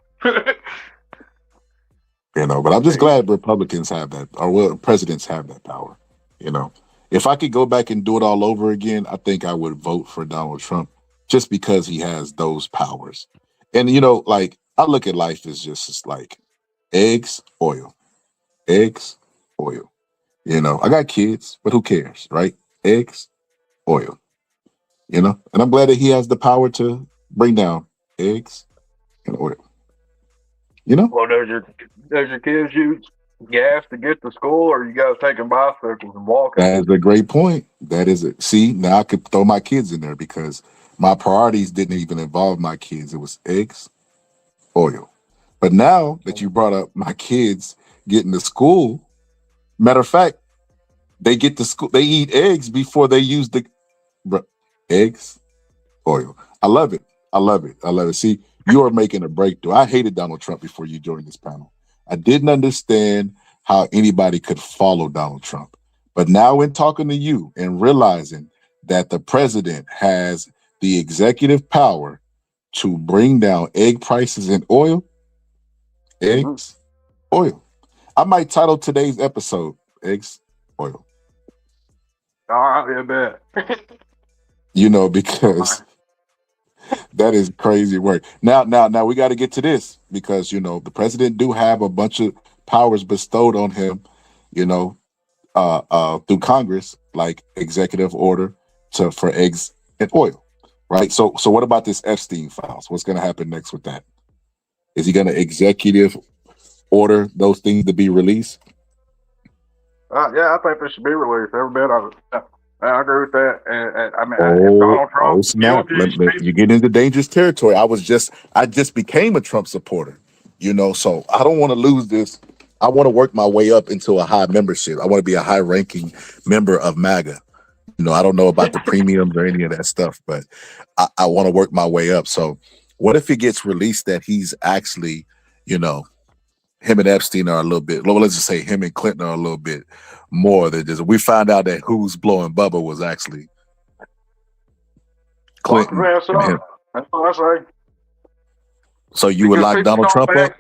You know, but I'm just glad Republicans have that, or well, presidents have that power. You know, if I could go back and do it all over again, I think I would vote for Donald Trump just because he has those powers. And you know, like I look at life as just like eggs, oil, eggs, oil. You know, I got kids, but who cares, right? Eggs, oil. You know, and I'm glad that he has the power to bring down eggs and oil. You know, well, does your kids use gas to get to school, or you guys taking bicycles and walking? that is a great point. That is it. See, now I could throw my kids in there because my priorities didn't even involve my kids. It was eggs, oil. But now that you brought up my kids getting to school, matter of fact, they get to school, they eat eggs before they use the eggs, oil. I love it. I love it. I love it. See, you are making a breakthrough. I hated Donald Trump before you joined this panel. I didn't understand how anybody could follow Donald Trump. But now in talking to you and realizing that the president has the executive power to bring down egg prices and oil, eggs, oil. I might title today's episode Eggs, Oil. All right, I bet. You know, because that is crazy work. Now we got to get to this because you know the president do have a bunch of powers bestowed on him, you know, through Congress, like executive order for eggs and oil, right? So what about this Epstein files? What's going to happen next with that? Is he going to executive order those things to be released? Yeah, I think they should be released. Every bit of it. I agree with that. And I mean, if Donald Trump snap! You get into dangerous territory. I just became a Trump supporter, you know, so I don't want to lose this I want to work my way up into a high membership. I want to be a high ranking member of MAGA. I don't know about the premiums or any of that stuff, but I want to work my way up. So what if it gets released that he's actually, him and Epstein are a little bit, well, let's just say him and Clinton are a little bit more than just, we find out that who's blowing Bubba was actually Lock his Clinton ass and him. up. That's what I say. So you would Because lock people Donald don't Trump up?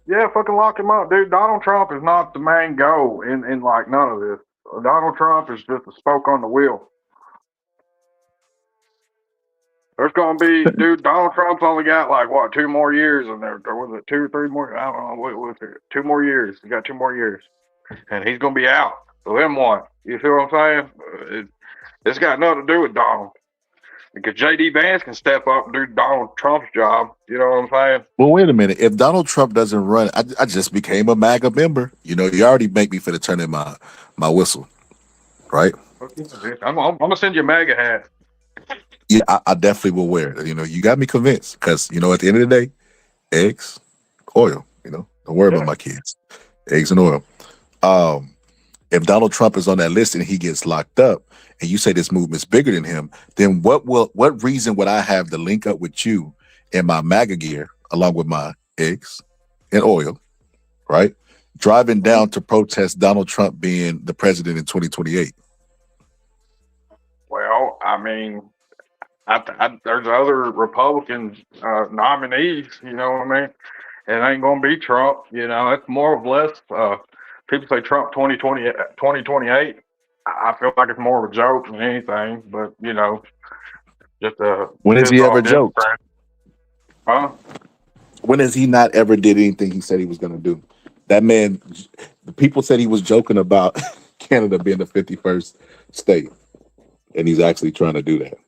Yeah, fucking lock him up, dude. Donald Trump is not the main goal in like none of this. Donald Trump is just a spoke on the wheel. There's gonna be, dude. Donald Trump's only got like what 2 more years in there. Or was it 2 or 3 more? I don't know. What was it? 2 more years. He got 2 more years, and he's gonna be out. So then what? You see what I'm saying? It's got nothing to do with Donald. Because J.D. Vance can step up and do Donald Trump's job. You know what I'm saying? Well, wait a minute. If Donald Trump doesn't run, I just became a MAGA member. You already make me for to turn in my whistle, right? I'm gonna send you a MAGA hat. Yeah, I definitely will wear it. You got me convinced because at the end of the day, eggs, oil. Don't worry about my kids. Eggs and oil. If Donald Trump is on that list and he gets locked up, and you say this movement's bigger than him, then what reason would I have to link up with you in my MAGA gear along with my eggs and oil, right? Driving down to protest Donald Trump being the president in 2028. Well, I mean, there's other Republican nominees. You know what I mean? It ain't gonna be Trump. It's more or less. People say Trump 2028. I feel like it's more of a joke than anything. But just when has he ever joked? Democrat. Huh? When has he not ever did anything he said he was going to do? That man, the people said he was joking about Canada being the 51st state, and he's actually trying to do that.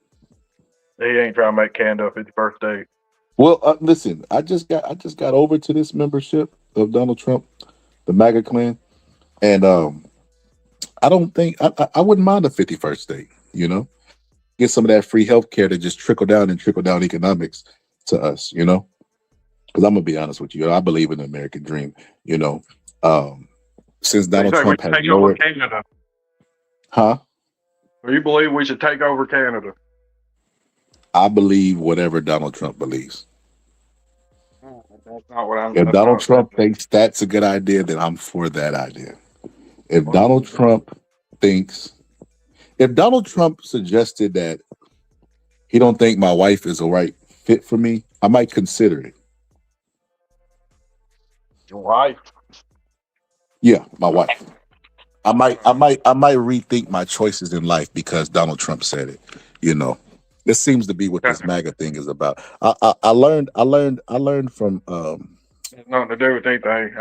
He ain't trying to make Canada a 51st state. Well, listen, I just got over to this membership of Donald Trump, the MAGA clan, and I don't think I wouldn't mind a 51st state. Get some of that free health care to just trickle down economics to us. Because I'm gonna be honest with you, I believe in the American dream. Since Donald Trump has take over Canada, huh? Or you believe we should take over Canada? I believe whatever Donald Trump believes. That's not what I'm. If Donald Trump thinks that's a good idea, then I'm for that idea. If Donald Trump suggested that he don't think my wife is the right fit for me, I might consider it. Your wife? Yeah, my wife. I might rethink my choices in life because Donald Trump said it. This seems to be what this MAGA thing is about. I learned from It's nothing to do with anything.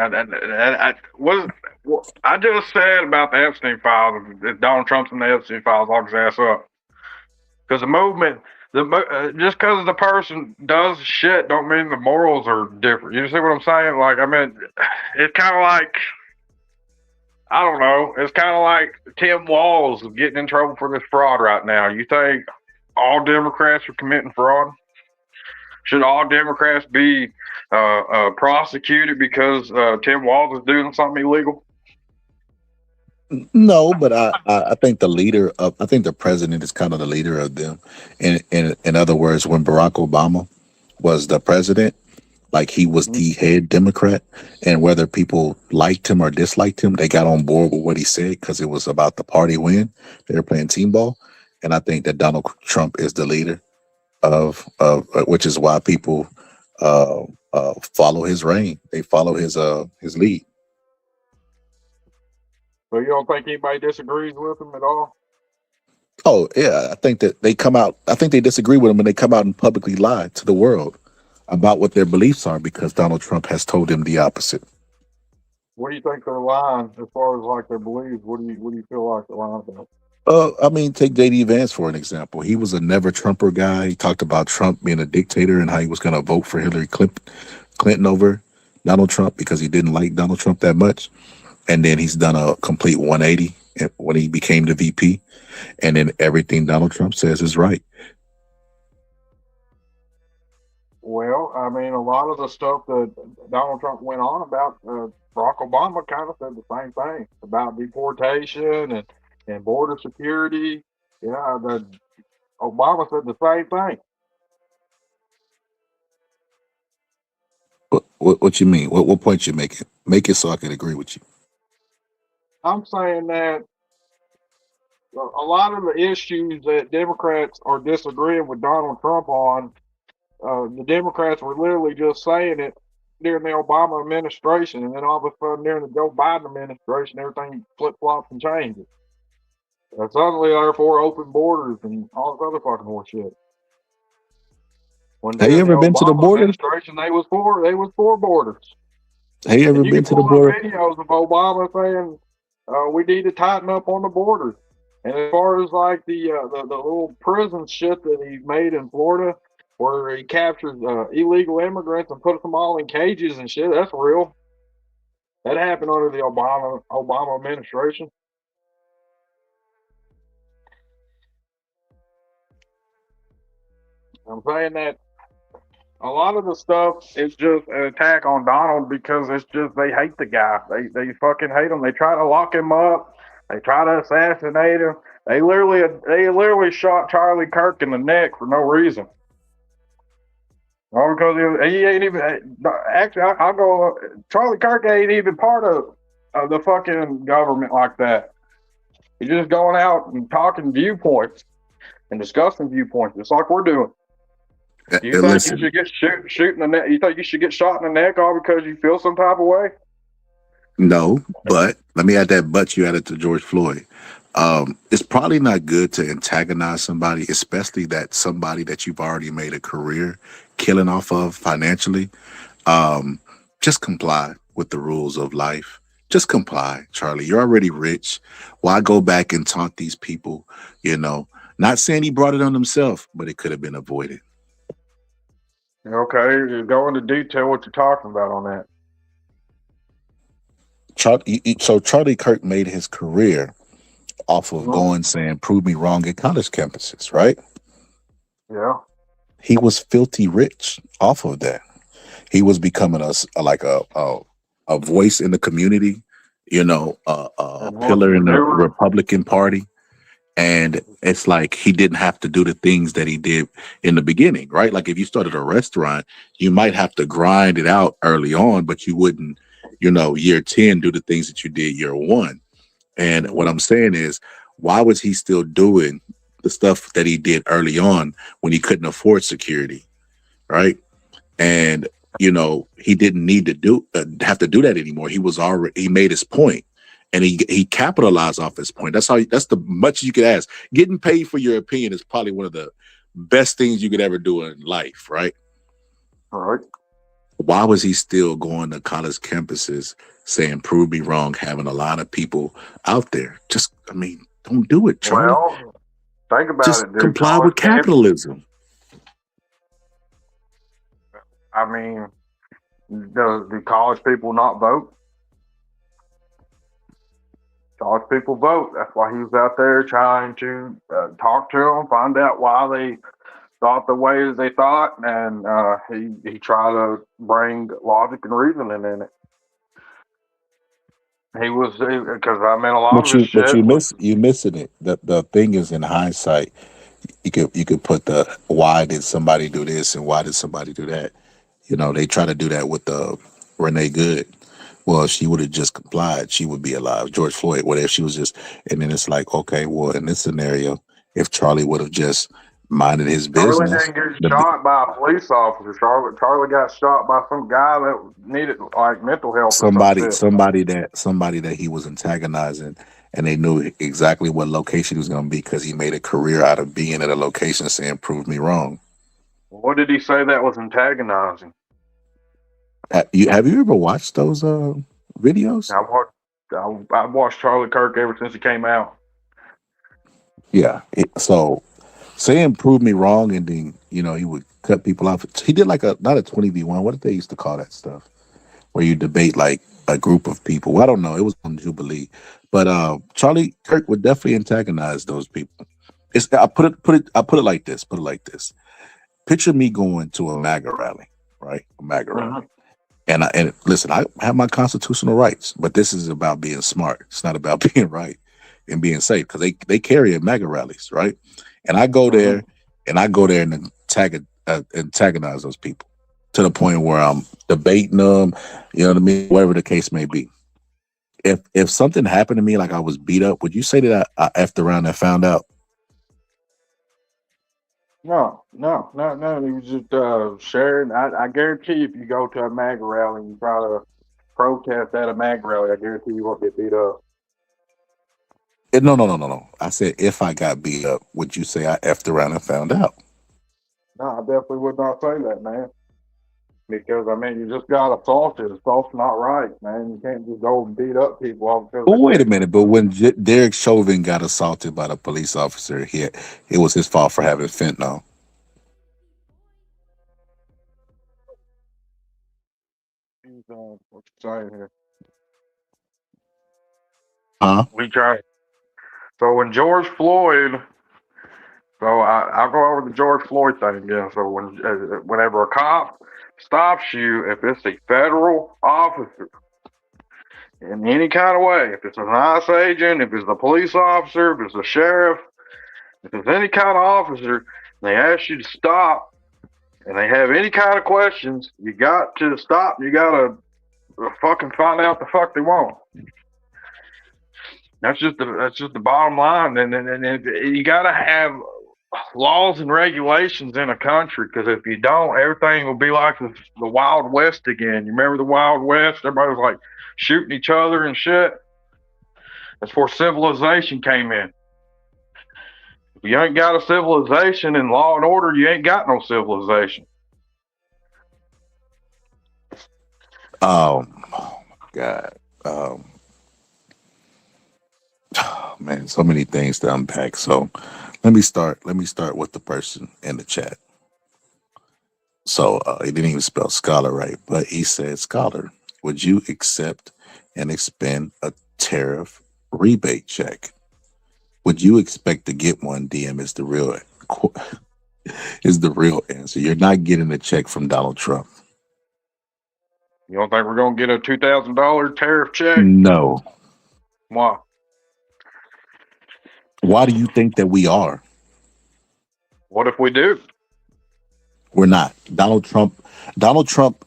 I just said about the Epstein files. If Donald Trump's in the Epstein files, lock his ass up. Because the movement, just because the person does shit, don't mean the morals are different. You see what I'm saying? Like, I mean, it's kind of like, I don't know. It's kind of like Tim Walz getting in trouble for this fraud right now. You think all Democrats are committing fraud? Should all Democrats be prosecuted because Tim Walz is doing something illegal? No, but I think the president is kind of the leader of them. In other words, when Barack Obama was the president, like he was the head Democrat, and whether people liked him or disliked him, they got on board with what he said because it was about the party win. They were playing team ball, and I think that Donald Trump is the leader of which is why people follow his reign. They follow his lead. So you don't think anybody disagrees with him at all? Oh yeah, I think that they come out. I think they disagree with him, and they come out and publicly lie to the world about what their beliefs are because Donald Trump has told them the opposite. What do you think they're lying as far as like their beliefs? What do you feel like they're lying about? I mean, take J.D. Vance for an example. He was a never Trumper guy. He talked about Trump being a dictator and how he was going to vote for Hillary Clinton over Donald Trump because he didn't like Donald Trump that much. And then he's done a complete 180 when he became the VP. And then everything Donald Trump says is right. Well, I mean, a lot of the stuff that Donald Trump went on about Barack Obama kind of said the same thing about deportation and border security. Yeah, Obama said the same thing. What you mean? What point you making? Make it so I can agree with you. I'm saying that a lot of the issues that Democrats are disagreeing with Donald Trump on, the Democrats were literally just saying it during the Obama administration, and then all of a sudden during the Joe Biden administration, everything flip flops and changes. And suddenly, therefore, open borders and all this other fucking horseshit. When Have you during the ever been to the Obama border? administration, they was for borders. Have you And ever you can been to the pull up border? videos of Obama saying we need to tighten up on the borders. And as far as like the little prison shit that he made in Florida, where he captures illegal immigrants and puts them all in cages and shit, that's real. That happened under the Obama administration. I'm saying that a lot of the stuff is just an attack on Donald because it's just they hate the guy. They fucking hate him. They try to lock him up. They try to assassinate him. They literally shot Charlie Kirk in the neck for no reason. All because he ain't even actually. I'll go. Charlie Kirk ain't even part of the fucking government like that. He's just going out and talking viewpoints and discussing viewpoints, just like we're doing. Do you think you Listen, should get shoot in the neck? You think you should get shot in the neck all because you feel some type of way? no, but let me add that but you added to George Floyd. It's probably not good to antagonize somebody, especially that somebody that you've already made a career killing off of financially. Um, just comply with the rules of life. Just comply, Charlie. You're already rich. Why go back and taunt these people? You know, not saying he brought it on himself, but it could have been avoided. Okay, go into detail what you're talking about on that. So Charlie Kirk made his career off of Mhm. going saying "prove me wrong" at college campuses, right? Yeah. He was filthy rich off of that. He was becoming like a voice in the community, a And pillar in the entrepreneur. Republican Party. And it's like he didn't have to do the things that he did in the beginning, right? Like if you started a restaurant, you might have to grind it out early on, but you wouldn't, year 10 do the things that you did year 1. And what I'm saying is, why was he still doing the stuff that he did early on when he couldn't afford security, right? And he didn't need to have to do that anymore. He made his point, and he capitalized off his point. That's the much you could ask. Getting paid for your opinion is probably one of the best things you could ever do in life, right? All right. Why was he still going to college campuses saying "prove me wrong," having a lot of people out there? Don't do it, Charlie. Well, think about Just it, dude. comply with capitalism. I mean, do college people not vote? College people vote. That's why he was out there trying to talk to them, find out why they thought the way as they thought, and he tried to bring logic and reasoning in it. He was because I mean a lot of his But shit was. you missing it. The thing is, in hindsight, you could put the why did somebody do this and why did somebody do that. They try to do that with Renee Good. Well, she would have just complied, she would be alive. George Floyd, what if she was just, and then it's like, okay, well, in this scenario, if Charlie would have just minded his Charlie business, didn't get shot by a police officer. Charlie got shot by some guy that needed like mental help or some shit. somebody that he was antagonizing, and they knew exactly what location he was going to be because he made a career out of being at a location saying "prove me wrong." What did he say that was antagonizing? Have you ever watched those videos? I've watched Charlie Kirk ever since he came out. Yeah. So saying "prove me wrong," and then he would cut people off. He did like not a 20v1. What did they used to call that stuff? Where you debate like a group of people. Well, I don't know. It was on Jubilee, but Charlie Kirk would definitely antagonize those people. I put it like this. Put it like this. Picture me going to a MAGA rally, right? A MAGA rally, And listen, I have my constitutional rights, but this is about being smart. It's not about being right and being safe because they carry at MAGA rallies, right? And I go there and antagonize those people to the point where I'm debating them, you know what I mean? Whatever the case may be. If something happened to me, like I was beat up, would you say that I effed around and found out? No. You just sharing. I guarantee if you go to a MAGA rally and you try to protest at a MAGA rally, I guarantee you won't get beat up. No. I said if I got beat up, would you say I effed around and found out? No, I definitely would not say that, man. Because I mean, you just got assaulted. Assault's not right, man. You can't just go and beat up people all because But they wait a think. minute. But when Derek Chauvin got assaulted by the police officer, it was his fault for having fentanyl. What you saying here? Huh? We try. So when George Floyd, I'll go over the George Floyd thing again. So whenever a cop stops you, if it's a federal officer in any kind of way, if it's an ICE agent, if it's a police officer, if it's a sheriff, if it's any kind of officer, and they ask you to stop, and they have any kind of questions, you got to stop. You got to fucking find out the fuck they want. That's just the bottom line. And you got to have laws and regulations in a country because if you don't, everything will be like the Wild West again. You remember the Wild West? Everybody was like shooting each other and shit. That's where civilization came in. If you ain't got a civilization and law and order, you ain't got no civilization. Oh my God. Man, so many things to unpack. So let me start with the person in the chat. So he didn't even spell scholar right, but he said, "Scholar, would you accept and expend a tariff rebate check? Would you expect to get one?" DM is the real answer. You're not getting a check from Donald Trump. You don't think we're gonna get a $2,000 tariff check? No. Why? Why do you think that we are? What if we do? We're not. Donald Trump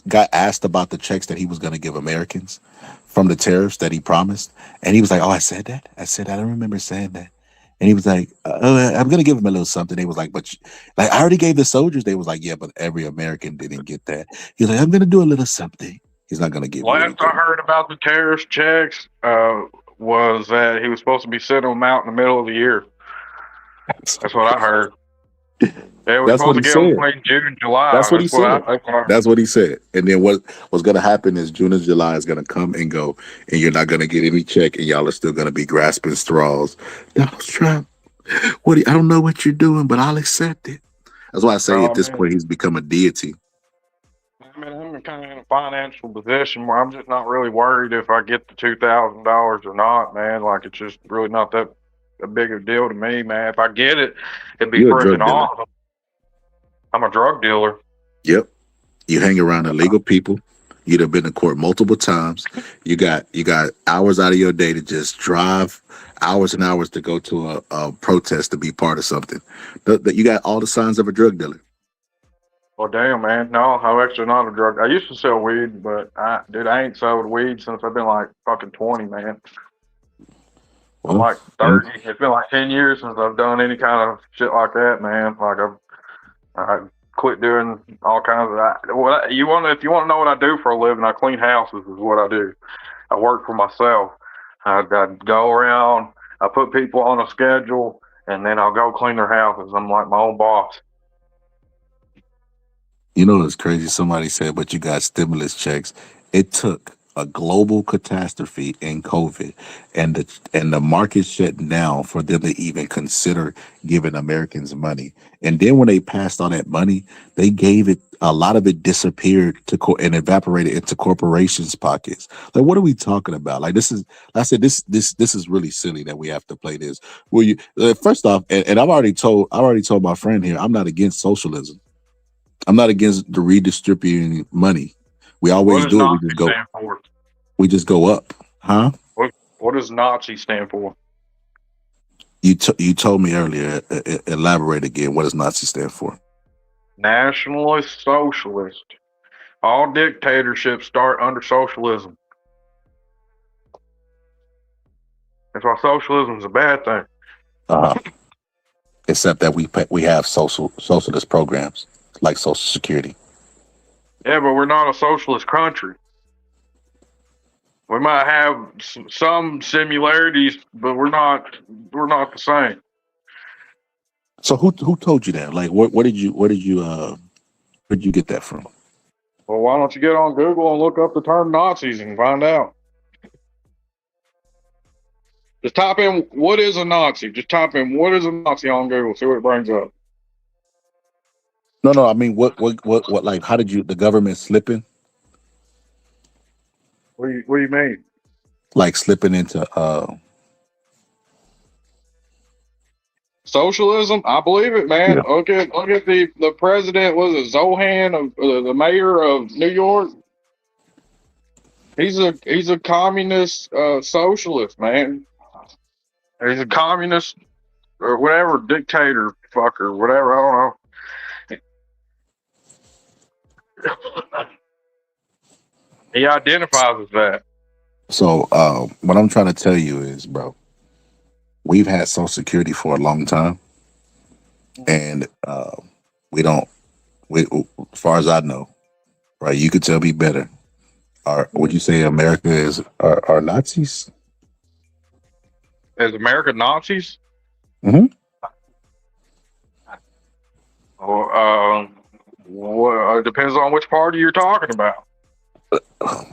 got asked about the checks that he was going to give Americans from the tariffs that he promised. And he was like, "Oh, I said that? I don't remember saying that." And he was like, "I'm going to give him a little something." They was like, "But like I already gave the soldiers." They was like, "Yeah, but every American didn't get that." He was like, "I'm going to do a little something." He's not going to give you Last anything. I heard about the tariff checks was that he was supposed to be sending them out in the middle of the year. That's what I heard. They were That's what supposed to he give them said. between June and July. That's what he said. I That's what he said. And then what's going to happen is June and July is going to come and go, and you're not going to get any check, and y'all are still going to be grasping straws. Donald Trump, I don't know what you're doing, but I'll accept it. That's why I say at this point he's become a deity. I mean, I'm kind of in a financial position where I'm just not really worried if I get the $2,000 or not, man. Like it's just really not that a big a deal to me, man. If I get it, it'd be You're a drug freaking dealer. awesome. I'm a drug dealer. Yep. You hang around illegal people. You'd have been to court multiple times. You got hours out of your day to just drive hours and hours to go to a protest to be part of something. You got all the signs of a drug dealer. Well, damn, man. No, I'm actually not a drug. I used to sell weed, but I ain't sold weed since I've been like fucking 20, man. I'm like 30. It's been like 10 years since I've done any kind of shit like that, man. Like I quit doing all kinds of that. If you want to know what I do for a living, I clean houses is what I do. I work for myself. I go around, I put people on a schedule, and then I'll go clean their houses. I'm like my own boss. You know what's crazy? Somebody said, "But you got stimulus checks." It took a global catastrophe in COVID and the market shut down for them to even consider giving Americans money. And then when they passed all that money, they gave it, a lot of it disappeared and evaporated into corporations' pockets. Like, what are we talking about? Like, this is, I said, this is really silly that we have to play this. Well, first off, and I've already told my friend here, I'm not against socialism. I'm not against the redistributing money. We What always does do it. Nazi stand for? We just go up, huh? What does Nazi stand for? You told me earlier. Elaborate again. What does Nazi stand for? Nationalist Socialist. All dictatorships start under socialism. That's why socialism is a bad thing. Except that we have socialist programs like Social Security. Yeah, but we're not a socialist country. We might have some similarities, but we're not the same. So who told you that? Like, where did you get that from? Well, why don't you get on Google and look up the term Nazis and find out? Just type in what is a Nazi. Just type in what is a Nazi on Google. See what it brings up. No. I mean, what? Like, how did the government slipping? What do you mean? Like slipping into socialism? I believe it, man. Yeah. Look at the president. Was it Zohan of the mayor of New York? He's a communist socialist, man. He's a communist or whatever, dictator fucker, whatever. I don't know. He identifies as that. So what I'm trying to tell you is, bro, we've had Social Security for a long time, and we don't. As far as I know, right? You could tell me better. Would you say America are Nazis? Is America Nazis? Mm-hmm. Well, it depends on which party you're talking about.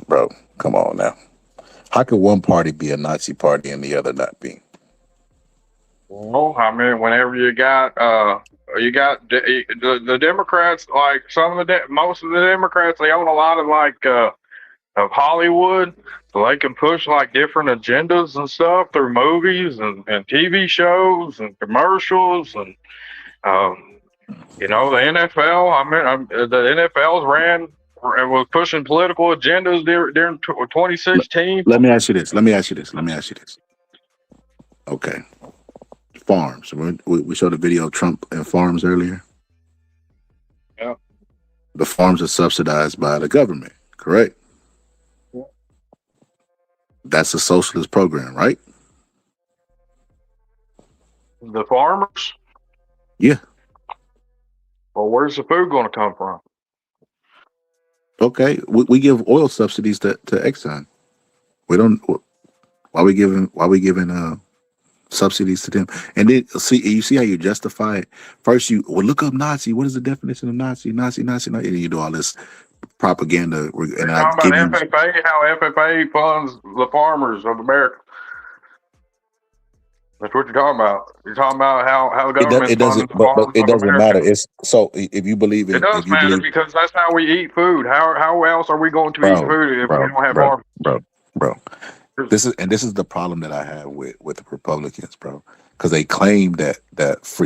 Bro, come on now. How could one party be a Nazi party and the other not be? Well, I mean, whenever you got the Democrats, like most of the Democrats, they own a lot of of Hollywood, so they can push like different agendas and stuff through movies and TV shows and commercials and the NFL. I mean, the NFL's was pushing political agendas during 2016. Let me ask you this. Okay. Farms. We showed a video of Trump and farms earlier. Yeah. The farms are subsidized by the government, correct? Yeah. That's a socialist program, right? The farmers? Yeah. Well, where's the food going to come from? Okay. We give oil subsidies to Exxon. We don't. Why we giving subsidies to them? And then you see how you justify it. First, you look up Nazi. What is the definition of Nazi? Nazi. And you do all this propaganda. And I give about FFA, how FFA funds the farmers of America. That's what you're talking about. You're talking about how the government funds the farmers but it doesn't of matter. America. It's so if you believe in it does matter because that's how we eat food. How else are we going to eat food if we don't have farmers? Bro. This is the problem that I have with the Republicans, bro. Because they claim that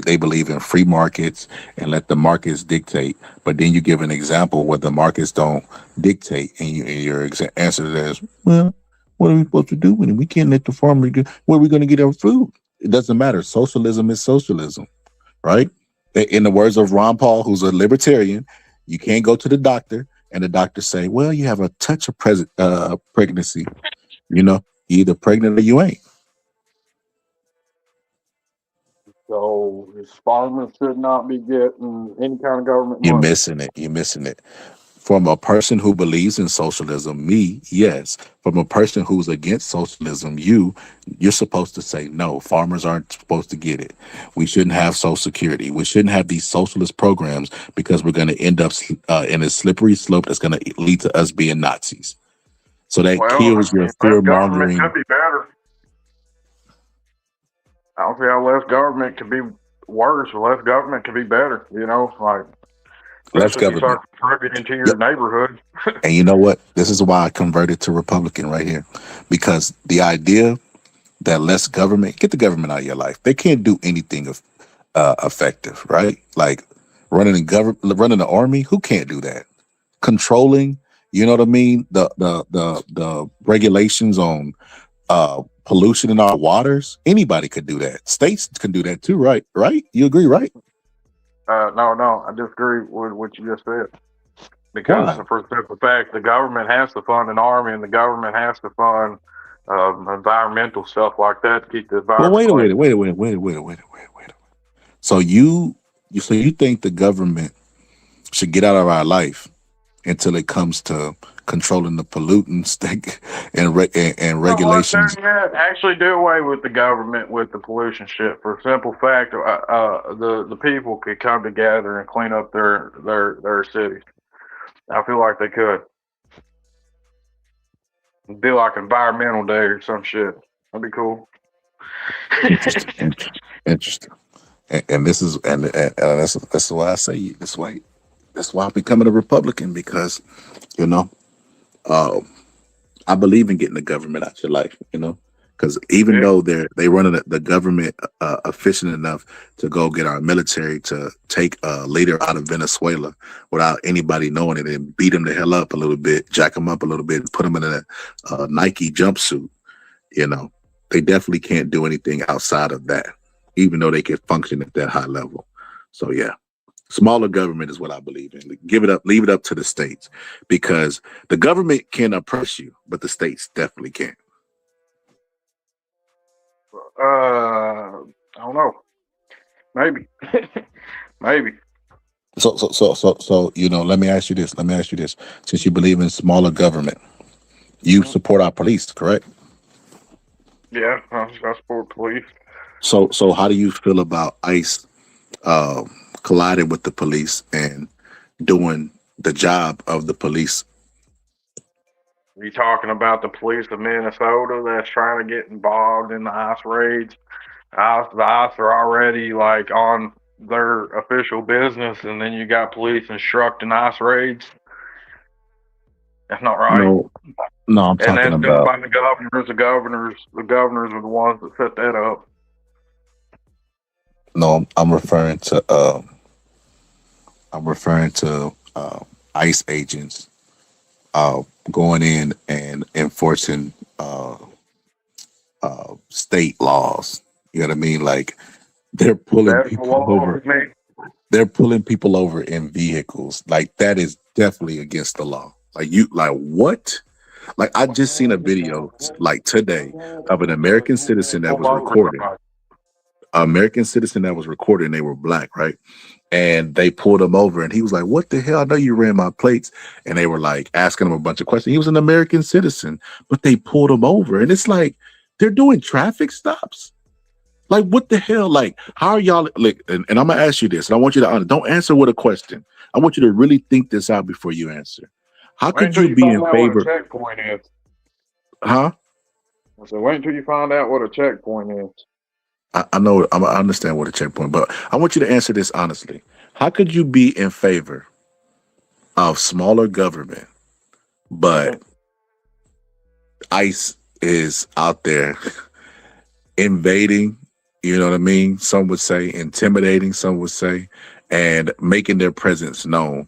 they believe in free markets and let the markets dictate, but then you give an example where the markets don't dictate, and your answer to that is, well, what are we supposed to do when we can't let the farmer get? Where are we going to get our food? It doesn't matter. Socialism is socialism, right? In the words of Ron Paul, who's a libertarian, you can't go to the doctor and the doctor say, well, you have a touch of pregnancy. You either pregnant or you ain't. So farmers should not be getting any kind of government money. You're missing it. From a person who believes in socialism, me, yes. From a person who's against socialism, you're supposed to say, no, farmers aren't supposed to get it. We shouldn't have Social Security. We shouldn't have these socialist programs because we're going to end up in a slippery slope that's going to lead to us being Nazis. So that kills your fear mongering. Government could be better. I don't see how less government could be worse or less government could be better. Less government. Start into your neighborhood. And you know what? This is why I converted to Republican right here. Because the idea that less government, get the government out of your life. They can't do anything effective, right? Like running the army, who can't do that? Controlling, You know what I mean? The regulations on pollution in our waters. Anybody could do that. States can do that too, right? Right? You agree, right? No, I disagree with what you just said. Because Why? for the simple fact, the government has to fund an army, and the government has to fund environmental stuff like that to keep the Well, environment clean. wait. So you think the government should get out of our life until it comes to controlling the pollutants and Not like regulations? that yet. Actually, do away with the government with the pollution shit. For the simple fact, the people could come together and clean up their cities. I feel like they could. It'd be like environmental day or some shit. That'd be cool. Interesting. And this is that's why I say that's why I'm becoming a Republican, because you know uh, I believe in getting the government out your life. Because even Yeah. though they running the government efficient enough to go get our military to take a leader out of Venezuela without anybody knowing it and beat him the hell up a little bit, jack him up a little bit, and put him in a Nike jumpsuit, they definitely can't do anything outside of that, even though they can function at that high level. So yeah, smaller government is what I believe in. Leave it up to the states, because the government can oppress you, but the states definitely can't. I don't know. Maybe. Maybe. So, let me ask you this. Since you believe in smaller government, you support our police, correct? Yeah, I support police. So how do you feel about ICE colliding with the police and doing the job of the police? You talking about the police of Minnesota that's trying to get involved in the ICE raids? The ICE are already like on their official business, and then you got police instructing ICE raids. That's not right. No, I'm And talking that's done about by the governors. The governors are the ones that set that up. no. I'm referring to ICE agents going in and enforcing state laws. You know what I mean? Like they're pulling That's the people law over. with me. They're pulling people over in vehicles. Like that is definitely against the law. Like what? Like I just seen a video like today of an American citizen that was Pull over recorded. somebody. American citizen that was recorded, and they were black, right? And they pulled him over, and he was like, "What the hell? I know you ran my plates." And they were like asking him a bunch of questions. He was an American citizen, but they pulled him over, and it's like they're doing traffic stops. Like what the hell? Like how are y'all? Like, and I'm gonna ask you this, and I want you to don't answer with a question. I want you to really think this out before you answer. How Wait could until you you be find in out what a favor? checkpoint is. Huh? I said, wait until you find out what a checkpoint is. I know. I understand what a checkpoint, but I want you to answer this honestly. How could you be in favor of smaller government, but ICE is out there invading, you know what I mean? Some would say intimidating, some would say, and making their presence known.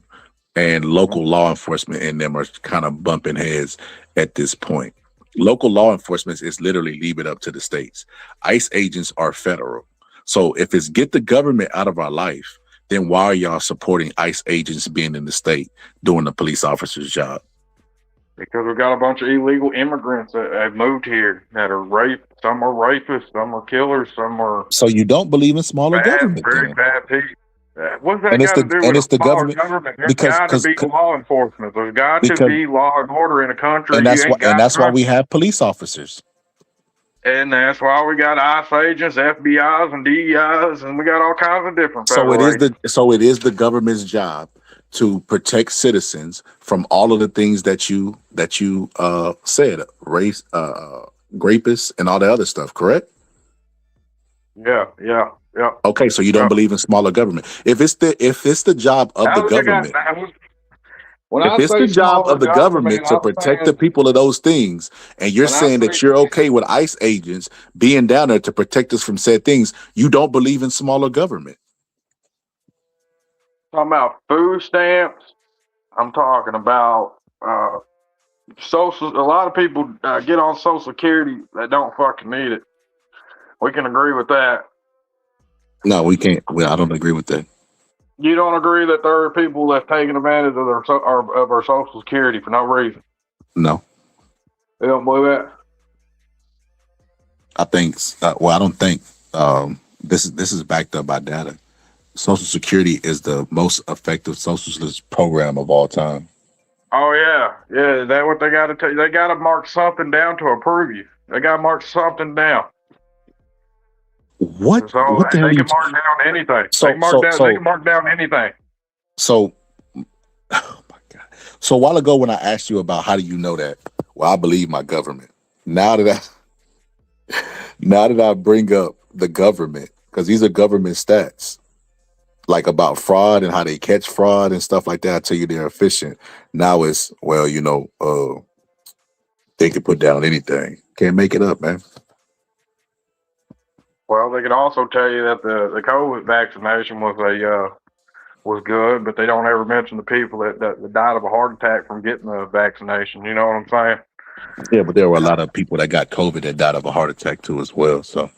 And local law enforcement and them are kind of bumping heads at this point. Local law enforcement is literally leave it up to the states. ICE agents are federal. So if it's get the government out of our life, then why are y'all supporting ICE agents being in the state doing the police officer's job? Because we got a bunch of illegal immigrants that have moved here that are some are rapists, some are killers, some are So you don't believe in smaller government, very then? bad people. What's that And it's got to do with a the smaller government government? There's because got to be law enforcement. There's got to because be law and order in a country. and You ain't got that's why we nothing. have police officers. And that's why we got ICE agents, FBI's, and DEI's, and we got all kinds of different So federal agents. it is the government's job to protect citizens from all of the things that you said, race, rapists, and all the other stuff. Correct? Yeah. Okay, so you don't believe in smaller government. If it's the job of the government, When if I it's say the job smaller of the government to I'm protect the saying, people of those things, and you're when I saying that say you're okay with ICE agents being down there to protect us from said things, you don't believe in smaller government. talking about food stamps, I'm talking about social. A lot of people get on Social Security that don't fucking need it. We can agree with that. No, we can't. Well, I don't agree with that. You don't agree that there are people that's taking advantage of of our Social Security for no reason. No, You don't believe that? I think. Well, I don't think. This is backed up by data. Social Security is the most effective socialist program of all time. Oh yeah. That's what they got to tell you. They got to mark something down to approve you. They got to mark something down. What? So What the hell they are you? can mark down anything. So They can mark down anything. so so a while ago when I asked you about how do you know that, well, I believe my government. Now that I bring up the government, because these are government stats, like about fraud and how they catch fraud and stuff like that, I tell you they're efficient. Now it's they can put down anything. Can't make it up, man. Well, they could also tell you that the COVID vaccination was good, but they don't ever mention the people that died of a heart attack from getting the vaccination. You know what I'm saying? Yeah, but there were a lot of people that got COVID that died of a heart attack too as well. So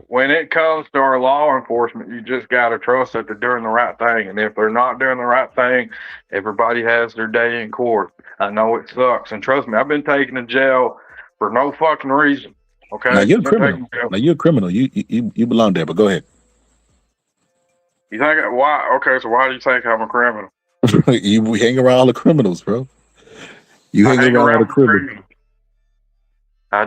When it comes to our law enforcement, you just got to trust that they're doing the right thing. And if they're not doing the right thing, everybody has their day in court. I know it sucks. And trust me, I've been taken to jail for no fucking reason. Okay? now you're a Been taken criminal. to jail. Now you're a criminal. You belong there. But go ahead. You think, why? Okay, so why do you think I'm a criminal? You hang around all the criminals, bro. You I hang hang around all the around with criminals. criminals. I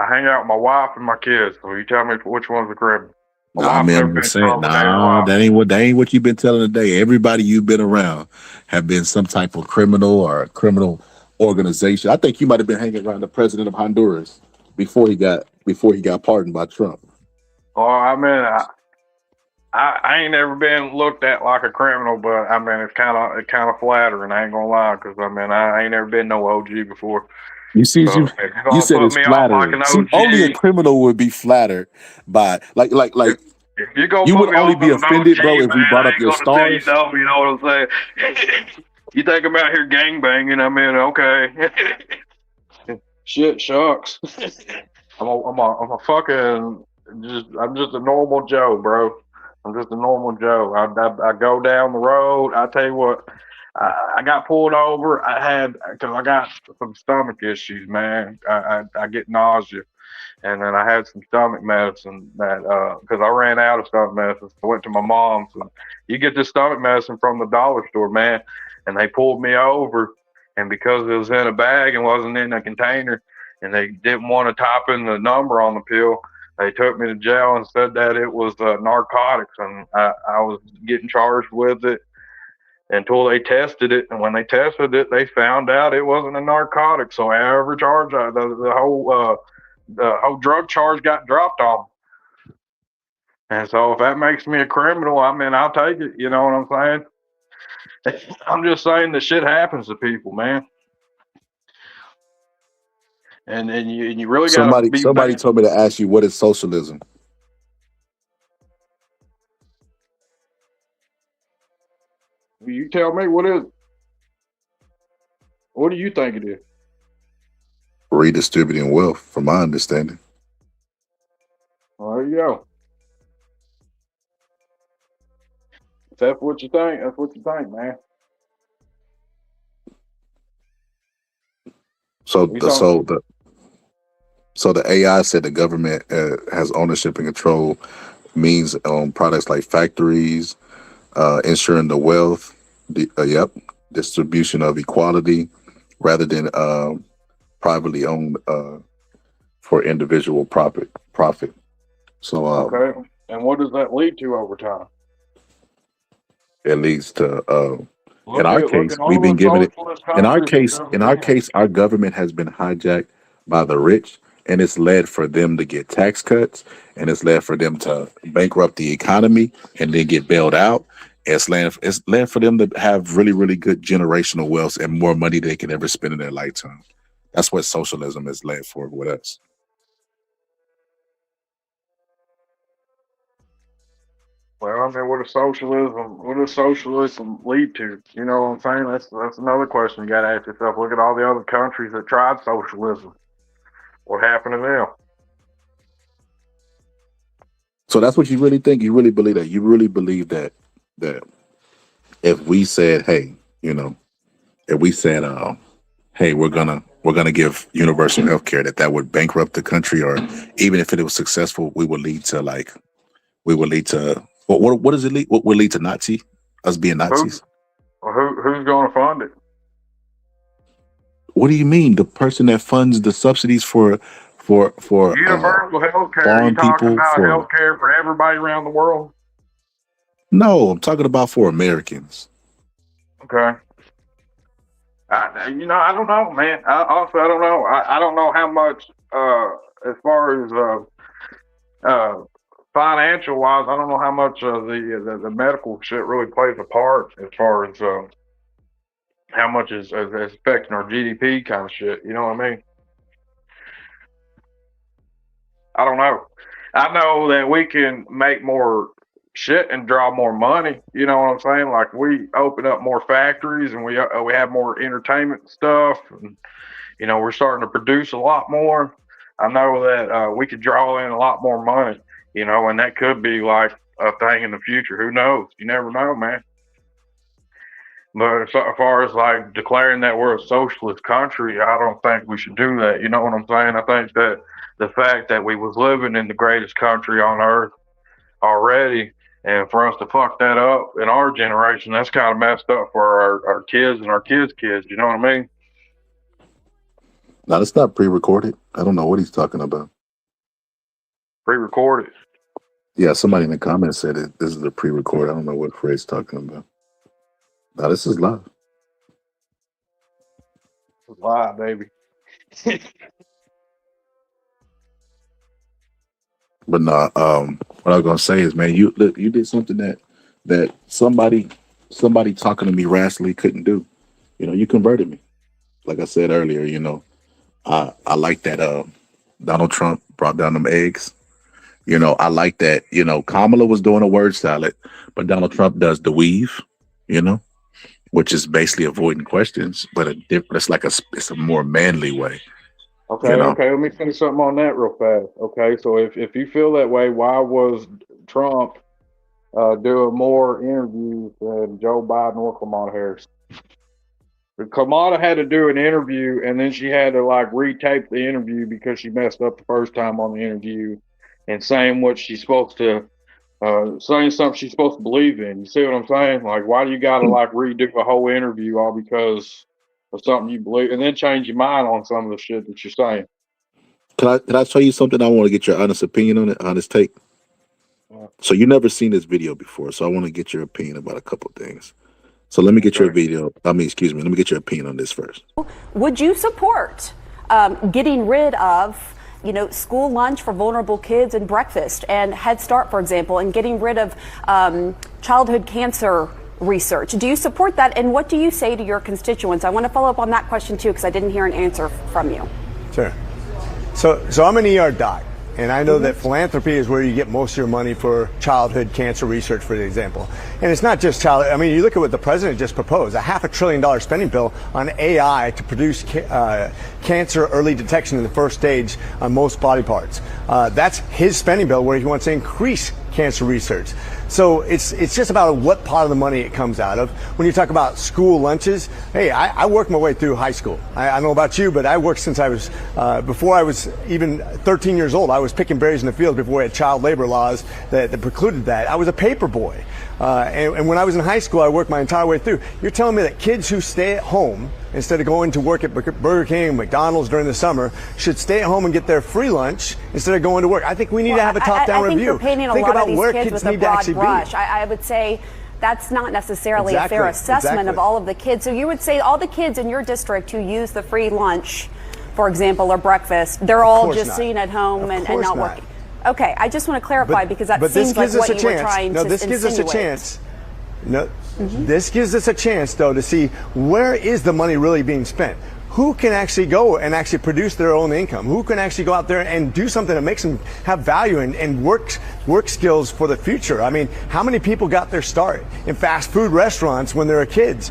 hang out with my wife and my kids. So you tell me which one's the criminal. My Nah, wife man, never I'm been just in saying. trouble a day in her Nah, life. that ain't what you've been telling today. Everybody you've been around have been some type of criminal or a criminal organization. I think you might have been hanging around the president of Honduras before he got pardoned by Trump. Well, I mean, I ain't never been looked at like a criminal, but I mean, it's kind of flattering. I ain't gonna lie, because I mean, I ain't never been no OG before. You see, So if you're you gonna said put it's me off like flattering. an See, only a OG, criminal would be flattered by like if you're gonna you put would me only off be as an OG, offended, bro, if we man, brought I up ain't your gonna tell you stars. no. You know what I'm saying? You think I'm out here gangbanging? I mean, okay. Shit, shucks. I'm a fucking I'm just a normal Joe, bro. I'm just a normal Joe. I go down the road. I tell you what, I got pulled over. Because I got some stomach issues, man. I get nausea, and then I had some stomach medicine that because I ran out of stomach medicine. So I went to my mom's, and you get this stomach medicine from the dollar store, man. And they pulled me over, and because it was in a bag and wasn't in a container, and they didn't want to type in the number on the pill, they took me to jail and said that it was narcotics, and I was getting charged with it until they tested it. And when they tested it, they found out it wasn't a narcotic. So every charge, the whole drug charge got dropped off. And so if that makes me a criminal, I mean, I'll take it. You know what I'm saying? I'm just saying that shit happens to people, man. And you really got to be Somebody told me to ask you what is socialism. You tell me, what is it? What do you think it is? Redistributing wealth, from my understanding. Well, there you go. If that's what you think, that's what you think, man. So You the don't. so the so the AI said the government has ownership and control means on products like factories, ensuring the wealth, distribution of equality, rather than privately owned for individual profit. So Okay. And what does that lead to over time? it leads to in Look our at case, we've all been the given it. socialist countries and stuff In our again. case, our government has been hijacked by the rich, and it's led for them to get tax cuts, and it's led for them to bankrupt the economy and then get bailed out. It's led for them to have really, really good generational wealth and more money they can ever spend in their lifetime. That's what socialism is led for with us. Well, I mean, what does socialism lead to? You know what I'm saying? That's another question you got to ask yourself. Look at all the other countries that tried socialism. What happened to them? So that's what you really think? You really believe that? You really believe that if we said, hey, you know, if we said, hey, we're gonna give universal health care, that would bankrupt the country, or even if it was successful, we would lead to what does it lead? What would lead to us being Nazis? Who's going to fund it? What do you mean? The person that funds the subsidies for Universal health care. You farm talking people about for health care for everybody around the world? no, I'm talking about for Americans. Okay. I don't know, man. I don't know. I don't know how much, as far as financial wise, I don't know how much the medical shit really plays a part as far as how much is affecting our GDP kind of shit. You know what I mean? I don't know. I know that we can make more shit and draw more money. You know what I'm saying? Like we open up more factories and we have more entertainment stuff, and we're starting to produce a lot more. I know that we could draw in a lot more money. And that could be like a thing in the future. Who knows? You never know, man. But as far as like declaring that we're a socialist country, I don't think we should do that. You know what I'm saying? I think that the fact that we was living in the greatest country on earth already, and for us to fuck that up in our generation, that's kind of messed up for our kids and our kids' kids. You know what I mean? Now, it's not pre-recorded. I don't know what he's talking about. Pre-recorded? Yeah, somebody in the comments said it. This is a pre-record. I don't know what Fred's talking about. Now, this is live. It's live, baby. But no, what I was gonna say is, man, you did something that somebody talking to me rationally couldn't do. You converted me. Like I said earlier, I like that Donald Trump brought down them eggs. I like that, Kamala was doing a word salad, but Donald Trump does the weave, which is basically avoiding questions, but it's a more manly way. Okay, let me finish something on that real fast. Okay, so if you feel that way, why was Trump doing more interviews than Joe Biden or Kamala Harris? Kamala had to do an interview, and then she had to like retape the interview because she messed up the first time on the interview, and saying what she's supposed to, saying something she's supposed to believe in. You see what I'm saying? Like, why do you got to like redo a whole interview all because of something you believe, and then change your mind on some of the shit that you're saying? Can I tell you something? I want to get your honest opinion on it, honest take. So you never seen this video before, so I want to get your opinion about a couple things. So let me get your video. Let me get your opinion on this first. Would you support getting rid of, school lunch for vulnerable kids and breakfast and Head Start, for example, and getting rid of childhood cancer research? Do you support that? And what do you say to your constituents? I want to follow up on that question too, because I didn't hear an answer from you. Sure. So I'm an ER doc, and I know that philanthropy is where you get most of your money for childhood cancer research, for example. And it's not just you look at what the president just proposed, a $500 billion spending bill on AI to produce cancer early detection in the first stage on most body parts. That's his spending bill where he wants to increase cancer research. So it's just about what part of the money it comes out of. When you talk about school lunches, hey, I worked my way through high school. I don't know about you, but I worked since I was, before I was even 13 years old. I was picking berries in the field before we had child labor laws that precluded that. I was a paper boy. And when I was in high school, I worked my entire way through. You're telling me that kids who stay at home instead of going to work at Burger King, McDonald's during the summer, should stay at home and get their free lunch instead of going to work? I think we need to have a top-down review. I think you're painting a lot of these kids with a broad brush. I would say that's not necessarily a fair assessment of all of the kids. So you would say all the kids in your district who use the free lunch, for example, or breakfast, they're all just sitting at home and not working. Okay, I just want to clarify because that seems like what you were trying to insinuate. This gives us a chance. This gives us a chance, though, to see where is the money really being spent. who can actually go and actually produce their own income? Who can actually go out there and do something that makes them have value and work skills for the future? I mean, how many people got their start in fast food restaurants when they were kids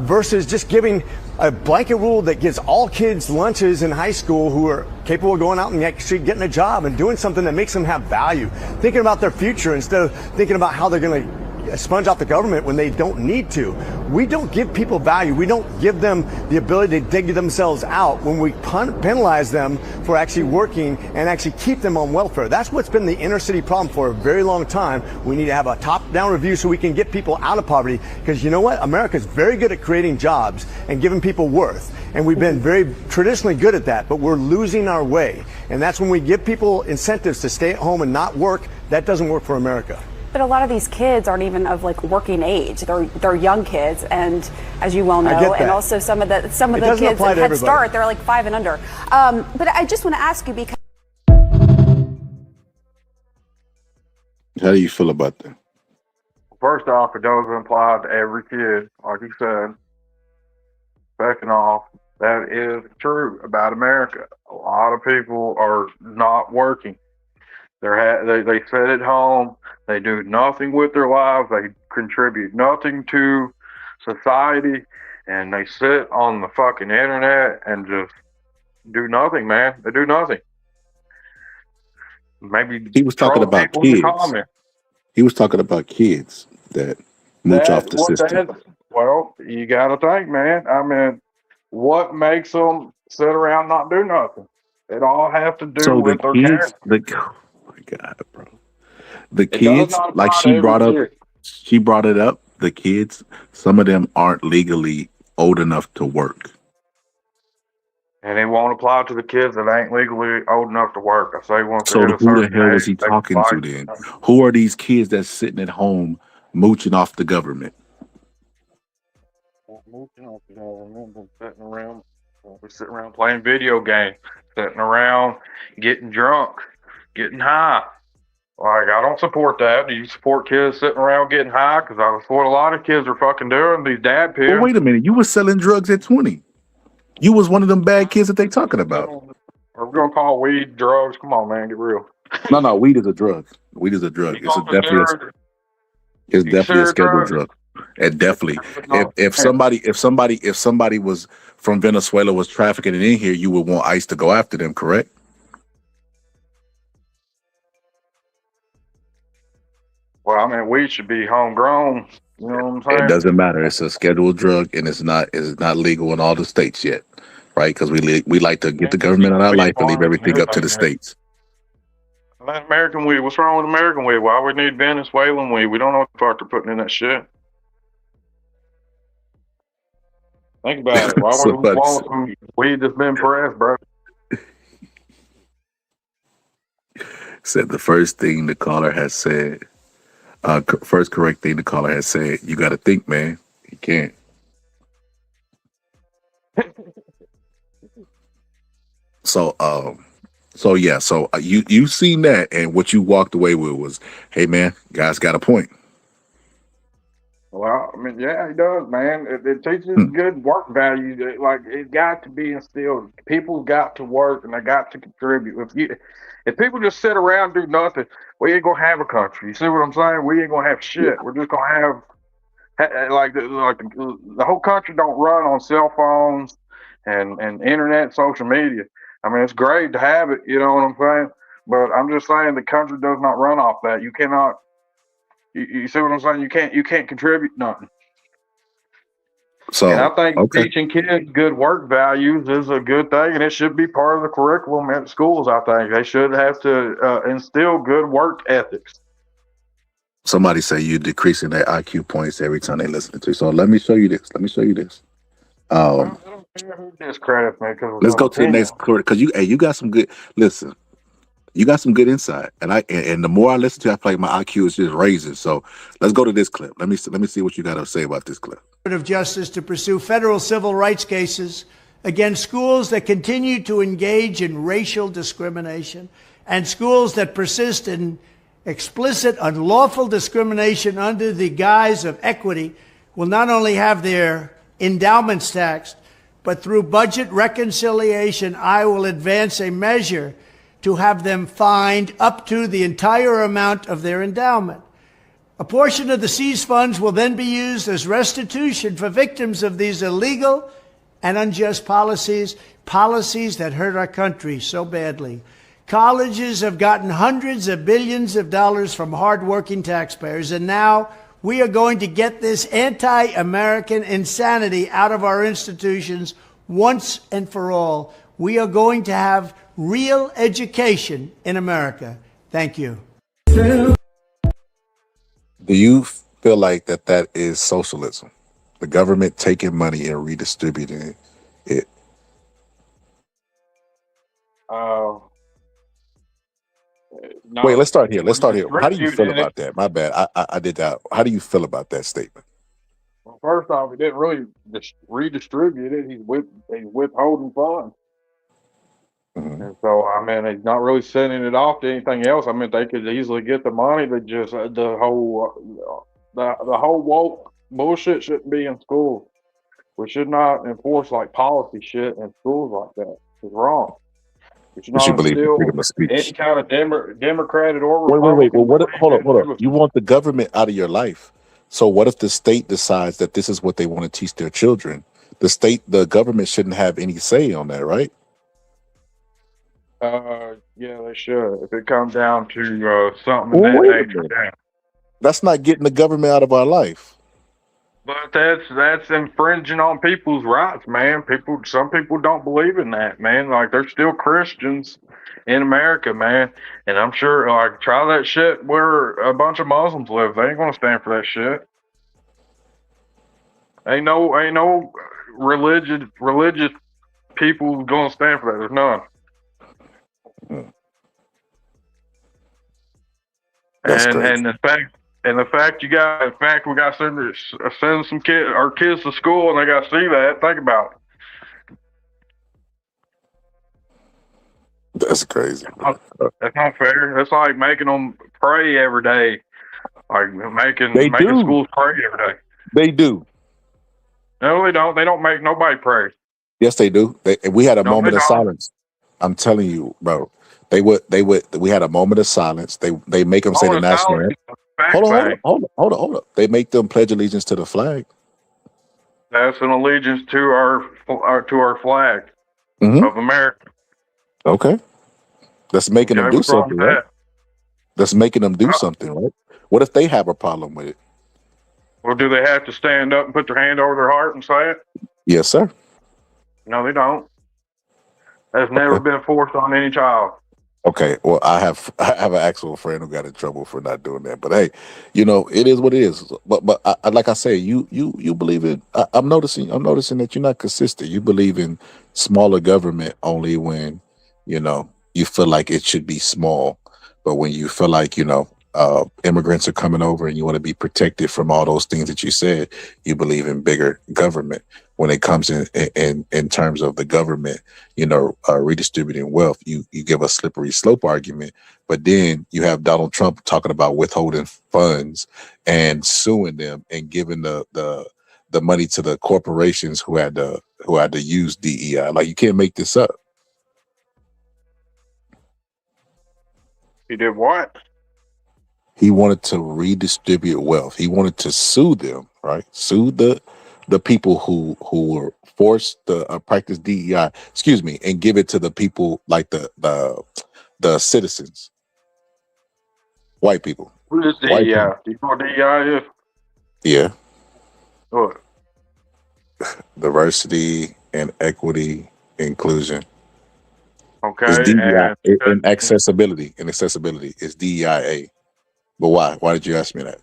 versus just giving a blanket rule that gives all kids lunches in high school who are capable of going out and actually getting a job and doing something that makes them have value, thinking about their future instead of thinking about how they're going to sponge out the government when they don't need to. We don't give people value. We don't give them the ability to dig themselves out when we penalize them for actually working and actually keep them on welfare. That's what's been the inner city problem for a very long time. We need to have a top-down review so we can get people out of poverty, because you know what? America's very good at creating jobs and giving people worth. And we've been very traditionally good at that, but we're losing our way. And that's when we give people incentives to stay at home and not work. That doesn't work for America. But a lot of these kids aren't even of like working age. They're young kids, and as you well know, and also some of the kids at Head Start, they're like 5 and under. But I just want to ask you, because how do you feel about that? First off, it doesn't apply to every kid, like you said. Second off, that is true about America. A lot of people are not working. They sit at home. They do nothing with their lives. They contribute nothing to society, and they sit on the fucking internet and just do nothing, man. They do nothing. Maybe he was talking about kids. He was talking about kids that mooch off the system. Well, you got to think, man. I mean, what makes them sit around and not do nothing? It all has to do with their parents. Oh my God, bro. The kids, like she brought it up, the kids, some of them aren't legally old enough to work. And it won't apply to the kids that ain't legally old enough to work. I say once. So who the hell was he talking to then? Who are these kids that's sitting at home mooching off the government? Mooching off the government, sitting around. We're sitting around playing video games, sitting around getting drunk, getting high. Like, I don't support that. Do you support kids sitting around getting high? Because that's what a lot of kids are fucking doing, these dad pills. Well, wait a minute. You were selling drugs at 20. You was one of them bad kids that they talking about. Are we going to call weed drugs? Come on, man. Get real. No. Weed is a drug. Weed is a drug. It's definitely a scheduled drug. And definitely, if somebody was from Venezuela was trafficking it in here, you would want ICE to go after them, correct? Well, I mean, weed should be homegrown. You know what I'm saying? It doesn't matter. It's a scheduled drug, and it's not legal in all the states yet, right? Because we like to get the government out of our life and leave everything up to the states. That's American weed. What's wrong with American weed? Why we need Venezuelan weed? We don't know what the fuck they're putting in that shit. Think about it. Why would we want some weed that's been pressed, bro? Said the first thing the caller has said. First correct thing the caller has said. You got to think, man. You can't. So you seen that, and what you walked away with was, hey, man, guys got a point. Well, I mean, yeah, he does, man. It teaches good work values. Like, it got to be instilled. People got to work, and they got to contribute. If people just sit around and do nothing, we ain't gonna have a country. You see what I'm saying? We ain't gonna have shit. We're just gonna have like the whole country don't run on cell phones and internet, social media. I mean, it's great to have it. You know what I'm saying? But I'm just saying the country does not run off that. You cannot. You see what I'm saying? You can't contribute nothing. So, and I think teaching kids good work values is a good thing, and it should be part of the curriculum at schools. I think they should have to instill good work ethics. Somebody say you're decreasing their IQ points every time they listen to you. So let me show you this. I don't care who discredits me. Let's go to the next quarter, because you got some good. Listen, you got some good insight, and the more I listen to you, I feel like my IQ is just raising. So let's go to this clip. Let me see what you got to say about this clip. Of Justice to pursue federal civil rights cases against schools that continue to engage in racial discrimination and schools that persist in explicit unlawful discrimination under the guise of equity will not only have their endowments taxed, but through budget reconciliation, I will advance a measure to have them fined up to the entire amount of their endowment. A portion of the seized funds will then be used as restitution for victims of these illegal and unjust policies that hurt our country so badly. Colleges have gotten hundreds of billions of dollars from hardworking taxpayers, and now we are going to get this anti-American insanity out of our institutions once and for all. We are going to have real education in America. Thank you. Do you feel like that is socialism? The government taking money and redistributing it? No. Wait, let's start here. How do you feel Redistributed about that? My bad. I did that. How do you feel about that statement? Well, first off, he didn't really redistribute it. He's withholding funds. And so, I mean, he's not really sending it off to anything else. I mean, they could easily get the money to just the whole woke bullshit shouldn't be in schools. We should not enforce like policy shit in schools like that. It's wrong. We should But you not believe in instill freedom of speech? any kind of Democratic or Wait. Republican. Well, hold up. You want the government out of your life. So what if the state decides that this is what they want to teach their children? The government shouldn't have any say on that, right? Yeah, they should. If it comes down to something Well, of wait that a nature, minute. yeah. That's not getting the government out of our life. But that's infringing on people's rights, man. Some people don't believe in that, man. Like they're still Christians in America, man. And I'm sure, like, try that shit where a bunch of Muslims live. They ain't gonna stand for that shit. Ain't no religious people gonna stand for that. There's none. That's crazy. And the fact we got to send our kids to school and they got to see that. Think about it. That's crazy. That's not fair. That's like making them pray every day, like making do. schools pray every day. They do. No, they don't. They don't make nobody pray. Yes, they do. We had a No, moment they of don't. silence. I'm telling you, bro. We had a moment of silence. They make them say the national anthem. Hold on. They make them pledge allegiance to the flag. That's an allegiance to our flag of America. Okay. That's making them do what's wrong something, with right? that? That's making them do something, right? What if they have a problem with it? Well, do they have to stand up and put their hand over their heart and say it? Yes, sir. No, they don't. That's never been forced on any child. Okay, well, I have an actual friend who got in trouble for not doing that. But hey, it is what it is. But I, like I say, you believe in. I'm noticing that you're not consistent. You believe in smaller government only when you feel like it should be small. But when you feel like immigrants are coming over and you want to be protected from all those things that you said, you believe in bigger government. When it comes in terms of the government, redistributing wealth, you give a slippery slope argument, but then you have Donald Trump talking about withholding funds and suing them and giving the money to the corporations who had to use DEI. Like, you can't make this up. He did what? He wanted to redistribute wealth. He wanted to sue them, right? Sue the people who were forced to practice DEI, and give it to the people like the citizens, white people. What is White DEI? people. Do you know what DEI is? Yeah. What? Diversity and equity inclusion. Okay. It's DEI and accessibility. And accessibility is DEIA. But why? Why did you ask me that?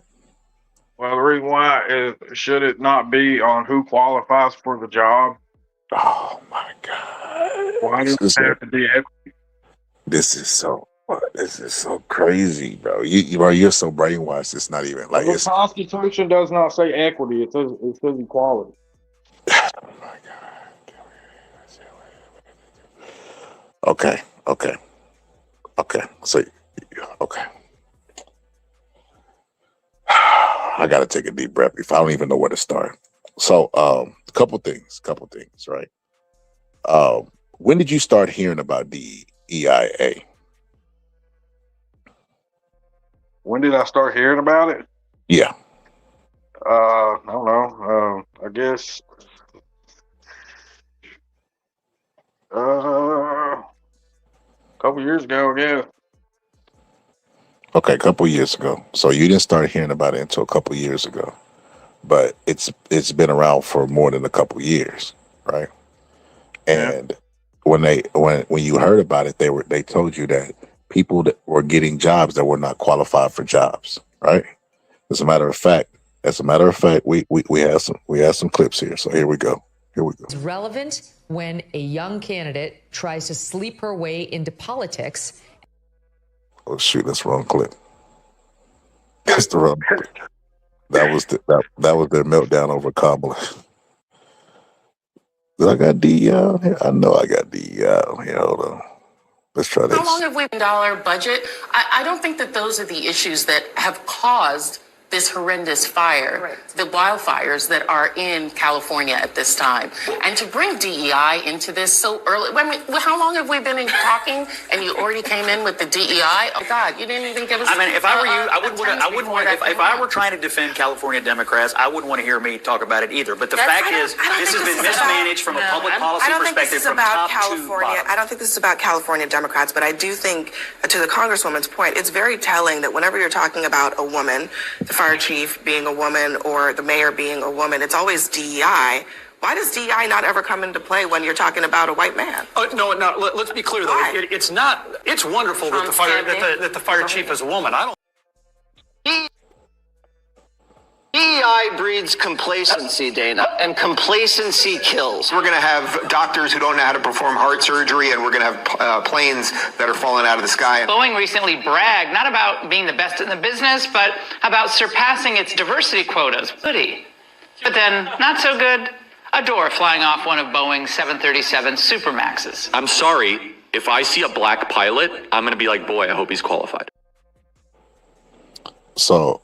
Well, the reason why is, should it not be on who qualifies for the job? Oh my God! Why do it have to be equity? This is so crazy, bro. You're so brainwashed. It's not even like The Constitution does not say equity. It says equality. Oh my God. Okay. So, okay. I gotta take a deep breath if I don't even know where to start. So, couple things, right? When did you start hearing about the EIA? When did I start hearing about it? Yeah. I don't know. I guess a couple years ago, yeah. Okay, a couple years ago. So you didn't start hearing about it until a couple years ago, but it's been around for more than a couple years, right? Yeah. And when you heard about it, they told you that people that were getting jobs that were not qualified for jobs, right? As a matter of fact, we have some clips here. So here we go. It's relevant when a young candidate tries to sleep her way into politics. Oh shoot, that's the wrong clip. That's the wrong clip. That was their meltdown over Kamala. Did I got DEI here? I know I got DEI here. Hold on. Let's try this. How long have we dollar budget? I don't think that those are the issues that have caused this horrendous fire, the wildfires that are in California at this time. And to bring DEI into this so early, I mean, how long have we been talking and you already came in with the DEI? Oh God, you didn't even give us. I mean, if I were you, I wouldn't want if I were trying to defend California Democrats, I wouldn't want to hear me talk about it either. But the fact is, this has been mismanaged from a public policy perspective from top to bottom. I don't think this is about California Democrats, but I do think, to the Congresswoman's point, it's very telling that whenever you're talking about a woman, the fire chief being a woman or the mayor being a woman, it's always DEI. Why does DEI not ever come into play when you're talking about a white man? No. Let's be clear though. It's not. It's wonderful that the fire chief is a woman. I don't. DEI breeds complacency, Dana, and complacency kills. We're going to have doctors who don't know how to perform heart surgery, and we're going to have planes that are falling out of the sky. Boeing recently bragged not about being the best in the business, but about surpassing its diversity quotas. Goody. But then, not so good, a door flying off one of Boeing's 737 Supermaxes. I'm sorry, if I see a black pilot, I'm going to be like, boy, I hope he's qualified. So,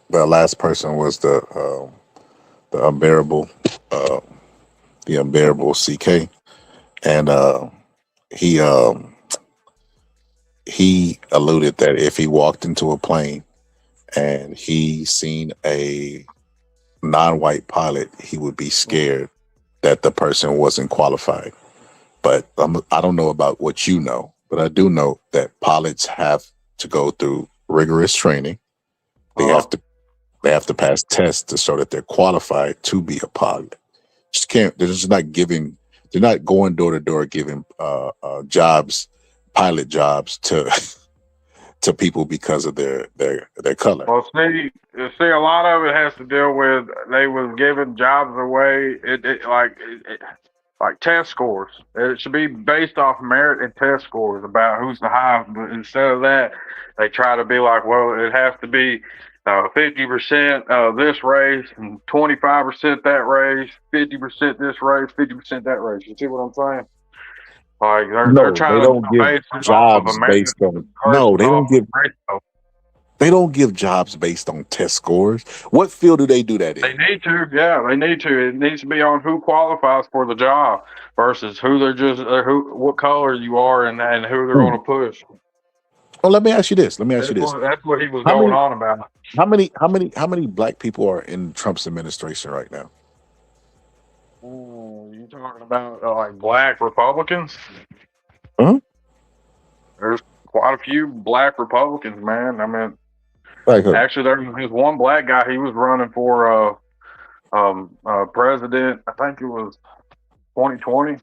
the last person was the unbearable CK, and he alluded that if he walked into a plane and he seen a non-white pilot, he would be scared that the person wasn't qualified. But I don't know about what you know, but I do know that pilots have to go through rigorous training. They have to pass tests to show that they're qualified to be a pilot. Just can't. They're just not giving. They're not going door to door giving jobs, pilot jobs to people because of their color. Well, see, a lot of it has to deal with they was giving jobs away. Like test scores. It should be based off merit and test scores about who's the highest. But instead of that, they try to be like, well, it has to be 50% of this race and 25% that race, 50% this race, 50% that race. You see what I'm saying? Like they're trying to base jobs based on they don't give jobs based on test scores. What field do they do that in? They need to, yeah, they need to. It needs to be on who qualifies for the job versus who what color you are and who they're going to push. Well, let me ask you this. That's what he was going on about. How many black people are in Trump's administration right now? You talking about like black Republicans? Huh? There's quite a few black Republicans, man. I mean, actually, there's one black guy. He was running for president. I think it was 2020.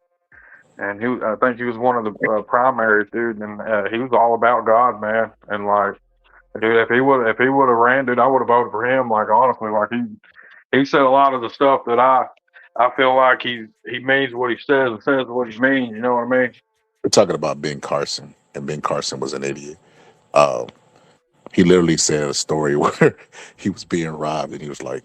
And I think he was one of the primaries, dude, and he was all about God, man. And like, dude, if he would have ran, dude, I would have voted for him. Like honestly, like he said a lot of the stuff that I feel like he means what he says and says what he means. You know what I mean? We're talking about Ben Carson, and Ben Carson was an idiot. He literally said a story where he was being robbed, and he was like,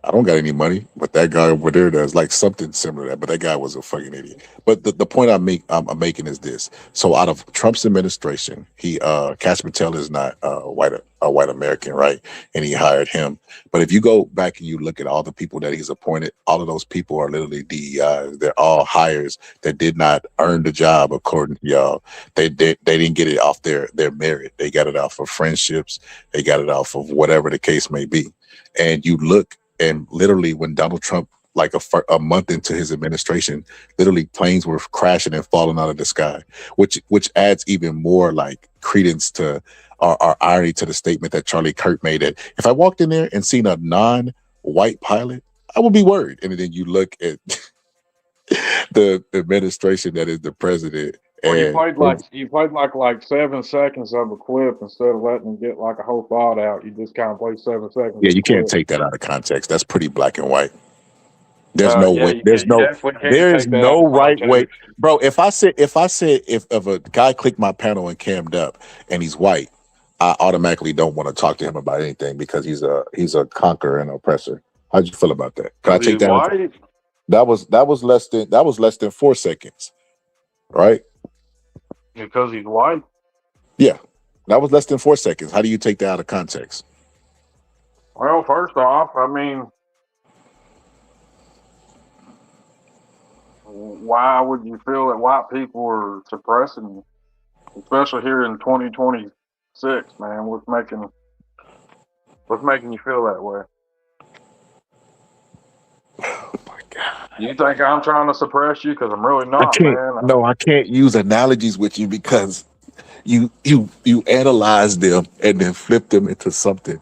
I don't got any money, but that guy over there does, like something similar to that. But that guy was a fucking idiot. But the point I'm making is this. So out of Trump's administration, Cash Patel is not a white American, right? And he hired him. But if you go back and you look at all the people that he's appointed, all of those people are literally DEI. They're all hires that did not earn the job, according to y'all. They didn't get it off their merit. They got it off of friendships. They got it off of whatever the case may be. And you look, and literally when Donald Trump, like a month into his administration, literally planes were crashing and falling out of the sky, which adds even more like credence to our irony to the statement that Charlie Kirk made, that if I walked in there and seen a non-white pilot, I would be worried. And then you look at the administration that is the president. Well, And you played like 7 seconds of a clip instead of letting them get like a whole thought out. You just kind of played 7 seconds. yeah, of you a clip. can't take that out of context. That's pretty black and white. There's no way. There's you definitely can't there's take that out no of right way, context. bro. If I said if a guy clicked my panel and cammed up and he's white, I automatically don't want to talk to him about anything because he's a conqueror and oppressor. How'd you feel about that? Can I take He's that? white. That was less than 4 seconds, right? Because he's white. Yeah, that was less than 4 seconds. How do you take that out of context? Well, first off, I mean, why would you feel that white people are suppressing you, especially here in 2026, man? What's making you feel that way? Oh my God! You think I'm trying to suppress you? Because I'm really not, man. No, I can't use analogies with you because you analyze them and then flip them into something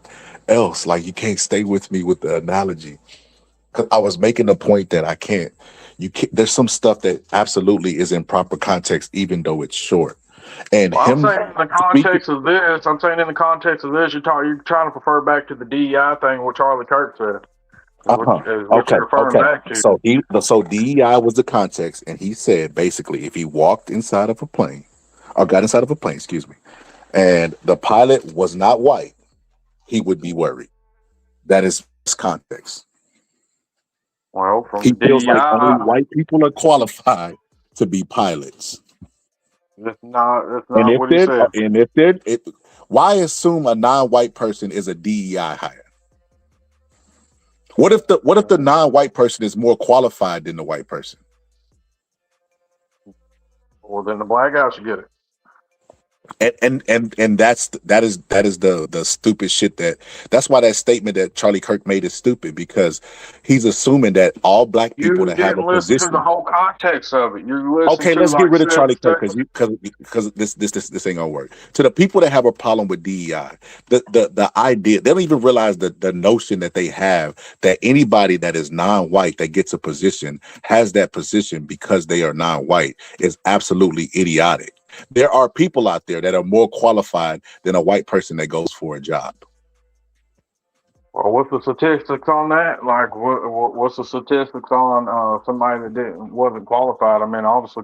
else. Like you can't stay with me with the analogy. Cause I was making the point that you can't, there's some stuff that absolutely is in proper context, even though it's short. And Well, I'm saying in the context of this, you're trying to refer back to the DEI thing, what Charlie Kirk said. What you're referring back to. So DEI was the context, and he said basically if he walked inside of a plane, or got inside of a plane, excuse me, and the pilot was not white, he would be worried. That is context. Well, from He DEI, feels like only white people are qualified to be pilots. That's not what he said. Why assume a non-white person is a DEI hire? What if the non-white person is more qualified than the white person? Well, then the black guy should get it. And that is the stupid shit that's why that statement that Charlie Kirk made is stupid, because he's assuming that all black people that have a position. Listen to the whole context of it. Okay, let's get rid of Charlie Kirk because this ain't gonna work. To the people that have a problem with DEI, the idea, they don't even realize the notion that they have that anybody that is non-white that gets a position has that position because they are non-white is absolutely idiotic. There are people out there that are more qualified than a white person that goes for a job. Well, what's the statistics on that? Like, what's the statistics on somebody that wasn't qualified? I mean, obviously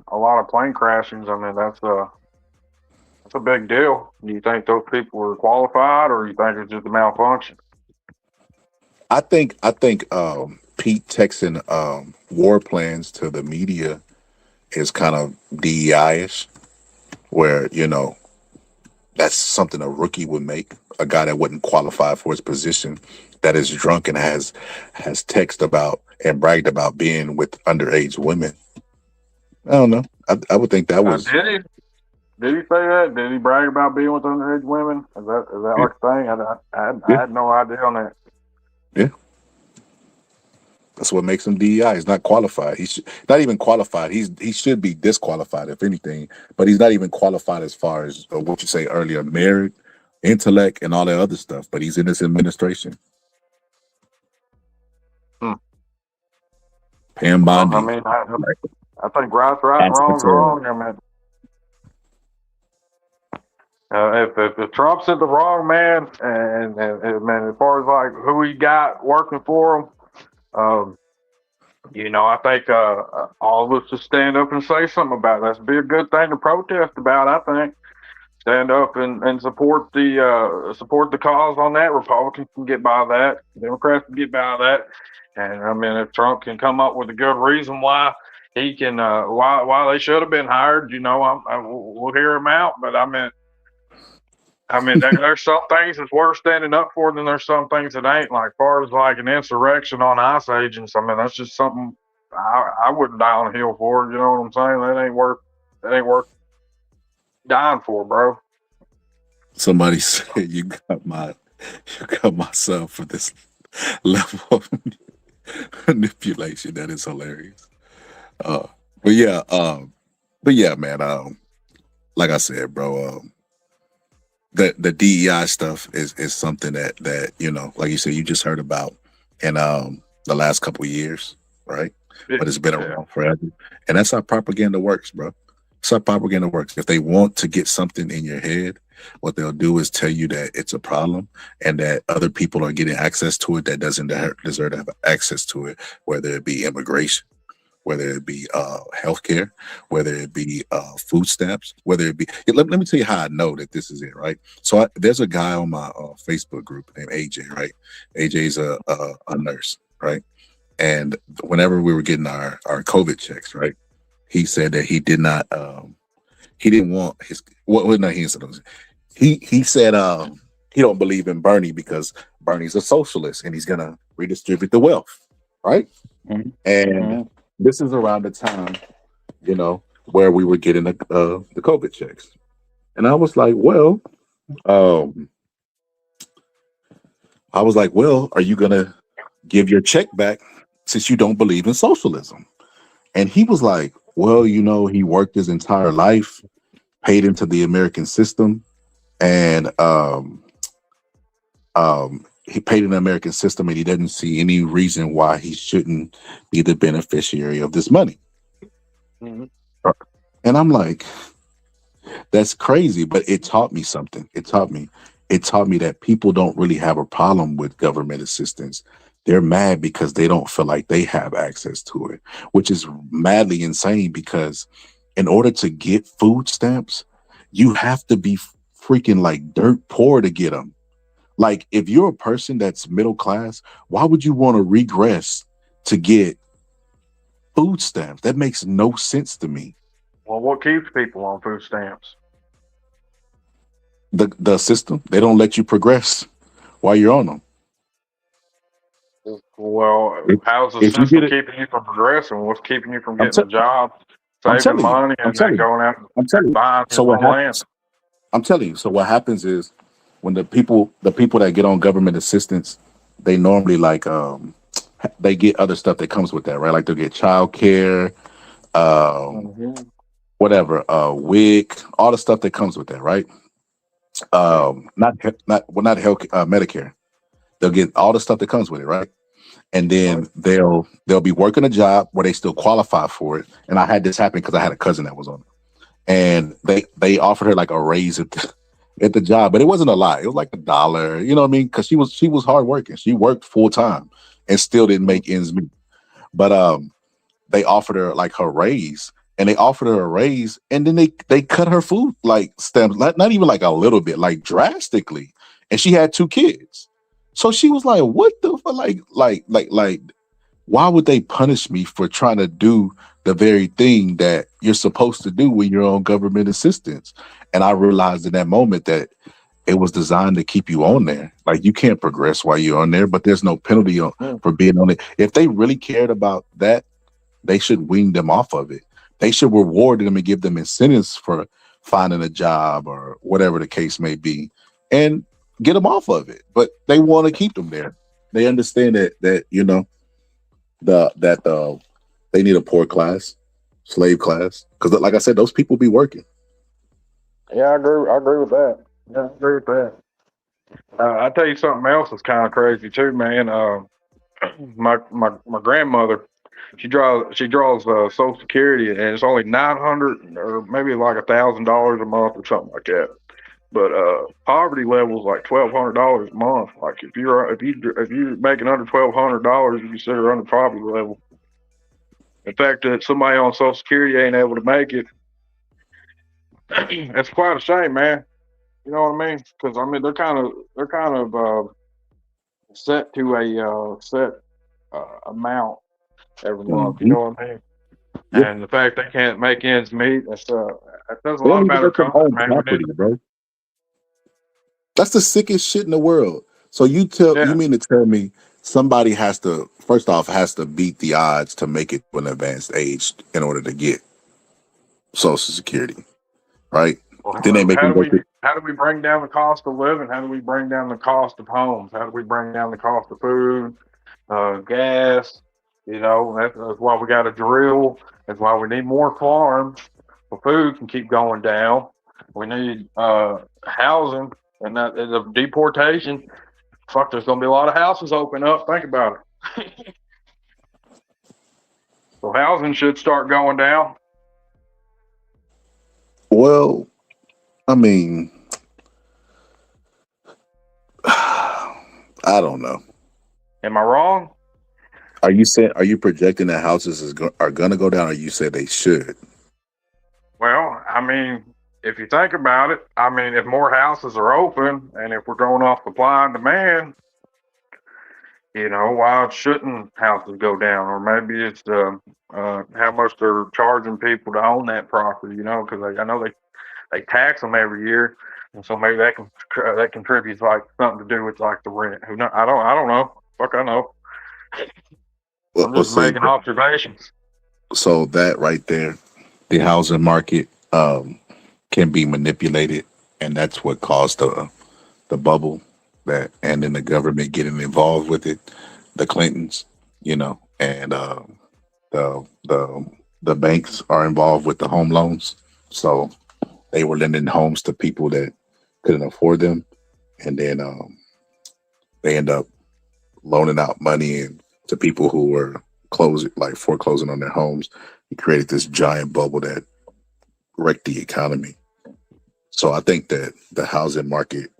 a lot of plane crashings. I mean, that's a big deal. Do you think those people were qualified, or you think it's just a malfunction? I think Pete texting war plans to the media is kind of DEI-ish, where, that's something a rookie would make, a guy that wouldn't qualify for his position, that is drunk and has texted about and bragged about being with underage women. I don't know. I would think that was. Did he say that? Did he brag about being with underage women? Is that like a thing? I had no idea on that. Yeah. That's what makes him DEI. He's not qualified. He's not even qualified. He should be disqualified, if anything. But he's not even qualified as far as what you say earlier, merit, intellect, and all that other stuff. But he's in this administration. Pam Bondi. I mean, I think right's right and wrong's wrong. I mean, if Trump's at the wrong man, and man, as far as like who he got working for him. I think all of us should stand up and say something about it. That's be a good thing to protest about, I think. stand up and support the cause on that. Republicans can get by that. Democrats can get by that. And I mean, if Trump can come up with a good reason why he can, why they should have been hired, we'll hear him out. But there's some things that's worth standing up for than there's some things that ain't. Like far as like an insurrection on ice agents, that's just something I wouldn't die on a hill for. You know what I'm saying? That ain't worth dying for, bro. Somebody said you got my son for this level of manipulation. That is hilarious. Uh, but yeah, man. Like I said, bro. The DEI stuff is something that like you said, you just heard about in the last couple of years, right? But it's been around forever, and that's how propaganda works, bro. That's how propaganda works. If they want to get something in your head, what they'll do is tell you that it's a problem and that other people are getting access to it that doesn't deserve to have access to it, whether it be immigration, whether it be healthcare, whether it be food stamps, whether it be. Let me tell you how I know that this is it, right? So there's a guy on my Facebook group named AJ, right? AJ's a nurse, right? And whenever we were getting our COVID checks, right, he said that he didn't want his. No, he said he said he don't believe in Bernie because Bernie's a socialist and he's gonna redistribute the wealth, right? Mm-hmm. And this is around the time, where we were getting the COVID checks. And I was like, well, are you going to give your check back since you don't believe in socialism? And he was like, well, he worked his entire life, paid into the American system, and he paid in the American system, and he doesn't see any reason why he shouldn't be the beneficiary of this money. Mm-hmm. And I'm like, that's crazy, but it taught me something. It taught me that people don't really have a problem with government assistance. They're mad because they don't feel like they have access to it, which is madly insane because in order to get food stamps, you have to be freaking like dirt poor to get them. Like if you're a person that's middle class, why would you want to regress to get food stamps? That makes no sense to me. Well, what keeps people on food stamps? The system. They don't let you progress while you're on them. Well, how's the system keeping you from progressing? What's keeping you from getting a job, saving money, and then going out and buying your own land? I'm telling you. So what happens is when the people that get on government assistance, they normally they get other stuff that comes with that, right? Like they'll get child care, whatever, WIC, all the stuff that comes with that, right? Not health, Medicare. They'll get all the stuff that comes with it, right? And then they'll be working a job where they still qualify for it. And I had this happen because I had a cousin that was on it, and they offered her like a raise at the job, but it wasn't a lot. It was like $1, you know what I mean? Because she was hardworking. She worked full time and still didn't make ends meet. But they offered her like her raise, and they offered her a raise, and then they cut her food like stamps, not even like a little bit, like drastically. And she had 2 kids, so she was like, "What the fuck? Like, why would they punish me for trying to do the very thing that you're supposed to do when you're on government assistance?" And I realized in that moment that it was designed to keep you on there. Like you can't progress while you're on there, but there's no penalty for being on it. If they really cared about that, they should wean them off of it. They should reward them and give them incentives for finding a job or whatever the case may be, and get them off of it. But they want to keep them there. They understand that they need a poor class, slave class, because like I said, those people be working. Yeah, I agree with that. Yeah, I agree with that. I'll tell you something else that's kind of crazy too, man. My grandmother, she draws Social Security, and it's only $900 or maybe like $1,000 a month or something like that. But poverty level is like $1,200 a month. Like if you're making under $1,200, you consider under poverty level. The fact that somebody on Social Security ain't able to make it, it's quite a shame, man. You know what I mean? Because I mean they're kind of set to a set amount every month. You Mhm. know what I mean? Yeah. And the fact they can't make ends meet, that says a They lot don't even about our let them country, own man. We need, property, bro. That's the sickest shit in the world. So you yeah. mean to tell me somebody has to first off has to beat the odds to make it to an advanced age in order to get Social Security, right? Then they Well, make them go through. how do we bring down the cost of living? How do we bring down the cost of homes? How do we bring down the cost of food, gas? You know, that's why we got to drill. That's why we need more farms so food can keep going down. We need housing, and that is a deportation. Fuck, there's gonna be a lot of houses open up. Think about it. So housing should start going down. Well, I mean, I don't know. Am I wrong? Are you projecting that houses are gonna go down, or you said they should? Well, I mean, if you think about it, I mean, if more houses are open and if we're going off supply and demand, you know, why shouldn't houses go down? Or maybe it's how much they're charging people to own that property, you know, because I know they tax them every year, and so maybe that contributes like something to do with like the rent. Who know? I don't know. Fuck, I know. I'm Well, just see, making observations. so that right there, the housing market can be manipulated, and that's what caused the bubble that, and then the government getting involved with it, the Clintons, and the the banks are involved with the home loans, so they were lending homes to people that couldn't afford them, and then they end up loaning out money to people who were closing, like foreclosing on their homes. It created this giant bubble that wrecked the economy. So I think that the housing market,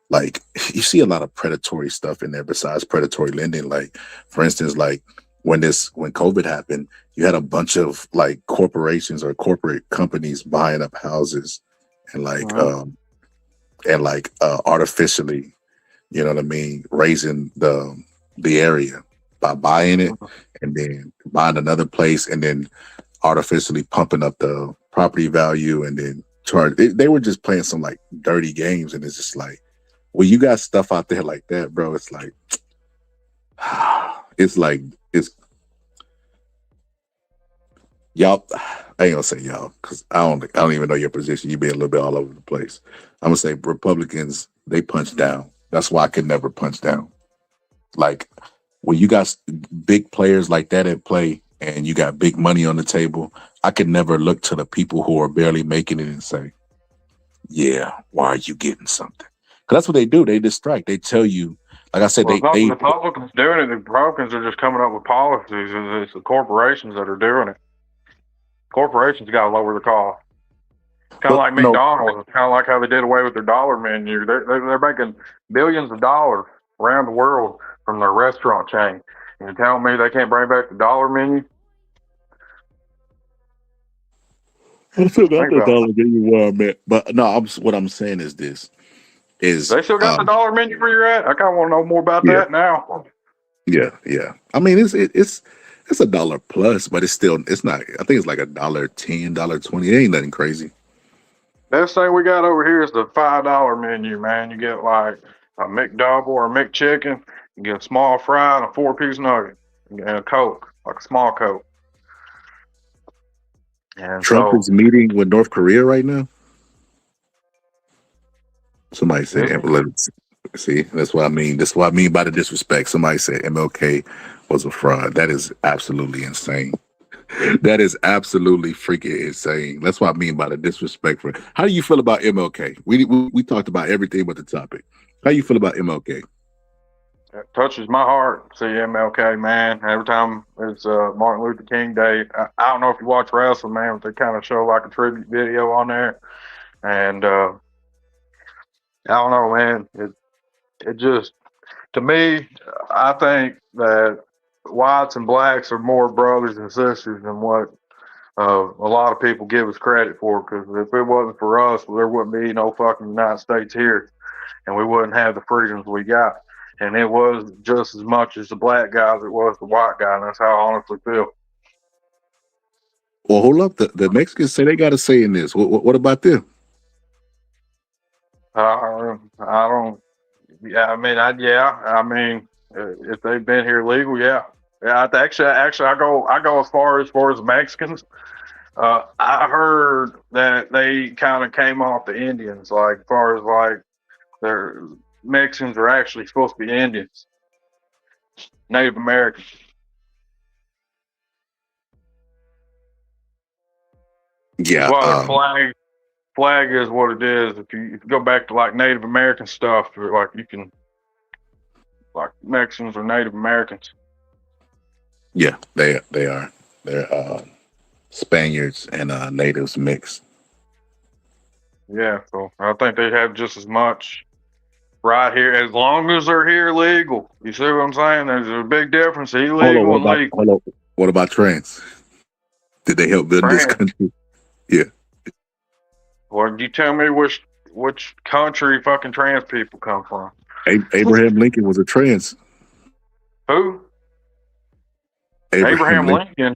like, you see a lot of predatory stuff in there besides predatory lending. Like, for instance, like when COVID happened, you had a bunch of like corporations or corporate companies buying up houses and artificially, you know what I mean, raising the area by buying it and then buying another place and then artificially pumping up the property value and then they were just playing some like dirty games, and it's just like, when you got stuff out there like that, bro, it's like it's like it's y'all. I ain't gonna say y'all because I don't even know your position. You be a little bit all over the place. I'm gonna say Republicans, they punch down. That's why I could never punch down. Like, when you got big players like that at play and you got big money on the table, I could never look to the people who are barely making it and say, yeah, why are you getting something? Because that's what they do. They distract. They tell you, like I said, Well, it's not the they Republicans doing it. The Republicans are just coming up with policies, and it's the corporations that are doing it. Corporations got to lower the cost. Kind of but like no, McDonald's. It's kind of like how they did away with their dollar menu. They're making billions of dollars around the world from their restaurant chain. And you're telling me they can't bring back the dollar menu? I still got Think the about dollar it. menu where I'm at. But no, what I'm saying is this is They still got the dollar menu where you're at? I kind of want to know more about yeah, that now. yeah. I mean, it's a dollar plus, but it's not. I think it's like $1.10, $1.20. It ain't nothing crazy. Best thing we got over here is the $5 menu, man. You get like a McDouble or a McChicken. You get a small fry and a 4-piece nugget and a Coke, like a small Coke. And Trump so, is meeting with North Korea right now. Somebody said, is he? see, that's what I mean. That's what I mean by the disrespect. Somebody said MLK was a fraud. That is absolutely insane. That is absolutely freaking insane. That's what I mean by the disrespect. How do you feel about MLK? We talked about everything but the topic. How do you feel about MLK? It touches my heart. See MLK, man. Every time it's Martin Luther King Day, I don't know if you watch wrestling, man, but they kind of show like a tribute video on there. And I don't know, man. It just, to me, I think that whites and blacks are more brothers and sisters than what a lot of people give us credit for, because if it wasn't for us, there wouldn't be no fucking United States here, and we wouldn't have the freedoms we got. And it was just as much as the black guys it was the white guy, and that's how I honestly feel. Well, hold up. The Mexicans say they got a say in this. What about them? I don't. Yeah, I mean, if they've been here legal, yeah. Actually, I go as far as Mexicans. I heard that they kind of came off the Indians, like as far as like their Mexicans are actually supposed to be Indians, Native Americans. Yeah. Well, flag is what it is. If you go back to like Native American stuff, like you can, like Mexicans are Native Americans. Yeah, they are. They're Spaniards and natives mixed. Yeah, so I think they have just as much right here, as long as they're here legal. You see what I'm saying? There's a big difference, illegal and legal. Hold on. What about trans? Did they help build this country? Yeah. Well, you tell me which country fucking trans people come from. Abraham Lincoln was a trans. Who? Abraham Lincoln.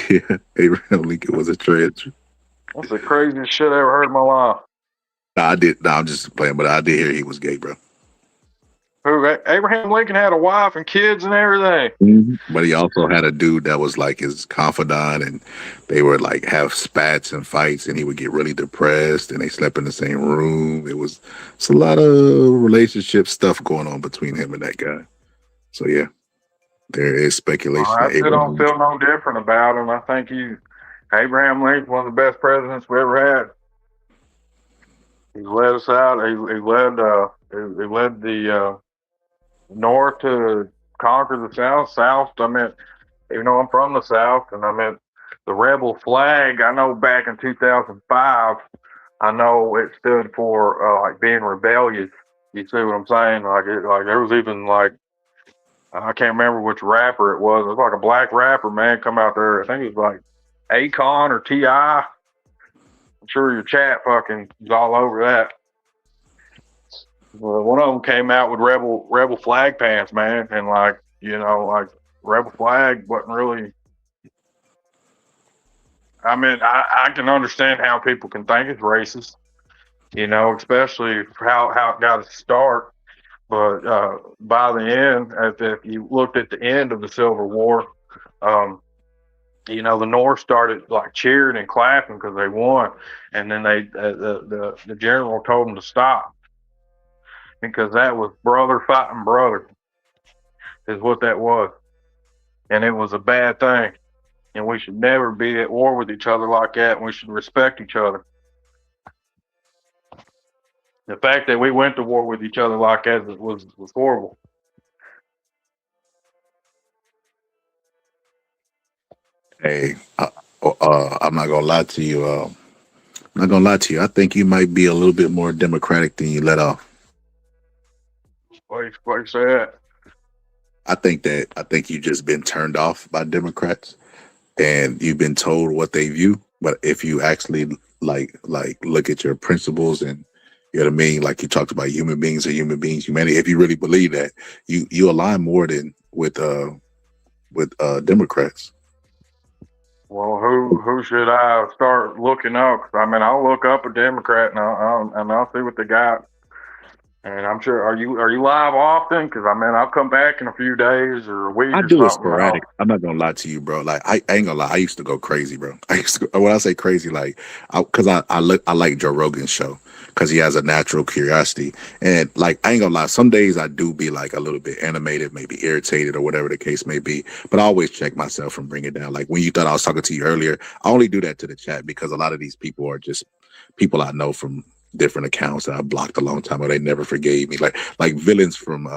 Yeah, Abraham Lincoln was a trans. That's the craziest shit I ever heard in my life. I'm just playing, but I did hear he was gay, bro. Who? Abraham Lincoln had a wife and kids and everything. Mm-hmm. But he also had a dude that was like his confidant, and they would like have spats and fights, and he would get really depressed, and they slept in the same room. It's a lot of relationship stuff going on between him and that guy. So yeah, there is speculation. I still don't feel no different about him. I think Abraham Lincoln, one of the best presidents we ever had. He led us out. He led the North to conquer the South. South, I mean, even though I'm from the South, and I mean, the rebel flag, I know back in 2005, I know it stood for like being rebellious. You see what I'm saying? Like there was even like, I can't remember which rapper it was. It was like a black rapper, man, come out there. I think it was like Akon or T.I. I'm sure your chat fucking is all over that. Well, one of them came out with rebel flag pants, man, and like, you know, like rebel flag wasn't really. I mean, I can understand how people can think it's racist, you know, especially how it got its start. But by the end, if you looked at the end of the Civil War, you know, the North started like cheering and clapping because they won, and then the general told them to stop. Because that was brother fighting brother, is what that was. And it was a bad thing. And we should never be at war with each other like that, and we should respect each other. The fact that we went to war with each other like that was horrible. Hey, I'm not gonna lie to you. I'm not gonna lie to you. I think you might be a little bit more democratic than you let off. What you say that? I think you've just been turned off by Democrats, and you've been told what they view. But if you actually like look at your principles, and you know what I mean, like you talked about human beings are human beings, humanity. If you really believe that, you align more than with Democrats. Well, who should I start looking up? I mean, I'll look up a Democrat and I'll see what they got. And I'm sure, are you live often? Because I mean, I'll come back in a few days or a week. I or do it something. sporadic. I'm not gonna lie to you, bro. Like I ain't gonna lie. I used to go crazy, bro. When I say crazy, like, because I like Joe Rogan's show because he has a natural curiosity, and like I ain't gonna lie. Some days I do be like a little bit animated, maybe irritated or whatever the case may be. But I always check myself and bring it down. Like when you thought I was talking to you earlier, I only do that to the chat because a lot of these people are just people I know from different accounts that I blocked a long time ago. They never forgave me. Like villains from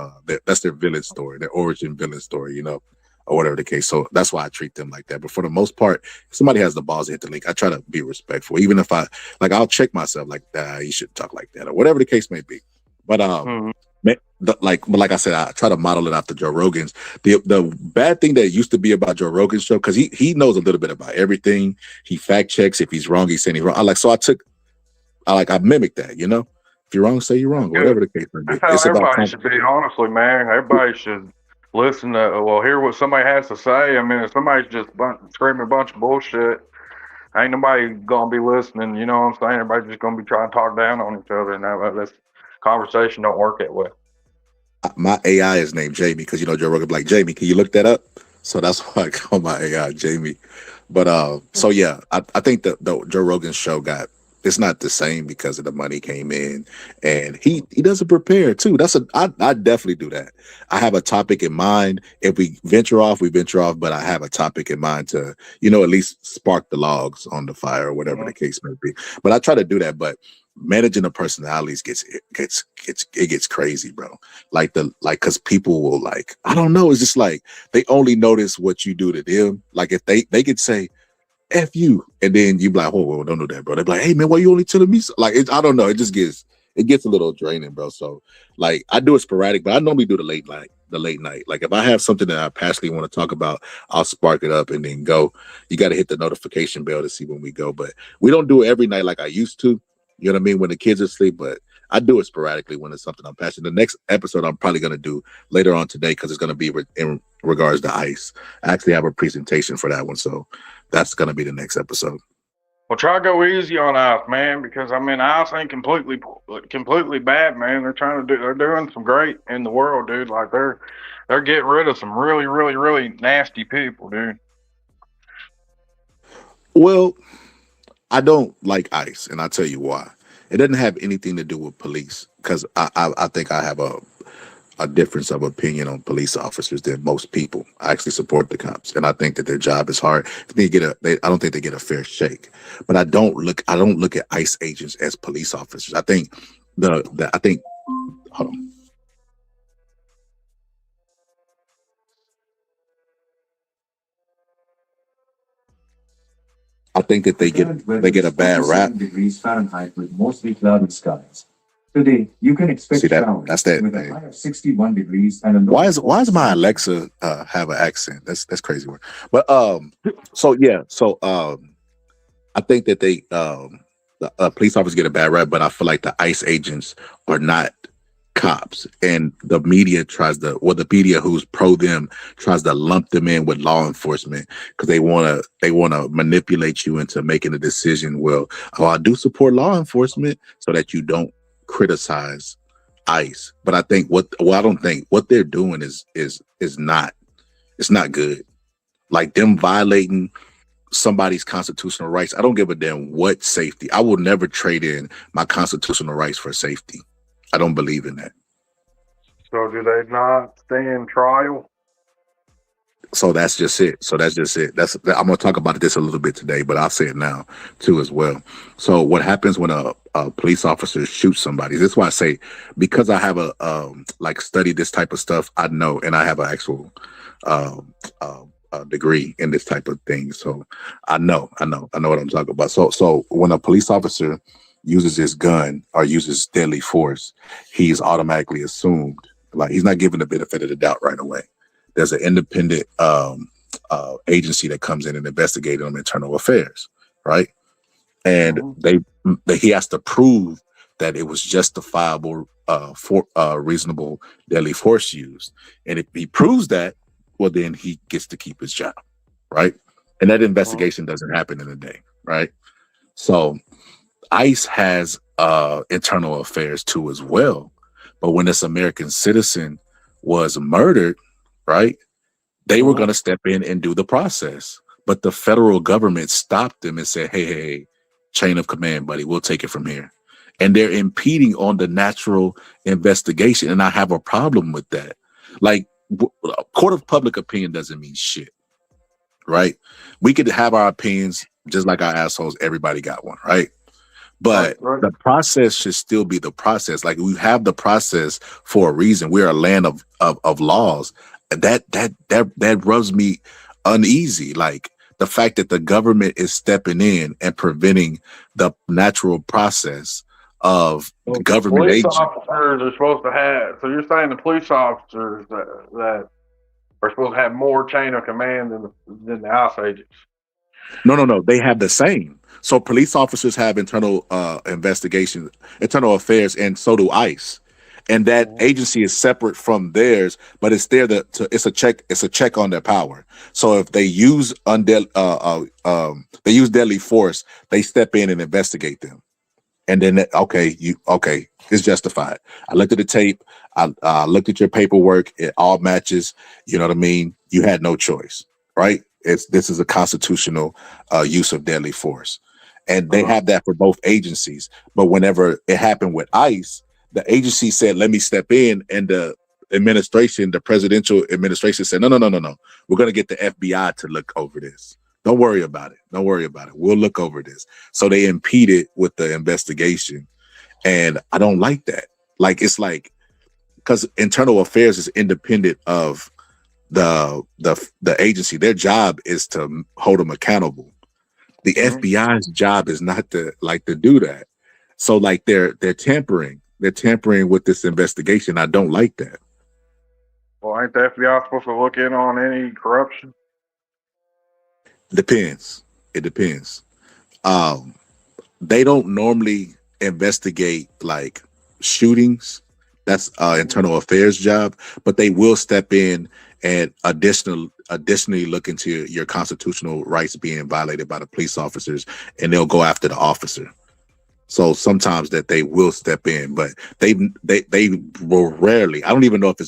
that's their villain story, their origin villain story, you know, or whatever the case. So that's why I treat them like that. But for the most part, if somebody has the balls to hit the link, I try to be respectful. Even if I'll check myself like, you shouldn't talk like that, or whatever the case may be. But But like I said, I try to model it after Joe Rogan's. The bad thing that used to be about Joe Rogan's show, because he knows a little bit about everything. He fact checks. If he's wrong, he's saying he's wrong. I mimicked that, you know? If you're wrong, say you're wrong, whatever the case may be. That's how It's about everybody should be, honestly, man. Everybody should listen to, hear what somebody has to say. I mean, if somebody's just screaming a bunch of bullshit, ain't nobody gonna be listening. You know what I'm saying? Everybody's just gonna be trying to talk down on each other, and that conversation don't work that way. my AI is named Jamie because Joe Rogan be like, Jamie, can you look that up? So that's why I call my AI Jamie. But so yeah, I think the Joe Rogan show it's not the same because of the money came in, and he doesn't prepare too. I definitely do that. I have a topic in mind. If we venture off, we venture off, but I have a topic in mind to at least spark the logs on the fire or whatever the case may be. But I try to do that. But managing the personalities gets crazy, bro. Because people will I don't know. It's just like they only notice what you do to them. Like if they could say F you, and then you be like, whoa, don't do that, bro. They be like, hey man, why you only telling me? I don't know. It gets a little draining, bro. So I do it sporadic, but I normally do the late night. Like if I have something that I passionately want to talk about, I'll spark it up and then go. You got to hit the notification bell to see when we go, but we don't do it every night like I used to. You know what I mean? When the kids are asleep, but I do it sporadically when it's something I'm passionate. The next episode I'm probably going to do later on today because it's going to be in regards to ICE. I actually have a presentation for that one, so that's going to be the next episode. Well, try to go easy on ICE, man, because I mean ICE ain't completely bad, man. They're doing some great in the world, dude. Like they're getting rid of some really, really, really nasty people, dude. Well, I don't like ICE, and I'll tell you why. It doesn't have anything to do with police, because I think I have a difference of opinion on police officers than most people. I actually support the cops, and I think that their job is hard. I don't think they get a fair shake. But I don't look at ICE agents as police officers. I think hold on. I think that they get a bad rap. Degrees Fahrenheit with mostly cloudy skies. Today, you can expect that's that with a high of 61 degrees and a why is my Alexa have an accent? That's crazy word. But I think that the police officers get a bad rap, but I feel like the ICE agents are not cops, and the media the media who's pro them tries to lump them in with law enforcement because they want to manipulate you into making a decision. Well, I do support law enforcement so that you don't criticize ICE, but I think I don't think what they're doing is not good. Like them violating somebody's constitutional rights. I don't give a damn what safety. I will never trade in my constitutional rights for safety. I don't believe in that. So do they not stand trial? So that's just it. I'm going to talk about this a little bit today, but I'll say it now too as well. So what happens when a police officer shoots somebody? This is why I say, because I have studied this type of stuff, I know, and I have an actual degree in this type of thing. So I know what I'm talking about. So when a police officer uses his gun or uses deadly force, he's automatically assumed, like he's not given the benefit of the doubt right away. There's an independent agency that comes in and investigates on internal affairs, right? And he has to prove that it was justifiable for reasonable deadly force used. And if he proves that, well, then he gets to keep his job, right? And that investigation doesn't happen in a day, right? So ICE has internal affairs too as well. But when this American citizen was murdered, right, they were going to step in and do the process. But the federal government stopped them and said, hey, chain of command, buddy, we'll take it from here. And they're impeding on the natural investigation. And I have a problem with that. Like, court of public opinion doesn't mean shit, right? We could have our opinions just like our assholes. Everybody got one, right? But the process should still be the process. Like, we have the process for a reason. We're a land of laws. That rubs me uneasy. Like, the fact that the government is stepping in and preventing the natural process of Well, government police agents. officers are supposed to have. So you're saying the police officers that are supposed to have more chain of command than the ICE agents? No. They have the same. So police officers have internal investigations, internal affairs, and so do ICE. And that agency is separate from theirs, but it's there it's a check. It's a check on their power. So if they use they use deadly force, they step in and investigate them. And then it's justified. I looked at the tape. I looked at your paperwork. It all matches. You know what I mean? You had no choice, right? This is a constitutional use of deadly force, and they have that for both agencies. But whenever it happened with ICE, the agency said, "Let me step in," and the presidential administration said, "No. We're going to get the FBI to look over this. Don't worry about it. We'll look over this." So they impeded with the investigation. And I don't like that. Like, it's like, because internal affairs is independent of the agency. Their job is to hold them accountable. The FBI's job is not to do that. So like they're tampering with this investigation. I don't like that. Well, ain't the FBI supposed to look in on any corruption? Depends. It depends. They don't normally investigate like shootings. That's internal affairs job, but they will step in and additionally look into your constitutional rights being violated by the police officers, and they'll go after the officer. So sometimes that they will step in, but they will rarely. I don't even know if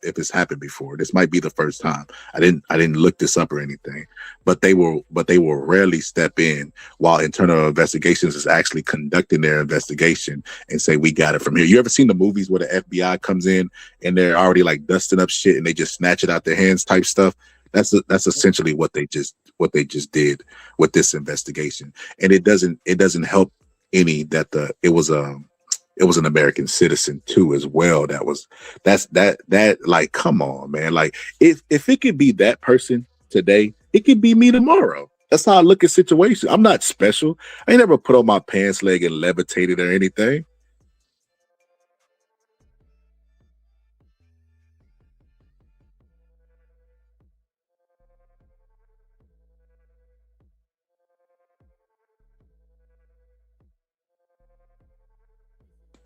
it's happened before. This might be the first time. I didn't look this up or anything, but they will rarely step in while internal investigations is actually conducting their investigation and say, "We got it from here." You ever seen the movies where the FBI comes in and they're already like dusting up shit and they just snatch it out their hands type stuff? That's essentially what they just did with this investigation, and it doesn't help any that it was an American citizen too as well. That like, come on, man. Like, if it could be that person today, it could be me tomorrow. That's how I look at situations. I'm not special. I ain't never put on my pants leg and levitated or anything.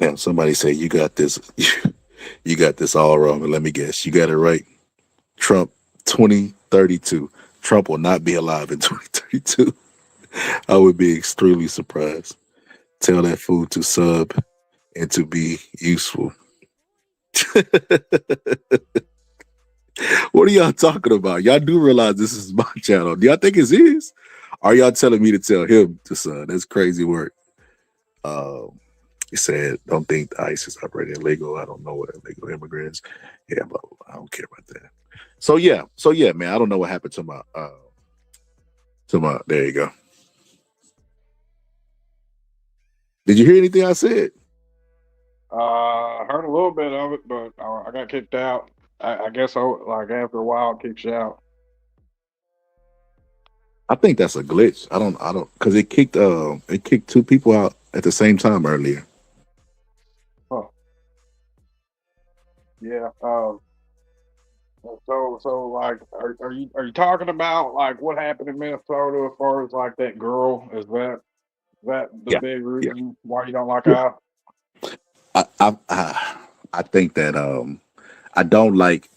Damn, somebody say you got this. You got this all wrong. And let me guess, you got it right. Trump 2032. Trump will not be alive in 2032. I would be extremely surprised. Tell that fool to sub and to be useful. What are y'all talking about? Y'all do realize this is my channel. Do y'all think it's his? Are y'all telling me to tell him to sub? That's crazy work. He said, "Don't think the ICE is operating illegal. I don't know what illegal immigrants." Yeah, but I don't care about that. So yeah, man. I don't know what happened to my there you go. Did you hear anything I said? I heard a little bit of it, but I got kicked out. I guess like after a while it kicks you out. I think that's a glitch. I don't because it kicked two people out at the same time earlier. Huh. Yeah. So like, are you talking about like what happened in Minnesota as far as like that girl? Is that the big reason why you don't like her? I think that I don't like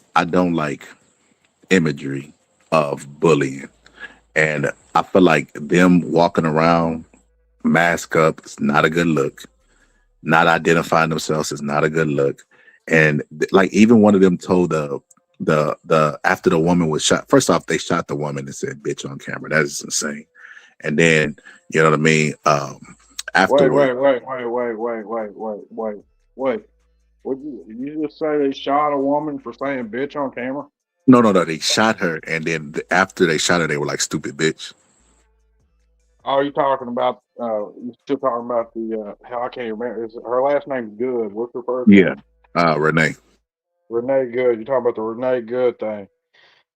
imagery of bullying, and I feel like them walking around mask up is not a good look. Not identifying themselves is not a good look, and like even one of them told the after the woman was shot. First off, they shot the woman and said "bitch" on camera. That is insane. And then you know what I mean. Afterward, Wait. What you just say? They shot a woman for saying "bitch" on camera? no, they shot her, and then after they shot her, they were like "stupid bitch." Oh, you talking about? You still talking about the? How I can't remember. Her last name's Good. What's her first Yeah, name? Renee. Renee Good. You talking about the Renee Good thing?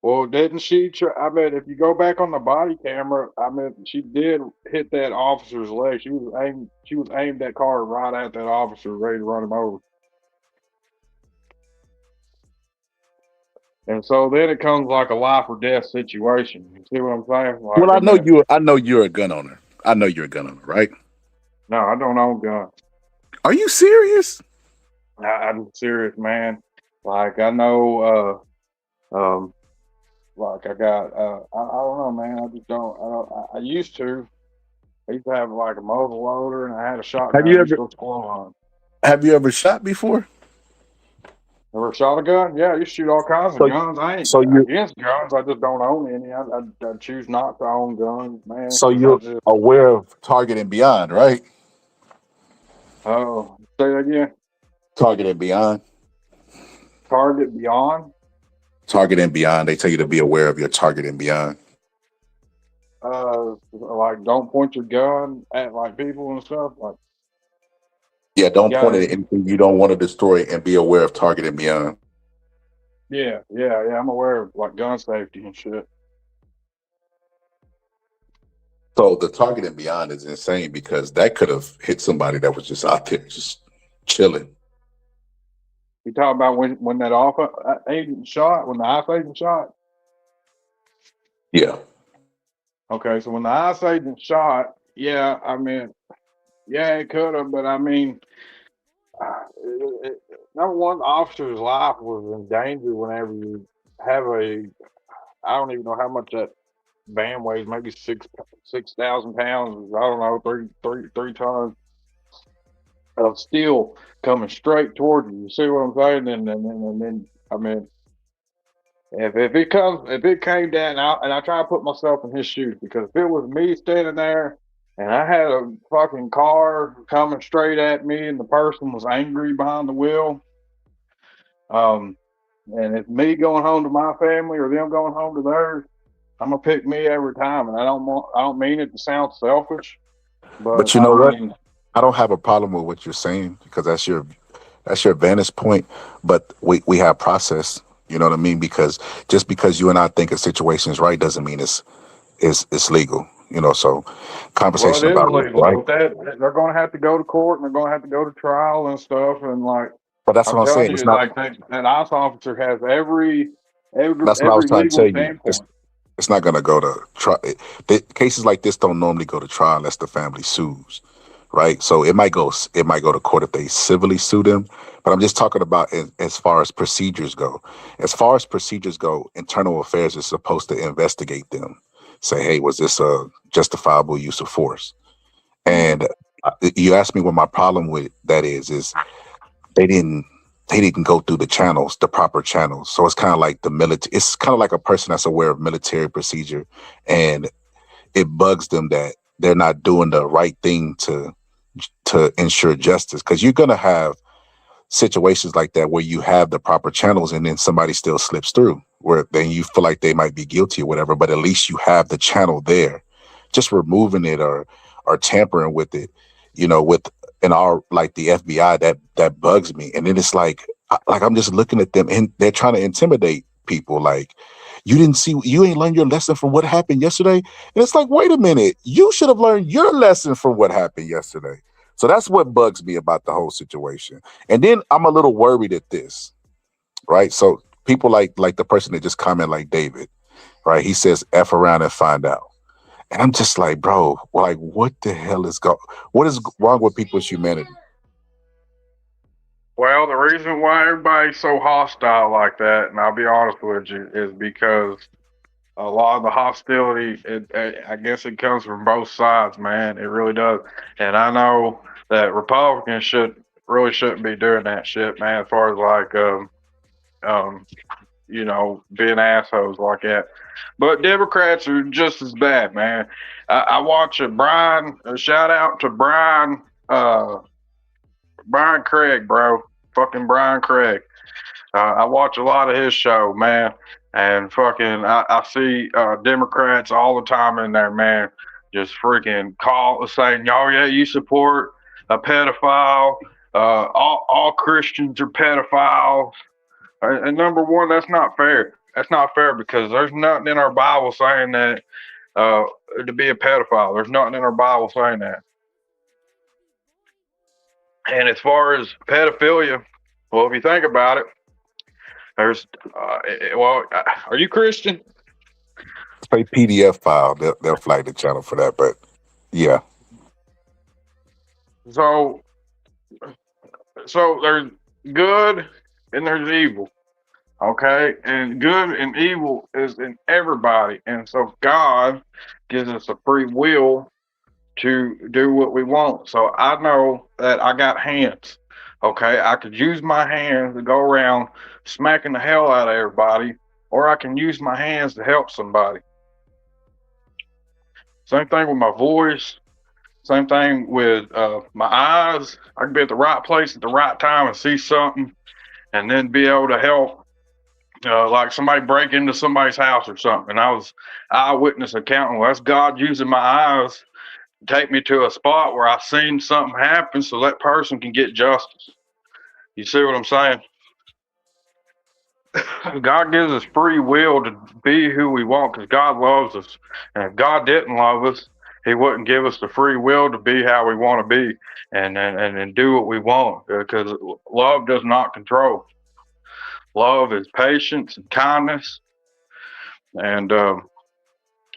Well, didn't she? I mean, if you go back on the body camera, I mean, she did hit that officer's leg. She was aimed. She was aimed that car right at that officer, ready to run him over. And so then it comes like a life or death situation. You see what I'm saying? Like, Well, I know you're a gun owner. I know you're a gun owner, right? No, I don't own guns. Are you serious? I'm serious, man. Like I know, like I got, I don't know, man. I just don't. I used to. I used to have like a muzzle loader, and I had a shotgun. Have you I used ever to go squirrel hunt. have you ever shot before? Ever shot a gun? Yeah, you shoot all kinds of So guns. I ain't so you against guns. I just don't own any. I choose not to own guns, man. so 'Cause I you're just aware of Target and Beyond, right? say that again. Target and Beyond. Target Beyond. Target and Beyond. They tell you to be aware of your Target and Beyond. Like don't point your gun at like people and stuff. Like Yeah, you don't point it gotta. at anything you don't want to destroy, and be aware of Target and Beyond. Yeah. I'm aware of like gun safety and shit. So the Target and Beyond is insane because that could have hit somebody that was just out there just chilling. You talk about when that off agent shot, when the ICE agent shot. Yeah. Okay, so when the ICE agent shot, yeah, I mean, yeah, it could have, but I mean, number one, the officer's life was in danger whenever you have I don't even know how much that van weighs, maybe 6,000 pounds. I don't know, three tons of steel coming straight toward you. You see what I'm saying? And then I mean, if it came down, and I try to put myself in his shoes, because if it was me standing there and I had a fucking car coming straight at me and the person was angry behind the wheel, and it's me going home to my family or them going home to theirs, I'm gonna pick me every time. And I don't mean it to sound selfish, but But you I know what? mean, I don't have a problem with what you're saying because that's your vantage point. But we have process. You know what I mean? Because just because you and I think a situation is right doesn't mean it's legal. You know, so well, it conversation is about what's legal, right. but they're gonna have to go to court and they're gonna have to go to trial and stuff. And like But that's I'm what I'm telling saying. It's you, not. like that ICE officer has That's what I was every trying to legal tell you. standpoint. It's not going to go to trial. Cases like this don't normally go to trial unless the family sues, right? So it might go. It might go to court if they civilly sue them. But I'm just talking about as far as procedures go. As far as procedures go, internal affairs is supposed to investigate them. Say, hey, was this a justifiable use of force? And you asked me what my problem with that is they didn't go through the proper channels. So it's kind of like the military. It's kind of like a person that's aware of military procedure, and it bugs them that they're not doing the right thing to ensure justice. Because you're gonna have situations like that where you have the proper channels and then somebody still slips through, where then you feel like they might be guilty or whatever, but at least you have the channel there. Just removing it or tampering with it, with in our like the FBI, that bugs me. And then it's like I'm just looking at them and they're trying to intimidate people. Like, you ain't learned your lesson from what happened yesterday. And it's like, wait a minute, you should have learned your lesson from what happened yesterday. So that's what bugs me about the whole situation. And then I'm a little worried at this, right? So people like the person that just commented, like David, right? He says F around and find out. And I'm just like, bro, like what the hell what is wrong with people's humanity? Well, the reason why everybody's so hostile like that, and I'll be honest with you, is because a lot of the hostility, I guess it comes from both sides, man. It really does. And I know that Republicans shouldn't be doing that shit, man, as far as like, being assholes like that. But Democrats are just as bad, man. I watch a shout out to Brian Craig, bro. Fucking Brian Craig. I watch a lot of his show, man, and fucking I see Democrats all the time in there, man, just freaking saying, "Oh yeah, you support a pedophile. All Christians are pedophiles." And number one, that's not fair. That's not fair because there's nothing in our Bible saying that to be a pedophile. There's nothing in our Bible saying that. And as far as pedophilia, well, if you think about it, there's are you Christian? Say PDF file. They'll flag the channel for that. But yeah. So there's good and there's evil. Okay, and good and evil is in everybody, and so God gives us a free will to do what we want. So I know that I got hands. Okay, I could use my hands to go around smacking the hell out of everybody, or I can use my hands to help somebody. Same thing with my voice. Same thing with my eyes. I can be at the right place at the right time and see something, and then be able to help. Like somebody break into somebody's house or something, and I was eyewitness accountant. Well, that's God using my eyes to take me to a spot where I seen something happen, so that person can get justice. You see what I'm saying? God gives us free will to be who we want because God loves us, and if God didn't love us, He wouldn't give us the free will to be how we want to be and do what we want. Because love does not control. Love is patience and kindness, and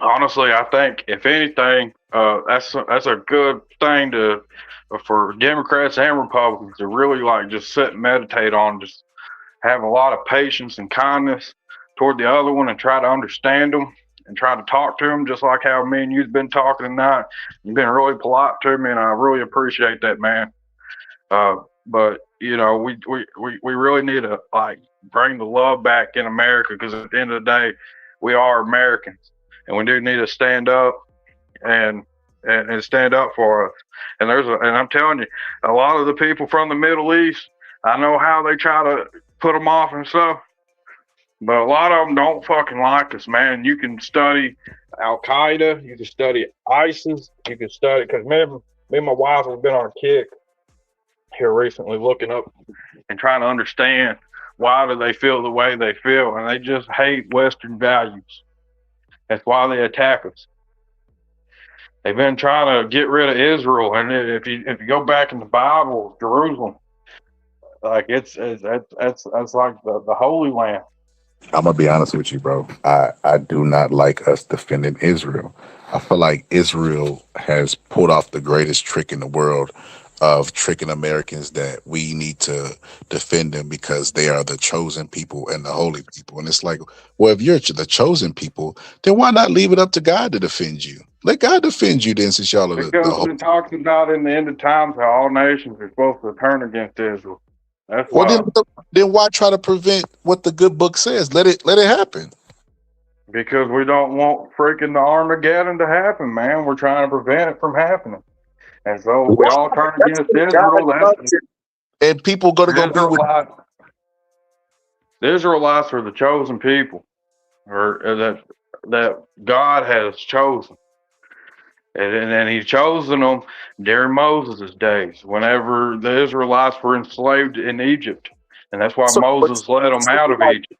honestly, I think if anything, that's a good thing for Democrats and Republicans to really like just sit and meditate on. Just have a lot of patience and kindness toward the other one and try to understand them and try to talk to them, just like how me and you've been talking tonight. You've been really polite to me, and I really appreciate that, man. But you know, we really need to like bring the love back in America because at the end of the day, we are Americans, and we do need to stand up and stand up for us. And I'm telling you, a lot of the people from the Middle East, I know how they try to put them off and stuff, but a lot of them don't fucking like us, man. You can study Al Qaeda, you can study ISIS, you can study because me and my wife have been on a kick here recently, looking up and trying to understand why do they feel the way they feel, and they just hate Western values. That's why they attack us. They've been trying to get rid of Israel, and if you go back in the Bible, Jerusalem, like it's that's like the Holy Land. I'm gonna be honest with you, bro. I do not like us defending Israel. I feel like Israel has pulled off the greatest trick in the world of tricking Americans that we need to defend them because they are the chosen people and the holy people. And it's like, well, if you're the chosen people, then why not leave it up to God to defend you? Let God defend you then, since y'all are Because it talks about in the end of times how all nations are supposed to turn against Israel. That's well, why. then why try to prevent what the good book says? Let it happen. Because we don't want freaking the Armageddon to happen, man. We're trying to prevent it from happening. And so if we all turn against Israel, and people go to go be with the Israelites are the chosen people, or that God has chosen. And He chosen them during Moses' days, whenever the Israelites were enslaved in Egypt, and that's why Moses led them out of Egypt.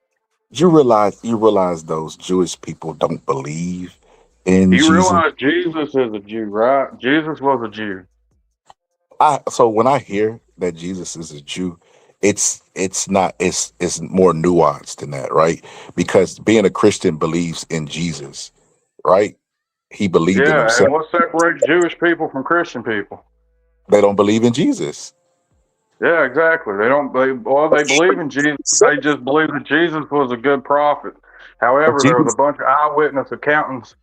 You realize those Jewish people don't believe in Jesus. You realize Jesus is a Jew, right? Jesus was a Jew. So when I hear that Jesus is a Jew, it's more nuanced than that, right? Because being a Christian believes in Jesus, right? He believed in himself. And what separates Jewish people from Christian people? They don't believe in Jesus. Yeah, exactly. They believe in Jesus. They just believe that Jesus was a good prophet. However, there was a bunch of eyewitness accountants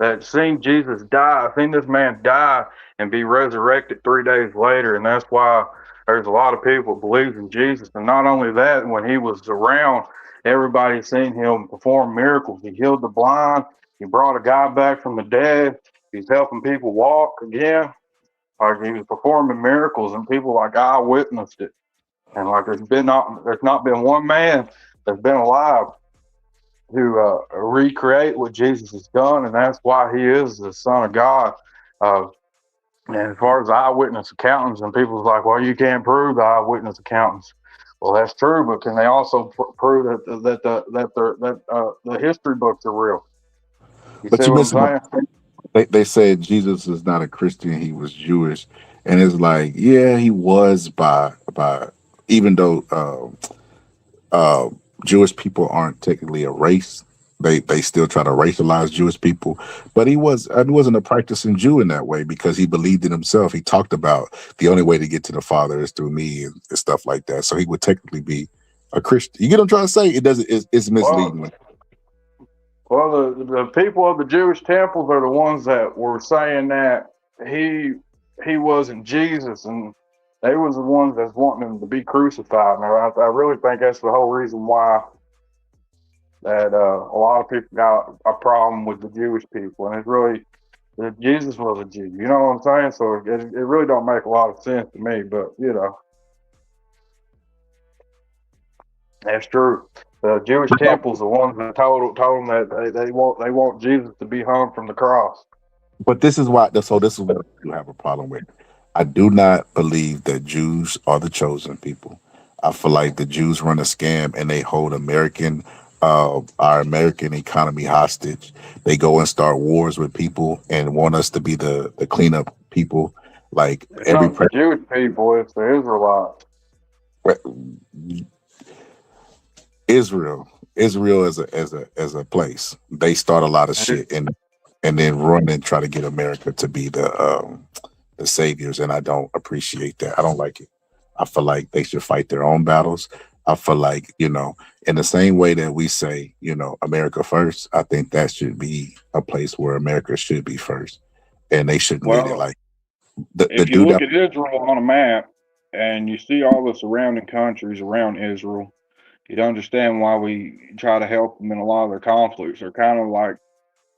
that seen Jesus die, seen this man die and be resurrected 3 days later, and that's why there's a lot of people that believe in Jesus. And not only that, when he was around, everybody seen him perform miracles. He healed the blind. He brought a guy back from the dead. He's helping people walk again. Like he was performing miracles, and people like eyewitnessed it. And like there's not been one man that's been alive to recreate what Jesus has done, and that's why He is the Son of God. And as far as eyewitness accountants, and people's like, well, you can't prove the eyewitness accountants. Well, that's true, but can they also prove that the history books are real? You But see you what I'm missing. saying? They said Jesus is not a Christian; he was Jewish, and it's like, yeah, he was by even though Jewish people aren't technically a race. They still try to racialize Jewish people, but he wasn't a practicing Jew in that way because he believed in himself. He talked about the only way to get to the Father is through me and stuff like that. So he would technically be a Christian. You get what I'm trying to say? It doesn't. It's misleading. Well, the people of the Jewish temples are the ones that were saying that he wasn't Jesus, and they was the ones that's wanting him to be crucified. Now, I really think that's the whole reason why that a lot of people got a problem with the Jewish people, and it's really that Jesus was a Jew. You know what I'm saying? So it really don't make a lot of sense to me, but you know, that's true. The Jewish temples, the ones that told them that they want Jesus to be hung from the cross. But this is why. So this is what I do have a problem with. I do not believe that Jews are the chosen people. I feel like the Jews run a scam and they hold our American economy hostage. They go and start wars with people and want us to be the cleanup people. Like It's not the Jewish people; it's the Israelites. Israel as a place. They start a lot of shit and then run and try to get America to be the saviors, and I don't appreciate that. I don't like it. I feel like they should fight their own battles. I feel like, in the same way that we say, America first, I think that should be a place where America should be first. And they shouldn't let it like the if you dude look at Israel on a map and you see all the surrounding countries around Israel, you'd understand why we try to help them in a lot of their conflicts. They're kind of like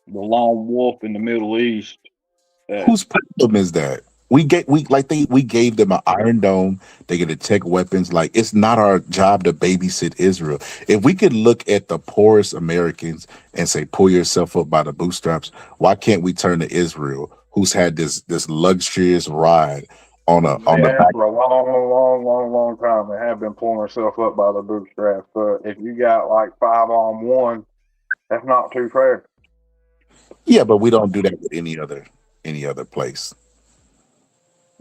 the lone wolf in the Middle East. Whose problem is that? We gave them an Iron Dome. They get to take weapons. Like, it's not our job to babysit Israel. If we could look at the poorest Americans and say, pull yourself up by the bootstraps, why can't we turn to Israel, who's had this luxurious ride on the back? For a long time. They have been pulling themselves up by the bootstraps. But if you got like 5-on-1, that's not too fair. Yeah, but we don't do that with any other place.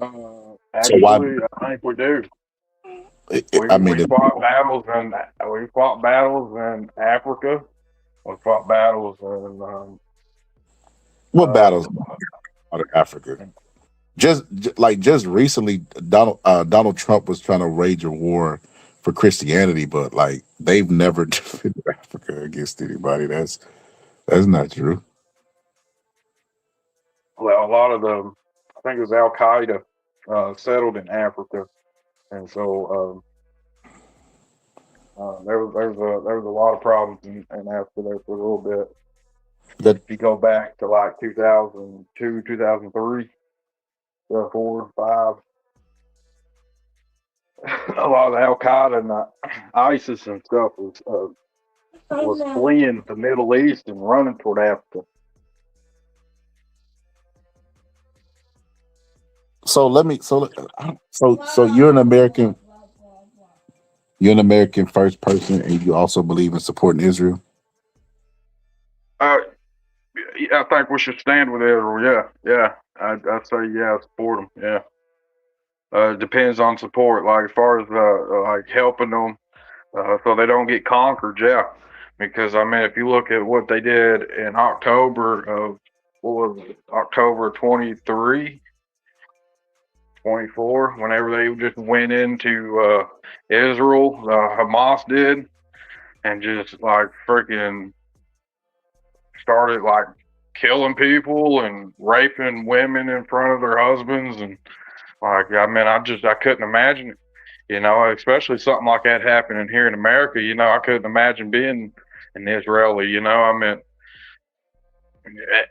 Actually, I think we do. We fought battles in Africa. We fought battles in what battles out of Africa? Just recently, Donald Trump was trying to wage a war for Christianity, but like they've never defended Africa against anybody. That's not true. Well, a lot of I think it was Al Qaeda settled in Africa, and so there was a lot of problems in Africa there for a little bit. If you go back to like 2002, 2003, 4, 5, a lot of Al Qaeda and ISIS and stuff was fleeing the Middle East and running toward Africa. So you're an American. You're an American first person, and you also believe in supporting Israel. I think we should stand with Israel. Yeah. I'd say support them. Yeah. Depends on support. Like as far as like helping them so they don't get conquered. Yeah. Because I mean, if you look at what they did in October of October 23, 24, whenever they just went into Israel, Hamas did, and just like freaking started like killing people and raping women in front of their husbands, and like I mean, I couldn't imagine it, especially something like that happening here in America. I couldn't imagine being an Israeli. I mean,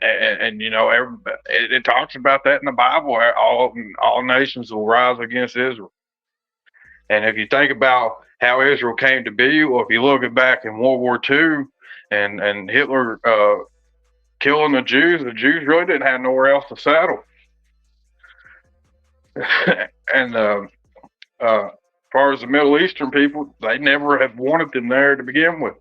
and it talks about that in the Bible. All nations will rise against Israel. And if you think about how Israel came to be, or if you look back in World War II and Hitler killing the Jews really didn't have nowhere else to settle. And far as the Middle Eastern people, they never have wanted them there to begin with.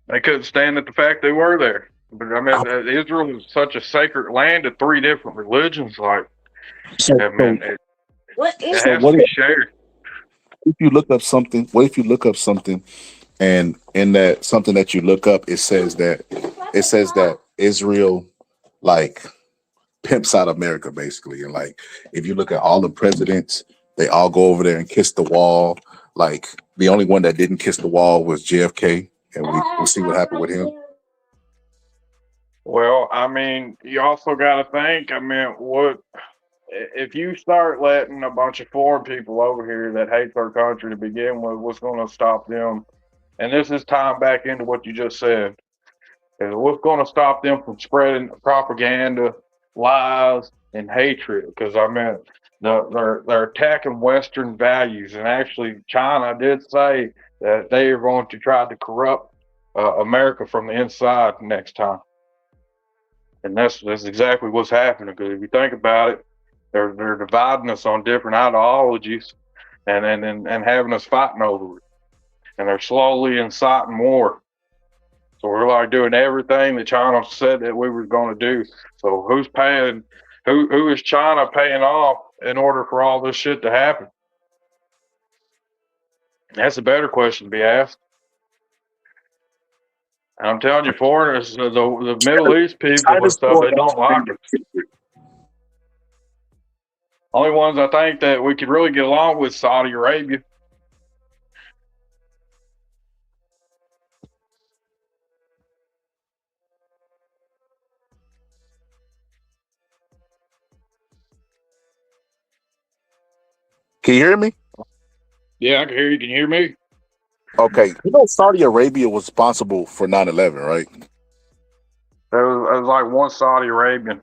They couldn't stand at the fact they were there. But I mean, Israel is such a sacred land to three different religions. Like, I mean, it has to be shared. If you look up something, what if you look up something, and in that something that you look up, it says that Israel like pimps out America basically, and like if you look at all the presidents, they all go over there and kiss the wall. Like the only one that didn't kiss the wall was JFK, and we'll see what happened with him. Well, I mean, you also got to think. I mean, what if you start letting a bunch of foreign people over here that hate their country to begin with? What's going to stop them? And this is tying back into what you just said. Is what's going to stop them from spreading propaganda, lies, and hatred? Because I mean, they're attacking Western values, and actually, China did say that they are going to try to corrupt America from the inside next time. And that's exactly what's happening. Because if you think about it, they're dividing us on different ideologies, and having us fighting over it. And they're slowly inciting war. So we're like doing everything that China said that we were going to do. So who's paying? Who is China paying off in order for all this shit to happen? That's a better question to be asked. And I'm telling you, foreigners, the Middle East people and stuff, they don't like it. Only ones I think that we could really get along with Saudi Arabia. Can you hear me? Yeah, I can hear you. Can you hear me? Okay. You know Saudi Arabia was responsible for 9/11, right? It was like one Saudi Arabian.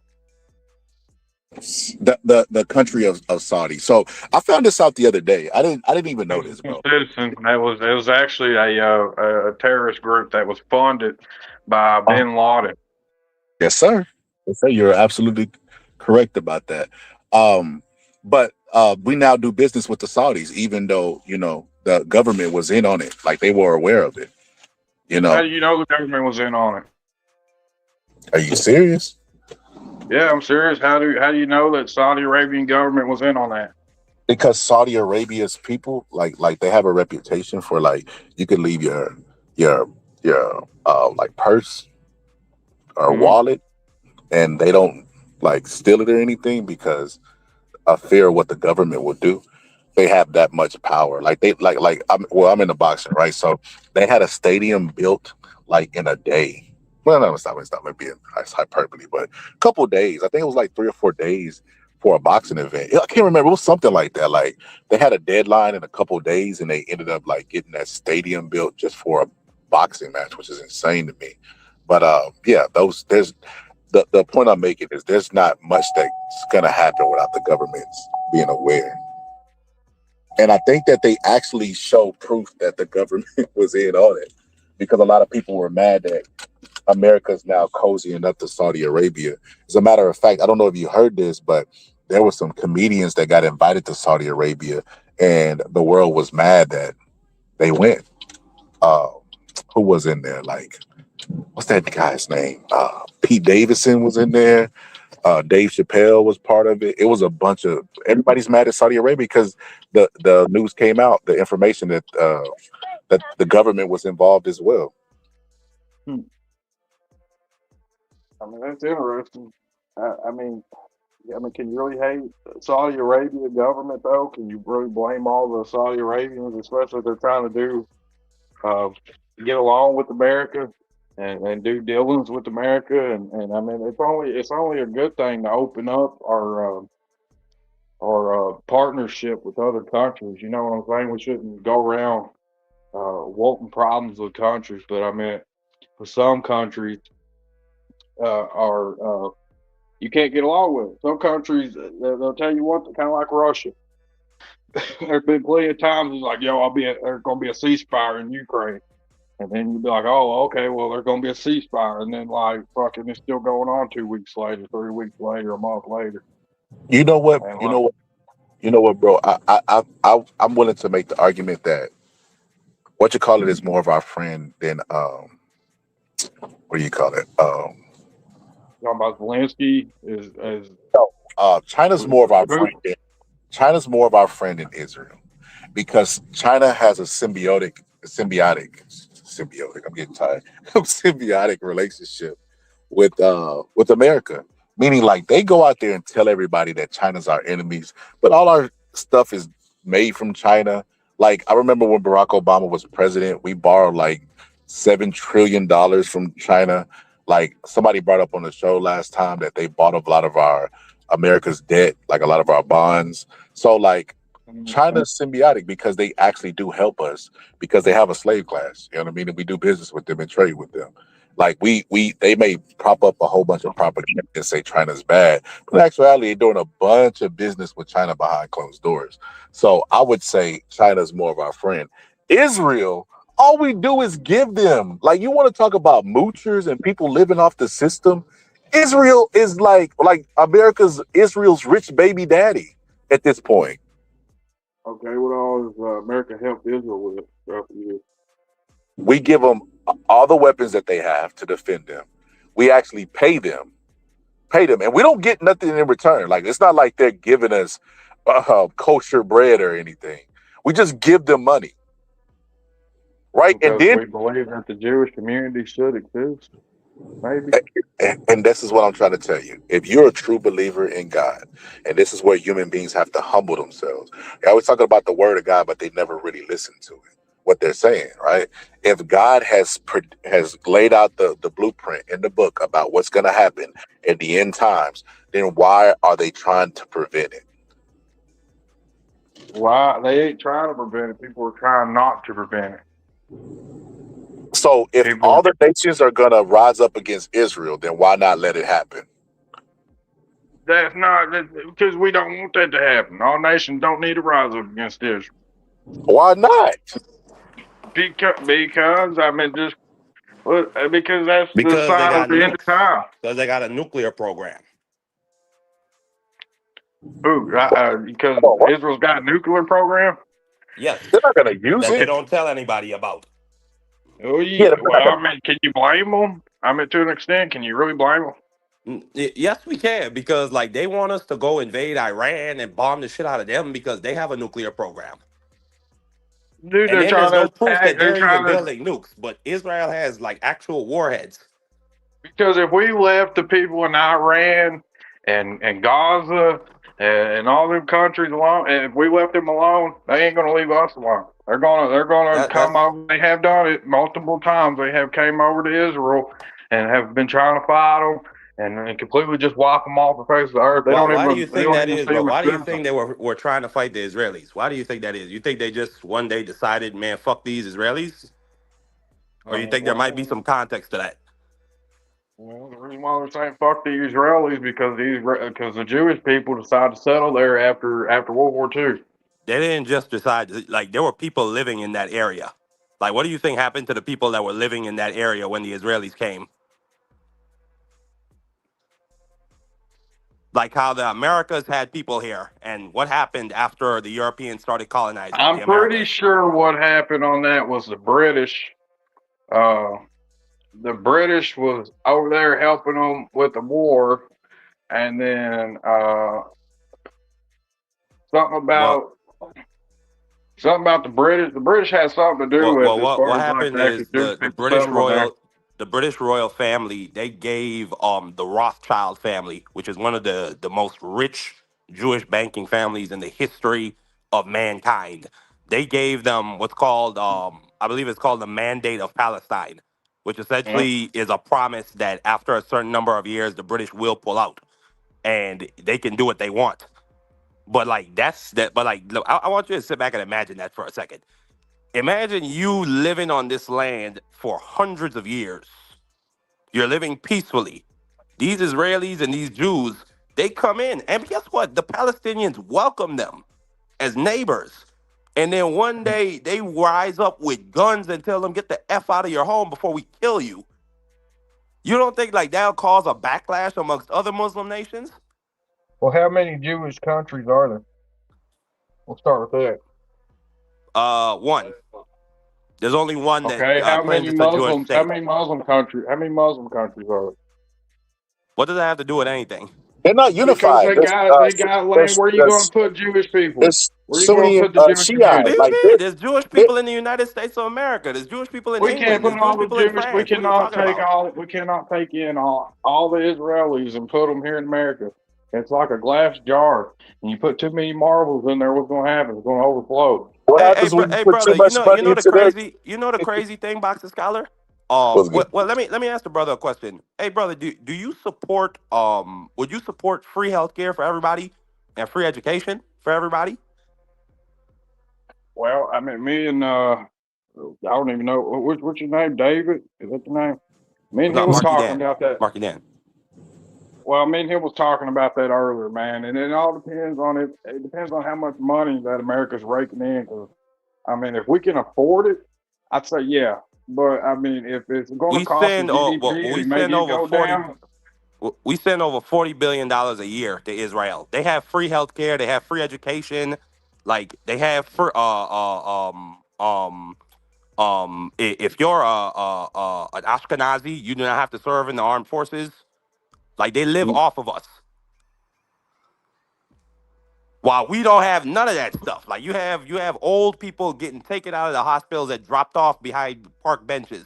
The country of Saudi. So I found this out the other day. I didn't even know this, bro. Citizen. It was actually a terrorist group that was funded by Bin Laden. Yes, sir. Yes, sir. You're absolutely correct about that. But we now do business with the Saudis, even though the government was in on it, like they were aware of it. How do you know the government was in on it? Are you serious? Yeah, I'm serious. How do you know that Saudi Arabian government was in on that? Because Saudi Arabia's people, like they have a reputation for like you can leave your like purse or wallet, and they don't like steal it or anything because of fear of what the government will do. They have that much power. Like I'm in the boxing, right? So they had a stadium built like in a day. Well, no, it's not maybe it's hyperbole, but a couple of days. I think it was like 3 or 4 days for a boxing event. I can't remember. It was something like that. Like they had a deadline in a couple of days, and they ended up like getting that stadium built just for a boxing match, which is insane to me. But yeah, there's the point I'm making is there's not much that's gonna happen without the governments being aware. And I think that they actually show proof that the government was in on it, because a lot of people were mad that America's now cozying up to Saudi Arabia. As a matter of fact, I don't know if you heard this, but there were some comedians that got invited to Saudi Arabia, and the world was mad that they went. Who was in there? Like, what's that guy's name? Pete Davidson was in there. Dave Chappelle was part of it. It was a bunch of everybody's mad at Saudi Arabia because the news came out, the information that the government was involved as well. I mean, that's interesting. I mean, can you really hate Saudi Arabia government though? Can you really blame all the Saudi Arabians, especially if they're trying to do get along with America and do dealings with America? And I mean, it's only a good thing to open up our partnership with other countries. You know what I'm saying? We shouldn't go around wanting problems with countries, but I mean, for some countries are you can't get along with. Some countries they'll tell you what, kind of like Russia. There's been plenty of times it's like, yo, there's gonna be a ceasefire in Ukraine, and then you'd be like, oh, okay, well, there's gonna be a ceasefire, and then like fucking it's still going on 2 weeks later, 3 weeks later, a month later. You know what? And You know what? You know what, bro? I'm willing to make the argument that what you call it is more of our friend than what do you call it? talking about Zelensky is No, China's more of our friend. China's more of our friend than Israel because China has a symbiotic. I'm getting tired. Symbiotic relationship with America, meaning like they go out there and tell everybody that China's our enemies, but all our stuff is made from China. Like I remember when Barack Obama was president, we borrowed like $7 trillion from China. Like somebody brought up on the show last time that they bought up a lot of our America's debt, like a lot of our bonds. So like China's symbiotic because they actually do help us because they have a slave class. You know what I mean? And we do business with them and trade with them. Like they may prop up a whole bunch of propaganda and say China's bad, but in actuality, they're doing a bunch of business with China behind closed doors. So I would say China's more of our friend. Israel, all we do is give them. Like you want to talk about moochers and people living off the system. Israel is like Israel's rich baby daddy at this point. okay. What all is America helped Israel with throughout the years? We give them all the weapons that they have to defend them. We actually pay them, and we don't get nothing in return. Like it's not like they're giving us kosher bread or anything. We just give them money, right? Because And then, we believe that the Jewish community should exist. Maybe. and this is what I'm trying to tell you. If you're a true believer in God, and this is where human beings have to humble themselves. They always talking about the word of God, but they never really listen to it. What they're saying, right? If God has laid out the blueprint in the book about what's going to happen in the end times, then why are they trying to prevent it? Why they ain't trying to prevent it? People are trying not to prevent it. So if all the nations are going to rise up against Israel, then why not let it happen? That's not because we don't want that to happen. All nations don't need to rise up against Israel. Why not? Because I mean, because that's the Because they sign of got the end of nukes. time. Because they got a nuclear program. Ooh, because Israel's got a nuclear program. Yes. They're not going to use That they it. don't tell anybody about. Oh, yeah. Well, I mean, can you blame them? I mean, to an extent, can you really blame them? Yes, we can, because like they want us to go invade Iran and bomb the shit out of them because they have a nuclear program. Dude, And they're then trying there's no to proof attack. that They're they're even trying to. building nukes, but Israel has like actual warheads. Because if we left the people in Iran and Gaza and all them countries alone, and if we left them alone, they ain't gonna leave us alone. They're gonna come over. They have done it multiple times. They have came over to Israel and have been trying to fight them and completely just wipe them off the face of the earth. They Why do you they think don't that even is, see bro? them as Why do you citizens. think they were trying to fight the Israelis? Why do you think that is? You think they just one day decided, man, fuck these Israelis? Or you think there might be some context to that? Well, the reason why they're saying fuck the Israelis because the Jewish people decided to settle there after World War II. They didn't just decide, like there were people living in that area. Like what do you think happened to the people that were living in that area when the Israelis came? Like how the Americas had people here, and what happened after the Europeans started colonizing the I'm pretty Americas? sure what happened on that was the British. Uh, the British was over there helping them with the war, and then something Well, about something about the British. The British had something to do with it as what far as like happened the actual is Jewish the people settling there. British royal family, they gave the Rothschild family, which is one of the most rich Jewish banking families in the history of mankind. They gave them what's called I believe it's called the Mandate of Palestine, which essentially is a promise that after a certain number of years the British will pull out and they can do what they want. But like that's that. But like, look, I want you to sit back and imagine that for a second. Imagine you living on this land for hundreds of years. You're living peacefully. These Israelis and these Jews, they come in, and guess what? The Palestinians welcome them as neighbors. And then one day they rise up with guns and tell them, get the F out of your home before we kill you. You don't think like that'll cause a backlash amongst other Muslim nations? Well, how many Jewish countries are there? We'll start with that. One. There's only one that Okay, how claims many it's a Jewish Muslims? How state. many Muslim countries? How many Muslim countries are there? What does that have to do with anything? They're not Because unified. they got land. Where you going to put Jewish people? There's Where you going to Sunni put the Jewish Shiite. What do community? you Like mean? There's Jewish people in the United States of America. There's Jewish people in We can't England. put There's all Jewish the people in Jewish. We France. What are you cannot talking take about? all. We cannot take in all the Israelis and put them here in America. It's like a glass jar, and you put too many marbles in there. What's going to happen? It's going to overflow. what happens when you Hey, put too brother. much money into their? You know the crazy thing, Boxer Scholar. What's good? Well, let me ask the brother a question. Hey, brother, do you support would you support free healthcare for everybody and free education for everybody? Well, I mean, me and I don't even know what's your name, David? Is that your name? Me and No, him was Marky talking Dan. about that. Marky Dan. Well, me and him was talking about that earlier, man, and it all depends on it. It depends on how much money that America's raking in. 'Cause, I mean, if we can afford it, I'd say yeah. But I mean, if it's going to We cost the send GDP we and make send it over go 40 down, we send over $40 billion a year to Israel. They have free healthcare, they have free education, like they have free, if you're an Ashkenazi, you do not have to serve in the armed forces. Like they live off of us. While we don't have none of that stuff. Like you have old people getting taken out of the hospitals that dropped off behind park benches.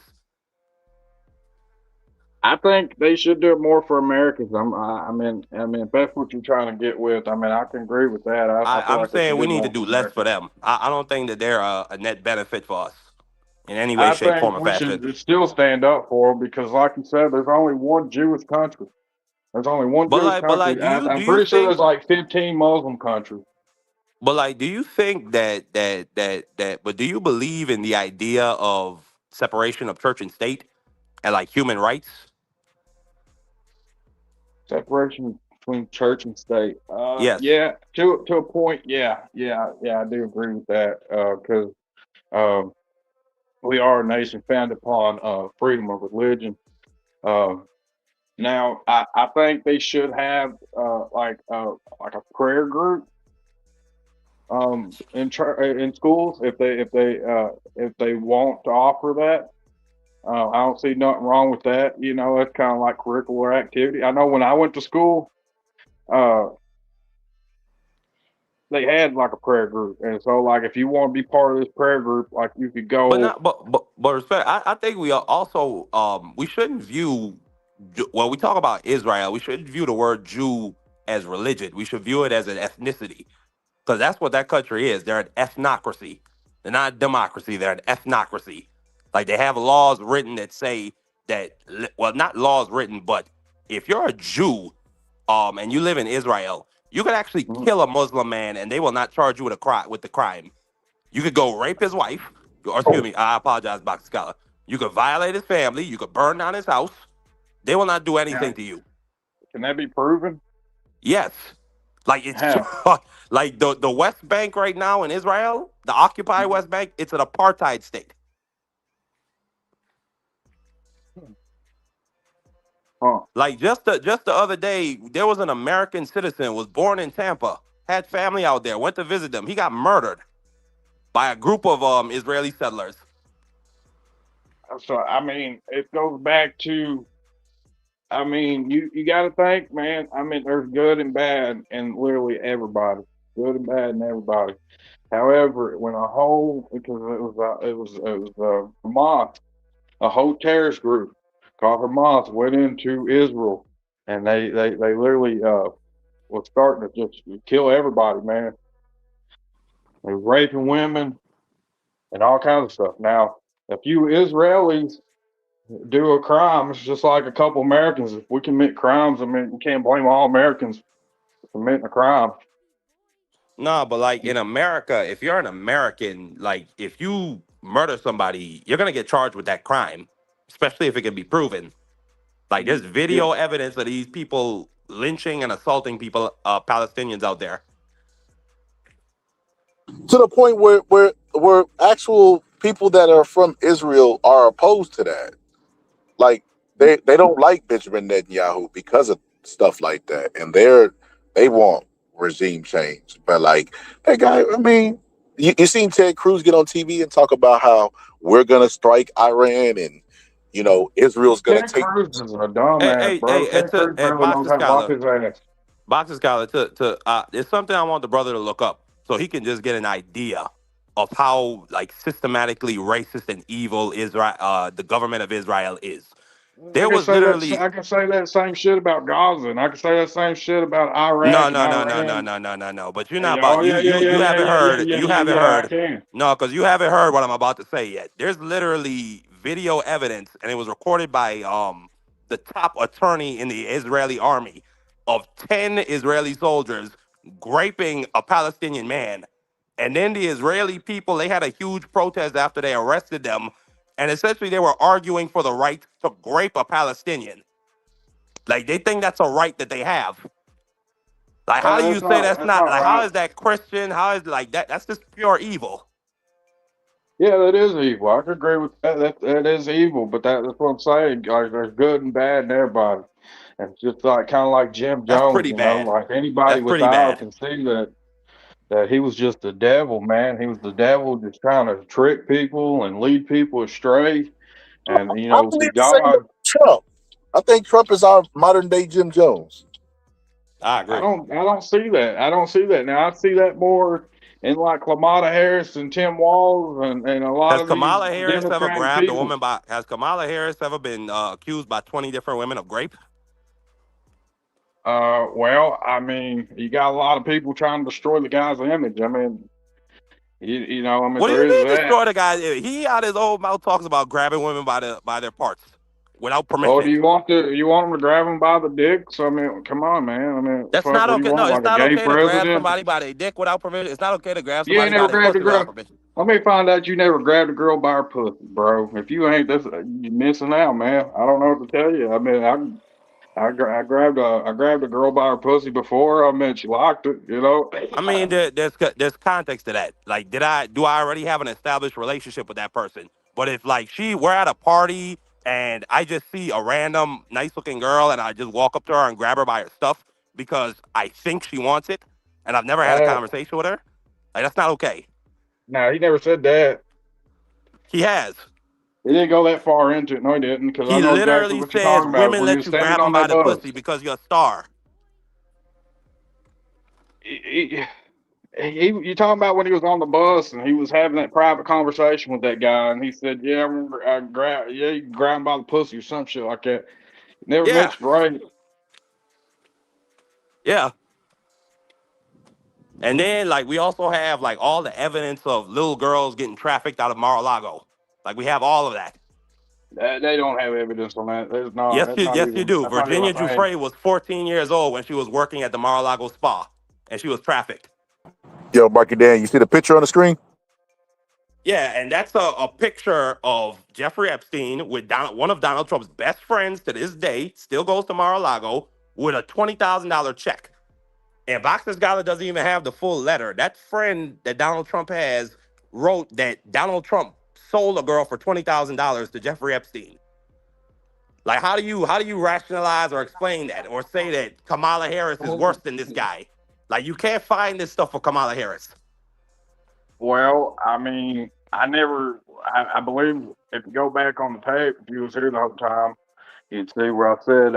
I think they should do it more for Americans. I mean, if that's what you're trying to get with, I mean, I can agree with that. I feel I'm like they should saying we do need to more do for less for Americans. them. I don't think that they're a net benefit for us in any way, I shape, think form, or we fashion. should still stand up for them because, like you said, there's only one Jewish country. There's only one But Jewish like, country. I'm pretty sure there's like 15 Muslim countries. but like, do you think but do you believe in the idea of separation of church and state and like human rights? Separation between church and state. Yes. Yeah, to a point. Yeah, I do agree with that. Because um, we are a nation founded upon freedom of religion. Um, Now, I think they should have like a prayer group in schools if they want to offer that. I don't see nothing wrong with that. You know, it's kind of like curricular activity. I know when I went to school, uh, they had like a prayer group, and so like if you want to be part of this prayer group, like you could But go. not, but respect. I think we are also we shouldn't view when we talk about Israel, we shouldn't view the word Jew as religion. We should view it as an ethnicity because that's what that country is. They're an ethnocracy. They're not a democracy. They're an ethnocracy. Like they have laws written that say that well, not laws written, but if you're a Jew, and you live in Israel, you could actually kill a Muslim man and they will not charge you with the crime. You could go rape his wife, or excuse me, I apologize, Box Scholar. You could violate his family. You could burn down his house. They will not do anything to you. Can that be proven? Yes, like it's How? like the West Bank right now in Israel, the occupied West Bank. It's an apartheid state. Huh. Like just the other day, there was an American citizen was born in Tampa, had family out there, went to visit them. He got murdered by a group of Israeli settlers. So I mean, it goes back to. I mean, you got to think, man. I mean, there's good and bad in literally everybody. Good and bad in everybody. However, when a whole because it was Hamas, a whole terrorist group called Hamas went into Israel, and they literally was starting to just kill everybody, man. They were raping women and all kinds of stuff. Now, a few Israelis do a crime, it's just like a couple Americans. If we commit crimes, I mean, you can't blame all Americans for committing a crime. No, but like in America, if you're an American, like if you murder somebody, you're gonna get charged with that crime, especially if it can be proven. Like there's Yeah. video evidence of these people lynching and assaulting people, Palestinians out there. To the point where actual people that are from Israel are opposed to that. Like they don't like Benjamin Netanyahu because of stuff like that, and They want regime change. But like that guy, I mean, you seen Ted Cruz get on TV and talk about how we're gonna strike Iran and Israel's gonna Ted take. Cruz is a dumbass, bro. Ted Cruz barely knows how to wipe his ass. Boxing scholar, it's something I want the brother to look up so he can just get an idea of how like systematically racist and evil Israel, the government of Israel is. There was literally I can say that same shit about Gaza, and I can say that same shit about no, Iraq and no, no, no, no, Iran. no, no, no, no. But you're not And, about oh yeah, yeah, yeah, you yeah, haven't yeah, yeah, heard yeah, you yeah, haven't yeah. I heard can. no, because you haven't heard what I'm about to say yet. There's literally video evidence, and it was recorded by the top attorney in the Israeli army of 10 Israeli soldiers raping a Palestinian man. And then the Israeli people, they had a huge protest after they arrested them, and essentially they were arguing for the right to grape a Palestinian. Like they think that's a right that they have. Like, how do you say that's That's not not like how right. is that Christian? How is like that? That's just pure evil. Yeah, that is evil. I can agree with that. That is evil, but that's what I'm saying. Like, there's good and bad in everybody. And it's just like kind of like Jim That's Jones, pretty you know, bad. like anybody That's with pretty eyes bad. can see that he was just the devil, man. He was the devil, just trying to trick people and lead people astray. And I believe the same God. with Trump. I think Trump is our modern day Jim Jones. I agree. I don't see that. I don't see that. Now I see that more in like Kamala Harris and Tim Walz and a lot Has of these Kamala Harris ever Democratic grabbed a people. woman by? Has Kamala Harris ever been accused by 20 different women of rape? Well, I mean, you got a lot of people trying to destroy the guy's image. I mean, I mean, What do there you is mean that. destroy the guy? He out his old mouth talks about grabbing women by their parts without Oh, do permission. you want them to grab him by the dick? So I mean, come on, man. I mean, That's fuck, not what do you okay. No, want? it's Like a not gay okay to grab president? somebody by their dick without permission. It's not okay to grab You ain't somebody by never their grabbed a pussy without girl. permission. Let me find out you never grabbed a girl by her pussy, bro. If you ain't, you're missing out, man. I don't know what to tell you. I mean, I grabbed a girl by her pussy before. I mean, she liked it, you know. I mean, there's context to that. Like, do I already have an established relationship with that person? But if like we're at a party and I just see a random nice looking girl and I just walk up to her and grab her by her stuff because I think she wants it, and I've never had a conversation with her, like that's not okay. No, he never said that. He has. He didn't go that far into it. No, he didn't, because I He know exactly literally what you're says talking about women when you let were you standing grab them on by that the bus. pussy because you're a star. You talking about when he was on the bus and he was having that private conversation with that guy, and he said, "Yeah, you can grab him by the pussy or some shit like that." Never Yeah. mentioned rape. Yeah. And then like we also have like all the evidence of little girls getting trafficked out of Mar-a-Lago. Like we have all of that. They don't have evidence on that. There's not. Yes, That's not yes, you even. do. That's not even Virginia a thing. Giuffre was 14 years old when she was working at the Mar-a-Lago spa, and she was trafficked. Yo, Marky Dan, you see the picture on the screen? Yeah, and that's a picture of Jeffrey Epstein with one of Donald Trump's best friends to this day, still goes to Mar-a-Lago, with a $20,000 check. And Boxer's Gala doesn't even have the full letter. That friend that Donald Trump has wrote that Donald Trump sold a girl for $20,000 to Jeffrey Epstein. Like, how do you rationalize or explain that or say that Kamala Harris is worse than this guy? Like, you can't find this stuff for Kamala Harris. Well, I mean, I believe if you go back on the tape, if you was here the whole time, you'd see where I said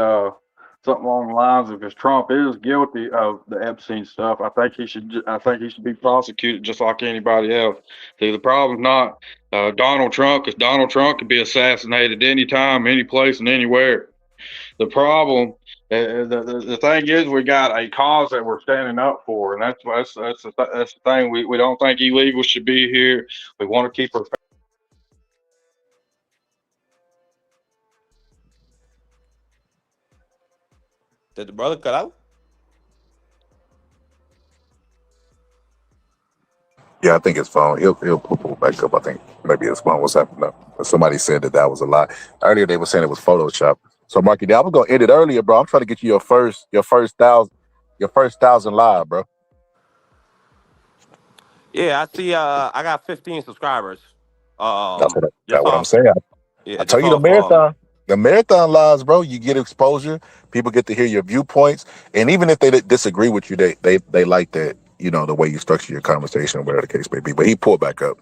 something along the lines of, if Trump is guilty of the Epstein stuff, I think he should be prosecuted just like anybody else. See, the problem's not Donald Trump, because Donald Trump could be assassinated anytime, any place, and anywhere. The problem, the thing is, we got a cause that we're standing up for, and that's the thing. We don't think illegals should be here. We want to keep our. Did the brother cut out? Yeah, I think his phone. He'll pull back up. I think maybe his phone was happening up. But somebody said that was a lie. Earlier they were saying it was Photoshop. So Marky Dan, I was gonna end it earlier, bro. I'm trying to get you your first thousand live, bro. Yeah, I see. I got 15 subscribers. That's Just what I'm off. saying. I Yeah, tell just you the off. marathon. The marathon lives, bro, you get exposure. People get to hear your viewpoints, and even if they disagree with you, they like that. You know, the way you structure your conversation, whatever the case may be. But he pulled back up.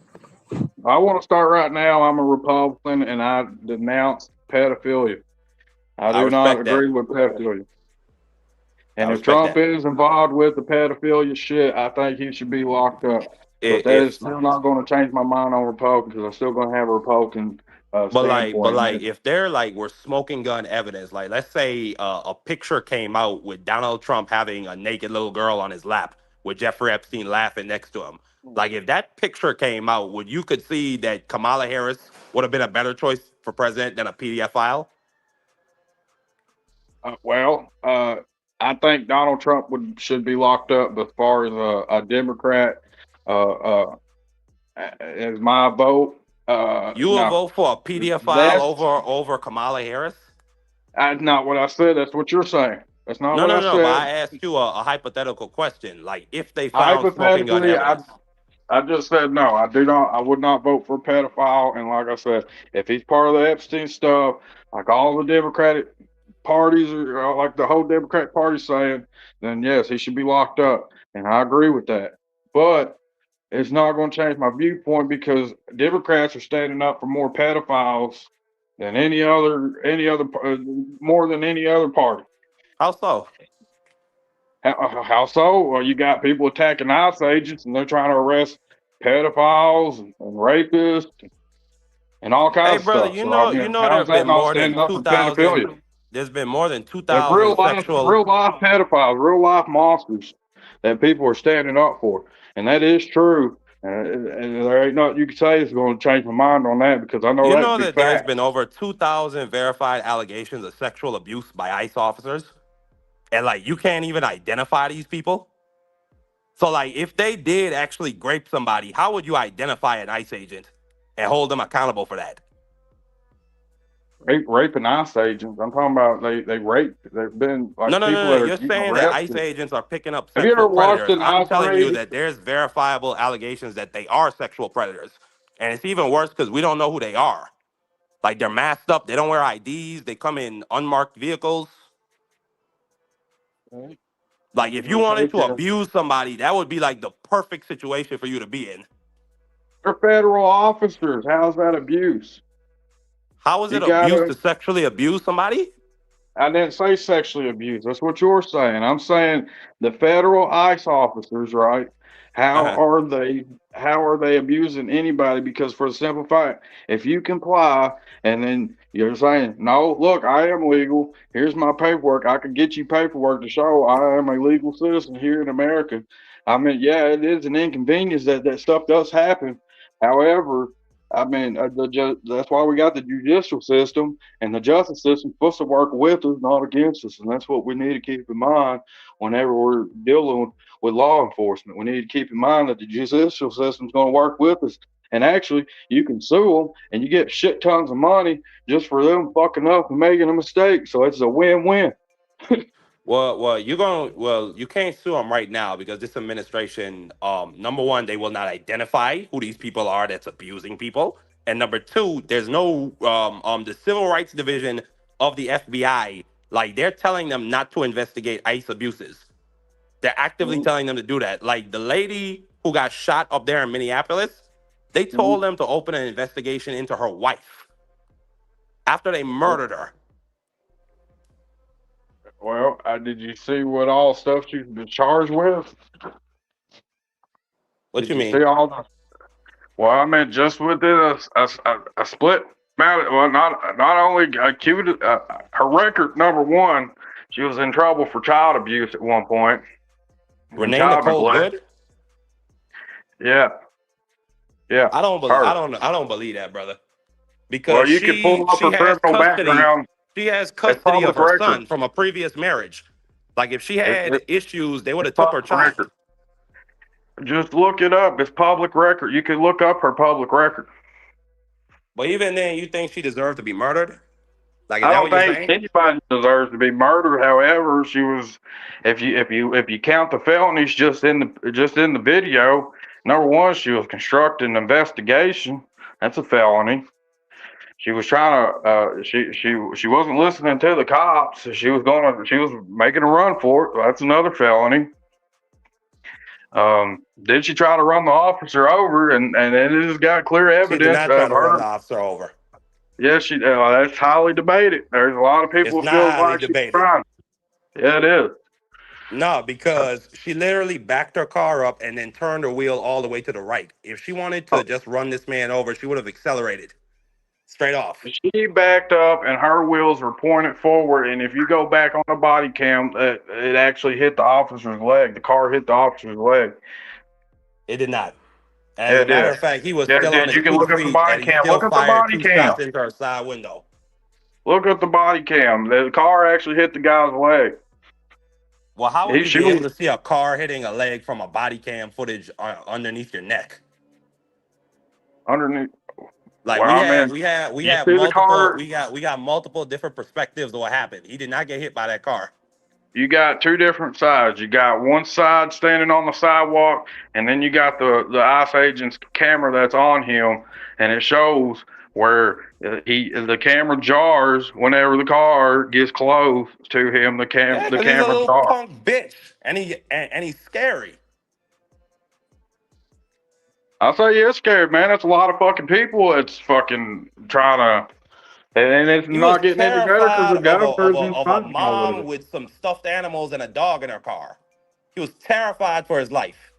I want to start right now. I'm a Republican, and I denounce pedophilia. I do not agree with pedophilia. And if Trump is involved with the pedophilia shit, I think he should be locked up. But that is still not going to change my mind on Republicans, because I'm still going to have a Republican standpoint. If they're like we're smoking gun evidence, like let's say a picture came out with Donald Trump having a naked little girl on his lap with Jeffrey Epstein laughing next to him. Like if that picture came out, would you could see that Kamala Harris would have been a better choice for president than a PDF file? I think Donald Trump should be locked up. But as far as a Democrat, as my vote, you will vote for a PDF file over Kamala Harris? That's not what I said. That's what you're saying. That's not what I said. But I asked you a hypothetical question. Like if they found smoking gun evidence. I just said no. I do not. I would not vote for a pedophile. And like I said, if he's part of the Epstein stuff, like all the Democratic parties or like the whole Democratic Party saying, then yes, he should be locked up. And I agree with that. But it's not going to change my viewpoint, because Democrats are standing up for more pedophiles than more than any other party. How so? How so? Well, you got people attacking ICE agents, and they're trying to arrest pedophiles and rapists and all kinds of stuff. You know there's been more than 2,000. There's been more than 2,000 real life pedophiles, real life monsters that people are standing up for, and that is true. And there ain't nothing you can say that's going to change my mind on that, because I know that there's been over 2,000 verified allegations of sexual abuse by ICE officers, and like you can't even identify these people. So like if they did actually grape somebody, how would you identify an ICE agent and hold them accountable for that? Raping ICE agents. I'm talking about they raped. They've been like no. You're saying that ICE agents are picking up sexual predators. I'm telling you that there's verifiable allegations that they are sexual predators, and it's even worse because we don't know who they are. Like they're masked up. They don't wear IDs. They come in unmarked vehicles. Like if you wanted to abuse somebody, that would be like the perfect situation for you to be in. They're federal officers. How's that abuse? How is it abuse to sexually abuse somebody? I didn't say sexually abuse. That's what you're saying. I'm saying the federal ICE officers, right? How are they abusing anybody? Because for the simple fact, if you comply and then you're saying, no, look, I am legal. Here's my paperwork. I can get you paperwork to show I am a legal citizen here in America. I mean, yeah, it is an inconvenience that stuff does happen. However, I mean, that's why we got the judicial system, and the justice system supposed to work with us, not against us. And that's what we need to keep in mind whenever we're dealing with law enforcement. We need to keep in mind that the judicial system is going to work with us. And actually, you can sue them, and you get shit tons of money just for them fucking up and making a mistake. So it's a win-win. Well, you can't sue them right now because this administration, number one, they will not identify who these people are that's abusing people, and number two, there's no the Civil Rights Division of the FBI, like they're telling them not to investigate ICE abuses. They're actively telling them to do that. Like the lady who got shot up there in Minneapolis, they told them to open an investigation into her wife after they murdered her. Well, did you see what all stuff she's been charged with? What you mean? See all the? Well, I mean, just within a split amount. Well, not only accused, her record number one, she was in trouble for child abuse at one point. Renee Nicole Good. Yeah. I don't believe that, brother. Because you can pull up her criminal background. She has custody of her son from a previous marriage. Like if she had issues, they would have took her child. Just look it up. It's public record. You can look up her public record. But even then, you think she deserved to be murdered? Like I don't think anybody deserves to be murdered. However, she was. If you count the felonies just in the video, number one, she was constructing an investigation. That's a felony. She was trying to. She wasn't listening to the cops. She was making a run for it. That's another felony. Then she tried to run the officer over, and it has got clear She did evidence not try of to run her. the officer over. Yeah, that's highly debated. There's a lot of people It's who not feels highly like she's debated. trying. Yeah, it is. No, because she literally backed her car up and then turned her wheel all the way to the right. If she wanted to just run this man over, she would have accelerated straight off. She backed up, and her wheels were pointed forward. And if you go back on the body cam, it actually hit the officer's leg. The car hit the officer's leg. It did not. As Yeah, a it matter did. of fact, he was Yeah, still on did. his You can two look at the feet body and he cam. still Look at the fired body two cam. shots into her side window. Look at the body cam. The car actually hit the guy's leg. Well, how would you She be able was to see a car hitting a leg from a body cam footage underneath your neck? underneath. Like Well, I mean, we you have see the multiple car. we got multiple different perspectives of what happened. He did not get hit by that car. You got two different sides. You got one side standing on the sidewalk, and then you got the ICE agent's camera that's on him, and it shows where the camera jars whenever the car gets close to him. Yeah, The because he's a camera little jars. punk bitch, and he's scary. I say, yeah, it's scary, man. That's a lot of fucking people. It's fucking trying to, and it's He was not getting any better because terrified the governor's of a funding all of mom it. with some stuffed animals and a dog in her car. He was terrified for his life.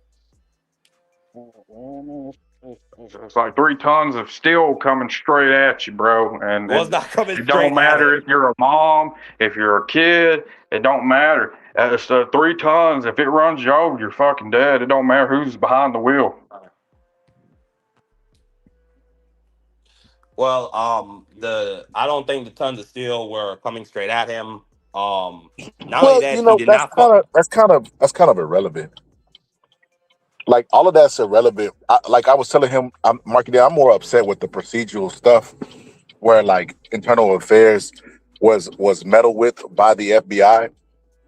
It's like 3 tons of steel coming straight at you, bro. And Was not coming it don't straight at matter him. if you're a mom, if you're a kid, it don't matter. It's 3 tons. If it runs you over, you're fucking dead. It don't matter who's behind the wheel. Well, I don't think the tons of steel were coming straight at him. Not only Well, that, he did that's not fuck. kind of irrelevant. Like all of that's irrelevant. Like I was telling him, Marky, I'm more upset with the procedural stuff where like internal affairs was meddled with by the FBI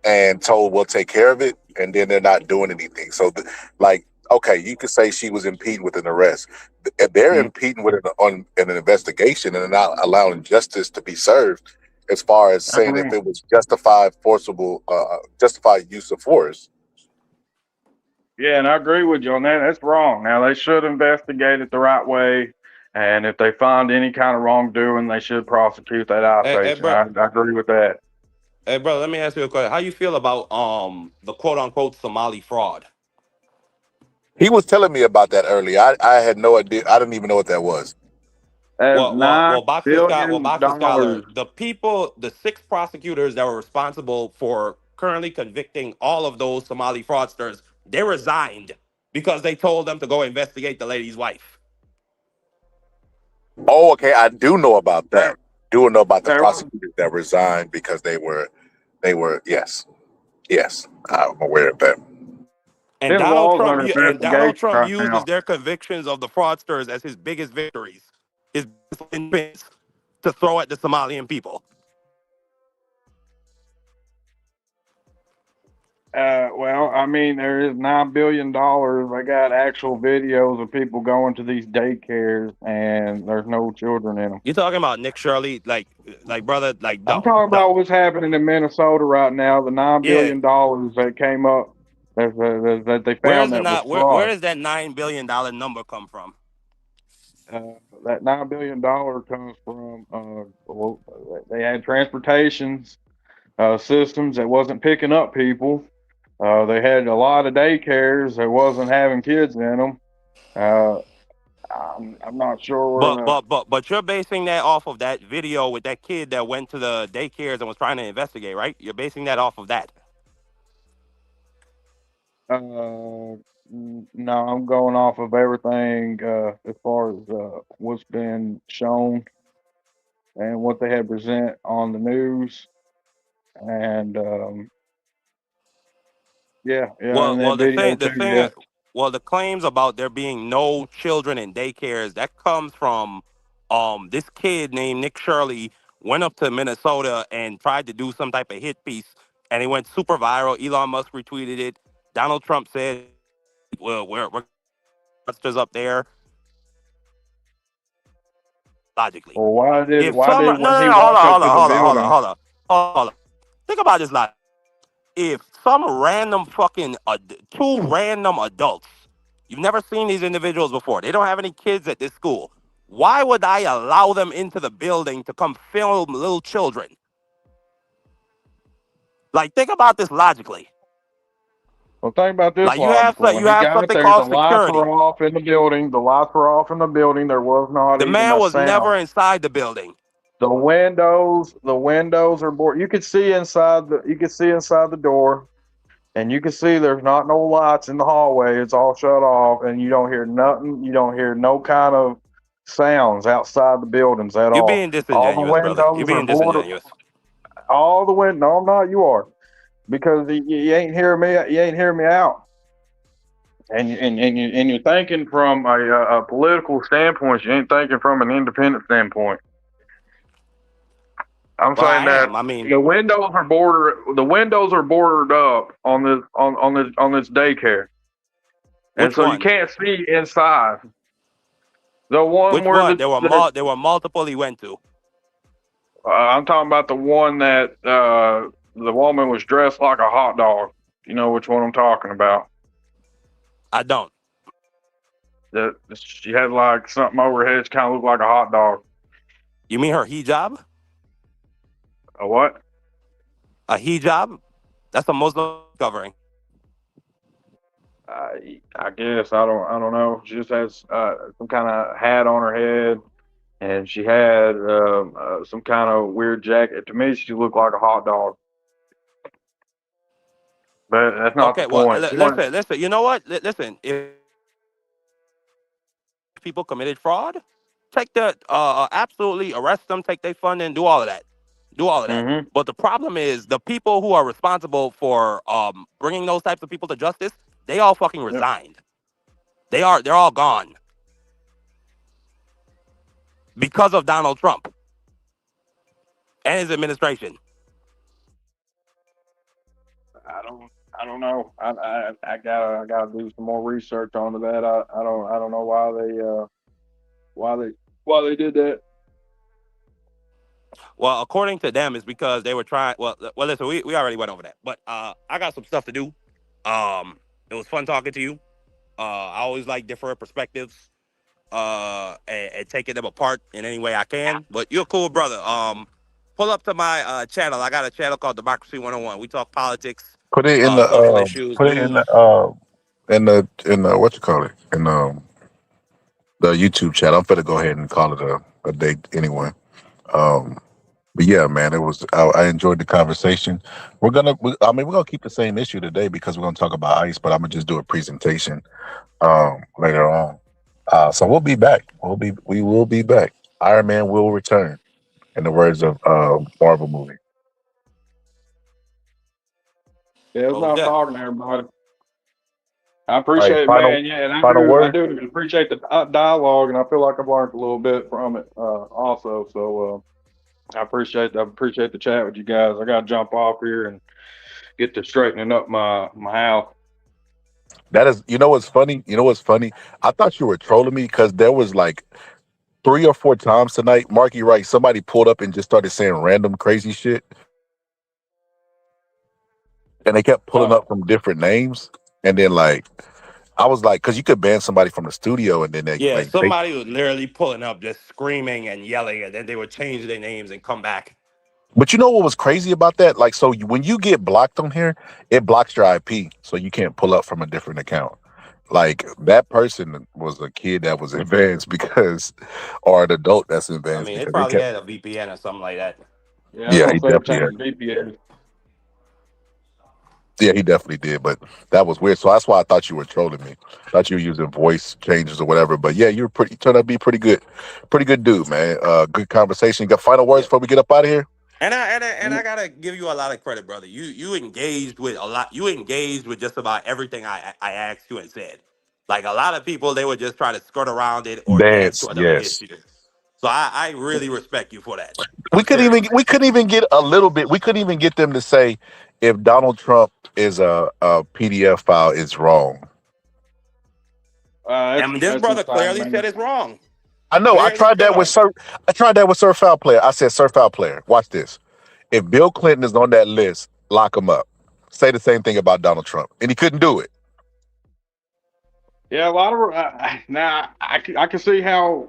and told we'll take care of it, and then they're not doing anything. So, like, okay, you could say she was impeding with an arrest. They're impeding with an investigation and not allowing justice to be served, as far as saying if it was justified use of force. Yeah, and I agree with you on that. That's wrong. Now, they should investigate it the right way. And if they find any kind of wrongdoing, they should prosecute that ICE Hey, agent. bro. I agree with that. Hey, bro. Let me ask you a question. How you feel about the quote unquote Somali fraud? He was telling me about that earlier. I had no idea. I didn't even know what that was. Well, $9 Boxer Scholar, billion. the 6 prosecutors that were responsible for currently convicting all of those Somali fraudsters, they resigned because they told them to go investigate the lady's wife. Oh, okay. I do know about that. Do know about the There was- prosecutors that resigned because they were yes. I'm aware of that. And His law's under Donald investigation Trump right uses now. their convictions of the fraudsters as his biggest victories, his biggest wins to throw at the Somalian people. Well, I mean, there is $9 billion. They got actual videos of people going to these daycares, and there's no children in them. You're talking about Nick Shirley, like brother, like I'm talking about what's happening in Minnesota right now. The $9 yeah. billion that came up that they Where is found that was where fraud. does that $9 billion number come from? That $9 billion comes from they had transportations systems that wasn't picking up people. They had a lot of daycares that wasn't having kids in them. I'm not sure. But you're basing that off of that video with that kid that went to the daycares and was trying to investigate, right? You're basing that off of that. No, I'm going off of everything as far as what's been shown and what they had present on the news, and and that video too. Yeah. The claims about there being no children in daycares that comes from this kid named Nick Shirley went up to Minnesota and tried to do some type of hit piece, and it went super viral. Elon Musk retweeted it. Donald Trump said, "Well, we're monsters up there." logically. Well, why did If some no, when he hold walked on, up hold to on, the hold on, hold on, building? hold on, hold on. Think about this logically. If some random fucking two random adults, you've never seen these individuals before, they don't have any kids at this school, why would I allow them into the building to come film little children? Like, think about this logically. Well, think about this Like, logically. When you he have got something there, the called lights security. were off in the building. The lights were off in the building. There was not The even man a was sound. never inside the building. The windows are boarded. You could see inside the door, and you can see there's not no lights in the hallway. It's all shut off, and you don't hear nothing. You don't hear no kind of sounds outside the buildings at You're all. being All the disingenuous, brother. You're windows are being boarded. disingenuous. All the windows. No, I'm not. You are, because you ain't hearing me. You ain't hearing me out. And you're thinking from a political standpoint. You ain't thinking from an independent standpoint. I'm Well, saying I that am. I mean, the windows are bordered up on this daycare, and which so you one? can't see inside. The one Which where one? There were multiple he went to. I'm talking about the one that the woman was dressed like a hot dog. You know which one I'm talking about? I don't. That she had like something over her head, kind of looked like a hot dog. You mean her hijab? A what? A hijab? That's a Muslim covering. I guess I don't know. She just has some kind of hat on her head, and she had some kind of weird jacket. To me, she looked like a hot dog. But that's not the Okay, well, point. listen. You know what? Listen, if people committed fraud, take the absolutely arrest them, take their fund, and do all of that. Do all of that. Mm-hmm. But the problem is the people who are responsible for bringing those types of people to justice, they all fucking Yep. resigned. They're all gone because of Donald Trump and his administration. I don't know. I gotta do some more research onto that. I don't know why they did that. Well, according to them, it's because they were trying. Well, listen, we already went over that, but I got some stuff to do. It was fun talking to you. I always like different perspectives, and taking them apart in any way I can. But you're a cool brother. Pull up to my channel. I got a channel called Democracy 101. We talk politics, Put it in social issues, put it news. in the what you call it in the YouTube chat. I'm gonna go ahead and call it a day anyway. Um, but yeah, man, I enjoyed the conversation. We're gonna keep the same issue today because we're gonna talk about ICE, but I'm gonna just do a presentation later on. So we'll be back. We will be back. Iron Man will return, in the words of Marvel movie. Yeah, it was nice Okay. talking to everybody. I All right, appreciate it, man. Yeah, and final I word. do appreciate the dialogue, and I feel like I've learned a little bit from it also. So I appreciate the chat with you guys. I got to jump off here and get to straightening up my house. That is, you know what's funny? You know what's funny? I thought you were trolling me because there was like 3 or 4 times tonight, Marky Wright, somebody pulled up and just started saying random crazy shit, and they kept pulling up from different names, and then like I was like, because you could ban somebody from the studio, and then Yeah, they somebody was literally pulling up, just screaming and yelling, and then they would change their names and come back. But you know what was crazy about that? Like, so when you get blocked on here, it blocks your IP, so you can't pull up from a different account. Like that person was a kid that was advanced because, or an adult that's I advanced mean, they because they probably kept. had a VPN or something like that. Yeah, I was Yeah, gonna he say definitely had. change VPN. Yeah, he definitely did, but that was weird. So that's why I thought you were trolling me. Thought you were using voice changes or whatever. But yeah, you turned out to be pretty good dude, man. Good conversation. You got final words Yeah. before we get up out of here? And I gotta give you a lot of credit, brother. You engaged with a lot. You engaged with just about everything I asked you and said. Like a lot of people, they would just try to skirt around it or dance Dance, to another yes. issue. So I really respect you for that. Seriously. We couldn't even get a little bit. We couldn't even get them to say if Donald Trump is a PDF file is wrong. And this That's brother insane, clearly man. said it's wrong. I know. I Clearly tried that with should. Sir. I tried that with Sir Foul Player. I said, Sir Foul Player, watch this. If Bill Clinton is on that list, lock him up. Say the same thing about Donald Trump, and he couldn't do it. Yeah, a lot of now I can see how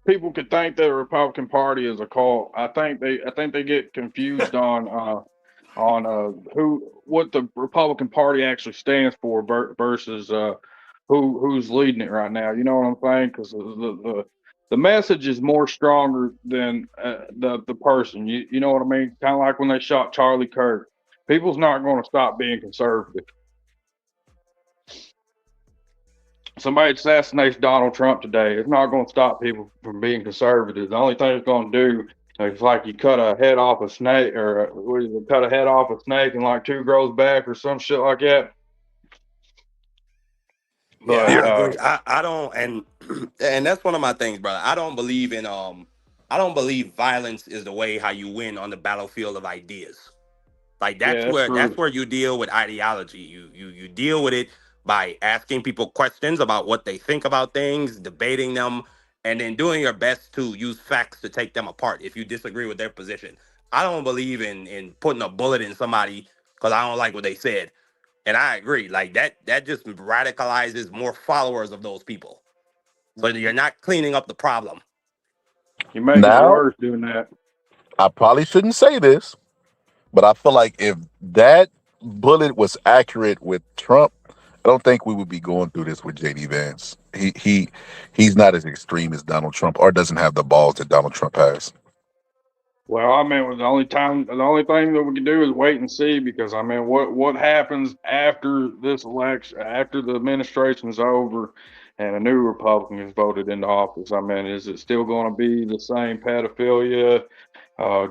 people could think that the Republican Party is a cult. I think they get confused on who what the Republican Party actually stands for versus who's leading it right now. You know what I'm saying? Because the message is more stronger than the person. You know what I mean? Kind of like when they shot Charlie Kirk. People's not going to stop being conservative. Somebody assassinates Donald Trump today. It's not going to stop people from being conservative. The only thing it's going to do is like you cut a head off a snake, or cut a head off a snake and like two grows back, or some shit like that. Yeah, But I agree. I don't, and that's one of my things, brother. I don't believe violence is the way how you win on the battlefield of ideas. Like yeah, that's that's true. where you deal with ideology. You deal with it by asking people questions about what they think about things, debating them, and then doing your best to use facts to take them apart if you disagree with their position. I don't believe in putting a bullet in somebody because I don't like what they said. And I agree. Like that just radicalizes more followers of those people. So you're not cleaning up the problem. You're making it Now, worse doing that. I probably shouldn't say this, but I feel like if that bullet was accurate with Trump, I don't think we would be going through this with JD Vance. He's not as extreme as Donald Trump, or doesn't have the balls that Donald Trump has. Well, I mean, the only thing that we can do is wait and see, because I mean, what happens after this election, after the administration's over, and a new Republican is voted into office? I mean, is it still going to be the same pedophilia,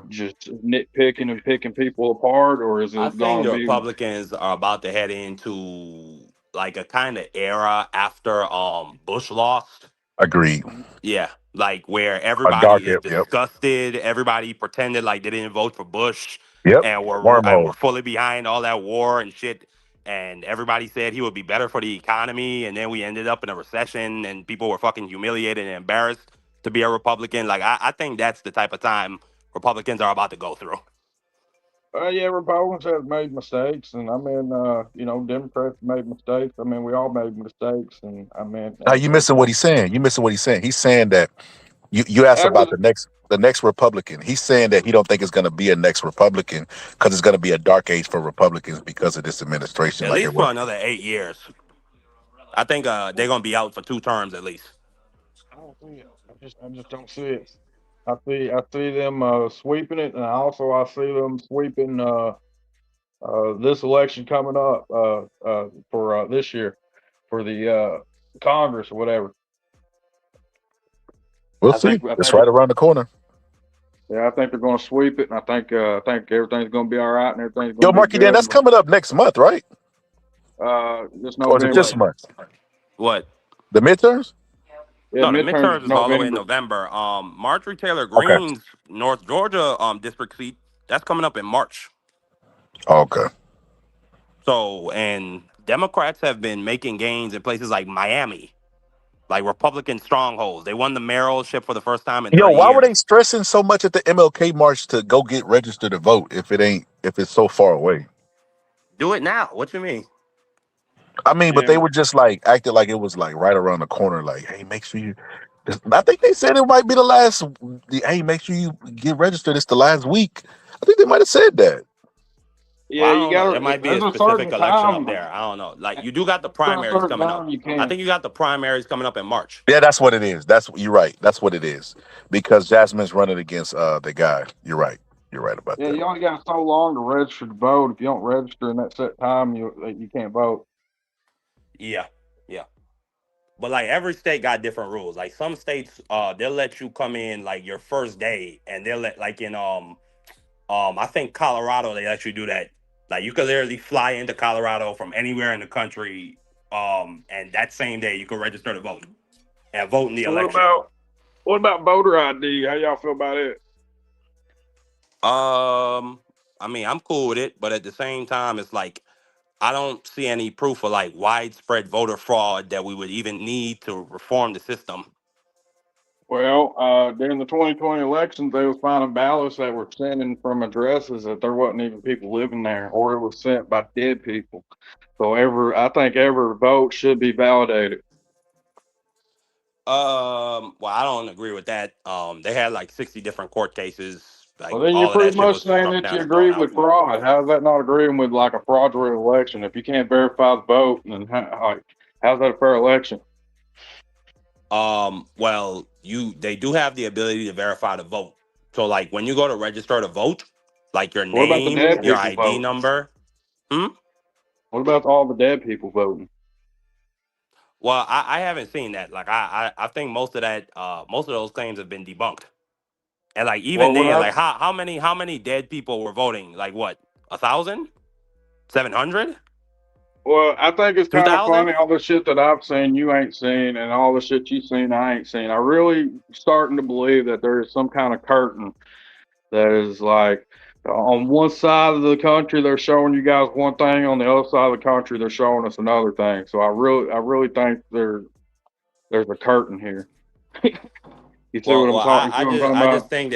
just nitpicking and picking people apart, or is I it think going to the be? Republicans are about to head into like a kind of era after Bush lost. Agreed. Yeah, like where A dark everybody is hip. Yep. disgusted. Everybody pretended like they didn't vote for Bush, Yep. and we're Wormhole. fully behind all that war and shit. And everybody said he would be better for the economy, and then we ended up in a recession, and people were fucking humiliated and embarrassed to be a Republican. Like I think that's the type of time Republicans are about to go through. Yeah, Republicans have made mistakes, and I mean, Democrats made mistakes. I mean, we all made mistakes, and I mean, Now you it's missing what he's saying. You missing what he's saying. He's saying that you asked after about the next Republican. He's saying that he don't think it's going to be a next Republican because it's going to be a dark age for Republicans because of this administration, At like it least for was. another 8 years. I think they're gonna be out for 2 terms at least. I don't see it. I just don't see it. I see them sweeping it, and I see them sweeping this election coming up for this year for the Congress or whatever. We'll see. I It's think right around the corner. I think they're going to sweep it, and I think everything's going to be all right, and everything's Yo, going to be Marky Dan, good. that's coming up next month, right? This Or is it this November. month? What? The midterms? Yeah, No, the midterms is midterms is all the way in November. November. Marjorie Taylor Okay. Greene's North Georgia district seat, that's coming up in March. Okay. So, and Democrats have been making gains in places like Miami, like Republican strongholds. They won the mayoralship for the first time in Yo, 30 why were years. they stressing so much at the MLK march to go get registered to vote if it's so far away? Do it now. What you mean? I mean, but Yeah, they were just like acting like it was like right around the corner. Like, hey, make sure you. I think they said it might be the last. Hey, make sure you get registered. It's the last week. I think they might have said that. Well, yeah, I you don't know. There got to. might be a There's a specific certain election up time. there. I don't know. Like you do got the After a primaries certain coming time, up. you I can't. think you got the primaries coming up in March. Yeah, that's what it is. You're right. That's what it is. Because Jasmine's running against the guy. You're right. You're right about Yeah, that. you only got so long to register to vote. If you don't register in that set time, you can't vote. Yeah, yeah. But like every state got different rules. Like some states, they'll let you come in like your first day, and they'll let like in I think Colorado they let you do that. Like you could literally fly into Colorado from anywhere in the country, and that same day you could register to vote and vote in the So election. what about voter ID? How y'all feel about it? I mean, I'm cool with it, but at the same time, it's like I don't see any proof of like widespread voter fraud that we would even need to reform the system. Well, during the 2020 elections, they was finding ballots that were sent in from addresses that there wasn't even people living there, or it was sent by dead people. So I think every vote should be validated. Well, I don't agree with that. They had like 60 different court cases. Well, Like then you're all of pretty that shit much was saying struck that down you and thrown agree out. with fraud. How's that not agreeing with like a fraudulent election? If you can't verify the vote, then how's that a fair election? Well, they do have the ability to verify the vote. So like when you go to register to vote, like your What about the name, dead your people ID voting? number. What about all the dead people voting? Well, I haven't seen that. Like I think most of those claims have been debunked. And like even Well, then, like how many dead people were voting? Like what? 1,000? 700? Well, I think it's kind of 2,000? funny, all the shit that I've seen you ain't seen, and all the shit you've seen I ain't seen. I really starting to believe that there is some kind of curtain that is like on one side of the country they're showing you guys one thing, on the other side of the country they're showing us another thing. So I really think there's a curtain here. You see what Well, I'm talking? I See what I'm just talking I just about? think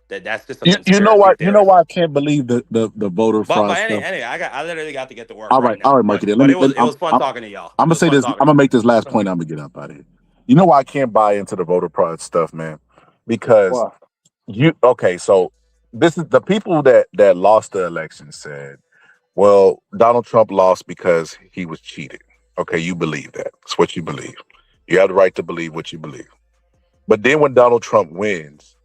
that's just a You know conspiracy what? You know theory. why I can't believe the voter But fraud stuff. anyway, I literally got to get to work All right right, all now. right, Marky. Let But me. it was fun talking to y'all. I'm It gonna was say fun this. I'm talking to gonna y'all. make this last point. I'm gonna get up out of here. You know why I can't buy into the voter fraud stuff, man? Because Why? okay. So this is the people that lost the election said, well, Donald Trump lost because he was cheated. Okay, you believe that. It's what you believe. You have the right to believe what you believe. But then when Donald Trump wins,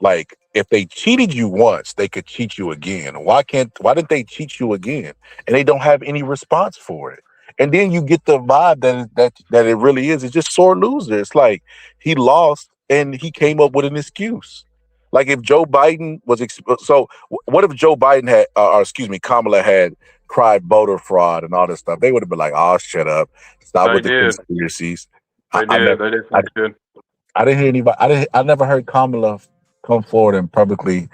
like if they cheated you once, they could cheat you again. Why did they cheat you again? And they don't have any response for it. And then you get the vibe that it really is. It's just sore loser. It's like he lost and he came up with an excuse. Like if Joe Biden was what if Joe Biden had or excuse me, Kamala had cried voter fraud and all this stuff? They would have been like, "Oh, shut up. Stop They with the did. conspiracies." They I did. never They did I, think good. I didn't hear anybody. I never heard Kamala come forward and publicly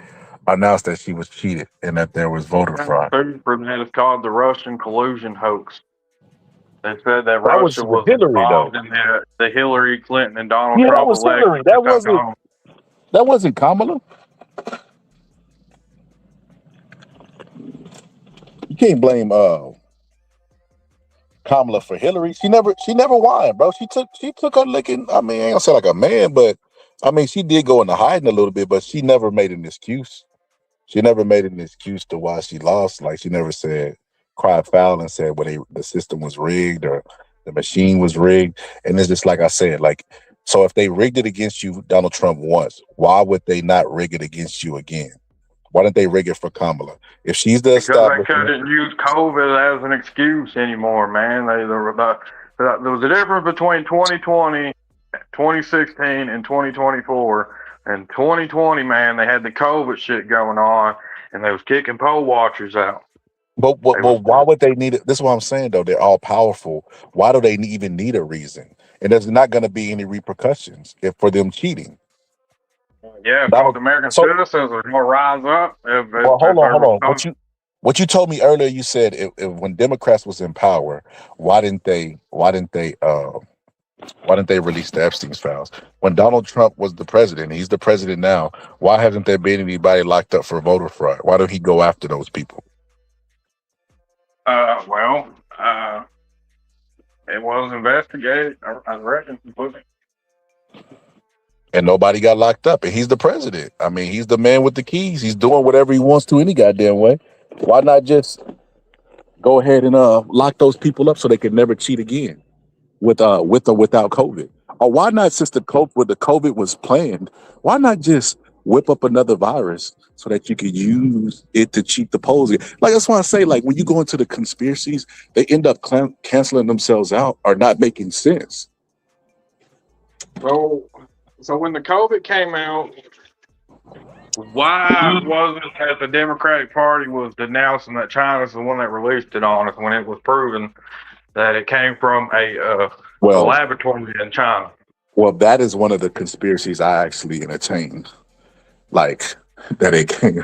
announce that she was cheated and that there was voter fraud. Food for that is called the Russian collusion hoax. They said that That was Russia with was Hillary, though. involved in the Hillary Clinton and Donald Yeah, that Trump was election Hillary. to come home. That wasn't Kamala. You can't blame Kamala for Hillary. She never won, bro. She took her licking. I mean, I ain't gonna say like a man, but I mean she did go into hiding a little bit, but she never made an excuse. She never made an excuse to why she lost. Like she never said cried foul and said the system was rigged or the machine was rigged. And it's just like I said, like so if they rigged it against you, Donald Trump once, why would they not rig it against you again? Why didn't they rig it for Kamala? If she's the Because they establishment, couldn't use COVID as an excuse anymore, man. There was a difference between 2020, 2016, and 2024. And 2020, man, they had the COVID shit going on, and they was kicking poll watchers out. but why would they need it? This is what I'm saying though. They're all powerful. Why do they even need a reason? And there's not going to be any repercussions if for them cheating. Yeah, because American citizens are going to rise up Well, hold if on. some. What you told me earlier, you said if when Democrats was in power, why didn't they release the Epstein's files? When Donald Trump was the president, he's the president now. Why hasn't there been anybody locked up for voter fraud? Why don't he go after those people? It was investigated. I reckon. And nobody got locked up. And he's the president. I mean, he's the man with the keys. He's doing whatever he wants to any goddamn way. Why not just go ahead and lock those people up so they can never cheat again with or without COVID? Or why not, since the COVID was planned, why not just whip up another virus so that you could use it to cheat the polls? Like that's why I say, like when you go into the conspiracies, they end up canceling themselves out or not making sense. So when the COVID came out, why wasn't it that the Democratic Party was denouncing that China's the one that released it on us when it was proven that it came from a laboratory in China? Well, that is one of the conspiracies I actually entertained. Like that it came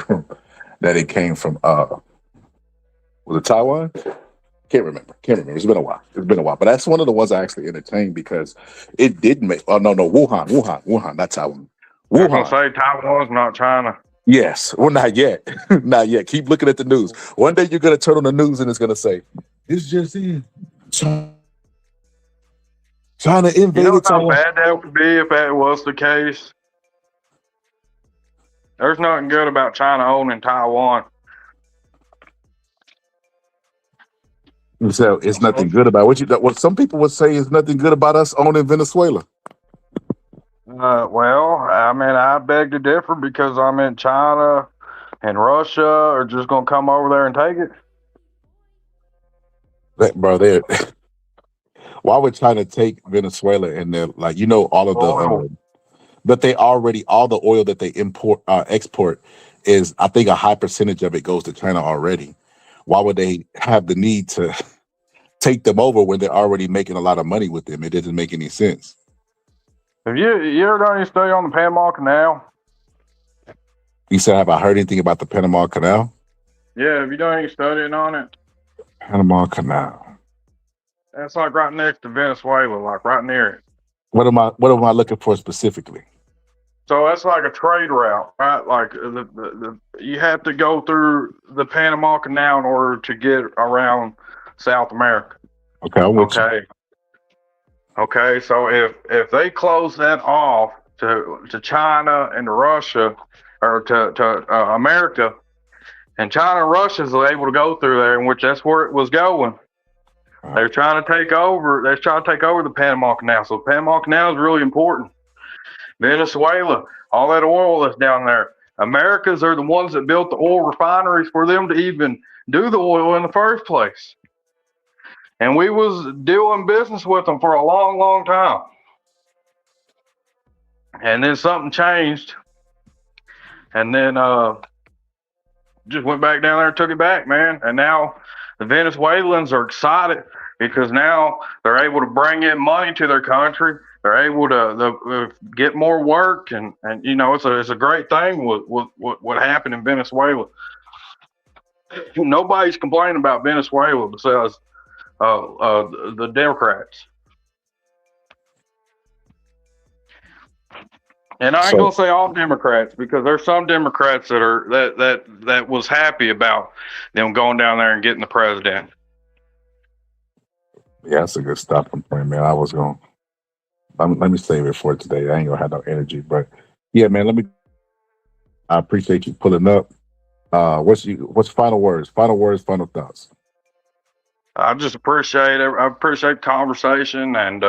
from was it Taiwan? Can't remember. It's been a while. But that's one of the ones I actually entertained because it did make. Oh no, Wuhan. That's Taiwan. I was gonna Wuhan. say Taiwan's not China. Yes. Well, not yet. Not yet. Keep looking at the news. One day you're gonna turn on the news and it's gonna say, "It's just in China invaded You know how Taiwan." bad that would be if that was the case? There's nothing good about China owning Taiwan. So it's nothing good about what some people would say is nothing good about us owning Venezuela. Well, I mean, I beg to differ because I mean China and Russia are just gonna come over there and take it. Bro, why would China take Venezuela and they're like, all of Oil. but they already all the oil that they export is, I think, a high percentage of it goes to China already. Why would they have the need to take them over when they're already making a lot of money with them? It doesn't make any sense. Have you ever done any study on the Panama Canal? You said, have I heard anything about the Panama Canal? Yeah, have you done any studying on it? Panama Canal. That's like right next to Venezuela, like right near it. What am I looking for specifically? So that's like a trade route, right? Like you have to go through the Panama Canal in order to get around South America. Okay, I'm with you. Okay. So if they close that off to China and to Russia, or to America, and China and Russia is able to go through there, in which that's where it was going. They're trying to take over. They're trying to take over the Panama Canal. So the Panama Canal is really important. Venezuela, all that oil that's down there. Americans are the ones that built the oil refineries for them to even do the oil in the first place. And we was doing business with them for a long, long time. And then something changed. And then just went back down there and took it back, man. And now the Venezuelans are excited because now they're able to bring in money to their country. They're able to get more work, and it's a great thing with what happened in Venezuela. Nobody's complaining about Venezuela besides the Democrats. And I ain't gonna say all Democrats, because there's some Democrats that was happy about them going down there and getting the president. Yeah, that's a good stopping point, man. Let me save it for today. I ain't gonna have no energy, but yeah, man. I appreciate you pulling up. What's final words? Final thoughts. I just appreciate it. I appreciate the conversation, and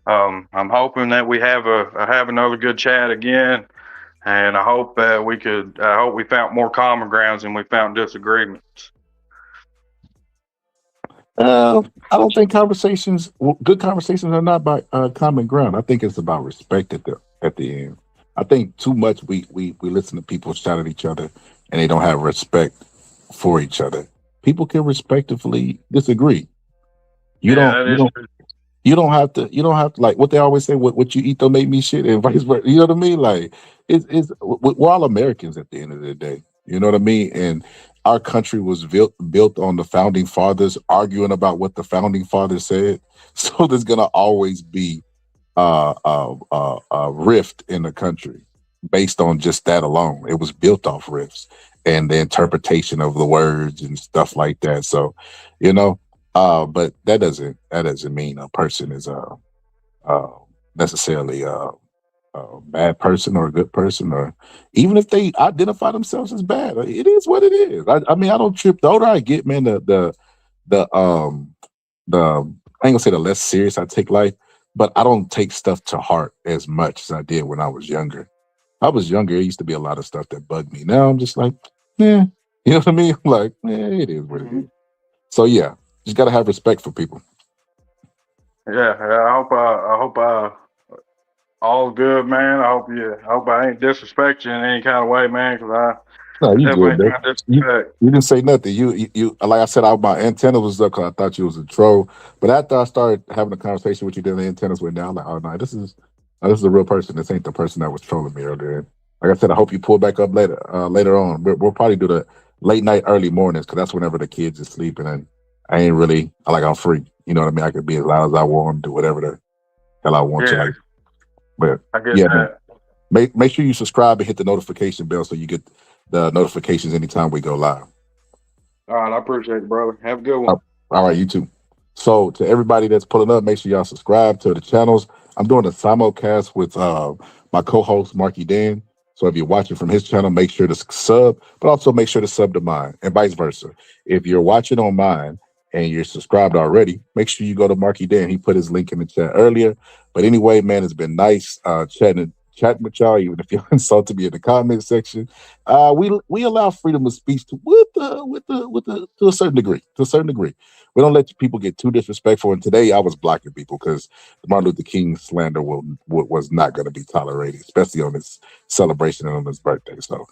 I'm hoping that we have another good chat again. And I hope that we found more common grounds than we found disagreements. I don't think good conversations are not by common ground. I think it's about respect at the end. I think too much we listen to people shout at each other and they don't have respect for each other. People can respectfully disagree. You don't have to like what they always say, what you eat don't make me shit, and vice versa. You know what I mean? Like we're all Americans at the end of the day. You know what I mean? And our country was built on the founding fathers arguing about what the founding fathers said. So there's gonna always be a rift in the country based on just that alone. It was built off rifts and the interpretation of the words and stuff like that. So, but that doesn't mean a person is necessarily a bad person or a good person, or even if they identify themselves as bad. It is what it is. I mean, I don't trip. The older I get, man, the I ain't gonna say the less serious I take life, but I don't take stuff to heart as much as I did when I was younger. I was younger, it used to be a lot of stuff that bugged me. Now I'm just like, yeah, you know what I mean? Like, it is what it is. So yeah, just gotta have respect for people. Yeah, I hope all good, man. I hope I ain't disrespect you in any kind of way, man, because No, you good, definitely man. not You disrespect. didn't say nothing. You like I said, my antenna was up because I thought you was a troll. But after I started having a conversation with you, then the antennas went down. Like, oh no, this is a real person. This ain't the person that was trolling me earlier. And like I said, I hope you pull back up later on. We'll probably do the late night, early mornings because that's whenever the kids are sleeping, and I'm free. You know what I mean? I could be as loud as I want, do whatever the hell I want to. Yeah. Like, but I get yeah, that. man, make sure you subscribe and hit the notification bell so you get the notifications anytime we go live. All right, I appreciate it, brother. Have a good one. All right, you too. So to everybody that's pulling up, make sure y'all subscribe to the channels. I'm doing a simulcast with my co-host Marky Dan. So if you're watching from his channel, make sure to sub, but also make sure to sub to mine, and vice versa. If you're watching on mine and you're subscribed already, make sure you go to Marky Dan. He put his link in the chat earlier. But anyway, man, it's been nice chatting with y'all, even if you insulted me in the comment section. We allow freedom of speech to a certain degree. To a certain degree. We don't let people get too disrespectful. And today I was blocking people because Martin Luther King slander was not going to be tolerated, especially on this celebration and on his birthday. So,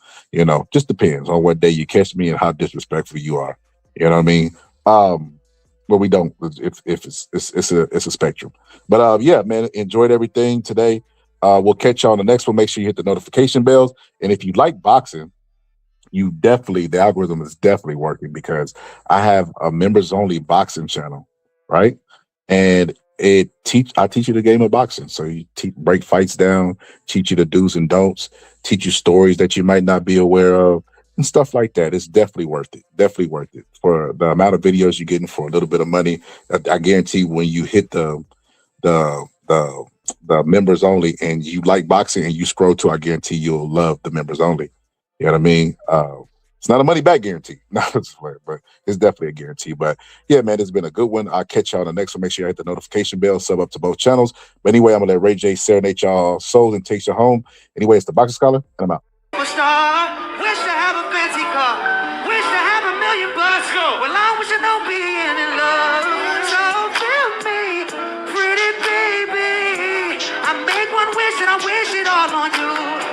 just depends on what day you catch me and how disrespectful you are. You know what I mean? But we don't. If it's a spectrum. But yeah, man, enjoyed everything today. We'll catch you on the next one. Make sure you hit the notification bells. And if you like boxing, the algorithm is definitely working because I have a members only boxing channel, right? And I teach you the game of boxing. So you break fights down, teach you the do's and don'ts, teach you stories that you might not be aware of and stuff like that. It's definitely worth it. Definitely worth it for the amount of videos you're getting for a little bit of money. I guarantee when you hit the members only and you like boxing and you scroll to, I guarantee you'll love the members only. You know what I mean? It's not a money back guarantee, but it's definitely a guarantee. But yeah, man, it's been a good one. I'll catch y'all on the next one. Make sure you hit the notification bell, sub up to both channels. But anyway, I'm gonna let Ray J serenade y'all souls and take you home. Anyway, it's the Boxing Scholar, and I'm out. Wish to have a fancy car. Wish to have $1 million bucks. Well, I wish I know being in love. So tell me, pretty baby, I make one wish and I wish it all on you.